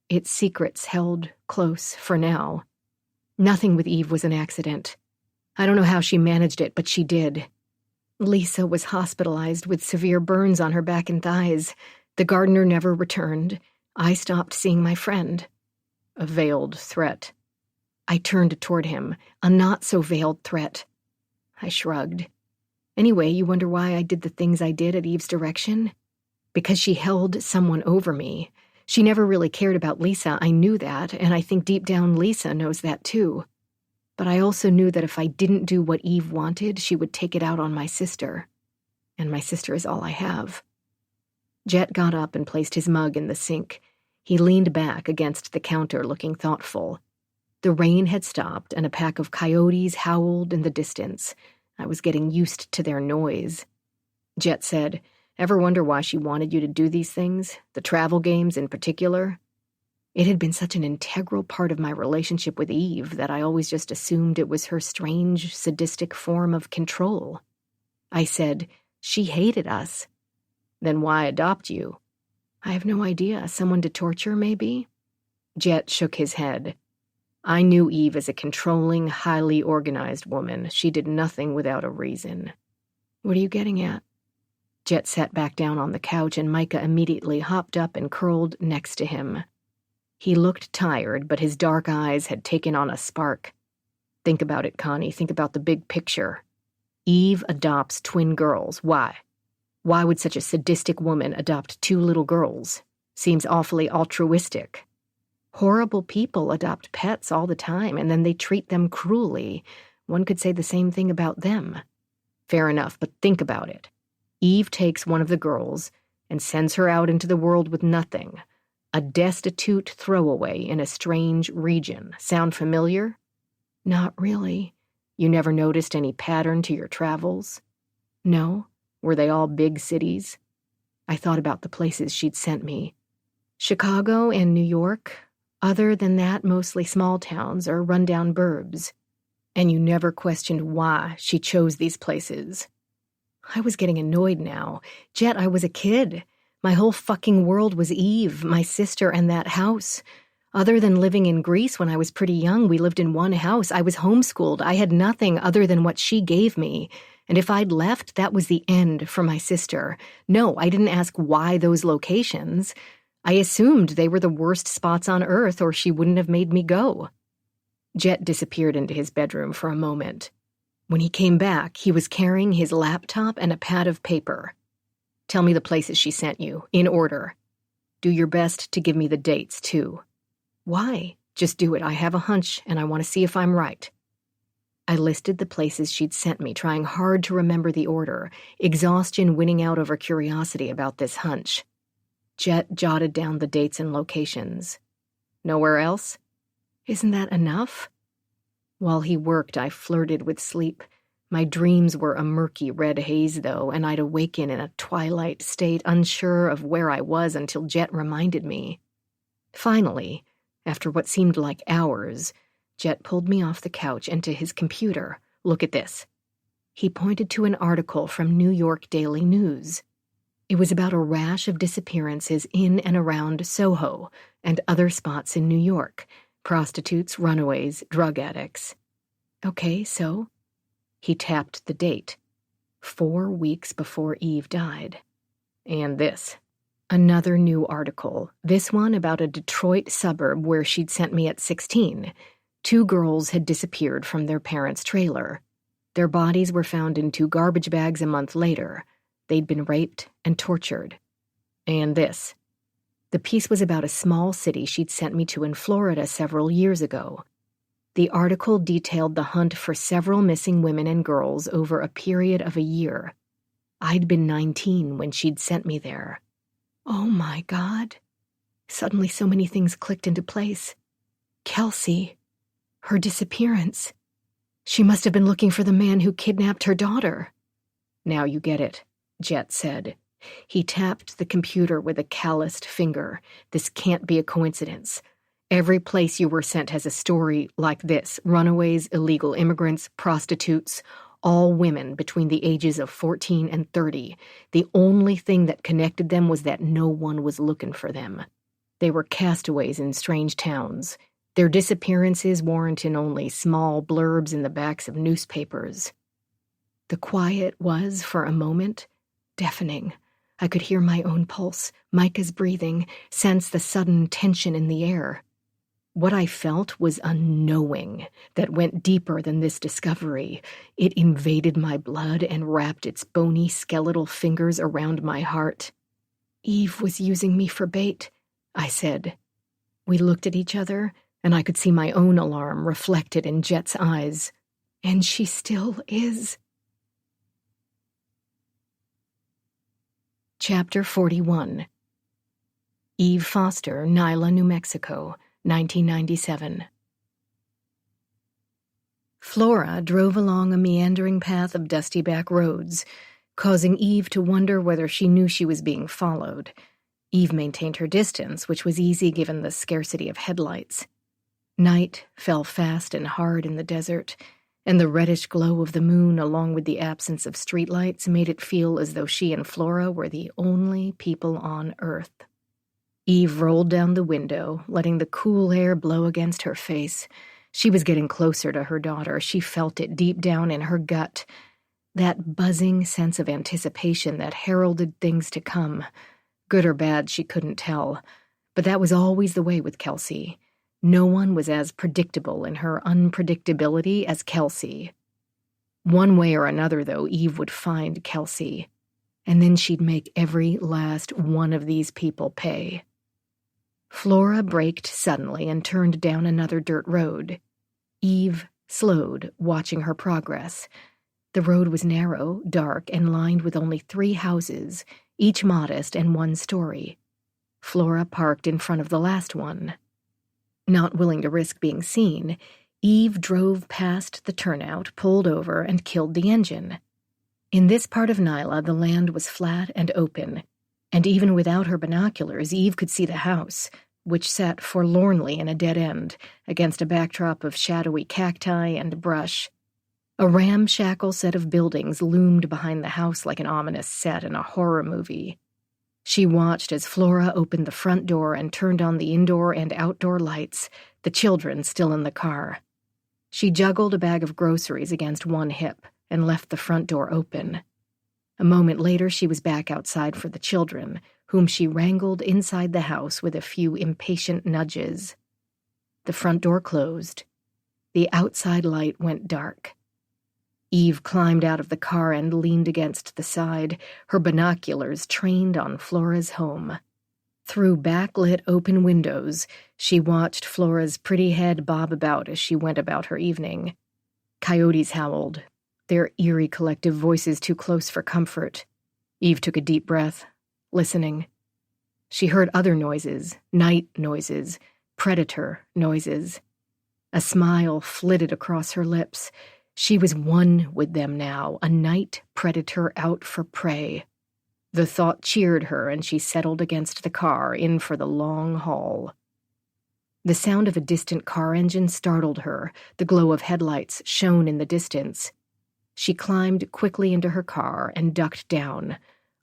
Its secrets held close for now. Nothing with Eve was an accident. I don't know how she managed it, but she did. Lisa was hospitalized with severe burns on her back and thighs. The gardener never returned. I stopped seeing my friend. A veiled threat. I turned toward him, a not-so-veiled threat. I shrugged. Anyway, you wonder why I did the things I did at Eve's direction? Because she held someone over me. She never really cared about Lisa, I knew that, and I think deep down Lisa knows that too. But I also knew that if I didn't do what Eve wanted, she would take it out on my sister. And my sister is all I have. Jet got up and placed his mug in the sink. He leaned back against the counter, looking thoughtful. The rain had stopped, and a pack of coyotes howled in the distance. I was getting used to their noise. Jet said, Ever wonder why she wanted you to do these things? The travel games in particular? It had been such an integral part of my relationship with Eve that I always just assumed it was her strange, sadistic form of control. I said, She hated us. Then why adopt you? I have no idea. Someone to torture, maybe? Jet shook his head. I knew Eve as a controlling, highly organized woman. She did nothing without a reason. What are you getting at? Jet sat back down on the couch, and Micah immediately hopped up and curled next to him. He looked tired, but his dark eyes had taken on a spark. Think about it, Connie. Think about the big picture. Eve adopts twin girls. Why? Why would such a sadistic woman adopt 2 little girls? Seems awfully altruistic. Horrible people adopt pets all the time, and then they treat them cruelly. One could say the same thing about them. Fair enough, but think about it. Eve takes one of the girls and sends her out into the world with nothing. A destitute throwaway in a strange region. Sound familiar? Not really. You never noticed any pattern to your travels? No? Were they all big cities? I thought about the places she'd sent me. Chicago and New York. Other than that, mostly small towns or rundown burbs. And you never questioned why she chose these places. I was getting annoyed now. Jet, I was a kid. My whole fucking world was Eve, my sister, and that house. Other than living in Greece when I was pretty young, we lived in one house. I was homeschooled. I had nothing other than what she gave me. And if I'd left, that was the end for my sister. No, I didn't ask why those locations. I assumed they were the worst spots on Earth, or she wouldn't have made me go. Jet disappeared into his bedroom for a moment. When he came back, he was carrying his laptop and a pad of paper. Tell me the places she sent you, in order. Do your best to give me the dates, too. Why? Just do it. I have a hunch, and I want to see if I'm right. I listed the places she'd sent me, trying hard to remember the order, exhaustion winning out over curiosity about this hunch. Jet jotted down the dates and locations. Nowhere else? Isn't that enough? While he worked, I flirted with sleep. My dreams were a murky red haze, though, and I'd awaken in a twilight state, unsure of where I was until Jet reminded me. Finally, after what seemed like hours, Jet pulled me off the couch and to his computer. Look at this. He pointed to an article from New York Daily News. It was about a rash of disappearances in and around Soho and other spots in New York. Prostitutes, runaways, drug addicts. Okay, so? He tapped the date. 4 weeks before Eve died. And this. Another new article. This one about a Detroit suburb where she'd sent me at 16. 2 girls had disappeared from their parents' trailer. Their bodies were found in 2 garbage bags a month later. They'd been raped and tortured. And this. The piece was about a small city she'd sent me to in Florida several years ago. The article detailed the hunt for several missing women and girls over a period of a year. I'd been 19 when she'd sent me there. Oh my God. Suddenly so many things clicked into place. Kelsey. Her disappearance. She must have been looking for the man who kidnapped her daughter. Now you get it, Jet said. He tapped the computer with a calloused finger. This can't be a coincidence. Every place you were sent has a story like this. Runaways, illegal immigrants, prostitutes, all women between the ages of 14 and 30. The only thing that connected them was that no one was looking for them. They were castaways in strange towns. Their disappearances warranted only small blurbs in the backs of newspapers. The quiet was, for a moment, deafening. I could hear my own pulse, Micah's breathing, sense the sudden tension in the air. What I felt was a knowing that went deeper than this discovery. It invaded my blood and wrapped its bony skeletal fingers around my heart. Eve was using me for bait, I said. We looked at each other, and I could see my own alarm reflected in Jet's eyes. And she still is. Chapter 41. Eve Foster, Nyla, New Mexico, 1997. Flora drove along a meandering path of dusty back roads, causing Eve to wonder whether she knew she was being followed. Eve maintained her distance, which was easy given the scarcity of headlights. Night fell fast and hard in the desert, and the reddish glow of the moon, along with the absence of streetlights, made it feel as though she and Flora were the only people on Earth. Eve rolled down the window, letting the cool air blow against her face. She was getting closer to her daughter. She felt it deep down in her gut. That buzzing sense of anticipation that heralded things to come. Good or bad, she couldn't tell. But that was always the way with Kelsey. No one was as predictable in her unpredictability as Kelsey. One way or another, though, Eve would find Kelsey. and then she'd make every last one of these people pay. Flora braked suddenly and turned down another dirt road. Eve slowed, watching her progress. The road was narrow, dark, and lined with only 3 houses, each modest and 1 story. Flora parked in front of the last one. Not willing to risk being seen, Eve drove past the turnout, pulled over, and killed the engine. In this part of Nyla, the land was flat and open, and even without her binoculars, Eve could see the house, which sat forlornly in a dead end, against a backdrop of shadowy cacti and brush. A ramshackle set of buildings loomed behind the house like an ominous set in a horror movie. She watched as Flora opened the front door and turned on the indoor and outdoor lights, the children still in the car. She juggled a bag of groceries against one hip and left the front door open. A moment later, she was back outside for the children, whom she wrangled inside the house with a few impatient nudges. The front door closed. The outside light went dark. Eve climbed out of the car and leaned against the side, her binoculars trained on Flora's home. Through backlit open windows, she watched Flora's pretty head bob about as she went about her evening. Coyotes howled, their eerie collective voices too close for comfort. Eve took a deep breath, listening. She heard other noises, night noises, predator noises. A smile flitted across her lips. She was one with them now, a night predator out for prey. The thought cheered her, and she settled against the car, in for the long haul. The sound of a distant car engine startled her. The glow of headlights shone in the distance. She climbed quickly into her car and ducked down,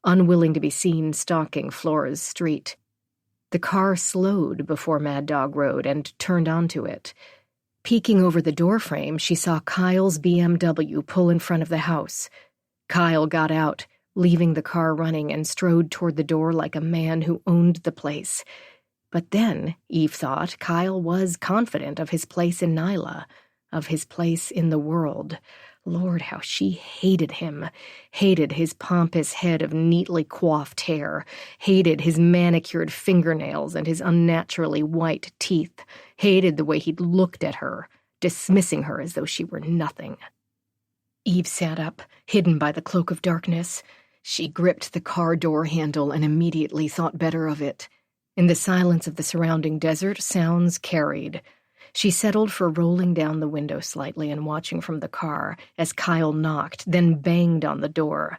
unwilling to be seen stalking Flora's street. The car slowed before Mad Dog Road and turned onto it. Peeking over the doorframe, she saw Kyle's BMW pull in front of the house. Kyle got out, leaving the car running, and strode toward the door like a man who owned the place. But then, Eve thought, Kyle was confident of his place in Nyla, of his place in the world. Lord, how she hated him, hated his pompous head of neatly coiffed hair, hated his manicured fingernails and his unnaturally white teeth, hated the way he'd looked at her, dismissing her as though she were nothing. Eve sat up, hidden by the cloak of darkness. She gripped the car door handle and immediately thought better of it. In the silence of the surrounding desert, sounds carried. She settled for rolling down the window slightly and watching from the car as Kyle knocked, then banged on the door.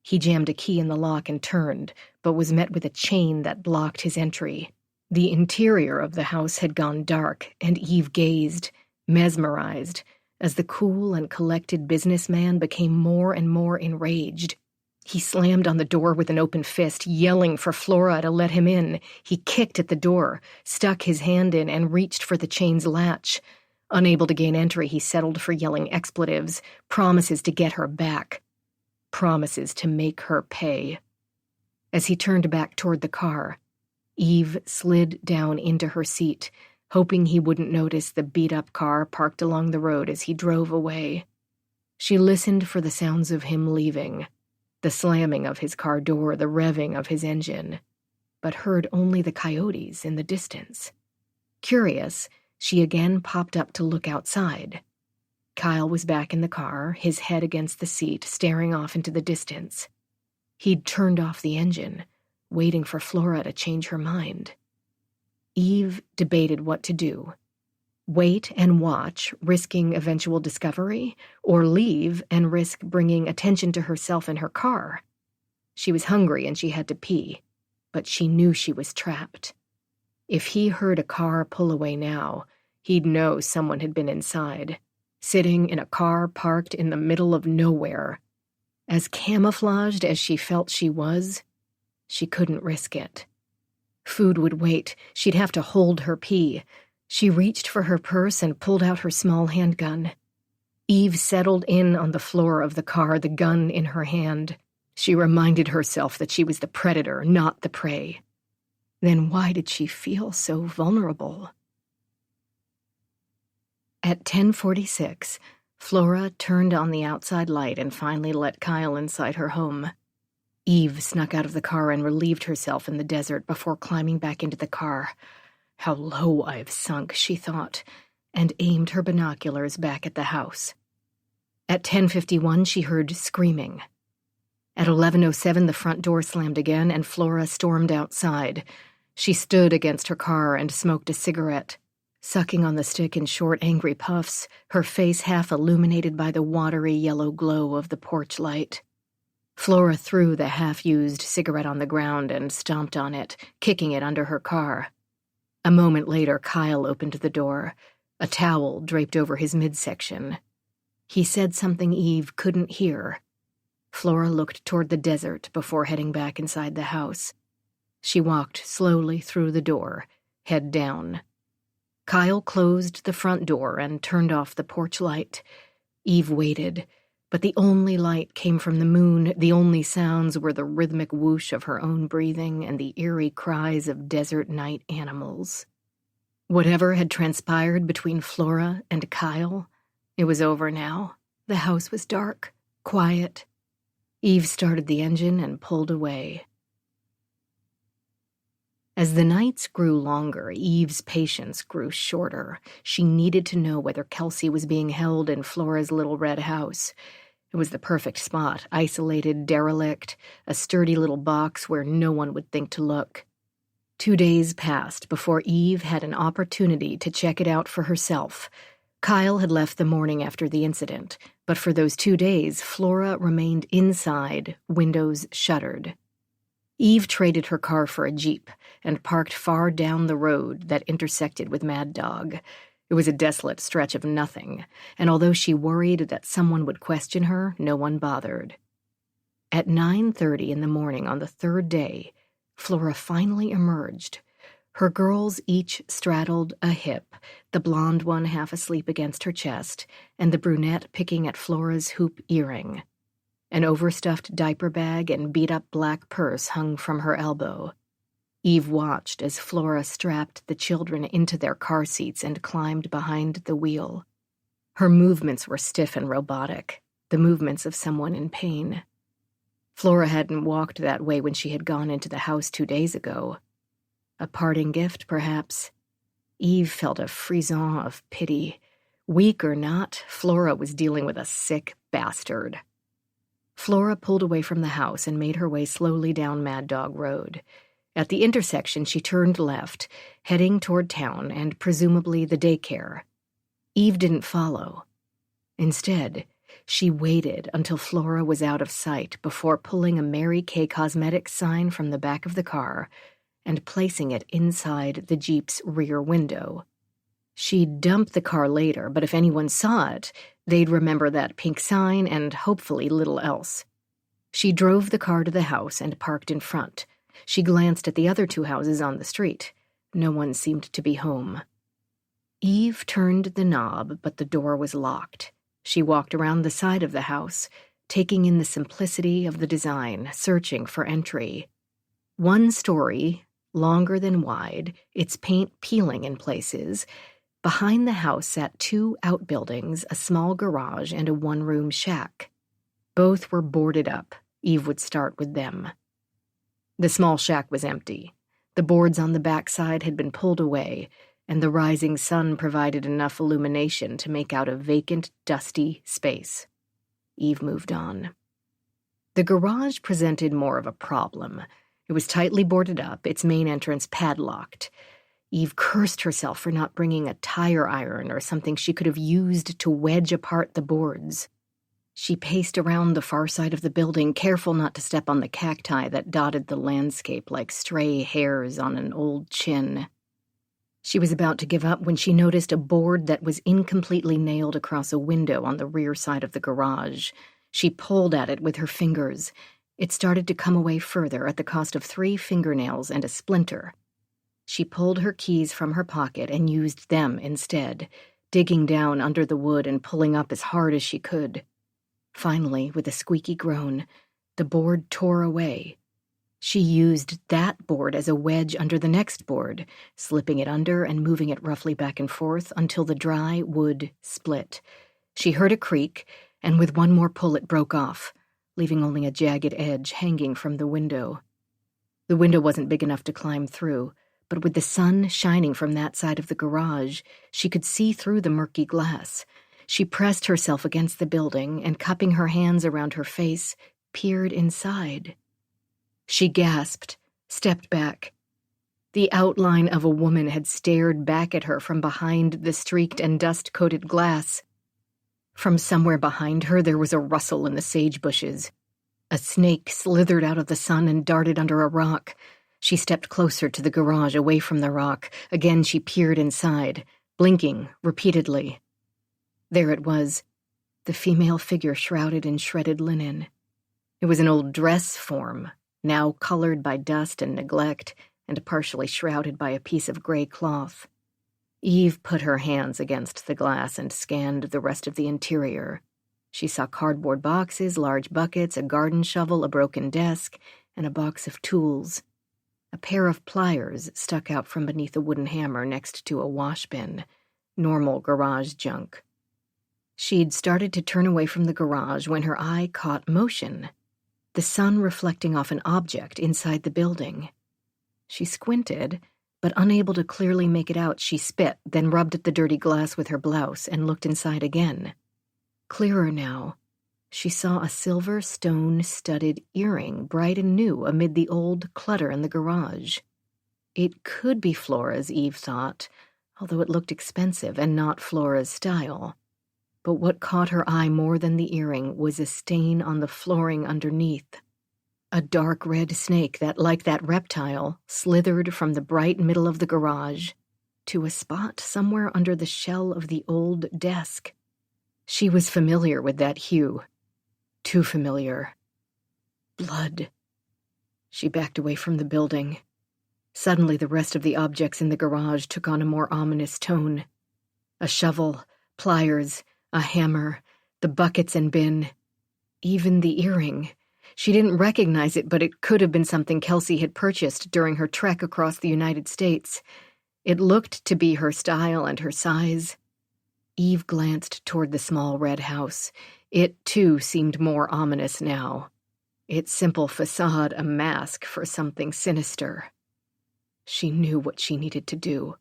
He jammed a key in the lock and turned, but was met with a chain that blocked his entry. The interior of the house had gone dark, and Eve gazed, mesmerized, as the cool and collected businessman became more and more enraged. He slammed on the door with an open fist, yelling for Flora to let him in. He kicked at the door, stuck his hand in, and reached for the chain's latch. Unable to gain entry, he settled for yelling expletives, promises to get her back, promises to make her pay. As he turned back toward the car, Eve slid down into her seat, hoping he wouldn't notice the beat-up car parked along the road as he drove away. She listened for the sounds of him leaving, the slamming of his car door, the revving of his engine, but heard only the coyotes in the distance. Curious, she again popped up to look outside. Kyle was back in the car, his head against the seat, staring off into the distance. He'd turned off the engine, waiting for Flora to change her mind. Eve debated what to do. Wait and watch, risking eventual discovery, or leave and risk bringing attention to herself and her car. She was hungry and she had to pee, but she knew she was trapped. If he heard a car pull away now, he'd know someone had been inside, sitting in a car parked in the middle of nowhere. As camouflaged as she felt she was, she couldn't risk it. Food would wait. She'd have to hold her pee. She reached for her purse and pulled out her small handgun. Eve settled in on the floor of the car, the gun in her hand. She reminded herself that she was the predator, not the prey. Then why did she feel so vulnerable? At 10:46, Flora turned on the outside light and finally let Kyle inside her home. Eve snuck out of the car and relieved herself in the desert before climbing back into the car. How low I've sunk, she thought, and aimed her binoculars back at the house. At 10:51, she heard screaming. At 11:07, the front door slammed again, and Flora stormed outside. She stood against her car and smoked a cigarette, sucking on the stick in short, angry puffs, her face half illuminated by the watery yellow glow of the porch light. Flora threw the half-used cigarette on the ground and stomped on it, kicking it under her car. A moment later, Kyle opened the door, a towel draped over his midsection. He said something Eve couldn't hear. Flora looked toward the desert before heading back inside the house. She walked slowly through the door, head down. Kyle closed the front door and turned off the porch light. Eve waited, but the only light came from the moon. The only sounds were the rhythmic whoosh of her own breathing and the eerie cries of desert night animals. Whatever had transpired between Flora and Kyle, it was over now. The house was dark, quiet. Eve started the engine and pulled away. As the nights grew longer, Eve's patience grew shorter. She needed to know whether Kelsey was being held in Flora's little red house. It was the perfect spot, isolated, derelict, a sturdy little box where no one would think to look. 2 days passed before Eve had an opportunity to check it out for herself. Kyle had left the morning after the incident, but for those 2 days, Flora remained inside, windows shuttered. Eve traded her car for a Jeep and parked far down the road that intersected with Mad Dog. It was a desolate stretch of nothing, and although she worried that someone would question her, no one bothered. At 9:30 in the morning on the third day, Flora finally emerged. Her girls each straddled a hip, the blonde one half asleep against her chest, and the brunette picking at Flora's hoop earring. An overstuffed diaper bag and beat-up black purse hung from her elbow. Eve watched as Flora strapped the children into their car seats and climbed behind the wheel. Her movements were stiff and robotic, the movements of someone in pain. Flora hadn't walked that way when she had gone into the house 2 days ago. A parting gift, perhaps. Eve felt a frisson of pity. Weak or not, Flora was dealing with a sick bastard. Flora pulled away from the house and made her way slowly down Mad Dog Road. At the intersection, she turned left, heading toward town and presumably the daycare. Eve didn't follow. Instead, she waited until Flora was out of sight before pulling a Mary Kay Cosmetics sign from the back of the car and placing it inside the Jeep's rear window. She'd dump the car later, but if anyone saw it, they'd remember that pink sign and hopefully little else. She drove the car to the house and parked in front. She glanced at the other 2 houses on the street. No one seemed to be home. Eve turned the knob, but the door was locked. She walked around the side of the house, taking in the simplicity of the design, searching for entry. 1 story, longer than wide, its paint peeling in places. Behind the house sat 2 outbuildings, a small garage, and a 1-room shack. Both were boarded up. Eve would start with them. The small shack was empty. The boards on the backside had been pulled away, and the rising sun provided enough illumination to make out a vacant, dusty space. Eve moved on. The garage presented more of a problem. It was tightly boarded up, its main entrance padlocked. Eve cursed herself for not bringing a tire iron or something she could have used to wedge apart the boards. She paced around the far side of the building, careful not to step on the cacti that dotted the landscape like stray hairs on an old chin. She was about to give up when she noticed a board that was incompletely nailed across a window on the rear side of the garage. She pulled at it with her fingers. It started to come away further at the cost of 3 fingernails and a splinter. She pulled her keys from her pocket and used them instead, digging down under the wood and pulling up as hard as she could. Finally, with a squeaky groan, the board tore away. She used that board as a wedge under the next board, slipping it under and moving it roughly back and forth until the dry wood split. She heard a creak, and with one more pull it broke off. leaving only a jagged edge hanging from the window. The window wasn't big enough to climb through, but with the sun shining from that side of the garage, she could see through the murky glass. She pressed herself against the building and, cupping her hands around her face, peered inside. She gasped, stepped back. The outline of a woman had stared back at her from behind the streaked and dust-coated glass. From somewhere behind her, there was a rustle in the sage bushes. A snake slithered out of the sun and darted under a rock. She stepped closer to the garage, away from the rock. Again she peered inside, blinking repeatedly. There it was, the female figure shrouded in shredded linen. It was an old dress form, now colored by dust and neglect, and partially shrouded by a piece of gray cloth. Eve put her hands against the glass and scanned the rest of the interior. She saw cardboard boxes, large buckets, a garden shovel, a broken desk, and a box of tools. A pair of pliers stuck out from beneath a wooden hammer next to a wash bin. Normal garage junk. She'd started to turn away from the garage when her eye caught motion, the sun reflecting off an object inside the building. She squinted, but unable to clearly make it out, she spit, then rubbed at the dirty glass with her blouse and looked inside again. Clearer now, she saw a silver stone-studded earring, bright and new, amid the old clutter in the garage. It could be Flora's, Eve thought, although it looked expensive and not Flora's style. But what caught her eye more than the earring was a stain on the flooring underneath. A dark red snake that, like that reptile, slithered from the bright middle of the garage to a spot somewhere under the shell of the old desk. She was familiar with that hue. Too familiar. Blood. She backed away from the building. Suddenly the rest of the objects in the garage took on a more ominous tone. A shovel, pliers, a hammer, the buckets and bin. Even the earring. She didn't recognize it, but it could have been something Kelsey had purchased during her trek across the United States. It looked to be her style and her size. Eve glanced toward the small red house. It, too, seemed more ominous now. Its simple facade a mask for something sinister. She knew what she needed to do.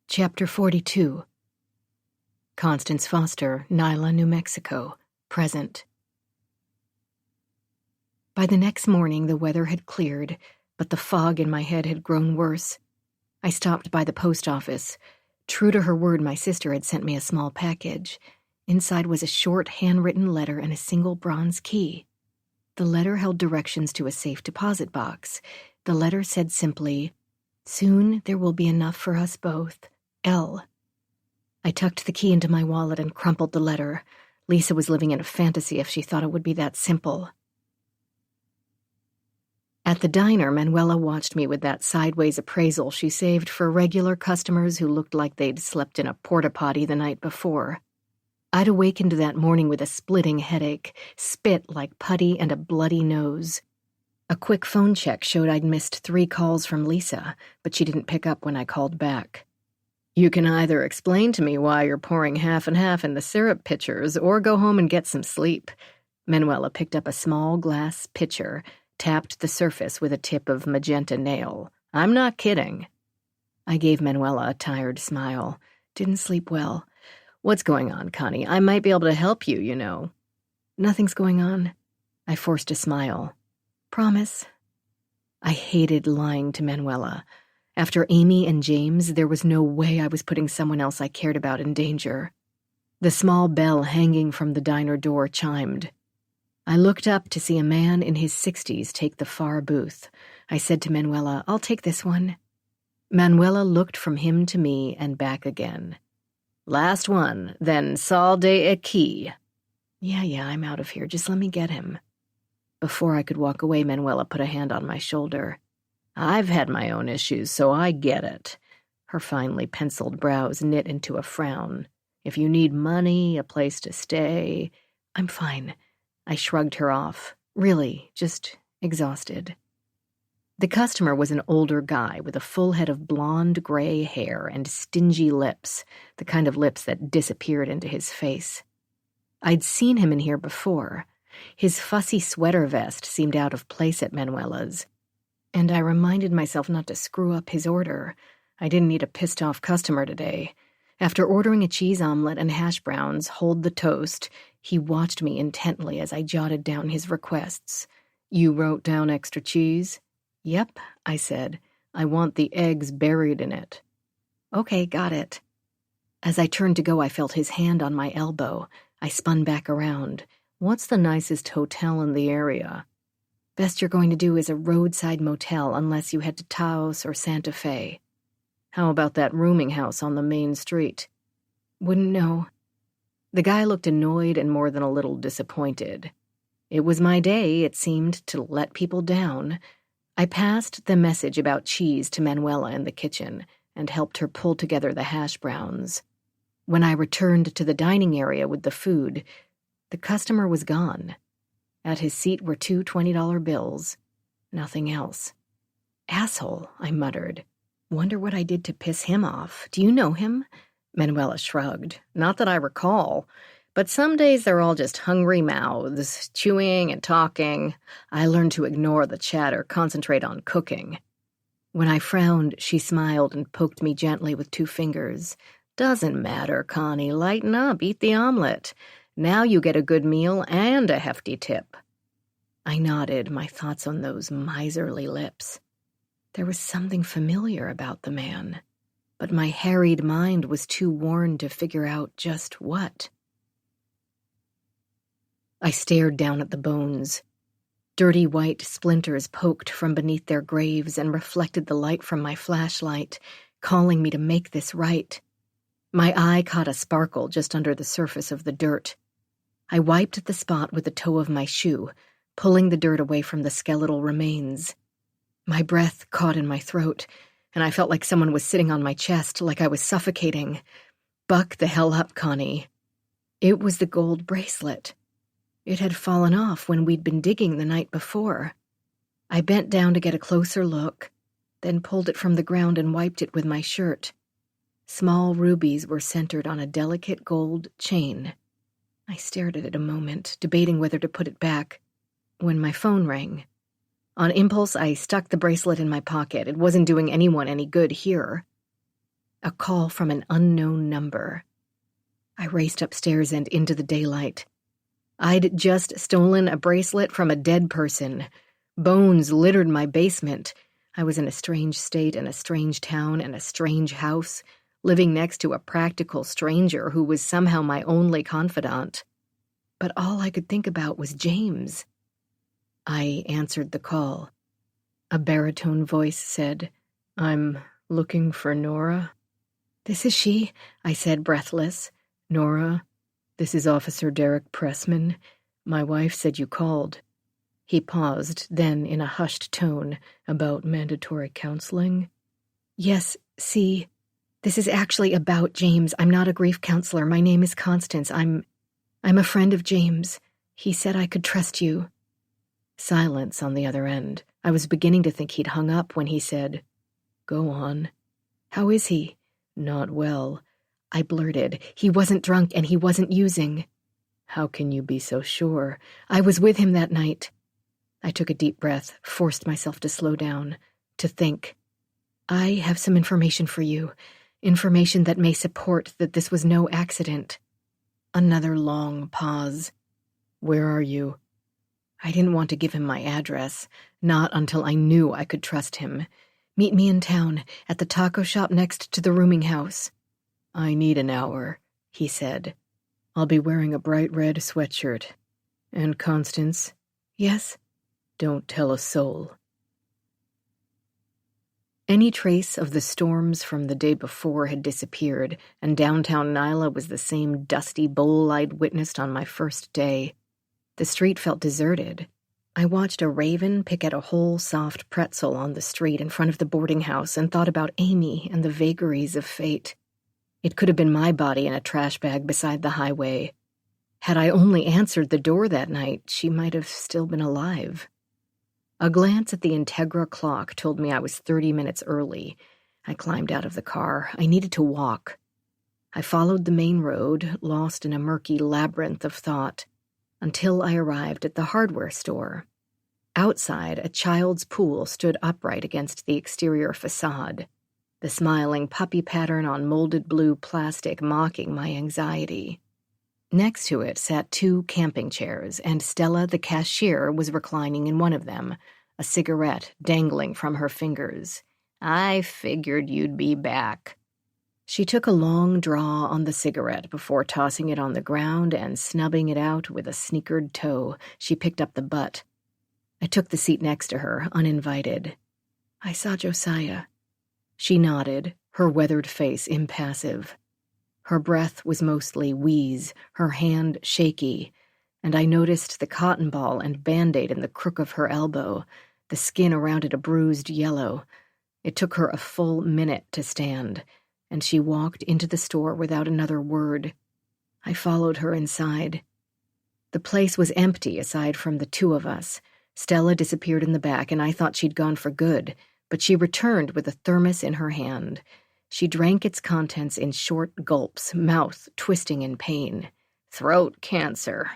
Chapter 42. Constance Foster, Nyla, New Mexico, present. By the next morning, the weather had cleared, but the fog in my head had grown worse. I stopped by the post office. True to her word, my sister had sent me a small package. Inside was a short, handwritten letter and a single bronze key. The letter held directions to a safe deposit box. The letter said simply, "Soon there will be enough for us both. L." I tucked the key into my wallet and crumpled the letter. Lisa was living in a fantasy if she thought it would be that simple. At the diner, Manuela watched me with that sideways appraisal she saved for regular customers who looked like they'd slept in a porta-potty the night before. I'd awakened that morning with a splitting headache, spit like putty, and a bloody nose. A quick phone check showed I'd missed 3 calls from Lisa, but she didn't pick up when I called back. "You can either explain to me why you're pouring half and half in the syrup pitchers or go home and get some sleep." Manuela picked up a small glass pitcher, tapped the surface with a tip of magenta nail. "I'm not kidding." I gave Manuela a tired smile. "Didn't sleep well." "What's going on, Connie? I might be able to help you, you know." "Nothing's going on." I forced a smile. "Promise." I hated lying to Manuela. After Amy and James, there was no way I was putting someone else I cared about in danger. The small bell hanging from the diner door chimed. I looked up to see a man in his 60s take the far booth. I said to Manuela, "I'll take this one." Manuela looked from him to me and back again. "Last one, then Sol de Equi." Yeah, I'm out of here. Just let me get him." Before I could walk away, Manuela put a hand on my shoulder. "I've had my own issues, so I get it." Her finely penciled brows knit into a frown. "If you need money, a place to stay..." "I'm fine." I shrugged her off. Really, just exhausted. The customer was an older guy with a full head of blonde gray hair and stingy lips, the kind of lips that disappeared into his face. I'd seen him in here before. His fussy sweater vest seemed out of place at Manuela's. And I reminded myself not to screw up his order. I didn't need a pissed-off customer today. After ordering a cheese omelet and hash browns, hold the toast, he watched me intently as I jotted down his requests. You wrote down extra cheese? Yep, I said. I want the eggs buried in it. Okay, got it. As I turned to go, I felt his hand on my elbow. I spun back around. What's the nicest hotel in the area? Best you're going to do is a roadside motel unless you head to Taos or Santa Fe. How about that rooming house on the main street? Wouldn't know. The guy looked annoyed and more than a little disappointed. It was my day, it seemed, to let people down. I passed the message about cheese to Manuela in the kitchen and helped her pull together the hash browns. When I returned to the dining area with the food, the customer was gone. At his seat were 2 $20 bills. Nothing else. Asshole, I muttered. Wonder what I did to piss him off. Do you know him? Manuela shrugged. Not that I recall. But some days they're all just hungry mouths, chewing and talking. I learned to ignore the chatter, concentrate on cooking. When I frowned, she smiled and poked me gently with 2 fingers. Doesn't matter, Connie. Lighten up, eat the omelet. Now you get a good meal and a hefty tip. I nodded, my thoughts on those miserly lips. There was something familiar about the man, but my harried mind was too worn to figure out just what. I stared down at the bones. Dirty white splinters poked from beneath their graves and reflected the light from my flashlight, calling me to make this right. My eye caught a sparkle just under the surface of the dirt. I wiped the spot with the toe of my shoe, pulling the dirt away from the skeletal remains. My breath caught in my throat, and I felt like someone was sitting on my chest, like I was suffocating. Buck the hell up, Connie. It was the gold bracelet. It had fallen off when we'd been digging the night before. I bent down to get a closer look, then pulled it from the ground and wiped it with my shirt. Small rubies were centered on a delicate gold chain. I stared at it a moment, debating whether to put it back, when my phone rang. On impulse, I stuck the bracelet in my pocket. It wasn't doing anyone any good here. A call from an unknown number. I raced upstairs and into the daylight. I'd just stolen a bracelet from a dead person. Bones littered my basement. I was in a strange state, in a strange town, and a strange house, living next to a practical stranger who was somehow my only confidant. But all I could think about was James. I answered the call. A baritone voice said, "I'm looking for Nora." "This is she," I said, breathless. "Nora, this is Officer Derek Pressman. My wife said you called." He paused, then in a hushed tone, "About mandatory counseling?" "Yes, see, this is actually about James. I'm not a grief counselor. My name is Constance. I'm a friend of James. He said I could trust you." Silence on the other end. I was beginning to think he'd hung up when he said, "Go on." "How is he?" "Not well." I blurted. He wasn't drunk and he wasn't using. "How can you be so sure?" "I was with him that night." I took a deep breath, forced myself to slow down, to think. "I have some information for you. Information that may support that this was no accident." Another long pause. "Where are you?" I didn't want to give him my address, not until I knew I could trust him. "Meet me in town, at the taco shop next to the rooming house." "I need an hour," he said. "I'll be wearing a bright red sweatshirt. And Constance?" "Yes?" "Don't tell a soul." Any trace of the storms from the day before had disappeared, and downtown Nyla was the same dusty bowl I'd witnessed on my first day. The street felt deserted. I watched a raven pick at a whole soft pretzel on the street in front of the boarding house and thought about Amy and the vagaries of fate. It could have been my body in a trash bag beside the highway. Had I only answered the door that night, she might have still been alive. A glance at the Integra clock told me I was 30 minutes early. I climbed out of the car. I needed to walk. I followed the main road, lost in a murky labyrinth of thought, until I arrived at the hardware store. Outside, a child's pool stood upright against the exterior facade, the smiling puppy pattern on molded blue plastic mocking my anxiety. Next to it sat 2 camping chairs, and Stella, the cashier, was reclining in one of them, a cigarette dangling from her fingers. "I figured you'd be back." She took a long draw on the cigarette before tossing it on the ground and snubbing it out with a sneakered toe. She picked up the butt. I took the seat next to her, uninvited. "I saw Josiah." She nodded, her weathered face impassive. Her breath was mostly wheeze, her hand shaky, and I noticed the cotton ball and Band-Aid in the crook of her elbow, the skin around it a bruised yellow. It took her a full minute to stand, and she walked into the store without another word. I followed her inside. The place was empty aside from the 2 of us. Stella disappeared in the back, and I thought she'd gone for good, but she returned with a thermos in her hand. She drank its contents in short gulps, mouth twisting in pain. "Throat cancer."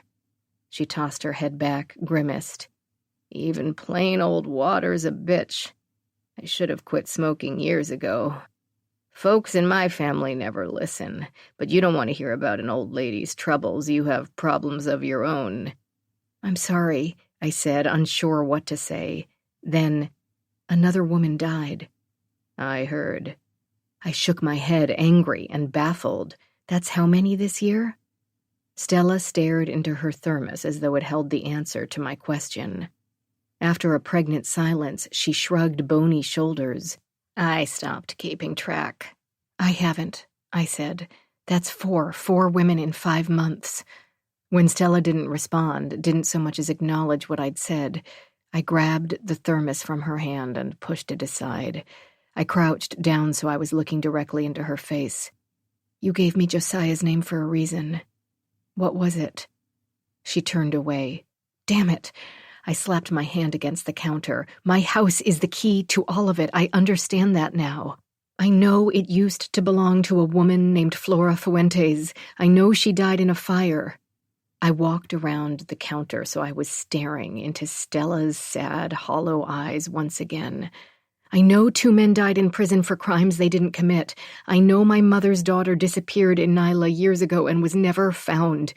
She tossed her head back, grimaced. "Even plain old water's a bitch. I should have quit smoking years ago. Folks in my family never listen, but you don't want to hear about an old lady's troubles. You have problems of your own." "I'm sorry," I said, unsure what to say. Then, "Another woman died." "I heard." I shook my head, angry and baffled. "That's how many this year?" Stella stared into her thermos as though it held the answer to my question. After a pregnant silence, she shrugged bony shoulders. "I stopped keeping track." "I haven't," I said. "That's 4 women in 5 months." When Stella didn't respond, didn't so much as acknowledge what I'd said, I grabbed the thermos from her hand and pushed it aside. I crouched down so I was looking directly into her face. "You gave me Josiah's name for a reason. What was it?" She turned away. "Damn it!" I slapped my hand against the counter. "My house is the key to all of it. I understand that now. I know it used to belong to a woman named Flora Fuentes. I know she died in a fire." I walked around the counter so I was staring into Stella's sad, hollow eyes once again. "I know 2 men died in prison for crimes they didn't commit. I know my mother's daughter disappeared in Nyla years ago and was never found."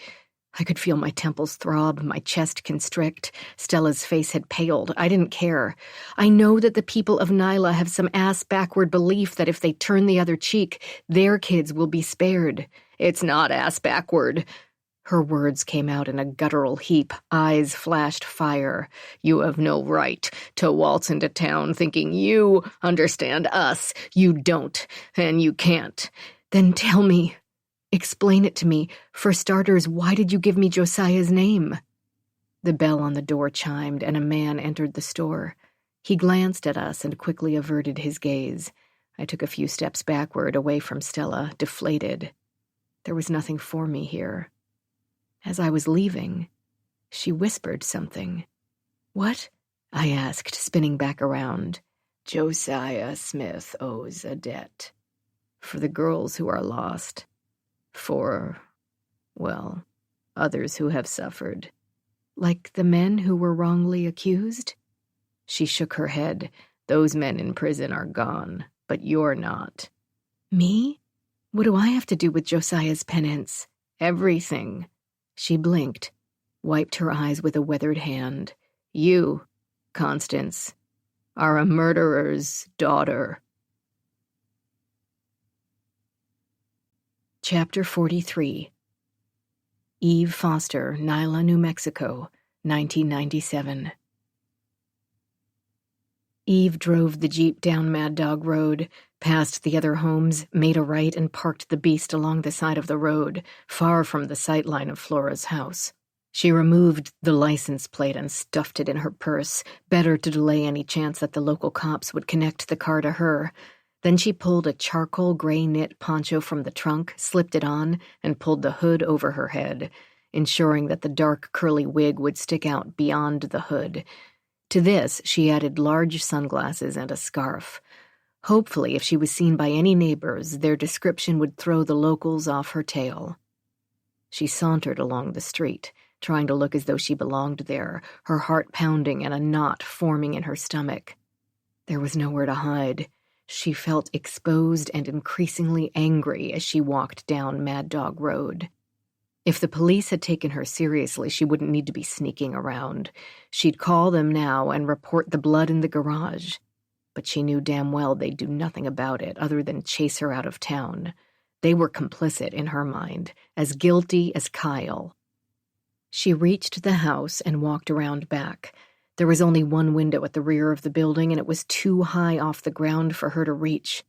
I could feel my temples throb, my chest constrict. Stella's face had paled. I didn't care. "I know that the people of Nyla have some ass-backward belief that if they turn the other cheek, their kids will be spared." "It's not ass-backward." Her words came out in a guttural heap. Eyes flashed fire. "You have no right to waltz into town thinking you understand us. You don't, and you can't." "Then tell me. Explain it to me. For starters, why did you give me Josiah's name?" The bell on the door chimed, and a man entered the store. He glanced at us and quickly averted his gaze. I took a few steps backward, away from Stella, deflated. There was nothing for me here. As I was leaving, she whispered something. "What?" I asked, spinning back around. "Josiah Smith owes a debt. For the girls who are lost. For, well, others who have suffered." "Like the men who were wrongly accused?" She shook her head. "Those men in prison are gone, but you're not." "Me? What do I have to do with Josiah's penance?" "Everything." She blinked, wiped her eyes with a weathered hand. "You, Constance, are a murderer's daughter." Chapter 43. Eve Foster, Nyla, New Mexico, 1997. Eve drove the Jeep down Mad Dog Road, past the other homes, made a right and parked the beast along the side of the road, far from the sightline of Flora's house. She removed the license plate and stuffed it in her purse, better to delay any chance that the local cops would connect the car to her. Then she pulled a charcoal gray knit poncho from the trunk, slipped it on, and pulled the hood over her head, ensuring that the dark curly wig would stick out beyond the hood. To this, she added large sunglasses and a scarf. Hopefully, if she was seen by any neighbors, their description would throw the locals off her tail. She sauntered along the street, trying to look as though she belonged there, her heart pounding and a knot forming in her stomach. There was nowhere to hide. She felt exposed and increasingly angry as she walked down Mad Dog Road. If the police had taken her seriously, she wouldn't need to be sneaking around. She'd call them now and report the blood in the garage. But she knew damn well they'd do nothing about it other than chase her out of town. They were complicit in her mind, as guilty as Kyle. She reached the house and walked around back. There was only one window at the rear of the building, and it was too high off the ground for her to reach.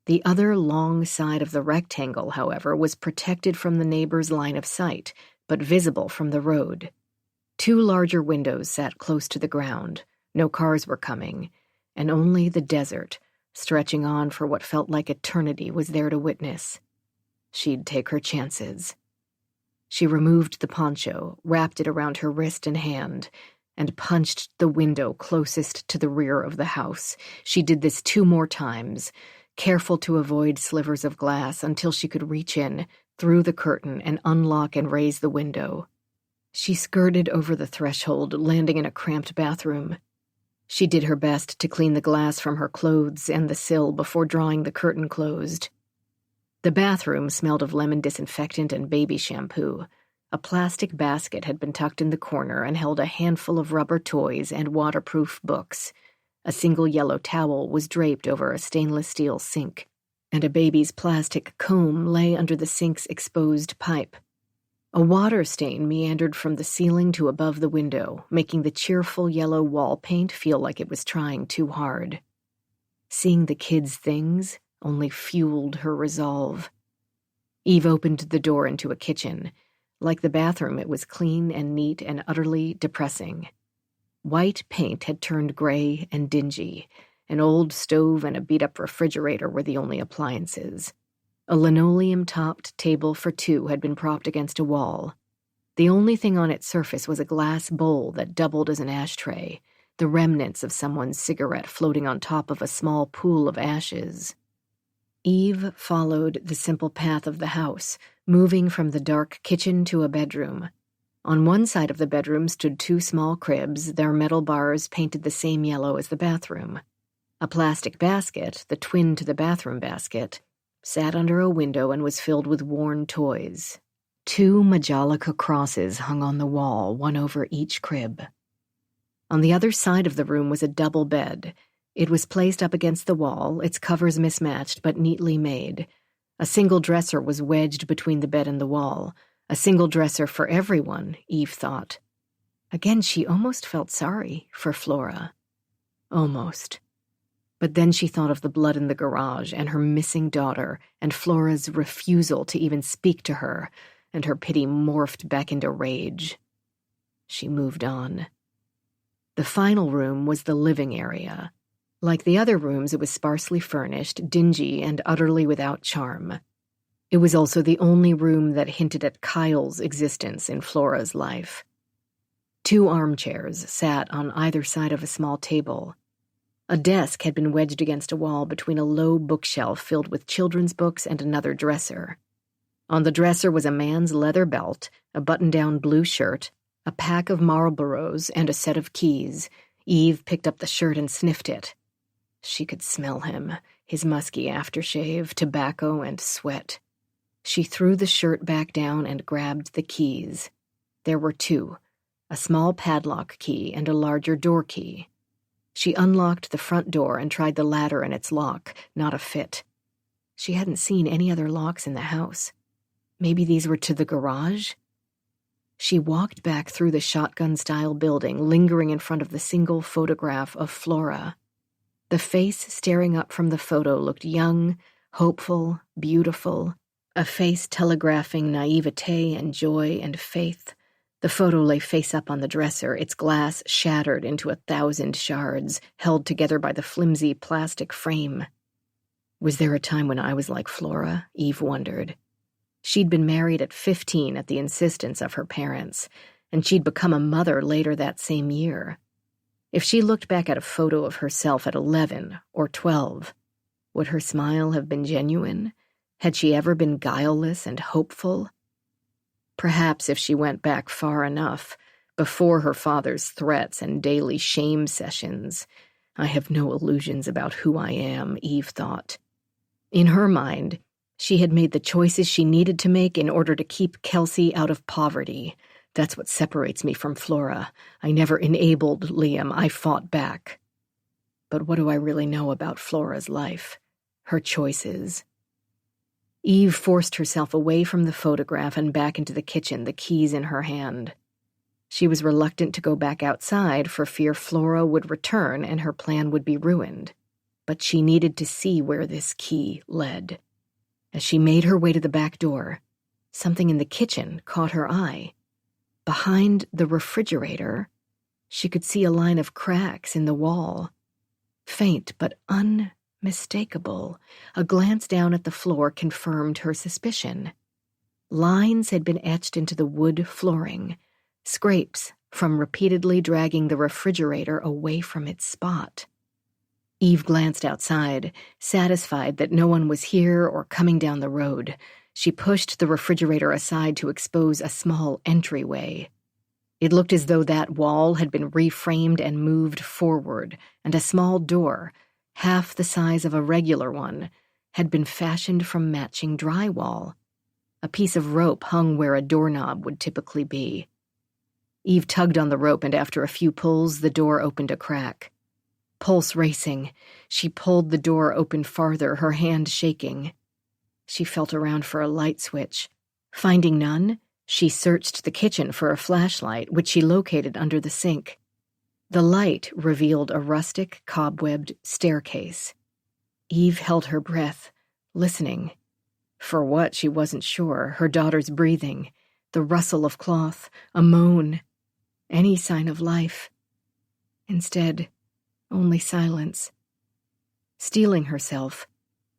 The other long side of the rectangle, however, was protected from the neighbor's line of sight, but visible from the road. 2 larger windows sat close to the ground. No cars were coming, and only the desert, stretching on for what felt like eternity, was there to witness. She'd take her chances. She removed the poncho, wrapped it around her wrist and hand, and punched the window closest to the rear of the house. She did this 2 more times, careful to avoid slivers of glass until she could reach in, through the curtain, and unlock and raise the window. She skirted over the threshold, landing in a cramped bathroom. She did her best to clean the glass from her clothes and the sill before drawing the curtain closed. The bathroom smelled of lemon disinfectant and baby shampoo. A plastic basket had been tucked in the corner and held a handful of rubber toys and waterproof books. A single yellow towel was draped over a stainless steel sink, and a baby's plastic comb lay under the sink's exposed pipe. A water stain meandered from the ceiling to above the window, making the cheerful yellow wall paint feel like it was trying too hard. Seeing the kids' things only fueled her resolve. Eve opened the door into a kitchen. Like the bathroom, it was clean and neat and utterly depressing. White paint had turned gray and dingy. An old stove and a beat-up refrigerator were the only appliances. A linoleum-topped table for 2 had been propped against a wall. The only thing on its surface was a glass bowl that doubled as an ashtray, the remnants of someone's cigarette floating on top of a small pool of ashes. Eve followed the simple path of the house, moving from the dark kitchen to a bedroom. On one side of the bedroom stood 2 small cribs, their metal bars painted the same yellow as the bathroom. A plastic basket, the twin to the bathroom basket, sat under a window and was filled with worn toys. 2 Majolica crosses hung on the wall, one over each crib. On the other side of the room was a double bed. It was placed up against the wall, its covers mismatched but neatly made. A single dresser was wedged between the bed and the wall. A single dresser for everyone, Eve thought. Again, she almost felt sorry for Flora. Almost. But then she thought of the blood in the garage and her missing daughter and Flora's refusal to even speak to her, and her pity morphed back into rage. She moved on. The final room was the living area. Like the other rooms, it was sparsely furnished, dingy, and utterly without charm. It was also the only room that hinted at Kyle's existence in Flora's life. 2 armchairs sat on either side of a small table. A desk had been wedged against a wall between a low bookshelf filled with children's books and another dresser. On the dresser was a man's leather belt, a button-down blue shirt, a pack of Marlboros, and a set of keys. Eve picked up the shirt and sniffed it. She could smell him, his musky aftershave, tobacco, and sweat. She threw the shirt back down and grabbed the keys. There were 2, a small padlock key and a larger door key. She unlocked the front door and tried the ladder and its lock, not a fit. She hadn't seen any other locks in the house. Maybe these were to the garage? She walked back through the shotgun-style building, lingering in front of the single photograph of Flora. The face staring up from the photo looked young, hopeful, beautiful, a face telegraphing naivete and joy and faith. The photo lay face up on the dresser, its glass shattered into 1,000 shards, held together by the flimsy plastic frame. Was there a time when I was like Flora? Eve wondered. She'd been married at 15 at the insistence of her parents, and she'd become a mother later that same year. If she looked back at a photo of herself at 11 or 12, Would her smile have been genuine? Had she ever been guileless and hopeful? Perhaps if she went back far enough, before her father's threats and daily shame sessions. I have no illusions about who I am, Eve thought. In her mind, she had made the choices she needed to make in order to keep Kelsey out of poverty. That's what separates me from Flora. I never enabled Liam. I fought back. But what do I really know about Flora's life? Her choices. Eve forced herself away from the photograph and back into the kitchen, the keys in her hand. She was reluctant to go back outside for fear Flora would return and her plan would be ruined. But she needed to see where this key led. As she made her way to the back door, something in the kitchen caught her eye. Behind the refrigerator, she could see a line of cracks in the wall. Faint but unmistakable. A glance down at the floor confirmed her suspicion. Lines had been etched into the wood flooring, scrapes from repeatedly dragging the refrigerator away from its spot. Eve glanced outside, satisfied that no one was here or coming down the road. She pushed the refrigerator aside to expose a small entryway. It looked as though that wall had been reframed and moved forward, and a small door, half the size of a regular one, had been fashioned from matching drywall. A piece of rope hung where a doorknob would typically be. Eve tugged on the rope, and after a few pulls, the door opened a crack. Pulse racing, she pulled the door open farther, her hand shaking. She felt around for a light switch. Finding none, she searched the kitchen for a flashlight, which she located under the sink. The light revealed a rustic, cobwebbed staircase. Eve held her breath, listening. For what, she wasn't sure. Her daughter's breathing, the rustle of cloth, a moan, any sign of life. Instead, only silence. Steeling herself,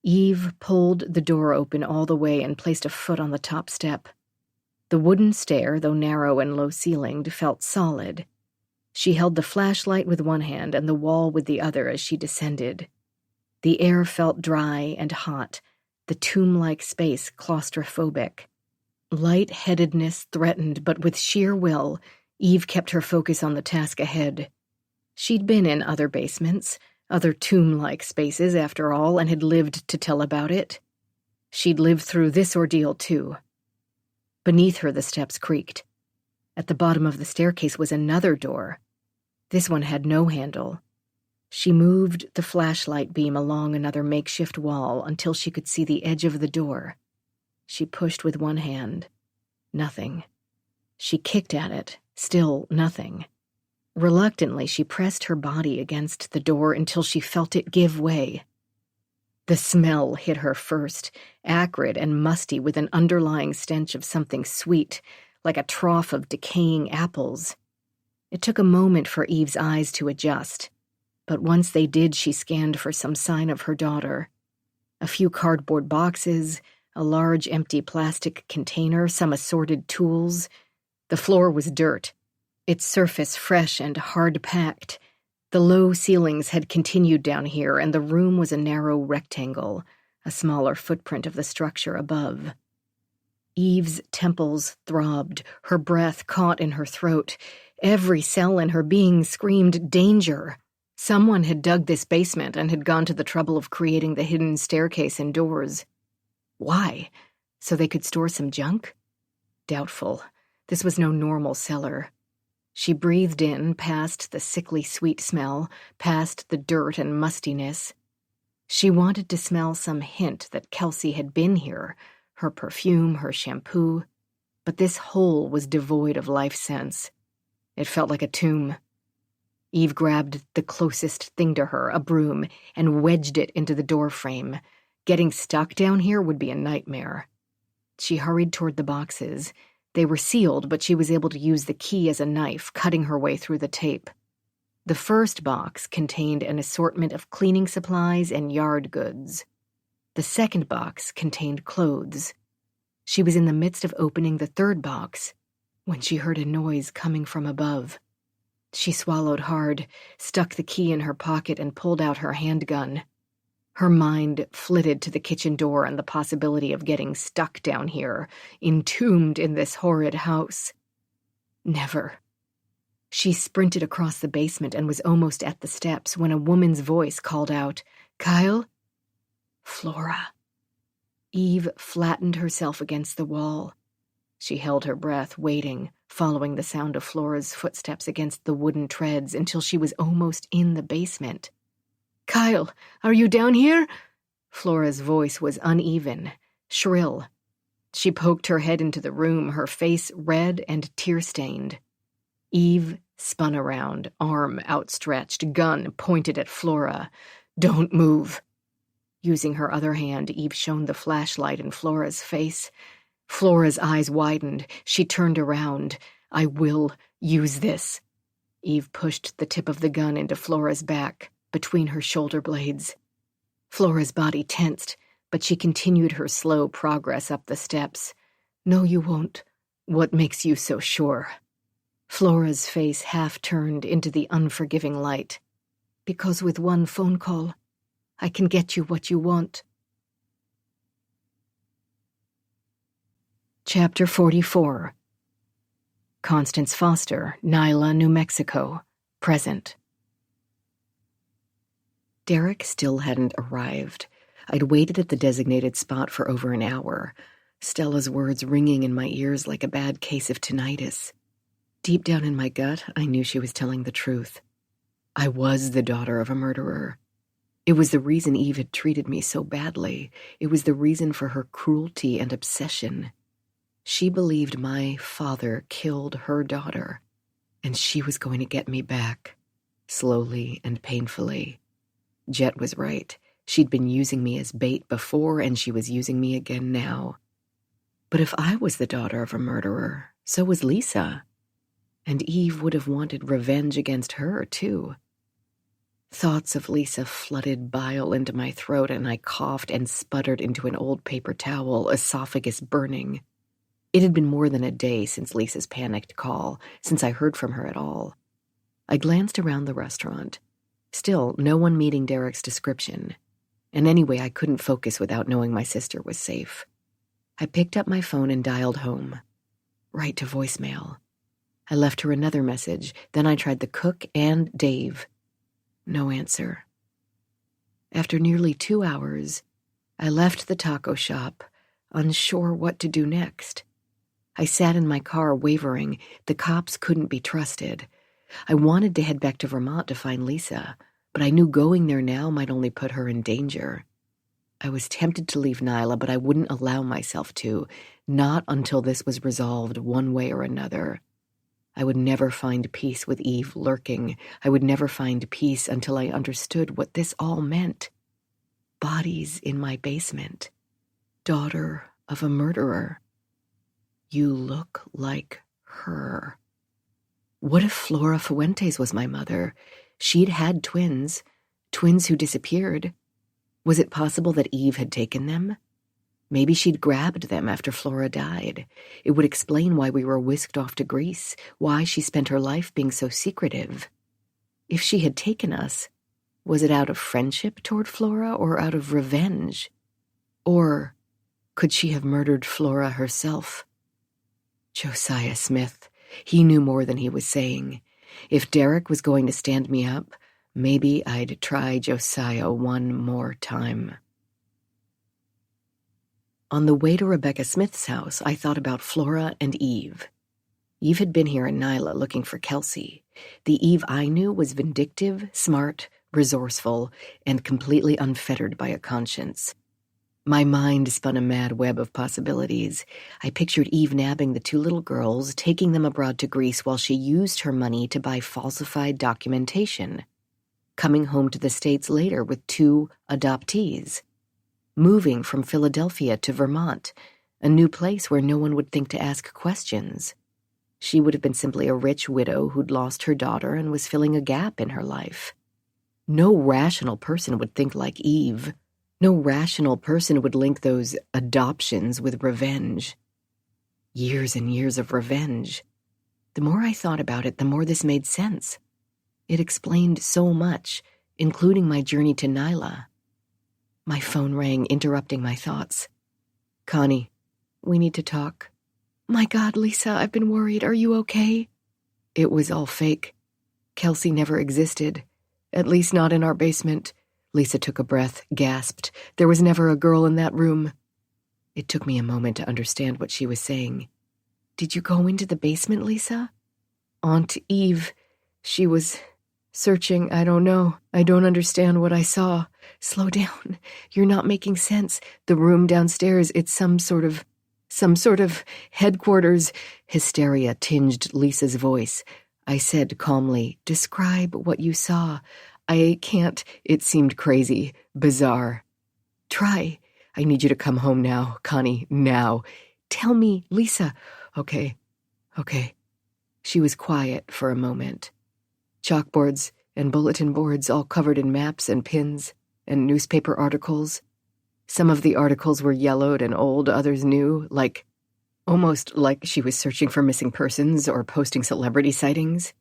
Eve pulled the door open all the way and placed a foot on the top step. The wooden stair, though narrow and low-ceilinged, felt solid. She held the flashlight with one hand and the wall with the other as she descended. The air felt dry and hot, the tomb-like space claustrophobic. Light-headedness threatened, but with sheer will, Eve kept her focus on the task ahead. She'd been in other basements, other tomb-like spaces, after all, and had lived to tell about it. She'd lived through this ordeal, too. Beneath her, the steps creaked. At the bottom of the staircase was another door. This one had no handle. She moved the flashlight beam along another makeshift wall until she could see the edge of the door. She pushed with one hand. Nothing. She kicked at it. Still nothing. Reluctantly, she pressed her body against the door until she felt it give way. The smell hit her first, acrid and musty with an underlying stench of something sweet, like a trough of decaying apples. It took a moment for Eve's eyes to adjust, but once they did, she scanned for some sign of her daughter. A few cardboard boxes, a large empty plastic container, some assorted tools. The floor was dirt, its surface fresh and hard-packed. The low ceilings had continued down here, and the room was a narrow rectangle, a smaller footprint of the structure above. Eve's temples throbbed, her breath caught in her throat. Every cell in her being screamed danger. Someone had dug this basement and had gone to the trouble of creating the hidden staircase and doors. Why? So they could store some junk? Doubtful. This was no normal cellar. She breathed in, past the sickly sweet smell, past the dirt and mustiness. She wanted to smell some hint that Kelsey had been here, her perfume, her shampoo, but this hole was devoid of life sense. It felt like a tomb. Eve grabbed the closest thing to her, a broom, and wedged it into the doorframe. Getting stuck down here would be a nightmare. She hurried toward the boxes. They were sealed, but she was able to use the key as a knife, cutting her way through the tape. The first box contained an assortment of cleaning supplies and yard goods. The second box contained clothes. She was in the midst of opening the third box when she heard a noise coming from above. She swallowed hard, stuck the key in her pocket, and pulled out her handgun. Her mind flitted to the kitchen door and the possibility of getting stuck down here, entombed in this horrid house. Never. She sprinted across the basement and was almost at the steps when a woman's voice called out, "Kyle?" Flora. Eve flattened herself against the wall. She held her breath, waiting, following the sound of Flora's footsteps against the wooden treads until she was almost in the basement. "Kyle, are you down here?" Flora's voice was uneven, shrill. She poked her head into the room, her face red and tear-stained. Eve spun around, arm outstretched, gun pointed at Flora. "Don't move." Using her other hand, Eve shone the flashlight in Flora's face. Flora's eyes widened. She turned around. "I will use this." Eve pushed the tip of the gun into Flora's back, between her shoulder blades. Flora's body tensed, but she continued her slow progress up the steps. "No, you won't. What makes you so sure?" Flora's face half-turned into the unforgiving light. "Because with one phone call, I can get you what you want." Chapter 44. Constance Foster, Nyla, New Mexico. Present. Derek still hadn't arrived. I'd waited at the designated spot for over an hour, Stella's words ringing in my ears like a bad case of tinnitus. Deep down in my gut, I knew she was telling the truth. I was the daughter of a murderer. It was the reason Eve had treated me so badly. It was the reason for her cruelty and obsession. She believed my father killed her daughter, and she was going to get me back, slowly and painfully. Jet was right. She'd been using me as bait before, and she was using me again now. But if I was the daughter of a murderer, so was Lisa. And Eve would have wanted revenge against her, too. Thoughts of Lisa flooded bile into my throat, and I coughed and sputtered into an old paper towel, esophagus burning. It had been more than a day since Lisa's panicked call, since I heard from her at all. I glanced around the restaurant. Still, no one meeting Derek's description. And anyway, I couldn't focus without knowing my sister was safe. I picked up my phone and dialed home. Right to voicemail. I left her another message, then I tried the cook and Dave. No answer. After nearly 2 hours, I left the taco shop, unsure what to do next. I sat in my car wavering. The cops couldn't be trusted. I wanted to head back to Vermont to find Lisa, but I knew going there now might only put her in danger. I was tempted to leave Nyla, but I wouldn't allow myself to, not until this was resolved one way or another. I would never find peace with Eve lurking. I would never find peace until I understood what this all meant. Bodies in my basement. Daughter of a murderer. You look like her. What if Flora Fuentes was my mother? She'd had twins who disappeared. Was it possible that Eve had taken them? Maybe she'd grabbed them after Flora died. It would explain why we were whisked off to Greece, why she spent her life being so secretive. If she had taken us, was it out of friendship toward Flora or out of revenge? Or could she have murdered Flora herself? Josiah Smith. He knew more than he was saying. If Derek was going to stand me up, maybe I'd try Josiah one more time. On the way to Rebecca Smith's house, I thought about Flora and Eve. Eve had been here in Nyla looking for Kelsey. The Eve I knew was vindictive, smart, resourceful, and completely unfettered by a conscience. My mind spun a mad web of possibilities. I pictured Eve nabbing the 2 little girls, taking them abroad to Greece while she used her money to buy falsified documentation, coming home to the States later with 2 adoptees, moving from Philadelphia to Vermont, a new place where no one would think to ask questions. She would have been simply a rich widow who'd lost her daughter and was filling a gap in her life. No rational person would think like Eve. No rational person would link those adoptions with revenge. Years and years of revenge. The more I thought about it, the more this made sense. It explained so much, including my journey to Nyla. My phone rang, interrupting my thoughts. Connie, we need to talk. My God, Lisa, I've been worried. Are you okay? It was all fake. Kelsey never existed. At least not in our basement. Lisa took a breath, gasped. There was never a girl in that room. It took me a moment to understand what she was saying. Did you go into the basement, Lisa? Aunt Eve, she was searching. I don't know. I don't understand what I saw. Slow down. You're not making sense. The room downstairs, it's some sort of headquarters. Hysteria tinged Lisa's voice. I said calmly, describe what you saw. I can't. It seemed crazy, bizarre. Try. I need you to come home now, Connie, now. Tell me, Lisa. Okay. She was quiet for a moment. Chalkboards and bulletin boards all covered in maps and pins and newspaper articles. Some of the articles were yellowed and old, others new, almost like she was searching for missing persons or posting celebrity sightings.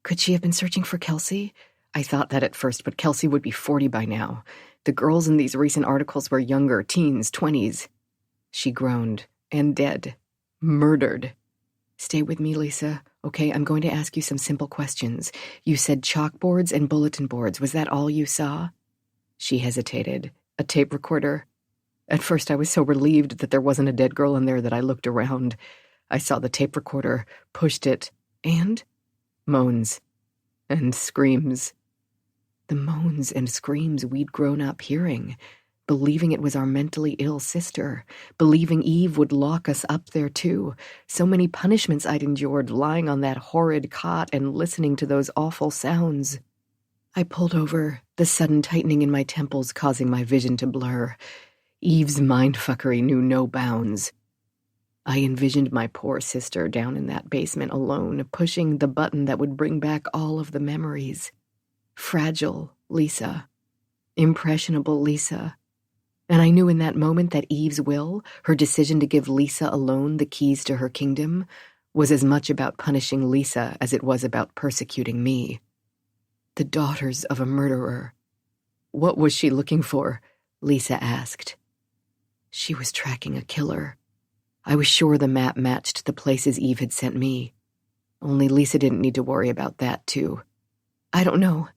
Could she have been searching for Kelsey? I thought that at first, but Kelsey would be 40 by now. The girls in these recent articles were younger, teens, 20s. She groaned. And dead. Murdered. Stay with me, Lisa. Okay, I'm going to ask you some simple questions. You said chalkboards and bulletin boards. Was that all you saw? She hesitated. A tape recorder. At first I was so relieved that there wasn't a dead girl in there that I looked around. I saw the tape recorder, pushed it, and moans and screams. The moans and screams we'd grown up hearing, believing it was our mentally ill sister, believing Eve would lock us up there too. So many punishments I'd endured lying on that horrid cot and listening to those awful sounds. I pulled over, the sudden tightening in my temples causing my vision to blur. Eve's mindfuckery knew no bounds. I envisioned my poor sister down in that basement alone, pushing the button that would bring back all of the memories. Fragile Lisa. Impressionable Lisa. And I knew in that moment that Eve's will, her decision to give Lisa alone the keys to her kingdom, was as much about punishing Lisa as it was about persecuting me. The daughters of a murderer. What was she looking for? Lisa asked. She was tracking a killer. I was sure the map matched the places Eve had sent me. Only Lisa didn't need to worry about that, too. I don't know.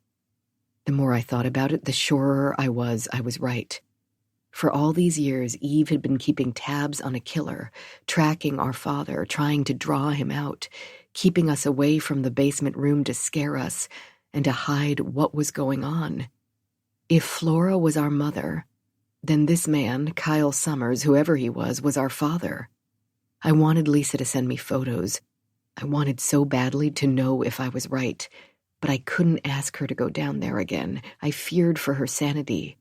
The more I thought about it, the surer I was right. For all these years, Eve had been keeping tabs on a killer, tracking our father, trying to draw him out, keeping us away from the basement room to scare us and to hide what was going on. If Flora was our mother, then this man, Kyle Summers, whoever he was our father. I wanted Lisa to send me photos. I wanted so badly to know if I was right, but I couldn't ask her to go down there again. I feared for her sanity.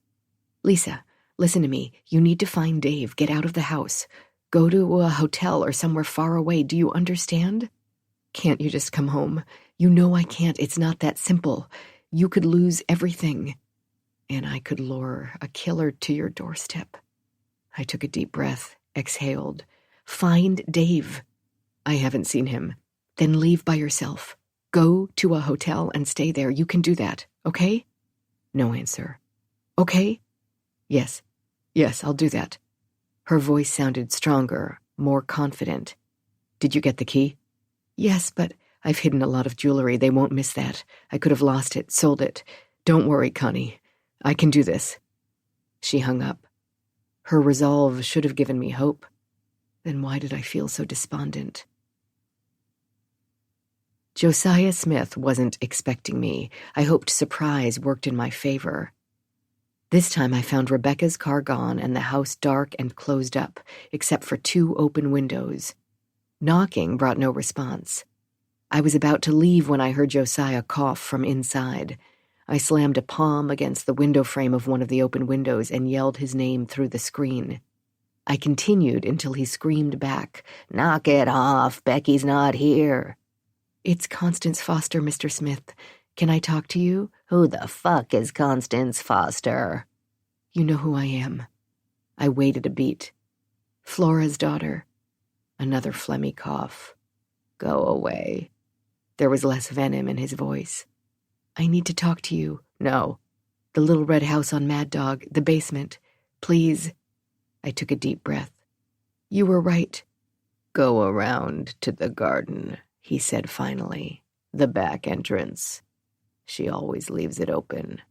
Lisa, listen to me. You need to find Dave. Get out of the house. Go to a hotel or somewhere far away. Do you understand? Can't you just come home? You know I can't. It's not that simple. You could lose everything. And I could lure a killer to your doorstep. I took a deep breath, exhaled. Find Dave. I haven't seen him. Then leave by yourself. Go to a hotel and stay there. You can do that, okay? No answer. Okay? Yes, I'll do that. Her voice sounded stronger, more confident. Did you get the key? Yes, but I've hidden a lot of jewelry. They won't miss that. I could have lost it, sold it. Don't worry, Connie. I can do this. She hung up. Her resolve should have given me hope. Then why did I feel so despondent? Josiah Smith wasn't expecting me. I hoped surprise worked in my favor. This time I found Rebecca's car gone and the house dark and closed up, except for 2 open windows. Knocking brought no response. I was about to leave when I heard Josiah cough from inside. I slammed a palm against the window frame of one of the open windows and yelled his name through the screen. I continued until he screamed back, "Knock it off, Becky's not here." It's Constance Foster, Mr. Smith. Can I talk to you? Who the fuck is Constance Foster? You know who I am. I waited a beat. Flora's daughter. Another phlegmy cough. Go away. There was less venom in his voice. I need to talk to you. No. The little red house on Mad Dog, the basement. Please. I took a deep breath. You were right. Go around to the garden, he said finally. The back entrance. She always leaves it open.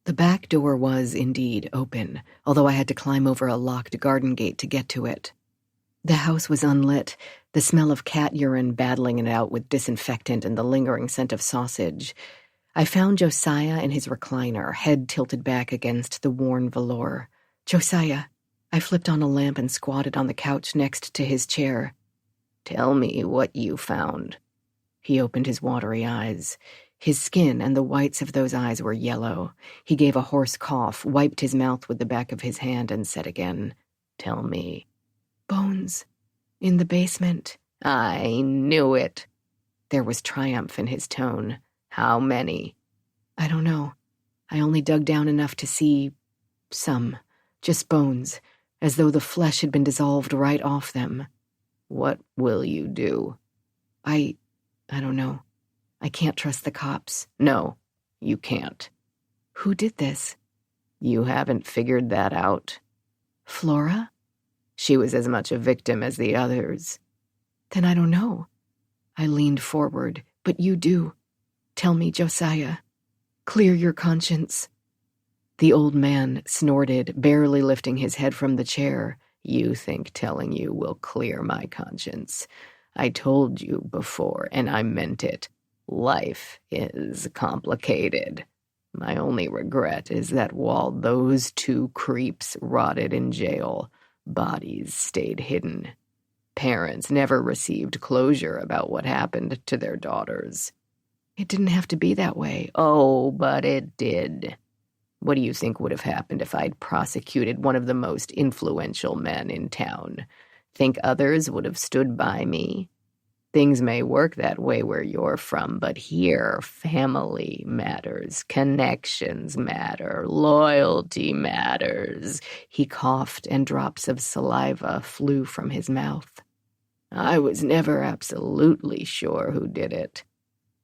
The back door was indeed open, although I had to climb over a locked garden gate to get to it. The house was unlit, the smell of cat urine battling it out with disinfectant and the lingering scent of sausage. I found Josiah in his recliner, head tilted back against the worn velour. Josiah. I flipped on a lamp and squatted on the couch next to his chair. Tell me what you found. He opened his watery eyes. His skin and the whites of those eyes were yellow. He gave a hoarse cough, wiped his mouth with the back of his hand, and said again, Tell me. Bones. In the basement. I knew it. There was triumph in his tone. How many? I don't know. I only dug down enough to see some. Just bones, as though the flesh had been dissolved right off them. What will you do? I don't know. I can't trust the cops. No, you can't. Who did this? You haven't figured that out. Flora? She was as much a victim as the others. Then I don't know. I leaned forward. But you do. Tell me, Josiah. Clear your conscience. The old man snorted, barely lifting his head from the chair. You think telling you will clear my conscience. I told you before, and I meant it. Life is complicated. My only regret is that while those two creeps rotted in jail, bodies stayed hidden. Parents never received closure about what happened to their daughters. It didn't have to be that way. Oh, but it did. What do you think would have happened if I'd prosecuted one of the most influential men in town? Think others would have stood by me? Things may work that way where you're from, but here, family matters, connections matter, loyalty matters. He coughed, and drops of saliva flew from his mouth. I was never absolutely sure who did it.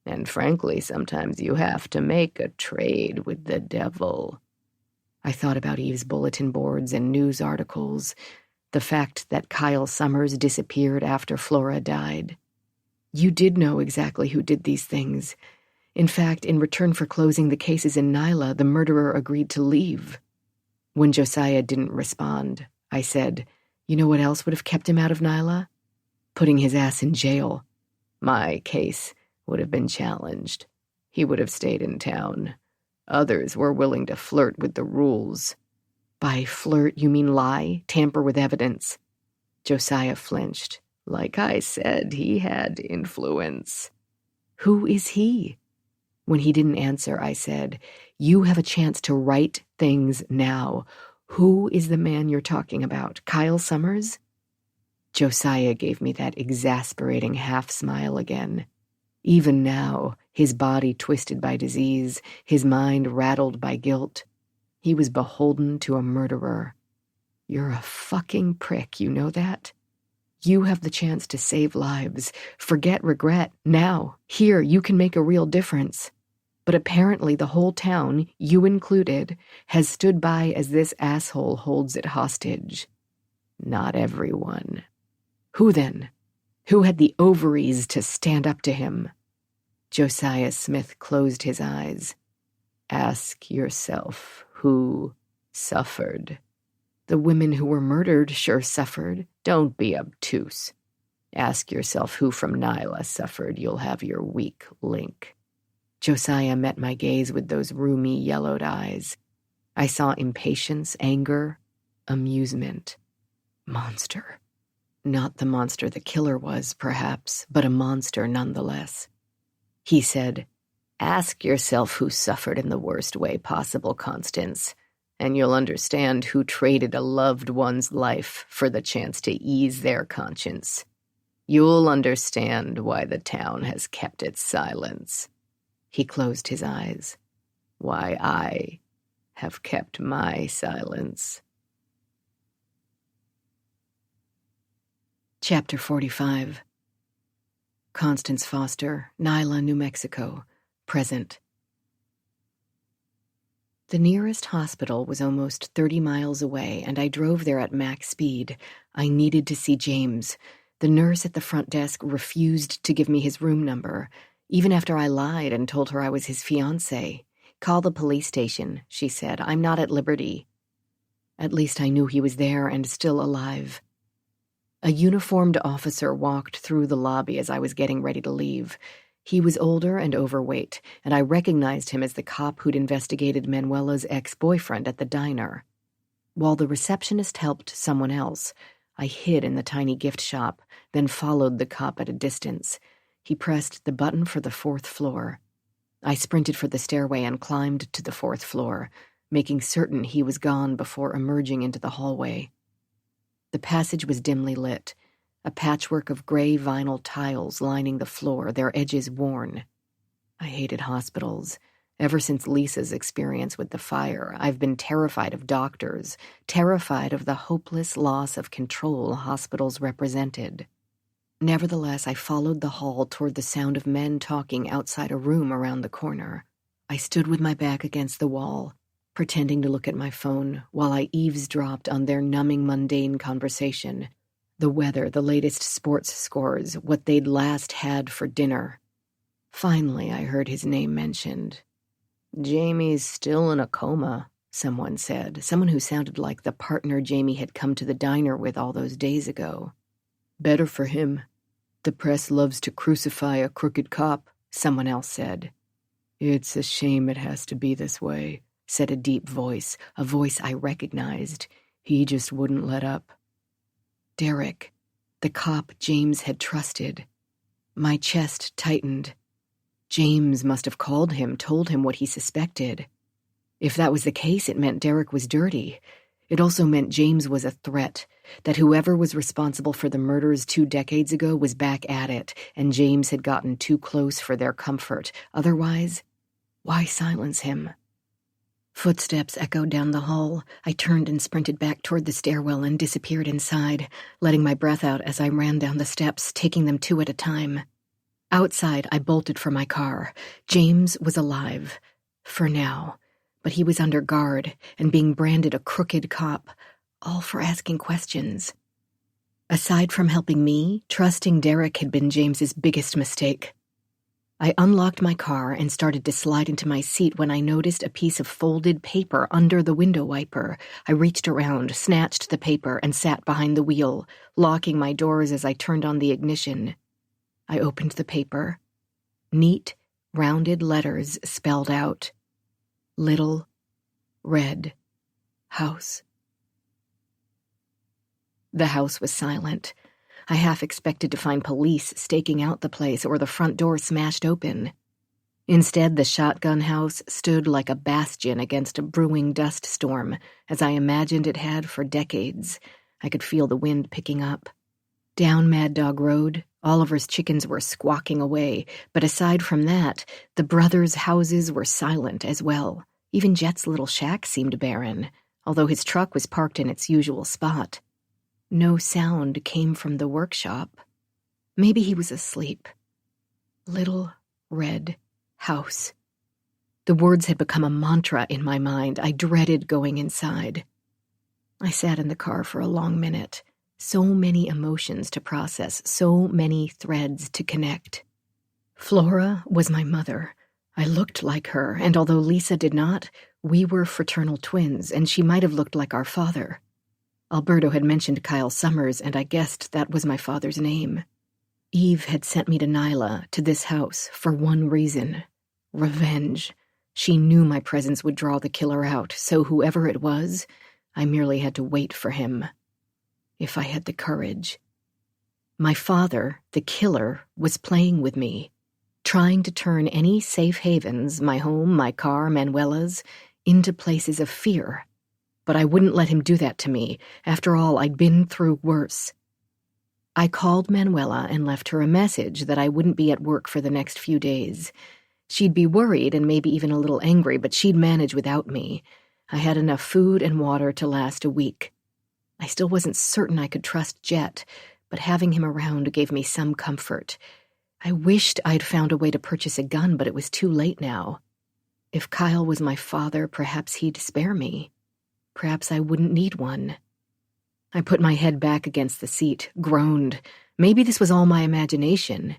And frankly, sometimes you have to make a trade with the devil. I thought about Eve's bulletin boards and news articles, the fact that Kyle Summers disappeared after Flora died. You did know exactly who did these things. In fact, in return for closing the cases in Nyla, the murderer agreed to leave. When Josiah didn't respond, I said, You know what else would have kept him out of Nyla? Putting his ass in jail. My case would have been challenged. He would have stayed in town. Others were willing to flirt with the rules. By flirt, you mean lie, tamper with evidence? Josiah flinched. Like I said, he had influence. Who is he? When he didn't answer, I said, You have a chance to right things now. Who is the man you're talking about? Kyle Summers? Josiah gave me that exasperating half-smile again. Even now, his body twisted by disease, his mind rattled by guilt, he was beholden to a murderer. You're a fucking prick, you know that? You have the chance to save lives. Forget regret. Now, here, you can make a real difference. But apparently the whole town, you included, has stood by as this asshole holds it hostage. Not everyone. Who then? Who had the ovaries to stand up to him? Josiah Smith closed his eyes. Ask yourself who suffered. The women who were murdered sure suffered. Don't be obtuse. Ask yourself who from Nyla suffered. You'll have your weak link. Josiah met my gaze with those rheumy, yellowed eyes. I saw impatience, anger, amusement. Monster. Not the monster the killer was, perhaps, but a monster nonetheless. He said, Ask yourself who suffered in the worst way possible, Constance, and you'll understand who traded a loved one's life for the chance to ease their conscience. You'll understand why the town has kept its silence. He closed his eyes. Why I have kept my silence. Chapter 45. Constance Foster, Nyla, New Mexico. Present. The nearest hospital was almost 30 miles away, and I drove there at max speed. I needed to see James. The nurse at the front desk refused to give me his room number, even after I lied and told her I was his fiancée. "Call the police station," she said. "I'm not at liberty." At least I knew he was there and still alive. A uniformed officer walked through the lobby as I was getting ready to leave. He was older and overweight, and I recognized him as the cop who'd investigated Manuela's ex-boyfriend at the diner. While the receptionist helped someone else, I hid in the tiny gift shop, then followed the cop at a distance. He pressed the button for the 4th floor. I sprinted for the stairway and climbed to the 4th floor, making certain he was gone before emerging into the hallway. The passage was dimly lit, a patchwork of gray vinyl tiles lining the floor, their edges worn. I hated hospitals. Ever since Lisa's experience with the fire, I've been terrified of doctors, terrified of the hopeless loss of control hospitals represented. Nevertheless, I followed the hall toward the sound of men talking outside a room around the corner. I stood with my back against the wall, pretending to look at my phone while I eavesdropped on their numbing mundane conversation. The weather, the latest sports scores, what they'd last had for dinner. Finally, I heard his name mentioned. "Jamie's still in a coma," someone said, someone who sounded like the partner Jamie had come to the diner with all those days ago. "Better for him. The press loves to crucify a crooked cop," someone else said. "It's a shame it has to be this way," said a deep voice, a voice I recognized. "He just wouldn't let up." Derek, the cop James had trusted. My chest tightened. James must have called him, told him what he suspected. If that was the case, it meant Derek was dirty. It also meant James was a threat, that whoever was responsible for the murders 2 decades ago was back at it, and James had gotten too close for their comfort. Otherwise, why silence him? Footsteps echoed down the hall. I turned and sprinted back toward the stairwell and disappeared inside, letting my breath out as I ran down the steps, taking them 2 at a time. Outside, I bolted for my car. James was alive. For now. But he was under guard and being branded a crooked cop, all for asking questions. Aside from helping me, trusting Derek had been James's biggest mistake. I unlocked my car and started to slide into my seat when I noticed a piece of folded paper under the window wiper. I reached around, snatched the paper, and sat behind the wheel, locking my doors as I turned on the ignition. I opened the paper. Neat, rounded letters spelled out, "Little Red House." The house was silent. I half expected to find police staking out the place or the front door smashed open. Instead, the shotgun house stood like a bastion against a brewing dust storm, as I imagined it had for decades. I could feel the wind picking up. Down Mad Dog Road, Oliver's chickens were squawking away, but aside from that, the brothers' houses were silent as well. Even Jet's little shack seemed barren, although his truck was parked in its usual spot. No sound came from the workshop. Maybe he was asleep. Little Red House. The words had become a mantra in my mind. I dreaded going inside. I sat in the car for a long minute. So many emotions to process, so many threads to connect. Flora was my mother. I looked like her, and although Lisa did not, we were fraternal twins, and she might have looked like our father. Alberto had mentioned Kyle Summers, and I guessed that was my father's name. Eve had sent me to Nyla, to this house, for one reason. Revenge. She knew my presence would draw the killer out, so whoever it was, I merely had to wait for him. If I had the courage. My father, the killer, was playing with me, trying to turn any safe havens, my home, my car, Manuela's, into places of fear. But I wouldn't let him do that to me. After all, I'd been through worse. I called Manuela and left her a message that I wouldn't be at work for the next few days. She'd be worried and maybe even a little angry, but she'd manage without me. I had enough food and water to last a week. I still wasn't certain I could trust Jet, but having him around gave me some comfort. I wished I'd found a way to purchase a gun, but it was too late now. If Kyle was my father, perhaps he'd spare me. Perhaps I wouldn't need one. I put my head back against the seat, groaned. Maybe this was all my imagination.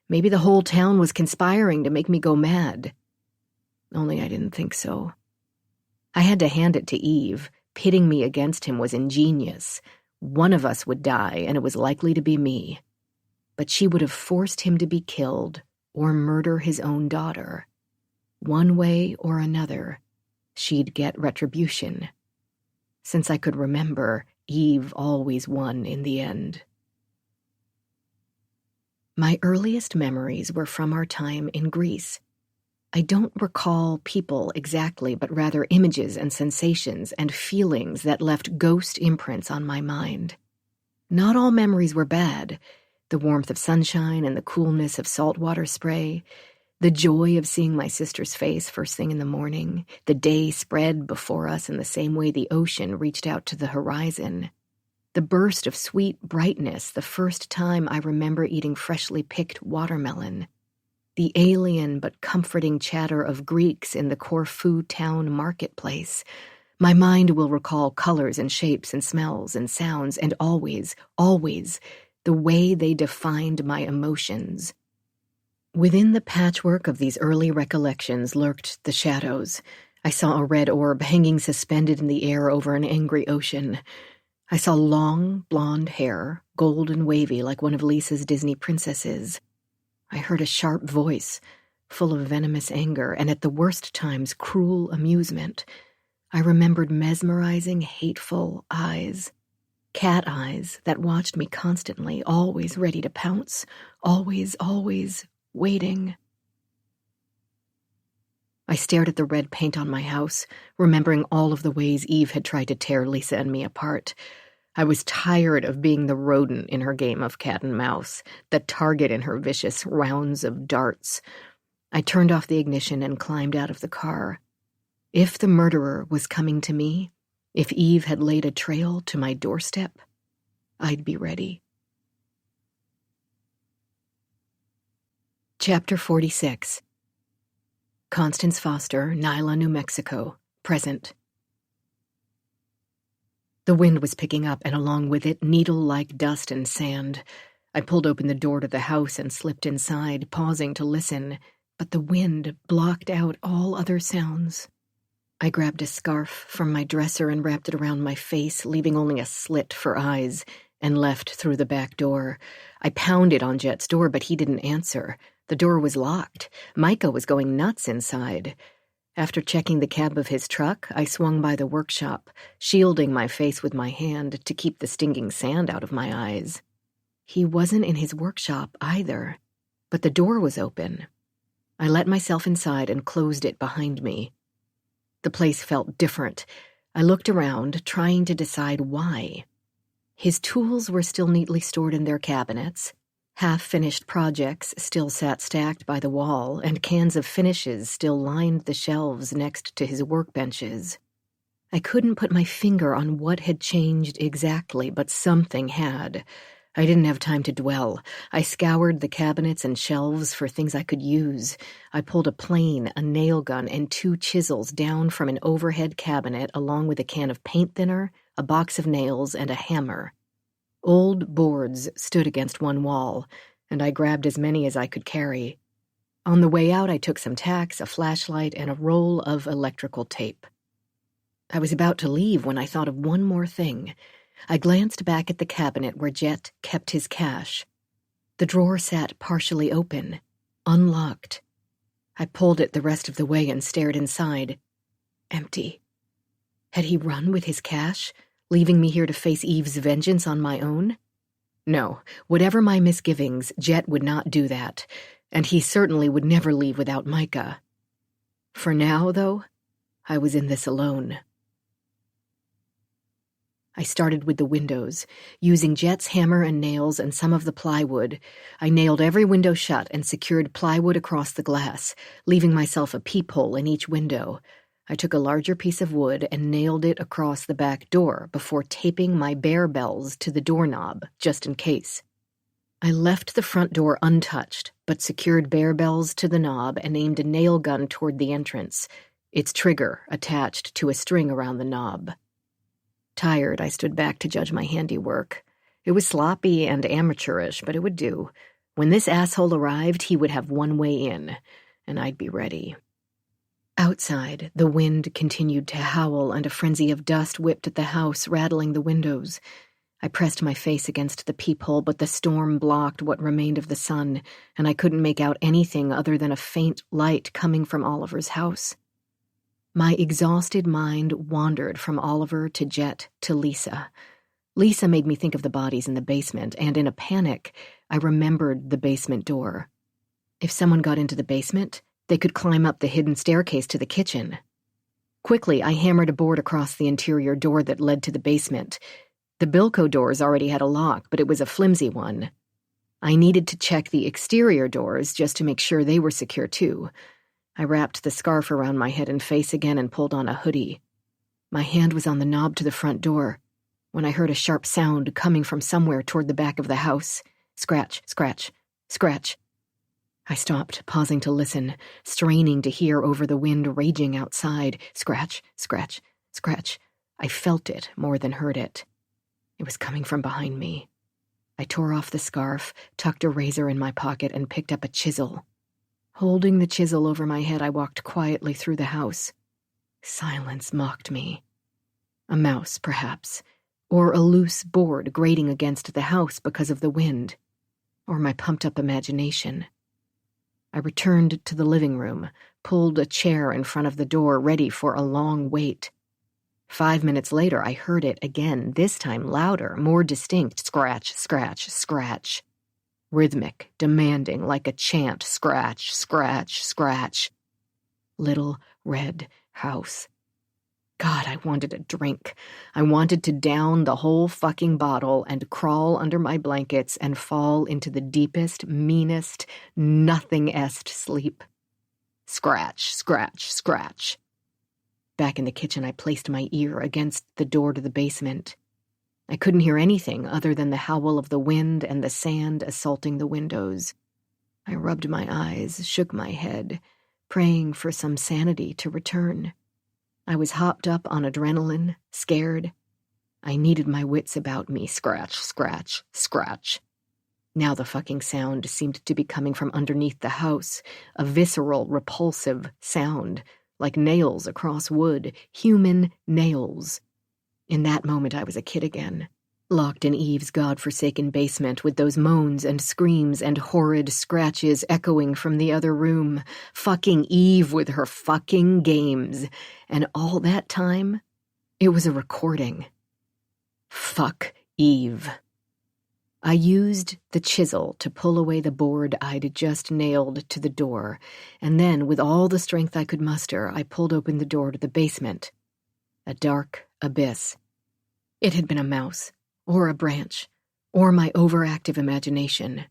Maybe the whole town was conspiring to make me go mad. Only I didn't think so. I had to hand it to Eve. Pitting me against him was ingenious. One of us would die, and it was likely to be me. But she would have forced him to be killed or murder his own daughter. One way or another, she'd get retribution. Since I could remember, Eve always won in the end. My earliest memories were from our time in Greece. I don't recall people exactly, but rather images and sensations and feelings that left ghost imprints on my mind. Not all memories were bad. The warmth of sunshine and the coolness of saltwater spray, the joy of seeing my sister's face first thing in the morning, the day spread before us in the same way the ocean reached out to the horizon, the burst of sweet brightness the first time I remember eating freshly picked watermelon, the alien but comforting chatter of Greeks in the Corfu town marketplace. My mind will recall colors and shapes and smells and sounds, and always, always, the way they defined my emotions. Within the patchwork of these early recollections lurked the shadows. I saw a red orb hanging suspended in the air over an angry ocean. I saw long, blonde hair, gold and wavy like one of Lisa's Disney princesses. I heard a sharp voice, full of venomous anger, and at the worst times cruel amusement. I remembered mesmerizing, hateful eyes. Cat eyes that watched me constantly, always ready to pounce, always, always waiting. I stared at the red paint on my house, remembering all of the ways Eve had tried to tear Lisa and me apart. I was tired of being the rodent in her game of cat and mouse, the target in her vicious rounds of darts. I turned off the ignition and climbed out of the car. If the murderer was coming to me, if Eve had laid a trail to my doorstep, I'd be ready. Chapter 46. Constance Foster, Nyla, New Mexico, present. The wind was picking up, and along with it, needle-like dust and sand. I pulled open the door to the house and slipped inside, pausing to listen, but the wind blocked out all other sounds. I grabbed a scarf from my dresser and wrapped it around my face, leaving only a slit for eyes, and left through the back door. I pounded on Jet's door, but he didn't answer. The door was locked. Micah was going nuts inside. After checking the cab of his truck, I swung by the workshop, shielding my face with my hand to keep the stinging sand out of my eyes. He wasn't in his workshop either, but the door was open. I let myself inside and closed it behind me. The place felt different. I looked around, trying to decide why. His tools were still neatly stored in their cabinets. Half-finished projects still sat stacked by the wall, and cans of finishes still lined the shelves next to his workbenches. I couldn't put my finger on what had changed exactly, but something had. I didn't have time to dwell. I scoured the cabinets and shelves for things I could use. I pulled a plane, a nail gun, and 2 chisels down from an overhead cabinet, along with a can of paint thinner, a box of nails, and a hammer. Old boards stood against one wall, and I grabbed as many as I could carry. On the way out, I took some tacks, a flashlight, and a roll of electrical tape. I was about to leave when I thought of one more thing. I glanced back at the cabinet where Jet kept his cash. The drawer sat partially open, unlocked. I pulled it the rest of the way and stared inside. Empty. Had he run with his cash, leaving me here to face Eve's vengeance on my own? No, whatever my misgivings, Jet would not do that, and he certainly would never leave without Micah. For now, though, I was in this alone. I started with the windows. Using Jet's hammer and nails and some of the plywood, I nailed every window shut and secured plywood across the glass, leaving myself a peephole in each window. I took a larger piece of wood and nailed it across the back door before taping my bear bells to the doorknob, just in case. I left the front door untouched, but secured bear bells to the knob and aimed a nail gun toward the entrance, its trigger attached to a string around the knob. Tired, I stood back to judge my handiwork. It was sloppy and amateurish, but it would do. When this asshole arrived, he would have one way in, and I'd be ready. Outside, the wind continued to howl, and a frenzy of dust whipped at the house, rattling the windows. I pressed my face against the peephole, but the storm blocked what remained of the sun, and I couldn't make out anything other than a faint light coming from Oliver's house. My exhausted mind wandered from Oliver to Jet to Lisa. Lisa made me think of the bodies in the basement, and in a panic, I remembered the basement door. If someone got into the basement, they could climb up the hidden staircase to the kitchen. Quickly, I hammered a board across the interior door that led to the basement. The Bilko doors already had a lock, but it was a flimsy one. I needed to check the exterior doors just to make sure they were secure too. I wrapped the scarf around my head and face again and pulled on a hoodie. My hand was on the knob to the front door when I heard a sharp sound coming from somewhere toward the back of the house. Scratch, scratch, scratch. I stopped, pausing to listen, straining to hear over the wind raging outside. Scratch, scratch, scratch. I felt it more than heard it. It was coming from behind me. I tore off the scarf, tucked a razor in my pocket, and picked up a chisel. Holding the chisel over my head, I walked quietly through the house. Silence mocked me. A mouse, perhaps, or a loose board grating against the house because of the wind, or my pumped-up imagination. I returned to the living room, pulled a chair in front of the door, ready for a long wait. 5 minutes later, I heard it again, this time louder, more distinct. Scratch, scratch, scratch. Rhythmic, demanding, like a chant. Scratch, scratch, scratch. Little red house. God, I wanted a drink. I wanted to down the whole fucking bottle and crawl under my blankets and fall into the deepest, meanest, nothing-est sleep. Scratch, scratch, scratch. Back in the kitchen, I placed my ear against the door to the basement. I couldn't hear anything other than the howl of the wind and the sand assaulting the windows. I rubbed my eyes, shook my head, praying for some sanity to return. I was hopped up on adrenaline, scared. I needed my wits about me. Scratch, scratch, scratch. Now the fucking sound seemed to be coming from underneath the house, a visceral, repulsive sound, like nails across wood, human nails. In that moment, I was a kid again, locked in Eve's godforsaken basement with those moans and screams and horrid scratches echoing from the other room. Fucking Eve with her fucking games. And all that time, it was a recording. Fuck Eve. I used the chisel to pull away the board I'd just nailed to the door, and then, with all the strength I could muster, I pulled open the door to the basement. A dark abyss. It had been a mouse, or a branch, or my overactive imagination.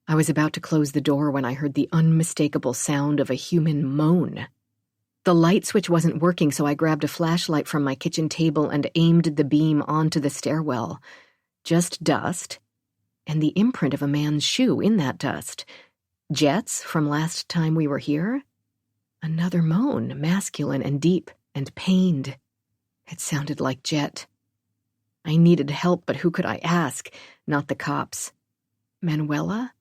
I was about to close the door when I heard the unmistakable sound of a human moan. The light switch wasn't working, so I grabbed a flashlight from my kitchen table and aimed the beam onto the stairwell. Just dust, and the imprint of a man's shoe in that dust. Jet's from last time we were here? Another moan, masculine and deep and pained. It sounded like Jet. I needed help, but who could I ask? Not the cops. Manuela?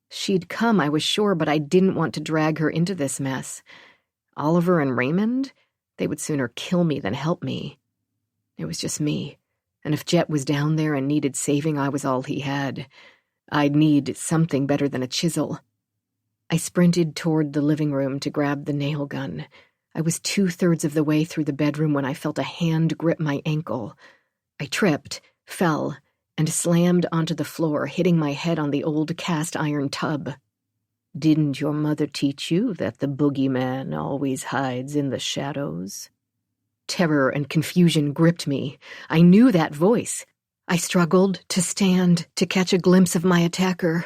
She'd come, I was sure, but I didn't want to drag her into this mess. Oliver and Raymond? They would sooner kill me than help me. It was just me. And if Jet was down there and needed saving, I was all he had. I'd need something better than a chisel. I sprinted toward the living room to grab the nail gun. I was 2/3 of the way through the bedroom when I felt a hand grip my ankle. I tripped, fell, and slammed onto the floor, hitting my head on the old cast-iron tub. Didn't your mother teach you that the boogeyman always hides in the shadows? Terror and confusion gripped me. I knew that voice. I struggled to stand, to catch a glimpse of my attacker.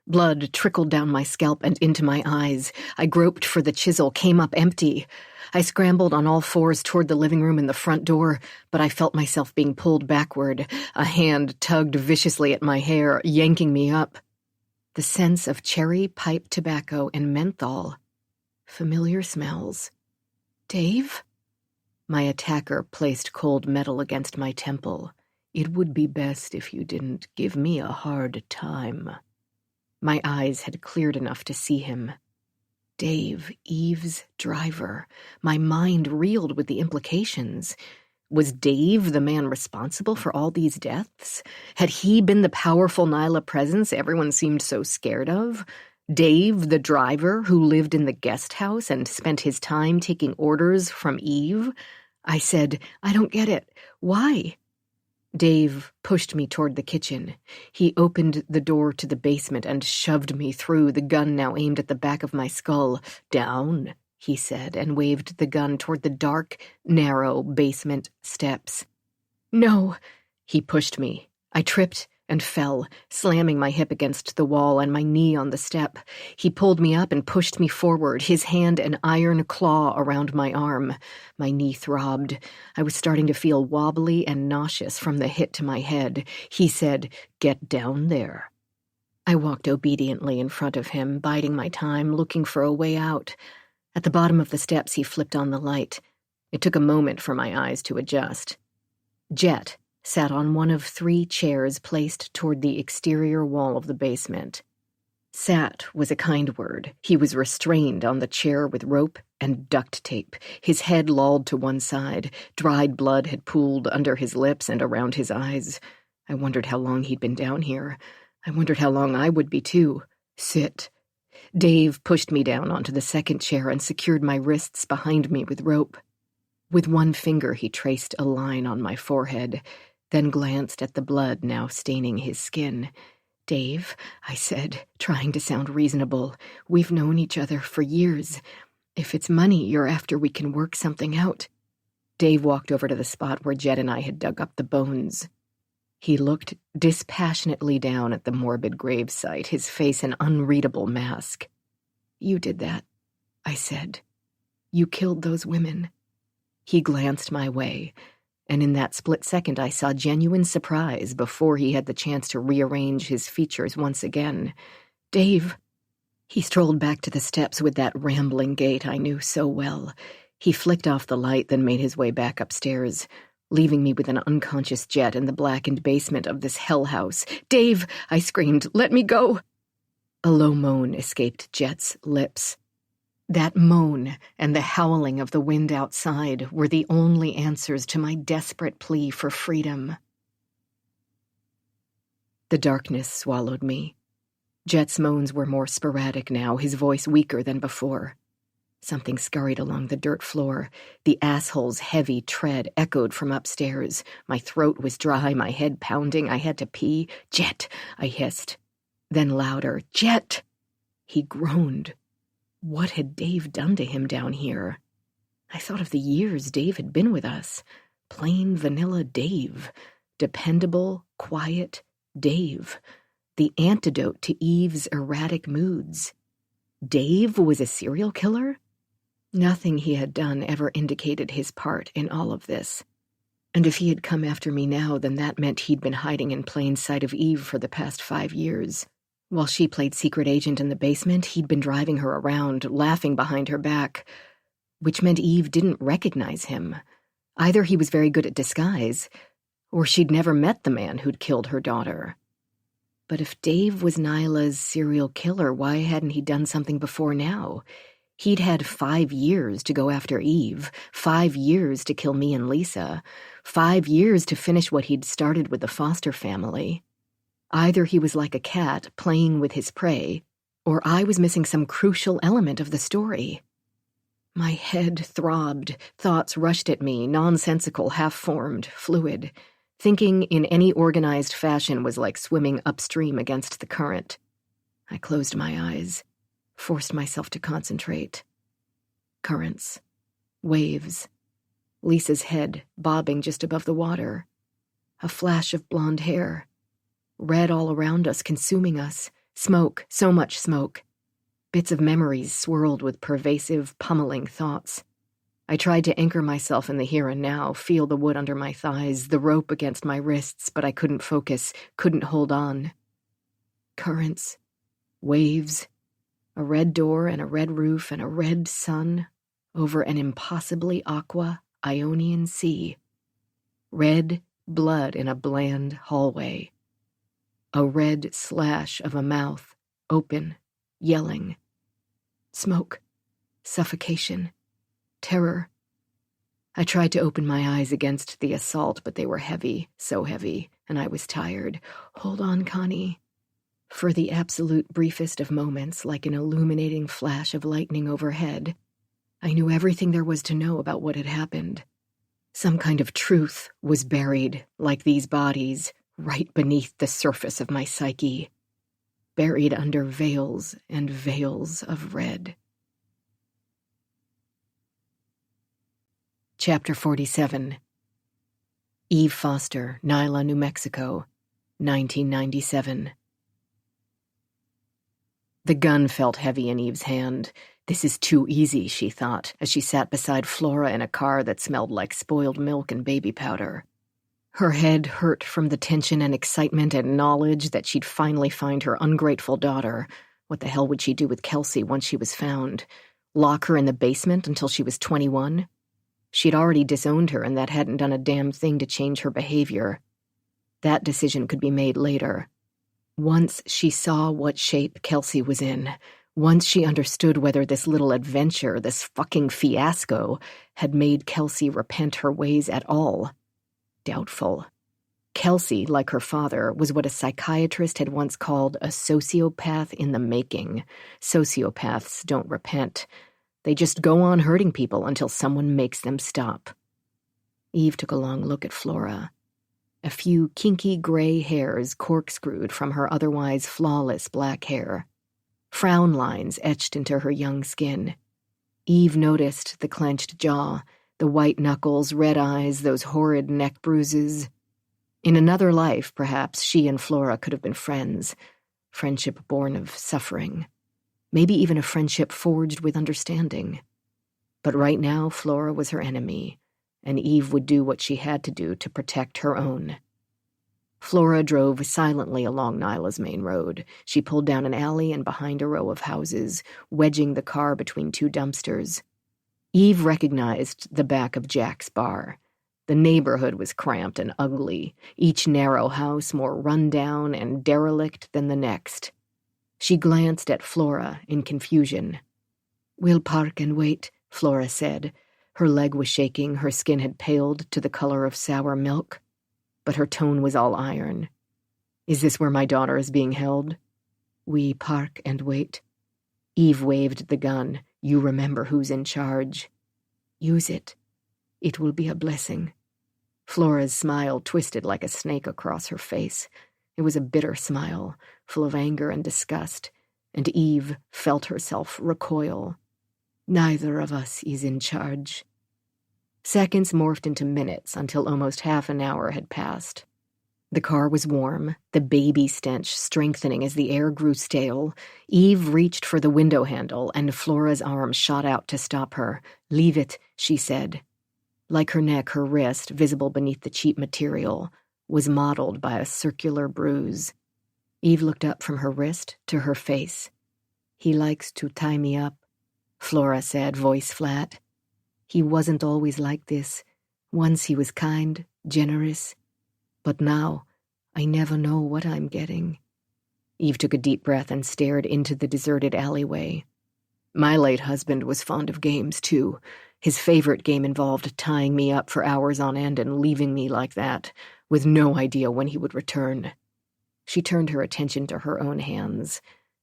Blood trickled down my scalp and into my eyes. I groped for the chisel, came up empty. I scrambled on all fours toward the living room and the front door, but I felt myself being pulled backward. A hand tugged viciously at my hair, yanking me up. The sense of cherry pipe tobacco and menthol. Familiar smells. Dave? My attacker placed cold metal against my temple. It would be best if you didn't give me a hard time. My eyes had cleared enough to see him. Dave, Eve's driver. My mind reeled with the implications. Was Dave the man responsible for all these deaths? Had he been the powerful Nyla presence everyone seemed so scared of? Dave, the driver who lived in the guest house and spent his time taking orders from Eve? I said, I don't get it. Why? Dave pushed me toward the kitchen. He opened the door to the basement and shoved me through, the gun now aimed at the back of my skull. Down, he said, and waved the gun toward the dark, narrow basement steps. No, he pushed me. I tripped and fell, slamming my hip against the wall and my knee on the step. He pulled me up and pushed me forward, his hand an iron claw around my arm. My knee throbbed. I was starting to feel wobbly and nauseous from the hit to my head. He said, "Get down there." I walked obediently in front of him, biding my time, looking for a way out. At the bottom of the steps, he flipped on the light. It took a moment for my eyes to adjust. Jet sat on one of 3 chairs placed toward the exterior wall of the basement. Sat was a kind word. He was restrained on the chair with rope and duct tape, his head lolled to one side. Dried blood had pooled under his lips and around his eyes. I wondered how long he'd been down here. I wondered how long I would be, too. Sit. Dave pushed me down onto the second chair and secured my wrists behind me with rope. With one finger, he traced a line on my forehead, then glanced at the blood now staining his skin. Dave, I said, trying to sound reasonable, we've known each other for years. If it's money you're after, we can work something out. Dave walked over to the spot where Jet and I had dug up the bones. He looked dispassionately down at the morbid gravesite, his face an unreadable mask. You did that, I said. You killed those women. He glanced my way, and in that split second I saw genuine surprise before he had the chance to rearrange his features once again. Dave. He strolled back to the steps with that rambling gait I knew so well. He flicked off the light, then made his way back upstairs, leaving me with an unconscious Jet in the blackened basement of this hell house. Dave, I screamed, let me go. A low moan escaped Jet's lips. That moan and the howling of the wind outside were the only answers to my desperate plea for freedom. The darkness swallowed me. Jet's moans were more sporadic now, his voice weaker than before. Something scurried along the dirt floor. The asshole's heavy tread echoed from upstairs. My throat was dry, my head pounding. I had to pee. Jet, I hissed. Then louder, Jet! He groaned. What had Dave done to him down here? I thought of the years Dave had been with us. Plain vanilla Dave. Dependable, quiet Dave. The antidote to Eve's erratic moods. Dave was a serial killer? Nothing he had done ever indicated his part in all of this. And if he had come after me now, then that meant he'd been hiding in plain sight of Eve for the past 5 years. While she played secret agent in the basement, he'd been driving her around, laughing behind her back, which meant Eve didn't recognize him. Either he was very good at disguise, or she'd never met the man who'd killed her daughter. But if Dave was Nyla's serial killer, why hadn't he done something before now? He'd had 5 years to go after Eve, 5 years to kill me and Lisa, 5 years to finish what he'd started with the Foster family. Either he was like a cat playing with his prey, or I was missing some crucial element of the story. My head throbbed, thoughts rushed at me, nonsensical, half-formed, fluid. Thinking in any organized fashion was like swimming upstream against the current. I closed my eyes, forced myself to concentrate. Currents. Waves. Lisa's head bobbing just above the water. A flash of blonde hair. Red all around us, consuming us. Smoke, so much smoke. Bits of memories swirled with pervasive, pummeling thoughts. I tried to anchor myself in the here and now, feel the wood under my thighs, the rope against my wrists, but I couldn't focus, couldn't hold on. Currents. Waves. A red door and a red roof and a red sun. over an impossibly aqua Ionian sea. Red blood in a bland hallway. A red slash of a mouth, open, yelling. Smoke, suffocation, terror. I tried to open my eyes against the assault, but they were heavy, so heavy, and I was tired. Hold on, Connie. For the absolute briefest of moments, like an illuminating flash of lightning overhead, I knew everything there was to know about what had happened. Some kind of truth was buried, like these bodies, right beneath the surface of my psyche, buried under veils and veils of red. Chapter 47. Eve Foster, Nyla, New Mexico, 1997. The gun felt heavy in Eve's hand. This is too easy, she thought, as she sat beside Flora in a car that smelled like spoiled milk and baby powder. Her head hurt from the tension and excitement and knowledge that she'd finally find her ungrateful daughter. What the hell would she do with Kelsey once she was found? Lock her in the basement until she was 21? She'd already disowned her, and that hadn't done a damn thing to change her behavior. That decision could be made later. Once she saw what shape Kelsey was in, once she understood whether this little adventure, this fucking fiasco, had made Kelsey repent her ways at all. Doubtful. Kelsey, like her father, was what a psychiatrist had once called a sociopath in the making. Sociopaths don't repent. They just go on hurting people until someone makes them stop. Eve took a long look at Flora. A few kinky gray hairs corkscrewed from her otherwise flawless black hair. Frown lines etched into her young skin. Eve noticed the clenched jaw, the white knuckles, red eyes, those horrid neck bruises. In another life, perhaps, she and Flora could have been friends. Friendship born of suffering. Maybe even a friendship forged with understanding. But right now, Flora was her enemy, and Eve would do what she had to do to protect her own. Flora drove silently along Nyla's main road. She pulled down an alley and behind a row of houses, wedging the car between two dumpsters. Eve recognized the back of Jack's bar. The neighborhood was cramped and ugly, each narrow house more run-down and derelict than the next. She glanced at Flora in confusion. "We'll park and wait," Flora said. Her leg was shaking, her skin had paled to the color of sour milk, but her tone was all iron. "Is this where my daughter is being held?" "We park and wait." Eve waved the gun. "You remember who's in charge. Use it. It will be a blessing." Flora's smile twisted like a snake across her face. It was a bitter smile, full of anger and disgust, and Eve felt herself recoil. "Neither of us is in charge." Seconds morphed into minutes until almost half an hour had passed. The car was warm, the baby stench strengthening as the air grew stale. Eve reached for the window handle, and Flora's arm shot out to stop her. "Leave it," she said. Like her neck, her wrist, visible beneath the cheap material, was mottled by a circular bruise. Eve looked up from her wrist to her face. "He likes to tie me up," Flora said, voice flat. "He wasn't always like this. Once he was kind, generous. But now, I never know what I'm getting." Eve took a deep breath and stared into the deserted alleyway. "My late husband was fond of games, too. His favorite game involved tying me up for hours on end and leaving me like that, with no idea when he would return." She turned her attention to her own hands.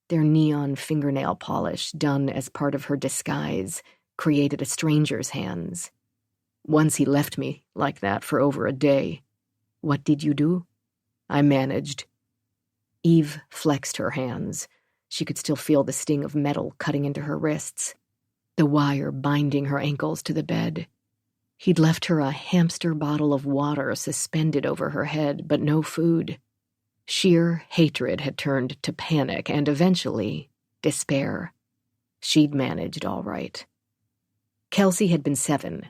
Their neon fingernail polish, done as part of her disguise, created a stranger's hands. "Once he left me like that for over a day." "What did you do?" "I managed." Eve flexed her hands. She could still feel the sting of metal cutting into her wrists, the wire binding her ankles to the bed. He'd left her a hamster bottle of water suspended over her head, but no food. Sheer hatred had turned to panic and eventually despair. She'd managed all right. Kelsey had been 7.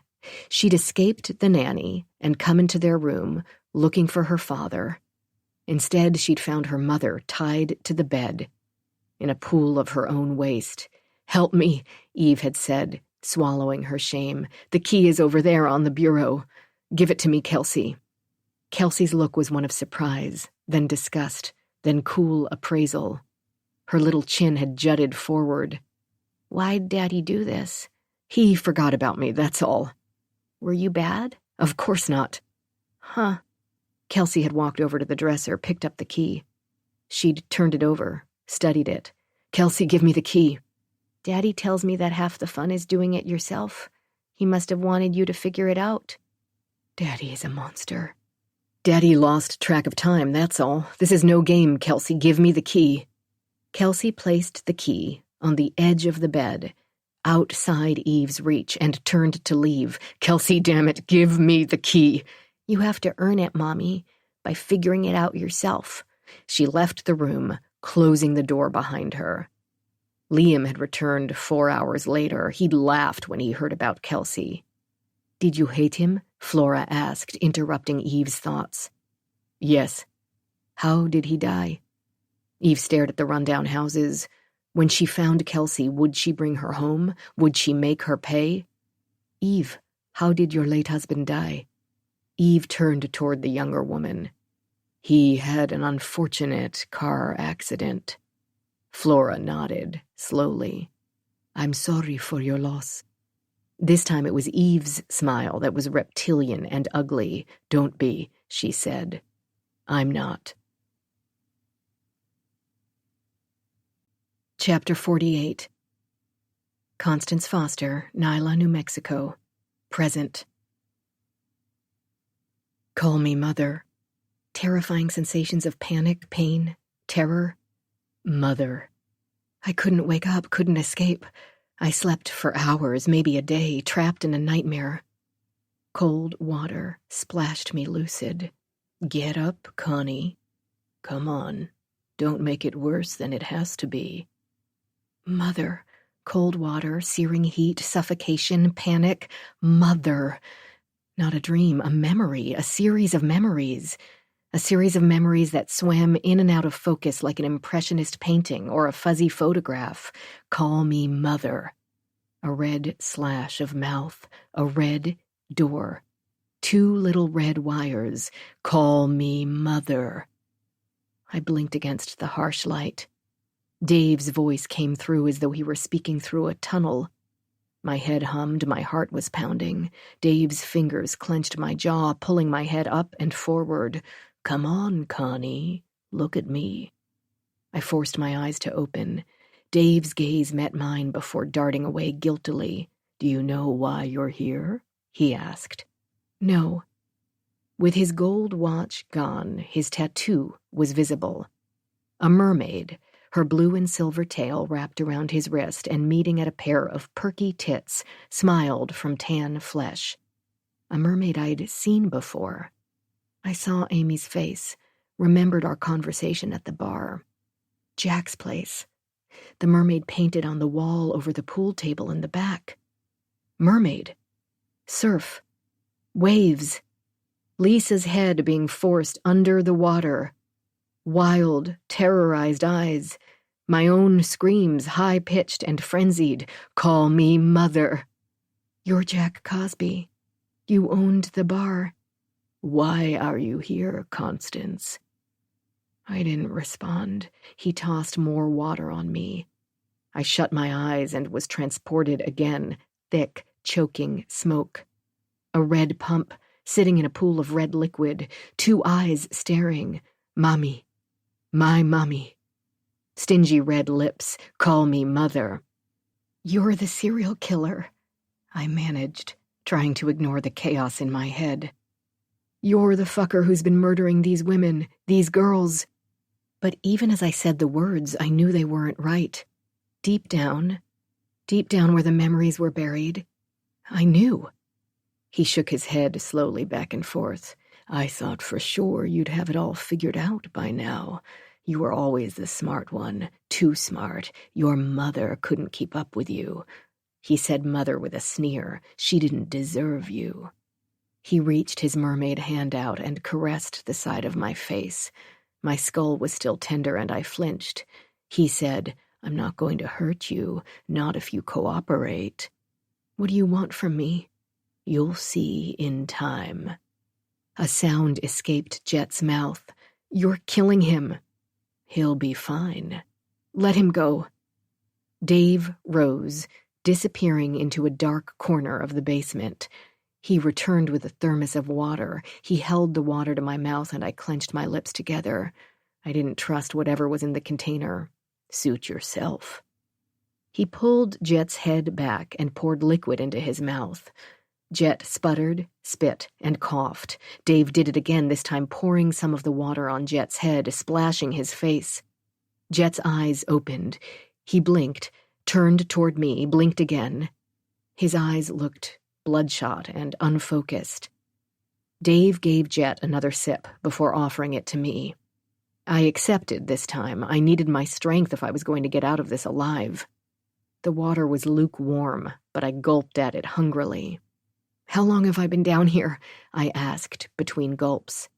She'd escaped the nanny and come into their room looking for her father. Instead, she'd found her mother tied to the bed in a pool of her own waste. "Help me," Eve had said, swallowing her shame. "The key is over there on the bureau. Give it to me, Kelsey." Kelsey's look was one of surprise, then disgust, then cool appraisal. Her little chin had jutted forward. "Why'd Daddy do this?" "He forgot about me, that's all." "Were you bad?" "Of course not." "Huh." Kelsey had walked over to the dresser, picked up the key. She'd turned it over, studied it. "Kelsey, give me the key." "Daddy tells me that half the fun is doing it yourself. He must have wanted you to figure it out." "Daddy is a monster." "Daddy lost track of time, that's all. This is no game, Kelsey. Give me the key." Kelsey placed the key on the edge of the bed, outside Eve's reach, and turned to leave. "Kelsey, damn it, give me the key." "You have to earn it, Mommy, by figuring it out yourself." She left the room, closing the door behind her. Liam had returned 4 hours later. He'd laughed when he heard about Kelsey. "Did you hate him?" Flora asked, interrupting Eve's thoughts. "Yes." "How did he die?" Eve stared at the rundown houses. When she found Kelsey, would she bring her home? Would she make her pay? "Eve, how did your late husband die?" Eve turned toward the younger woman. "He had an unfortunate car accident." Flora nodded, slowly. "I'm sorry for your loss." This time it was Eve's smile that was reptilian and ugly. "Don't be," she said. "I'm not." Chapter 48. Constance Foster, Nyla, New Mexico. Present. Call me Mother. Terrifying sensations of panic, pain, terror. Mother. I couldn't wake up, couldn't escape. I slept for hours, maybe a day, trapped in a nightmare. Cold water splashed me lucid. "Get up, Connie. Come on. Don't make it worse than it has to be." Mother. Cold water, searing heat, suffocation, panic. Mother. Not a dream, a memory, a series of memories. A series of memories that swam in and out of focus like an impressionist painting or a fuzzy photograph. Call me Mother. A red slash of mouth, a red door. 2 little red wires. Call me Mother. I blinked against the harsh light. Dave's voice came through as though he were speaking through a tunnel. My head hummed, my heart was pounding. Dave's fingers clenched my jaw, pulling my head up and forward. "Come on, Connie. Look at me." I forced my eyes to open. Dave's gaze met mine before darting away guiltily. "Do you know why you're here?" he asked. "No." With his gold watch gone, his tattoo was visible. A mermaid, her blue and silver tail wrapped around his wrist and meeting at a pair of perky tits, smiled from tan flesh. A mermaid I'd seen before. I saw Amy's face, remembered our conversation at the bar. Jack's place. The mermaid painted on the wall over the pool table in the back. Mermaid. Surf. Waves. Lisa's head being forced under the water. Wild, terrorized eyes. My own screams, high-pitched and frenzied. "Call me Mother." "You're Jack Cosby. You owned the bar." "Why are you here, Constance?" I didn't respond. He tossed more water on me. I shut my eyes and was transported again. Thick, choking smoke. A red pump, sitting in a pool of red liquid. 2 eyes staring. "Mommy. My mommy." Stingy red lips. "Call me Mother." "You're the serial killer," I managed, trying to ignore the chaos in my head. "You're the fucker who's been murdering these women, these girls." But even as I said the words, I knew they weren't right. Deep down where the memories were buried, I knew. He shook his head slowly back and forth. "I thought for sure you'd have it all figured out by now. You were always the smart one, too smart. Your mother couldn't keep up with you." He said mother with a sneer. "She didn't deserve you." He reached his mermaid hand out and caressed the side of my face. My skull was still tender and I flinched. He said, "I'm not going to hurt you, not if you cooperate." What do you want from me? You'll see in time. A sound escaped Jet's mouth. You're killing him. He'll be fine. Let him go. Dave rose, disappearing into a dark corner of the basement. He returned with a thermos of water. He held the water to my mouth, and I clenched my lips together. I didn't trust whatever was in the container. Suit yourself. He pulled Jet's head back and poured liquid into his mouth. Jet sputtered, spit, and coughed. Dave did it again, this time pouring some of the water on Jet's head, splashing his face. Jet's eyes opened. He blinked, turned toward me, blinked again. His eyes looked bloodshot and unfocused. Dave gave Jet another sip before offering it to me. I accepted this time. I needed my strength if I was going to get out of this alive. The water was lukewarm, but I gulped at it hungrily. How long have I been down here? I asked between gulps.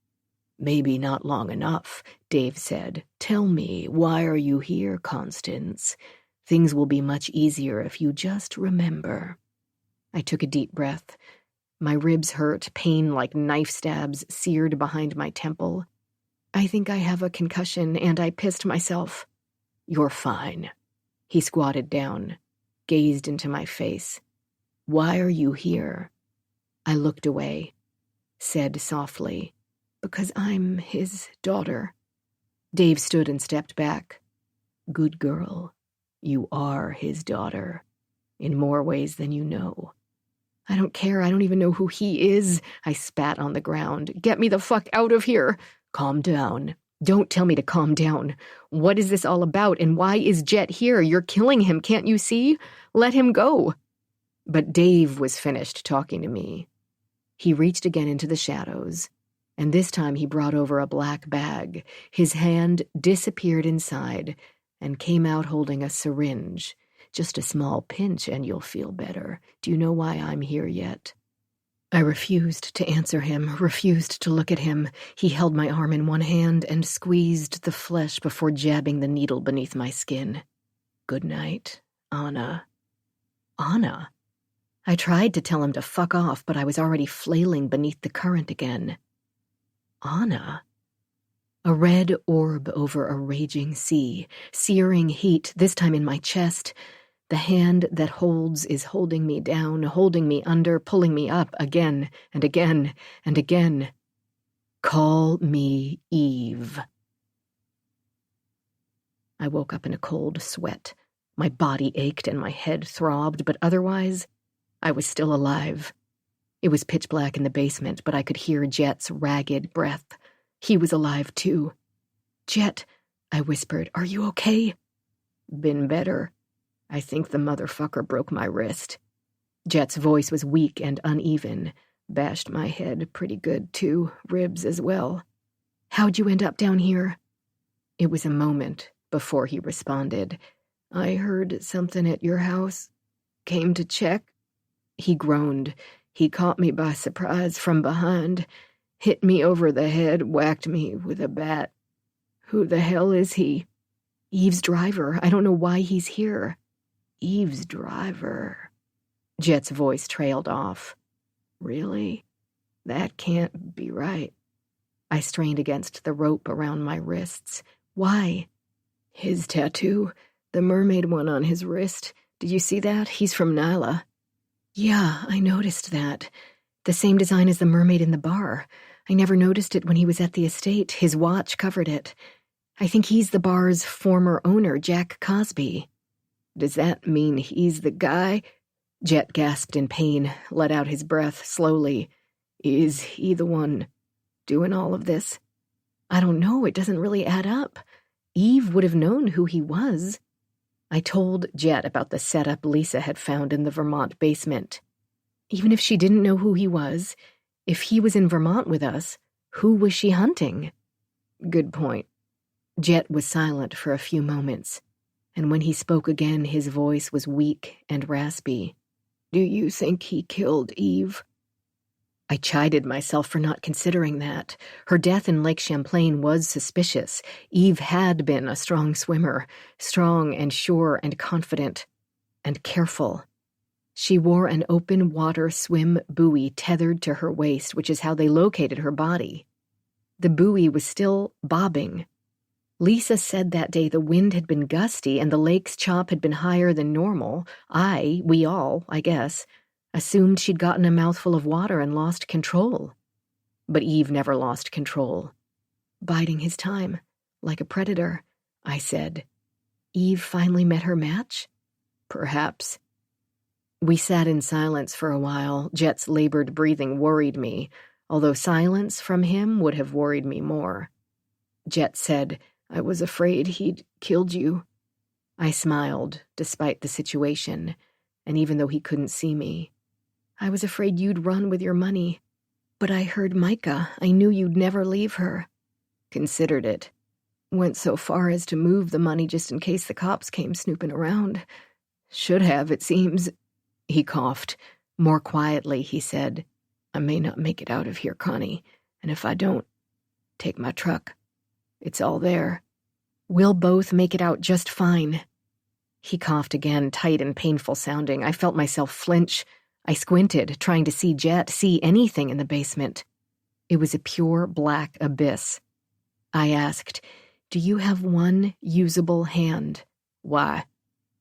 Maybe not long enough, Dave said. Tell me, why are you here, Constance? Things will be much easier if you just remember. I took a deep breath. My ribs hurt, pain like knife stabs seared behind my temple. I think I have a concussion, and I pissed myself. You're fine. He squatted down, gazed into my face. Why are you here? I looked away, said softly, because I'm his daughter. Dave stood and stepped back. Good girl. You are his daughter, in more ways than you know. I don't care. I don't even know who he is. I spat on the ground. Get me the fuck out of here. Calm down. Don't tell me to calm down. What is this all about, and why is Jet here? You're killing him, can't you see? Let him go. But Dave was finished talking to me. He reached again into the shadows, and this time he brought over a black bag. His hand disappeared inside and came out holding a syringe. Just a small pinch and you'll feel better. Do you know why I'm here yet? I refused to answer him, refused to look at him. He held my arm in one hand and squeezed the flesh before jabbing the needle beneath my skin. Good night, Anna. Anna? I tried to tell him to fuck off, but I was already flailing beneath the current again. Anna? A red orb over a raging sea, searing heat, this time in my chest. The hand that holds is holding me down, holding me under, pulling me up again and again and again. Call me Eve. I woke up in a cold sweat. My body ached and my head throbbed, but otherwise, I was still alive. It was pitch black in the basement, but I could hear Jet's ragged breath. He was alive, too. Jet, I whispered, are you okay? Been better. I think the motherfucker broke my wrist. Jet's voice was weak and uneven. Bashed my head pretty good, too. Ribs as well. How'd you end up down here? It was a moment before he responded. I heard something at your house. Came to check. He groaned. He caught me by surprise from behind. Hit me over the head, whacked me with a bat. Who the hell is he? Eve's driver. I don't know why he's here. Eve's driver. Jet's voice trailed off. Really? That can't be right. I strained against the rope around my wrists. Why? His tattoo. The mermaid one on his wrist. Did you see that? He's from Nyla. Yeah, I noticed that. The same design as the mermaid in the bar. I never noticed it when he was at the estate. His watch covered it. I think he's the bar's former owner, Jack Cosby. Does that mean he's the guy? Jet gasped in pain, let out his breath slowly. Is he the one doing all of this? I don't know. It doesn't really add up. Eve would have known who he was. I told Jet about the setup Lisa had found in the Vermont basement. Even if she didn't know who he was, if he was in Vermont with us, who was she hunting? Good point. Jet was silent for a few moments, and when he spoke again, his voice was weak and raspy. Do you think he killed Eve? I chided myself for not considering that. Her death in Lake Champlain was suspicious. Eve had been a strong swimmer, strong and sure and confident and careful. She wore an open water swim buoy tethered to her waist, which is how they located her body. The buoy was still bobbing. Lisa said that day the wind had been gusty and the lake's chop had been higher than normal. We all, I guess, assumed she'd gotten a mouthful of water and lost control. But Eve never lost control. Biding his time, like a predator, I said. Eve finally met her match? Perhaps. We sat in silence for a while. Jet's labored breathing worried me, although silence from him would have worried me more. Jet said, "I was afraid he'd killed you." I smiled, despite the situation, and even though he couldn't see me. "I was afraid you'd run with your money. But I heard Micah. I knew you'd never leave her." "Considered it. Went so far as to move the money just in case the cops came snooping around. Should have, it seems." He coughed. More quietly, he said, "I may not make it out of here, Connie, and if I don't, take my truck. It's all there. We'll both make it out just fine." He coughed again, tight and painful sounding. I felt myself flinch. I squinted, trying to see Jet, see anything in the basement. It was a pure black abyss. I asked, "Do you have one usable hand?" "Why?"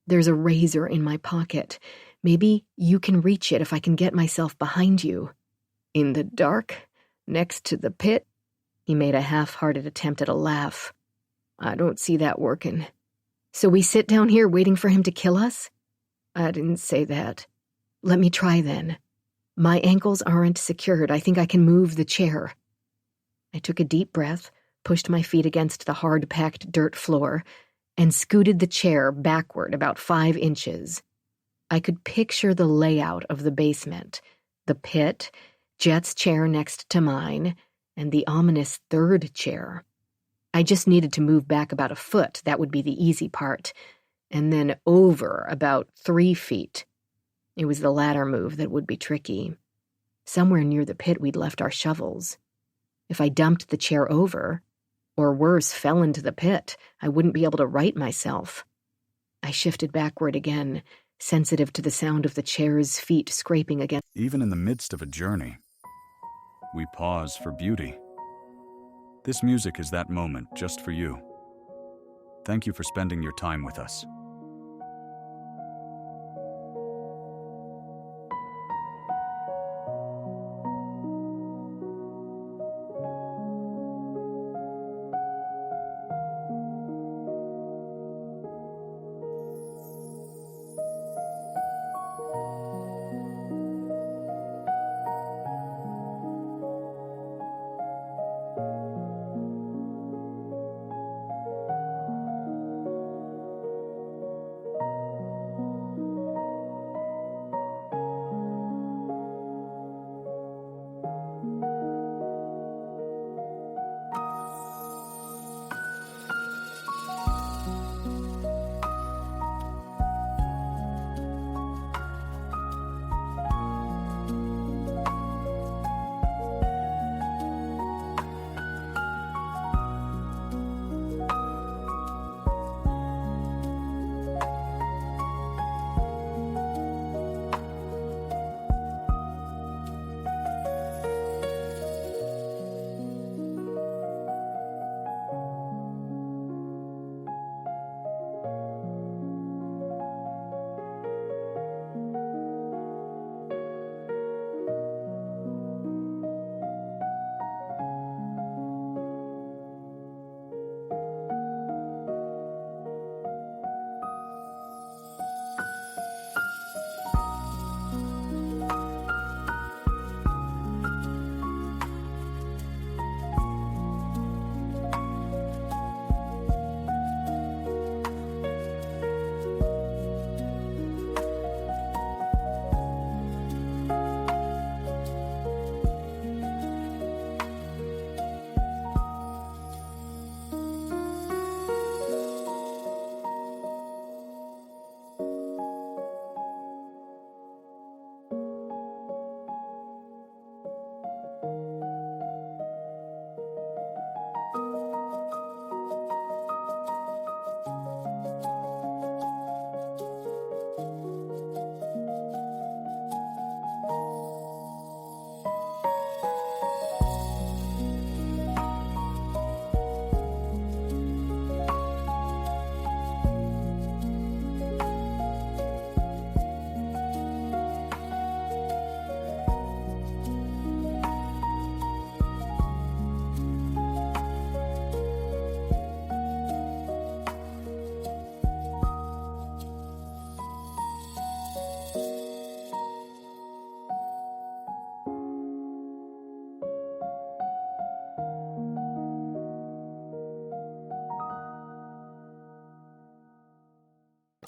"There's a razor in my pocket. Maybe you can reach it if I can get myself behind you." "In the dark? Next to the pit?" He made a half-hearted attempt at a laugh. "I don't see that working." "So we sit down here waiting for him to kill us?" "I didn't say that." "Let me try then. My ankles aren't secured. I think I can move the chair." I took a deep breath, pushed my feet against the hard-packed dirt floor, and scooted the chair backward about 5 inches. I could picture the layout of the basement, the pit, Jet's chair next to mine, and the ominous third chair. I just needed to move back about a foot. That would be the easy part. And then over about 3 feet. It was the latter move that would be tricky. Somewhere near the pit we'd left our shovels. If I dumped the chair over, or worse, fell into the pit, I wouldn't be able to right myself. I shifted backward again, sensitive to the sound of the chair's feet scraping against. Even in the midst of a journey, we pause for beauty. This music is that moment just for you. Thank you for spending your time with us.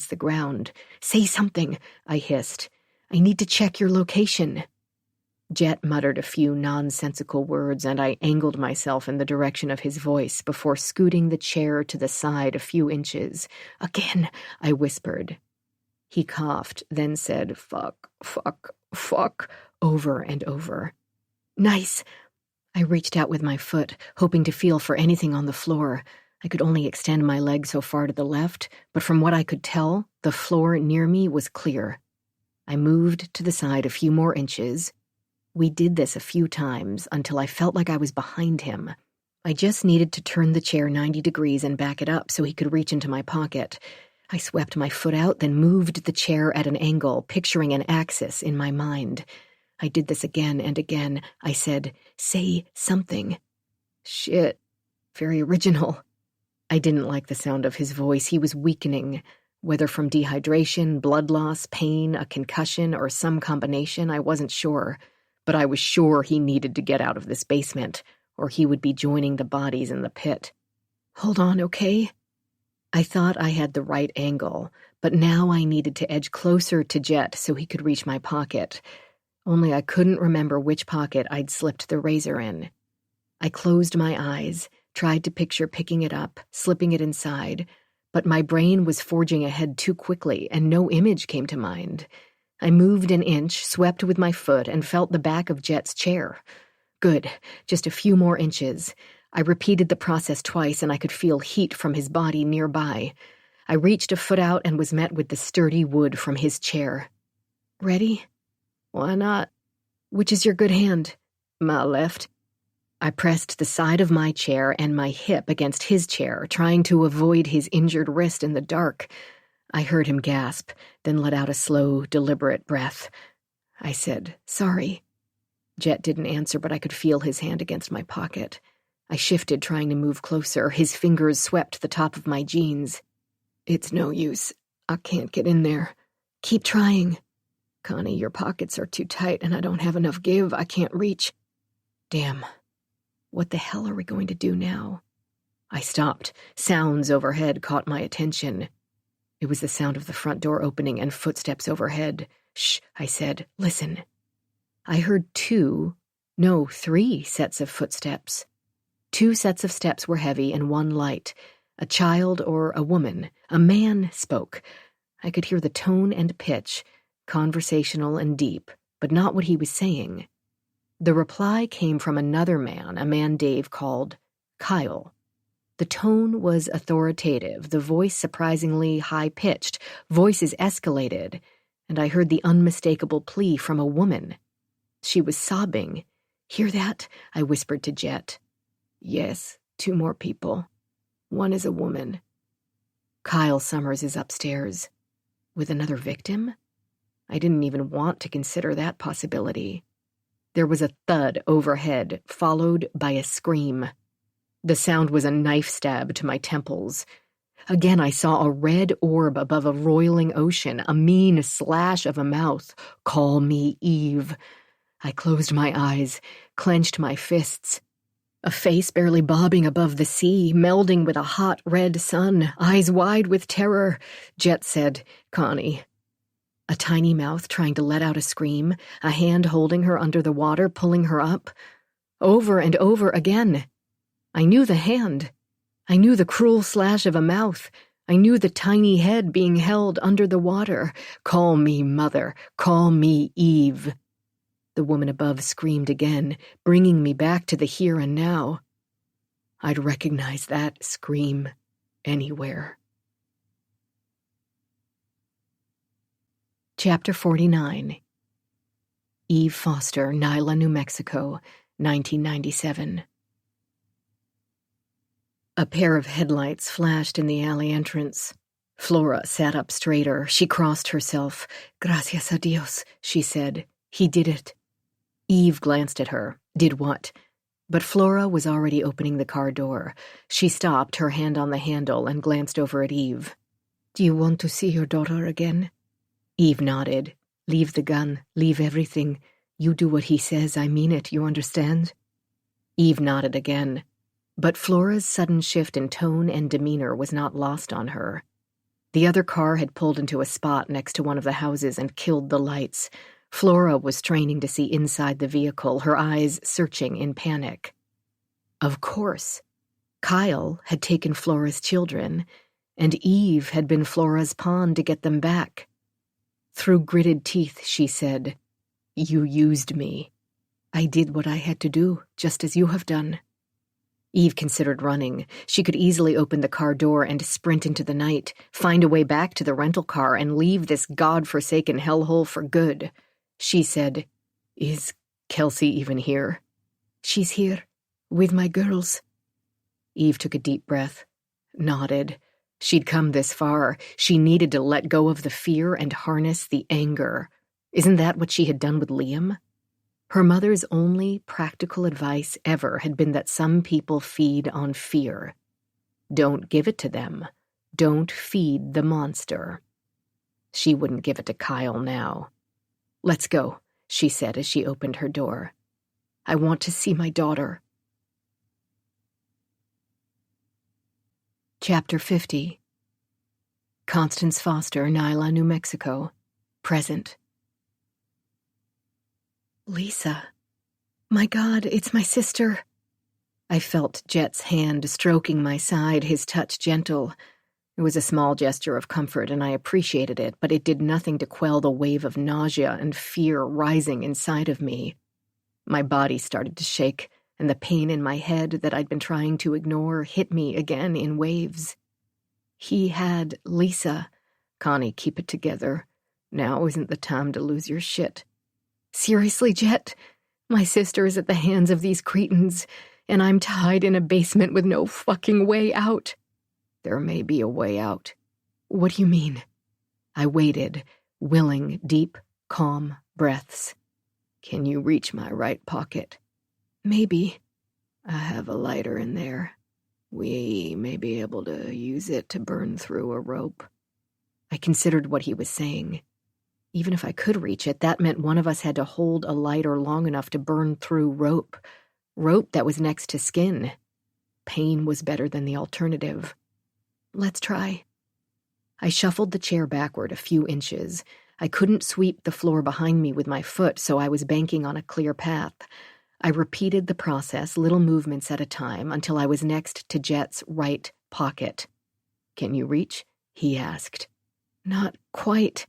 the ground. "Say something," I hissed. "I need to check your location." Jet muttered a few nonsensical words, and I angled myself in the direction of his voice before scooting the chair to the side a few inches. "Again," I whispered. He coughed, then said, "Fuck, fuck, fuck," over and over. "Nice." I reached out with my foot, hoping to feel for anything on the floor. I could only extend my leg so far to the left, but from what I could tell, the floor near me was clear. I moved to the side a few more inches. We did this a few times until I felt like I was behind him. I just needed to turn the chair 90 degrees and back it up so he could reach into my pocket. I swept my foot out, then moved the chair at an angle, picturing an axis in my mind. I did this again and again. I said, "Say something." Shit. Very original. I didn't like the sound of his voice. He was weakening. Whether from dehydration, blood loss, pain, a concussion, or some combination, I wasn't sure. But I was sure he needed to get out of this basement, or he would be joining the bodies in the pit. "Hold on, okay?" I thought I had the right angle, but now I needed to edge closer to Jet so he could reach my pocket. Only I couldn't remember which pocket I'd slipped the razor in. I closed my eyes, tried to picture picking it up, slipping it inside, but my brain was forging ahead too quickly, and no image came to mind. I moved an inch, swept with my foot, and felt the back of Jet's chair. Good, just a few more inches. I repeated the process twice, and I could feel heat from his body nearby. I reached a foot out and was met with the sturdy wood from his chair. "Ready?" "Why not?" "Which is your good hand?" "My left." I pressed the side of my chair and my hip against his chair, trying to avoid his injured wrist in the dark. I heard him gasp, then let out a slow, deliberate breath. I said, "Sorry." Jet didn't answer, but I could feel his hand against my pocket. I shifted, trying to move closer. His fingers swept the top of my jeans. "It's no use. I can't get in there." "Keep trying." "Connie, your pockets are too tight and I don't have enough give. I can't reach." Damn. What the hell are we going to do now? I stopped. Sounds overhead caught my attention. It was the sound of the front door opening and footsteps overhead. "Shh," I said. "Listen." I heard 3 sets of footsteps. 2 sets of steps were heavy and 1 light. A child or a woman. A man spoke. I could hear the tone and pitch, conversational and deep, but not what he was saying. The reply came from another man, a man Dave called Kyle. The tone was authoritative, the voice surprisingly high-pitched, voices escalated, and I heard the unmistakable plea from a woman. She was sobbing. "Hear that?" I whispered to Jet. "Yes, 2 more people. One is a woman." Kyle Summers is upstairs. With another victim? I didn't even want to consider that possibility. There was a thud overhead, followed by a scream. The sound was a knife stab to my temples. Again I saw a red orb above a roiling ocean, a mean slash of a mouth. "Call me Eve." I closed my eyes, clenched my fists. A face barely bobbing above the sea, melding with a hot red sun, eyes wide with terror. Jet said, "Connie." A tiny mouth trying to let out a scream, a hand holding her under the water, pulling her up. Over and over again. I knew the hand. I knew the cruel slash of a mouth. I knew the tiny head being held under the water. "Call me Mother. Call me Eve." The woman above screamed again, bringing me back to the here and now. I'd recognize that scream anywhere. Chapter 49. Eve Foster, Nyla, New Mexico, 1997. A pair of headlights flashed in the alley entrance. Flora sat up straighter. She crossed herself. "Gracias a Dios," she said. "He did it." Eve glanced at her. Did what? But Flora was already opening the car door. She stopped, her hand on the handle, and glanced over at Eve. "Do you want to see your daughter again?" Eve nodded. "Leave the gun. Leave everything. You do what he says. I mean it. You understand?" Eve nodded again. But Flora's sudden shift in tone and demeanor was not lost on her. The other car had pulled into a spot next to one of the houses and killed the lights. Flora was straining to see inside the vehicle, her eyes searching in panic. Of course, Kyle had taken Flora's children, and Eve had been Flora's pawn to get them back. Through gritted teeth, she said, "You used me. I did what I had to do, just as you have done." Eve considered running. She could easily open the car door and sprint into the night, find a way back to the rental car, and leave this god-forsaken hellhole for good. She said, "Is Kelsey even here?" "She's here, with my girls." Eve took a deep breath, nodded. She'd come this far. She needed to let go of the fear and harness the anger. Isn't that what she had done with Liam? Her mother's only practical advice ever had been that some people feed on fear. Don't give it to them. Don't feed the monster. She wouldn't give it to Kyle now. "Let's go," she said as she opened her door. "I want to see my daughter." Chapter 50. Constance Foster, Nyla, New Mexico. Present. "Lisa. My God, it's my sister." I felt Jet's hand stroking my side, his touch gentle. It was a small gesture of comfort, and I appreciated it, but it did nothing to quell the wave of nausea and fear rising inside of me. My body started to shake, and the pain in my head that I'd been trying to ignore hit me again in waves. He had Lisa. "Connie, keep it together. Now isn't the time to lose your shit." "Seriously, Jet? My sister is at the hands of these cretins, and I'm tied in a basement with no fucking way out." "There may be a way out." "What do you mean?" I waited, willing deep, calm breaths. "Can you reach my right pocket?" "Maybe." "I have a lighter in there. We may be able to use it to burn through a rope." I considered what he was saying. Even if I could reach it, that meant one of us had to hold a lighter long enough to burn through rope. Rope that was next to skin. Pain was better than the alternative. "Let's try." I shuffled the chair backward a few inches. I couldn't sweep the floor behind me with my foot, so I was banking on a clear path. I repeated the process, little movements at a time, until I was next to Jet's right pocket. "Can you reach?" he asked. "Not quite."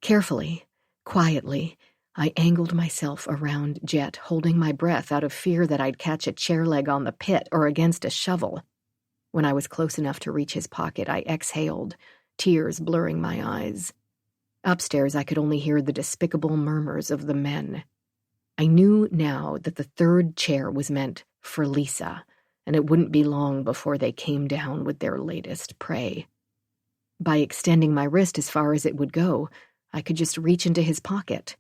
Carefully, quietly, I angled myself around Jet, holding my breath out of fear that I'd catch a chair leg on the pit or against a shovel. When I was close enough to reach his pocket, I exhaled, tears blurring my eyes. Upstairs, I could only hear the despicable murmurs of the men. I knew now that the third chair was meant for Lisa, and it wouldn't be long before they came down with their latest prey. By extending my wrist as far as it would go, I could just reach into his pocket.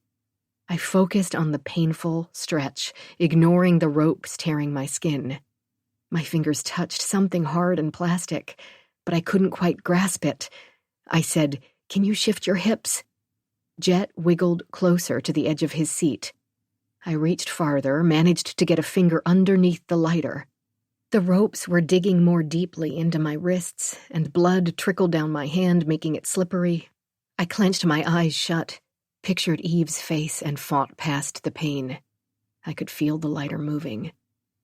I focused on the painful stretch, ignoring the ropes tearing my skin. My fingers touched something hard and plastic, but I couldn't quite grasp it. I said, "Can you shift your hips?" Jet wiggled closer to the edge of his seat. I reached farther, managed to get a finger underneath the lighter. The ropes were digging more deeply into my wrists, and blood trickled down my hand, making it slippery. I clenched my eyes shut, pictured Eve's face, and fought past the pain. I could feel the lighter moving,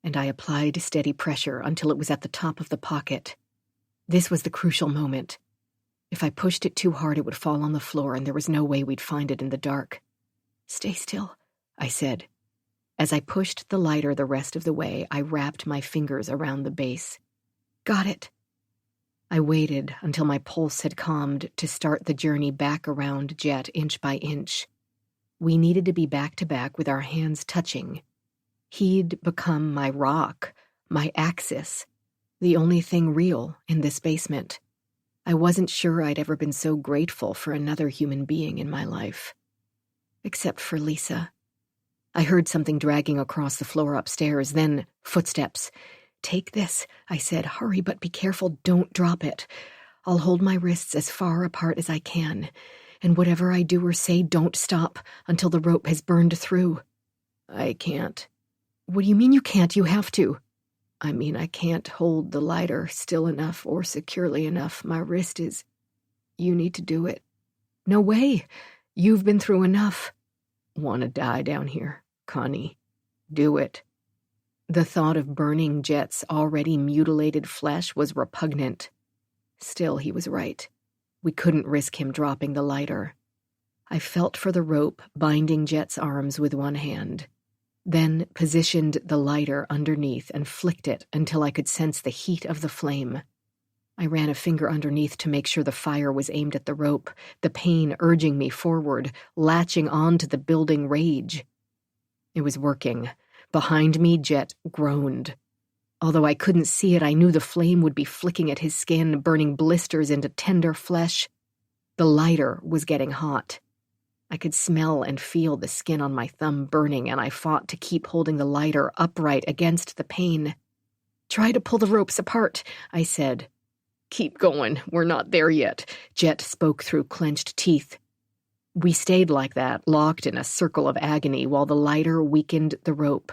and I applied steady pressure until it was at the top of the pocket. This was the crucial moment. If I pushed it too hard, it would fall on the floor, and there was no way we'd find it in the dark. "Stay still," I said. As I pushed the lighter the rest of the way, I wrapped my fingers around the base. "Got it." I waited until my pulse had calmed to start the journey back around Jet inch by inch. We needed to be back to back with our hands touching. He'd become my rock, my axis, the only thing real in this basement. I wasn't sure I'd ever been so grateful for another human being in my life. Except for Lisa. I heard something dragging across the floor upstairs, then footsteps. "Take this," I said. "Hurry, but be careful. Don't drop it. I'll hold my wrists as far apart as I can. And whatever I do or say, don't stop until the rope has burned through." "I can't." "What do you mean you can't? You have to." "I mean I can't hold the lighter still enough or securely enough. My wrist is..." You need to do it. No way. You've been through enough. Want to die down here, Connie. Do it. The thought of burning Jet's already mutilated flesh was repugnant. Still, he was right. We couldn't risk him dropping the lighter. I felt for the rope binding Jet's arms with one hand, then positioned the lighter underneath and flicked it until I could sense the heat of the flame. I ran a finger underneath to make sure the fire was aimed at the rope, the pain urging me forward, latching on to the building rage. It was working. Behind me, Jet groaned. Although I couldn't see it, I knew the flame would be flicking at his skin, burning blisters into tender flesh. The lighter was getting hot. I could smell and feel the skin on my thumb burning, and I fought to keep holding the lighter upright against the pain. Try to pull the ropes apart, I said. Keep going, we're not there yet, Jet spoke through clenched teeth. We stayed like that, locked in a circle of agony while the lighter weakened the rope.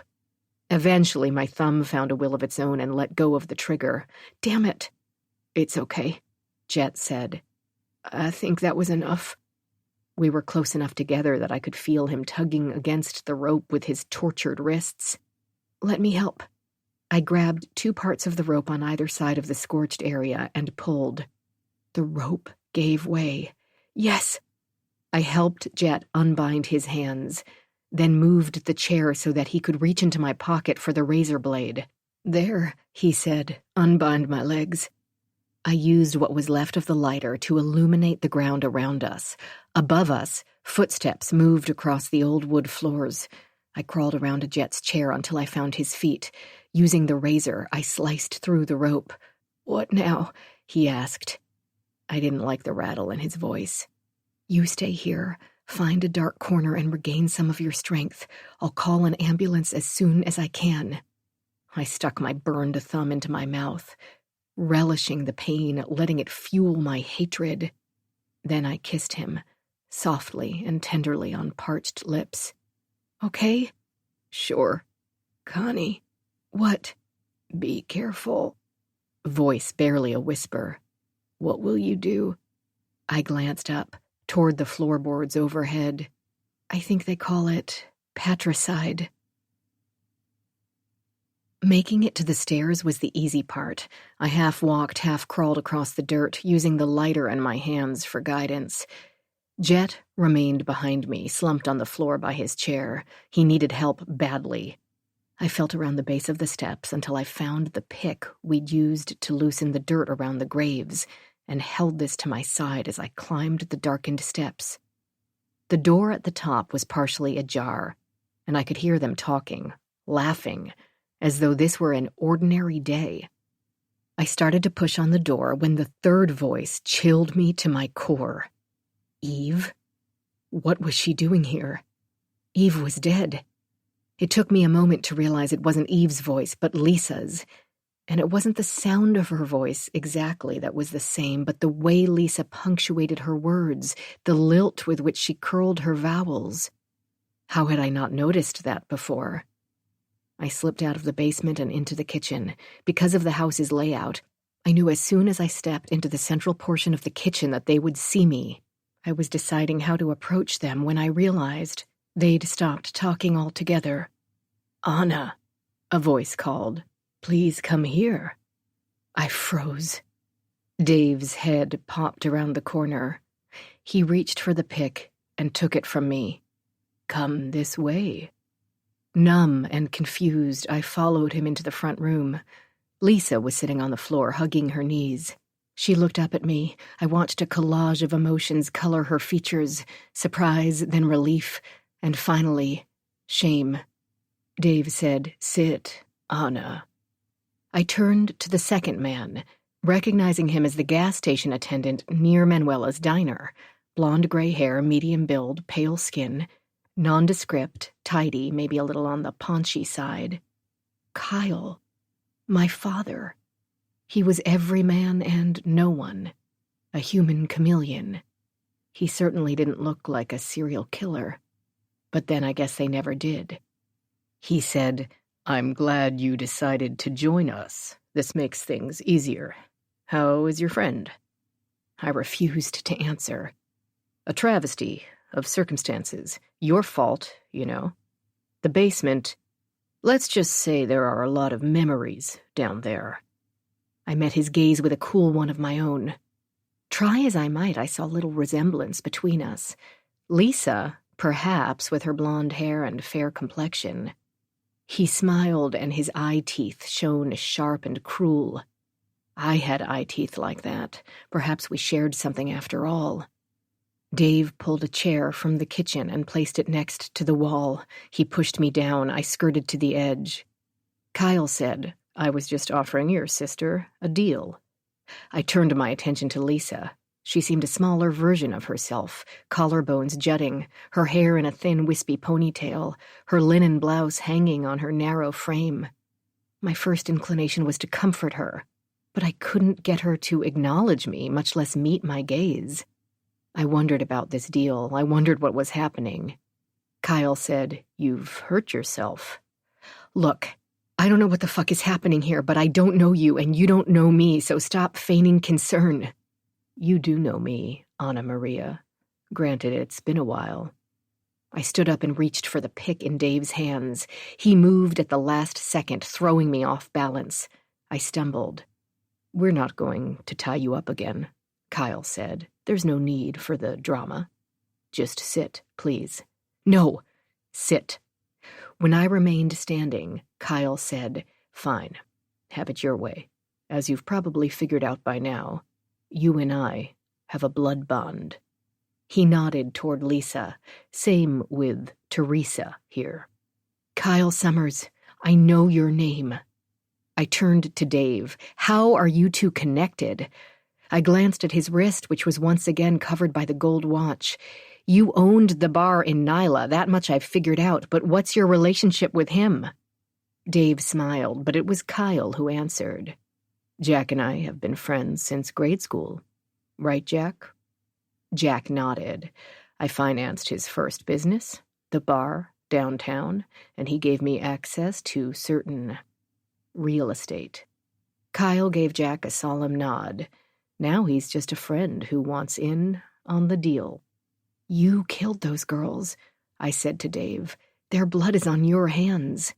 Eventually, my thumb found a will of its own and let go of the trigger. Damn it. It's okay, Jet said. I think that was enough. We were close enough together that I could feel him tugging against the rope with his tortured wrists. Let me help. I grabbed 2 parts of the rope on either side of the scorched area and pulled. The rope gave way. Yes! I helped Jet unbind his hands, then moved the chair so that he could reach into my pocket for the razor blade. There, he said, unbind my legs. I used what was left of the lighter to illuminate the ground around us. Above us, footsteps moved across the old wood floors. I crawled around a Jet's chair until I found his feet. Using the razor, I sliced through the rope. What now? He asked. I didn't like the rattle in his voice. You stay here. Find a dark corner and regain some of your strength. I'll call an ambulance as soon as I can. I stuck my burned thumb into my mouth, relishing the pain, letting it fuel my hatred. Then I kissed him, softly and tenderly on parched lips. Okay? Sure. Connie. What? Be careful. Voice barely a whisper. What will you do? I glanced up, toward the floorboards overhead. I think they call it patricide. Making it to the stairs was the easy part. I half walked, half crawled across the dirt, using the lighter and my hands for guidance. Jet remained behind me, slumped on the floor by his chair. He needed help badly. I felt around the base of the steps until I found the pick we'd used to loosen the dirt around the graves, and held this to my side as I climbed the darkened steps. The door at the top was partially ajar, and I could hear them talking, laughing, as though this were an ordinary day. I started to push on the door when the third voice chilled me to my core. Eve? What was she doing here? Eve was dead. It took me a moment to realize it wasn't Eve's voice, but Lisa's. And it wasn't the sound of her voice exactly that was the same, but the way Lisa punctuated her words, the lilt with which she curled her vowels. How had I not noticed that before? I slipped out of the basement and into the kitchen. Because of the house's layout, I knew as soon as I stepped into the central portion of the kitchen that they would see me. I was deciding how to approach them when I realized they'd stopped talking altogether. Anna, a voice called. Please come here. I froze. Dave's head popped around the corner. He reached for the pick and took it from me. Come this way. Numb and confused, I followed him into the front room. Lisa was sitting on the floor, hugging her knees. She looked up at me. I watched a collage of emotions color her features, surprise, then relief, and finally, shame. Dave said, Sit, Anna. I turned to the second man, recognizing him as the gas station attendant near Manuela's diner. Blonde gray hair, medium build, pale skin, nondescript, tidy, maybe a little on the paunchy side. Kyle, my father. He was every man and no one, a human chameleon. He certainly didn't look like a serial killer, but then I guess they never did. He said, I'm glad you decided to join us. This makes things easier. How is your friend? I refused to answer. A travesty of circumstances. Your fault, you know. The basement. Let's just say there are a lot of memories down there. I met his gaze with a cool one of my own. Try as I might, I saw little resemblance between us. Lisa, perhaps, with her blonde hair and fair complexion. He smiled, and his eye teeth shone sharp and cruel. I had eye teeth like that. Perhaps we shared something after all. Dave pulled a chair from the kitchen and placed it next to the wall. He pushed me down. I skirted to the edge. Kyle said, "I was just offering your sister a deal." I turned my attention to Lisa. She seemed a smaller version of herself, collarbones jutting, her hair in a thin, wispy ponytail, her linen blouse hanging on her narrow frame. My first inclination was to comfort her, but I couldn't get her to acknowledge me, much less meet my gaze. I wondered about this deal. I wondered what was happening. Kyle said, "You've hurt yourself." "Look, I don't know what the fuck is happening here, but I don't know you and you don't know me, so stop feigning concern." "You do know me, Anna Maria. Granted, it's been a while." I stood up and reached for the pick in Dave's hands. He moved at the last second, throwing me off balance. I stumbled. "We're not going to tie you up again," Kyle said. "There's no need for the drama. Just sit, please." "No, sit." When I remained standing, Kyle said, "Fine, have it your way. As you've probably figured out by now, you and I have a blood bond." He nodded toward Lisa. "Same with Teresa here." "Kyle Summers, I know your name." I turned to Dave. "How are you two connected?" I glanced at his wrist, which was once again covered by the gold watch. "You owned the bar in Nyla, that much I've figured out, but what's your relationship with him?" Dave smiled, but it was Kyle who answered. "Jack and I have been friends since grade school. Right, Jack?" Jack nodded. "I financed his first business, the bar, downtown, and he gave me access to certain real estate." Kyle gave Jack a solemn nod. Now he's just a friend who wants in on the deal. "You killed those girls," I said to Dave. "Their blood is on your hands."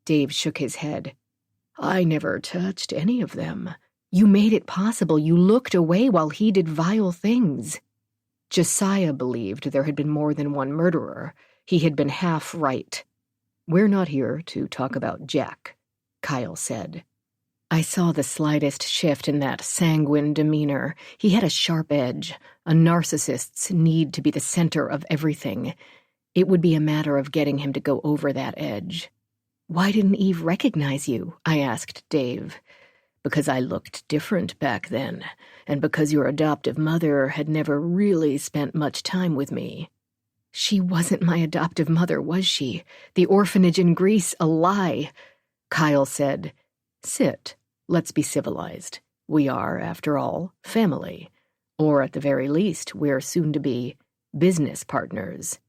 Dave shook his head. "I never touched any of them. You made it possible. You looked away while he did vile things." Josiah believed there had been more than one murderer. He had been half right. "We're not here to talk about Jack," Kyle said. I saw the slightest shift in that sanguine demeanor. He had a sharp edge. A narcissist's need to be the center of everything. It would be a matter of getting him to go over that edge. "Why didn't Eve recognize you?" I asked Dave. "Because I looked different back then, and because your adoptive mother had never really spent much time with me." "She wasn't my adoptive mother, was she? The orphanage in Greece, a lie." Kyle said, "Sit. Let's be civilized. We are, after all, family. Or at the very least, we're soon to be business partners."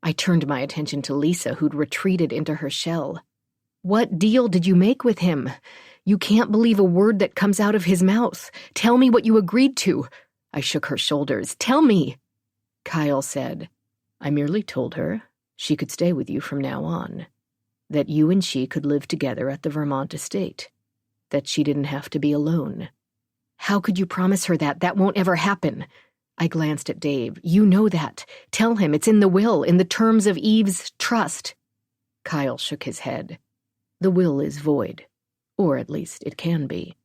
I turned my attention to Lisa, who'd retreated into her shell. "What deal did you make with him? You can't believe a word that comes out of his mouth. Tell me what you agreed to." I shook her shoulders. "Tell me." Kyle said, "I merely told her she could stay with you from now on. That you and she could live together at the Vermont estate. That she didn't have to be alone." "How could you promise her that? That won't ever happen." I glanced at Dave. "You know that. Tell him it's in the will, in the terms of Eve's trust." Kyle shook his head. "The will is void. Or at least it can be."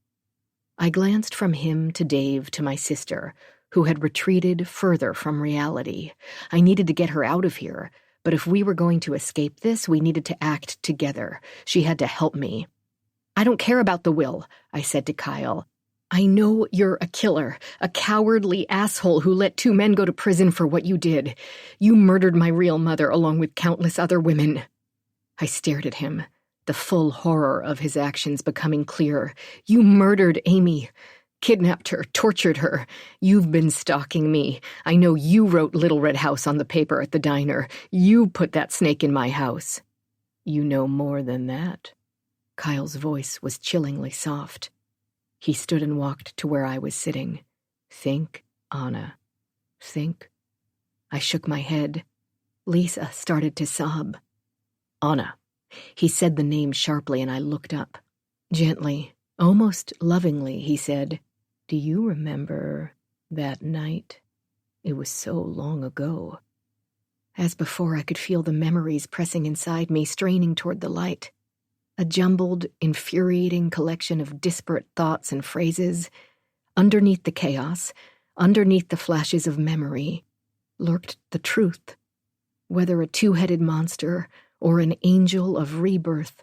I glanced from him to Dave to my sister, who had retreated further from reality. I needed to get her out of here, but if we were going to escape this, we needed to act together. She had to help me. "I don't care about the will," I said to Kyle. "I know you're a killer, a cowardly asshole who let 2 men go to prison for what you did. You murdered my real mother along with countless other women." I stared at him, the full horror of his actions becoming clear. "You murdered Amy. Kidnapped her, tortured her. You've been stalking me. I know you wrote Little Red House on the paper at the diner. You put that snake in my house." "You know more than that." Kyle's voice was chillingly soft. He stood and walked to where I was sitting. Think, Anna. Think. I shook my head. Lisa started to sob. Anna. He said the name sharply, and I looked up. Gently, almost lovingly, he said, Do you remember that night? It was so long ago. As before, I could feel the memories pressing inside me, straining toward the light. A jumbled, infuriating collection of disparate thoughts and phrases. Underneath the chaos, underneath the flashes of memory, lurked the truth. Whether a two-headed monster or an angel of rebirth,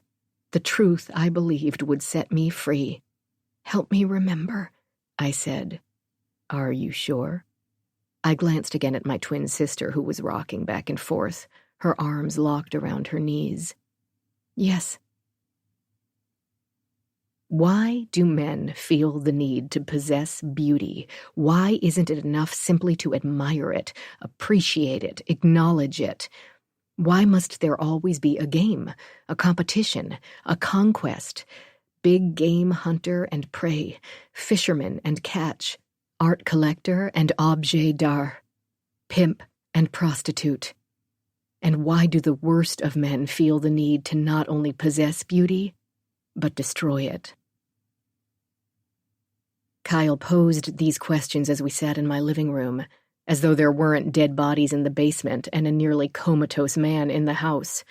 the truth I believed would set me free. Help me remember, I said. Are you sure? I glanced again at my twin sister, who was rocking back and forth, her arms locked around her knees. Yes. Why do men feel the need to possess beauty? Why isn't it enough simply to admire it, appreciate it, acknowledge it? Why must there always be a game, a competition, a conquest? Big game hunter and prey, fisherman and catch, art collector and objet d'art, pimp and prostitute. And why do the worst of men feel the need to not only possess beauty, but destroy it? Kyle posed these questions as we sat in my living room, as though there weren't dead bodies in the basement and a nearly comatose man in the house,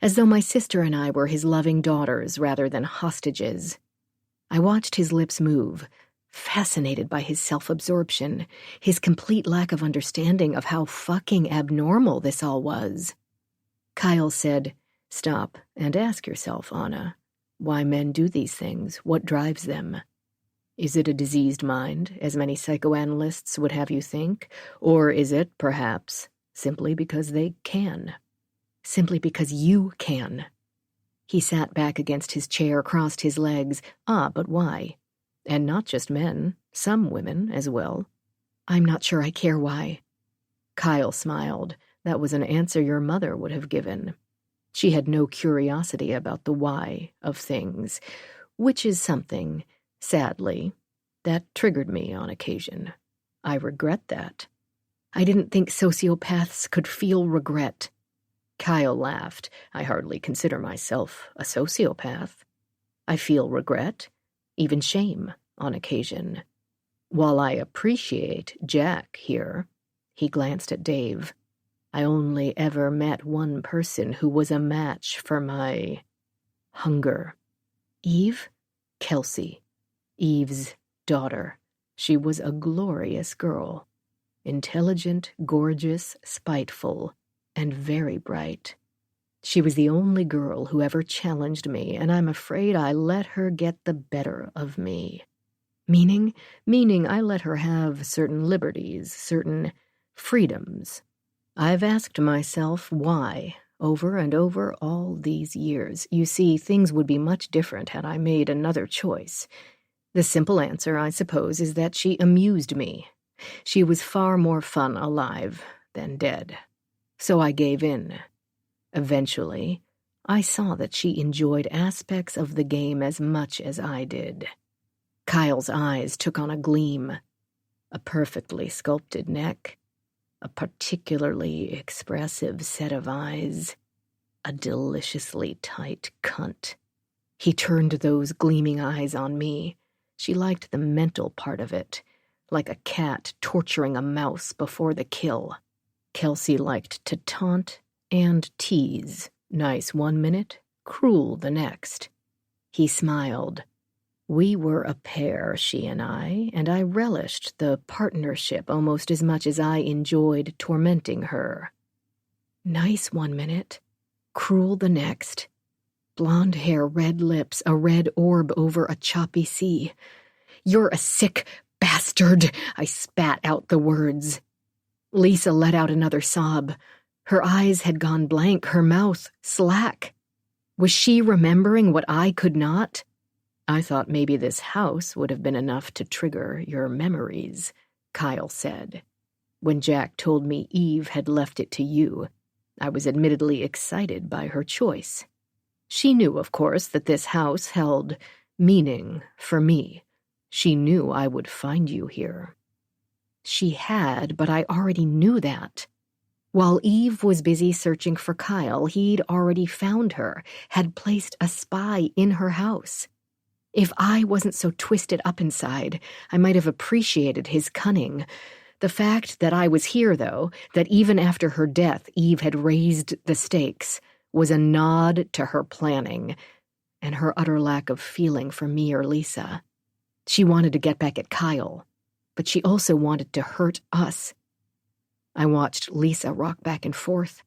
as though my sister and I were his loving daughters rather than hostages. I watched his lips move, fascinated by his self-absorption, his complete lack of understanding of how fucking abnormal this all was. Kyle said, Stop and ask yourself, Anna, why men do these things, what drives them. Is it a diseased mind, as many psychoanalysts would have you think, or is it, perhaps, simply because they can? Simply because you can. He sat back against his chair, crossed his legs. But why? And not just men, some women as well. I'm not sure I care why. Kyle smiled. That was an answer your mother would have given. She had no curiosity about the why of things, which is something, sadly, that triggered me on occasion. I regret that. I didn't think sociopaths could feel regret. Kyle laughed. I hardly consider myself a sociopath. I feel regret, even shame, on occasion. While I appreciate Jack here, he glanced at Dave, I only ever met one person who was a match for my hunger. Eve? Kelsey. Eve's daughter. She was a glorious girl. Intelligent, gorgeous, spiteful, and very bright. She was the only girl who ever challenged me, and I'm afraid I let her get the better of me. Meaning I let her have certain liberties, certain freedoms. I've asked myself why, over and over all these years. You see, things would be much different had I made another choice. The simple answer, I suppose, is that she amused me. She was far more fun alive than dead. So I gave in. Eventually, I saw that she enjoyed aspects of the game as much as I did. Kyle's eyes took on a gleam, a perfectly sculpted neck, a particularly expressive set of eyes, a deliciously tight cunt. He turned those gleaming eyes on me. She liked the mental part of it, like a cat torturing a mouse before the kill. Kelsey liked to taunt and tease, nice 1 minute, cruel the next. He smiled. We were a pair, she and I relished the partnership almost as much as I enjoyed tormenting her. Nice 1 minute, cruel the next. Blonde hair, red lips, a red orb over a choppy sea. You're a sick bastard, I spat out the words. Lisa let out another sob. Her eyes had gone blank, her mouth slack. Was she remembering what I could not? I thought maybe this house would have been enough to trigger your memories, Kyle said. When Jack told me Eve had left it to you, I was admittedly excited by her choice. She knew, of course, that this house held meaning for me. She knew I would find you here. She had, but I already knew that. While Eve was busy searching for Kyle, he'd already found her, had placed a spy in her house. If I wasn't so twisted up inside, I might have appreciated his cunning. The fact that I was here, though, that even after her death Eve had raised the stakes, was a nod to her planning and her utter lack of feeling for me or Lisa. She wanted to get back at Kyle, but she also wanted to hurt us. I watched Lisa rock back and forth,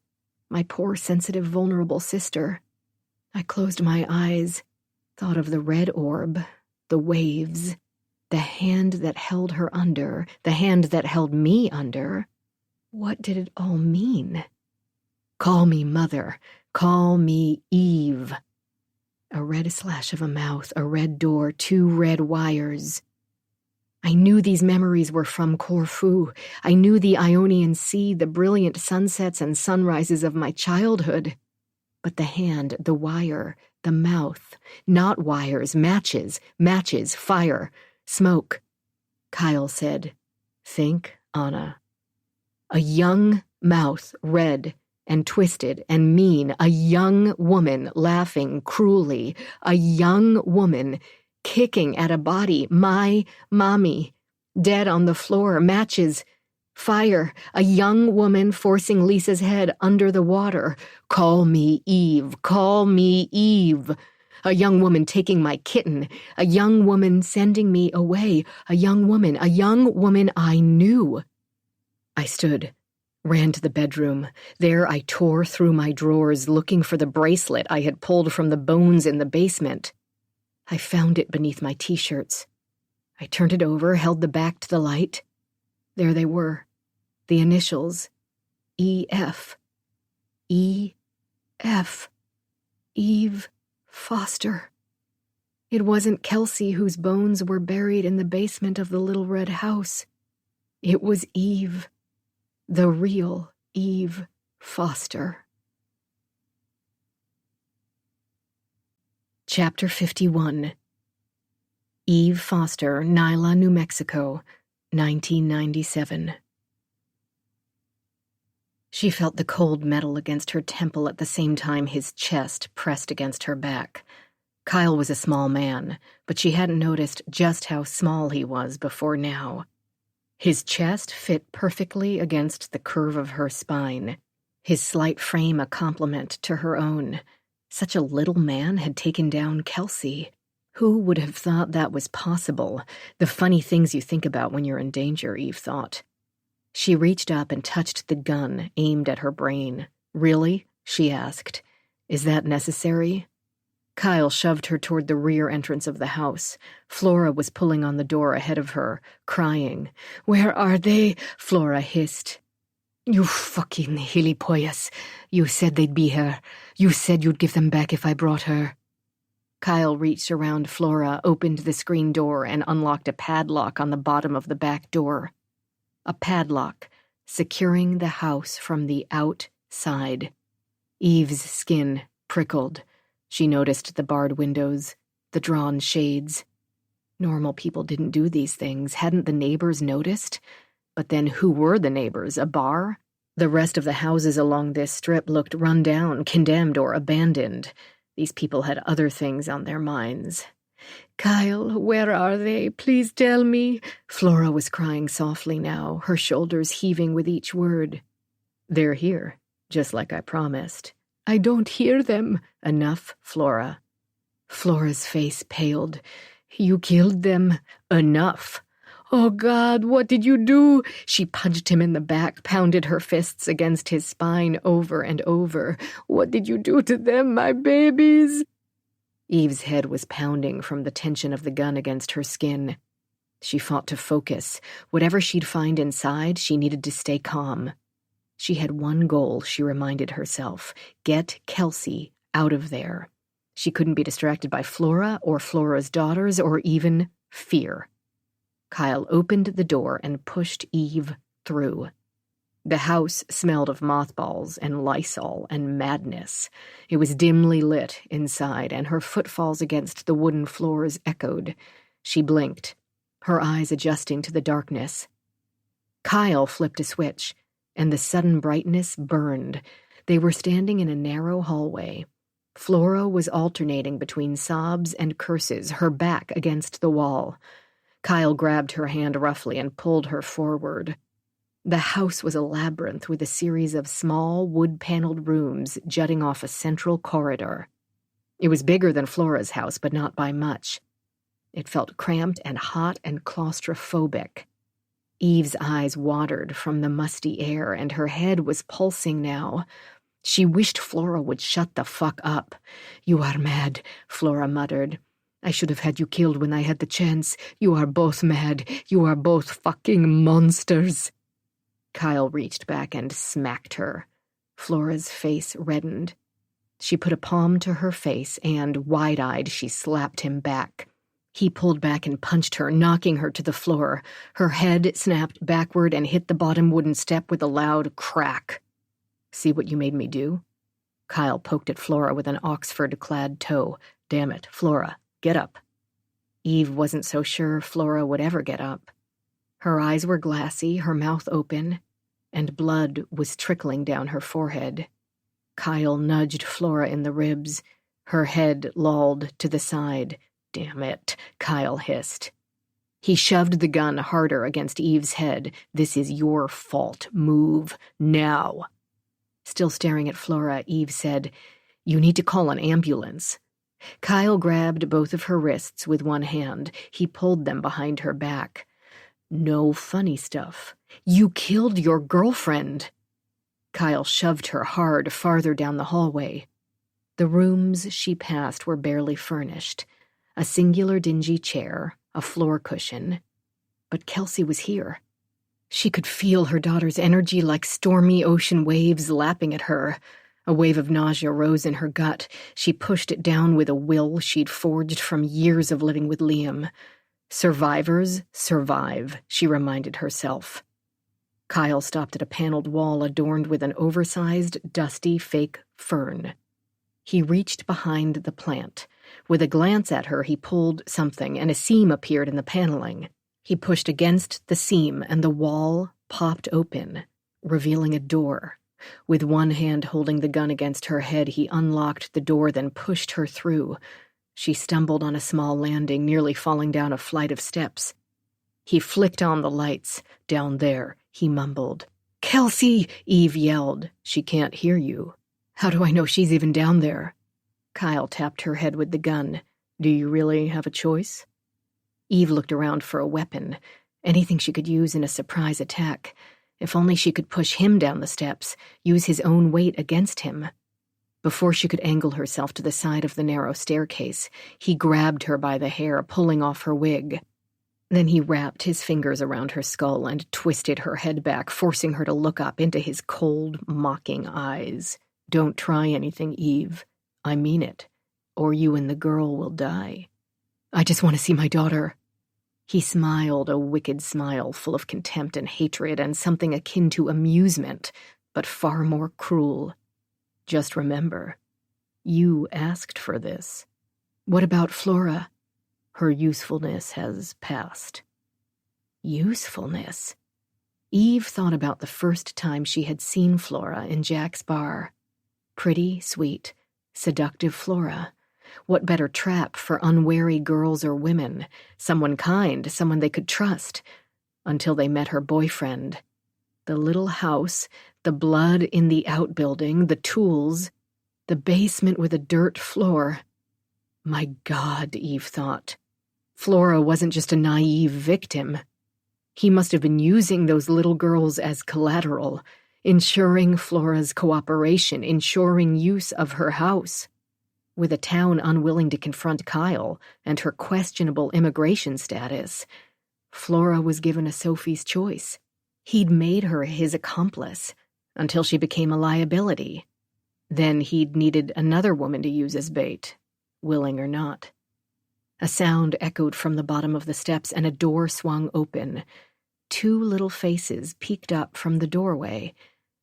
my poor, sensitive, vulnerable sister. I closed my eyes, thought of the red orb, the waves, the hand that held her under, the hand that held me under. What did it all mean? Call me Mother. Call me Eve. A red slash of a mouth, a red door, 2 red wires. I knew these memories were from Corfu. I knew the Ionian Sea, the brilliant sunsets and sunrises of my childhood. But the hand, the wire, the mouth, not wires, matches, fire, smoke. Kyle said, "Think, Anna." A young mouth, red and twisted and mean, a young woman laughing cruelly, a young woman kicking at a body, my mommy, dead on the floor, matches, fire, a young woman forcing Lisa's head under the water. Call me Eve, call me Eve. A young woman taking my kitten, a young woman sending me away, a young woman I knew. I stood, ran to the bedroom. There I tore through my drawers looking for the bracelet I had pulled from the bones in the basement. I found it beneath my t-shirts. I turned it over, held the back to the light. There they were, the initials, E.F. E.F. Eve Foster. It wasn't Kelsey whose bones were buried in the basement of the little red house. It was Eve, the real Eve Foster. Chapter 51. Eve Foster, Nyla, New Mexico, 1997. She felt the cold metal against her temple at the same time his chest pressed against her back. Kyle was a small man, but she hadn't noticed just how small he was before now. His chest fit perfectly against the curve of her spine, his slight frame a complement to her own. Such a little man had taken down Kelsey. Who would have thought that was possible? The funny things you think about when you're in danger, Eve thought. She reached up and touched the gun aimed at her brain. "Really?" she asked. "Is that necessary?" Kyle shoved her toward the rear entrance of the house. Flora was pulling on the door ahead of her, crying. "Where are they?" Flora hissed. "You fucking hillypoyas. You said they'd be here. You said you'd give them back if I brought her." Kyle reached around Flora, opened the screen door, and unlocked a padlock on the bottom of the back door. A padlock, securing the house from the outside. Eve's skin prickled. She noticed the barred windows, the drawn shades. Normal people didn't do these things. Hadn't the neighbors noticed? But then who were the neighbors? A bar? The rest of the houses along this strip looked run down, condemned, or abandoned. These people had other things on their minds. "Kyle, where are they? Please tell me." Flora was crying softly now, her shoulders heaving with each word. "They're here, just like I promised." "I don't hear them." "Enough, Flora." Flora's face paled. "You killed them." "Enough." "Oh, God, what did you do?" She punched him in the back, pounded her fists against his spine over and over. "What did you do to them, my babies?" Eve's head was pounding from the tension of the gun against her skin. She fought to focus. Whatever she'd find inside, she needed to stay calm. She had one goal, she reminded herself. Get Kelsey out of there. She couldn't be distracted by Flora or Flora's daughters or even fear. Kyle opened the door and pushed Eve through. The house smelled of mothballs and Lysol and madness. It was dimly lit inside, and her footfalls against the wooden floors echoed. She blinked, her eyes adjusting to the darkness. Kyle flipped a switch, and the sudden brightness burned. They were standing in a narrow hallway. Flora was alternating between sobs and curses, her back against the wall. Kyle grabbed her hand roughly and pulled her forward. The house was a labyrinth with a series of small, wood-paneled rooms jutting off a central corridor. It was bigger than Flora's house, but not by much. It felt cramped and hot and claustrophobic. Eve's eyes watered from the musty air, and her head was pulsing now. She wished Flora would shut the fuck up. "You are mad," Flora muttered. "I should have had you killed when I had the chance. You are both mad. You are both fucking monsters." Kyle reached back and smacked her. Flora's face reddened. She put a palm to her face, and, wide-eyed, she slapped him back. He pulled back and punched her, knocking her to the floor. Her head snapped backward and hit the bottom wooden step with a loud crack. "See what you made me do?" Kyle poked at Flora with an Oxford-clad toe. "Damn it, Flora, get up." Eve wasn't so sure Flora would ever get up. Her eyes were glassy, her mouth open, and blood was trickling down her forehead. Kyle nudged Flora in the ribs. Her head lolled to the side. "Damn it," Kyle hissed. He shoved the gun harder against Eve's head. "This is your fault. Move now." Still staring at Flora, Eve said, "You need to call an ambulance." Kyle grabbed both of her wrists with one hand. He pulled them behind her back. "No funny stuff. You killed your girlfriend." Kyle shoved her hard farther down the hallway. The rooms she passed were barely furnished. A singular dingy chair, a floor cushion. But Kelsey was here. She could feel her daughter's energy like stormy ocean waves lapping at her. A wave of nausea rose in her gut. She pushed it down with a will she'd forged from years of living with Liam. Survivors survive, she reminded herself. Kyle stopped at a paneled wall adorned with an oversized, dusty, fake fern. He reached behind the plant. With a glance at her, he pulled something, and a seam appeared in the paneling. He pushed against the seam, and the wall popped open, revealing a door. With one hand holding the gun against her head, he unlocked the door, then pushed her through. She stumbled on a small landing, nearly falling down a flight of steps. He flicked on the lights. "Down there," he mumbled. "Kelsey!" Eve yelled. "She can't hear you." "How do I know she's even down there?" Kyle tapped her head with the gun. "Do you really have a choice?" Eve looked around for a weapon, anything she could use in a surprise attack. If only she could push him down the steps, use his own weight against him. Before she could angle herself to the side of the narrow staircase, he grabbed her by the hair, pulling off her wig. Then he wrapped his fingers around her skull and twisted her head back, forcing her to look up into his cold, mocking eyes. "Don't try anything, Eve. I mean it, or you and the girl will die. I just want to see my daughter." He smiled, a wicked smile full of contempt and hatred and something akin to amusement, but far more cruel. "Just remember, you asked for this. What about Flora? Her usefulness has passed." Usefulness? Eve thought about the first time she had seen Flora in Jack's bar. Pretty, sweet, seductive Flora. What better trap for unwary girls or women? Someone kind, someone they could trust. Until they met her boyfriend. The little house, the blood in the outbuilding, the tools, the basement with a dirt floor. My God, Eve thought. Flora wasn't just a naive victim. He must have been using those little girls as collateral, ensuring Flora's cooperation, ensuring use of her house. With a town unwilling to confront Kyle and her questionable immigration status, Flora was given a Sophie's choice. He'd made her his accomplice until she became a liability. Then he'd needed another woman to use as bait, willing or not. A sound echoed from the bottom of the steps and a door swung open. 2 little faces peeked up from the doorway.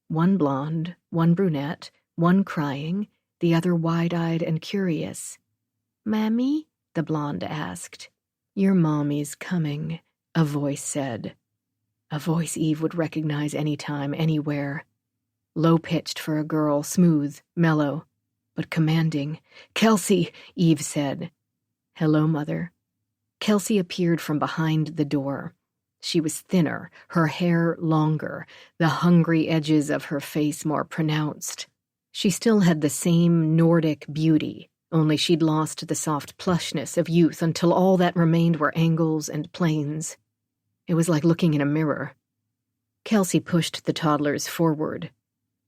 One blonde, one brunette, one crying, the other wide-eyed and curious. "Mammy?" the blonde asked. "Your mommy's coming," a voice said. A voice Eve would recognize anytime, anywhere. Low-pitched for a girl, smooth, mellow, but commanding. "Kelsey," Eve said. "Hello, Mother." Kelsey appeared from behind the door. She was thinner, her hair longer, the hungry edges of her face more pronounced. She still had the same Nordic beauty, only she'd lost the soft plushness of youth until all that remained were angles and planes. It was like looking in a mirror. Kelsey pushed the toddlers forward.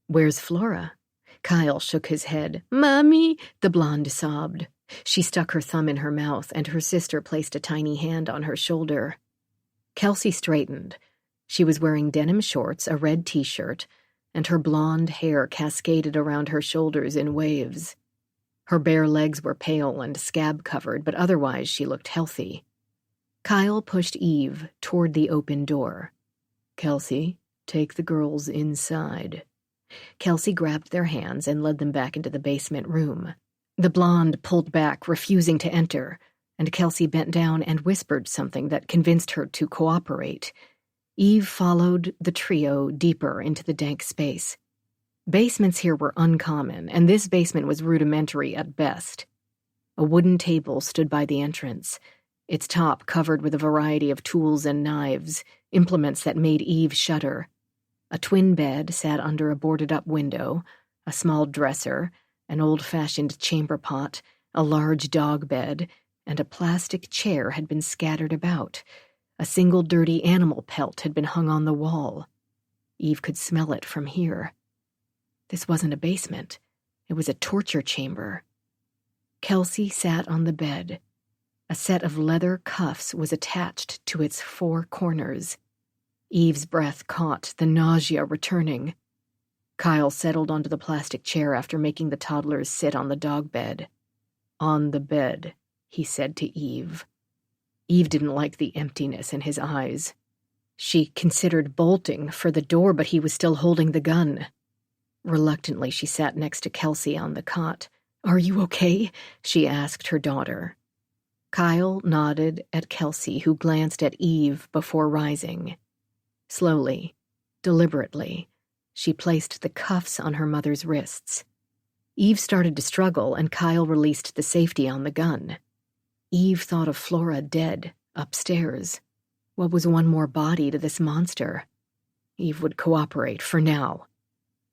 "Where's Flora?" Kyle shook his head. "Mommy," the blonde sobbed. She stuck her thumb in her mouth, and her sister placed a tiny hand on her shoulder. Kelsey straightened. She was wearing denim shorts, a red t-shirt, and her blonde hair cascaded around her shoulders in waves. Her bare legs were pale and scab-covered, but otherwise she looked healthy. Kyle pushed Eve toward the open door. "Kelsey, take the girls inside." Kelsey grabbed their hands and led them back into the basement room. The blonde pulled back, refusing to enter, and Kelsey bent down and whispered something that convinced her to cooperate. Eve followed the trio deeper into the dank space. Basements here were uncommon, and this basement was rudimentary at best. A wooden table stood by the entrance, its top covered with a variety of tools and knives, implements that made Eve shudder. A twin bed sat under a boarded-up window, a small dresser, an old-fashioned chamber pot, a large dog bed, and a plastic chair had been scattered about. A single dirty animal pelt had been hung on the wall. Eve could smell it from here. This wasn't a basement. It was a torture chamber. Kelsey sat on the bed. A set of leather cuffs was attached to its four corners. Eve's breath caught, the nausea returning. Kyle settled onto the plastic chair after making the toddlers sit on the dog bed. "On the bed," he said to Eve. Eve didn't like the emptiness in his eyes. She considered bolting for the door, but he was still holding the gun. Reluctantly, she sat next to Kelsey on the cot. "Are you okay?" she asked her daughter. Kyle nodded at Kelsey, who glanced at Eve before rising. Slowly, deliberately, she placed the cuffs on her mother's wrists. Eve started to struggle, and Kyle released the safety on the gun. Eve thought of Flora dead, upstairs. What was one more body to this monster? Eve would cooperate for now.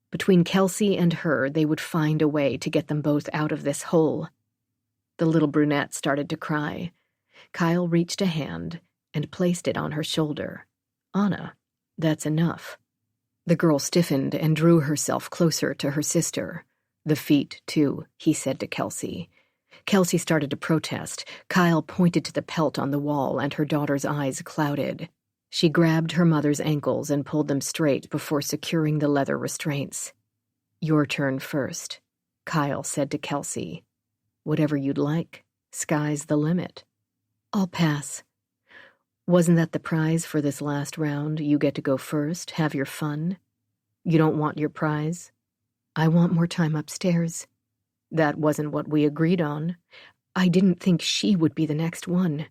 Between Kelsey and her, they would find a way to get them both out of this hole. The little brunette started to cry. Kyle reached a hand and placed it on her shoulder. "Anna, that's enough." The girl stiffened and drew herself closer to her sister. "The feet, too," he said to Kelsey. Kelsey started to protest. Kyle pointed to the pelt on the wall, and her daughter's eyes clouded. She grabbed her mother's ankles and pulled them straight before securing the leather restraints. "Your turn first," Kyle said to Kelsey. "Whatever you'd like. Sky's the limit." "I'll pass." "Wasn't that the prize for this last round? You get to go first, have your fun. You don't want your prize?" "I want more time upstairs." "That wasn't what we agreed on." "I didn't think she would be the next one."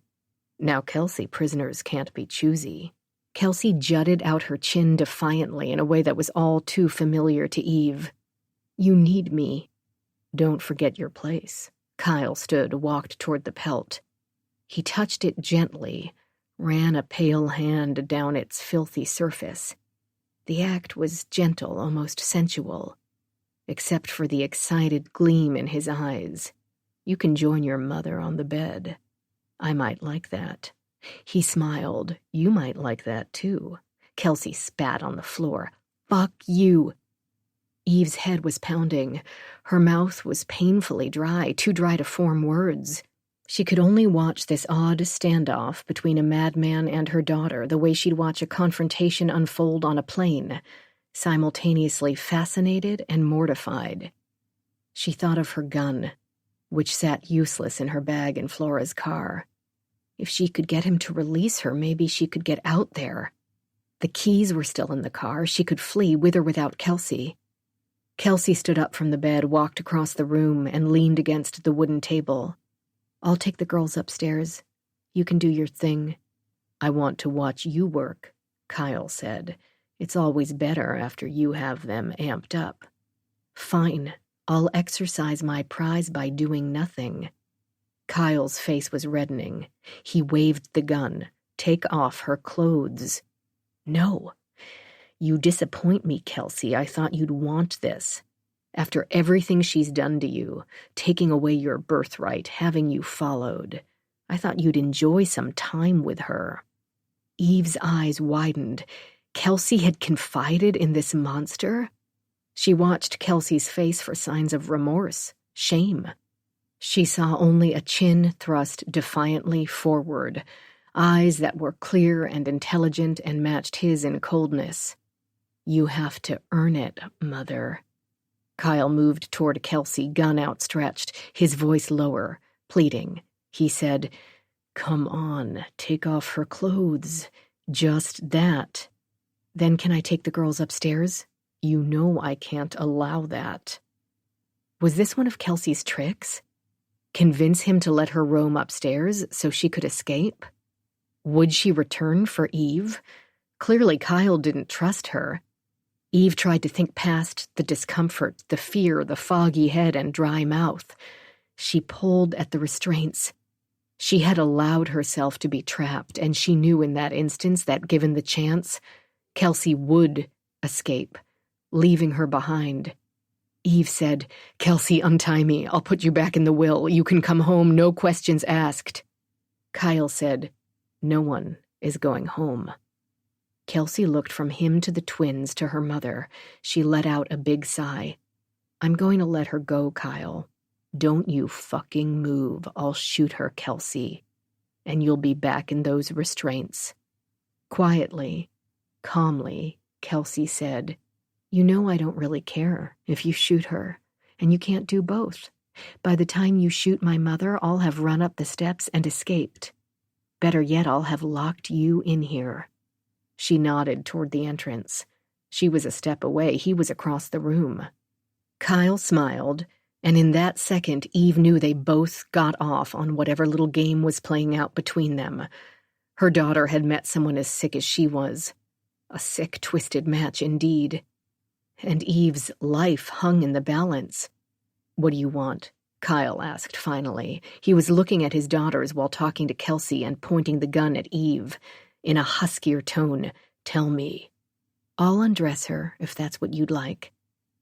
"Now, Kelsey, prisoners can't be choosy." Kelsey jutted out her chin defiantly in a way that was all too familiar to Eve. "You need me." "Don't forget your place." Kyle stood, walked toward the pelt. He touched it gently, ran a pale hand down its filthy surface. The act was gentle, almost sensual, except for the excited gleam in his eyes. "You can join your mother on the bed. I might like that." He smiled. "You might like that, too." Kelsey spat on the floor. "Fuck you." Eve's head was pounding. Her mouth was painfully dry, too dry to form words. She could only watch this odd standoff between a madman and her daughter, the way she'd watch a confrontation unfold on a plane, simultaneously fascinated and mortified. She thought of her gun, which sat useless in her bag in Flora's car. If she could get him to release her, maybe she could get out there. The keys were still in the car. She could flee with or without Kelsey. Kelsey stood up from the bed, walked across the room, and leaned against the wooden table. "I'll take the girls upstairs. You can do your thing." "I want to watch you work," Kyle said. "It's always better after you have them amped up." "Fine, I'll exercise my prize by doing nothing." Kyle's face was reddening. He waved the gun. "Take off her clothes." "No. You disappoint me, Kelsey. I thought you'd want this. After everything she's done to you, taking away your birthright, having you followed, I thought you'd enjoy some time with her." Eve's eyes widened. Kelsey had confided in this monster? She watched Kelsey's face for signs of remorse, shame. She saw only a chin thrust defiantly forward, eyes that were clear and intelligent and matched his in coldness. "You have to earn it, Mother." Kyle moved toward Kelsey, gun outstretched, his voice lower, pleading. He said, "Come on, take off her clothes. Just that. Then can I take the girls upstairs? You know I can't allow that." Was this one of Kelsey's tricks? Convince him to let her roam upstairs so she could escape? Would she return for Eve? Clearly Kyle didn't trust her. Eve tried to think past the discomfort, the fear, the foggy head and dry mouth. She pulled at the restraints. She had allowed herself to be trapped, and she knew in that instance that, given the chance, Kelsey would escape, leaving her behind. Eve said, "Kelsey, untie me. I'll put you back in the will. You can come home, no questions asked." Kyle said, "No one is going home." Kelsey looked from him to the twins to her mother. She let out a big sigh. "I'm going to let her go, Kyle. Don't you fucking move. I'll shoot her, Kelsey. And you'll be back in those restraints." Quietly, calmly, Kelsey said, "You know I don't really care if you shoot her, and you can't do both. By the time you shoot my mother, I'll have run up the steps and escaped. Better yet, I'll have locked you in here." She nodded toward the entrance. She was a step away. He was across the room. Kyle smiled, and in that second, Eve knew they both got off on whatever little game was playing out between them. Her daughter had met someone as sick as she was. A sick, twisted match indeed. And Eve's life hung in the balance. "What do you want?" Kyle asked finally. He was looking at his daughters while talking to Kelsey and pointing the gun at Eve. In a huskier tone, "Tell me." "I'll undress her, if that's what you'd like,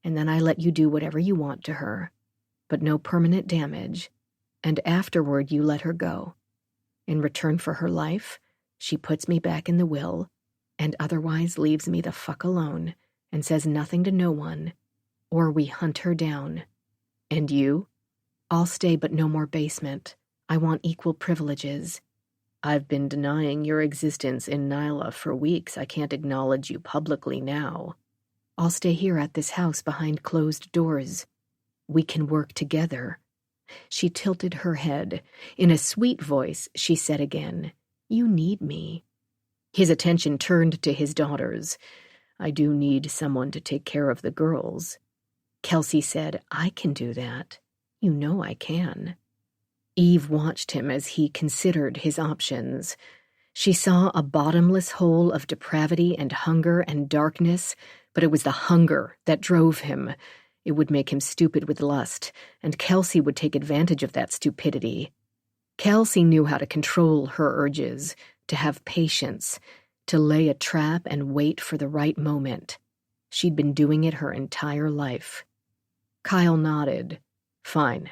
and then I let you do whatever you want to her, but no permanent damage, and afterward you let her go. In return for her life, she puts me back in the will, and otherwise leaves me the fuck alone and says nothing to no one, or we hunt her down. And you?" "I'll stay, but no more basement. I want equal privileges." "I've been denying your existence in Nyla for weeks. I can't acknowledge you publicly now." "I'll stay here at this house behind closed doors. We can work together." She tilted her head. In a sweet voice, she said again, "You need me." His attention turned to his daughters. "I do need someone to take care of the girls." Kelsey said, "I can do that. You know I can." Eve watched him as he considered his options. She saw a bottomless hole of depravity and hunger and darkness, but it was the hunger that drove him. It would make him stupid with lust, and Kelsey would take advantage of that stupidity. Kelsey knew how to control her urges, to have patience, to lay a trap and wait for the right moment. She'd been doing it her entire life. Kyle nodded. "Fine."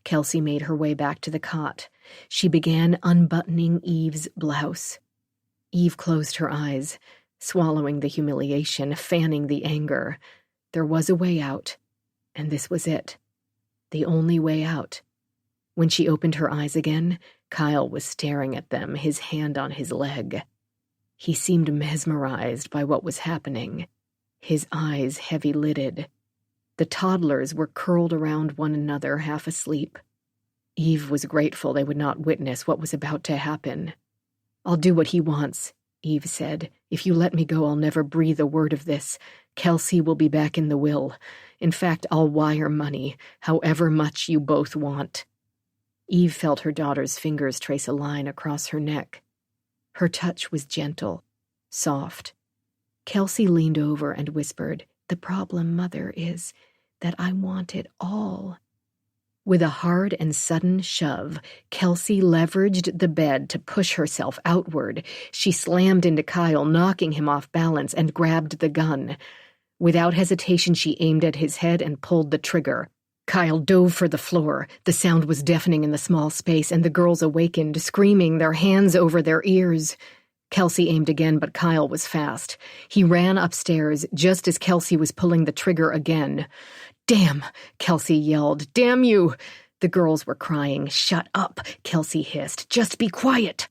Kelsey made her way back to the cot. She began unbuttoning Eve's blouse. Eve closed her eyes, swallowing the humiliation, fanning the anger. There was a way out, and this was it. The only way out. When she opened her eyes again, Kyle was staring at them, his hand on his leg. He seemed mesmerized by what was happening, his eyes heavy-lidded. The toddlers were curled around one another, half asleep. Eve was grateful they would not witness what was about to happen. "I'll do what he wants," Eve said. "If you let me go, I'll never breathe a word of this. Kelsey will be back in the will. In fact, I'll wire money, however much you both want." Eve felt her daughter's fingers trace a line across her neck. Her touch was gentle, soft. Kelsey leaned over and whispered, "The problem, Mother, is that I want it all." With a hard and sudden shove, Kelsey leveraged the bed to push herself outward. She slammed into Kyle, knocking him off balance, and grabbed the gun. Without hesitation, she aimed at his head and pulled the trigger. Kyle dove for the floor. The sound was deafening in the small space, and the girls awakened, screaming, their hands over their ears. Kelsey aimed again, but Kyle was fast. He ran upstairs just as Kelsey was pulling the trigger again. "Damn!" Kelsey yelled. "Damn you!" The girls were crying. "Shut up!" Kelsey hissed. "Just be quiet!"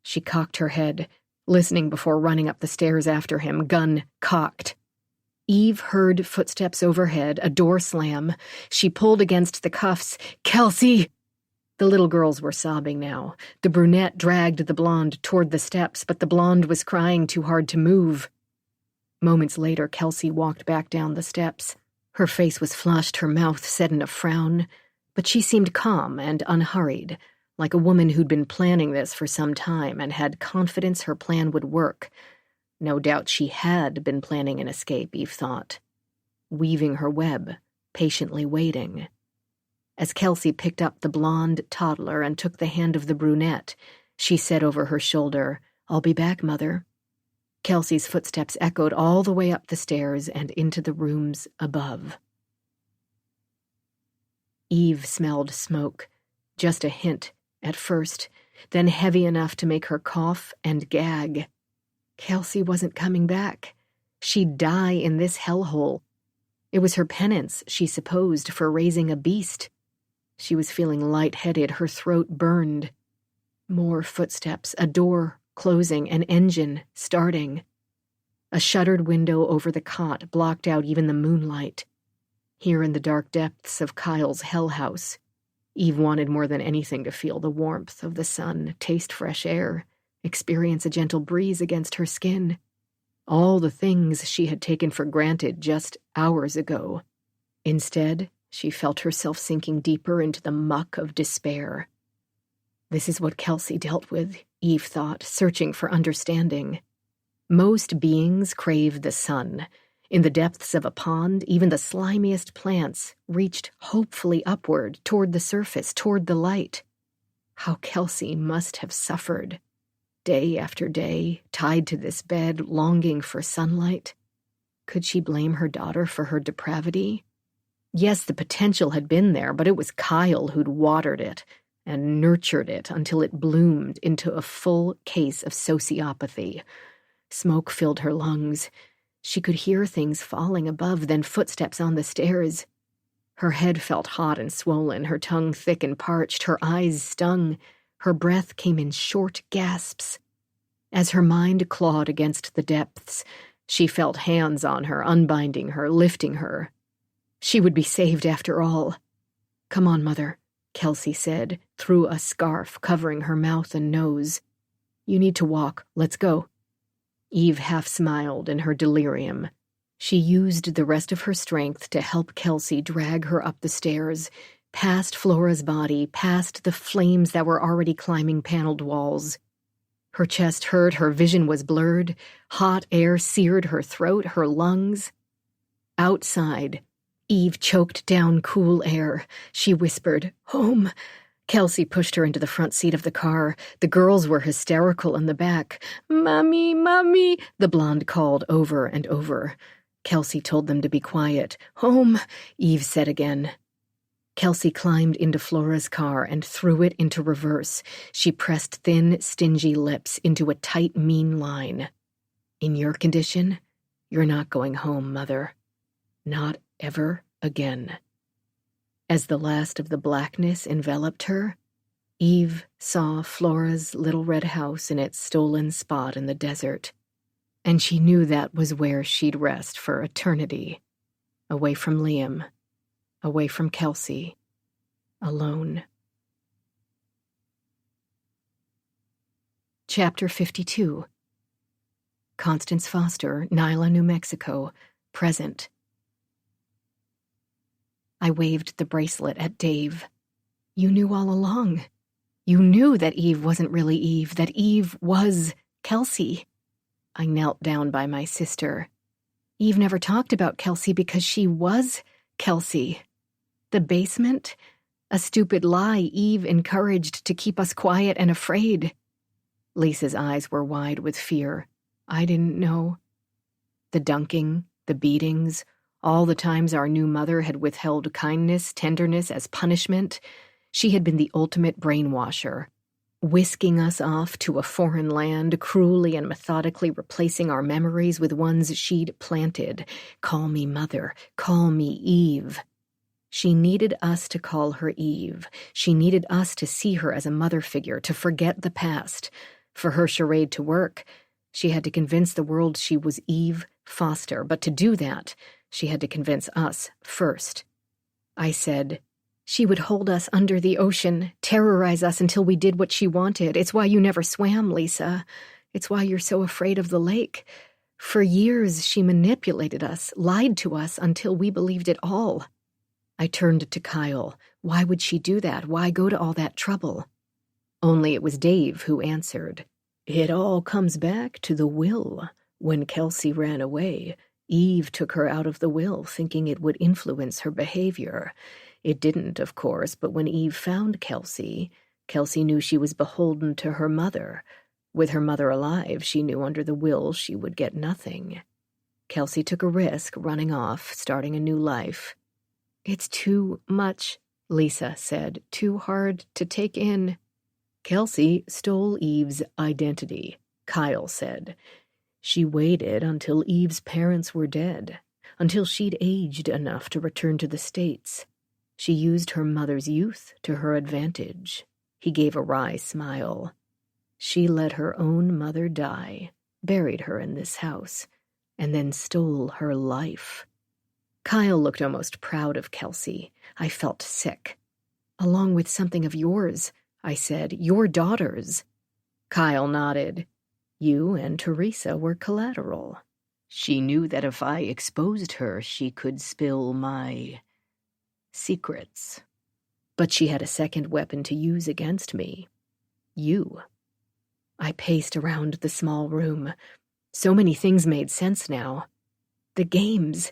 She cocked her head, listening before running up the stairs after him, gun cocked. Eve heard footsteps overhead, a door slam. She pulled against the cuffs. "Kelsey!" The little girls were sobbing now. The brunette dragged the blonde toward the steps, but the blonde was crying too hard to move. Moments later, Kelsey walked back down the steps. Her face was flushed, her mouth set in a frown, but she seemed calm and unhurried, like a woman who'd been planning this for some time and had confidence her plan would work. No doubt she had been planning an escape, Eve thought, weaving her web, patiently waiting. As Kelsey picked up the blonde toddler and took the hand of the brunette, she said over her shoulder, "I'll be back, Mother." Kelsey's footsteps echoed all the way up the stairs and into the rooms above. Eve smelled smoke, just a hint at first, then heavy enough to make her cough and gag. Kelsey wasn't coming back. She'd die in this hellhole. It was her penance, she supposed, for raising a beast. She was feeling lightheaded, her throat burned. More footsteps, a door closing, an engine starting. A shuttered window over the cot blocked out even the moonlight. Here in the dark depths of Kyle's hell house, Eve wanted more than anything to feel the warmth of the sun, taste fresh air, experience a gentle breeze against her skin. All the things she had taken for granted just hours ago. Instead, she felt herself sinking deeper into the muck of despair. This is what Kelsey dealt with, Eve thought, searching for understanding. Most beings crave the sun. In the depths of a pond, even the slimiest plants reached hopefully upward, toward the surface, toward the light. How Kelsey must have suffered. Day after day, tied to this bed, longing for sunlight. Could she blame her daughter for her depravity? Yes, the potential had been there, but it was Kyle who'd watered it and nurtured it until it bloomed into a full case of sociopathy. Smoke filled her lungs. She could hear things falling above, then footsteps on the stairs. Her head felt hot and swollen, her tongue thick and parched, her eyes stung. Her breath came in short gasps. As her mind clawed against the depths, she felt hands on her, unbinding her, lifting her. She would be saved after all. "Come on, Mother," Kelsey said, through a scarf covering her mouth and nose. "You need to walk. Let's go." Eve half smiled in her delirium. She used the rest of her strength to help Kelsey drag her up the stairs, past Flora's body, past the flames that were already climbing paneled walls. Her chest hurt, her vision was blurred. Hot air seared her throat, her lungs. Outside, Eve choked down cool air. She whispered, "Home." Kelsey pushed her into the front seat of the car. The girls were hysterical in the back. "Mommy, Mommy," the blonde called over and over. Kelsey told them to be quiet. "Home," Eve said again. Kelsey climbed into Flora's car and threw it into reverse. She pressed thin, stingy lips into a tight, mean line. "In your condition, you're not going home, Mother. Not ever again." As the last of the blackness enveloped her, Eve saw Flora's little red house in its stolen spot in the desert, and she knew that was where she'd rest for eternity, away from Liam, away from Kelsey, alone. Chapter 52. Constance Foster, Nyla, New Mexico, present. I waved the bracelet at Dave. "You knew all along. You knew that Eve wasn't really Eve, that Eve was Kelsey." I knelt down by my sister. Eve never talked about Kelsey because she was Kelsey. The basement? A stupid lie Eve encouraged to keep us quiet and afraid. Lisa's eyes were wide with fear. I didn't know. The dunking, the beatings, all the times our new mother had withheld kindness, tenderness as punishment. She had been the ultimate brainwasher, whisking us off to a foreign land, cruelly and methodically replacing our memories with ones she'd planted. Call me Mother, call me Eve. She needed us to call her Eve. She needed us to see her as a mother figure, to forget the past. For her charade to work, she had to convince the world she was Eve Foster, but to do that, she had to convince us first. I said, she would hold us under the ocean, terrorize us until we did what she wanted. It's why you never swam, Lisa. It's why you're so afraid of the lake. For years, she manipulated us, lied to us until we believed it all. I turned to Kyle. Why would she do that? Why go to all that trouble? Only it was Dave who answered. It all comes back to the will. When Kelsey ran away, Eve took her out of the will, thinking it would influence her behavior. It didn't, of course, but when Eve found Kelsey, Kelsey knew she was beholden to her mother. With her mother alive, she knew under the will she would get nothing. Kelsey took a risk, running off, starting a new life. It's too much, Lisa said, too hard to take in. Kelsey stole Eve's identity, Kyle said. She waited until Eve's parents were dead, until she'd aged enough to return to the States. She used her mother's youth to her advantage. He gave a wry smile. She let her own mother die, buried her in this house, and then stole her life. Kyle looked almost proud of Kelsey. I felt sick. Along with something of yours, I said, your daughters. Kyle nodded. You and Teresa were collateral. She knew that if I exposed her, she could spill my secrets. But she had a second weapon to use against me. You. I paced around the small room. So many things made sense now. The games.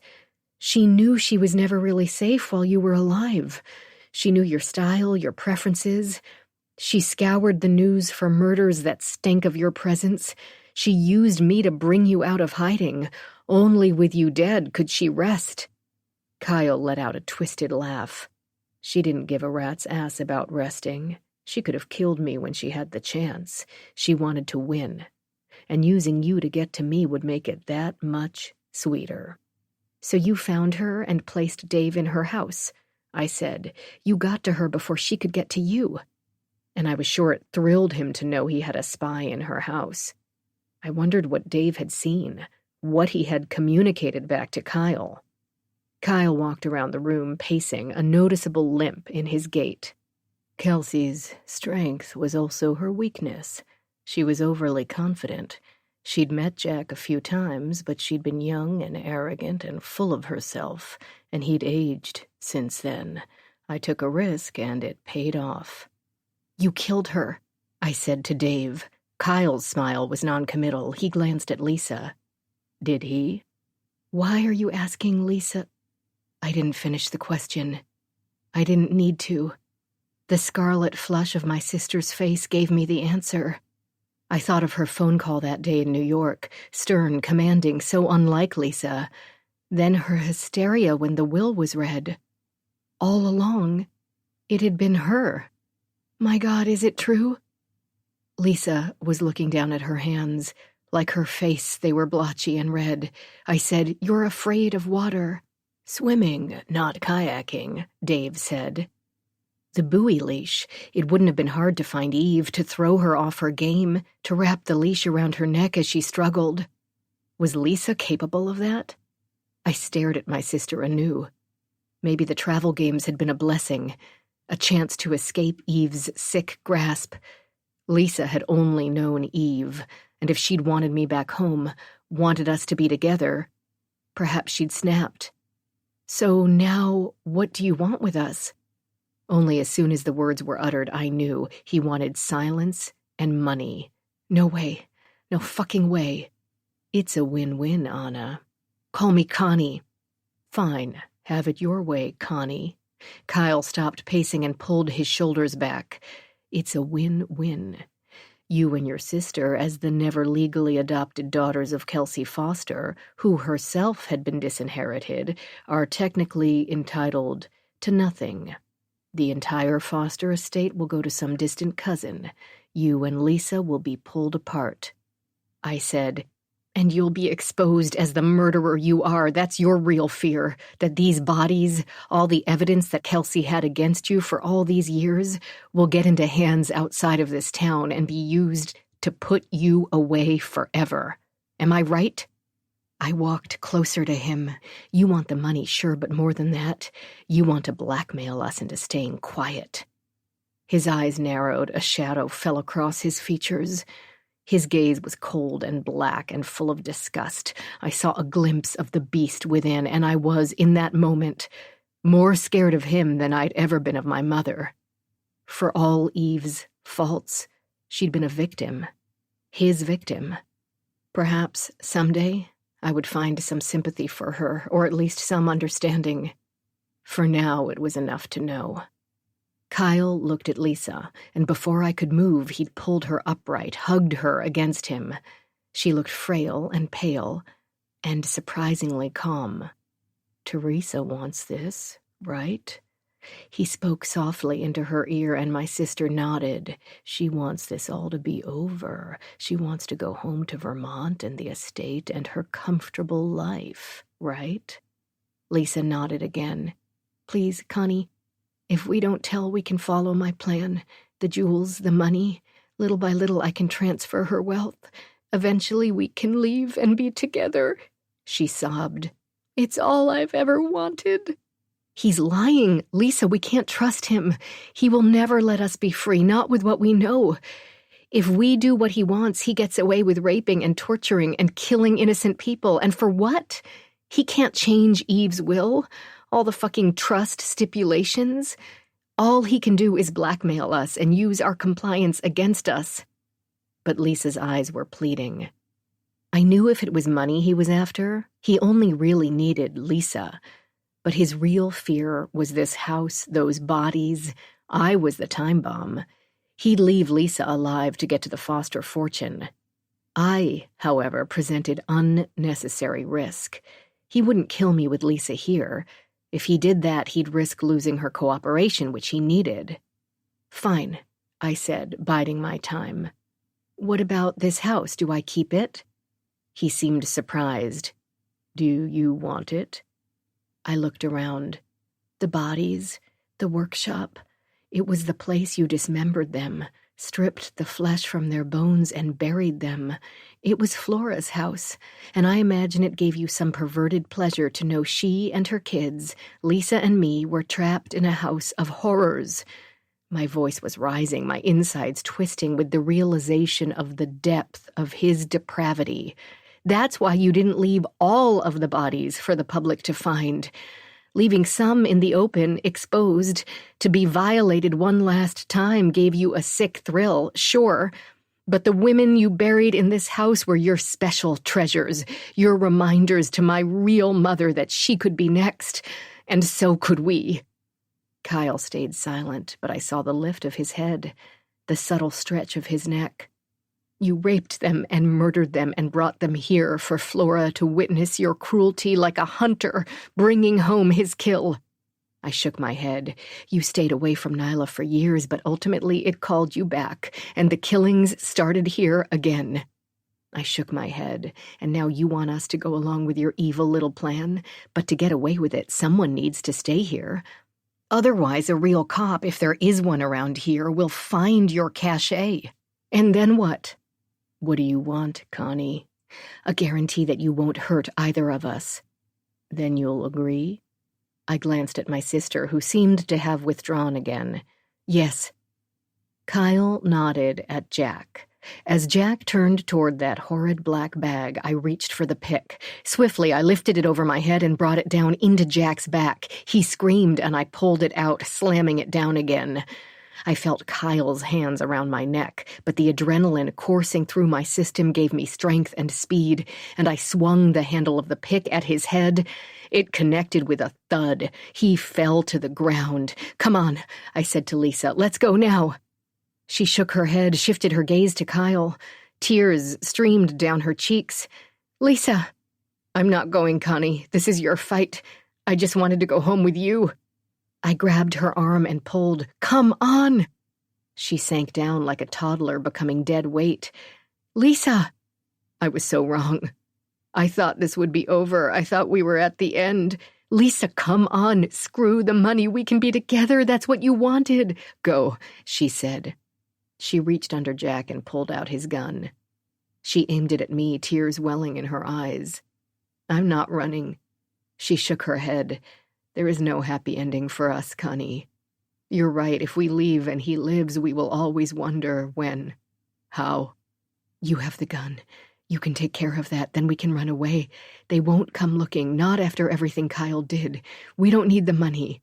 She knew she was never really safe while you were alive. She knew your style, your preferences. She scoured the news for murders that stank of your presence. She used me to bring you out of hiding. Only with you dead could she rest. Kyle let out a twisted laugh. She didn't give a rat's ass about resting. She could have killed me when she had the chance. She wanted to win. And using you to get to me would make it that much sweeter. So you found her and placed Dave in her house, I said. You got to her before she could get to you. And I was sure it thrilled him to know he had a spy in her house. I wondered what Dave had seen, what he had communicated back to Kyle. Kyle walked around the room, pacing, a noticeable limp in his gait. Kelsey's strength was also her weakness. She was overly confident. She'd met Jack a few times, but she'd been young and arrogant and full of herself, and he'd aged since then. I took a risk, and it paid off. You killed her, I said to Dave. Kyle's smile was noncommittal. He glanced at Lisa. Did he? Why are you asking Lisa? I didn't finish the question. I didn't need to. The scarlet flush of my sister's face gave me the answer. I thought of her phone call that day in New York, stern, commanding, so unlike Lisa. Then her hysteria when the will was read. All along, it had been her. My God, is it true? Lisa was looking down at her hands. Like her face, they were blotchy and red. I said, You're afraid of water. Swimming, not kayaking, Dave said. The buoy leash. It wouldn't have been hard to find Eve, to throw her off her game, to wrap the leash around her neck as she struggled. Was Lisa capable of that? I stared at my sister anew. Maybe the travel games had been a blessing, a chance to escape Eve's sick grasp. Lisa had only known Eve, and if she'd wanted me back home, wanted us to be together, perhaps she'd snapped. So now, what do you want with us? Only as soon as the words were uttered, I knew he wanted silence and money. No way. No fucking way. It's a win-win, Anna. Call me Connie. Fine, have it your way, Connie. Kyle stopped pacing and pulled his shoulders back. It's a win-win. You and your sister, as the never legally adopted daughters of Kelsey Foster, who herself had been disinherited, are technically entitled to nothing. The entire Foster estate will go to some distant cousin. You and Lisa will be pulled apart. I said, and you'll be exposed as the murderer you are. That's your real fear, that these bodies, all the evidence that Kelsey had against you for all these years, will get into hands outside of this town and be used to put you away forever. Am I right? I walked closer to him. You want the money, sure, but more than that, you want to blackmail us into staying quiet. His eyes narrowed, a shadow fell across his features. His gaze was cold and black and full of disgust. I saw a glimpse of the beast within, and I was, in that moment, more scared of him than I'd ever been of my mother. For all Eve's faults, she'd been a victim. His victim. Perhaps, someday, I would find some sympathy for her, or at least some understanding. For now, it was enough to know. Kyle looked at Lisa, and before I could move, he'd pulled her upright, hugged her against him. She looked frail and pale, and surprisingly calm. Teresa wants this, right? He spoke softly into her ear, and my sister nodded. She wants this all to be over. She wants to go home to Vermont and the estate and her comfortable life, right? Lisa nodded again. Please, Connie, if we don't tell, we can follow my plan. The jewels, the money. Little by little, I can transfer her wealth. Eventually, we can leave and be together. She sobbed. It's all I've ever wanted. He's lying. Lisa, we can't trust him. He will never let us be free, not with what we know. If we do what he wants, he gets away with raping and torturing and killing innocent people. And for what? He can't change Eve's will. All the fucking trust stipulations. All he can do is blackmail us and use our compliance against us. But Lisa's eyes were pleading. I knew if it was money he was after, he only really needed Lisa. But his real fear was this house, those bodies. I was the time bomb. He'd leave Lisa alive to get to the Foster fortune. I, however, presented unnecessary risk. He wouldn't kill me with Lisa here. If he did that, he'd risk losing her cooperation, which he needed. Fine, I said, biding my time. What about this house? Do I keep it? He seemed surprised. Do you want it? I looked around. The bodies, the workshop. It was the place you dismembered them, stripped the flesh from their bones and buried them. It was Flora's house, and I imagine it gave you some perverted pleasure to know she and her kids, Lisa and me, were trapped in a house of horrors. My voice was rising, my insides twisting with the realization of the depth of his depravity. That's why you didn't leave all of the bodies for the public to find. Leaving some in the open, exposed, to be violated one last time gave you a sick thrill, sure, but the women you buried in this house were your special treasures, your reminders to my real mother that she could be next, and so could we. Kyle stayed silent, but I saw the lift of his head, the subtle stretch of his neck. You raped them and murdered them and brought them here for Flora to witness your cruelty like a hunter bringing home his kill. I shook my head. You stayed away from Nyla for years, but ultimately it called you back, and the killings started here again. I shook my head, and now you want us to go along with your evil little plan? But to get away with it, someone needs to stay here. Otherwise, a real cop, if there is one around here, will find your cachet. And then what? What do you want, Connie? A guarantee that you won't hurt either of us. Then you'll agree? I glanced at my sister, who seemed to have withdrawn again. Yes. Kyle nodded at Jack. As Jack turned toward that horrid black bag, I reached for the pick. Swiftly, I lifted it over my head and brought it down into Jack's back. He screamed, and I pulled it out, slamming it down again. I felt Kyle's hands around my neck, but the adrenaline coursing through my system gave me strength and speed, and I swung the handle of the pick at his head. It connected with a thud. He fell to the ground. "Come on," I said to Lisa. "Let's go now." She shook her head, shifted her gaze to Kyle. Tears streamed down her cheeks. "Lisa." "I'm not going, Connie. This is your fight. I just wanted to go home with you." I grabbed her arm and pulled. "Come on!" She sank down like a toddler, becoming dead weight. "Lisa!" I was so wrong. I thought this would be over. I thought we were at the end. "Lisa, come on. Screw the money. We can be together. That's what you wanted." "Go," she said. She reached under Jack and pulled out his gun. She aimed it at me, tears welling in her eyes. "I'm not running." She shook her head. "There is no happy ending for us, Connie. You're right. If we leave and he lives, we will always wonder when. How? You have the gun. You can take care of that. Then we can run away. They won't come looking, not after everything Kyle did. We don't need the money."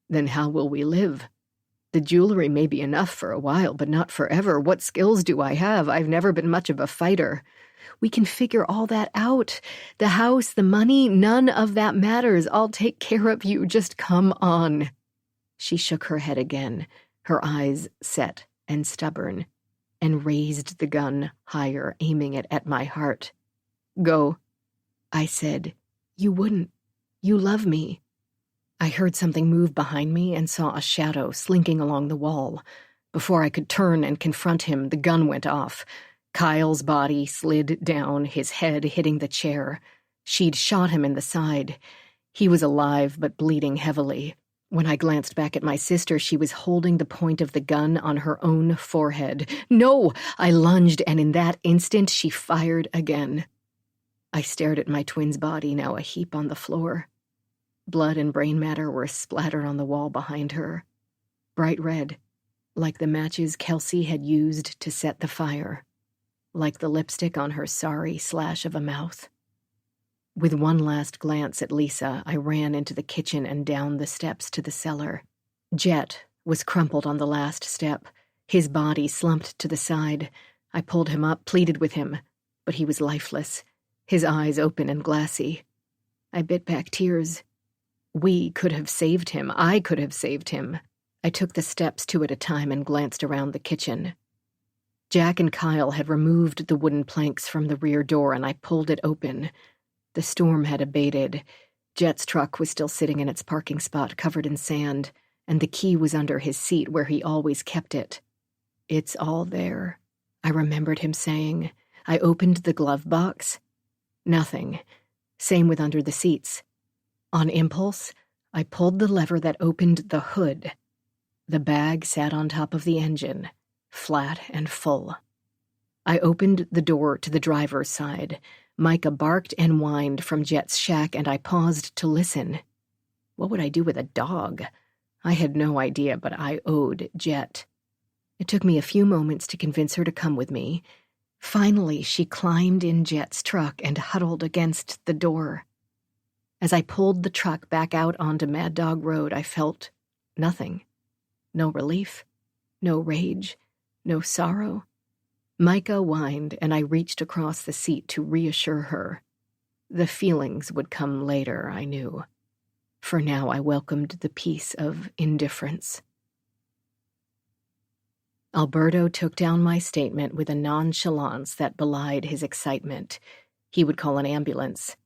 "Then how will we live? The jewelry may be enough for a while, but not forever. What skills do I have? I've never been much of a fighter." "We can figure all that out. The house, the money, none of that matters. I'll take care of you. Just come on." She shook her head again, her eyes set and stubborn, and raised the gun higher, aiming it at my heart. "Go." I said. "You wouldn't. You love me." I heard something move behind me and saw a shadow slinking along the wall. Before I could turn and confront him, the gun went off. Kyle's body slid down, his head hitting the chair. She'd shot him in the side. He was alive but bleeding heavily. When I glanced back at my sister, she was holding the point of the gun on her own forehead. "No!" I lunged, and in that instant she fired again. I stared at my twin's body, now a heap on the floor. Blood and brain matter were splattered on the wall behind her. Bright red, like the matches Kelsey had used to set the fire. Like the lipstick on her sorry slash of a mouth. With one last glance at Lisa, I ran into the kitchen and down the steps to the cellar. Jet was crumpled on the last step, his body slumped to the side. I pulled him up, pleaded with him, but he was lifeless, his eyes open and glassy. I bit back tears. We could have saved him. I could have saved him. I took the steps two at a time and glanced around the kitchen. Jack and Kyle had removed the wooden planks from the rear door, and I pulled it open. The storm had abated. Jet's truck was still sitting in its parking spot covered in sand, and the key was under his seat where he always kept it. "It's all there," I remembered him saying. I opened the glove box. Nothing. Same with under the seats. On impulse, I pulled the lever that opened the hood. The bag sat on top of the engine, flat and full. I opened the door to the driver's side. Micah barked and whined from Jet's shack, and I paused to listen. What would I do with a dog? I had no idea, but I owed Jet. It took me a few moments to convince her to come with me. Finally, she climbed in Jet's truck and huddled against the door. As I pulled the truck back out onto Mad Dog Road, I felt nothing. No relief, no rage, no sorrow. Micah whined, and I reached across the seat to reassure her. The feelings would come later, I knew. For now, I welcomed the peace of indifference. Alberto took down my statement with a nonchalance that belied his excitement. He would call an ambulance.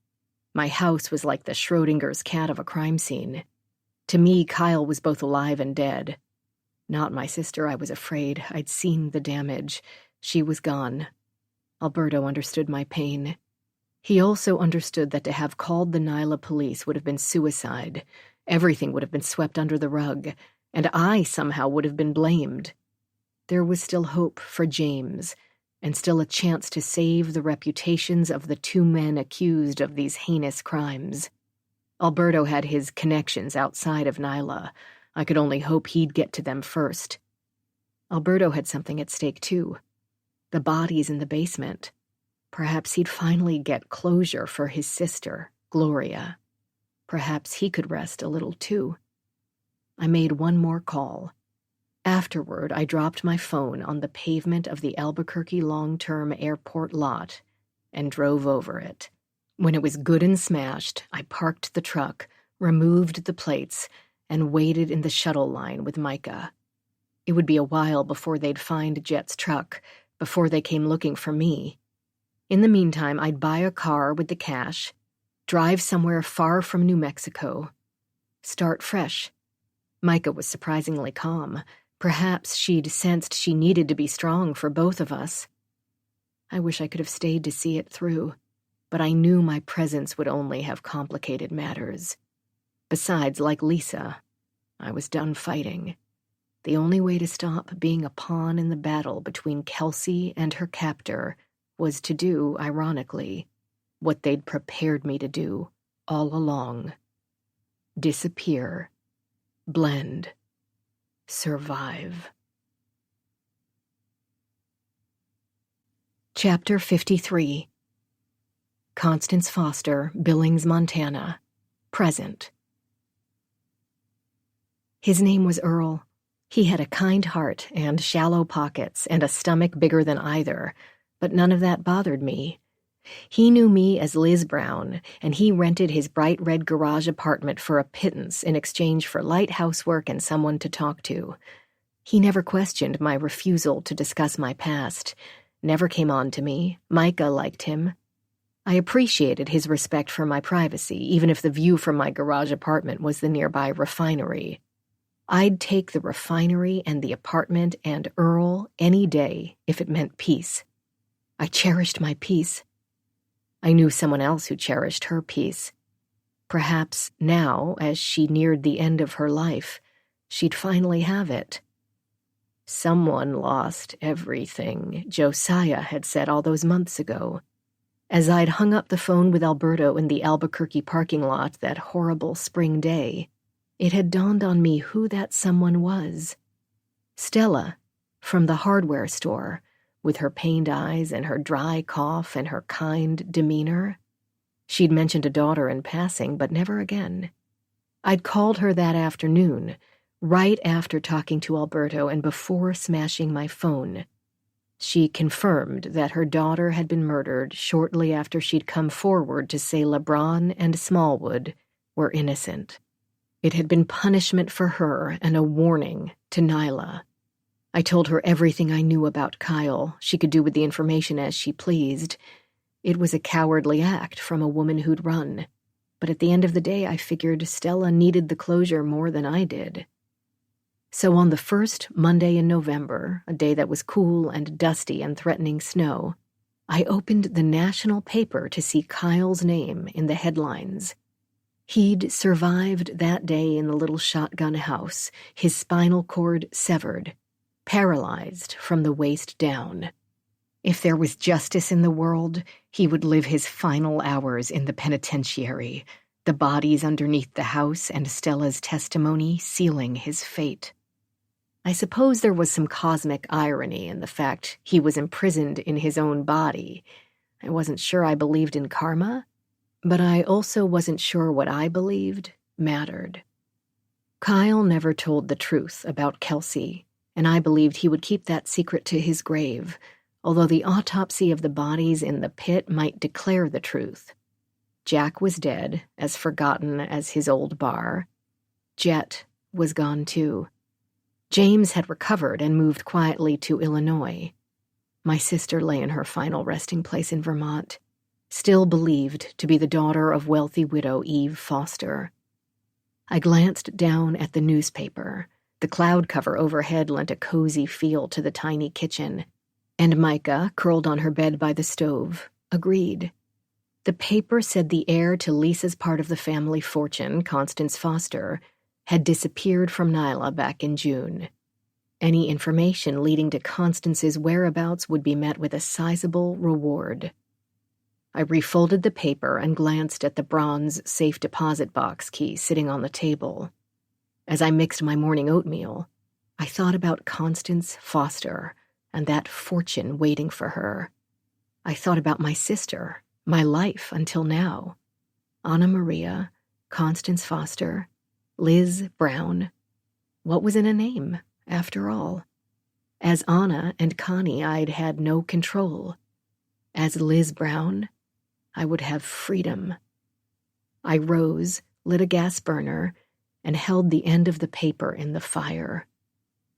My house was like the Schrodinger's cat of a crime scene. To me, Kyle was both alive and dead. Not my sister, I was afraid. I'd seen the damage. She was gone. Alberto understood my pain. He also understood that to have called the Nyla police would have been suicide. Everything would have been swept under the rug, and I somehow would have been blamed. There was still hope for James, and still a chance to save the reputations of the two men accused of these heinous crimes. Alberto had his connections outside of Nyla. I could only hope he'd get to them first. Alberto had something at stake, too. The bodies in the basement. Perhaps he'd finally get closure for his sister, Gloria. Perhaps he could rest a little, too. I made one more call. Afterward, I dropped my phone on the pavement of the Albuquerque long-term airport lot and drove over it. When it was good and smashed, I parked the truck, removed the plates, and waited in the shuttle line with Micah. It would be a while before they'd find Jet's truck, before they came looking for me. In the meantime, I'd buy a car with the cash, drive somewhere far from New Mexico, start fresh. Micah was surprisingly calm. Perhaps she'd sensed she needed to be strong for both of us. I wish I could have stayed to see it through, but I knew my presence would only have complicated matters. Besides, like Lisa, I was done fighting. The only way to stop being a pawn in the battle between Kelsey and her captor was to do, ironically, what they'd prepared me to do all along. Disappear, blend, survive. Chapter 53. Constance Foster, Billings, Montana. Present. His name was Earl. He had a kind heart and shallow pockets and a stomach bigger than either, but none of that bothered me. He knew me as Liz Brown, and he rented his bright red garage apartment for a pittance in exchange for light housework and someone to talk to. He never questioned my refusal to discuss my past, never came on to me. Micah liked him. I appreciated his respect for my privacy, even if the view from my garage apartment was the nearby refinery. I'd take the refinery and the apartment and Earl any day if it meant peace. I cherished my peace. I knew someone else who cherished her peace. Perhaps now, as she neared the end of her life, she'd finally have it. Someone lost everything, Josiah had said all those months ago. As I'd hung up the phone with Alberto in the Albuquerque parking lot that horrible spring day, it had dawned on me who that someone was. Stella, from the hardware store, with her pained eyes and her dry cough and her kind demeanor. She'd mentioned a daughter in passing, but never again. I'd called her that afternoon, right after talking to Alberto and before smashing my phone. She confirmed that her daughter had been murdered shortly after she'd come forward to say LeBron and Smallwood were innocent. It had been punishment for her and a warning to Nyla. I told her everything I knew about Kyle. She could do with the information as she pleased. It was a cowardly act from a woman who'd run. But at the end of the day, I figured Stella needed the closure more than I did. So on the first Monday in November, a day that was cool and dusty and threatening snow, I opened the national paper to see Kyle's name in the headlines. He'd survived that day in the little shotgun house, his spinal cord severed, paralyzed from the waist down. If there was justice in the world, he would live his final hours in the penitentiary, the bodies underneath the house and Stella's testimony sealing his fate. I suppose there was some cosmic irony in the fact he was imprisoned in his own body. I wasn't sure I believed in karma, but I also wasn't sure what I believed mattered. Kyle never told the truth about Kelsey, and I believed he would keep that secret to his grave, although the autopsy of the bodies in the pit might declare the truth. Jack was dead, as forgotten as his old bar. Jet was gone too. James had recovered and moved quietly to Illinois. My sister lay in her final resting place in Vermont, still believed to be the daughter of wealthy widow Eve Foster. I glanced down at the newspaper. The cloud cover overhead lent a cozy feel to the tiny kitchen, and Micah, curled on her bed by the stove, agreed. The paper said the heir to Lisa's part of the family fortune, Constance Foster, had disappeared from Nyla back in June. Any information leading to Constance's whereabouts would be met with a sizable reward. I refolded the paper and glanced at the bronze safe deposit box key sitting on the table. As I mixed my morning oatmeal, I thought about Constance Foster and that fortune waiting for her. I thought about my sister, my life until now. Anna Maria, Constance Foster, Liz Brown. What was in a name, after all. As Anna and Connie, I'd had no control. As Liz Brown, I would have freedom. I rose, lit a gas burner, and held the end of the paper in the fire.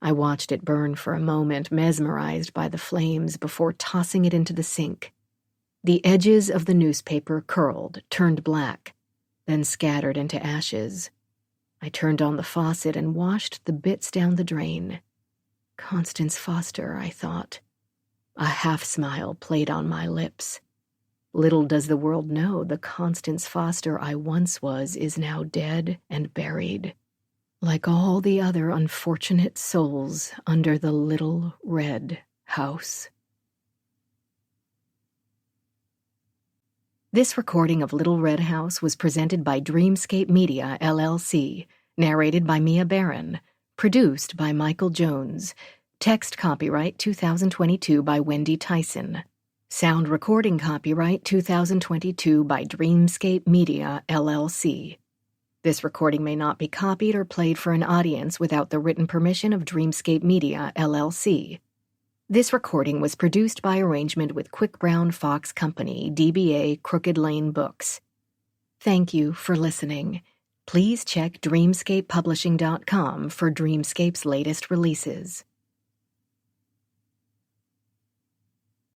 I watched it burn for a moment, mesmerized by the flames, before tossing it into the sink. The edges of the newspaper curled, turned black, then scattered into ashes. I turned on the faucet and washed the bits down the drain. Constance Foster, I thought. A half-smile played on my lips. Little does the world know the Constance Foster I once was is now dead and buried, like all the other unfortunate souls under the little red house. This recording of Little Red House was presented by Dreamscape Media, LLC, narrated by Mia Barron, produced by Michael Jones, text copyright 2022 by Wendy Tyson, sound recording copyright 2022 by Dreamscape Media, LLC. This recording may not be copied or played for an audience without the written permission of Dreamscape Media, LLC. This recording was produced by arrangement with Quick Brown Fox Company, DBA Crooked Lane Books. Thank you for listening. Please check dreamscapepublishing.com for Dreamscape's latest releases.